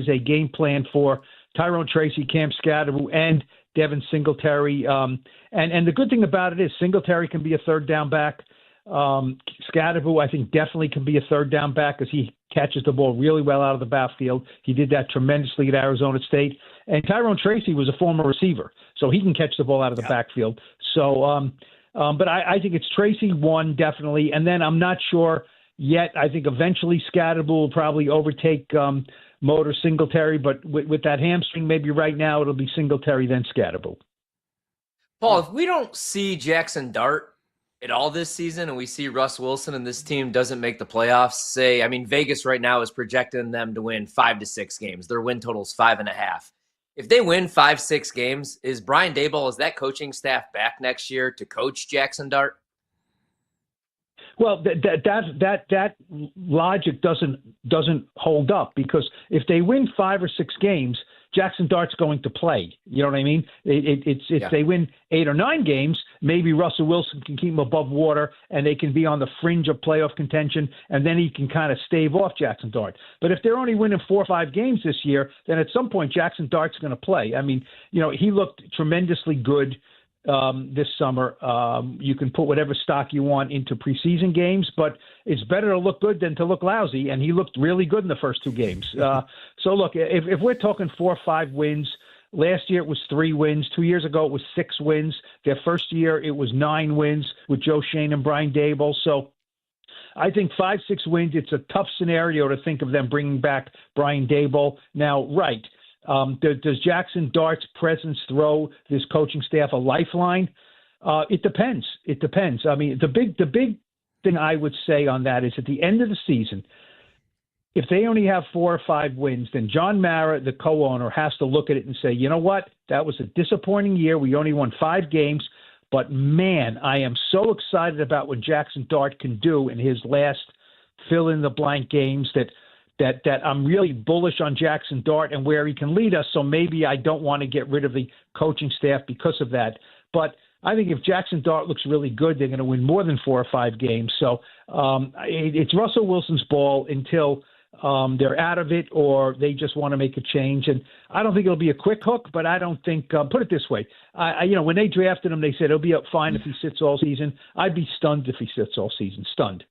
a game plan for Tyrone Tracy, Cam Scatterbu, and Devin Singletary. And the good thing about it is Singletary can be a third down back. Scatterbu, I think, definitely can be a third down back because he catches the ball really well out of the backfield. He did that tremendously at Arizona State. And Tyrone Tracy was a former receiver, so he can catch the ball out of the backfield. So, but I think it's Tracy one, definitely. And then I'm not sure yet. I think eventually Scatterbu will probably overtake Motor Singletary, but with that hamstring, maybe right now it'll be Singletary, then Scatterbu. Paul, if we don't see Jackson Dart at all this season and we see Russ Wilson and this team doesn't make the playoffs, Vegas right now is projecting them to win 5 to 6 games. Their win total's 5.5. If they win 5-6 games, is Brian Daboll, is that coaching staff back next year to coach Jackson Dart? Well, that logic doesn't hold up because if they win 5 or 6 games, Jackson Dart's going to play. You know what I mean? If they win 8 or 9 games, maybe Russell Wilson can keep them above water and they can be on the fringe of playoff contention, and then he can kind of stave off Jackson Dart. But if they're only winning 4 or 5 games this year, then at some point Jackson Dart's going to play. I mean, he looked tremendously good this summer. You can put whatever stock you want into preseason games, but it's better to look good than to look lousy, and he looked really good in the first 2 games. So look, if we're talking 4 or 5 wins, last year it was 3 wins. 2 years ago it was 6 wins. Their first year it was 9 wins with Joe Shane and Brian Daboll. So I think 5-6 wins, it's a tough scenario to think of them bringing back Brian Daboll. Now, right. Does Jackson Dart's presence throw this coaching staff a lifeline? It depends. I mean, the big thing I would say on that is at the end of the season, if they only have 4 or 5 wins, then John Mara, the co-owner, has to look at it and say, you know what? That was a disappointing year. We only won 5 games. But, man, I am so excited about what Jackson Dart can do in his last fill-in-the-blank games that I'm really bullish on Jackson Dart and where he can lead us. So maybe I don't want to get rid of the coaching staff because of that. But I think if Jackson Dart looks really good, they're going to win more than 4 or 5 games. So it's Russell Wilson's ball until they're out of it or they just want to make a change. And I don't think it'll be a quick hook, but I don't think put it this way. When they drafted him, they said it'll be fine if he sits all season. I'd be stunned if he sits all season. Stunned.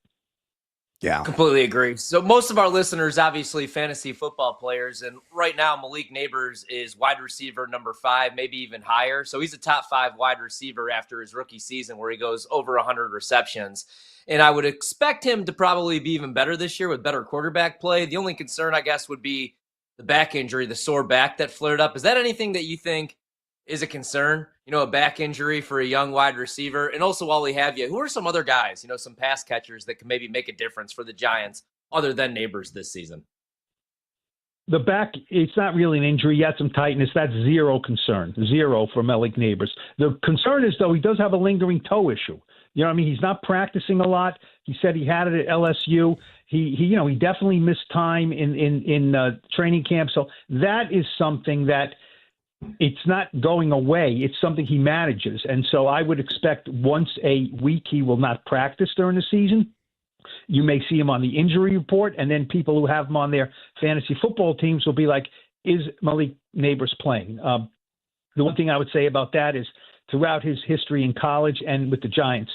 Yeah. Completely agree. So most of our listeners, obviously fantasy football players, and right now Malik Neighbors is wide receiver number 5, maybe even higher. So he's a top 5 wide receiver after his rookie season where he goes over 100 receptions. And I would expect him to probably be even better this year with better quarterback play. The only concern, I guess, would be the back injury, the sore back that flared up. Is that anything that you think is a concern? A back injury for a young wide receiver. And also, while we have you, who are some other guys, some pass catchers that can maybe make a difference for the Giants other than Neighbors this season? The back, it's not really an injury. He had some tightness. That's zero concern. Zero for Malik Neighbors. The concern is, though, he does have a lingering toe issue. You know what I mean? He's not practicing a lot. He said he had it at LSU. He definitely missed time in training camp. So that is something that it's not going away. It's something he manages. And so I would expect once a week he will not practice during the season. You may see him on the injury report, and then people who have him on their fantasy football teams will be like, is Malik Neighbors playing? The one thing I would say about that is throughout his history in college and with the Giants,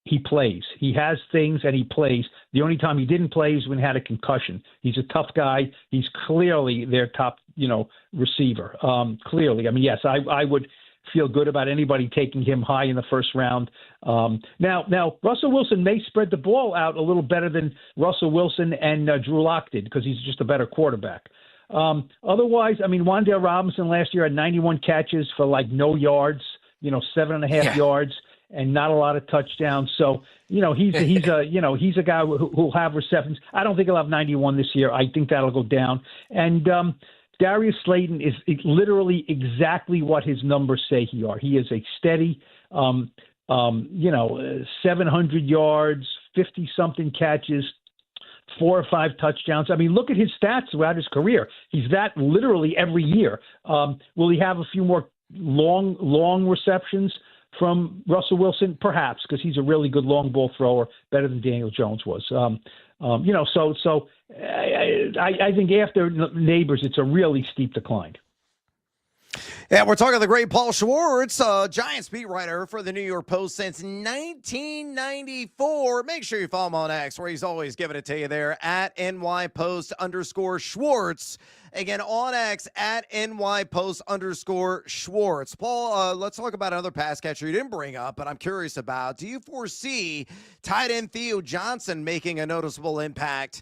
he plays. He has things and he plays. The only time he didn't play is when he had a concussion. He's a tough guy. He's clearly their top, receiver. Clearly. I mean, yes, I would feel good about anybody taking him high in the first round. Now, Russell Wilson may spread the ball out a little better than Russell Wilson and Drew Lock did because he's just a better quarterback. Otherwise, I mean, Wan'Dale Robinson last year had 91 catches for like no yards, 7.5 yards. And not a lot of touchdowns. So, he's a guy who'll have receptions. I don't think he'll have 91 this year. I think that'll go down. And Darius Slayton is literally exactly what his numbers say he are. He is a steady, 700 yards, 50-something catches, 4 or 5 touchdowns. I mean, look at his stats throughout his career. He's that literally every year. Will he have a few more long receptions from Russell Wilson? Perhaps, because he's a really good long ball thrower, better than Daniel Jones was. So I think after Neighbors, it's a really steep decline. Yeah, we're talking to the great Paul Schwartz, Giants beat writer for the New York Post since 1994. Make sure you follow him on X, where he's always giving it to you there at NYPost_Schwartz. Again, on X at NYPost_Schwartz. Paul, let's talk about another pass catcher you didn't bring up, but I'm curious about. Do you foresee tight end Theo Johnson making a noticeable impact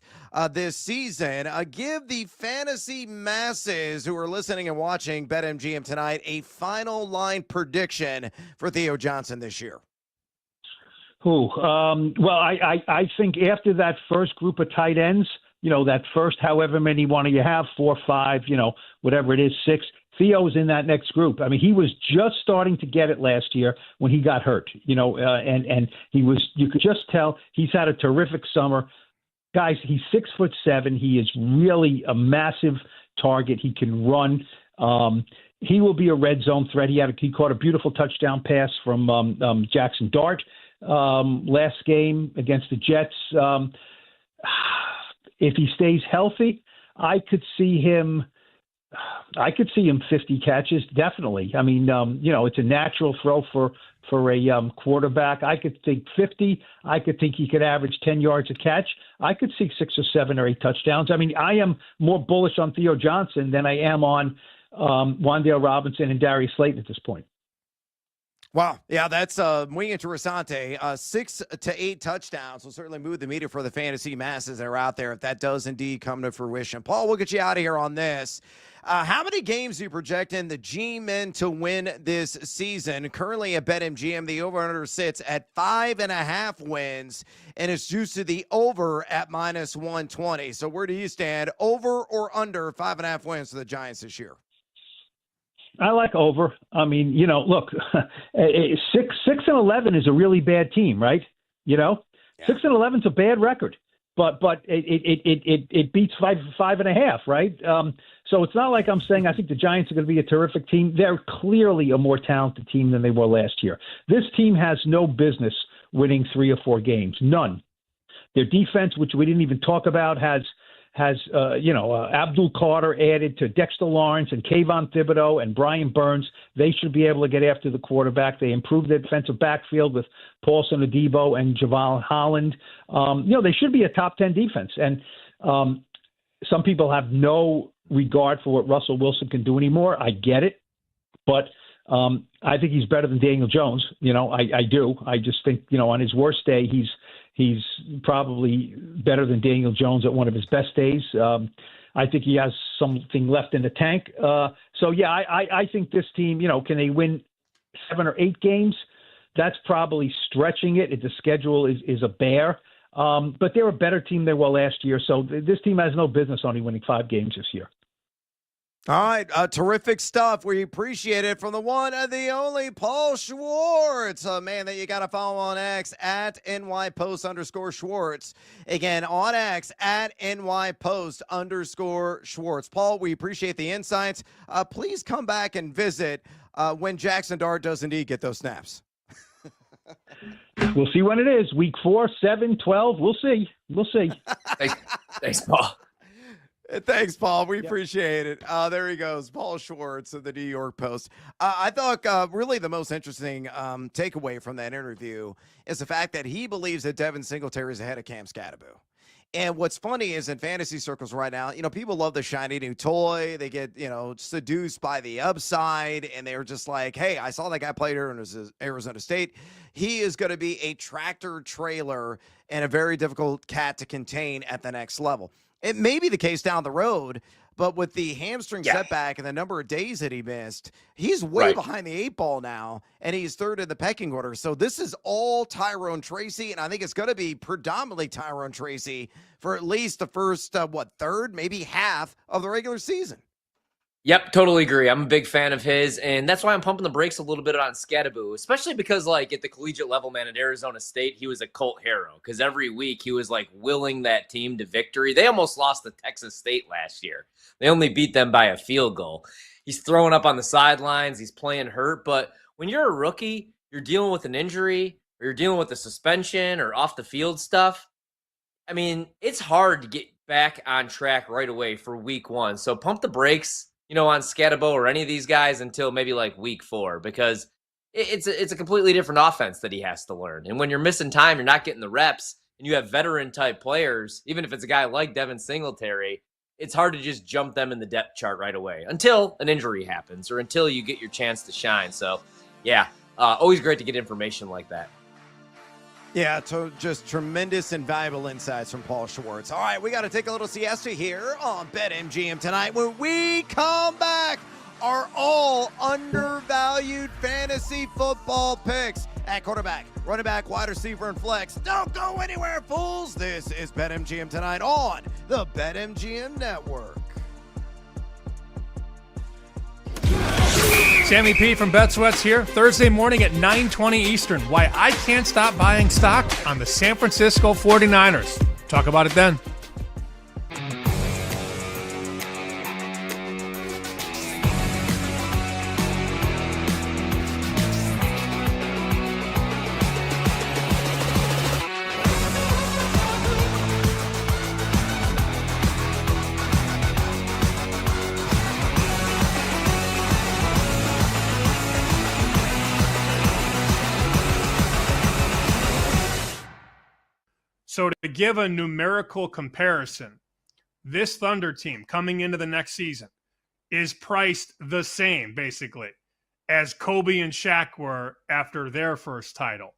this season? Give the fantasy masses who are listening and watching BetMGM tonight a final line prediction for Theo Johnson this year. Well, I think after that first group of tight ends, that first however many one of you have, 4, 5, whatever it is, 6, Theo's in that next group. I mean, he was just starting to get it last year when he got hurt, and he was, you could just tell he's had a terrific summer. Guys, he's 6'7". He is really a massive target. He can run. He will be a red zone threat. He caught a beautiful touchdown pass from Jackson Dart last game against the Jets. If he stays healthy, I could see him 50 catches, definitely. I mean, it's a natural throw for a quarterback. I could think 50. I could think he could average 10 yards a catch. I could see 6 or 7 or 8 touchdowns. I mean, I am more bullish on Theo Johnson than I am on Wan'Dale Robinson and Darius Slayton at this point. Wow. Yeah, that's muy interesante. 6 to 8 touchdowns will certainly move the meter for the fantasy masses that are out there if that does indeed come to fruition. Paul, we'll get you out of here on this. How many games do you project in the G-Men to win this season? Currently at BetMGM, the over-under sits at 5.5 wins, and it's juiced to the over at -120. So where do you stand, over or under 5.5 wins for the Giants this year? I like over. I mean, look, 6-11 is a really bad team, right? 6-11 is a bad record, but it beats 5.5, right? So it's not like I'm saying I think the Giants are going to be a terrific team. They're clearly a more talented team than they were last year. This team has no business winning 3 or 4 games. None. Their defense, which we didn't even talk about, has Abdul Carter added to Dexter Lawrence and Kayvon Thibodeau and Brian Burns. They should be able to get after the quarterback. They improved their defensive backfield with Paulson Adebo and Javon Holland. They should be a top 10 defense. And some people have no regard for what Russell Wilson can do anymore. I get it. But I think he's better than Daniel Jones. I do. I just think, on his worst day, he's probably better than Daniel Jones at one of his best days. I think he has something left in the tank. I think this team, can they win 7 or 8 games? That's probably stretching it. The schedule is a bear. But they're a better team than they were last year. So this team has no business only winning 5 games this year. All right, terrific stuff. We appreciate it from the one and the only Paul Schwartz, a man that you got to follow on X at NYPost_Schwartz. Again, on X at NYPost_Schwartz. Paul, we appreciate the insights. Please come back and visit when Jackson Dart does indeed get those snaps. We'll see when it is. Week 4, 7, 12. We'll see. Thanks, Paul. Thanks, Paul. We appreciate it. There he goes, Paul Schwartz of the New York Post. I thought really the most interesting takeaway from that interview is the fact that he believes that Devin Singletary is ahead of Cam Scatterbo. And what's funny is in fantasy circles right now, people love the shiny new toy. They get, seduced by the upside, and they're just like, hey, I saw that guy play here in Arizona State. He is going to be a tractor trailer and a very difficult cat to contain at the next level. It may be the case down the road, but with the hamstring setback and the number of days that he missed, he's way behind the 8 ball now, and he's third in the pecking order. So this is all Tyrone Tracy, and I think it's going to be predominantly Tyrone Tracy for at least the first, third, maybe half of the regular season. Yep, totally agree. I'm a big fan of his, and that's why I'm pumping the brakes a little bit on Scatterbo, especially because, at the collegiate level, man, at Arizona State, he was a cult hero because every week he was, willing that team to victory. They almost lost to Texas State last year. They only beat them by a field goal. He's throwing up on the sidelines. He's playing hurt, but when you're a rookie, you're dealing with an injury or you're dealing with a suspension or off-the-field stuff. I mean, it's hard to get back on track right away for week 1, so pump the brakes on Scatterbo or any of these guys until maybe week 4, because it's a completely different offense that he has to learn. And when you're missing time, you're not getting the reps, and you have veteran type players, even if it's a guy like Devin Singletary, it's hard to just jump them in the depth chart right away until an injury happens or until you get your chance to shine. So yeah, always great to get information like that. Yeah, so just tremendous and valuable insights from Paul Schwartz. All right, we got to take a little siesta here on BetMGM tonight. When we come back, our all undervalued fantasy football picks at quarterback, running back, wide receiver, and flex. Don't go anywhere, fools. This is BetMGM tonight on the BetMGM Network. Sammy P from BetSweats here, Thursday morning at 9:20 Eastern. Why I can't stop buying stock on the San Francisco 49ers. Talk about it then. So to give a numerical comparison, this Thunder team coming into the next season is priced the same, basically, as Kobe and Shaq were after their first title.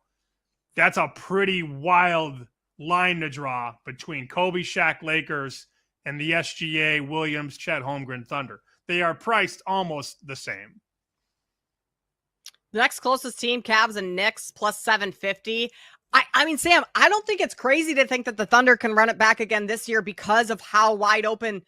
That's a pretty wild line to draw between Kobe, Shaq, Lakers, and the SGA, Williams, Chet Holmgren Thunder. They are priced almost the same. The next closest team, Cavs and Knicks, plus 750. I mean, Sam, I don't think it's crazy to think that the Thunder can run it back again this year because of how wide open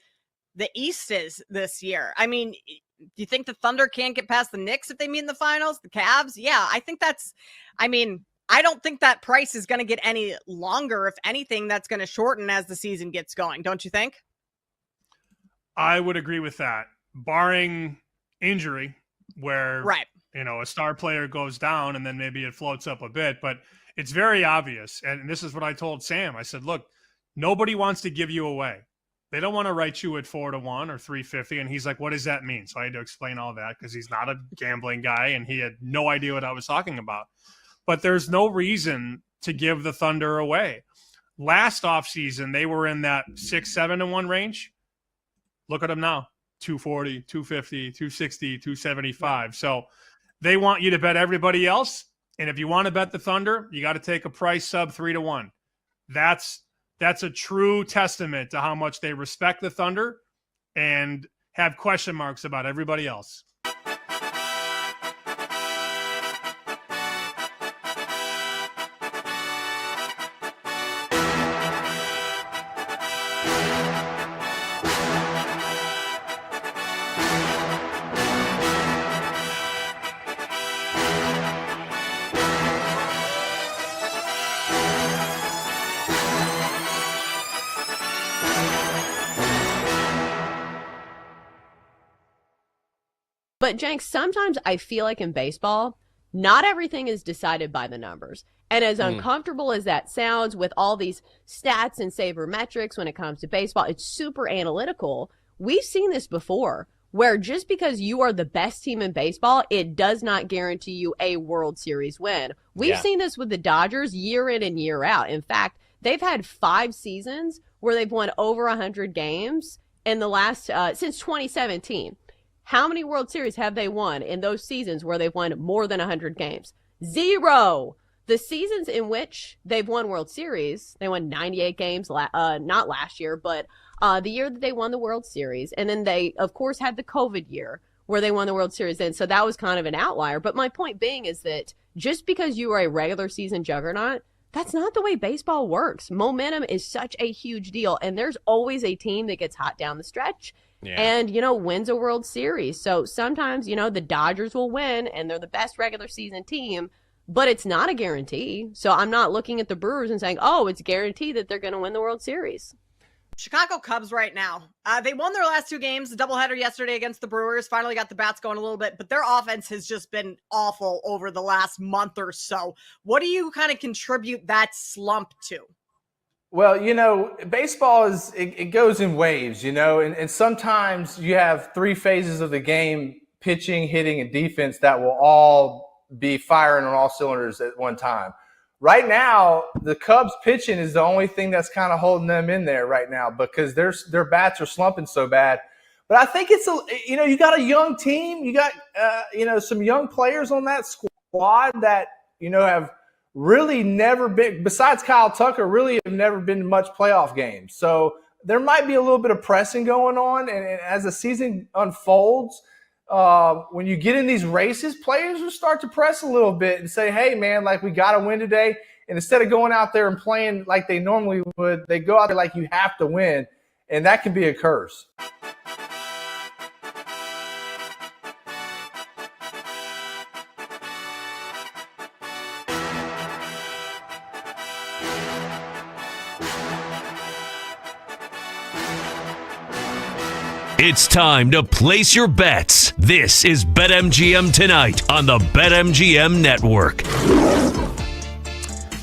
the East is this year. I mean, do you think the Thunder can't get past the Knicks if they meet in the finals? The Cavs? Yeah, I think I don't think that price is going to get any longer. If anything, that's going to shorten as the season gets going. Don't you think? I would agree with that. Barring injury, where a star player goes down and then maybe it floats up a bit, but it's very obvious. And this is what I told Sam. I said, look, nobody wants to give you away. They don't want to write you at 4-1 or 350. And he's like, what does that mean? So I had to explain all that because he's not a gambling guy and he had no idea what I was talking about. But there's no reason to give the Thunder away. Last offseason, they were in that 6-7-1 range. Look at them now. 240, 250, 260, 275. So they want you to bet everybody else. And if you want to bet the Thunder, you got to take a price sub 3-1. That's a true testament to how much they respect the Thunder and have question marks about everybody else. But Jenks, sometimes I feel like in baseball, Not everything is decided by the numbers. And as uncomfortable as that sounds with all these stats and sabermetrics when it comes to baseball, it's super analytical. We've seen this before, where just because you are the best team in baseball, it does not guarantee you a World Series win. We've seen this with the Dodgers year in and year out. In fact, they've had 5 seasons where they've won over 100 games in the last since 2017. How many World Series have they won in those seasons where they've won more than 100 games? 0. The seasons in which they've won World Series, they won 98 games, not last year, but the year that they won the World Series. And then they, of course, had the COVID year where they won the World Series then. So that was kind of an outlier. But my point being is that just because you are a regular season juggernaut, that's not the way baseball works. Momentum is such a huge deal. And there's always a team that gets hot down the stretch and, wins a World Series. So sometimes, the Dodgers will win and they're the best regular season team, but it's not a guarantee. So I'm not looking at the Brewers and saying, oh, it's guaranteed that they're going to win the World Series. Chicago Cubs right now. They won their last 2 games, the doubleheader yesterday against the Brewers, finally got the bats going a little bit, but their offense has just been awful over the last month or so. What do you kind of contribute that slump to? Well, baseball it goes in waves, and sometimes you have 3 phases of the game, pitching, hitting, and defense, that will all be firing on all cylinders at one time. Right now, the Cubs pitching is the only thing that's kind of holding them in there right now because their bats are slumping so bad. But I think it's you got a young team, you got some young players on that squad that have really never been, besides Kyle Tucker, really have never been much playoff games. So there might be a little bit of pressing going on, and as the season unfolds, when you get in these races, players will start to press a little bit and say, hey, man, like, we got to win today. And instead of going out there and playing like they normally would, they go out there like you have to win, and that can be a curse. It's time to place your bets. This is BetMGM Tonight on the BetMGM Network.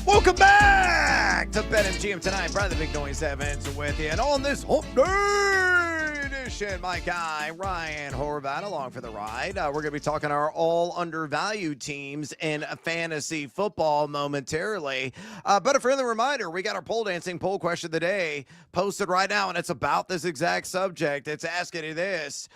Welcome back to BetMGM Tonight. Brian the Big Noise Evans with you. And on this Hump Day edition, my guy, Ryan Horvat, along for the ride. We're going to be talking our all undervalued teams in fantasy football momentarily. But a friendly reminder, we got our pole dancing poll question of the day posted right now, and it's about this exact subject. It's asking you this.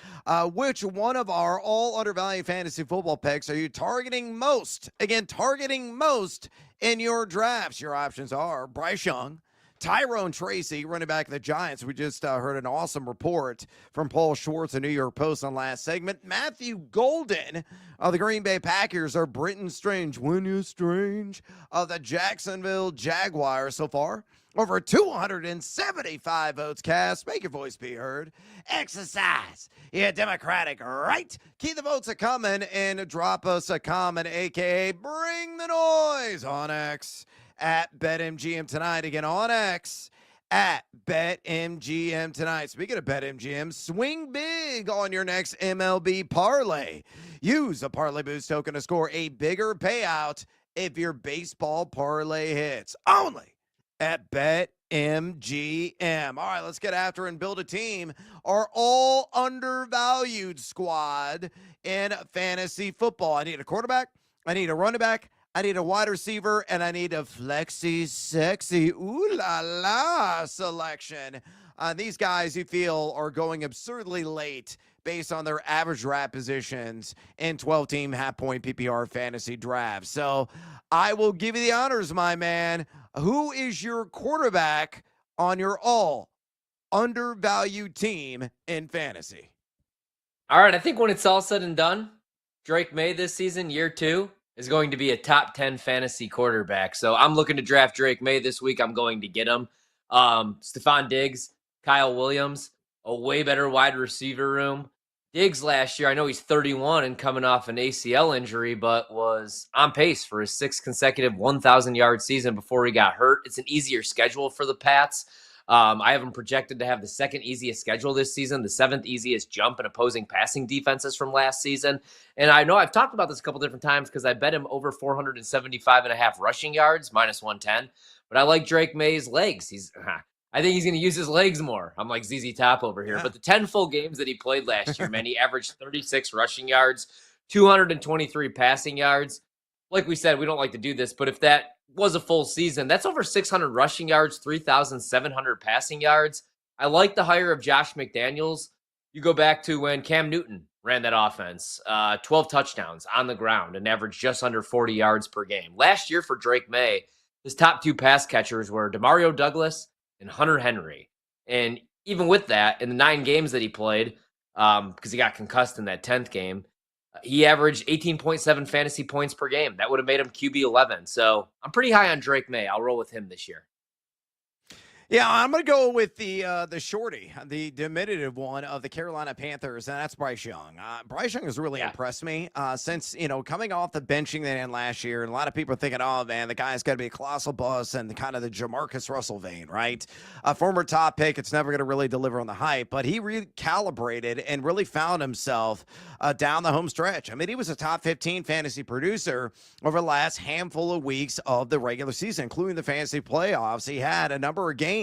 Which one of our all undervalued fantasy football picks are you targeting most? Again, targeting most in your drafts. Your options are Bryce Young, Tyrone Tracy, running back of the Giants. We just heard an awesome report from Paul Schwartz, the New York Post, on last segment. Matthew Golden of the Green Bay Packers, or Britton Strange, when you're strange, of the Jacksonville Jaguars. So far, over 275 votes cast. Make your voice be heard. Exercise your democratic right. Keep the votes a-coming and drop us a comment, a.k.a. bring the noise on X at BetMGM Tonight. Again, on X at BetMGM Tonight. Speaking of BetMGM, swing big on your next MLB parlay. Use a Parlay Boost token to score a bigger payout if your baseball parlay hits. Only at BetMGM. All right, let's get after and build a team. Our all undervalued squad in fantasy football. I need a quarterback. I need a running back. I need a wide receiver, and I need a flexy, sexy, ooh la la selection. These guys you feel are going absurdly late based on their average draft positions in 12-team half-point PPR fantasy drafts. So I will give you the honors, my man. Who is your quarterback on your all undervalued team in fantasy? All right, I think when it's all said and done, Drake May this season, year 2, is going to be a top 10 fantasy quarterback. So I'm looking to draft Drake May this week. I'm going to get him. Stephon Diggs, Kyle Williams, a way better wide receiver room. Diggs last year, I know he's 31 and coming off an ACL injury, but was on pace for his 6th consecutive 1,000-yard season before he got hurt. It's an easier schedule for the Pats. I have him projected to have the second easiest schedule this season, the seventh easiest jump in opposing passing defenses from last season. And I know I've talked about this a couple different times because I bet him over 475.5 rushing yards, minus 110. But I like Drake May's legs. I think he's going to use his legs more. I'm like ZZ Top over here. But the 10 full games that he played last year, man, he averaged 36 rushing yards, 223 passing yards. Like we said, we don't like to do this, but if that was a full season, that's over 600 rushing yards, 3,700 passing yards. I like the hire of Josh McDaniels. You go back to when Cam Newton ran that offense, 12 touchdowns on the ground and averaged just under 40 yards per game. Last year for Drake May, his top two pass catchers were Demario Douglas and Hunter Henry. And even with that, in the 9 games that he played, because he got concussed in that 10th game, he averaged 18.7 fantasy points per game. That would have made him QB 11. So I'm pretty high on Drake May. I'll roll with him this year. Yeah, I'm going to go with the shorty, the diminutive one of the Carolina Panthers, and that's Bryce Young. Bryce Young has really impressed me since, coming off the benching they had last year, and a lot of people are thinking, oh, man, the guy's got to be a colossal bust and kind of the Jamarcus Russell vein, right? A former top pick, it's never going to really deliver on the hype, but he recalibrated and really found himself down the home stretch. I mean, he was a top 15 fantasy producer over the last handful of weeks of the regular season, including the fantasy playoffs. He had a number of games,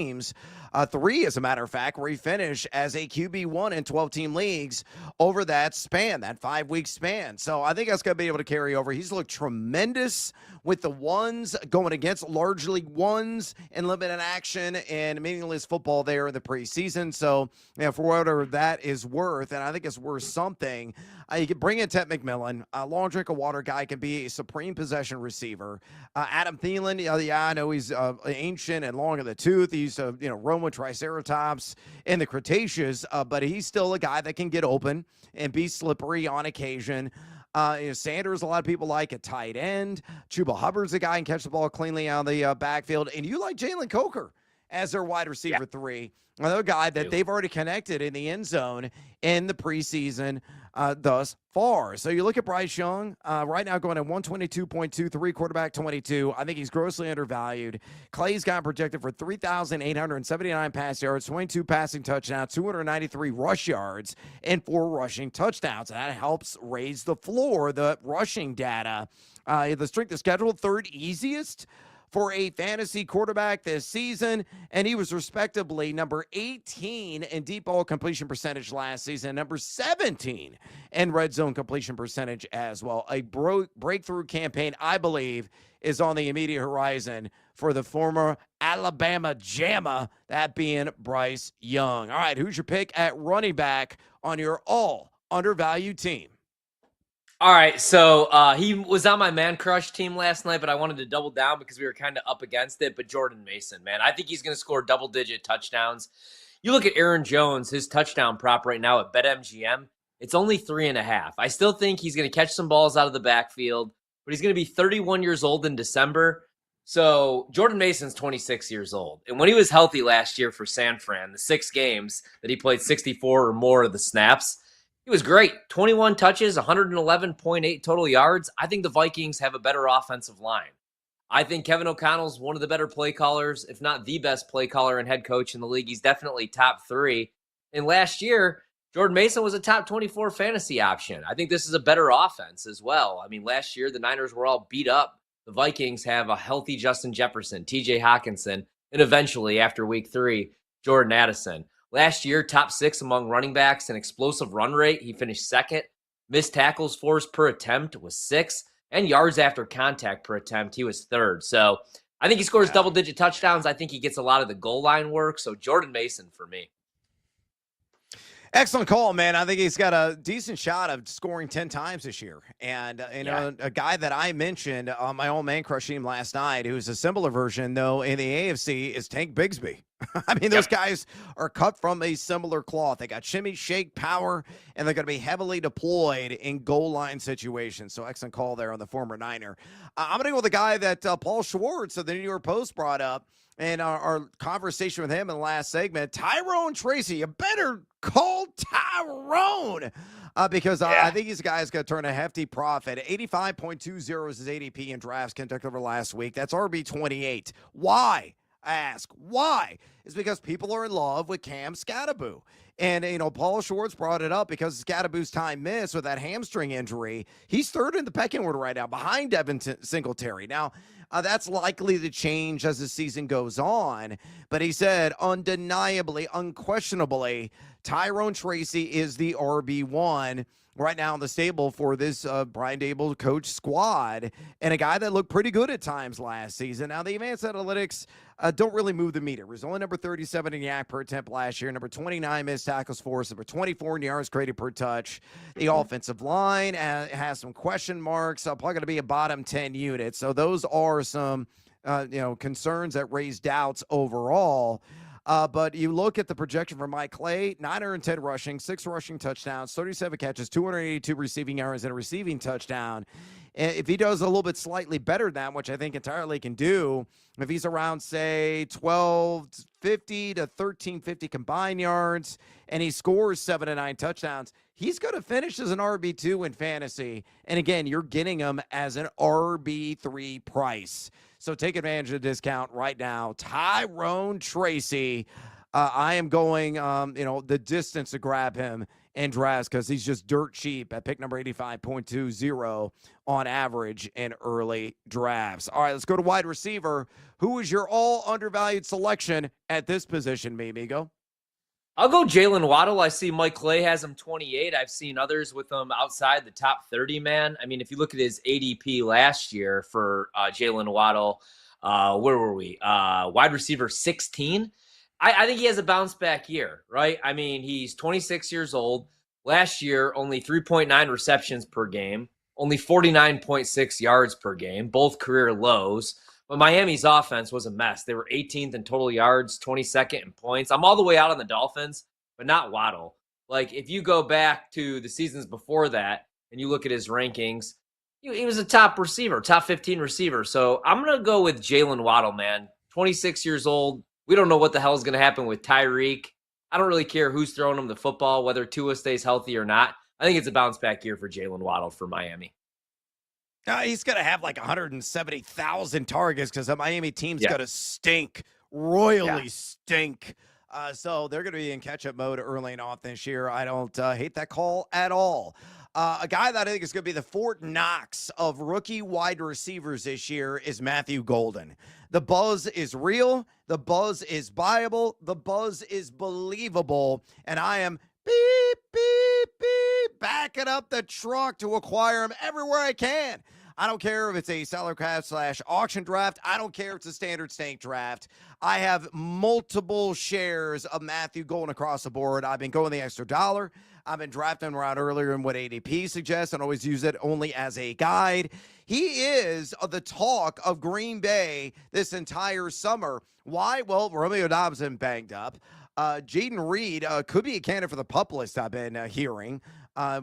3 as a matter of fact, where he finished as a QB1 in 12-team leagues over that span, that 5-week span. So I think that's going to be able to carry over. He's looked tremendous with the ones going against large league ones in limited action and meaningless football there in the preseason. So, for whatever that is worth, and I think it's worth something, you can bring in Ted McMillan, a long drink of water guy, can be a supreme possession receiver. Adam Thielen, I know he's ancient and long in the tooth. He's roam with Triceratops in the Cretaceous, but he's still a guy that can get open and be slippery on occasion. Sanders, a lot of people like at tight end. Chuba Hubbard's a guy who can catch the ball cleanly on the backfield. And you like Jalen Coker as their wide receiver 3. Another guy that they've already connected in the end zone in the preseason thus far. So you look at Bryce Young right now going at 122.23, quarterback 22. I think he's grossly undervalued. Clay's got projected for 3,879 pass yards, 22 passing touchdowns, 293 rush yards, and 4 rushing touchdowns. That helps raise the floor, the rushing data. The strength of schedule, 3rd easiest for a fantasy quarterback this season, and he was respectively number 18 in deep ball completion percentage last season, number 17 in red zone completion percentage as well. A breakthrough campaign, I believe, is on the immediate horizon for the former Alabama Jamma, that being Bryce Young. All right, who's your pick at running back on your all undervalued team? All right, so he was on my man crush team last night, but I wanted to double down because we were kind of up against it. But Jordan Mason, man, I think he's going to score double-digit touchdowns. You look at Aaron Jones, his touchdown prop right now at BetMGM, it's only 3.5. I still think he's going to catch some balls out of the backfield, but he's going to be 31 years old in December. So Jordan Mason's 26 years old. And when he was healthy last year for San Fran, the 6 games that he played 64 or more of the snaps, he was great. 21 touches, 111.8 total yards. I think the Vikings have a better offensive line. I think Kevin O'Connell's one of the better play callers, if not the best play caller and head coach in the league. He's definitely top 3. And last year, Jordan Mason was a top 24 fantasy option. I think this is a better offense as well. I mean, last year, the Niners were all beat up. The Vikings have a healthy Justin Jefferson, TJ Hawkinson, and eventually, after week 3, Jordan Addison. Last year, top 6 among running backs and explosive run rate. He finished 2nd. Missed tackles forced per attempt was 6th. And yards after contact per attempt, he was 3rd. So I think he scores double-digit touchdowns. I think he gets a lot of the goal line work. So Jordan Mason for me. Excellent call, man. I think he's got a decent shot of scoring 10 times this year. And, a guy that I mentioned on my own man crush team last night, who's a similar version, though, in the AFC, is Tank Bigsby. I mean, those guys are cut from a similar cloth. They got shimmy, shake, power, and they're going to be heavily deployed in goal line situations. So excellent call there on the former Niner. I'm going to go with the guy that Paul Schwartz of the New York Post brought up in our conversation with him in the last segment. Tyrone Tracy. You better call Tyrone because I think he's a guy who's going to turn a hefty profit. 85.20 is his ADP in drafts conducted over last week. That's RB28. Why? ask why. It's because people are in love with Cam Scatterboo. And, Paul Schwartz brought it up because Scatterboo's time missed with that hamstring injury. He's third in the pecking order right now behind Devin Singletary. Now, that's likely to change as the season goes on. But he said, undeniably, unquestionably, Tyrone Tracy is the RB1 right now in the stable for this Brian Dable coach squad, and a guy that looked pretty good at times last season. Now, the advanced analytics don't really move the meter. He was only number 37 in yak per attempt last year, number 29 missed tackles forced, number 24 in yards created per touch. The offensive line has some question marks. Probably going to be a bottom 10 unit. So those are some concerns that raise doubts overall. But you look at the projection for Mike Clay, 910 rushing, 6 rushing touchdowns, 37 catches, 282 receiving yards, and a receiving touchdown. If he does a little bit slightly better than that, which I think entirely can do, if he's around, say, 1,250 to 1,350 combined yards, and he scores 7 to 9 touchdowns, he's going to finish as an RB2 in fantasy. And again, you're getting him as an RB3 price. So take advantage of the discount right now. Tyrone Tracy. I am going, the distance to grab him in drafts because he's just dirt cheap at pick number 85.20 on average in early drafts. All right, let's go to wide receiver. Who is your all undervalued selection at this position, Mimigo? I'll go Jalen Waddle. I see Mike Clay has him 28. I've seen others with him outside the top 30, man. I mean, if you look at his ADP last year for Jalen Waddle, where were we? Wide receiver 16. I think he has a bounce back year, right? I mean, he's 26 years old. Last year, only 3.9 receptions per game, only 49.6 yards per game, both career lows. But Miami's offense was a mess. They were 18th in total yards, 22nd in points. I'm all the way out on the Dolphins, but not Waddle. Like, if you go back to the seasons before that and you look at his rankings, he was a top receiver, top 15 receiver. So I'm going to go with Jalen Waddle, man. 26 years old. We don't know what the hell is going to happen with Tyreek. I don't really care who's throwing him the football, whether Tua stays healthy or not. I think it's a bounce back year for Jalen Waddle for Miami. He's going to have like 170,000 targets because the Miami team's going to stink, royally stink. So they're going to be in catch-up mode early and often this year. I don't hate that call at all. A guy that I think is going to be the Fort Knox of rookie wide receivers this year is Matthew Golden. The buzz is real. The buzz is viable. The buzz is believable. And I am beep, beep, beep, backing up the truck to acquire him everywhere I can. I don't care if it's a salary cap / auction draft. I don't care if it's a standard snake draft. I have multiple shares of Matthew Golden across the board. I've been going the extra dollar. I've been drafting around earlier in what ADP suggests and always use it only as a guide. He is the talk of Green Bay this entire summer. Why? Well, Romeo Doubs been banged up. Jaden Reed could be a candidate for the PUP list I've been hearing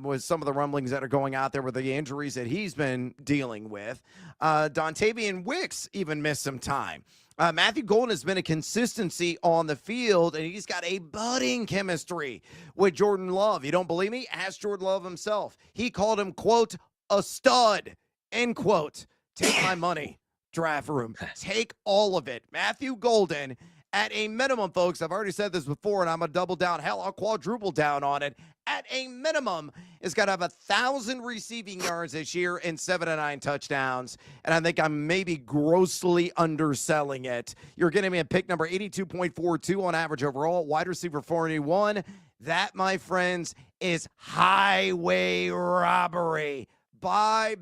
with some of the rumblings that are going out there with the injuries that he's been dealing with. Dontavian Wicks even missed some time. Matthew Golden has been a consistency on the field, and he's got a budding chemistry with Jordan Love. You don't believe me? Ask Jordan Love himself. He called him, quote, a stud, end quote. Take my money, draft room. Take all of it. Matthew Golden, at a minimum, folks, I've already said this before, and I'm going to double down. Hell, I'll quadruple down on it. At a minimum, is got to have 1,000 receiving yards this year and 7 to 9 touchdowns. And I think I'm maybe grossly underselling it. You're getting me a pick number 82.42 on average overall, wide receiver 41. That, my friends, is highway robbery. Buy,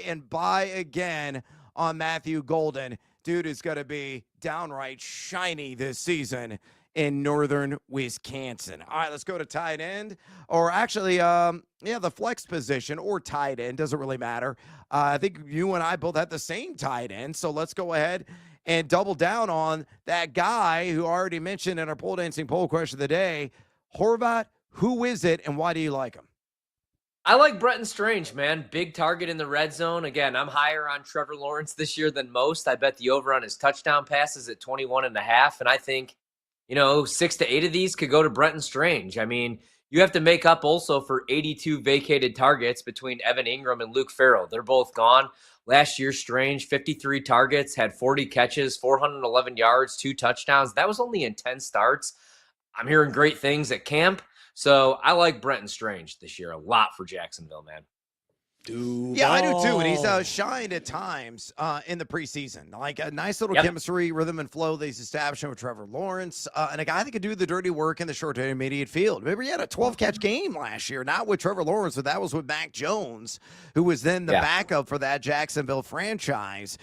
and buy again on Matthew Golden. Dude is going to be downright shiny this season in northern Wisconsin. All right, let's go to tight end, or actually, the flex position or tight end. Doesn't really matter. I think you and I both had the same tight end, so let's go ahead and double down on that guy who I already mentioned in our pole dancing poll question of the day. Horvat, who is it, and why do you like him? I like Bretton Strange, man. Big target in the red zone. Again, I'm higher on Trevor Lawrence this year than most. I bet the over on his touchdown passes at 21.5. And I think, 6 to 8 of these could go to Bretton Strange. I mean, you have to make up also for 82 vacated targets between Evan Ingram and Luke Farrell. They're both gone. Last year, Strange, 53 targets, had 40 catches, 411 yards, 2 touchdowns. That was only in 10 starts. I'm hearing great things at camp. So I like Brenton Strange this year a lot for Jacksonville, man. Yeah, I do too. And he's shined at times in the preseason. Like a nice little chemistry, rhythm, and flow that he's establishing with Trevor Lawrence. And a guy that could do the dirty work in the short to intermediate field. Remember, he had a 12-catch game last year, not with Trevor Lawrence, but that was with Mac Jones, who was then the backup for that Jacksonville franchise.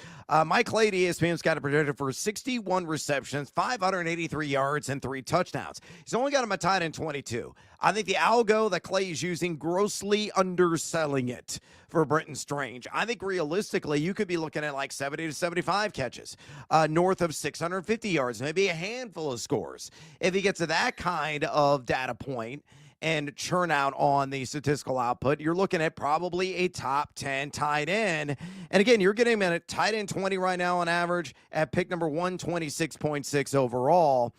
Mike Clay at ESPN's got it projected for 61 receptions, 583 yards, and 3 touchdowns. He's only got him a tight end 22. I think the algo that Clay is using, grossly underselling it for Brenton Strange. I think realistically, you could be looking at like 70 to 75 catches, north of 650 yards, maybe a handful of scores. If he gets to that kind of data point and churn out on the statistical output, you're looking at probably a top 10 tight end. And again, you're getting him at a tight end 20 right now on average at pick number 126.6 overall.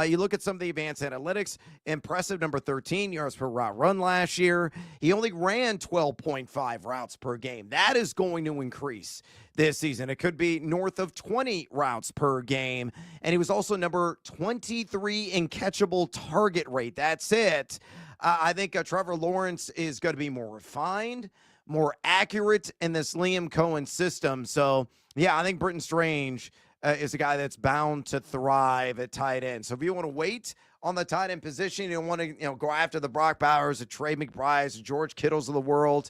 You look at some of the advanced analytics, impressive number 13 yards per route run last year. He only ran 12.5 routes per game. That is going to increase this season. It could be north of 20 routes per game. And he was also number 23 in catchable target rate. That's it. I think Trevor Lawrence is going to be more refined, more accurate in this Liam Cohen system. So, yeah, I think Brenton Strange is a guy that's bound to thrive at tight end. So if you want to wait on the tight end position, you don't want to go after the Brock Bowers, the Trey McBrides, the George Kittles of the world.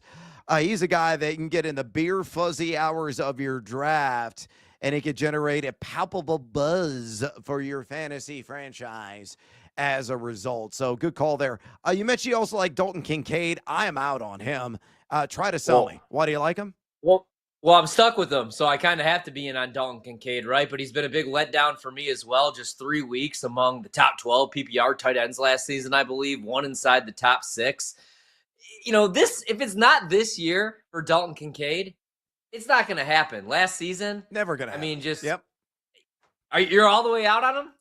He's a guy that you can get in the beer fuzzy hours of your draft, and he could generate a palpable buzz for your fantasy franchise as a result. So good call there. You mentioned you also like Dalton Kincaid. I am out on him. Try to sell me. Why do you like him? Well, I'm stuck with him, so I kind of have to be in on Dalton Kincaid, right? But he's been a big letdown for me as well. Just 3 weeks among the top 12 PPR tight ends last season, I believe, one inside the top 6. If it's not this year for Dalton Kincaid, it's not going to happen. Last season, never going to happen. I mean, just yep. You're all the way out on him?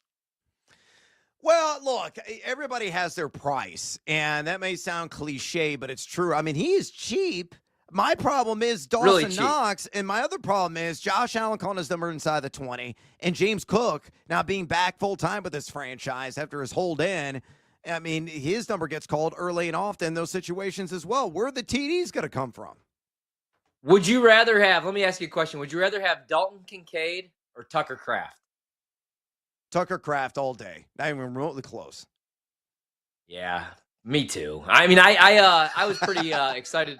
Well, look, everybody has their price, and that may sound cliche, but it's true. I mean, he is cheap. My problem is Dawson Knox, and my other problem is Josh Allen calling his number inside the 20, and James Cook now being back full-time with this franchise after his hold in. I mean, his number gets called early and often in those situations as well. Where are the TDs going to come from? Would you rather have, let me ask you a question, would you rather have Dalton Kincaid or Tucker Kraft? Tucker Kraft all day. Not even remotely close. Yeah, me too. I mean, I was pretty excited.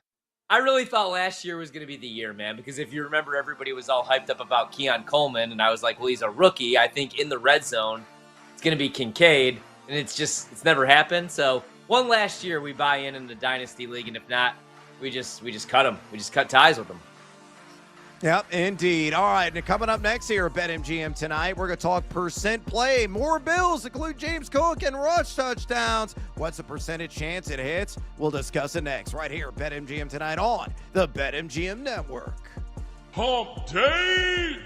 I really thought last year was going to be the year, man, because if you remember, everybody was all hyped up about Keon Coleman, and I was like, well, he's a rookie. I think in the red zone, it's going to be Kincaid, and it's never happened. So one last year, we buy in the Dynasty League, and if not, we just cut him. We just cut ties with him. Yep, indeed. All right, and coming up next here at BetMGM tonight, we're going to talk percent play. More Bills include James Cook and rush touchdowns. What's the percentage chance it hits? We'll discuss it next right here at BetMGM tonight on the BetMGM Network. Hump Day!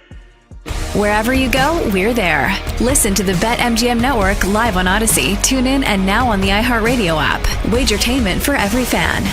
Wherever you go, we're there. Listen to the BetMGM Network live on Odyssey, TuneIn, and now on the iHeartRadio app. Wagertainment for every fan.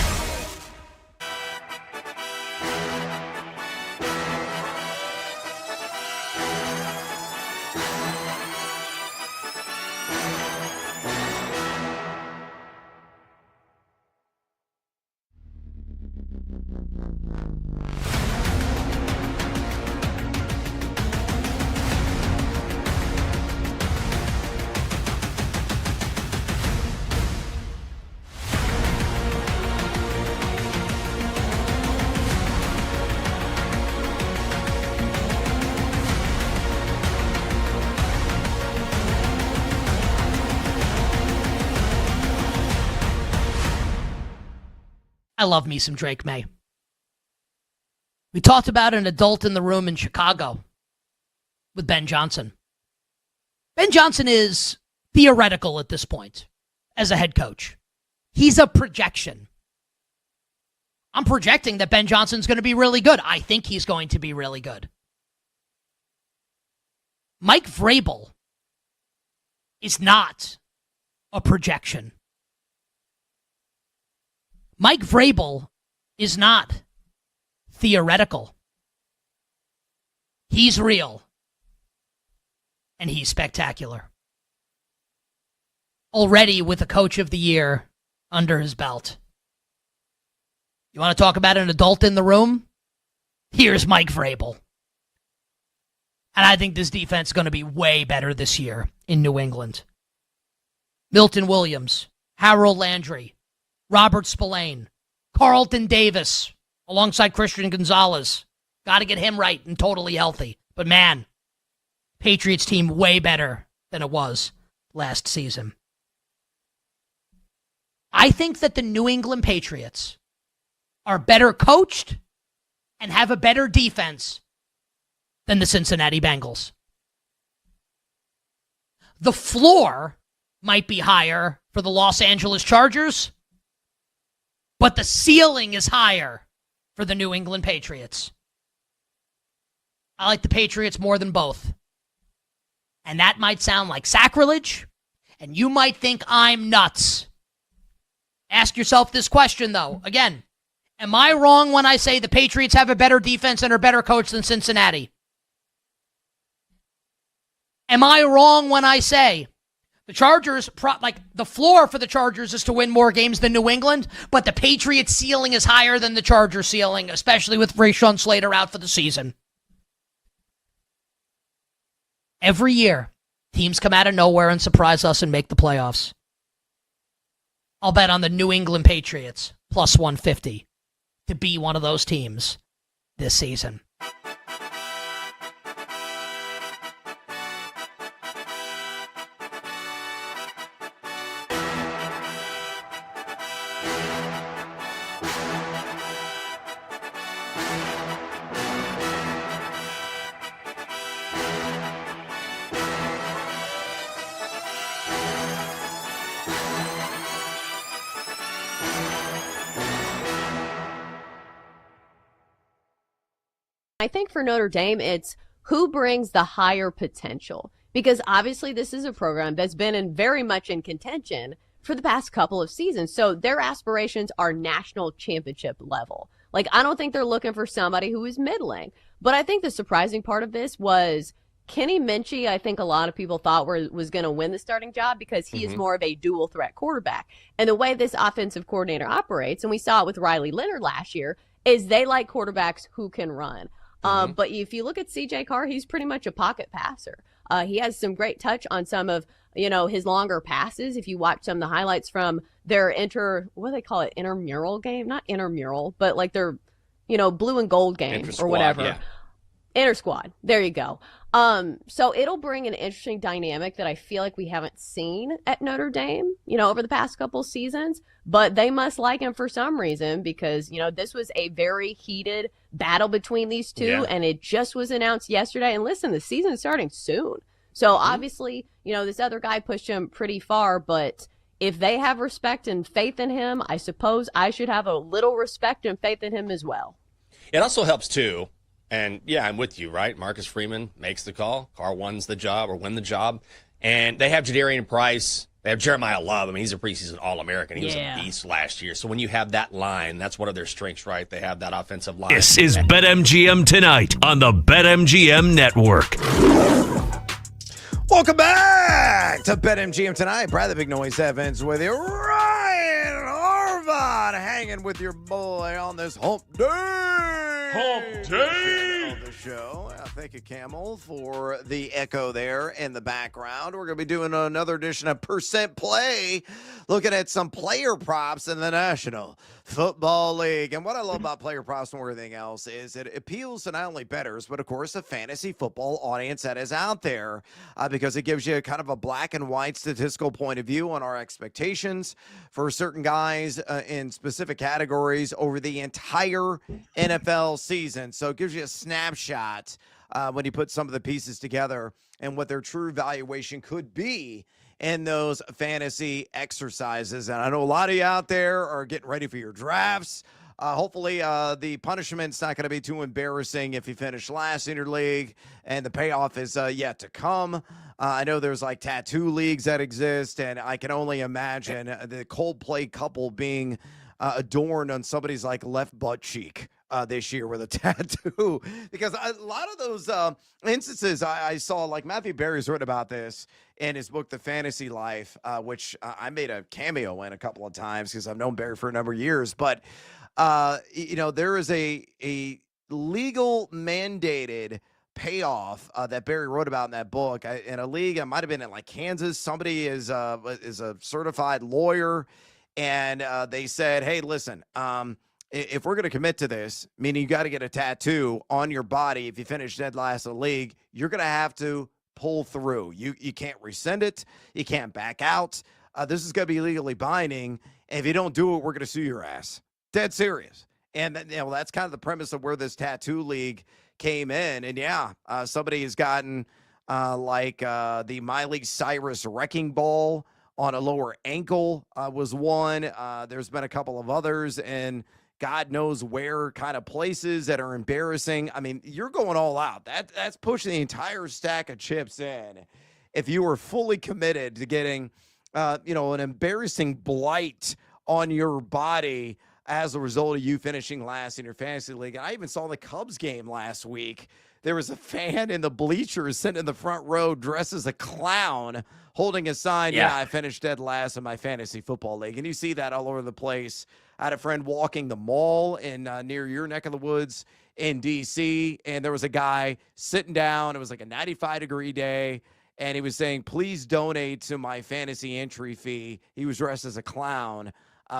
I love me some Drake May. We talked about an adult in the room in Chicago with Ben Johnson. Ben Johnson is theoretical at this point as a head coach. He's a projection. I'm projecting that Ben Johnson's going to be really good. I think he's going to be really good. Mike Vrabel is not a projection. Mike Vrabel is not theoretical. He's real. And he's spectacular. Already with a Coach of the Year under his belt. You want to talk about an adult in the room? Here's Mike Vrabel. And I think this defense is going to be way better this year in New England. Milton Williams, Harold Landry, Robert Spillane, Carlton Davis, alongside Christian Gonzalez. Got to get him right and totally healthy. But man, Patriots team way better than it was last season. I think that the New England Patriots are better coached and have a better defense than the Cincinnati Bengals. The floor might be higher for the Los Angeles Chargers, but the ceiling is higher for the New England Patriots. I like the Patriots more than both. And that might sound like sacrilege, and you might think I'm nuts. Ask yourself this question, though. Again, am I wrong when I say the Patriots have a better defense and are better coached than Cincinnati? Am I wrong when I say the Chargers, the floor for the Chargers is to win more games than New England, but the Patriots' ceiling is higher than the Chargers' ceiling, especially with Rashawn Slater out for the season? Every year, teams come out of nowhere and surprise us and make the playoffs. I'll bet on the New England Patriots, plus 150, to be one of those teams this season. I think for Notre Dame, it's who brings the higher potential. Because obviously this is a program that's been very much in contention for the past couple of seasons. So their aspirations are national championship level. Like, I don't think they're looking for somebody who is middling. But I think the surprising part of this was Kenny Minchie, I think a lot of people thought was going to win the starting job because he is more of a dual threat quarterback. And the way this offensive coordinator operates, and we saw it with Riley Leonard last year, is they like quarterbacks who can run. But if you look at CJ Carr, he's pretty much a pocket passer. He has some great touch on some of, his longer passes. If you watch some of the highlights from their what do they call it? Intramural game? Not intramural, but like their, blue and gold game or whatever. Yeah. Inter squad. There you go. So it'll bring an interesting dynamic that I feel like we haven't seen at Notre Dame, over the past couple seasons, but they must like him for some reason because, this was a very heated battle between these two and it just was announced yesterday. And listen, the season's starting soon. So obviously, this other guy pushed him pretty far, but if they have respect and faith in him, I suppose I should have a little respect and faith in him as well. It also helps too. And yeah, I'm with you, right? Marcus Freeman makes the call. Carr wins the job or win the job. And they have Jadarian Price. They have Jeremiah Love. I mean, he's a preseason All-American. He was a beast last year. So when you have that line, that's one of their strengths, right? They have that offensive line. This is BetMGM Tonight on the BetMGM Network. Welcome back to BetMGM Tonight. Brad the Big Noise Evans with you. Ryan Harvard hanging with your boy on this hump day. Hump day of the show. Thank you, Camel, for the echo there in the background. We're going to be doing another edition of Percent Play, looking at some player props in the National Football League. And what I love about player props more than anything else is it appeals to not only bettors, but of course the fantasy football audience that is out there because it gives you kind of a black and white statistical point of view on our expectations for certain guys in specific categories over the entire NFL season. So it gives you a snapshot when you put some of the pieces together and what their true valuation could be in those fantasy exercises. And I know a lot of you out there are getting ready for your drafts. Hopefully the punishment's not going to be too embarrassing if you finish last in your league and the payoff is yet to come. I know there's like tattoo leagues that exist, and I can only imagine the Coldplay couple being adorned on somebody's like left butt cheek this year with a tattoo, because a lot of those instances I saw, like Matthew Berry's written about this in his book, The Fantasy Life, which I made a cameo in a couple of times because I've known Berry for a number of years. But, there is a legal mandated payoff that Barry wrote about in that book. In a league, I might have been in like Kansas. Somebody is a certified lawyer, and they said, "Hey, listen, if we're going to commit to this, meaning you got to get a tattoo on your body if you finish dead last in the league, you're going to have to pull through. You can't rescind it. You can't back out. This is going to be legally binding. And if you don't do it, we're going to sue your ass. Dead serious." And that's kind of the premise of where this tattoo league came in. And somebody has gotten the Miley Cyrus wrecking ball on a lower ankle was one. There's been a couple of others, and God knows where kind of places that are embarrassing. I mean, you're going all out. That's pushing the entire stack of chips in. If you were fully committed to getting, an embarrassing blight on your body as a result of you finishing last in your fantasy league. And I even saw the Cubs game last week. There was a fan in the bleachers sitting in the front row dressed as a clown holding a sign, I finished dead last in my fantasy football league. And you see that all over the place. I had a friend walking the mall in near your neck of the woods in D.C., and there was a guy sitting down. It was like a 95-degree day, and he was saying, "Please donate to my fantasy entry fee." He was dressed as a clown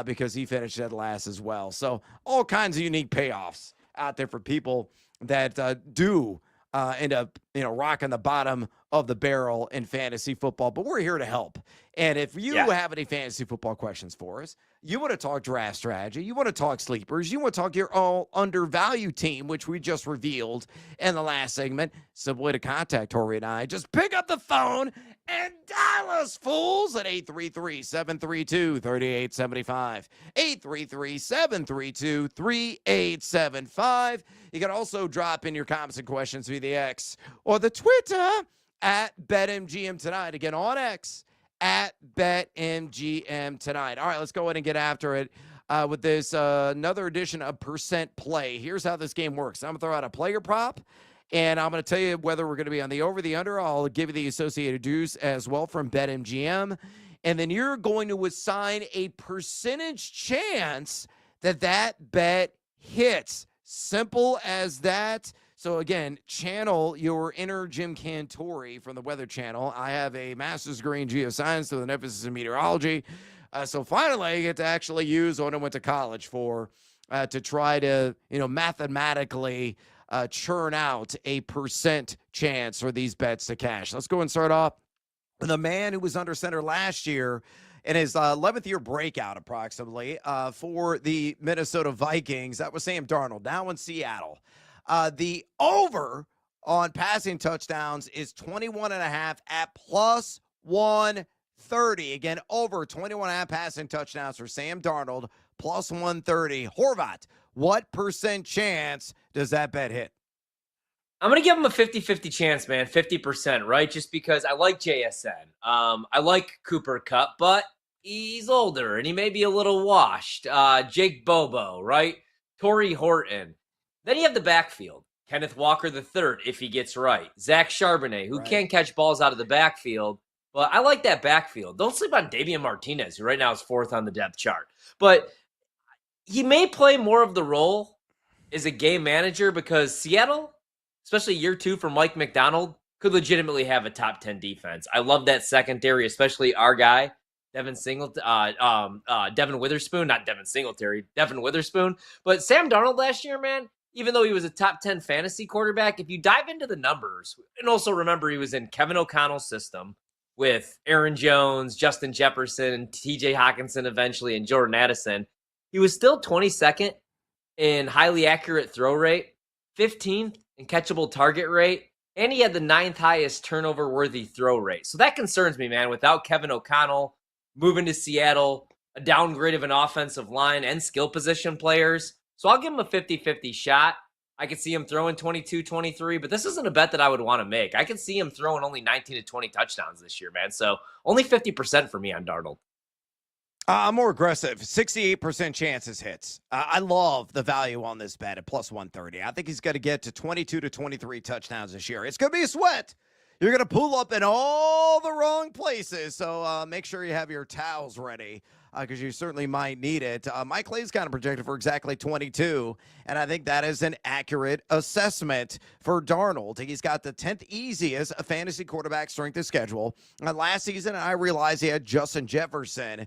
because he finished dead last as well. So all kinds of unique payoffs out there for people that do end up, rocking the bottom of the barrel in fantasy football. But we're here to help. And if you have any fantasy football questions for us, you want to talk draft strategy, you want to talk sleepers, you want to talk your all undervalued team, which we just revealed in the last segment, simple way to contact Tori and I, just pick up the phone and dial us, fools, at 833-732-3875. 833-732-3875. You can also drop in your comments and questions via the X or the Twitter at BetMGM Tonight. Again, on X, at BetMGM Tonight. All right, let's go ahead and get after it with this another edition of Percent Play. Here's how this game works. I'm going to throw out a player prop, and I'm going to tell you whether we're going to be on the over, the under. I'll give you the associated dues as well from BetMGM. And then you're going to assign a percentage chance that bet hits. Simple as that. So, again, channel your inner Jim Cantori from the Weather Channel. I have a master's degree in geoscience with an emphasis in meteorology. So, finally, I get to actually use what I went to college for to try to, mathematically churn out a percent chance for these bets to cash. Let's go and start off with a man who was under center last year in his 11th year breakout, approximately, for the Minnesota Vikings. That was Sam Darnold, now in Seattle. The over on passing touchdowns is 21.5 at plus 130. Again, over 21.5 passing touchdowns for Sam Darnold, plus 130. Horvat, what percent chance does that bet hit? I'm going to give him a 50-50 chance, man. 50%, right? Just because I like JSN. I like Cooper Kupp, but he's older and he may be a little washed. Jake Bobo, right? Torrey Horton. Then you have the backfield. Kenneth Walker III, if he gets right. Zach Charbonnet, who can catch balls out of the backfield. But I like that backfield. Don't sleep on Davian Martinez, who right now is 4th on the depth chart. But he may play more of the role as a game manager because Seattle, especially year 2 for Mike McDonald, could legitimately have a top 10 defense. I love that secondary, especially our guy, Devin Witherspoon. Not Devin Singletary, Devin Witherspoon. But Sam Darnold last year, man, even though he was a top 10 fantasy quarterback, if you dive into the numbers, and also remember he was in Kevin O'Connell's system with Aaron Jones, Justin Jefferson, TJ Hawkinson eventually, and Jordan Addison, he was still 22nd in highly accurate throw rate, 15th in catchable target rate, and he had the 9th highest turnover-worthy throw rate. So that concerns me, man. Without Kevin O'Connell moving to Seattle, a downgrade of an offensive line and skill position players. So I'll give him a 50-50 shot. I could see him throwing 22, 23, but this isn't a bet that I would want to make. I could see him throwing only 19 to 20 touchdowns this year, man. So only 50% for me on Darnold. I'm more aggressive. 68% chances hits. I love the value on this bet at plus 130. I think he's going to get to 22 to 23 touchdowns this year. It's going to be a sweat. You're going to pull up in all the wrong places. So make sure you have your towels ready because you certainly might need it. Mike Clay's kind of projected for exactly 22, and I think that is an accurate assessment for Darnold. He's got the 10th easiest fantasy quarterback strength of schedule. Last season, I realized he had Justin Jefferson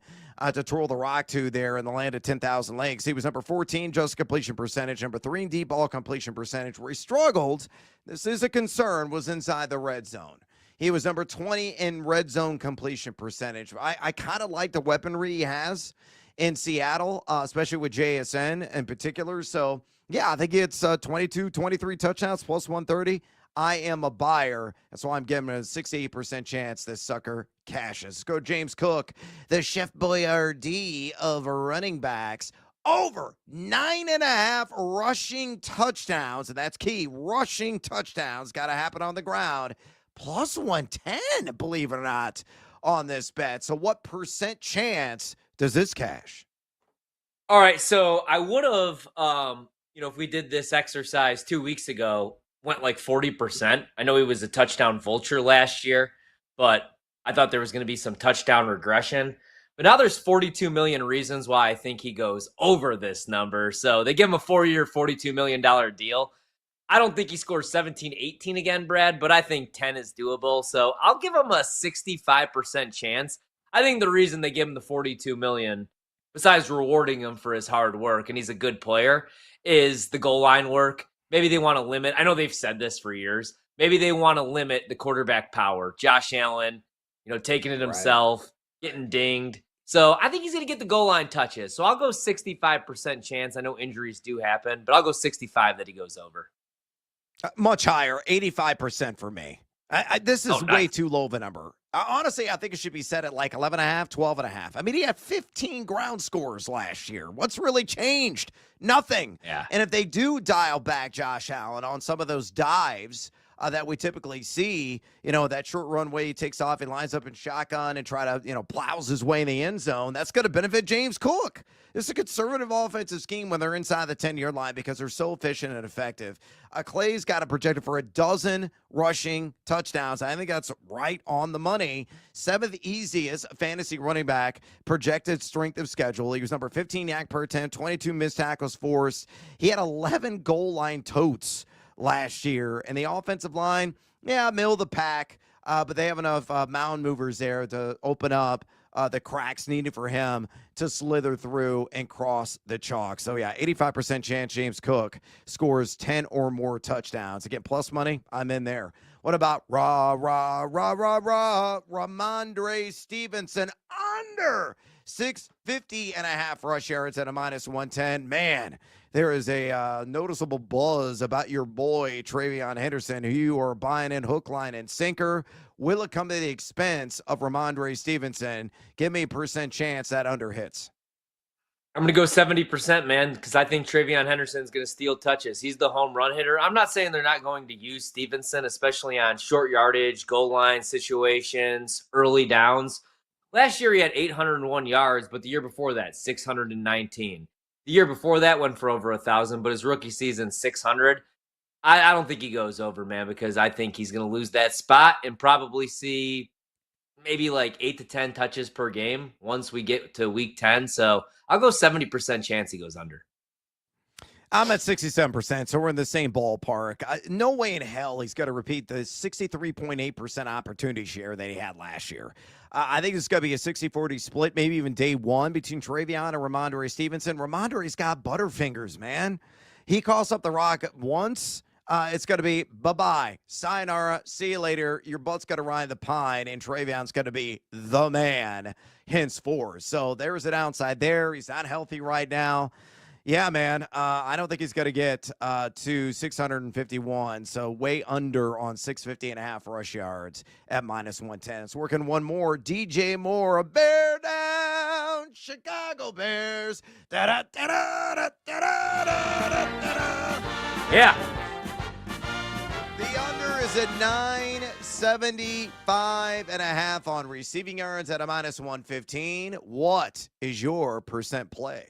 to twirl the rock to there in the land of 10,000 legs. He was number 14 just completion percentage, number 3 in deep ball completion percentage. Where he struggled, this is a concern, was inside the red zone. He was number 20 in red zone completion percentage. I kind of like the weaponry he has in Seattle, especially with JSN in particular. So, yeah, I think it's 22, 23 touchdowns plus 130. I am a buyer. That's why I'm giving him a 68% chance this sucker cashes. Let's go James Cook, the Chef Boyardee of running backs. Over 9.5 rushing touchdowns, and that's key. Rushing touchdowns got to happen on the ground. Plus 110, believe it or not, on this bet. So what percent chance does this cash? All right, so I would have, if we did this exercise 2 weeks ago, went like 40%. I know he was a touchdown vulture last year, but I thought there was going to be some touchdown regression. But now there's 42 million reasons why I think he goes over this number. So they give him a 4-year, $42 million deal. I don't think he scores 17, 18 again, Brad, but I think 10 is doable. So I'll give him a 65% chance. I think the reason they give him the 42 million, besides rewarding him for his hard work, and he's a good player, is the goal line work. Maybe they want to limit. I know they've said this for years. Maybe they want to limit the quarterback power. Josh Allen, taking it himself, getting dinged. So I think he's going to get the goal line touches. So I'll go 65% chance. I know injuries do happen, but I'll go 65 that he goes over. Much higher, 85% for me. This is way too low of a number. Honestly, I think it should be set at like 11.5, 12.5. I mean, he had 15 ground scores last year. What's really changed? Nothing. Yeah. And if they do dial back Josh Allen on some of those dives that we typically see, that short runway he takes off, he lines up in shotgun and try to, plows his way in the end zone, that's going to benefit James Cook. This is a conservative offensive scheme when they're inside the 10-yard line because they're so efficient and effective. Clay's got it projected for 12 rushing touchdowns. I think that's right on the money. 7th easiest fantasy running back projected strength of schedule. He was number 15 yak per attempt, 22 missed tackles forced. He had 11 goal line totes last year. And the offensive line, middle of the pack, but they have enough mound movers there to open up the cracks needed for him to slither through and cross the chalk. So, 85% chance James Cook scores 10 or more touchdowns. Again, plus money, I'm in there. What about Ramondre Stevenson under 650.5 rush yards at a minus 110? Man, there is a noticeable buzz about your boy, Travion Henderson, who you are buying in hook, line, and sinker. Will it come at the expense of Ramondre Stevenson? Give me a percent chance that under hits. I'm going to go 70%, man, because I think Travion Henderson's going to steal touches. He's the home run hitter. I'm not saying they're not going to use Stevenson, especially on short yardage, goal line situations, early downs. Last year he had 801 yards, but the year before that, 619. The year before that went for over 1,000, but his rookie season, 600. I don't think he goes over, man, because I think he's going to lose that spot and probably see maybe like 8 to 10 touches per game once we get to week 10. So I'll go 70% chance he goes under. I'm at 67%, so we're in the same ballpark. No way in hell he's going to repeat the 63.8% opportunity share that he had last year. I think it's going to be a 60-40 split, maybe even day one between Travion and Ramondre Stevenson. Ramondre's got butterfingers, man. He calls up the rock once. It's going to be bye-bye, sayonara, see you later. Your butt's going to ride the pine, and Travion's going to be the man henceforth. So there's a downside there. He's not healthy right now. Yeah, man, I don't think he's going to get to 651, so way under on 650.5 rush yards at minus 110. It's working one more. DJ Moore, a bear down, Chicago Bears. Yeah. The under is at 9 75.5 on receiving yards at a -115. What is your percent play?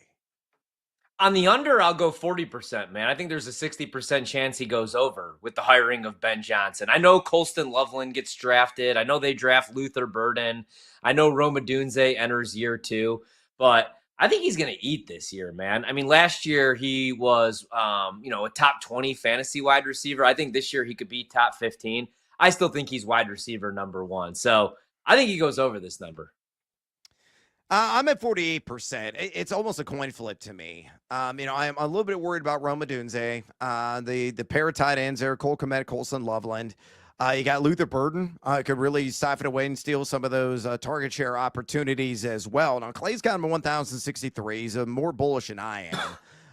On the under, I'll go 40%, man. I think there's a 60% chance he goes over with the hiring of Ben Johnson. I know Colston Loveland gets drafted. I know they draft Luther Burden. I know Roma Dunze enters year 2. But I think he's going to eat this year, man. I mean, last year he was, a top 20 fantasy wide receiver. I think this year he could be top 15. I still think he's wide receiver number 1. So I think he goes over this number. I'm at 48%. It's almost a coin flip to me. I'm a little bit worried about Roma Dunze. The pair of tight ends there, Cole Kmet, Colson Loveland. You got Luther Burden. Could really siphon away and steal some of those target share opportunities as well. Now, Clay's got him at 1,063. He's more bullish than I am.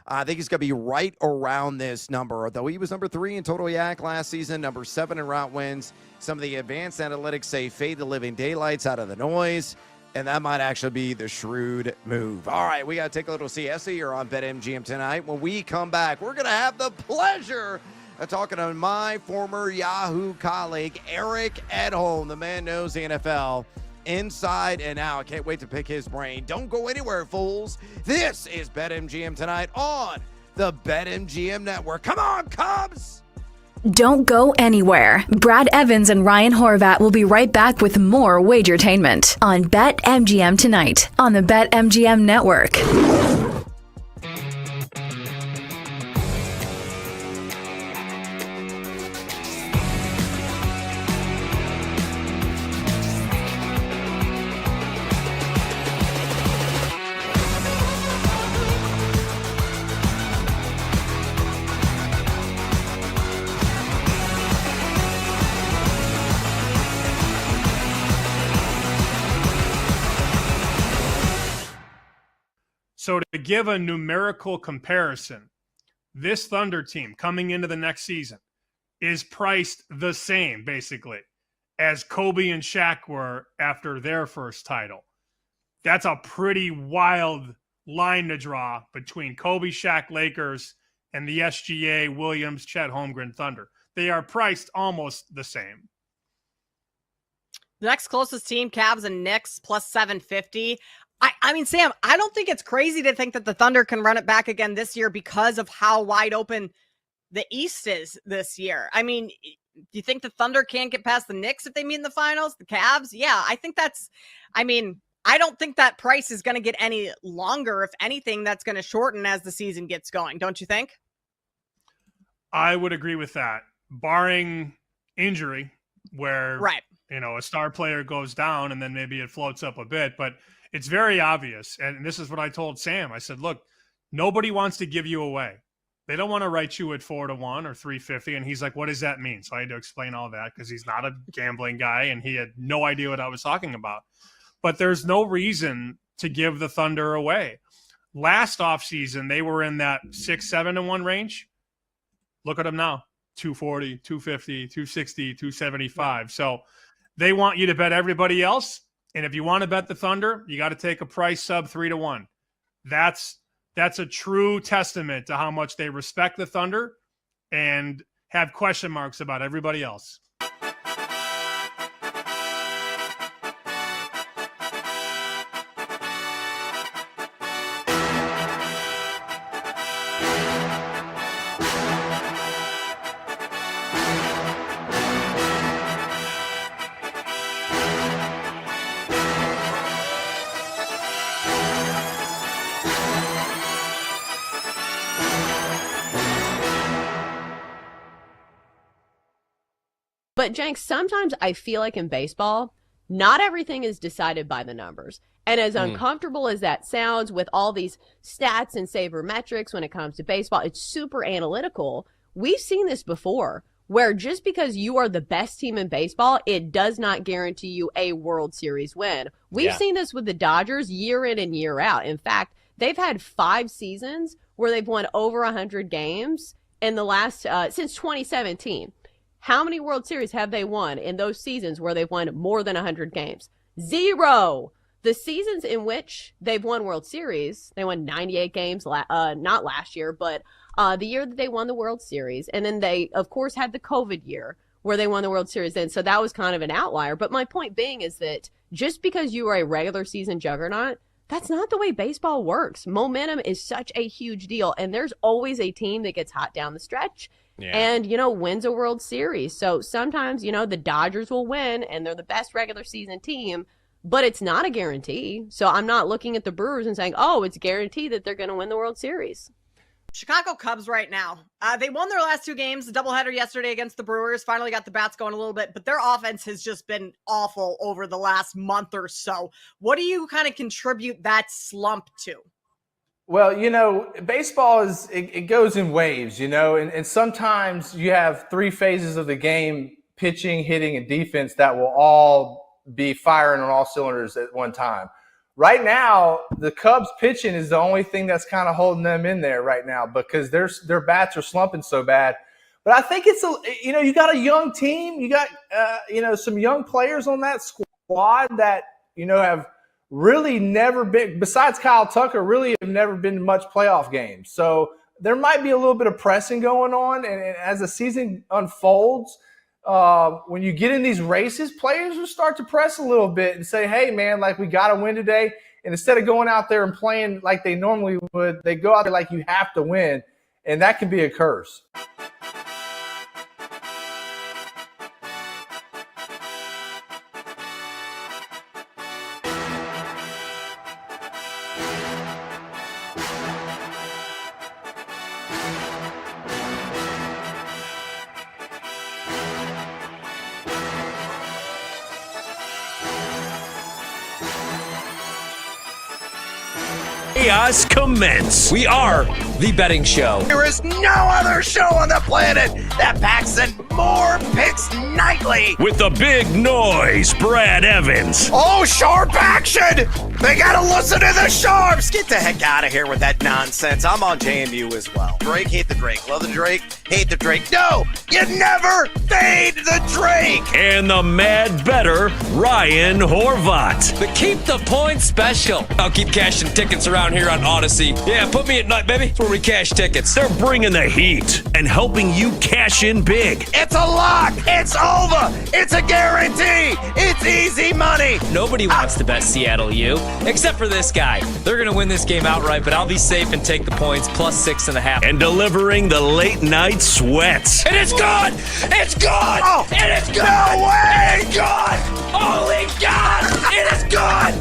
I think he's going to be right around this number, though he was number 3 in total yak last season, number 7 in route wins. Some of the advanced analytics say fade the living daylights out of the noise. And that might actually be the shrewd move. All right, we got to take a little siesta here on BetMGM tonight. When we come back, we're going to have the pleasure of talking to my former Yahoo colleague, Eric Edholm. The man knows the NFL inside and out. Can't wait to pick his brain. Don't go anywhere, fools. This is BetMGM tonight on the BetMGM Network. Come on, Cubs! Don't go anywhere. Brad Evans and Ryan Horvat will be right back with more Wagertainment on BetMGM tonight on the BetMGM Network. So to give a numerical comparison, this Thunder team coming into the next season is priced the same, basically, as Kobe and Shaq were after their first title. That's a pretty wild line to draw between Kobe, Shaq, Lakers, and the SGA, Williams, Chet Holmgren Thunder. They are priced almost the same. The next closest team, Cavs and Knicks, plus 750. I mean, Sam, I don't think it's crazy to think that the Thunder can run it back again this year because of how wide open the East is this year. I mean, do you think the Thunder can't get past the Knicks if they meet in the finals? The Cavs? Yeah, I think I don't think that price is going to get any longer. If anything, that's going to shorten as the season gets going. Don't you think? I would agree with that. Barring injury, where a star player goes down and then maybe it floats up a bit, but it's very obvious. And this is what I told Sam. I said, look, nobody wants to give you away. They don't want to write you at 4-1 or 350. And he's like, what does that mean? So I had to explain all that because he's not a gambling guy and he had no idea what I was talking about. But there's no reason to give the Thunder away. Last offseason, they were in that 6-7-1 range. Look at them now. 240, 250, 260, 275. So they want you to bet everybody else. And if you want to bet the Thunder, you got to take a price sub 3-1. That's a true testament to how much they respect the Thunder and have question marks about everybody else. But Jenks, sometimes I feel like in baseball, not everything is decided by the numbers. And as uncomfortable as that sounds with all these stats and sabermetrics when it comes to baseball, it's super analytical. We've seen this before, where just because you are the best team in baseball, it does not guarantee you a World Series win. We've seen this with the Dodgers year in and year out. In fact, they've had 5 seasons where they've won over 100 games in the last since 2017. How many World Series have they won in those seasons where they've won more than 100 games? 0. The seasons in which they've won World Series, they won 98 games, not last year, but the year that they won the World Series. And then they, of course, had the COVID year where they won the World Series then. So that was kind of an outlier. But my point being is that just because you are a regular season juggernaut, that's not the way baseball works. Momentum is such a huge deal. And there's always a team that gets hot down the stretch and, wins a World Series. So sometimes, the Dodgers will win and they're the best regular season team, but it's not a guarantee. So I'm not looking at the Brewers and saying, oh, it's guaranteed that they're going to win the World Series. Chicago Cubs right now. They won their last 2 games, the doubleheader yesterday against the Brewers, finally got the bats going a little bit, but their offense has just been awful over the last month or so. What do you kind of contribute that slump to? Well, baseball it goes in waves, and sometimes you have 3 phases of the game, pitching, hitting, and defense, that will all be firing on all cylinders at one time. Right now, the Cubs pitching is the only thing that's kind of holding them in there right now because their bats are slumping so bad. But I think it's you got a young team, you got some young players on that squad that have really never been, besides Kyle Tucker, really have never been to much playoff games. So there might be a little bit of pressing going on, and as the season unfolds, when you get in these races, players will start to press a little bit and say, hey, man, like, we got to win today. And instead of going out there and playing like they normally would, they go out there like you have to win. And that can be a curse. Chaos commence. We are the betting show. There is no other show on the planet that packs in more picks nightly. With the big noise, Brad Evans. Oh, sharp action! They gotta listen to the sharps! Get the heck out of here with that nonsense. I'm on JMU as well. Drake, hate the Drake. Love the Drake, hate the Drake. No, you never fade the Drake! And the mad better, Ryan Horvat. The Keep the Points special. I'll keep cashing tickets around here on Odyssey. Yeah, put me at night, baby. That's where we cash tickets. They're bringing the heat and helping you cash in big. It's a lock! It's over! It's a guarantee! It's easy money! Nobody wants to bet Seattle U, except for this guy. They're going to win this game outright, but I'll be safe and take the points plus 6.5. And delivering the late night sweats. And it's gone! It's gone! Oh, and it's gone! No way! It's gone! Holy God! It is gone!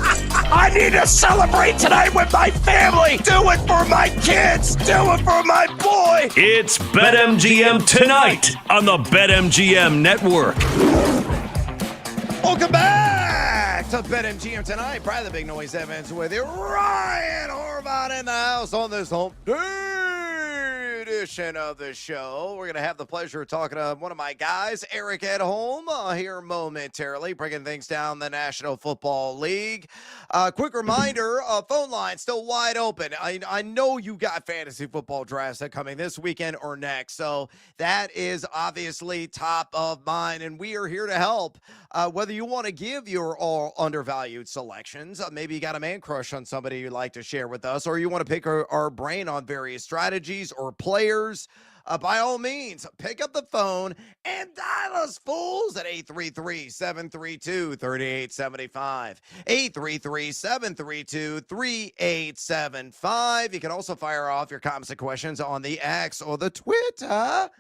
I need to celebrate tonight with my family! Do it for my kids! Do it for my boy! It's BetMGM tonight on the BetMGM Network. Welcome back to BetMGM tonight. Brad the Big Noise Evans with you. Ryan Horvat in the house on this home edition of the show. We're going to have the pleasure of talking to one of my guys, Eric Edholm, here momentarily, breaking things down the National Football League. Quick reminder, phone line still wide open. I know you got fantasy football drafts that coming this weekend or next, so that is obviously top of mind, and we are here to help. Whether you want to give your all undervalued selections, maybe you got a man crush on somebody you'd like to share with us, or you want to pick our brain on various strategies or players, by all means, pick up the phone and dial us fools at 833-732-3875. 833-732-3875. You can also fire off your comments and questions on the X or the Twitter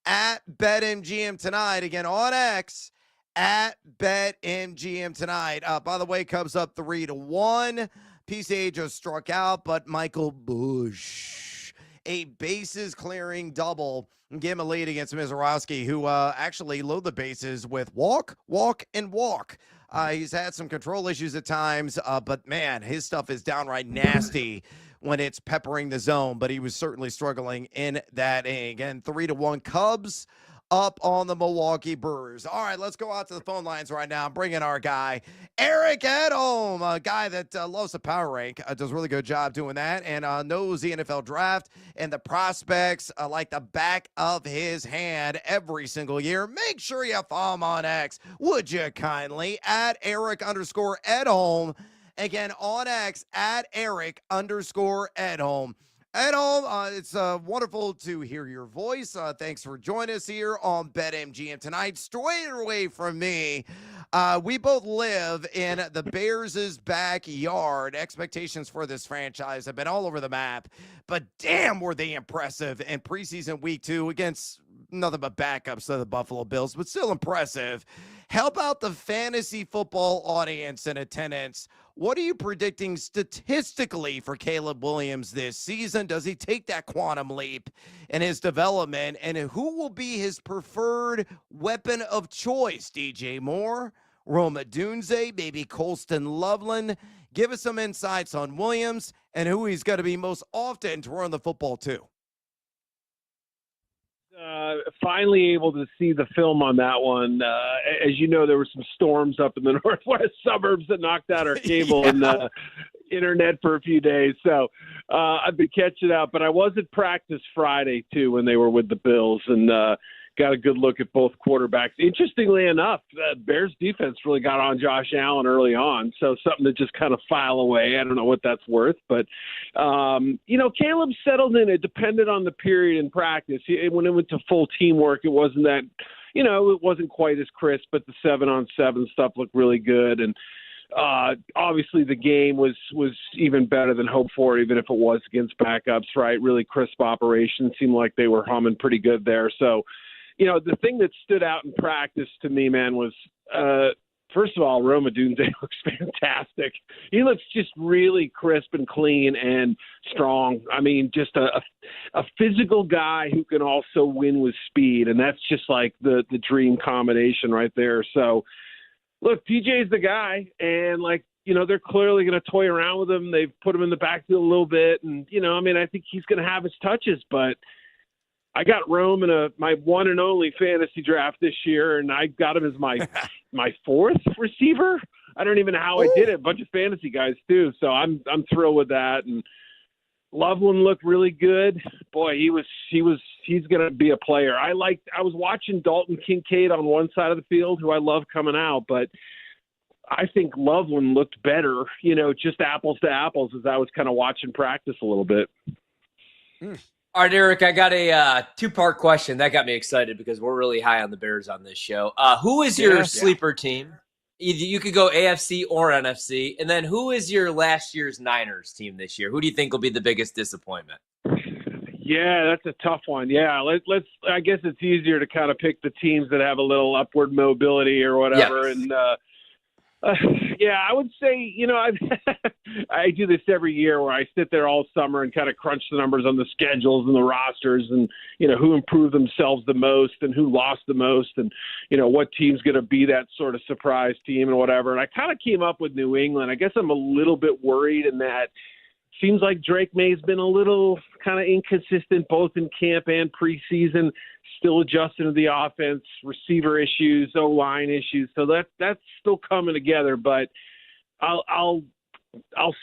at BetMGM Tonight. Again, on X at BetMGM Tonight. By the way, Cubs up 3-1. PCA just struck out, but Michael Busch, a bases clearing double, gave him a lead against Mizorowski, who actually loaded the bases with walk, and walk. He's had some control issues at times, but man, his stuff is downright nasty when it's peppering the zone, but he was certainly struggling in that inning. Again, 3-1 Cubs up on the Milwaukee Brewers. All right, let's go out to the phone lines right now. I'm bringing our guy, Eric Edholm, a guy that loves the power rank, does a really good job doing that, and knows the NFL draft and the prospects like the back of his hand every single year. Make sure you follow him on X, would you kindly, at Eric_Edholm. Again, on X, at Eric_Edholm. At all, it's wonderful to hear your voice. Thanks for joining us here on BetMGM tonight. Straight away from me, we both live in the Bears' backyard. Expectations for this franchise have been all over the map, but damn, were they impressive in preseason week 2 against nothing but backups to the Buffalo Bills, but still impressive. Help out the fantasy football audience in attendance. What are you predicting statistically for Caleb Williams this season? Does he take that quantum leap in his development? And who will be his preferred weapon of choice? DJ Moore, Rome Odunze, maybe Colston Loveland? Give us some insights on Williams and who he's going to be most often to run the football to. Finally able to see the film on that one. As you know, there were some storms up in the northwest suburbs that knocked out our cable and internet for a few days. So I've been catching up. But I was at practice Friday, too, when they were with the Bills, and got a good look at both quarterbacks. Interestingly enough, the Bears defense really got on Josh Allen early on, so something to just kind of file away. I don't know what that's worth, but, Caleb settled in. It depended on the period in practice. When it went to full teamwork, it wasn't that, it wasn't quite as crisp, but the 7-on-7 stuff looked really good. And obviously the game was even better than hoped for, even if it was against backups, right? Really crisp operation. Seemed like they were humming pretty good there. So, the thing that stood out in practice to me, man, was, first of all, Rome Odunze looks fantastic. He looks just really crisp and clean and strong. I mean, just a physical guy who can also win with speed, and that's just like the dream combination right there. So, look, TJ's the guy, and they're clearly going to toy around with him. They've put him in the backfield a little bit, and I think he's going to have his touches, but I got Rome in my one and only fantasy draft this year, and I got him as my fourth receiver. I don't even know how I did it. A bunch of fantasy guys too, so I'm thrilled with that. And Loveland looked really good. Boy, he's going to be a player. I was watching Dalton Kincaid on one side of the field, who I love coming out, but I think Loveland looked better, just apples to apples, as I was kind of watching practice a little bit. All right, Eric, I got a two-part question. That got me excited because we're really high on the Bears on this show. Who is your sleeper team? You could go AFC or NFC. And then who is your last year's Niners team this year? Who do you think will be the biggest disappointment? Yeah, that's a tough one. Yeah, let's. I guess it's easier to kind of pick the teams that have a little upward mobility or whatever. Yes. And I would say, I do this every year where I sit there all summer and kind of crunch the numbers on the schedules and the rosters and, who improved themselves the most and who lost the most and, what team's going to be that sort of surprise team and whatever. And I kind of came up with New England. I guess I'm a little bit worried in that seems like Drake May's been a little kind of inconsistent both in camp and preseason, still adjusting to the offense, receiver issues, O-line issues. So that's still coming together, but I'll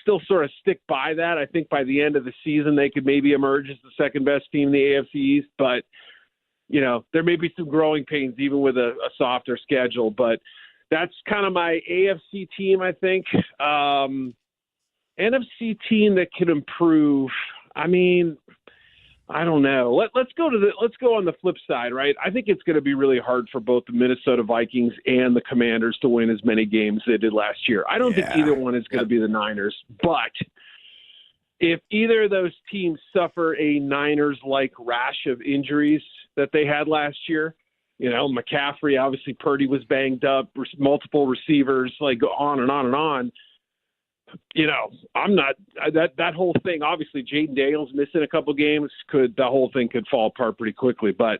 still sort of stick by that. I think by the end of the season, they could maybe emerge as the second best team in the AFC East, but there may be some growing pains even with a softer schedule, but that's kind of my AFC team, I think. NFC team that could improve. I mean, I don't know. Let's go on the flip side, right? I think it's going to be really hard for both the Minnesota Vikings and the Commanders to win as many games as they did last year. I don't think either one is going to be the Niners, but if either of those teams suffer a Niners-like rash of injuries that they had last year, McCaffrey, obviously Purdy was banged up, multiple receivers, on and on and on. I'm not that whole thing. Obviously, Jaden Daniels missing a couple games the whole thing could fall apart pretty quickly. But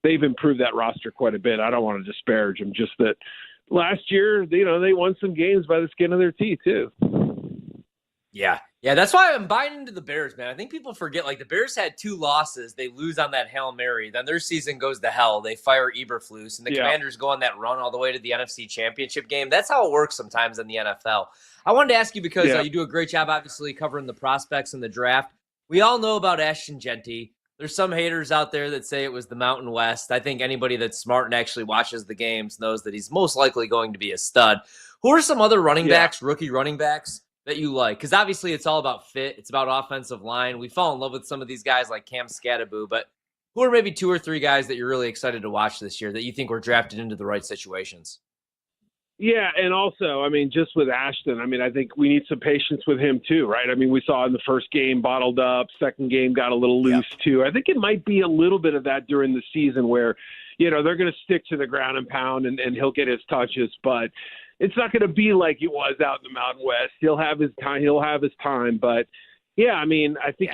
they've improved that roster quite a bit. I don't want to disparage them. Just that last year, they won some games by the skin of their teeth too. Yeah, that's why I'm buying into the Bears, man. I think people forget, the Bears had 2 losses. They lose on that Hail Mary. Then their season goes to hell. They fire Eberflus, and the Commanders go on that run all the way to the NFC Championship game. That's how it works sometimes in the NFL. I wanted to ask you because you do a great job, obviously, covering the prospects in the draft. We all know about Ashton Genty. There's some haters out there that say it was the Mountain West. I think anybody that's smart and actually watches the games knows that he's most likely going to be a stud. Who are some other running backs, rookie running backs, that you like? Because obviously it's all about fit. It's about offensive line. We fall in love with some of these guys like Cam Scatterbo, but who are maybe 2 or 3 guys that you're really excited to watch this year that you think were drafted into the right situations? Yeah, and also, I mean, just with Ashton, I mean, I think we need some patience with him too, right? I mean, we saw in the first game bottled up, second game got a little loose too. I think it might be a little bit of that during the season where, they're going to stick to the ground and pound and he'll get his touches, but it's not going to be like it was out in the Mountain West. He'll have his time, but yeah, I mean, I think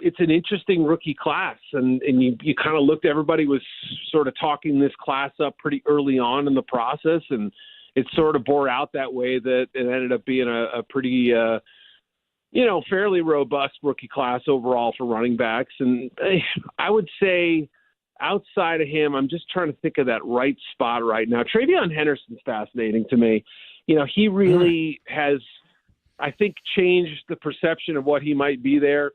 it's an interesting rookie class, and you kind of looked, everybody was sort of talking this class up pretty early on in the process, and it sort of bore out that way that it ended up being a pretty, fairly robust rookie class overall for running backs. And I would say outside of him, I'm just trying to think of that right spot right now. Travion Henderson's fascinating to me. He really has, I think, changed the perception of what he might be there.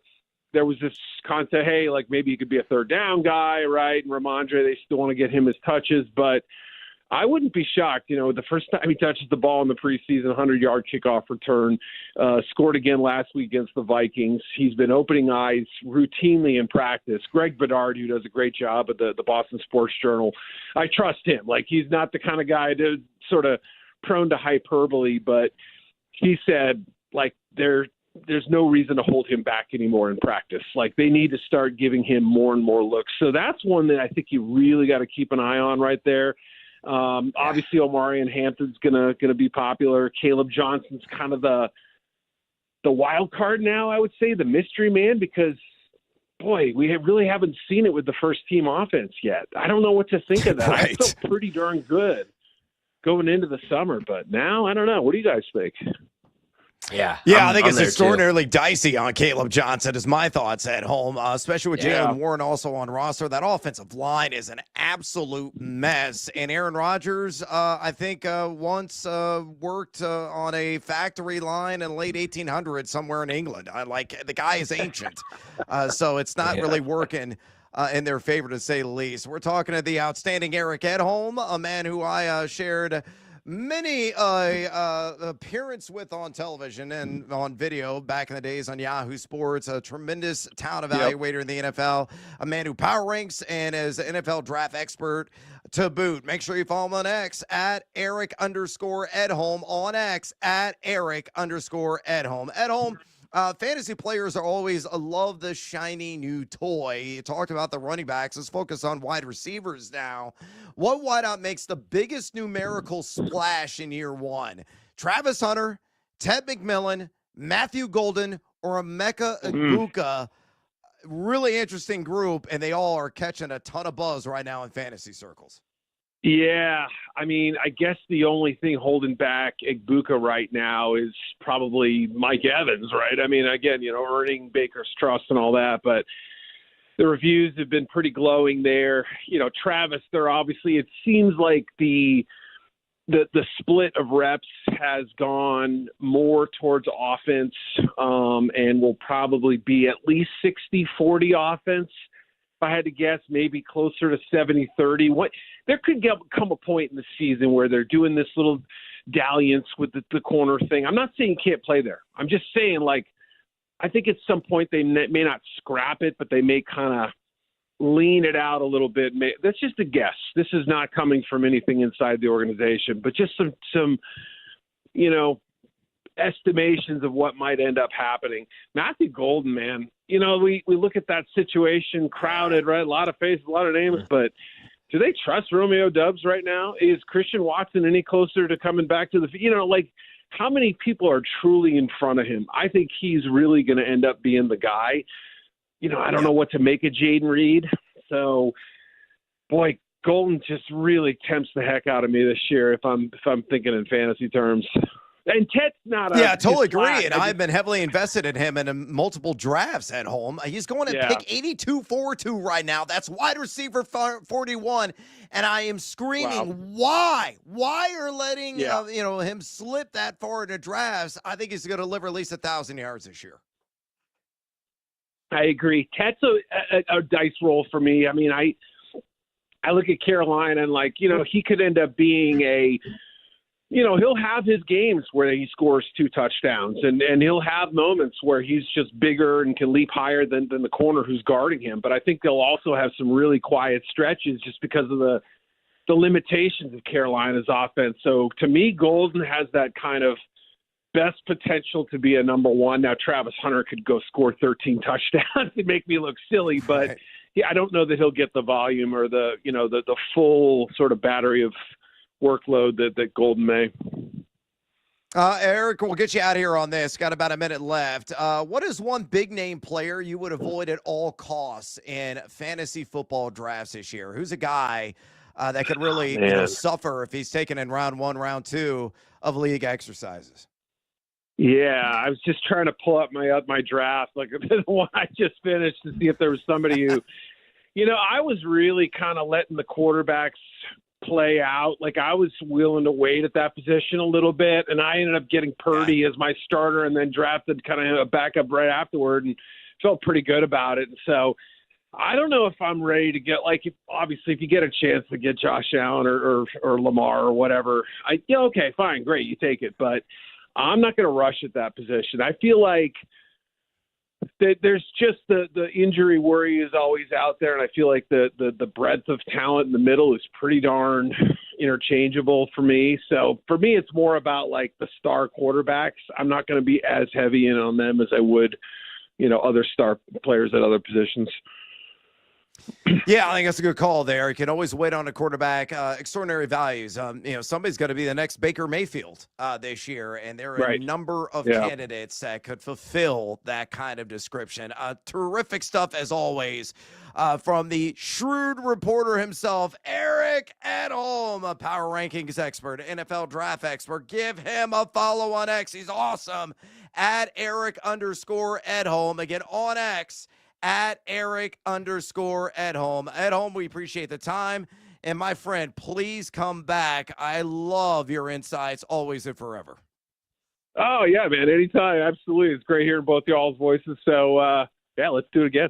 There was this concept, hey, like maybe he could be a third down guy, right? And Ramondre, they still want to get him his touches, but I wouldn't be shocked. The first time he touches the ball in the preseason, 100-yard kickoff return, scored again last week against the Vikings. He's been opening eyes routinely in practice. Greg Bedard, who does a great job at the Boston Sports Journal, I trust him. Like, he's not the kind of guy to sort of prone to hyperbole, but he said, like, there's no reason to hold him back anymore in practice. Like, they need to start giving him more and more looks. So that's one that I think you really got to keep an eye on right there. Obviously, Omarion Hampton's gonna be popular. Caleb Johnson's kind of the wild card now, I would say, the mystery man, because boy, we really haven't seen it with the first team offense yet. I don't know what to think of that. Right. I felt pretty darn good going into the summer, but now I don't know. What do you guys think? Yeah, I think it's extraordinarily dicey on Caleb Johnson, is my thoughts at home, especially with Jalen Warren also on roster. That offensive line is an absolute mess. And Aaron Rodgers, I think, once worked on a factory line in late 1800s somewhere in England. The guy is ancient, so it's not really working in their favor, to say the least. We're talking to the outstanding Eric Edholm, a man who I shared many appearance with on television and on video back in the days on Yahoo Sports, a tremendous talent evaluator in the NFL, a man who power ranks and is an NFL draft expert to boot. Make sure you follow him on X at Eric_Edholm, on X at Eric_Edholm. Edholm, fantasy players are always love the shiny new toy. You talked about the running backs. Let's focus on wide receivers now. What wideout makes the biggest numerical splash in year one? Travis Hunter, Ted McMillan, Matthew Golden, or Emeka Egbuka? Really interesting group, and they all are catching a ton of buzz right now in fantasy circles. Yeah, I mean, I guess the only thing holding back Egbuka right now is probably Mike Evans, right? I mean, again, earning Baker's trust and all that, but the reviews have been pretty glowing there. Travis, it seems like the split of reps has gone more towards offense, and will probably be at least 60-40 offense. If I had to guess, maybe closer to 70-30. There could come a point in the season where they're doing this little dalliance with the corner thing. I'm not saying you can't play there. I'm just saying, I think at some point they may not scrap it, but they may kind of lean it out a little bit. That's just a guess. This is not coming from anything inside the organization, but just some estimations of what might end up happening. Matthew Golden, man, we look at that situation, crowded, right? A lot of faces, a lot of names, but do they trust Romeo Doubs right now? Is Christian Watson any closer to coming back to the, how many people are truly in front of him? I think he's really going to end up being the guy. I don't know what to make of Jaden Reed. So, boy, Golden just really tempts the heck out of me this year if I'm thinking in fantasy terms. And Ted's not I totally agree. And I've been heavily invested in him in multiple drafts at home. He's going to pick 82-42 right now. That's wide receiver 41. And I am screaming, why? Why are letting him slip that far into drafts? I think he's going to deliver at least 1,000 yards this year. I agree. Ted's a dice roll for me. I mean, I look at Carolina and he could end up being a he'll have his games where he scores 2 touchdowns, and he'll have moments where he's just bigger and can leap higher than the corner who's guarding him. But I think they'll also have some really quiet stretches just because of the limitations of Carolina's offense. So to me, Golden has that kind of best potential to be a number one. Now, Travis Hunter could go score 13 touchdowns and make me look silly, but I don't know that he'll get the volume or the full sort of battery of workload that Golden may. Eric, we'll get you out of here on this. Got about a minute left. What is one big name player you would avoid at all costs in fantasy football drafts this year? Who's a guy that could really suffer if he's taken in round 1, round 2 of league exercises? Yeah, I was just trying to pull up my draft, like the one I just finished, to see if there was somebody who, I was really kind of letting the quarterbacks play out. Like, I was willing to wait at that position a little bit, and I ended up getting Purdy as my starter and then drafted kind of a backup right afterward and felt pretty good about it. And so I don't know if I'm ready to get, like, obviously if you get a chance to get Josh Allen or Lamar or whatever, okay, fine, great, you take it. But I'm not going to rush at that position. I feel like there's just the injury worry is always out there, and I feel like the breadth of talent in the middle is pretty darn interchangeable for me. So for me, it's more about like the star quarterbacks. I'm not going to be as heavy in on them as I would, other star players at other positions. Yeah, I think that's a good call there. You can always wait on a quarterback. Extraordinary values. Somebody's going to be the next Baker Mayfield this year, and there are a number of candidates that could fulfill that kind of description. Terrific stuff, as always, from the shrewd reporter himself, Eric Edholm, a power rankings expert, NFL draft expert. Give him a follow on X. He's awesome. At Eric_Edholm. Again, on X. At Eric_Edholm. Edholm, we appreciate the time. And my friend, please come back. I love your insights always and forever. Oh, yeah, man. Anytime. Absolutely. It's great hearing both y'all's voices. So, let's do it again.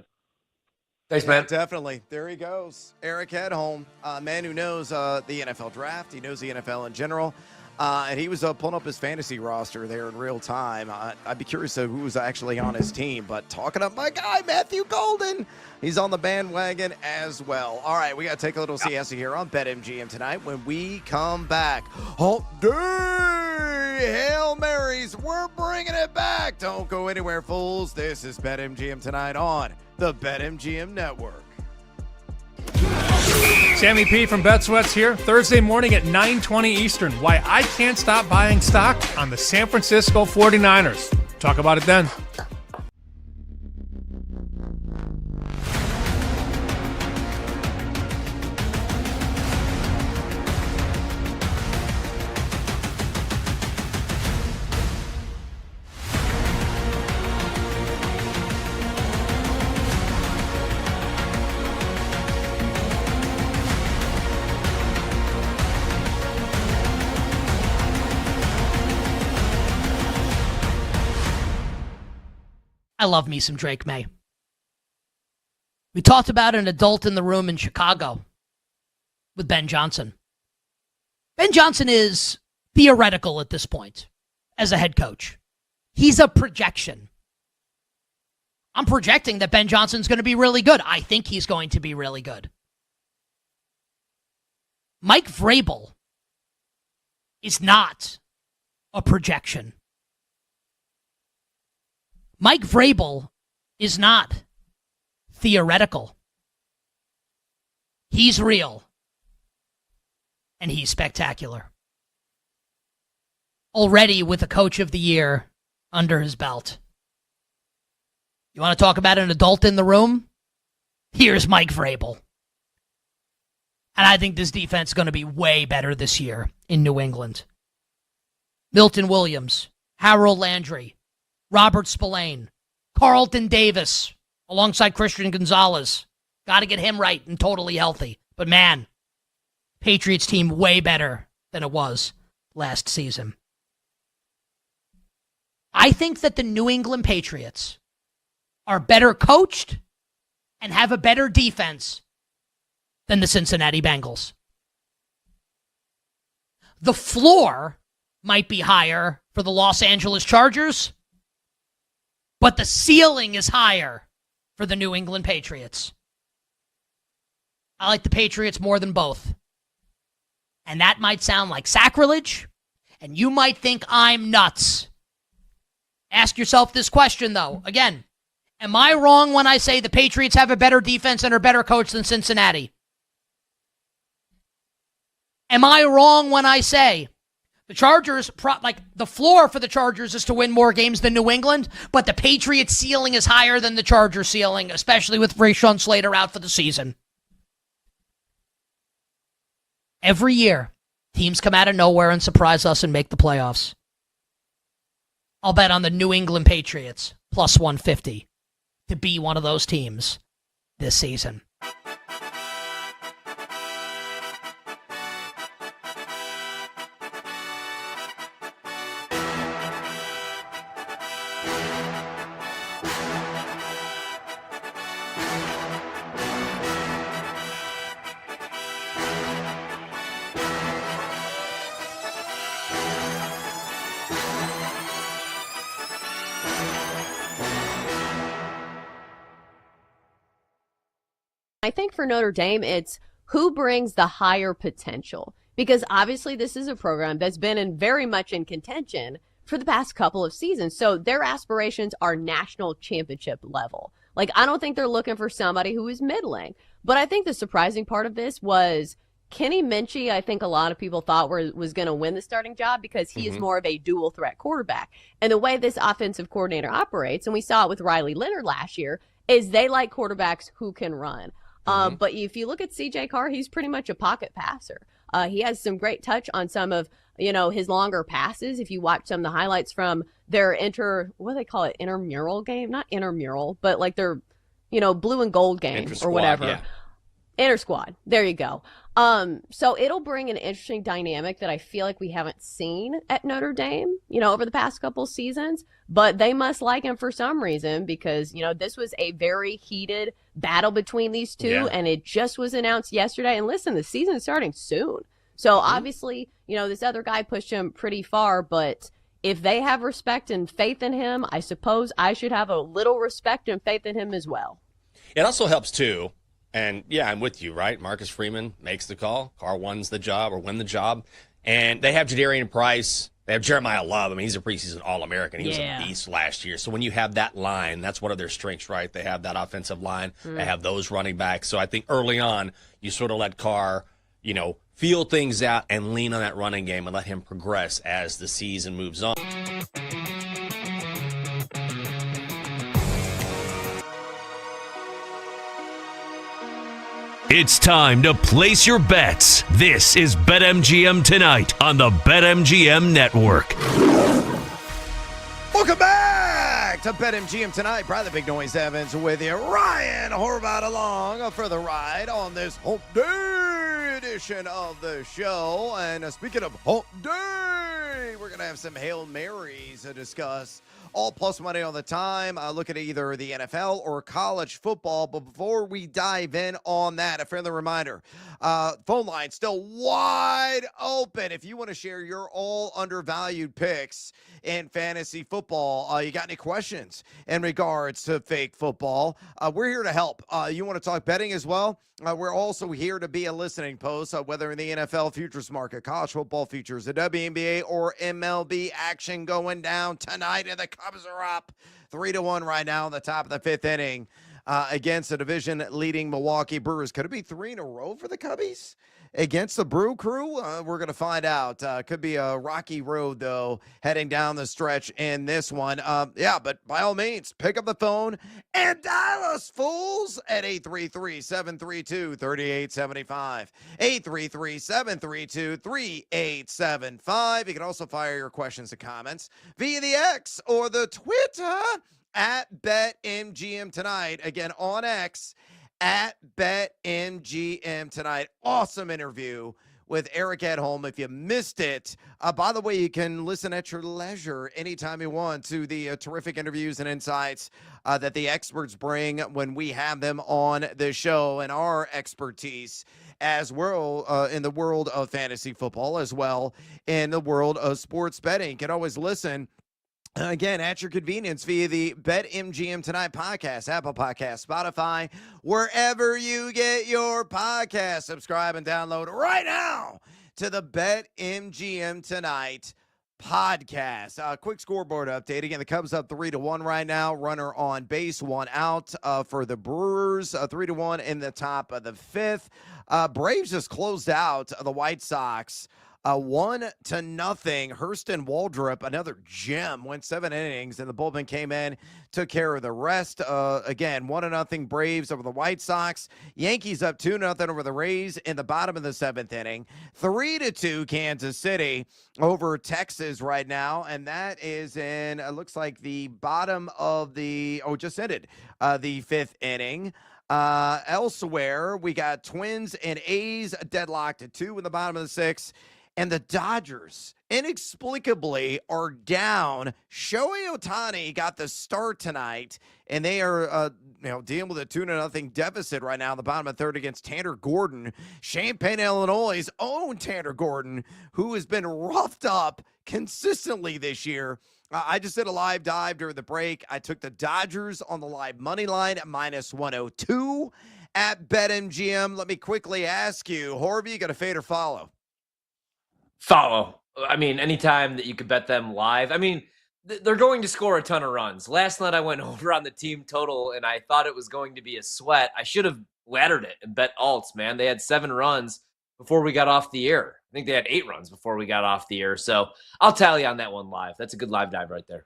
Thanks, man. Definitely. There he goes. Eric Edholm, a man who knows the NFL draft. He knows the NFL in general. And he was pulling up his fantasy roster there in real time. I'd be curious to who was actually on his team. But talking up my guy, Matthew Golden, he's on the bandwagon as well. All right, we got to take a little siesta here on BetMGM tonight. When we come back, Hump Day, Hail Marys, we're bringing it back. Don't go anywhere, fools. This is BetMGM tonight on the BetMGM Network. Sammy P from BetSweats here. Thursday morning at 9:20 Eastern. Why I can't stop buying stock on the San Francisco 49ers. Talk about it then. I love me some Drake May. We talked about an adult in the room in Chicago with Ben Johnson. Ben Johnson is theoretical at this point as a head coach. He's a projection. I'm projecting that Ben Johnson's going to be really good. I think he's going to be really good. Mike Vrabel is not a projection. Mike Vrabel is not theoretical. He's real. And he's spectacular. Already with a coach of the year under his belt. You want to talk about an adult in the room? Here's Mike Vrabel. And I think this defense is going to be way better this year in New England. Milton Williams, Harold Landry, Robert Spillane, Carlton Davis, alongside Christian Gonzalez. Got to get him right and totally healthy. But man, Patriots team way better than it was last season. I think that the New England Patriots are better coached and have a better defense than the Cincinnati Bengals. The floor might be higher for the Los Angeles Chargers, but the ceiling is higher for the New England Patriots. I like the Patriots more than both. And that might sound like sacrilege, and you might think I'm nuts. Ask yourself this question, though. Again, am I wrong when I say the Patriots have a better defense and are better coach than Cincinnati? Am I wrong when I say the Chargers, the floor for the Chargers is to win more games than New England, but the Patriots' ceiling is higher than the Chargers' ceiling, especially with Rashawn Slater out for the season? Every year, teams come out of nowhere and surprise us and make the playoffs. I'll bet on the New England Patriots, plus 150, to be one of those teams this season. I think for Notre Dame, it's who brings the higher potential. Because obviously this is a program that's been very much in contention for the past couple of seasons. So their aspirations are national championship level. Like, I don't think they're looking for somebody who is middling. But I think the surprising part of this was Kenny Minchie, I think a lot of people thought was going to win the starting job because he is more of a dual threat quarterback. And the way this offensive coordinator operates, and we saw it with Riley Leonard last year, is they like quarterbacks who can run. But if you look at CJ Carr, he's pretty much a pocket passer. He has some great touch on some of, his longer passes. If you watch some of the highlights from their what do they call it? Intramural game? Not intramural, but like their, blue and gold game or whatever. Yeah. Inter squad. There you go. So it'll bring an interesting dynamic that I feel like we haven't seen at Notre Dame, over the past couple seasons, but they must like him for some reason because, this was a very heated battle between these two and it just was announced yesterday. And listen, the season's starting soon. So obviously, this other guy pushed him pretty far, but if they have respect and faith in him, I suppose I should have a little respect and faith in him as well. It also helps too. And yeah, I'm with you, right? Marcus Freeman makes the call. Carr wins the job or win the job. And they have Jadarian Price. They have Jeremiah Love. I mean, he's a preseason All-American. He was a beast last year. So when you have that line, that's one of their strengths, right? They have that offensive line. They have those running backs. So I think early on, you sort of let Carr, feel things out and lean on that running game and let him progress as the season moves on. It's time to place your bets. This is BetMGM Tonight on the BetMGM Network. Welcome back to BetMGM Tonight. Brian the Big Noise Evans with you. Ryan Horvath along for the ride on this Hump Day edition of the show. And speaking of Hump Day, we're going to have some Hail Marys to discuss. All plus money all the time. Look at either the NFL or college football. But before we dive in on that, a friendly reminder, phone line still wide open. If you want to share your all undervalued picks in fantasy football, you got any questions in regards to fake football, we're here to help. You want to talk betting as well? We're also here to be a listening post, whether in the NFL futures market, college football futures, the WNBA, or MLB action going down tonight. And the Cubs are up 3-1 right now in the top of the fifth inning against the division-leading Milwaukee Brewers. Could it be 3 in a row for the Cubbies against the Brew Crew? We're going to find out. Could be a rocky road, though, heading down the stretch in this one. But by all means, pick up the phone and dial us, fools, at 833-732-3875. 833-732-3875. You can also fire your questions and comments via the X or the Twitter at BetMGM Tonight. Again, on X, at BetMGM Tonight. Awesome interview with Eric Edholm. If you missed it, by the way, you can listen at your leisure anytime you want to the terrific interviews and insights that the experts bring when we have them on the show and our expertise as well in the world of fantasy football, as well in the world of sports betting. You can always listen again at your convenience via the BetMGM Tonight podcast, Apple Podcast, Spotify, wherever you get your podcast. Subscribe and download right now to the BetMGM Tonight podcast. Quick scoreboard update. Again, the Cubs up 3-1 right now. Runner on base, one out for the Brewers. 3-1 in the top of the fifth. Braves just closed out the White Sox. 1-0. Hurston Waldrop, another gem, went 7 innings, and the bullpen came in, took care of the rest. Again, 1-0 Braves over the White Sox. Yankees up 2-0 over the Rays in the bottom of the 7th inning. 3-2 Kansas City over Texas right now, and that is in, it looks like the bottom of the, just ended the 5th inning. Elsewhere, we got Twins and A's deadlocked at 2 in the bottom of the 6th. And the Dodgers inexplicably are down. Shohei Ohtani got the start tonight, and they are dealing with a 2-0 deficit right now in the bottom of the 3rd against Tanner Gordon. Champaign, Illinois' own Tanner Gordon, who has been roughed up consistently this year. I just did a live dive during the break. I took the Dodgers on the live money line at -102 at BetMGM. Let me quickly ask you, Horvey, you got to fade or follow? Follow. I mean, anytime that you could bet them live. I mean, they're going to score a ton of runs. Last night I went over on the team total, and I thought it was going to be a sweat. I should have laddered it and bet alts, man. They had 7 runs before we got off the air. I think they had 8 runs before we got off the air. So I'll tally on that one live. That's a good live dive right there.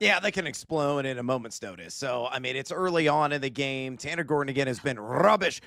Yeah, they can explode in a moment's notice. So, I mean, it's early on in the game. Tanner Gordon, again, has been rubbish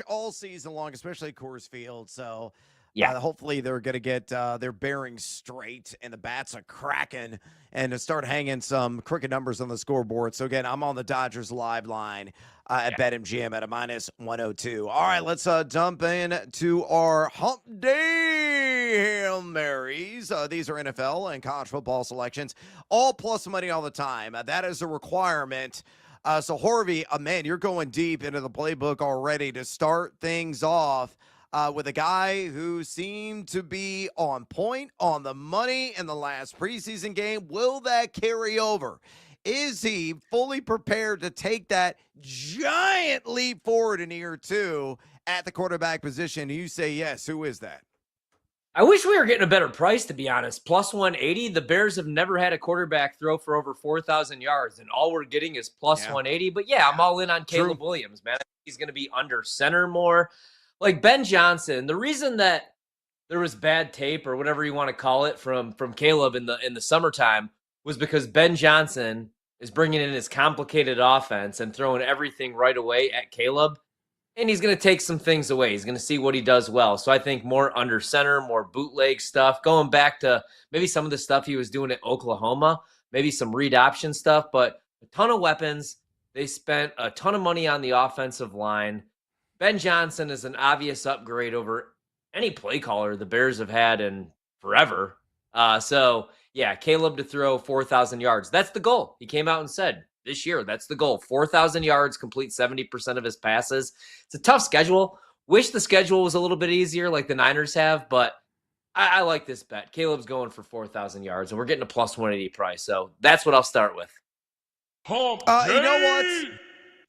all season long, especially at Coors Field. So, yeah, hopefully they're going to get their bearings straight and the bats are cracking and to start hanging some crooked numbers on the scoreboard. So, again, I'm on the Dodgers live line at BetMGM at a -102. All right, let's jump in to our Hump Day Hail Marys. These are NFL and college football selections, all plus money all the time. That is a requirement. So, Horvey, man, you're going deep into the playbook already to start things off. With a guy who seemed to be on point, on the money in the last preseason game. Will that carry over? Is he fully prepared to take that giant leap forward in year 2 at the quarterback position? You say yes. Who is that? I wish we were getting a better price, to be honest. +180. The Bears have never had a quarterback throw for over 4,000 yards, and all we're getting is +180. But, yeah, I'm all in on Caleb Williams, man. I think he's going to be under center more. Like Ben Johnson, the reason that there was bad tape or whatever you want to call it from Caleb in the summertime was because Ben Johnson is bringing in his complicated offense and throwing everything right away at Caleb, and he's going to take some things away. He's going to see what he does well. So I think more under center, more bootleg stuff, going back to maybe some of the stuff he was doing at Oklahoma, maybe some read option stuff, but a ton of weapons. They spent a ton of money on the offensive line. Ben Johnson is an obvious upgrade over any play caller the Bears have had in forever. So, yeah, Caleb to throw 4,000 yards. That's the goal. He came out and said this year, that's the goal. 4,000 yards, complete 70% of his passes. It's a tough schedule. Wish the schedule was a little bit easier like the Niners have, but I like this bet. Caleb's going for 4,000 yards, and we're getting a +180 price. So that's what I'll start with. You know what?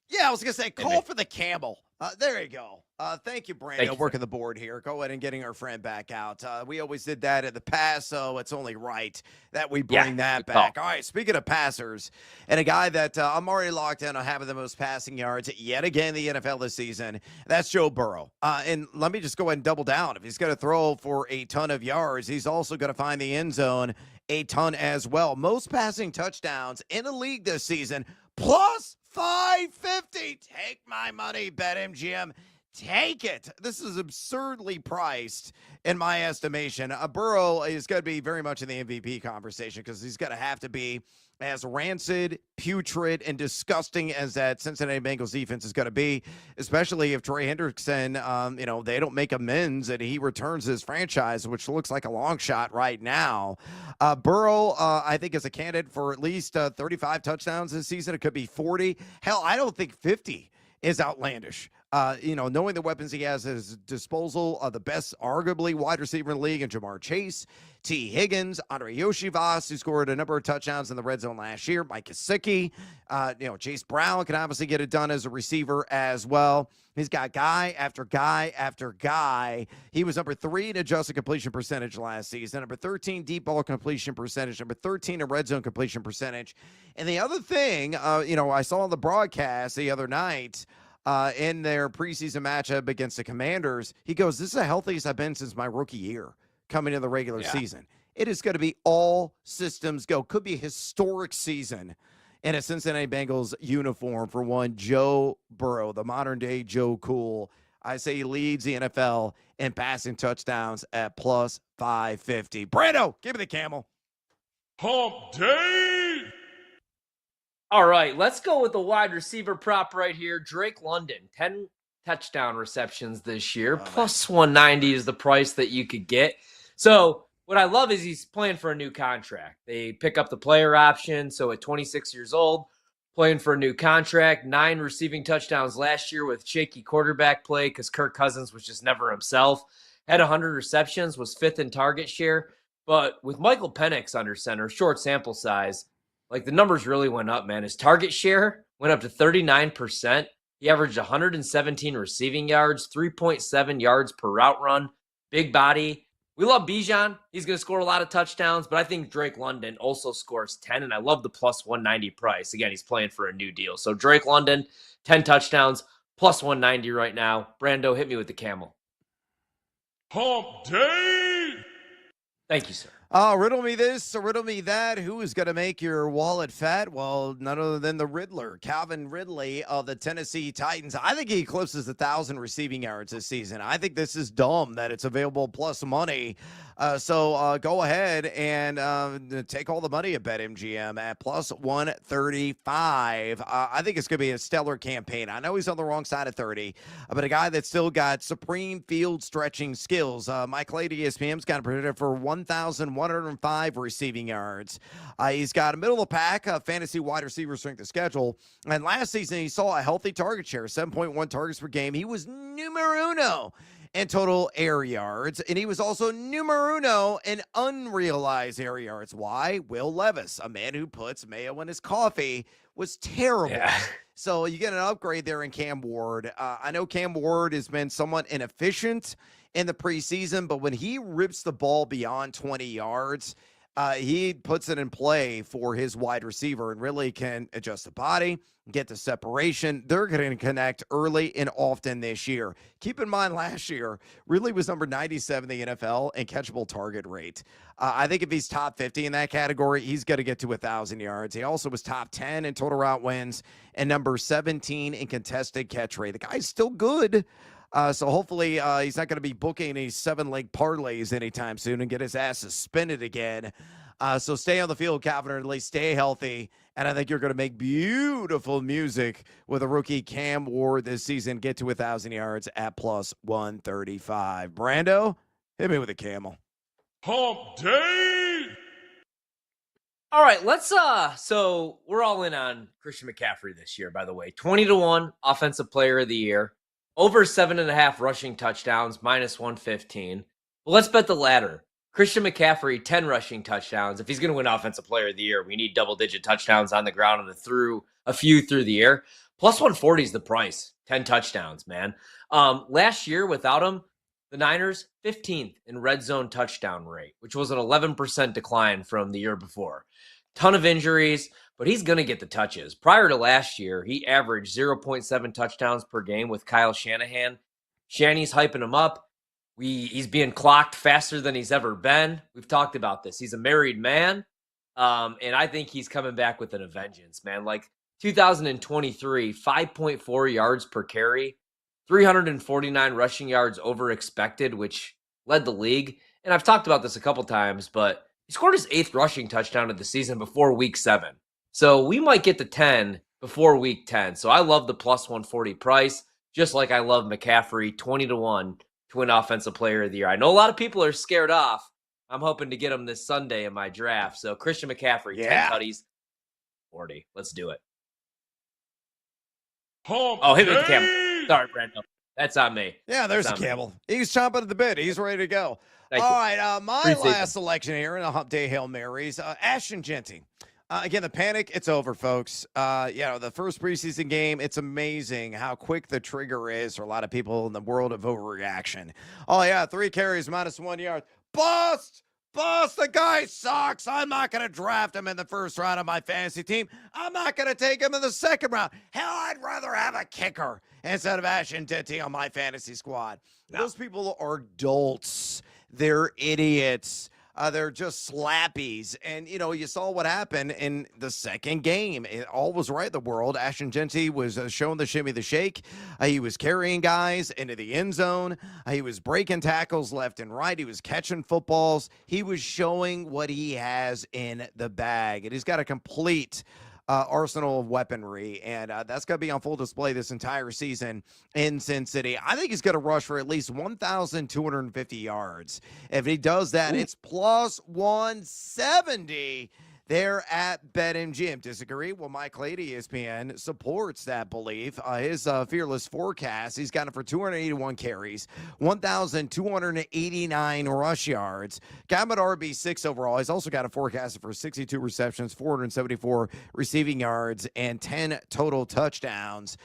Yeah, I was going to say, call for the camel. There you go. Thank you, Brando, working the board here. Go ahead and getting our friend back out. We always did that in the past, so it's only right that we bring that back. All right, speaking of passers, and a guy that I'm already locked in on having the most passing yards yet again in the NFL this season, that's Joe Burrow. And let me just go ahead and double down. If he's going to throw for a ton of yards, he's also going to find the end zone a ton as well. Most passing touchdowns in the league this season, plus 550. Take my money, BetMGM. Take it. This is absurdly priced in my estimation. Burrow is going to be very much in the MVP conversation because he's going to have to be as rancid, putrid, and disgusting as that Cincinnati Bengals defense is going to be, especially if Trey Hendrickson, they don't make amends and he returns his franchise, which looks like a long shot right now. Burrow, I think, is a candidate for at least 35 touchdowns this season. It could be 40. Hell, I don't think 50 is outlandish. knowing the weapons he has at his disposal, the best, arguably, wide receiver in the league, and Jamar Chase, T. Higgins, Andre Yoshivas, who scored a number of touchdowns in the red zone last year, Mike Gesicki, Chase Brown can obviously get it done as a receiver as well. He's got guy after guy after guy. He was number 3 in adjusted completion percentage last season, number 13 deep ball completion percentage, number 13 in red zone completion percentage. And the other thing, I saw on the broadcast the other night, in their preseason matchup against the Commanders, he goes, "This is the healthiest I've been since my rookie year coming into the regular season." It is going to be all systems go. Could be a historic season in a Cincinnati Bengals uniform for one Joe Burrow, the modern-day Joe Cool. I say he leads the NFL in passing touchdowns at plus 550. Brando, give me the camel. Hump day! All right, let's go with the wide receiver prop right here. Drake London, 10 touchdown receptions this year. Plus 190 is the price that you could get. So what I love is he's playing for a new contract. They pick up the player option. So at 26 years old, playing for a new contract, 9 receiving touchdowns last year with shaky quarterback play because Kirk Cousins was just never himself. Had 100 receptions, was 5th in target share. But with Michael Penix under center, short sample size, like the numbers really went up, man. His target share went up to 39%. He averaged 117 receiving yards, 3.7 yards per route run, big body. We love Bijan. He's going to score a lot of touchdowns, but I think Drake London also scores 10, and I love the plus 190 price. Again, he's playing for a new deal. So Drake London, 10 touchdowns, plus 190 right now. Brando, hit me with the camel. Hump day! Thank you, sir. Riddle me this, riddle me that. Who is going to make your wallet fat? Well, none other than the Riddler, Calvin Ridley of the Tennessee Titans. I think he eclipses 1,000 receiving yards this season. I think this is dumb that it's available plus money. So go ahead and take all the money at BetMGM at plus 135. I think it's going to be a stellar campaign. I know he's on the wrong side of 30, but a guy that's still got supreme field stretching skills. Mike Lady, ESPN's got him predicted for 1,105 receiving yards. He's got a middle of the pack fantasy wide receiver strength of schedule. And last season, he saw a healthy target share, 7.1 targets per game. He was numero uno in total air yards, and he was also numero uno in unrealized air yards. Why? Will Levis, a man who puts mayo in his coffee, was terrible. Yeah. So you get an upgrade there in Cam Ward. I know Cam Ward has been somewhat inefficient in the preseason, but when he rips the ball beyond 20 yards, he puts it in play for his wide receiver and really can adjust the body, get the separation. They're going to connect early and often this year. Keep in mind, last year really was number 97 in the NFL in catchable target rate. I think if he's top 50 in that category, he's going to get to 1,000 yards. He also was top 10 in total route wins and number 17 in contested catch rate. The guy's still good. So hopefully he's not going to be booking any 7-leg parlays anytime soon and get his ass suspended again. So stay on the field, Calvin, or at least stay healthy. And I think you're going to make beautiful music with a rookie Cam Ward this season. Get to 1,000 yards at plus 135. Brando, hit me with a camel. Hump day! All right, let's so we're all in on Christian McCaffrey this year, by the way. 20-1 offensive player of the year. Over 7.5 rushing touchdowns, minus 115. Well, let's bet the latter. Christian McCaffrey, 10 rushing touchdowns. If he's going to win Offensive Player of the Year, we need double-digit touchdowns on the ground and a few through the air. Plus 140 is the price. 10 touchdowns, man. Last year, without him, the Niners, 15th in red zone touchdown rate, which was an 11% decline from the year before. Ton of injuries, but he's going to get the touches. Prior to last year, he averaged 0.7 touchdowns per game with Kyle Shanahan. Shanny's hyping him up. He's being clocked faster than he's ever been. We've talked about this. He's a married man, and I think he's coming back with a vengeance, man. Like 2023, 5.4 yards per carry, 349 rushing yards over expected, which led the league. And I've talked about this a couple times, but he scored his 8th rushing touchdown of the season before week 7. So we might get to 10 before week 10. So I love the plus 140 price, just like I love McCaffrey, 20-1 to win Offensive Player of the Year. I know a lot of people are scared off. I'm hoping to get him this Sunday in my draft. So Christian McCaffrey, 10 tutties, 40. Let's do it. Hump hit me with the camera. Sorry, Brando. That's on me. Yeah, there's That's a on me. camel. He's chomping at the bit. He's ready to go. Thank All you. right, my Preseason. last selection here in the Hump Day Hail Marys, Ashton Genty. Again, the panic, it's over, folks. The first preseason game, it's amazing how quick the trigger is for a lot of people in the world of overreaction. Oh, yeah, 3 carries, -1 yard. Bust! The guy sucks. I'm not going to draft him in the first round of my fantasy team. I'm not going to take him in the second round. Hell, I'd rather have a kicker instead of Ashton Genty on my fantasy squad. No. Those people are dolts. They're idiots. They're just slappies. And, you saw what happened in the second game. All was right in the world. Ashton Genty was showing the shimmy, the shake. He was carrying guys into the end zone. He was breaking tackles left and right. He was catching footballs. He was showing what he has in the bag. And he's got a complete arsenal of weaponry, and that's going to be on full display this entire season in Sin City. I think he's going to rush for at least 1,250 yards. If he does that, it's plus 170 there at BetMGM. Disagree? Well, Mike Lady, ESPN, supports that belief. His fearless forecast, he's got it for 281 carries, 1,289 rush yards. Got him at RB6 overall. He's also got a forecast for 62 receptions, 474 receiving yards, and 10 total touchdowns.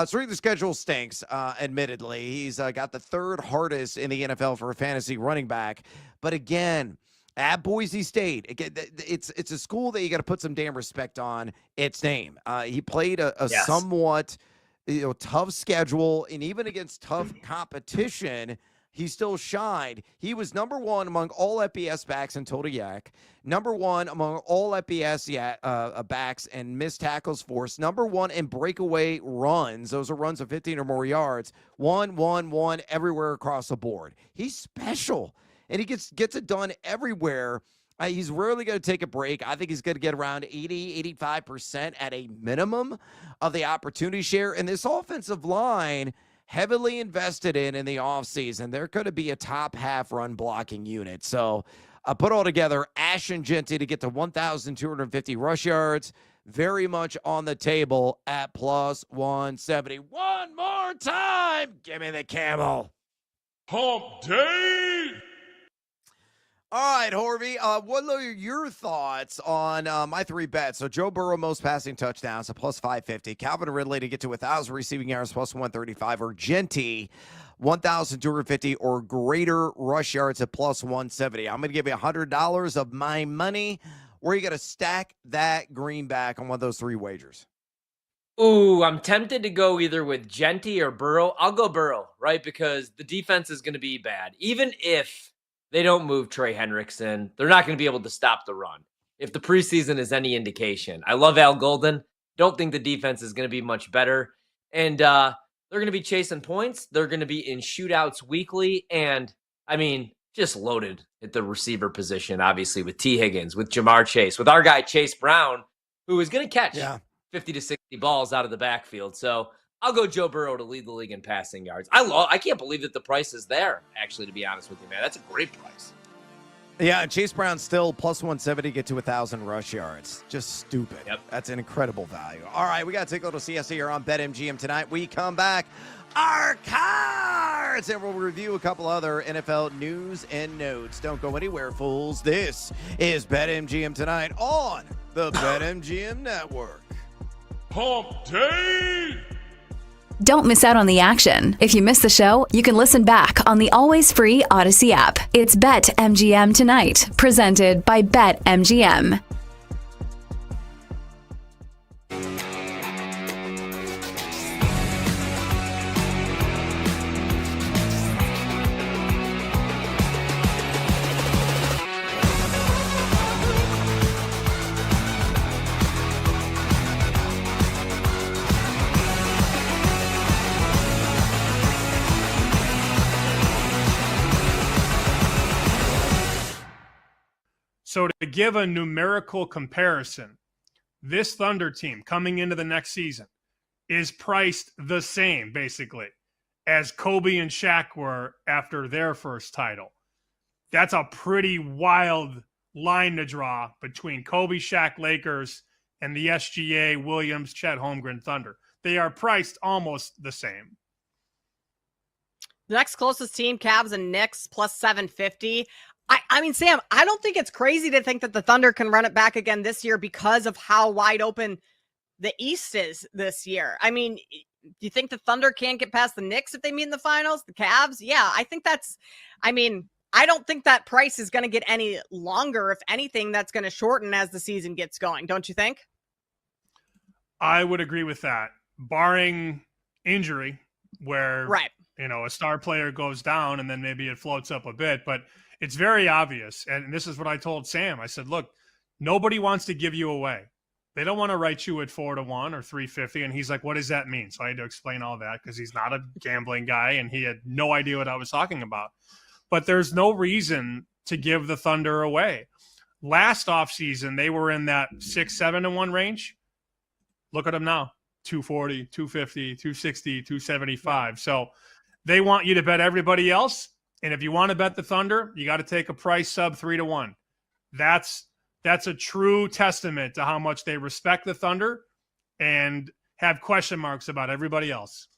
Strength of schedule stinks, admittedly. He's got the third hardest in the NFL for a fantasy running back. But again, at Boise State, it's a school that you got to put some damn respect on its name. He played a somewhat tough schedule, and even against tough competition, he still shined. He was number 1 among all FBS backs in total yak, number 1 among all FBS backs and missed tackles forced, number 1 in breakaway runs. Those are runs of 15 or more yards. 1 everywhere across the board. He's special. And he gets it done everywhere. He's rarely going to take a break. I think he's going to get around 80, 85% at a minimum of the opportunity share. And this offensive line, heavily invested in the offseason, they're going to be a top half run blocking unit. So put all together, Ashton Genty to get to 1,250 rush yards, very much on the table at plus 170. One more time. Give me the camel. Hump Day. All right, Horvey, what are your thoughts on my 3 bets? So Joe Burrow, most passing touchdowns, a plus 550. Calvin Ridley to get to 1,000 receiving yards, plus 135. Or Genty, 1,250 or greater rush yards at plus 170. I'm going to give you $100 of my money. Where are you going to stack that greenback on one of those 3 wagers? Ooh, I'm tempted to go either with Genty or Burrow. I'll go Burrow, right? Because the defense is going to be bad. Even if they don't move Trey Hendrickson, they're not going to be able to stop the run. If the preseason is any indication, I love Al Golden. Don't think the defense is going to be much better. And they're going to be chasing points. They're going to be in shootouts weekly. And, just loaded at the receiver position, obviously, with T. Higgins, with Jamar Chase, with our guy Chase Brown, who is going to catch 50 to 60 balls out of the backfield. So I'll go Joe Burrow to lead the league in passing yards. I can't believe that the price is there, actually, to be honest with you, man. That's a great price. Yeah, and Chase Brown still plus 170 get to 1,000 rush yards. Just stupid. Yep. That's an incredible value. All right, we got to take a little siesta here on BetMGM tonight. We come back, our cards, and we'll review a couple other NFL news and notes. Don't go anywhere, fools. This is BetMGM tonight on the BetMGM Network. Hump Day. Don't miss out on the action. If you missed the show, you can listen back on the always free Odyssey app. It's BetMGM Tonight, presented by BetMGM. So to give a numerical comparison, this Thunder team coming into the next season is priced the same, basically, as Kobe and Shaq were after their first title. That's a pretty wild line to draw between Kobe, Shaq, Lakers, and the SGA, Williams, Chet Holmgren Thunder. They are priced almost the same. The next closest team, Cavs and Knicks, plus 750. I mean, Sam, I don't think it's crazy to think that the Thunder can run it back again this year because of how wide open the East is this year. I mean, do you think the Thunder can't get past the Knicks if they meet in the finals? The Cavs? Yeah, I think I don't think that price is going to get any longer. If anything, that's going to shorten as the season gets going. Don't you think? I would agree with that, barring injury where, a star player goes down and then maybe it floats up a bit. But it's very obvious. And this is what I told Sam. I said, look, nobody wants to give you away. They don't want to write you at 4-1 or 350. And he's like, what does that mean? So I had to explain all that because he's not a gambling guy and he had no idea what I was talking about. But there's no reason to give the Thunder away. Last offseason, they were in that 6-7-1 range. Look at them now, 240, 250, 260, 275. So they want you to bet everybody else. And if you want to bet the Thunder, you got to take a price sub 3-1. That's a true testament to how much they respect the Thunder and have question marks about everybody else.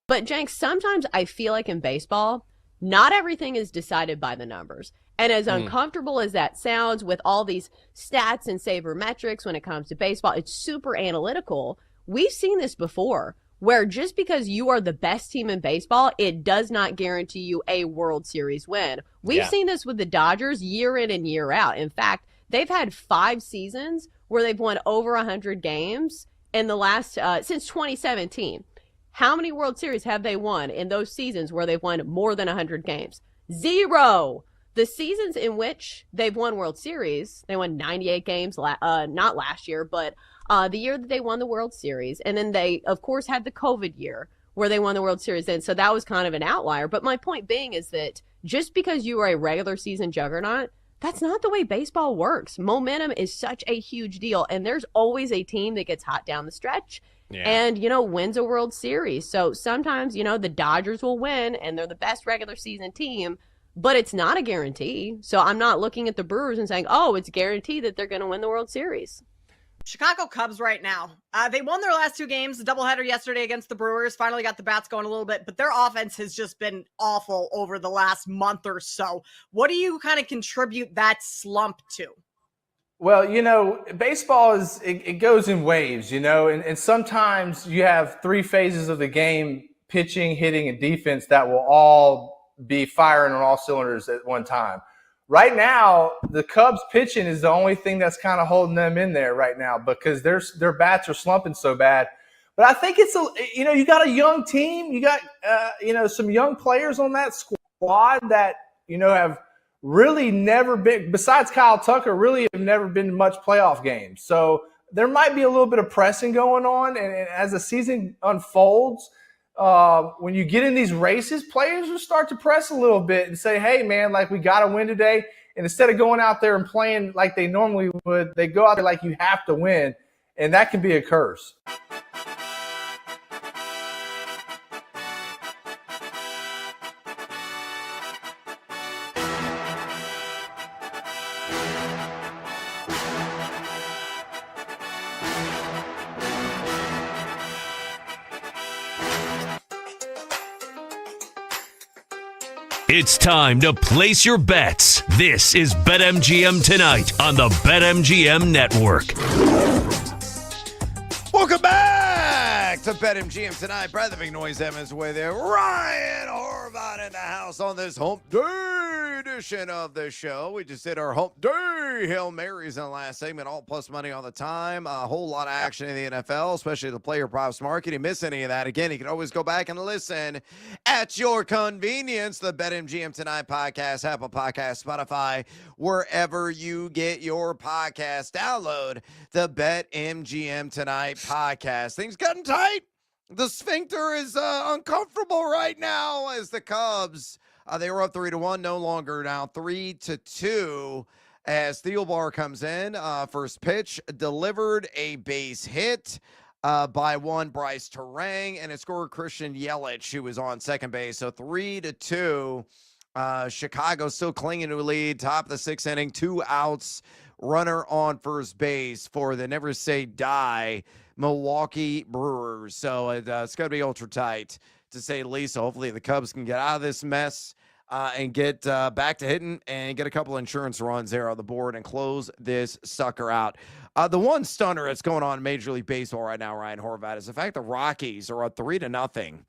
But Jenks, sometimes I feel like in baseball, not everything is decided by the numbers. And as uncomfortable as that sounds with all these stats and sabermetrics when it comes to baseball, it's super analytical. We've seen this before, where just because you are the best team in baseball, it does not guarantee you a World Series win. We've seen this with the Dodgers year in and year out. In fact, they've had 5 seasons where they've won over 100 games in the last since 2017. How many World Series have they won in those seasons where they've won more than 100 games? 0. The seasons in which they've won World Series, they won 98 games, not last year, but the year that they won the World Series. And then they, of course, had the COVID year where they won the World Series. And so that was kind of an outlier. But my point being is that just because you are a regular season juggernaut, that's not the way baseball works. Momentum is such a huge deal. And there's always a team that gets hot down the stretch. Yeah. And, wins a World Series. So sometimes, the Dodgers will win and they're the best regular season team, but it's not a guarantee. So I'm not looking at the Brewers and saying, oh, it's guaranteed that they're going to win the World Series. Chicago Cubs right now. They won their last 2 games, the doubleheader yesterday against the Brewers, finally got the bats going a little bit, but their offense has just been awful over the last month or so. What do you kind of contribute that slump to? Well, baseball it goes in waves, and sometimes you have 3 phases of the game, pitching, hitting, and defense, that will all be firing on all cylinders at one time. Right now, the Cubs pitching is the only thing that's kind of holding them in there right now because their bats are slumping so bad. But I think it's you got a young team, you got some young players on that squad that have really never been, besides Kyle Tucker, really have never been to much playoff games. So there might be a little bit of pressing going on. And as the season unfolds, when you get in these races, players will start to press a little bit and say, hey, man, like we got to win today. And instead of going out there and playing like they normally would, they go out there like you have to win. And that can be a curse. It's time to place your bets. This is BetMGM Tonight on the BetMGM Network. Welcome back to BetMGM Tonight. Brad the Big Noise Evans way there. Ryan Horvat in the house on this hump day edition of the show. We just did our hump day Hail Marys in the last segment. All plus money all the time. A whole lot of action in the NFL, especially the player props market. If you miss any of that, again, you can always go back and listen at your convenience. The BetMGM Tonight podcast, Apple Podcast, Spotify, wherever you get your podcast. Download the BetMGM Tonight podcast. Things gotten tight. The sphincter is uncomfortable right now as the Cubs, they were up 3-1, no longer now 3-2 as Thielbar comes in. First pitch delivered, a base hit by one Bryce Terang, and it scored Christian Yelich, who was on second base. So 3-2. Chicago still clinging to a lead, top of the sixth inning, 2 outs, runner on first base for the never say die Milwaukee Brewers. So it's going to be ultra tight, to say the least. So hopefully the Cubs can get out of this mess and get back to hitting and get a couple insurance runs there on the board and close this sucker out. The one stunner that's going on in Major League Baseball right now, Ryan Horvat, is the fact the Rockies are up 3-0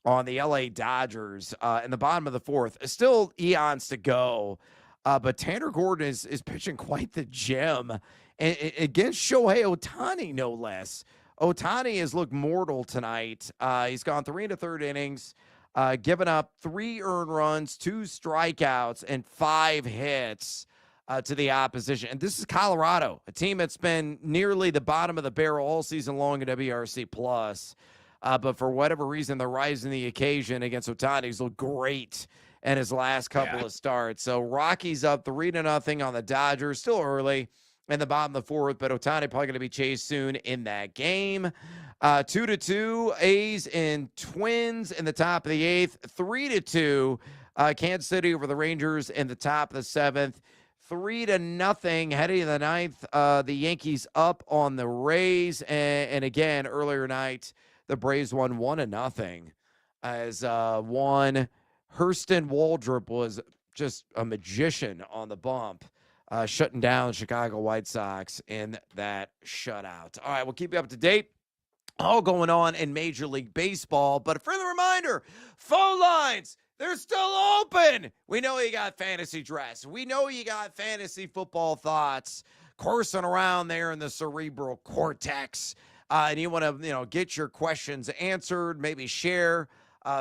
on the LA Dodgers in the bottom of the fourth. Still eons to go, but Tanner Gordon is pitching quite the gem against Shohei Ohtani, no less. Ohtani has looked mortal tonight. He's gone 3 1/3 innings, given up 3 earned runs, 2 strikeouts, and 5 hits to the opposition. And this is Colorado, a team that's been nearly the bottom of the barrel all season long in WRC+. But for whatever reason, they're rising the occasion against Ohtani. He's looked great in his last couple of starts. So Rockies up 3-0 on the Dodgers. Still early in the bottom of the fourth, but Ohtani probably going to be chased soon in that game. 2-2, A's and Twins in the top of the eighth. 3-2, Kansas City over the Rangers in the top of the seventh. 3-0 heading to the ninth. The Yankees up on the Rays. And again, earlier night, the Braves won 1-0 as one Hurston Waldrop was just a magician on the bump, shutting down Chicago White Sox in that shutout. All right, we'll keep you up to date. All going on in Major League Baseball. But a friendly reminder, phone lines, they're still open. We know you got fantasy dress. We know you got fantasy football thoughts coursing around there in the cerebral cortex. And you want to, get your questions answered, maybe share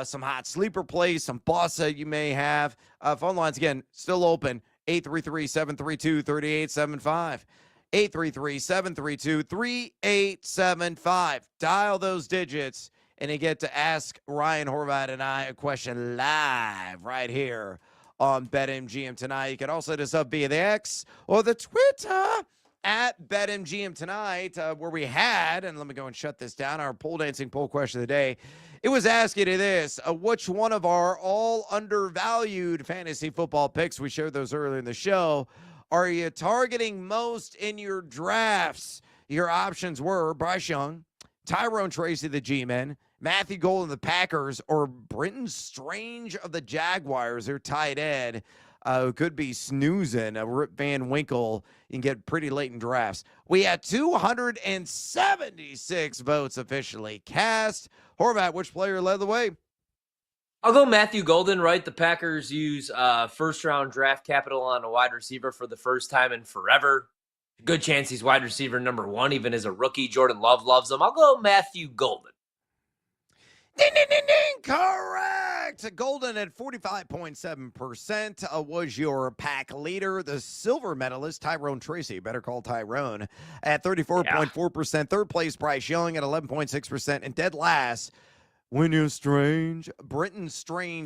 some hot sleeper plays, some bossa you may have. Phone lines, again, still open, 833-732-3875. 833-732-3875. Dial those digits, and you get to ask Ryan Horvat and I a question live right here on BetMGM Tonight. You can also hit us up via the X or the Twitter at BetMGM Tonight, where we had, and let me go and shut this down, our pole dancing poll question of the day. It was asking you this, which one of our all undervalued fantasy football picks, we shared those earlier in the show, are you targeting most in your drafts? Your options were Bryce Young, Tyrone Tracy, the G-Men, Matthew Golden, the Packers, or Brenton Strange of the Jaguars, their tight end. Who could be snoozing. Rip Van Winkle, you can get pretty late in drafts. We had 276 votes officially cast. Horvat, which player led the way? I'll go Matthew Golden, right? The Packers use first-round draft capital on a wide receiver for the first time in forever. Good chance he's wide receiver number 1, even as a rookie. Jordan Love loves him. I'll go Matthew Golden. Ding, ding, ding, ding. Correct. Golden at 45.7% was your pack leader. The silver medalist, Tyrone Tracy, better call Tyrone, at 34.4%. Third place, Bryce Young at 11.6%. And dead last, Brenton Strange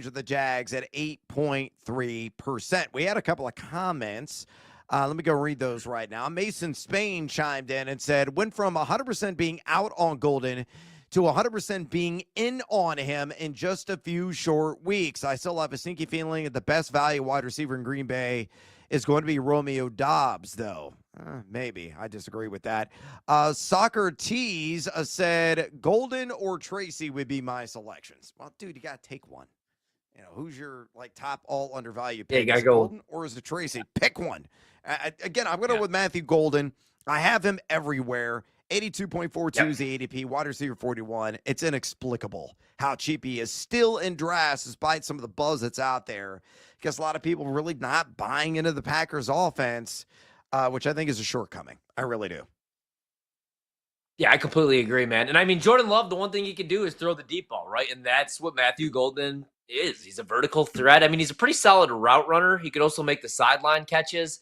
of the Jags at 8.3%. We had a couple of comments. Let me go read those right now. Mason Spain chimed in and said, went from 100% being out on Golden to 100% being in on him in just a few short weeks. I still have a sneaky feeling that the best value wide receiver in Green Bay is going to be Romeo Doubs, though. Maybe. I disagree with that. Soccer Tees said Golden or Tracy would be my selections. Well, dude, you got to take one. Who's your top all undervalued pick? Yeah, you got to go Golden or is it Tracy? Pick one. Again, I'm going to go with Matthew Golden. I have him everywhere. 82.42 is the ADP, wide receiver 41. It's inexplicable how cheap he is still in drafts despite some of the buzz that's out there, because a lot of people really not buying into the Packers offense, which I think is a shortcoming. I really do. Yeah, I completely agree, man. And I mean, Jordan Love, the one thing he can do is throw the deep ball, right? And that's what Matthew Golden is. He's a vertical threat. I mean, he's a pretty solid route runner. He could also make the sideline catches.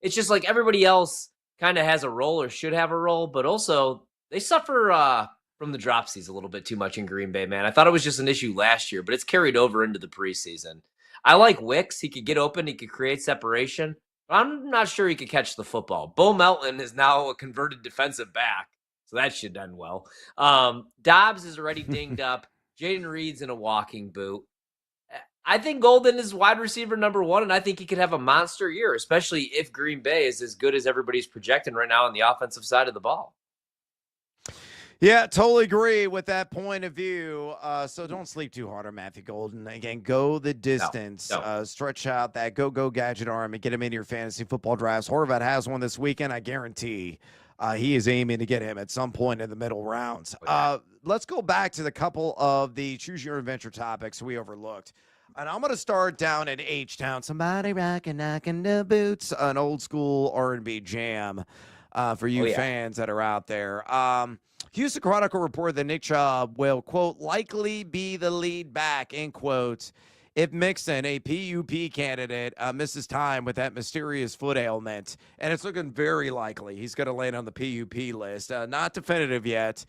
It's just like everybody else kind of has a role or should have a role, but also they suffer from the dropsies a little bit too much in Green Bay, man. I thought it was just an issue last year, but it's carried over into the preseason. I like Wicks. He could get open. He could create separation. But I'm not sure he could catch the football. Bo Melton is now a converted defensive back, so that should end well. Dobbs is already dinged up. Jaden Reed's in a walking boot. I think Golden is wide receiver number 1, and I think he could have a monster year, especially if Green Bay is as good as everybody's projecting right now on the offensive side of the ball. Yeah, totally agree with that point of view. So don't sleep too hard on Matthew Golden. Again, go the distance. No. Stretch out that go gadget arm and get him into your fantasy football drafts. Horvat has one this weekend. I guarantee he is aiming to get him at some point in the middle rounds. Let's go back to the couple of the choose your adventure topics we overlooked. And I'm going to start down in H-Town. Somebody knocking the boots, an old school R&B jam for you fans that are out there. Houston Chronicle reported that Nick Chubb will, quote, likely be the lead back, end quote, if Mixon, a PUP candidate, misses time with that mysterious foot ailment. And it's looking very likely he's going to land on the PUP list. Not definitive yet.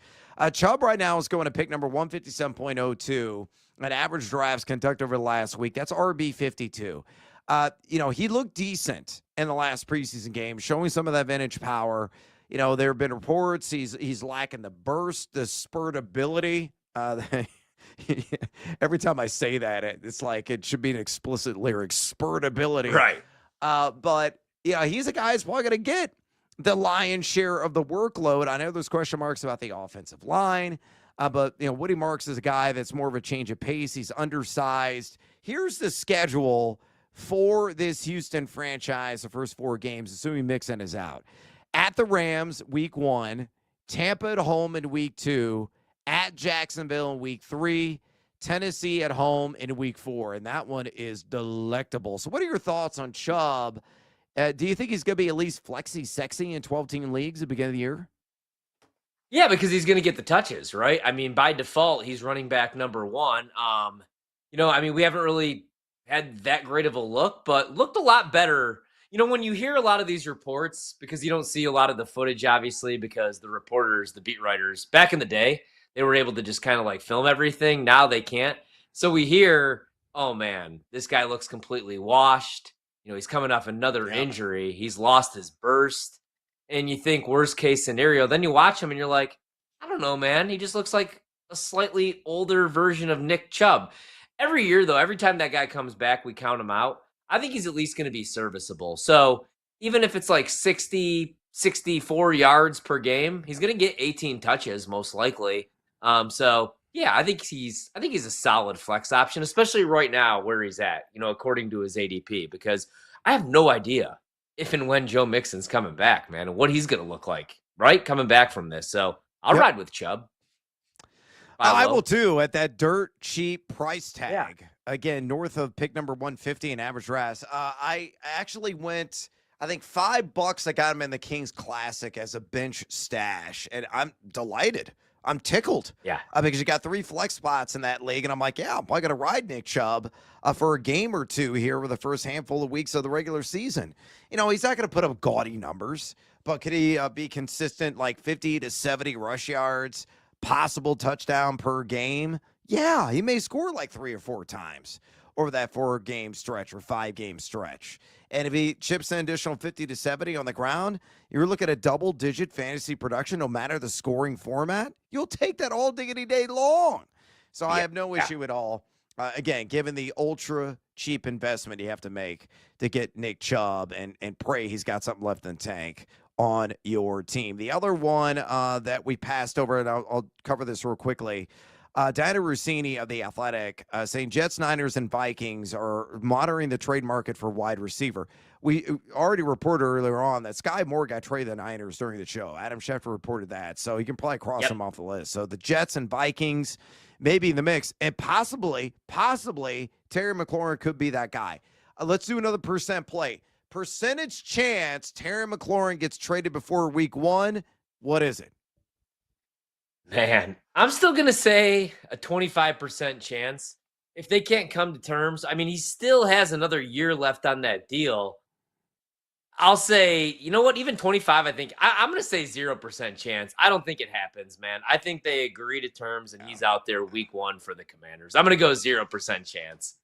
Chubb right now is going to pick number 157.02. An average drafts conducted over the last week. That's RB 52. He looked decent in the last preseason game, showing some of that vintage power. There have been reports he's lacking the burst, the spurt ability. Every time I say that, it's like it should be an explicit lyric, spurt ability. Right. But he's a guy who's probably going to get the lion's share of the workload. I know there's question marks about the offensive line, but Woody Marks is a guy that's more of a change of pace. He's undersized. Here's the schedule for this Houston franchise, the first 4 games, assuming Mixon is out. At the Rams, week 1, Tampa at home in week 2, at Jacksonville in week 3, Tennessee at home in week 4, and that one is delectable. So what are your thoughts on Chubb? Do you think he's going to be at least flexy sexy in 12-team leagues at the beginning of the year? Yeah, because he's going to get the touches, right? I mean, by default, he's running back number 1. We haven't really had that great of a look, but looked a lot better. When you hear a lot of these reports, because you don't see a lot of the footage, obviously, because the reporters, the beat writers, back in the day, they were able to just kind of like film everything. Now they can't. So we hear, oh man, this guy looks completely washed. He's coming off another injury. He's lost his burst. And you think worst case scenario. Then you watch him and you're like, I don't know, man. He just looks like a slightly older version of Nick Chubb. Every year, though, every time that guy comes back, we count him out. I think he's at least going to be serviceable. So even if it's like 60, 64 yards per game, he's going to get 18 touches most likely. I think he's a solid flex option, especially right now where he's at, according to his ADP, because I have no idea if and when Joe Mixon's coming back, man, and what he's going to look like, right? Coming back from this. So I'll ride with Chubb. I will too, at that dirt cheap price tag. Again, north of pick number 150 in average drafts. I actually went, I think $5. I got him in the Kings Classic as a bench stash, and I'm delighted. I'm tickled. Yeah. Because you got 3 flex spots in that league, and I'm like, I'm probably going to ride Nick Chubb for a game or 2 here with the first handful of weeks of the regular season. He's not going to put up gaudy numbers, but could he be consistent, like 50 to 70 rush yards, possible touchdown per game? Yeah, he may score like 3 or 4 times over that 4-game stretch or 5-game stretch. And if he chips an additional 50 to 70 on the ground, you're looking at double-digit fantasy production, no matter the scoring format. You'll take that all diggity day long. So I have no issue at all. Again, given the ultra-cheap investment you have to make to get Nick Chubb and pray he's got something left in the tank on your team. The other one that we passed over, and I'll cover this real quickly, Diana Rossini of The Athletic saying Jets, Niners, and Vikings are monitoring the trade market for wide receiver. We already reported earlier on that Sky Moore got traded to the Niners during the show. Adam Schefter reported that, so you can probably cross him off the list. So the Jets and Vikings maybe in the mix, and possibly Terry McLaurin could be that guy. Let's do another percent play. Percentage chance Terry McLaurin gets traded before week 1. What is it? Man, I'm still going to say a 25% chance. If they can't come to terms, I mean, he still has another year left on that deal. I'll say, you know what? Even 25, I think I'm going to say 0% chance. I don't think it happens, man. I think they agree to terms and he's out there week 1 for the Commanders. I'm going to go 0% chance.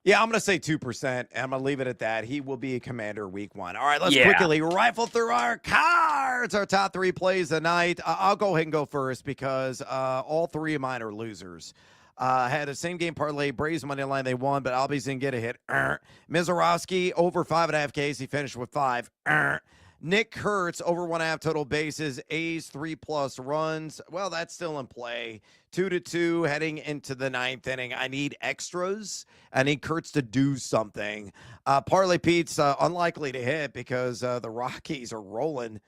Yeah, I'm going to say 2%, and I'm going to leave it at that. He will be a Commander week 1. All right, let's quickly rifle through our cards, our top 3 plays tonight. I'll go ahead and go first because all 3 of mine are losers. Had a same game parlay, Braves money line, they won, but Albies didn't get a hit. Mizorowski over 5.5 Ks, he finished with 5. Nick Kurtz over 1.5 total bases, A's 3+ runs. Well, that's still in play. 2-2 heading into the 9th inning. I need extras. I need Kurtz to do something. Parlay Pete's unlikely to hit because the Rockies are rolling.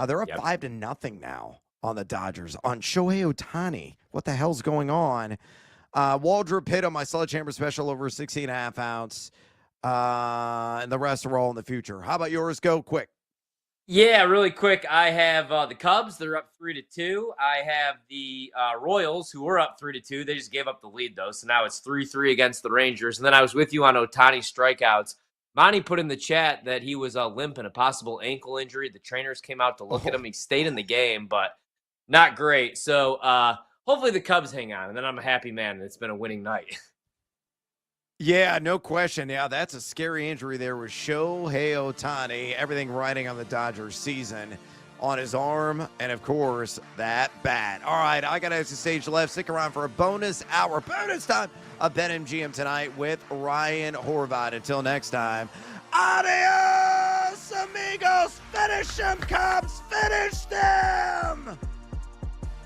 They're up 5-0 now on the Dodgers on Shohei Ohtani. What the hell's going on? Waldrop hit on my Sledgehammer special over 16.5 ounce. And the rest are all in the future. How about yours? Go quick. Yeah, really quick. I have the Cubs. They're up 3-2. I have the Royals, who were up 3-2. They just gave up the lead, though. So now it's 3-3 against the Rangers. And then I was with you on Ohtani strikeouts. Monty put in the chat that he was limping, a possible ankle injury. The trainers came out to look at him. He stayed in the game, but not great. So hopefully the Cubs hang on, and then I'm a happy man, and it's been a winning night. Yeah, no question. Yeah, that's a scary injury there with Shohei Ohtani. Everything riding on the Dodgers season on his arm, and of course, that bat. All right, I got to exit stage left. Stick around for a bonus hour, bonus time of BetMGM tonight with Ryan Horvath. Until next time, adios, amigos. Finish them, Cubs. Finish them.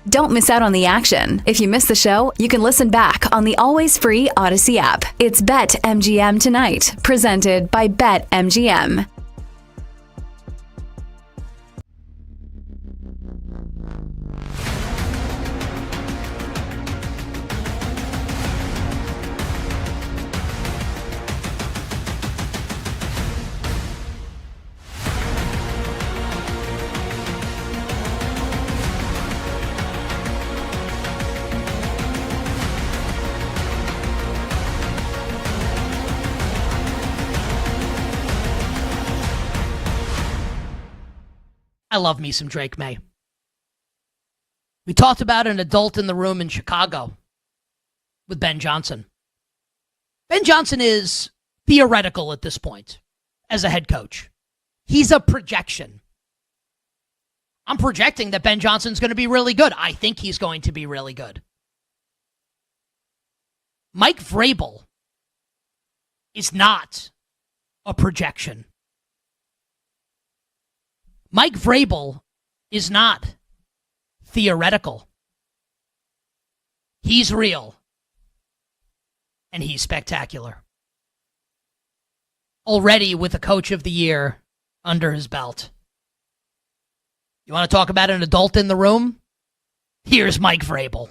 Don't miss out on the action. If you missed the show, you can listen back on the always free Odyssey app. It's BetMGM Tonight, presented by BetMGM. I love me some Drake May. We talked about an adult in the room in Chicago with Ben Johnson. Ben Johnson is theoretical at this point as a head coach. He's a projection. I'm projecting that Ben Johnson's going to be really good. I think he's going to be really good. Mike Vrabel is not a projection. Mike Vrabel is not theoretical. He's real. And he's spectacular. Already with a coach of the year under his belt. You want to talk about an adult in the room? Here's Mike Vrabel.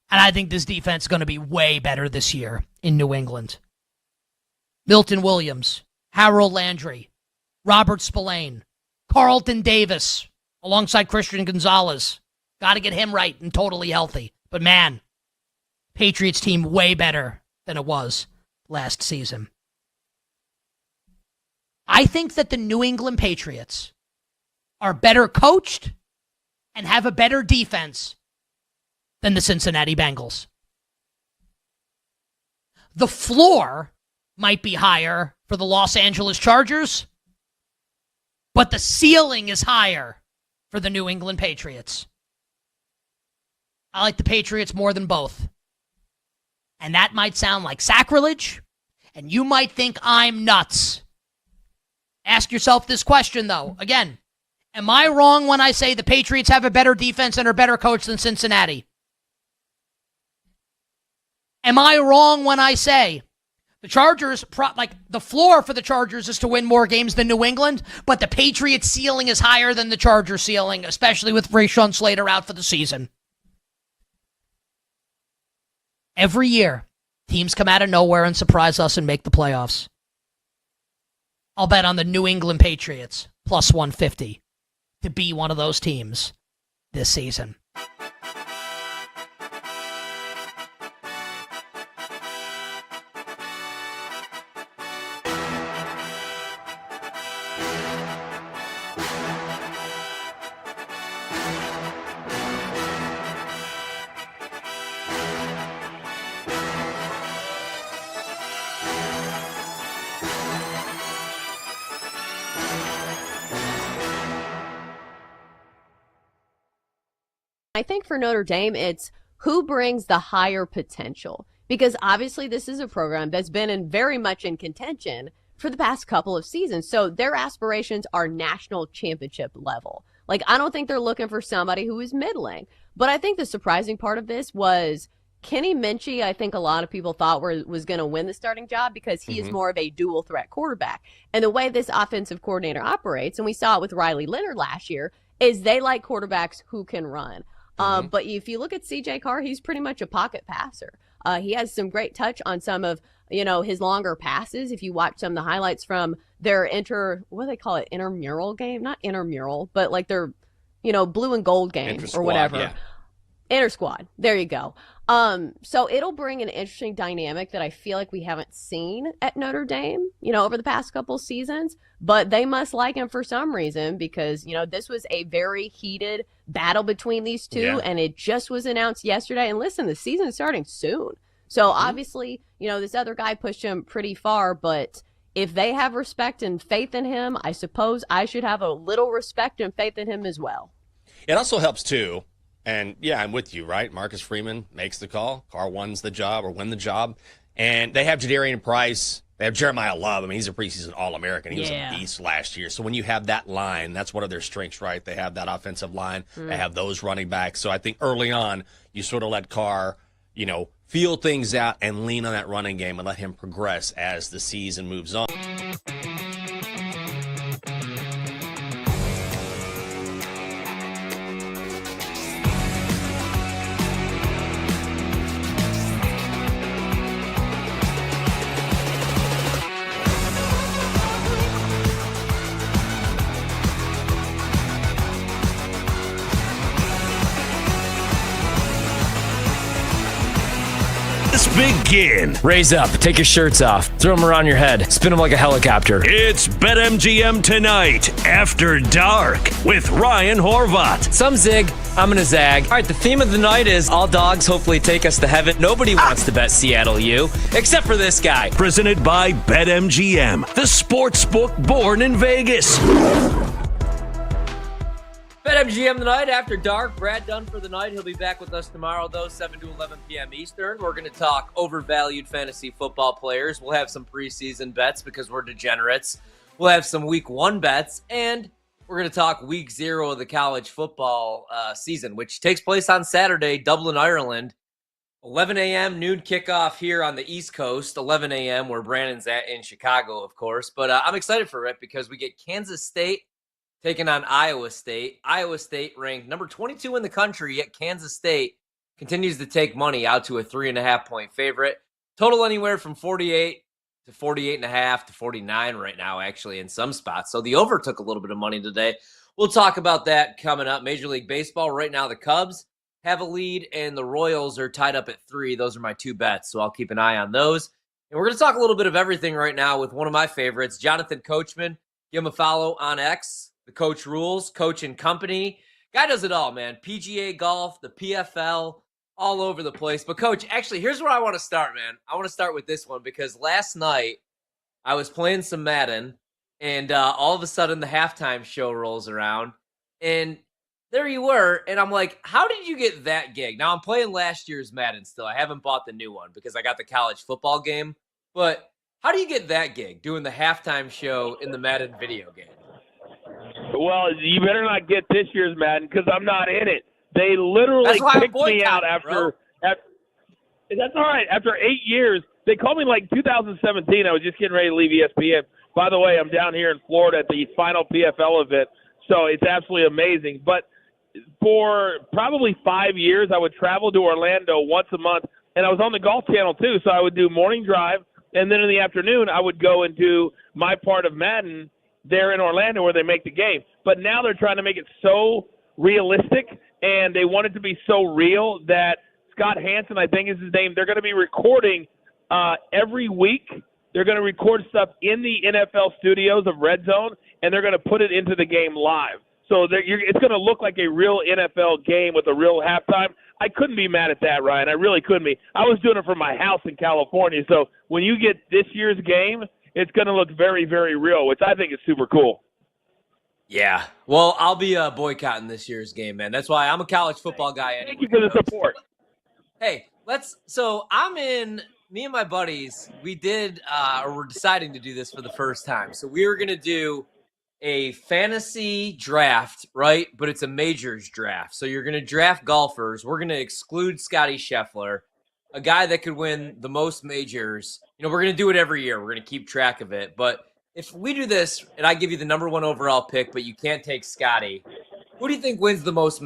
And I think this defense is going to be way better this year in New England. Milton Williams, Harold Landry, Robert Spillane, Carlton Davis, alongside Christian Gonzalez. Got to get him right and totally healthy. But man, Patriots team way better than it was last season. I think that the New England Patriots are better coached and have a better defense than the Cincinnati Bengals. The floor might be higher for the Los Angeles Chargers, but the ceiling is higher for the New England Patriots. I like the Patriots more than both. And that might sound like sacrilege, and you might think I'm nuts. Ask yourself this question, though. Again, am I wrong when I say the Patriots have a better defense and are better coached than Cincinnati? Am I wrong when I say the Chargers, the floor for the Chargers is to win more games than New England, but the Patriots' ceiling is higher than the Chargers' ceiling, especially with Rashawn Slater out for the season? Every year, teams come out of nowhere and surprise us and make the playoffs. I'll bet on the New England Patriots, plus 150, to be one of those teams this season. I think for Notre Dame, it's who brings the higher potential, because obviously this is a program that's been very much in contention for the past couple of seasons. So their aspirations are national championship level. Like, I don't think they're looking for somebody who is middling. But I think the surprising part of this was Kenny Minchie. I think a lot of people thought was going to win the starting job because he is more of a dual threat quarterback. And the way this offensive coordinator operates, and we saw it with Riley Leonard last year, is they like quarterbacks who can run. But if you look at CJ Carr, he's pretty much a pocket passer. He has some great touch on some of, his longer passes. If you watch some of the highlights from their what do they call it? Intramural game? Not intramural, but like their, blue and gold game or whatever. Yeah. Inter squad. There you go. So it'll bring an interesting dynamic that I feel like we haven't seen at Notre Dame, over the past couple seasons, but they must like him for some reason because, this was a very heated battle between these two and it just was announced yesterday. And listen, the season is starting soon. So obviously, this other guy pushed him pretty far, but if they have respect and faith in him, I suppose I should have a little respect and faith in him as well. It also helps too. And yeah, I'm with you, right? Marcus Freeman makes the call. Carr wins the job or win the job. And they have Jadarian Price. They have Jeremiah Love. I mean, he's a preseason All-American. He was a beast last year. So when you have that line, that's one of their strengths, right? They have that offensive line. They have those running backs. So I think early on, you sort of let Carr, feel things out and lean on that running game and let him progress as the season moves on. Begin. Raise up, take your shirts off, throw them around your head, spin them like a helicopter. It's BetMGM Tonight After Dark with Ryan Horvat. Some zig, I'm gonna zag. All right, the theme of the night is all dogs hopefully take us to heaven. Nobody wants to bet Seattle U, except for this guy. Presented by BetMGM, the sports book born in Vegas. BetMGM Tonight After Dark. Brad done for the night. He'll be back with us tomorrow, though, 7 to 11 p.m. Eastern. We're going to talk overvalued fantasy football players. We'll have some preseason bets because we're degenerates. We'll have some week 1 bets, and we're going to talk week 0 of the college football season, which takes place on Saturday, Dublin, Ireland. 11 a.m. noon kickoff here on the East Coast. 11 a.m. where Brandon's at in Chicago, of course. But I'm excited for it because we get Kansas State taking on Iowa State. Iowa State ranked number 22 in the country, yet Kansas State continues to take money out to a 3.5-point favorite. Total anywhere from 48 to 48.5 to 49 right now, actually, in some spots. So the over took a little bit of money today. We'll talk about that coming up. Major League Baseball, right now the Cubs have a lead and the Royals are tied up at 3. Those are my 2 bets, so I'll keep an eye on those. And we're going to talk a little bit of everything right now with one of my favorites, Jonathan Coachman. Give him a follow on X. The Coach Rules, Coach and Company. Guy does it all, man. PGA golf, the PFL, all over the place. But, Coach, actually, here's where I want to start, man. I want to start with this one because last night I was playing some Madden, and all of a sudden the halftime show rolls around, and there you were. And I'm like, how did you get that gig? Now, I'm playing last year's Madden still. I haven't bought the new one because I got the college football game. But how do you get that gig, doing the halftime show in the Madden video game? Well, you better not get this year's Madden because I'm not in it. They literally kicked me out after. That's all right. After 8 years, they called me like 2017. I was just getting ready to leave ESPN. By the way, I'm down here in Florida at the final PFL event, so it's absolutely amazing. But for probably 5 years, I would travel to Orlando once a month, and I was on the Golf Channel too. So I would do morning drive, and then in the afternoon, I would go and do my part of Madden there in Orlando where they make the game. But now they're trying to make it so realistic, and they want it to be so real that Scott Hansen, I think is his name, they're going to be recording every week. They're going to record stuff in the NFL studios of Red Zone, and they're going to put it into the game live. So it's going to look like a real NFL game with a real halftime. I couldn't be mad at that, Ryan. I really couldn't be. I was doing it from my house in California. So when you get this year's game, it's going to look very, very real, which I think is super cool. Yeah. Well, I'll be boycotting this year's game, man. That's why I'm a college football guy anyway. Thank you for the support. Hey, me and my buddies, we're deciding to do this for the first time. So we were going to do a fantasy draft, right? But it's a majors draft. So you're going to draft golfers. We're going to exclude Scotty Scheffler, a guy that could win the most majors. We're going to do it every year. We're going to keep track of it. But if we do this and I give you the number 1 overall pick, but you can't take Scotty, who do you think wins the most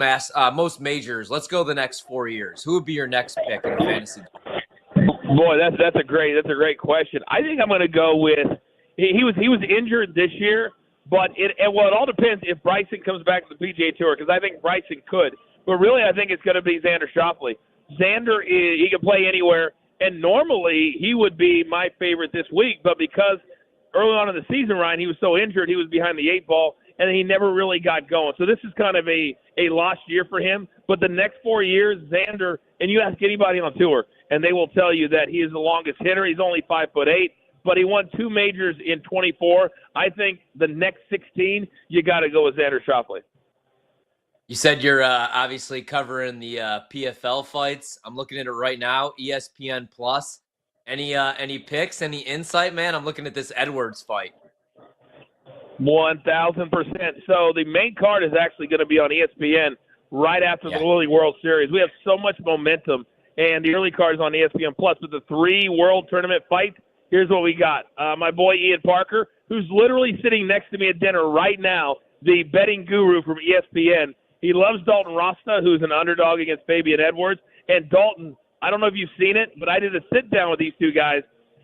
majors? Let's go the next 4 years. Who would be your next pick in a fantasy? Boy, that's a great question. I think I'm going to go with he was injured this year, but it all depends if Bryson comes back to the PGA Tour, because I think Bryson could. But really, I think it's going to be Xander Schauffele. Xander, he can play anywhere, and normally he would be my favorite this week, but because early on in the season, Ryan, he was so injured, he was behind the 8 ball, and he never really got going. So this is kind of a lost year for him. But the next 4 years, Xander, and you ask anybody on tour, and they will tell you that he is the longest hitter. He's only 5'8", but he won 2 majors in 24. I think the next 16, you got to go with Xander Schauffele. You said you're obviously covering the PFL fights. I'm looking at it right now, ESPN Plus. Any picks, any insight, man? I'm looking at this Edwards fight. 1,000%. So the main card is actually going to be on ESPN right after the Lily World Series. We have so much momentum, and the early card is on ESPN Plus. But the 3 World Tournament fights, here's what we got. My boy Ian Parker, who's literally sitting next to me at dinner right now, the betting guru from ESPN. He loves Dalton Rasta, who's an underdog against Fabian Edwards. And Dalton, I don't know if you've seen it, but I did a sit-down with these two guys,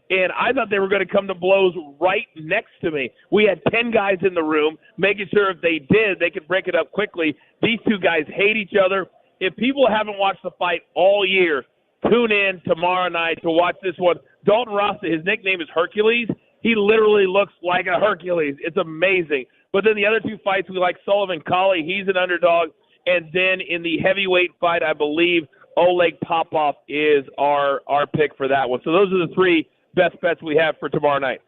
and I thought they were going to come to blows right next to me. We had 10 guys in the room, making sure if they did, they could break it up quickly. These two guys hate each other. If people haven't watched the fight all year, tune in tomorrow night to watch this one. Dalton Rasta, his nickname is Hercules. He literally looks like a Hercules. It's amazing. But then the other 2 fights, we like Sullivan Colley. He's an underdog. And then in the heavyweight fight, I believe Oleg Popov is our pick for that one. So those are the 3 best bets we have for tomorrow night.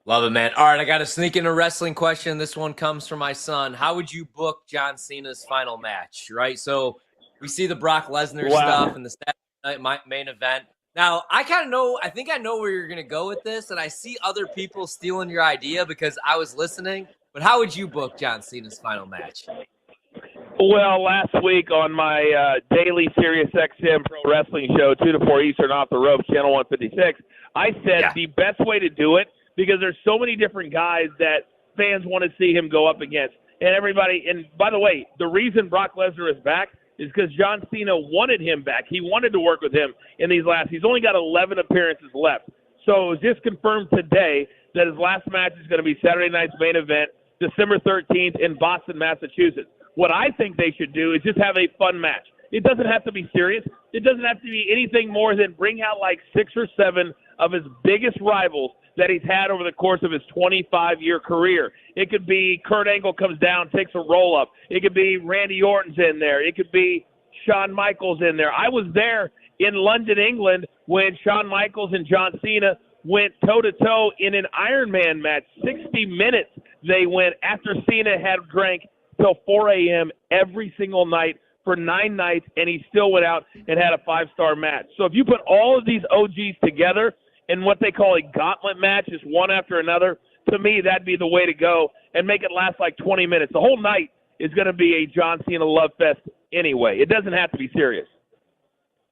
Love it, man. All right, I got to sneak in a wrestling question. This one comes from my son. How would you book John Cena's final match, right? So we see the Brock Lesnar stuff and the Saturday night main event. Now, I think I know where you're going to go with this, and I see other people stealing your idea because I was listening. But how would you book John Cena's final match? Well, last week on my daily SiriusXM Pro Wrestling show, 2 to 4 Eastern, Off the Ropes, Channel 156, I said the best way to do it, because there's so many different guys that fans want to see him go up against. And everybody, and by the way, the reason Brock Lesnar is back is because John Cena wanted him back. He wanted to work with him in these he's only got 11 appearances left. So it was just confirmed today that his last match is going to be Saturday night's main event, December 13th in Boston, Massachusetts. What I think they should do is just have a fun match. It doesn't have to be serious. It doesn't have to be anything more than bring out like 6 or 7 of his biggest rivals that he's had over the course of his 25-year career. It could be Kurt Angle comes down, takes a roll-up. It could be Randy Orton's in there. It could be Shawn Michaels in there. I was there in London, England, when Shawn Michaels and John Cena went toe-to-toe in an Iron Man match. 60 minutes they went after Cena had drank till 4 a.m. every single night for 9 nights, and he still went out and had a 5-star match. So if you put all of these OGs together in what they call a gauntlet match, just one after another, to me, that'd be the way to go, and make it last like 20 minutes. The whole night is going to be a John Cena love fest anyway. It doesn't have to be serious.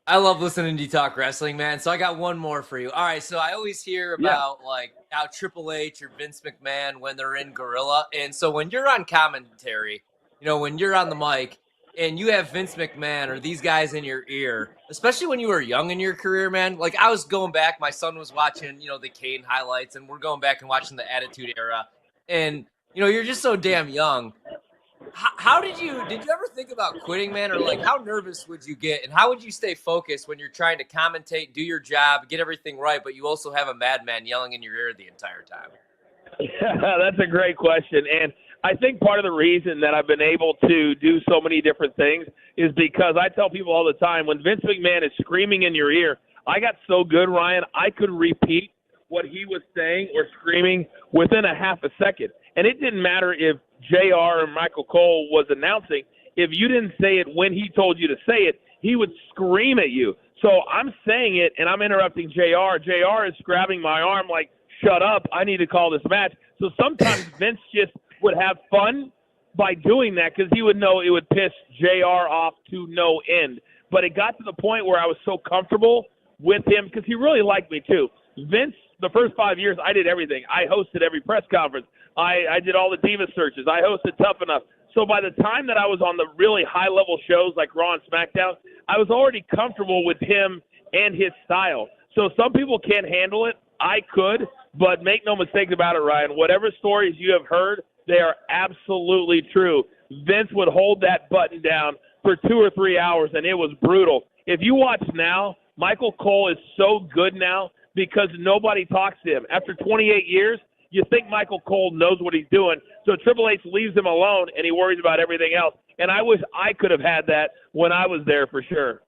I love listening to you talk wrestling, man. So I got one more for you. All right, so I always hear about like how Triple H or Vince McMahon when they're in Gorilla. And so when you're on commentary, when you're on the mic and you have Vince McMahon or these guys in your ear, especially when you were young in your career, man, like I was going back, my son was watching, the Kane highlights, and we're going back and watching the Attitude Era. And, you're just so damn young. How did you ever think about quitting, man? Or like how nervous would you get, and how would you stay focused when you're trying to commentate, do your job, get everything right, but you also have a madman yelling in your ear the entire time? Yeah, that's a great question. And I think part of the reason that I've been able to do so many different things is because I tell people all the time, when Vince McMahon is screaming in your ear, I got so good, Ryan, I could repeat what he was saying or screaming within a half a second. And it didn't matter if JR and Michael Cole was announcing, if you didn't say it when he told you to say it, he would scream at you. So I'm saying it, and I'm interrupting JR. JR is grabbing my arm like, shut up, I need to call this match. So sometimes Vince just would have fun by doing that because he would know it would piss JR off to no end. But it got to the point where I was so comfortable with him because he really liked me too. Vince, the first 5 years, I did everything. I hosted every press conference. I did all the Diva searches. I hosted Tough Enough. So by the time that I was on the really high-level shows like Raw and SmackDown, I was already comfortable with him and his style. So some people can't handle it. I could, but make no mistake about it, Ryan. Whatever stories you have heard, they are absolutely true. Vince would hold that button down for 2 or 3 hours, and it was brutal. If you watch now, Michael Cole is so good now because nobody talks to him. After 28 years, you think Michael Cole knows what he's doing, so Triple H leaves him alone, and he worries about everything else. And I wish I could have had that when I was there for sure.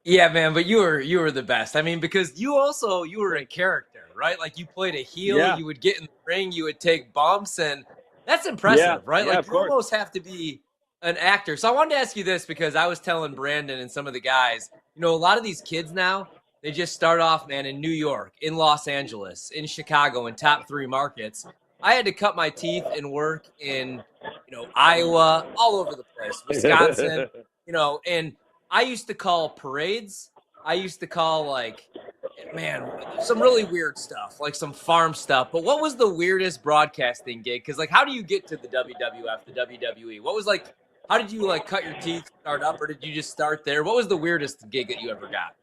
Yeah, man, but you were the best. I mean, because you were a character, right? Like you played a heel, Yeah. you would get in the ring, you would take bumps, and that's impressive, right? Yeah, Like of you course. almost have to be an actor. So I wanted to ask you this because I was telling Brandon and some of the guys, a lot of these kids now, they just start off, man, in New York, in Los Angeles, in Chicago, in top 3 markets. I had to cut my teeth and work in, Iowa, all over the place, Wisconsin, and I used to call parades. I used to call some really weird stuff, like some farm stuff. But what was the weirdest broadcasting gig? Because how do you get to the WWF, the WWE? What was how did you cut your teeth, start up, or did you just start there? What was the weirdest gig that you ever got?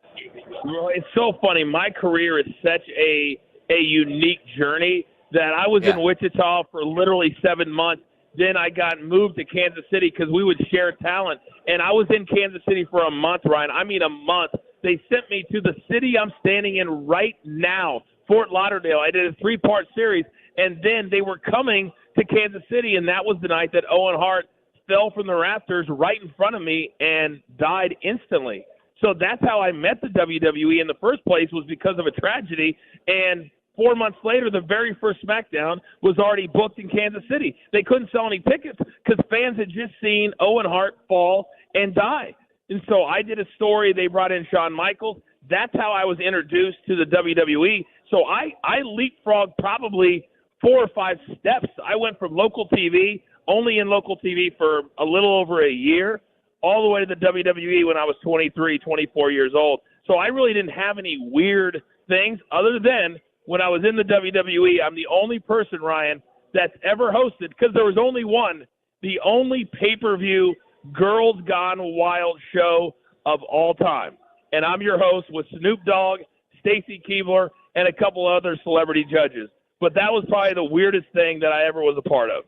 Well, it's so funny. My career is such a unique journey that I was in Wichita for literally 7 months. Then I got moved to Kansas City because we would share talent. And I was in Kansas City for a month, Ryan. I mean a month. They sent me to the city I'm standing in right now, Fort Lauderdale. I did a 3-part series. And then they were coming to Kansas City, and that was the night that Owen Hart fell from the rafters right in front of me and died instantly. So that's how I met the WWE in the first place, was because of a tragedy. And 4 months later, the very first SmackDown was already booked in Kansas City. They couldn't sell any tickets because fans had just seen Owen Hart fall and die. And so I did a story. They brought in Shawn Michaels. That's how I was introduced to the WWE. So I leapfrogged probably 4 or 5 steps. I went from local TV, only in local TV for a little over a year, all the way to the WWE when I was 23, 24 years old. So I really didn't have any weird things other than when I was in the WWE, I'm the only person, Ryan, that's ever hosted, because there was only one, the only pay-per-view Girls Gone Wild show of all time. And I'm your host with Snoop Dogg, Stacy Keibler, and a couple other celebrity judges. But that was probably the weirdest thing that I ever was a part of.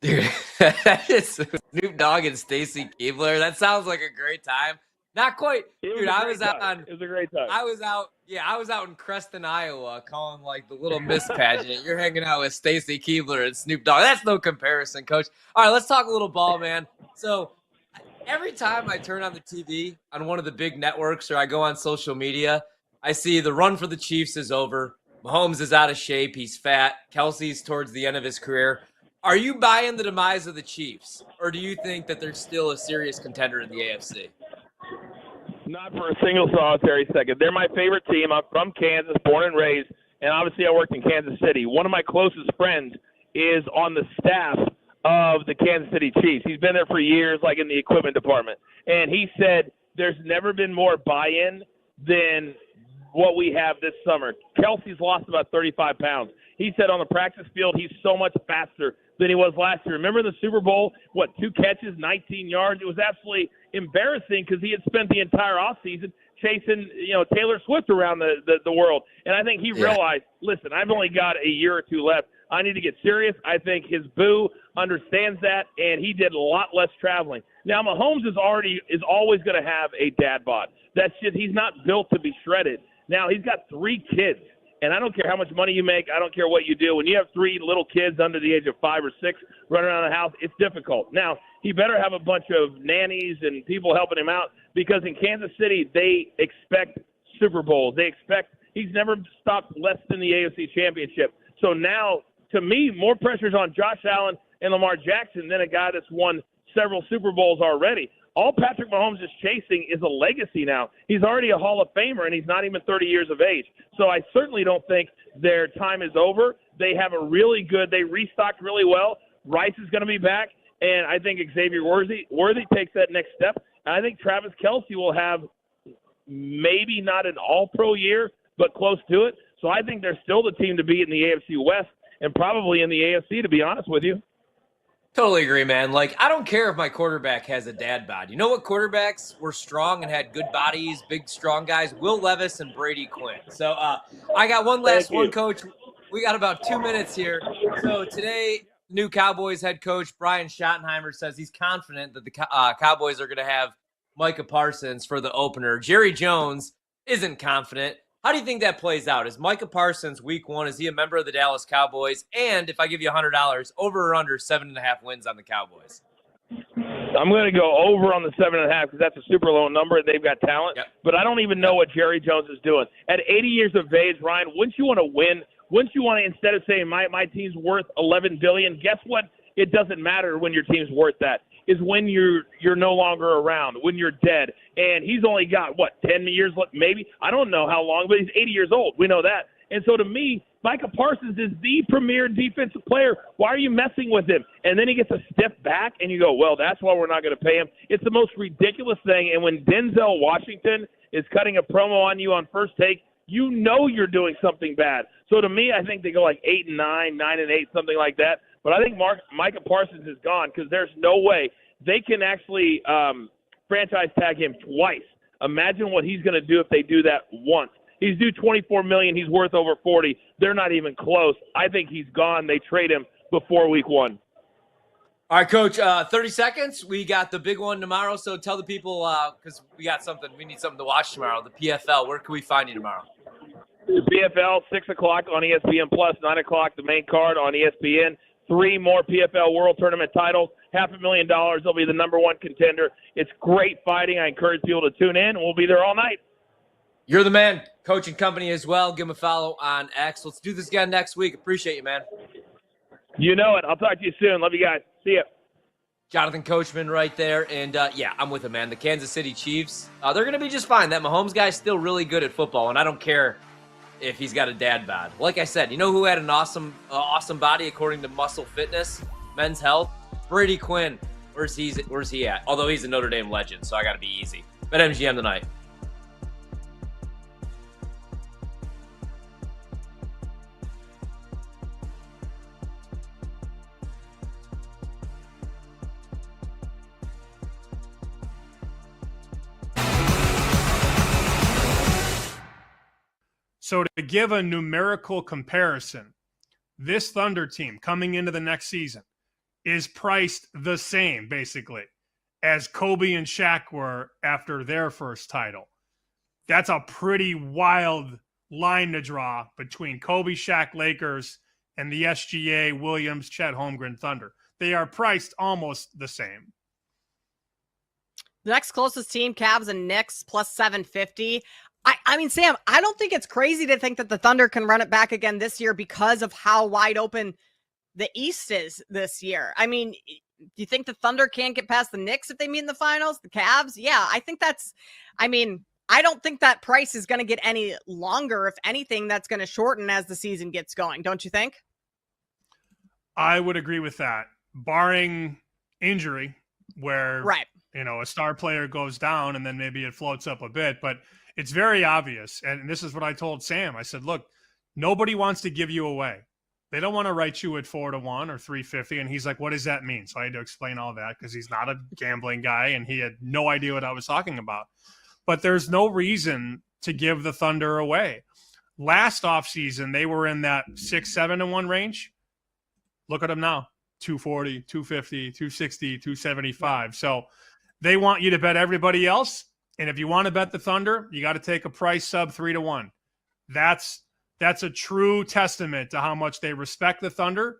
Dude, Snoop Dogg and Stacy Keibler. That sounds like a great time. Not quite. Dude, I was out on. It was a great time. I was out in Creston, Iowa, calling the Little Miss pageant. You're hanging out with Stacy Keibler and Snoop Dogg. That's no comparison, Coach. All right, let's talk a little ball, man. So every time I turn on the TV on one of the big networks or I go on social media, I see the run for the Chiefs is over. Mahomes is out of shape. He's fat. Kelsey's towards the end of his career. Are you buying the demise of the Chiefs, or do you think that they're still a serious contender in the AFC? Not for a single solitary second. They're my favorite team. I'm from Kansas, born and raised, and obviously I worked in Kansas City. One of my closest friends is on the staff of the Kansas City Chiefs. He's been there for years, in the equipment department. And he said there's never been more buy-in than what we have this summer. Kelsey's lost about 35 pounds. He said on the practice field he's so much faster than he was last year. Remember the Super Bowl? 2 catches, 19 yards? It was absolutely embarrassing because he had spent the entire offseason chasing, Taylor Swift around the world. And I think he realized, listen, I've only got a year or 2 left. I need to get serious. I think his boo understands that, and he did a lot less traveling. Now, Mahomes is always going to have a dad bod. That's just, he's not built to be shredded. Now, he's got 3 kids. And I don't care how much money you make. I don't care what you do. When you have 3 little kids under the age of 5 or 6 running around the house, it's difficult. Now, he better have a bunch of nannies and people helping him out, because in Kansas City, they expect Super Bowls. He's never stopped less than the AFC Championship. So now, to me, more pressure's on Josh Allen and Lamar Jackson than a guy that's won several Super Bowls already. All Patrick Mahomes is chasing is a legacy now. He's already a Hall of Famer, and he's not even 30 years of age. So I certainly don't think their time is over. They have a really good – they restocked really well. Rice is going to be back, and I think Xavier Worthy takes that next step. And I think Travis Kelce will have maybe not an all-pro year, but close to it. So I think they're still the team to beat in the AFC West and probably in the AFC, to be honest with you. Totally agree, man. Like, I don't care if my quarterback has a dad bod. You know what quarterbacks were strong and had good bodies, big, strong guys? Will Levis and Brady Quinn. So I got one last one, Coach. We got about 2 minutes here. So today, new Cowboys head coach Brian Schottenheimer says he's confident that the Cowboys are going to have Micah Parsons for the opener. Jerry Jones isn't confident. How do you think that plays out? Is Micah Parsons week 1? Is he a member of the Dallas Cowboys? And if I give you $100, over or under 7.5 wins on the Cowboys? I'm going to go over on the 7.5 because that's a super low number and they've got talent. Yep. But I don't even know what Jerry Jones is doing. At 80 years of age, Ryan, wouldn't you want to win? Wouldn't you want to, instead of saying my team's worth $11 billion, guess what? It doesn't matter when your team's worth that. Is when you're no longer around, when you're dead. And he's only got, 10 years left, maybe? I don't know how long, but he's 80 years old. We know that. And so to me, Micah Parsons is the premier defensive player. Why are you messing with him? And then he gets a step back, and you go, well, that's why we're not going to pay him. It's the most ridiculous thing. And when Denzel Washington is cutting a promo on you on First Take, you know you're doing something bad. So to me, I think they go like 8-9, 9-8, something like that. But I think Micah Parsons is gone because there's no way they can actually franchise tag him twice. Imagine what he's going to do if they do that once. He's due $24 million. He's worth over $40. They're not even close. I think he's gone. They trade him before week 1. All right, Coach, 30 seconds. We got the big one tomorrow, so tell the people, because we need something to watch tomorrow, the PFL. Where can we find you tomorrow? The PFL, 6 o'clock on ESPN+, 9 o'clock the main card on ESPN. 3 more PFL World Tournament titles, $500,000. They'll be the number 1 contender. It's great fighting. I encourage people to tune in. We'll be there all night. You're the man. Coach and company as well. Give him a follow on X. Let's do this again next week. Appreciate you, man. You know it. I'll talk to you soon. Love you guys. See ya. Jonathan Coachman right there. And, I'm with him, man. The Kansas City Chiefs, they're going to be just fine. That Mahomes guy's still really good at football, and I don't care if he's got a dad bod. Like I said, you know who had an awesome body according to Muscle Fitness, Men's Health? Brady Quinn. Where's he at? Although he's a Notre Dame legend, so I got to be easy. BetMGM tonight. So to give a numerical comparison, this Thunder team coming into the next season is priced the same, basically, as Kobe and Shaq were after their first title. That's a pretty wild line to draw between Kobe, Shaq, Lakers, and the SGA, Williams, Chet Holmgren Thunder. They are priced almost the same. The next closest team, Cavs and Knicks, plus 750. I mean, Sam, I don't think it's crazy to think that the Thunder can run it back again this year because of how wide open the East is this year. I mean, do you think the Thunder can't get past the Knicks if they meet in the finals? The Cavs? Yeah, I think I don't think that price is going to get any longer. If anything, that's going to shorten as the season gets going. Don't you think? I would agree with that, barring injury where, right, a star player goes down and then maybe it floats up a bit. But it's very obvious, and this is what I told Sam. I said, look, nobody wants to give you away. They don't want to write you at 4-1 or 350. And he's like, what does that mean? So I had to explain all that because he's not a gambling guy and he had no idea what I was talking about. But there's no reason to give the Thunder away. Last offseason, they were in that 6-7-1 range. Look at them now, 240, 250, 260, 275. So they want you to bet everybody else. And if you want to bet the Thunder, you got to take a price sub 3-1. That's a true testament to how much they respect the Thunder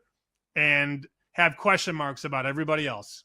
and have question marks about everybody else.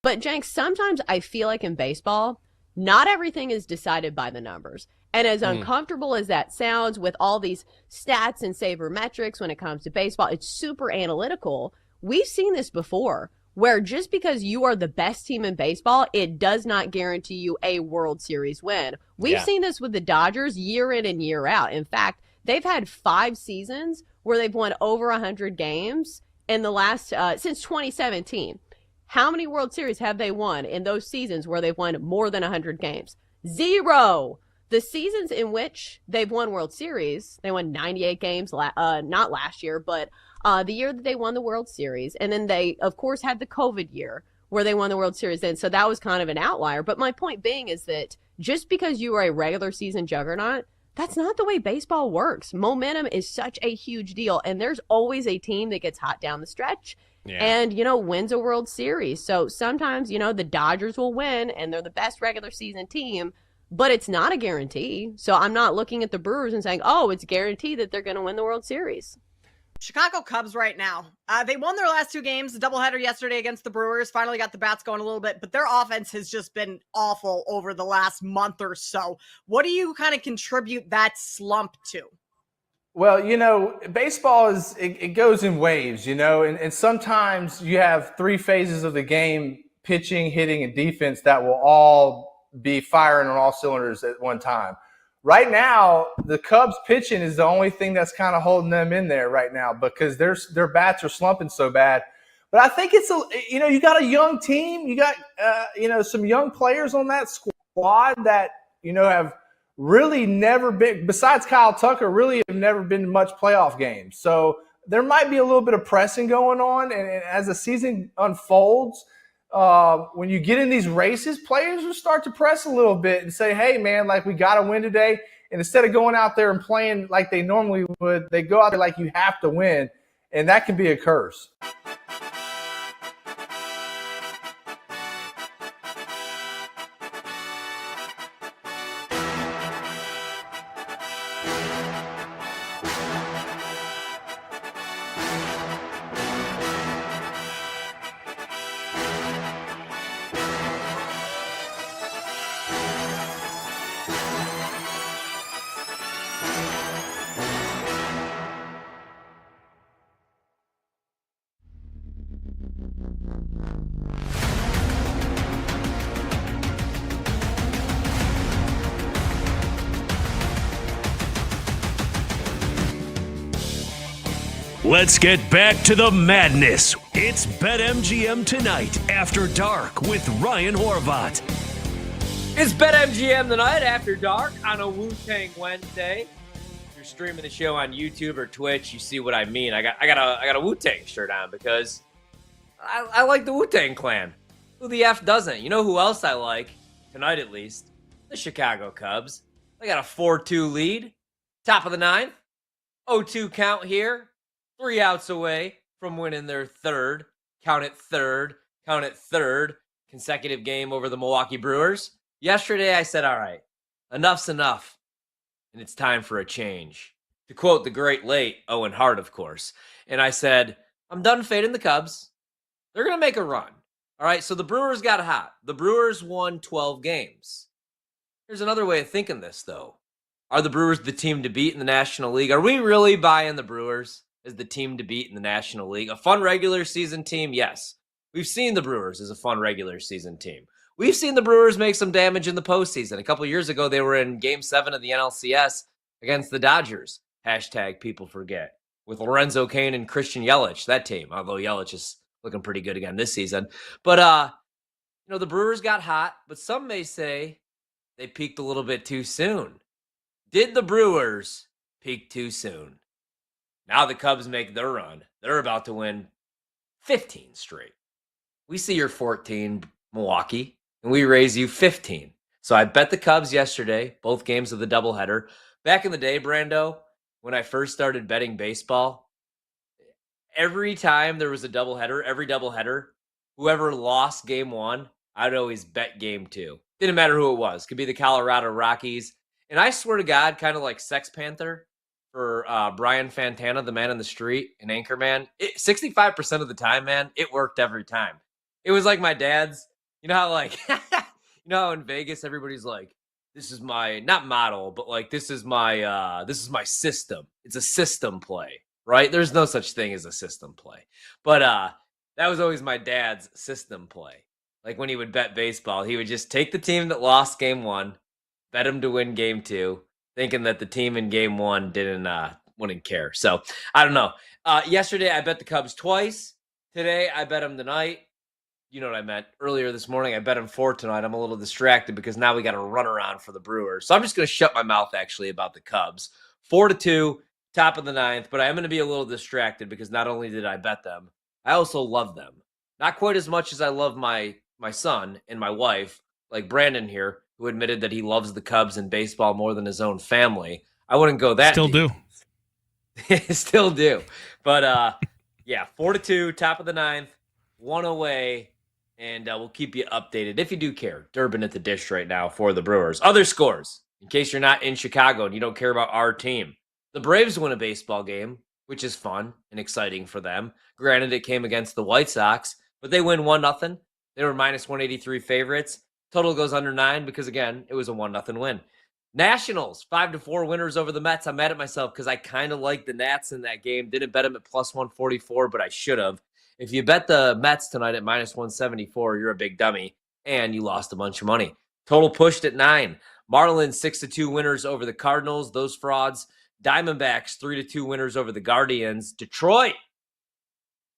But Jenks, sometimes I feel like in baseball, not everything is decided by the numbers. And as uncomfortable as that sounds with all these stats and sabermetrics when it comes to baseball, it's super analytical. We've seen this before, where just because you are the best team in baseball, it does not guarantee you a World Series win. We've seen this with the Dodgers year in and year out. In fact, they've had 5 seasons where they've won over 100 games in the last since 2017. How many World Series have they won in those seasons where they've won more than 100 games? 0. The seasons in which they've won World Series, they won 98 games, not last year, but the year that they won the World Series. And then they, of course, had the COVID year where they won the World Series then. So that was kind of an outlier. But my point being is that just because you are a regular season juggernaut, that's not the way baseball works. Momentum is such a huge deal. And there's always a team that gets hot down the stretch and, wins a World Series. So sometimes, the Dodgers will win and they're the best regular season team. But it's not a guarantee. So I'm not looking at the Brewers and saying, oh, it's guaranteed that they're going to win the World Series. Chicago Cubs right now. They won their last 2 games, the doubleheader yesterday against the Brewers, finally got the bats going a little bit, but their offense has just been awful over the last month or so. What do you kind of contribute that slump to? Well, baseball it goes in waves, and sometimes you have 3 phases of the game, pitching, hitting, and defense, that will all be firing on all cylinders at one time. Right now, the Cubs pitching is the only thing that's kind of holding them in there right now because their bats are slumping so bad. But I think it's you got a young team, you got some young players on that squad that have really never been, besides Kyle Tucker, really have never been in much playoff games. So there might be a little bit of pressing going on, and as the season unfolds, when you get in these races, players will start to press a little bit and say, hey, man, we got to win today. And instead of going out there and playing like they normally would, they go out there like you have to win. And that can be a curse. Let's get back to the madness. It's BetMGM Tonight After Dark with Ryan Horvat. It's BetMGM Tonight After Dark on a Wu-Tang Wednesday. If you're streaming the show on YouTube or Twitch, you see what I mean. I got a Wu-Tang shirt on because I like the Wu-Tang Clan. Who the F doesn't? You know who else I like, tonight at least? The Chicago Cubs. They got a 4-2 lead. Top of the 9th. 0-2 count here. 3 outs away from winning their third consecutive game over the Milwaukee Brewers. Yesterday, I said, all right, enough's enough, and it's time for a change. To quote the great late Owen Hart, of course. And I said, I'm done fading the Cubs. They're going to make a run. All right, so the Brewers got hot. The Brewers won 12 games. Here's another way of thinking this, though. Are the Brewers the team to beat in the National League? Are we really buying the Brewers as the team to beat in the National League? A fun regular season team, yes. We've seen the Brewers as a fun regular season team. We've seen the Brewers make some damage in the postseason. A couple years ago, they were in Game 7 of the NLCS against the Dodgers. Hashtag people forget. With Lorenzo Cain and Christian Yelich, that team. Although Yelich is looking pretty good again this season. But, the Brewers got hot, but some may say they peaked a little bit too soon. Did the Brewers peak too soon? Now the Cubs make their run. They're about to win 15 straight. We see your 14, Milwaukee, and we raise you 15. So I bet the Cubs yesterday, both games of the doubleheader. Back in the day, Brando, when I first started betting baseball, every time there was a doubleheader, every doubleheader, whoever lost game 1, I'd always bet game 2. Didn't matter who it was. Could be the Colorado Rockies. And I swear to God, kind of like Sex Panther, for Brian Fantana, the man in the street, an Anchorman, 65% of the time, man, it worked every time. It was like my dad's You know how like you know how in Vegas everybody's like, this is my not model, but like this is my system. It's a system play, right? There's no such thing as a system play. But that was always my dad's system play. Like when he would bet baseball, he would just take the team that lost game 1, bet them to win game 2, thinking that the team in game 1 wouldn't care. So I don't know. Yesterday I bet the Cubs twice. Today I bet them tonight. You know what I meant. Earlier this morning, I bet him 4 tonight. I'm a little distracted because now we got a runaround for the Brewers. So I'm just going to shut my mouth, actually, about the Cubs. 4-2, top of the 9th. But I am going to be a little distracted because not only did I bet them, I also love them. Not quite as much as I love my son and my wife, like Brandon here, who admitted that he loves the Cubs and baseball more than his own family. I wouldn't go that Still deep. do. Still do. But, yeah, 4-2, top of the 9th, 1 away. And we'll keep you updated if you do care. Durbin at the dish right now for the Brewers. Other scores, in case you're not in Chicago and you don't care about our team. The Braves win a baseball game, which is fun and exciting for them. Granted, it came against the White Sox, but they win 1-0. They were minus 183 favorites. Total goes under 9 because, again, it was a 1-0 win. Nationals, 5-4 winners over the Mets. I'm mad at myself because I kind of like the Nats in that game. Didn't bet them at plus 144, but I should have. If you bet the Mets tonight at minus 174, you're a big dummy, and you lost a bunch of money. Total pushed at 9. Marlins, 6-2 winners over the Cardinals. Those frauds. Diamondbacks, 3-2 winners over the Guardians. Detroit,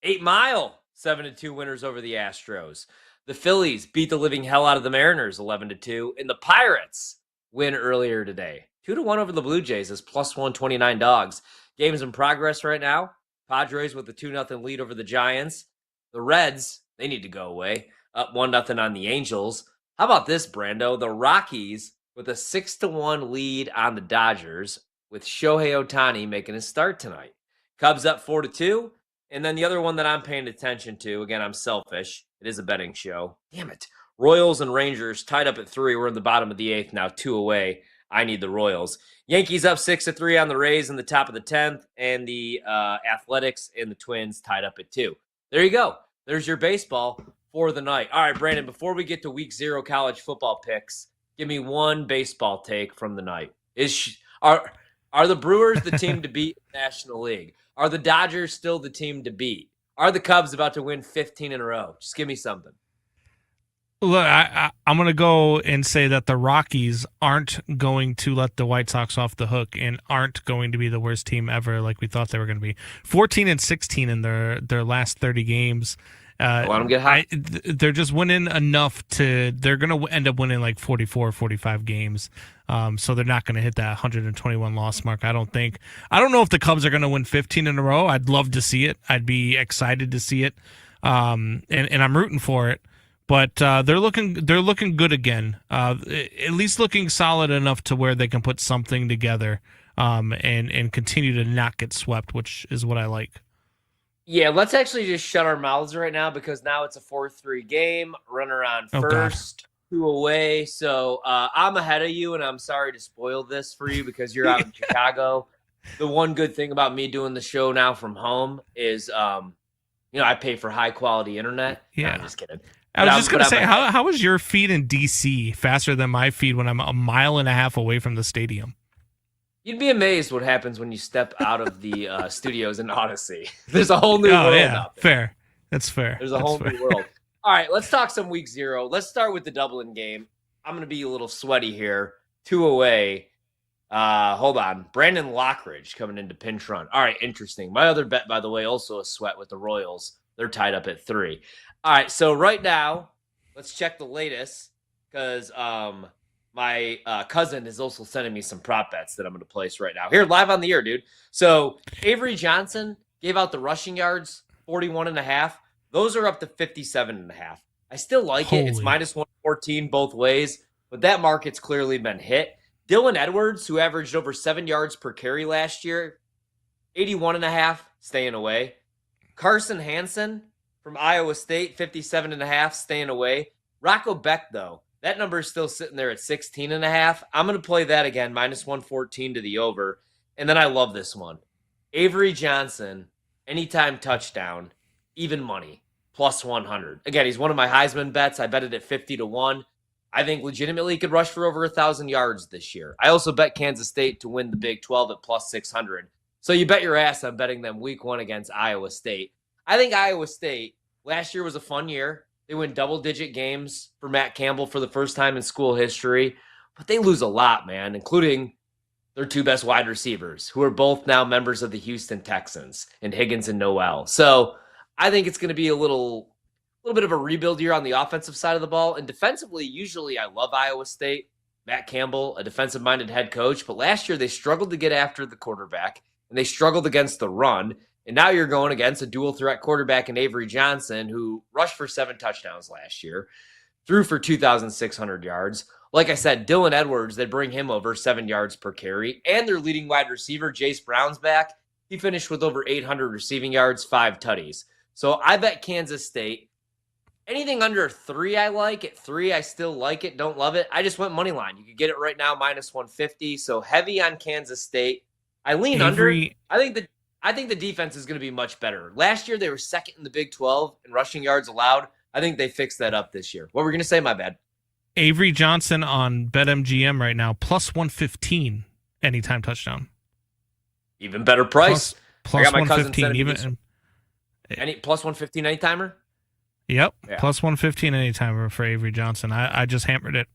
8 Mile, 7-2 winners over the Astros. The Phillies beat the living hell out of the Mariners, 11-2. And the Pirates win earlier today. 2-1 over the Blue Jays as plus 129 dogs. Games in progress right now. Padres with a 2-0 lead over the Giants. The Reds, they need to go away. Up 1-0 on the Angels. How about this, Brando? The Rockies with a 6-1 lead on the Dodgers with Shohei Ohtani making his start tonight. Cubs up 4-2. And then the other one that I'm paying attention to, again, I'm selfish. It is a betting show. Damn it. Royals and Rangers tied up at 3. We're in the bottom of the 8th now, 2 away. I need the Royals. Yankees up 6-3 on the Rays in the top of the 10th, and the Athletics and the Twins tied up at 2. There you go. There's your baseball for the night. All right, Brandon, before we get to week 0 college football picks, give me one baseball take from the night. Are the Brewers the team to beat in the National League? Are the Dodgers still the team to beat? Are the Cubs about to win 15 in a row? Just give me something. Look, I'm going to go and say that the Rockies aren't going to let the White Sox off the hook and aren't going to be the worst team ever like we thought they were going to be. 14-16 in their last 30 games. Let them get hot. They're just winning enough they're going to end up winning like 44, 45 games. So they're not going to hit that 121 loss mark, I don't think. I don't know if the Cubs are going to win 15 in a row. I'd love to see it. I'd be excited to see it. And I'm rooting for it. But they're looking good again. At least looking solid enough to where they can put something together and continue to not get swept, which is what I like. Yeah, let's actually just shut our mouths right now because now it's a 4-3 game. Runner on first, 2 away. So I'm ahead of you, and I'm sorry to spoil this for you because you're out in Chicago. The one good thing about me doing the show now from home is, I pay for high quality internet. Yeah, no, I'm just kidding. I was just going to say, how is your feed in D.C. faster than my feed when I'm a mile and a half away from the stadium? You'd be amazed what happens when you step out of the studios in Odyssey. There's a whole new world out there. Fair. That's fair. There's a whole new world. All right, let's talk some week 0. Let's start with the Dublin game. I'm going to be a little sweaty here. 2 away. Hold on. Brandon Lockridge coming into pinch run. All right, interesting. My other bet, by the way, also a sweat with the Royals. They're tied up at 3. All right, so right now, let's check the latest because my cousin is also sending me some prop bets that I'm going to place right now. Here, live on the air, dude. So Avery Johnson gave out the rushing yards, 41.5. Those are up to 57.5. I still like it. It's minus 114 both ways, but that market's clearly been hit. Dylan Edwards, who averaged over 7 yards per carry last year, 81.5, staying away. Carson Hansen from Iowa State, 57.5, staying away. Rocco Beck, though, that number is still sitting there at 16.5. I'm going to play that again, minus 114 to the over. And then I love this one. Avery Johnson, anytime touchdown, even money, plus 100. Again, he's one of my Heisman bets. I bet it at 50-1. I think legitimately he could rush for over 1,000 yards this year. I also bet Kansas State to win the Big 12 at plus 600. So you bet your ass I'm betting them week 1 against Iowa State. I think Iowa State last year was a fun year. They win double-digit games for Matt Campbell for the first time in school history. But they lose a lot, man, including their 2 best wide receivers, who are both now members of the Houston Texans, in Higgins and Noel. So I think it's going to be a little bit of a rebuild year on the offensive side of the ball. And defensively, usually I love Iowa State. Matt Campbell, a defensive-minded head coach. But last year they struggled to get after the quarterback, and they struggled against the run. And now you're going against a dual-threat quarterback in Avery Johnson, who rushed for 7 touchdowns last year, threw for 2,600 yards. Like I said, Dylan Edwards, they bring him over 7 yards per carry. And their leading wide receiver, Jace Brown's back. He finished with over 800 receiving yards, 5 tutties. So I bet Kansas State. Anything under 3 I like. At 3 I still like it, don't love it. I just went money line. You could get it right now, minus 150. So heavy on Kansas State. I lean under. I think the defense is going to be much better. Last year they were second in the Big 12 in rushing yards allowed. I think they fixed that up this year. What were we going to say? My bad. Avery Johnson on BetMGM right now, plus 115 anytime touchdown. Even better price. Plus 115 even. Any plus 115 anytimer? Yep, Yeah. plus 115 anytime for Avery Johnson. I just hammered it.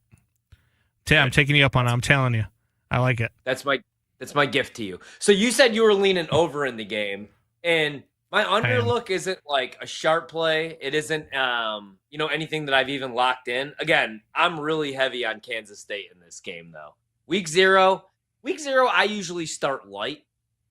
I'm taking you up on it. I'm telling you. I like it. That's my gift to you. So you said you were leaning over in the game, and my under look isn't like a sharp play. It isn't anything that I've even locked in. Again, I'm really heavy on Kansas State in this game though. Week zero, I usually start light.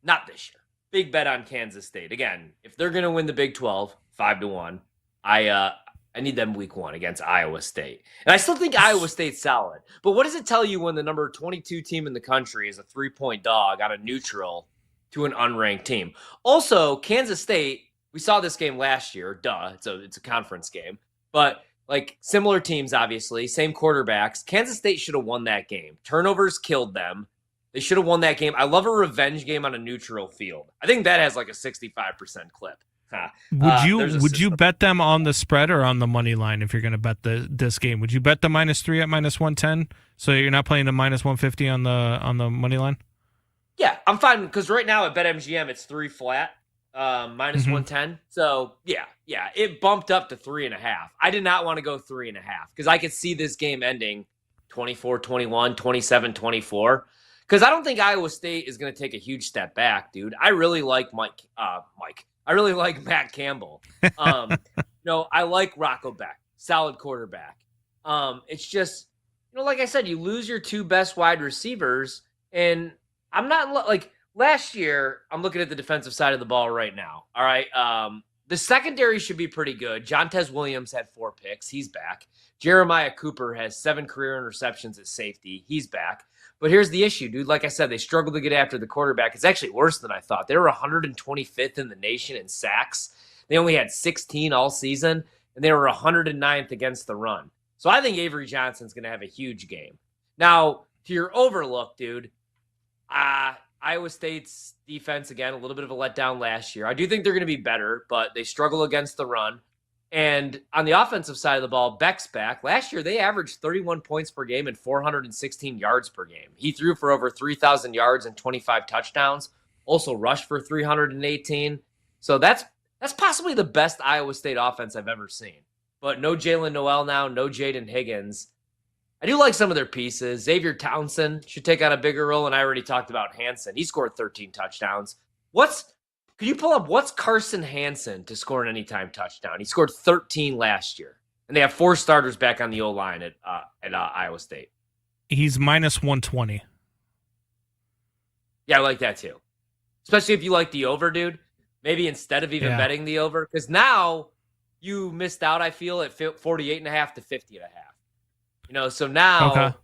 Not this year. Big bet on Kansas State. Again, if they're going to win the Big 12, 5-1, I need them week 1 against Iowa State. And I still think Iowa State's solid. But what does it tell you when the number 22 team in the country is a 3-point dog on a neutral to an unranked team? Also, Kansas State, we saw this game last year. Duh, it's a conference game. But like similar teams, obviously, same quarterbacks. Kansas State should have won that game. Turnovers killed them. They should have won that game. I love a revenge game on a neutral field. I think that has like a 65% clip. Would you bet them on the spread or on the money line if you're going to bet this game? Would you bet the -3 at minus 110? So you're not playing the minus 150 on the money line? Yeah, I'm fine because right now at BetMGM it's 3 flat, minus 110. So yeah, it bumped up to 3.5. I did not want to go 3.5 because I could see this game ending 24-21, 27-24. Because I don't think Iowa State is going to take a huge step back, dude. I really like I really like Matt Campbell. I like Rocco Beck, solid quarterback. It's just, like I said, you lose your 2 best wide receivers, and I'm not like last year. I'm looking at the defensive side of the ball right now. All right, the secondary should be pretty good. Jontez Williams had 4 picks. He's back. Jeremiah Cooper has 7 career interceptions at safety. He's back. But here's the issue, dude. Like I said, they struggled to get after the quarterback. It's actually worse than I thought. They were 125th in the nation in sacks. They only had 16 all season, and they were 109th against the run. So I think Avery Johnson's going to have a huge game. Now, to your overlook, dude, Iowa State's defense, again, a little bit of a letdown last year. I do think they're going to be better, but they struggle against the run. And on the offensive side of the ball, Beck's back. Last year, they averaged 31 points per game and 416 yards per game. He threw for over 3,000 yards and 25 touchdowns, also rushed for 318. So that's possibly the best Iowa State offense I've ever seen. But no Jalen Noel now, no Jaden Higgins. I do like some of their pieces. Xavier Townsend should take on a bigger role, and I already talked about Hansen. He scored 13 touchdowns. Could you pull up what's Carson Hansen to score an anytime touchdown? He scored 13 last year, and they have 4 starters back on the O-line at Iowa State. He's minus 120. Yeah, I like that too. Especially if you like the over, dude. Maybe instead of even betting the over, because now you missed out, I feel, at 48.5 to 50.5. So now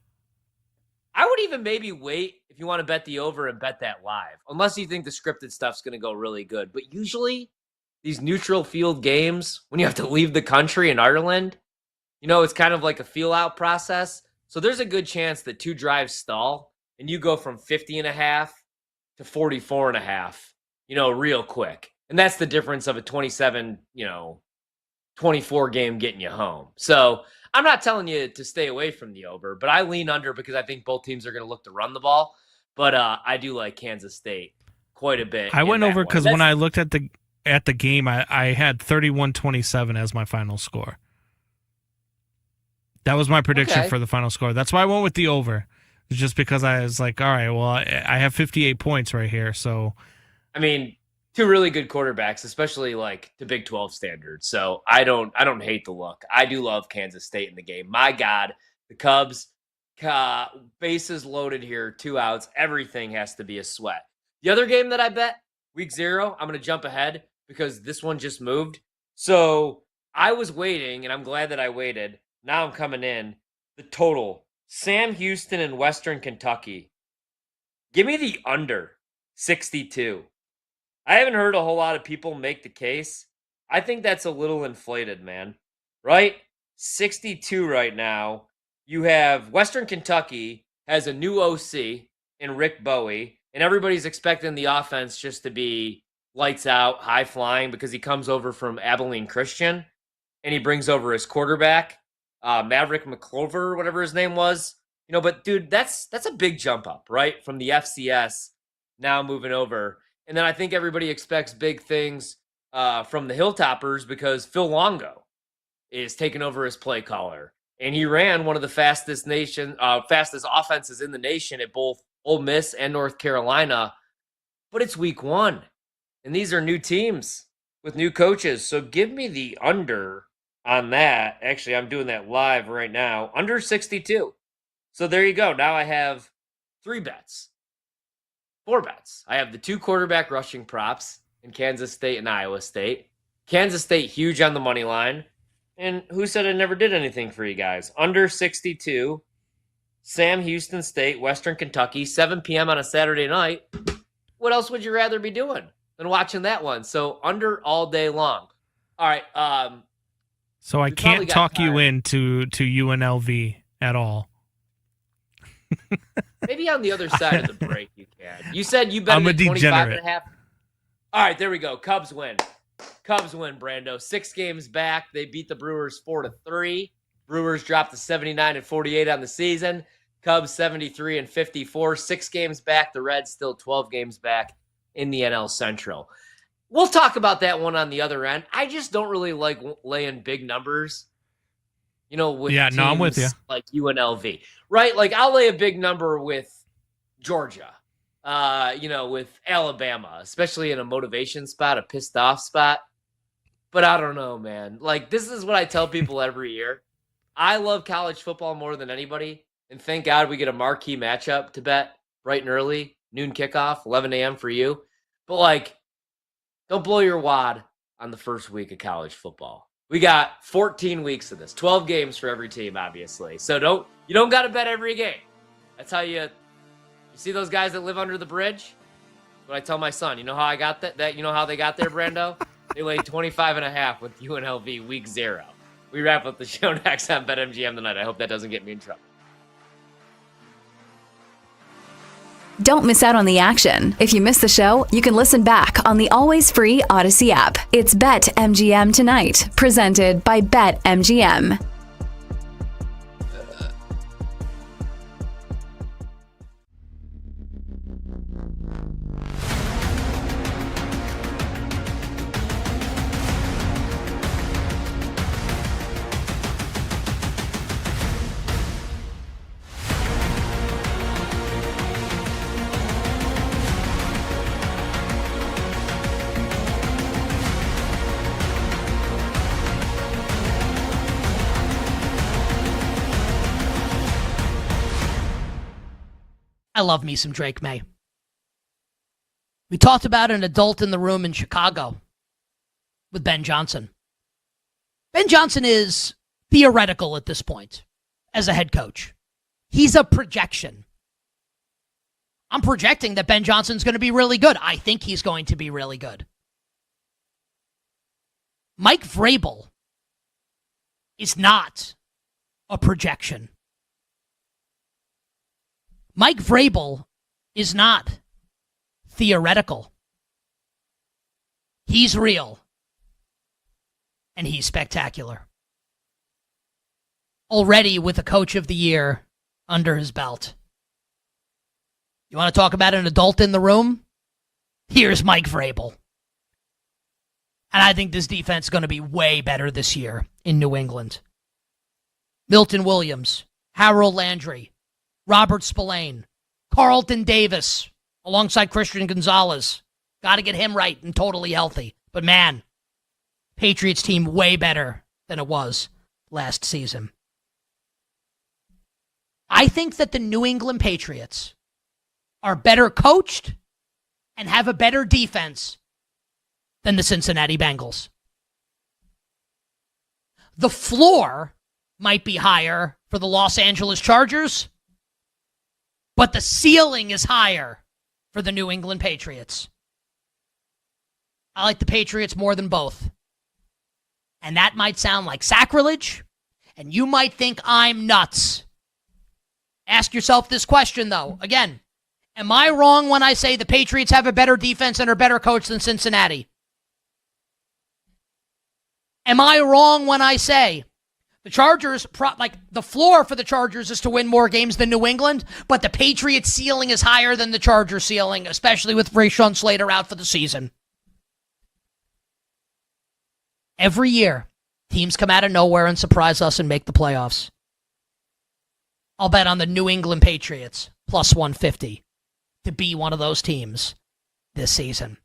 I would even maybe wait if you want to bet the over and bet that live, unless you think the scripted stuff's going to go really good. But usually these neutral field games, when you have to leave the country in Ireland, it's kind of like a feel out process. So there's a good chance that 2 drives stall and you go from 50.5 to 44.5, real quick. And that's the difference of a 27, 24 game getting you home. So I'm not telling you to stay away from the over, but I lean under because I think both teams are going to look to run the ball. But I do like Kansas State quite a bit. I went over because when I looked at the game, I had 31-27 as my final score. That was my prediction for the final score. That's why I went with the over. Just because I was like, all right, well, I have 58 points right here. So, I mean, two really good quarterbacks, especially like to Big 12 standards. So I don't hate the look. I do love Kansas State in the game. My God, the Cubs, bases loaded here, 2 outs. Everything has to be a sweat. The other game that I bet, week 0, I'm going to jump ahead because this one just moved. So I was waiting, and I'm glad that I waited. Now I'm coming in. The total, Sam Houston and Western Kentucky. Give me the under 62. I haven't heard a whole lot of people make the case. I think that's a little inflated, man. Right? 62 right now. You have Western Kentucky has a new OC in Rick Bowie, and everybody's expecting the offense just to be lights out, high flying, because he comes over from Abilene Christian, and he brings over his quarterback, Maverick McClover, whatever his name was. But dude, that's a big jump up, right? From the FCS now moving over. And then I think everybody expects big things from the Hilltoppers because Phil Longo is taking over as play caller. And he ran one of the fastest offenses in the nation at both Ole Miss and North Carolina. But it's week 1. And these are new teams with new coaches. So give me the under on that. Actually, I'm doing that live right now. Under 62. So there you go. Now I have 3 bets. 4 bets. I have the 2 quarterback rushing props in Kansas State and Iowa State. Kansas State huge on the money line. And who said I never did anything for you guys? Under 62. Sam Houston State, Western Kentucky, 7 p.m. on a Saturday night. What else would you rather be doing than watching that one? So under all day long. All right. So I can't talk you into UNLV at all. Maybe on the other side of the break you can. You said you bet I'm a 25.5. All right, there we go. Cubs win. Cubs win, Brando. 6 games back. They beat the Brewers 4-3. Brewers dropped to 79-48 on the season. Cubs 73-54. 6 games back. The Reds still 12 games back in the NL Central. We'll talk about that one on the other end. I just don't really like laying big numbers. With teams I'm with you. Like UNLV, right? Like I'll lay a big number with Georgia, with Alabama, especially in a motivation spot, a pissed off spot. But I don't know, man. Like this is what I tell people every year. I love college football more than anybody, and thank God we get a marquee matchup to bet bright and early, noon kickoff, 11 a.m. for you. But don't blow your wad on the first week of college football. We got 14 weeks of this, 12 games for every team, obviously. So you don't got to bet every game. That's how you see those guys that live under the bridge. What I tell my son, you know how I got that you know how they got there, Brando? They laid 25.5 with UNLV week 0. We wrap up the show next on BetMGM tonight. I hope that doesn't get me in trouble. Don't miss out on the action. If you missed the show, you can listen back on the always free Odyssey app. It's BetMGM Tonight, presented by BetMGM. I love me some Drake May. We talked about an adult in the room in Chicago with Ben Johnson. Ben Johnson is theoretical at this point as a head coach. He's a projection. I'm projecting that Ben Johnson's going to be really good. I think he's going to be really good. Mike Vrabel is not a projection. Mike Vrabel is not theoretical. He's real. and he's spectacular. Already with a Coach of the Year under his belt. You want to talk about an adult in the room? Here's Mike Vrabel. And I think this defense is going to be way better this year in New England. Milton Williams, Harold Landry, Robert Spillane, Carlton Davis, alongside Christian Gonzalez. Got to get him right and totally healthy. But man, Patriots team way better than it was last season. I think that the New England Patriots are better coached and have a better defense than the Cincinnati Bengals. The floor might be higher for the Los Angeles Chargers, but the ceiling is higher for the New England Patriots. I like the Patriots more than both. And that might sound like sacrilege, and you might think I'm nuts. Ask yourself this question, though. Again, am I wrong when I say the Patriots have a better defense and are better coached than Cincinnati? Am I wrong when I say the Chargers, the floor for the Chargers is to win more games than New England, but the Patriots' ceiling is higher than the Chargers' ceiling, especially with Rashawn Slater out for the season? Every year, teams come out of nowhere and surprise us and make the playoffs. I'll bet on the New England Patriots, plus 150, to be one of those teams this season.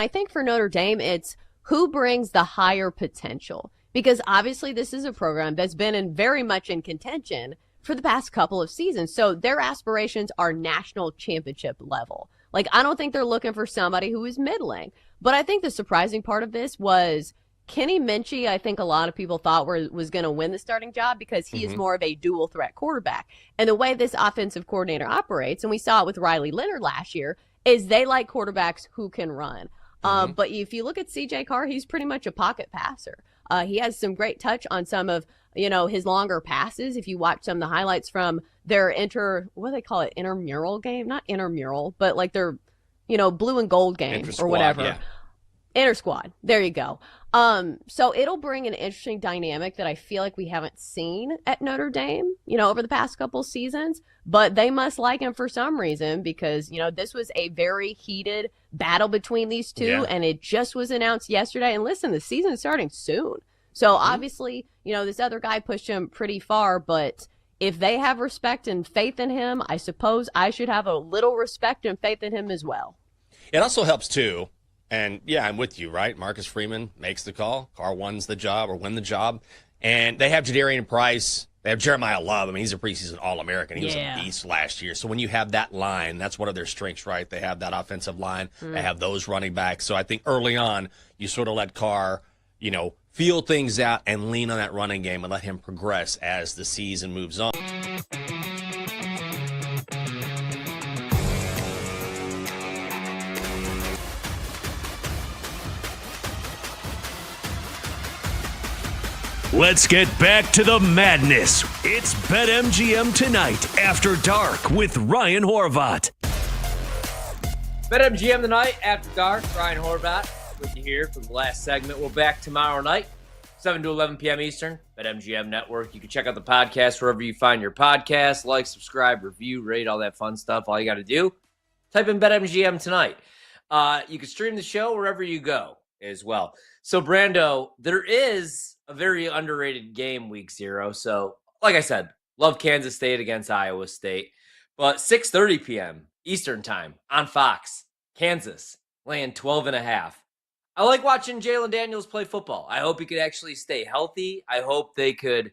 I think for Notre Dame, it's who brings the higher potential. Because obviously this is a program that's been very much in contention for the past couple of seasons. So their aspirations are national championship level. Like, I don't think they're looking for somebody who is middling. But I think the surprising part of this was Kenny Minchie, I think a lot of people thought was going to win the starting job because he is more of a dual threat quarterback. And the way this offensive coordinator operates, and we saw it with Riley Leonard last year, is they like quarterbacks who can run. But if you look at CJ Carr, he's pretty much a pocket passer. He has some great touch on some of, his longer passes. If you watch some of the highlights from their intramural game, not intramural, but like their, blue and gold game Inter-squad, or whatever. yeah. Inter squad. There you go. So it'll bring an interesting dynamic that I feel like we haven't seen at Notre Dame, over the past couple seasons, but they must like him for some reason because, this was a very heated battle between these two and it just was announced yesterday. And listen, the season's starting soon. So obviously, this other guy pushed him pretty far, but if they have respect and faith in him, I suppose I should have a little respect and faith in him as well. It also helps too. And yeah, I'm with you, right? Marcus Freeman makes the call. Carr wins the job or win the job. And they have Jadarian Price. They have Jeremiah Love. I mean, he's a preseason All-American. He was a beast last year. So when you have that line, that's one of their strengths, right? They have that offensive line. They have those running backs. So I think early on, you sort of let Carr, feel things out and lean on that running game and let him progress as the season moves on. Let's get back to the madness. It's BetMGM Tonight After Dark with Ryan Horvat. BetMGM Tonight After Dark. Ryan Horvat with you here for the last segment. We're back tomorrow night, 7 to 11 p.m. Eastern. BetMGM Network. You can check out the podcast wherever you find your podcast. Like, subscribe, review, rate, all that fun stuff. All you got to do, type in BetMGM Tonight. You can stream the show wherever you go as well. So, Brando, there is a very underrated game week 0. So, like I said, love Kansas State against Iowa State. But 6:30 p.m. Eastern time on Fox, Kansas laying 12.5. I like watching Jalen Daniels play football. I hope he could actually stay healthy. I hope they could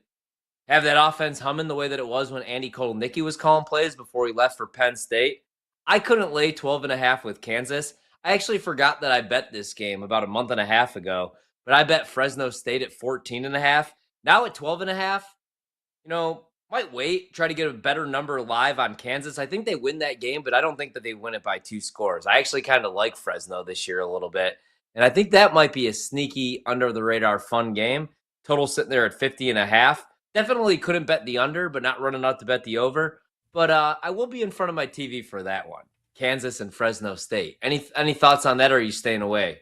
have that offense humming the way that it was when Andy Kotelnicki was calling plays before he left for Penn State. I couldn't lay 12.5 with Kansas. I actually forgot that I bet this game about a month and a half ago. but I bet Fresno State at 14.5. Now at 12.5, might wait, try to get a better number live on Kansas. I think they win that game, but I don't think that they win it by 2 scores. I actually kind of like Fresno this year a little bit, and I think that might be a sneaky, under-the-radar fun game. Total sitting there at 50.5. Definitely couldn't bet the under, but not running out to bet the over. But I will be in front of my TV for that one. Kansas and Fresno State. Any thoughts on that, or are you staying away?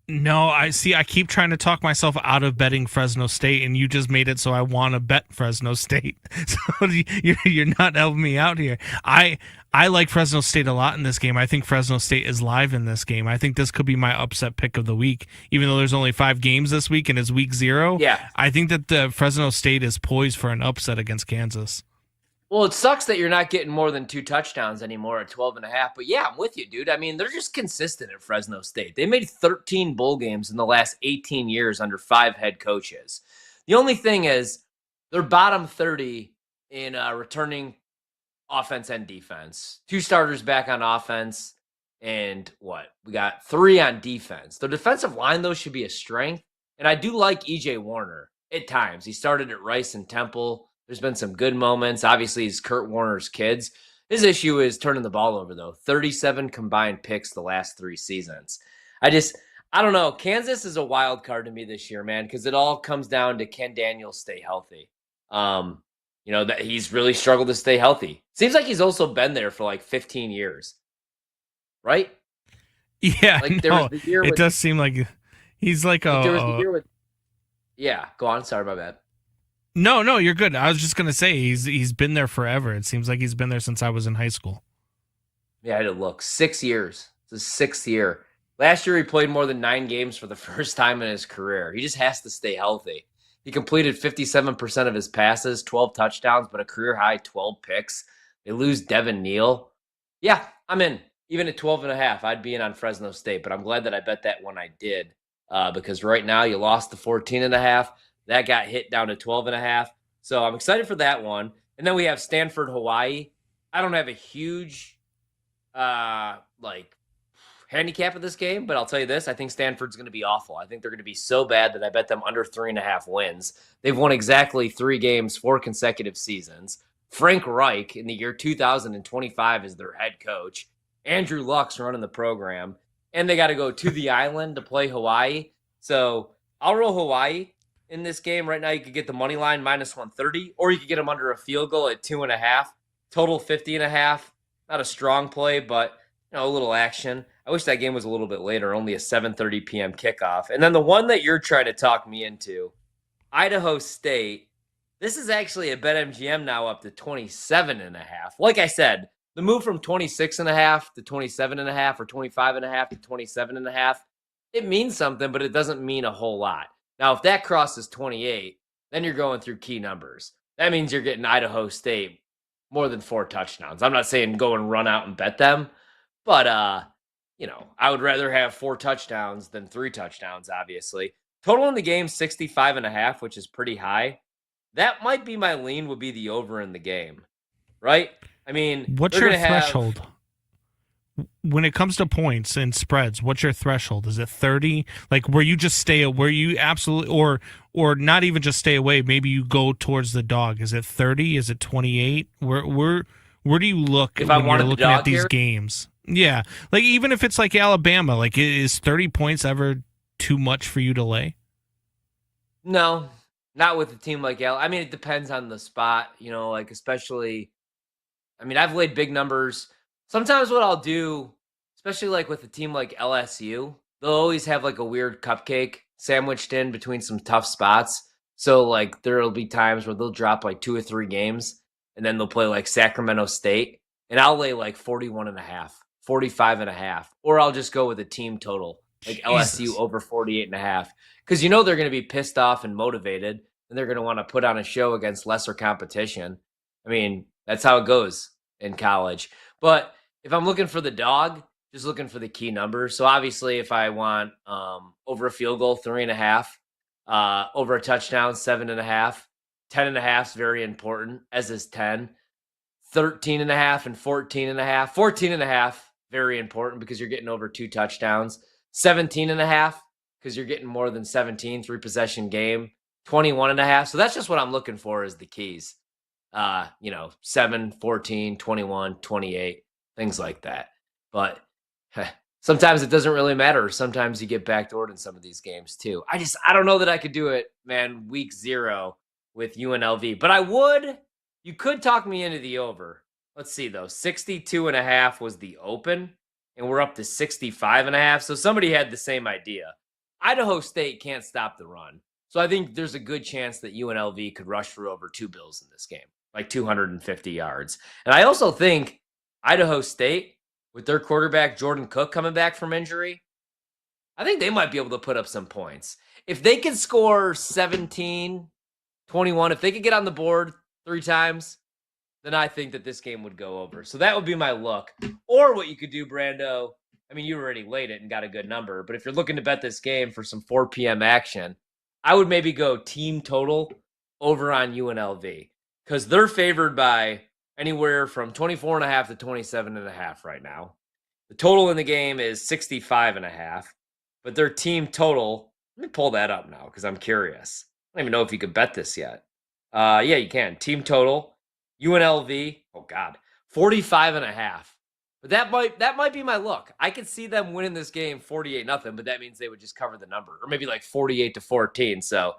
No, I keep trying to talk myself out of betting Fresno State, and you just made it so I want to bet Fresno State. So you're not helping me out here. I like Fresno State a lot in this game. I think Fresno State is live in this game. I think this could be my upset pick of the week, even though there's only 5 games this week and it's week 0. Yeah. I think that the Fresno State is poised for an upset against Kansas. Well, it sucks that you're not getting more than 2 touchdowns anymore at 12.5. But yeah, I'm with you, dude. I mean, they're just consistent at Fresno State. They made 13 bowl games in the last 18 years under 5 head coaches. The only thing is they're bottom 30 in returning offense and defense. 2 starters back on offense, and we got 3 on defense. The defensive line, though, should be a strength. And I do like E.J. Warner at times. He started at Rice and Temple. There's been some good moments. Obviously, he's Kurt Warner's kids. His issue is turning the ball over, though. 37 combined picks the last 3 seasons. I don't know. Kansas is a wild card to me this year, man, because it all comes down to can Daniels stay healthy. That he's really struggled to stay healthy. Seems like he's also been there for like 15 years, right? Yeah, like there was the year it does seem like he's like there was the year with. Yeah, go on. Sorry, my bad. No, you're good. I was just gonna say he's been there forever. It seems like he's been there since I was in high school. Yeah, I had to look. 6 years. It's his 6th year. Last year, he played more than 9 games for the first time in his career. He just has to stay healthy. He completed 57% of his passes, 12 touchdowns, but a career-high 12 picks. They lose Devin Neal. Yeah, I'm in. Even at 12.5, I'd be in on Fresno State, but I'm glad that I bet that when I did because right now you lost to 14.5. That got hit down to 12.5. So I'm excited for that one. And then we have Stanford, Hawaii. I don't have a huge handicap of this game, but I'll tell you this. I think Stanford's going to be awful. I think they're going to be so bad that I bet them under 3.5 wins. They've won exactly 3 games, 4 consecutive seasons. Frank Reich in the year 2025 is their head coach. Andrew Luck's running the program. And they got to go to the island to play Hawaii. So I'll roll Hawaii. In this game right now, you could get the money line -130, or you could get them under a field goal at 2.5. Total 50.5. Not a strong play, but a little action. I wish that game was a little bit later, only a 7:30 p.m. kickoff. And then the one that you're trying to talk me into, Idaho State. This is actually a BetMGM now up to 27.5. Like I said, the move from 26.5 to 27.5 or 25.5 to 27.5, it means something, but it doesn't mean a whole lot. Now, if that crosses 28, then you're going through key numbers. That means you're getting Idaho State more than 4 touchdowns. I'm not saying go and run out and bet them, but, I would rather have 4 touchdowns than 3 touchdowns, obviously. Total in the game, 65.5, which is pretty high. That might be my lean, would be the over in the game, right? I mean, what's your threshold? When it comes to points and spreads, what's your threshold? Is it 30? Like where you just where you absolutely, or not even just stay away, maybe you go towards the dog. Is it 30? Is it 28? Where do you look if when you're looking at these here? games? Yeah. Like even if it's like Alabama, like is 30 points ever too much for you to lay? No, not with a team like Alabama. I mean, it depends on the spot, especially, I've laid big numbers. Sometimes what I'll do, especially like with a team like LSU, they'll always have like a weird cupcake sandwiched in between some tough spots. So like there'll be times where they'll drop like 2 or 3 games and then they'll play like Sacramento State and I'll lay like 41.5, 45.5, or I'll just go with a team total like LSU over 48.5 because they're going to be pissed off and motivated and they're going to want to put on a show against lesser competition. That's how it goes in college. But if I'm looking for the dog, just looking for the key numbers. So obviously, if I want over a field goal, 3.5, over a touchdown, 7.5, 10.5 is very important, as is 10, 13.5 and 14.5. 14.5 very important because you're getting over 2 touchdowns. 17.5 because you're getting more than 17, 3-possession game, 21.5. So that's just what I'm looking for is the keys. 7, 14, 21, 28, things like that. But sometimes it doesn't really matter. Sometimes you get backdoored in some of these games too. I don't know that I could do it, man, week 0 with UNLV. But I would. You could talk me into the over. Let's see, though. 62.5 was the open, and we're up to 65.5. So somebody had the same idea. Idaho State can't stop the run. So I think there's a good chance that UNLV could rush for over 2 bills in this game, like 250 yards. And I also think Idaho State, with their quarterback Jordan Cook coming back from injury, I think they might be able to put up some points. If they could score 17, 21, if they could get on the board 3 times, then I think that this game would go over. So that would be my look. Or what you could do, Brando, I mean, you already laid it and got a good number, but if you're looking to bet this game for some 4 p.m. action, I would maybe go team total over on UNLV because they're favored by anywhere from 24.5 to 27.5 right now. The total in the game is 65.5, but their team total, let me pull that up now because I'm curious. I don't even know if you could bet this yet. Yeah, you can. Team total, UNLV, 45.5. But that might be my look. I could see them winning this game 48-0, but that means they would just cover the number, or maybe like 48-14. So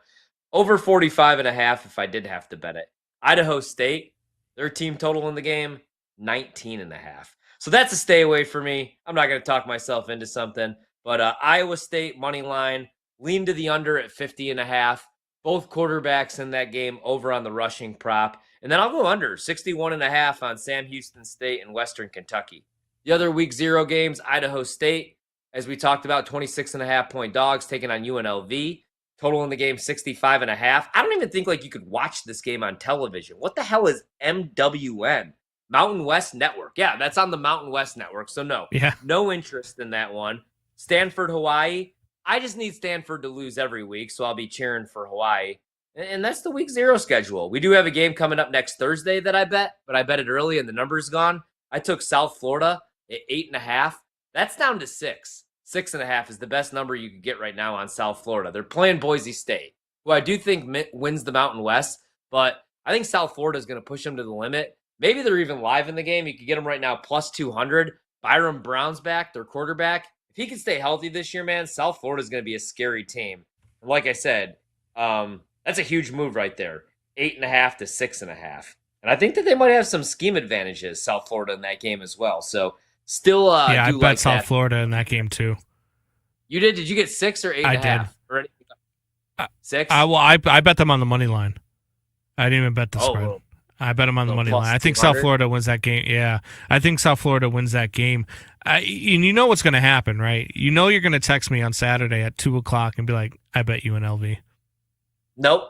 over 45.5 if I did have to bet it. Idaho State, their team total in the game, 19.5. So that's a stay away for me. I'm not going to talk myself into something, but Iowa State money line, lean to the under at 50.5. Both quarterbacks in that game over on the rushing prop. And then I'll go under 61.5 on Sam Houston State and Western Kentucky. The other week 0 games, Idaho State, as we talked about, 26.5-point dogs taking on UNLV. Total in the game, 65.5. I don't even think like you could watch this game on television. What the hell is MWN? Mountain West Network. Yeah, that's on the Mountain West Network. So no interest in that one. Stanford, Hawaii. I just need Stanford to lose every week, so I'll be cheering for Hawaii. And that's the week 0 schedule. We do have a game coming up next Thursday that I bet, but I bet it early and the number's gone. I took South Florida at 8.5. That's down to 6. 6.5 is the best number you could get right now on South Florida. They're playing Boise State, who I do think wins the Mountain West, but I think South Florida is going to push them to the limit. Maybe they're even live in the game. You could get them right now plus 200. Byron Brown's back, their quarterback. If he can stay healthy this year, man, South Florida is going to be a scary team. And like I said, that's a huge move right there. 8.5 to 6.5. And I think that they might have some scheme advantages, South Florida, in that game as well. So still I do bet like South that. Florida in that game too. You did? Did you get 6 or 8.5? I did. Or 6? I bet them on the money line. I didn't even bet the spread. Well, I bet them on the money plus line. I think 200? South Florida wins that game. Yeah, I think South Florida wins that game. And you know what's going to happen, right? You know you're going to text me on Saturday at 2:00 and be like, "I bet UNLV." Nope.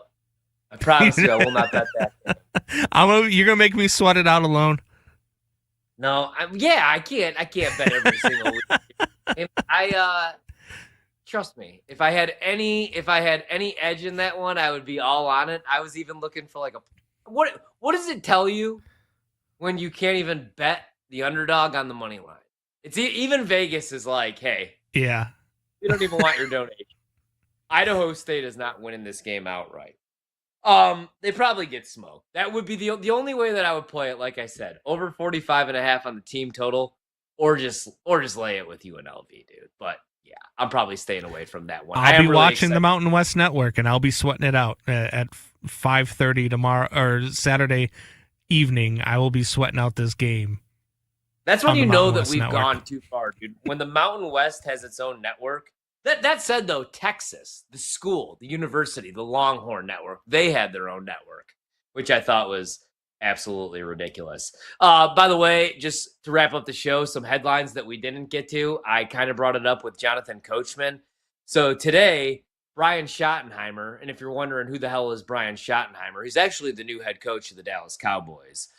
I promise you, I will not bet that. You're going to make me sweat it out alone. No, I can't bet every single week. And trust me, if I had any edge in that one, I would be all on it. I was even looking for like what does it tell you when you can't even bet the underdog on the money line? It's even Vegas is like, hey, yeah, we don't even want your donation. Idaho State is not winning this game outright. They probably get smoked. That would be the only way that I would play it. Like I said, over 45.5 on the team total, or just lay it with UNLV, dude. But yeah, I'm probably staying away from that one. I'll be watching the Mountain West Network, and I'll be sweating it out at 5:30 tomorrow or Saturday evening. I will be sweating out this game. That's when you know that we've Network. gone too far, dude. When the Mountain West has its own network. That said, though, Texas, the school, the university, the Longhorn Network, they had their own network, which I thought was absolutely ridiculous. By the way, just to wrap up the show, some headlines that we didn't get to. I kind of brought it up with Jonathan Coachman. So today, Brian Schottenheimer, and if you're wondering who the hell is Brian Schottenheimer, he's actually the new head coach of the Dallas Cowboys.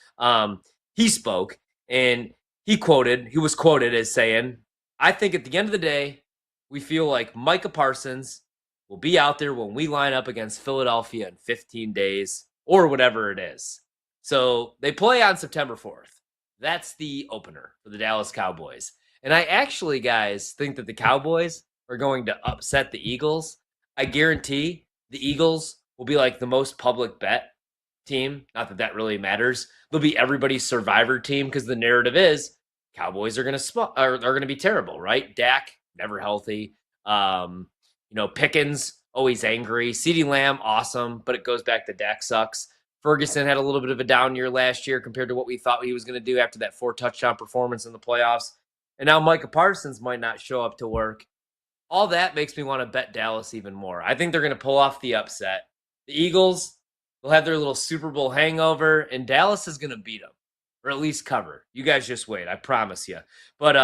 He spoke, and he was quoted as saying, "I think at the end of the day, we feel like Micah Parsons will be out there when we line up against Philadelphia in 15 days or whatever it is." So they play on September 4th. That's the opener for the Dallas Cowboys. And I actually, guys, think that the Cowboys are going to upset the Eagles, I guarantee the Eagles will be like the most public bet team. Not that that really matters. They'll be everybody's survivor team because the narrative is Cowboys are going to be terrible, right? Dak never healthy. Pickens always angry. CeeDee Lamb awesome, but it goes back to Dak sucks. Ferguson had a little bit of a down year last year compared to what we thought he was going to do after that 4-touchdown performance in the playoffs. And now Micah Parsons might not show up to work. All that makes me want to bet Dallas even more. I think they're going to pull off the upset. The Eagles will have their little Super Bowl hangover, and Dallas is going to beat them, or at least cover. You guys just wait, I promise you. But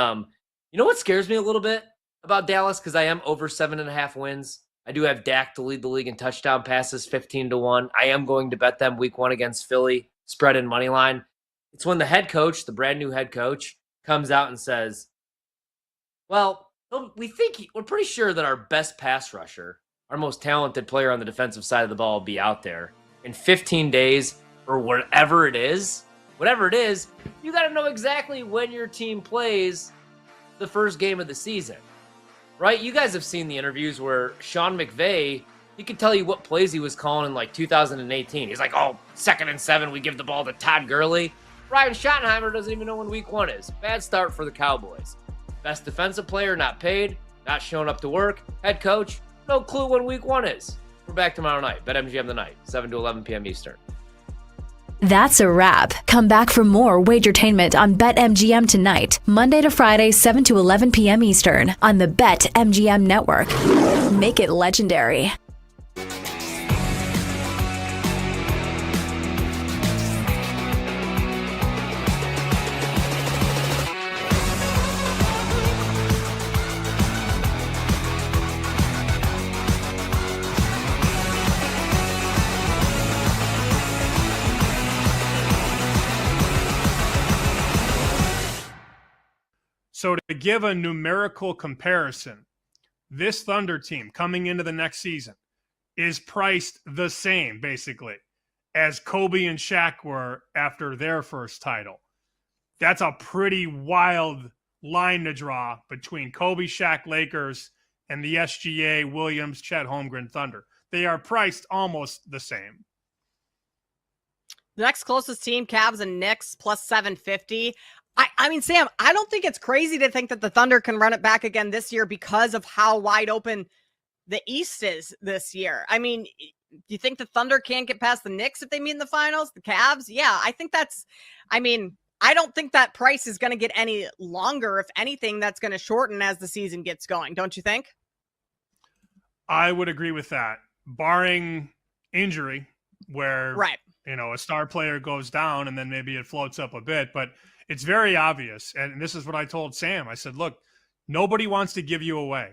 you know what scares me a little bit about Dallas? Because I am over 7.5 wins. I do have Dak to lead the league in touchdown passes, 15-1. I am going to bet them week 1 against Philly, spread and money line. It's when the head coach, the brand new head coach, comes out and says, well, we're pretty sure that our best pass rusher, our most talented player on the defensive side of the ball will be out there in 15 days or whatever it is, you got to know exactly when your team plays the first game of the season, right? You guys have seen the interviews where Sean McVay, he could tell you what plays he was calling in like 2018. He's like, 2nd and 7, we give the ball to Todd Gurley. Ryan Schottenheimer doesn't even know when week 1 is. Bad start for the Cowboys. Best defensive player not paid, not showing up to work. Head coach, no clue when week 1 is. We're back tomorrow night. BetMGM the night, 7 to 11 p.m. Eastern. That's a wrap. Come back for more Wagertainment on BetMGM tonight, Monday to Friday, 7 to 11 p.m. Eastern on the BetMGM Network. Make it legendary. So to give a numerical comparison, this Thunder team coming into the next season is priced the same, basically, as Kobe and Shaq were after their first title. That's a pretty wild line to draw between Kobe, Shaq, Lakers, and the SGA, Williams, Chet Holmgren Thunder. They are priced almost the same. The next closest team, Cavs and Knicks, plus 750. I mean, Sam, I don't think it's crazy to think that the Thunder can run it back again this year because of how wide open the East is this year. I mean, do you think the Thunder can't get past the Knicks if they meet in the finals? The Cavs? Yeah, I think I don't think that price is going to get any longer. If anything, that's going to shorten as the season gets going. Don't you think? I would agree with that, barring injury where, right, a star player goes down and then maybe it floats up a bit. But it's very obvious. And this is what I told Sam. I said, look, nobody wants to give you away.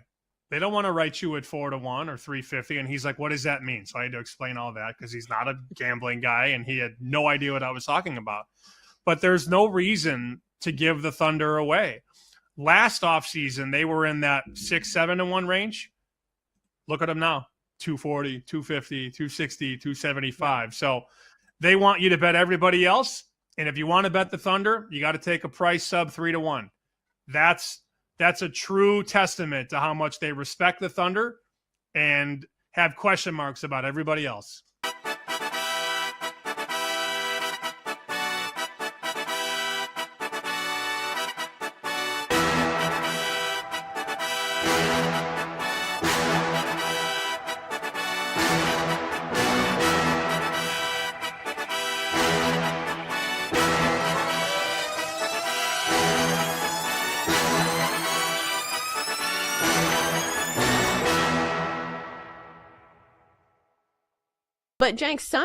They don't want to write you at 4-1 or 350. And he's like, what does that mean? So I had to explain all that because he's not a gambling guy and he had no idea what I was talking about. But there's no reason to give the Thunder away. Last offseason, they were in that 6-7-1 range. Look at them now. 240, 250, 260, 275. So they want you to bet everybody else. And if you want to bet the Thunder, you got to take a price sub 3-1. That's a true testament to how much they respect the Thunder and have question marks about everybody else. But Jenks, some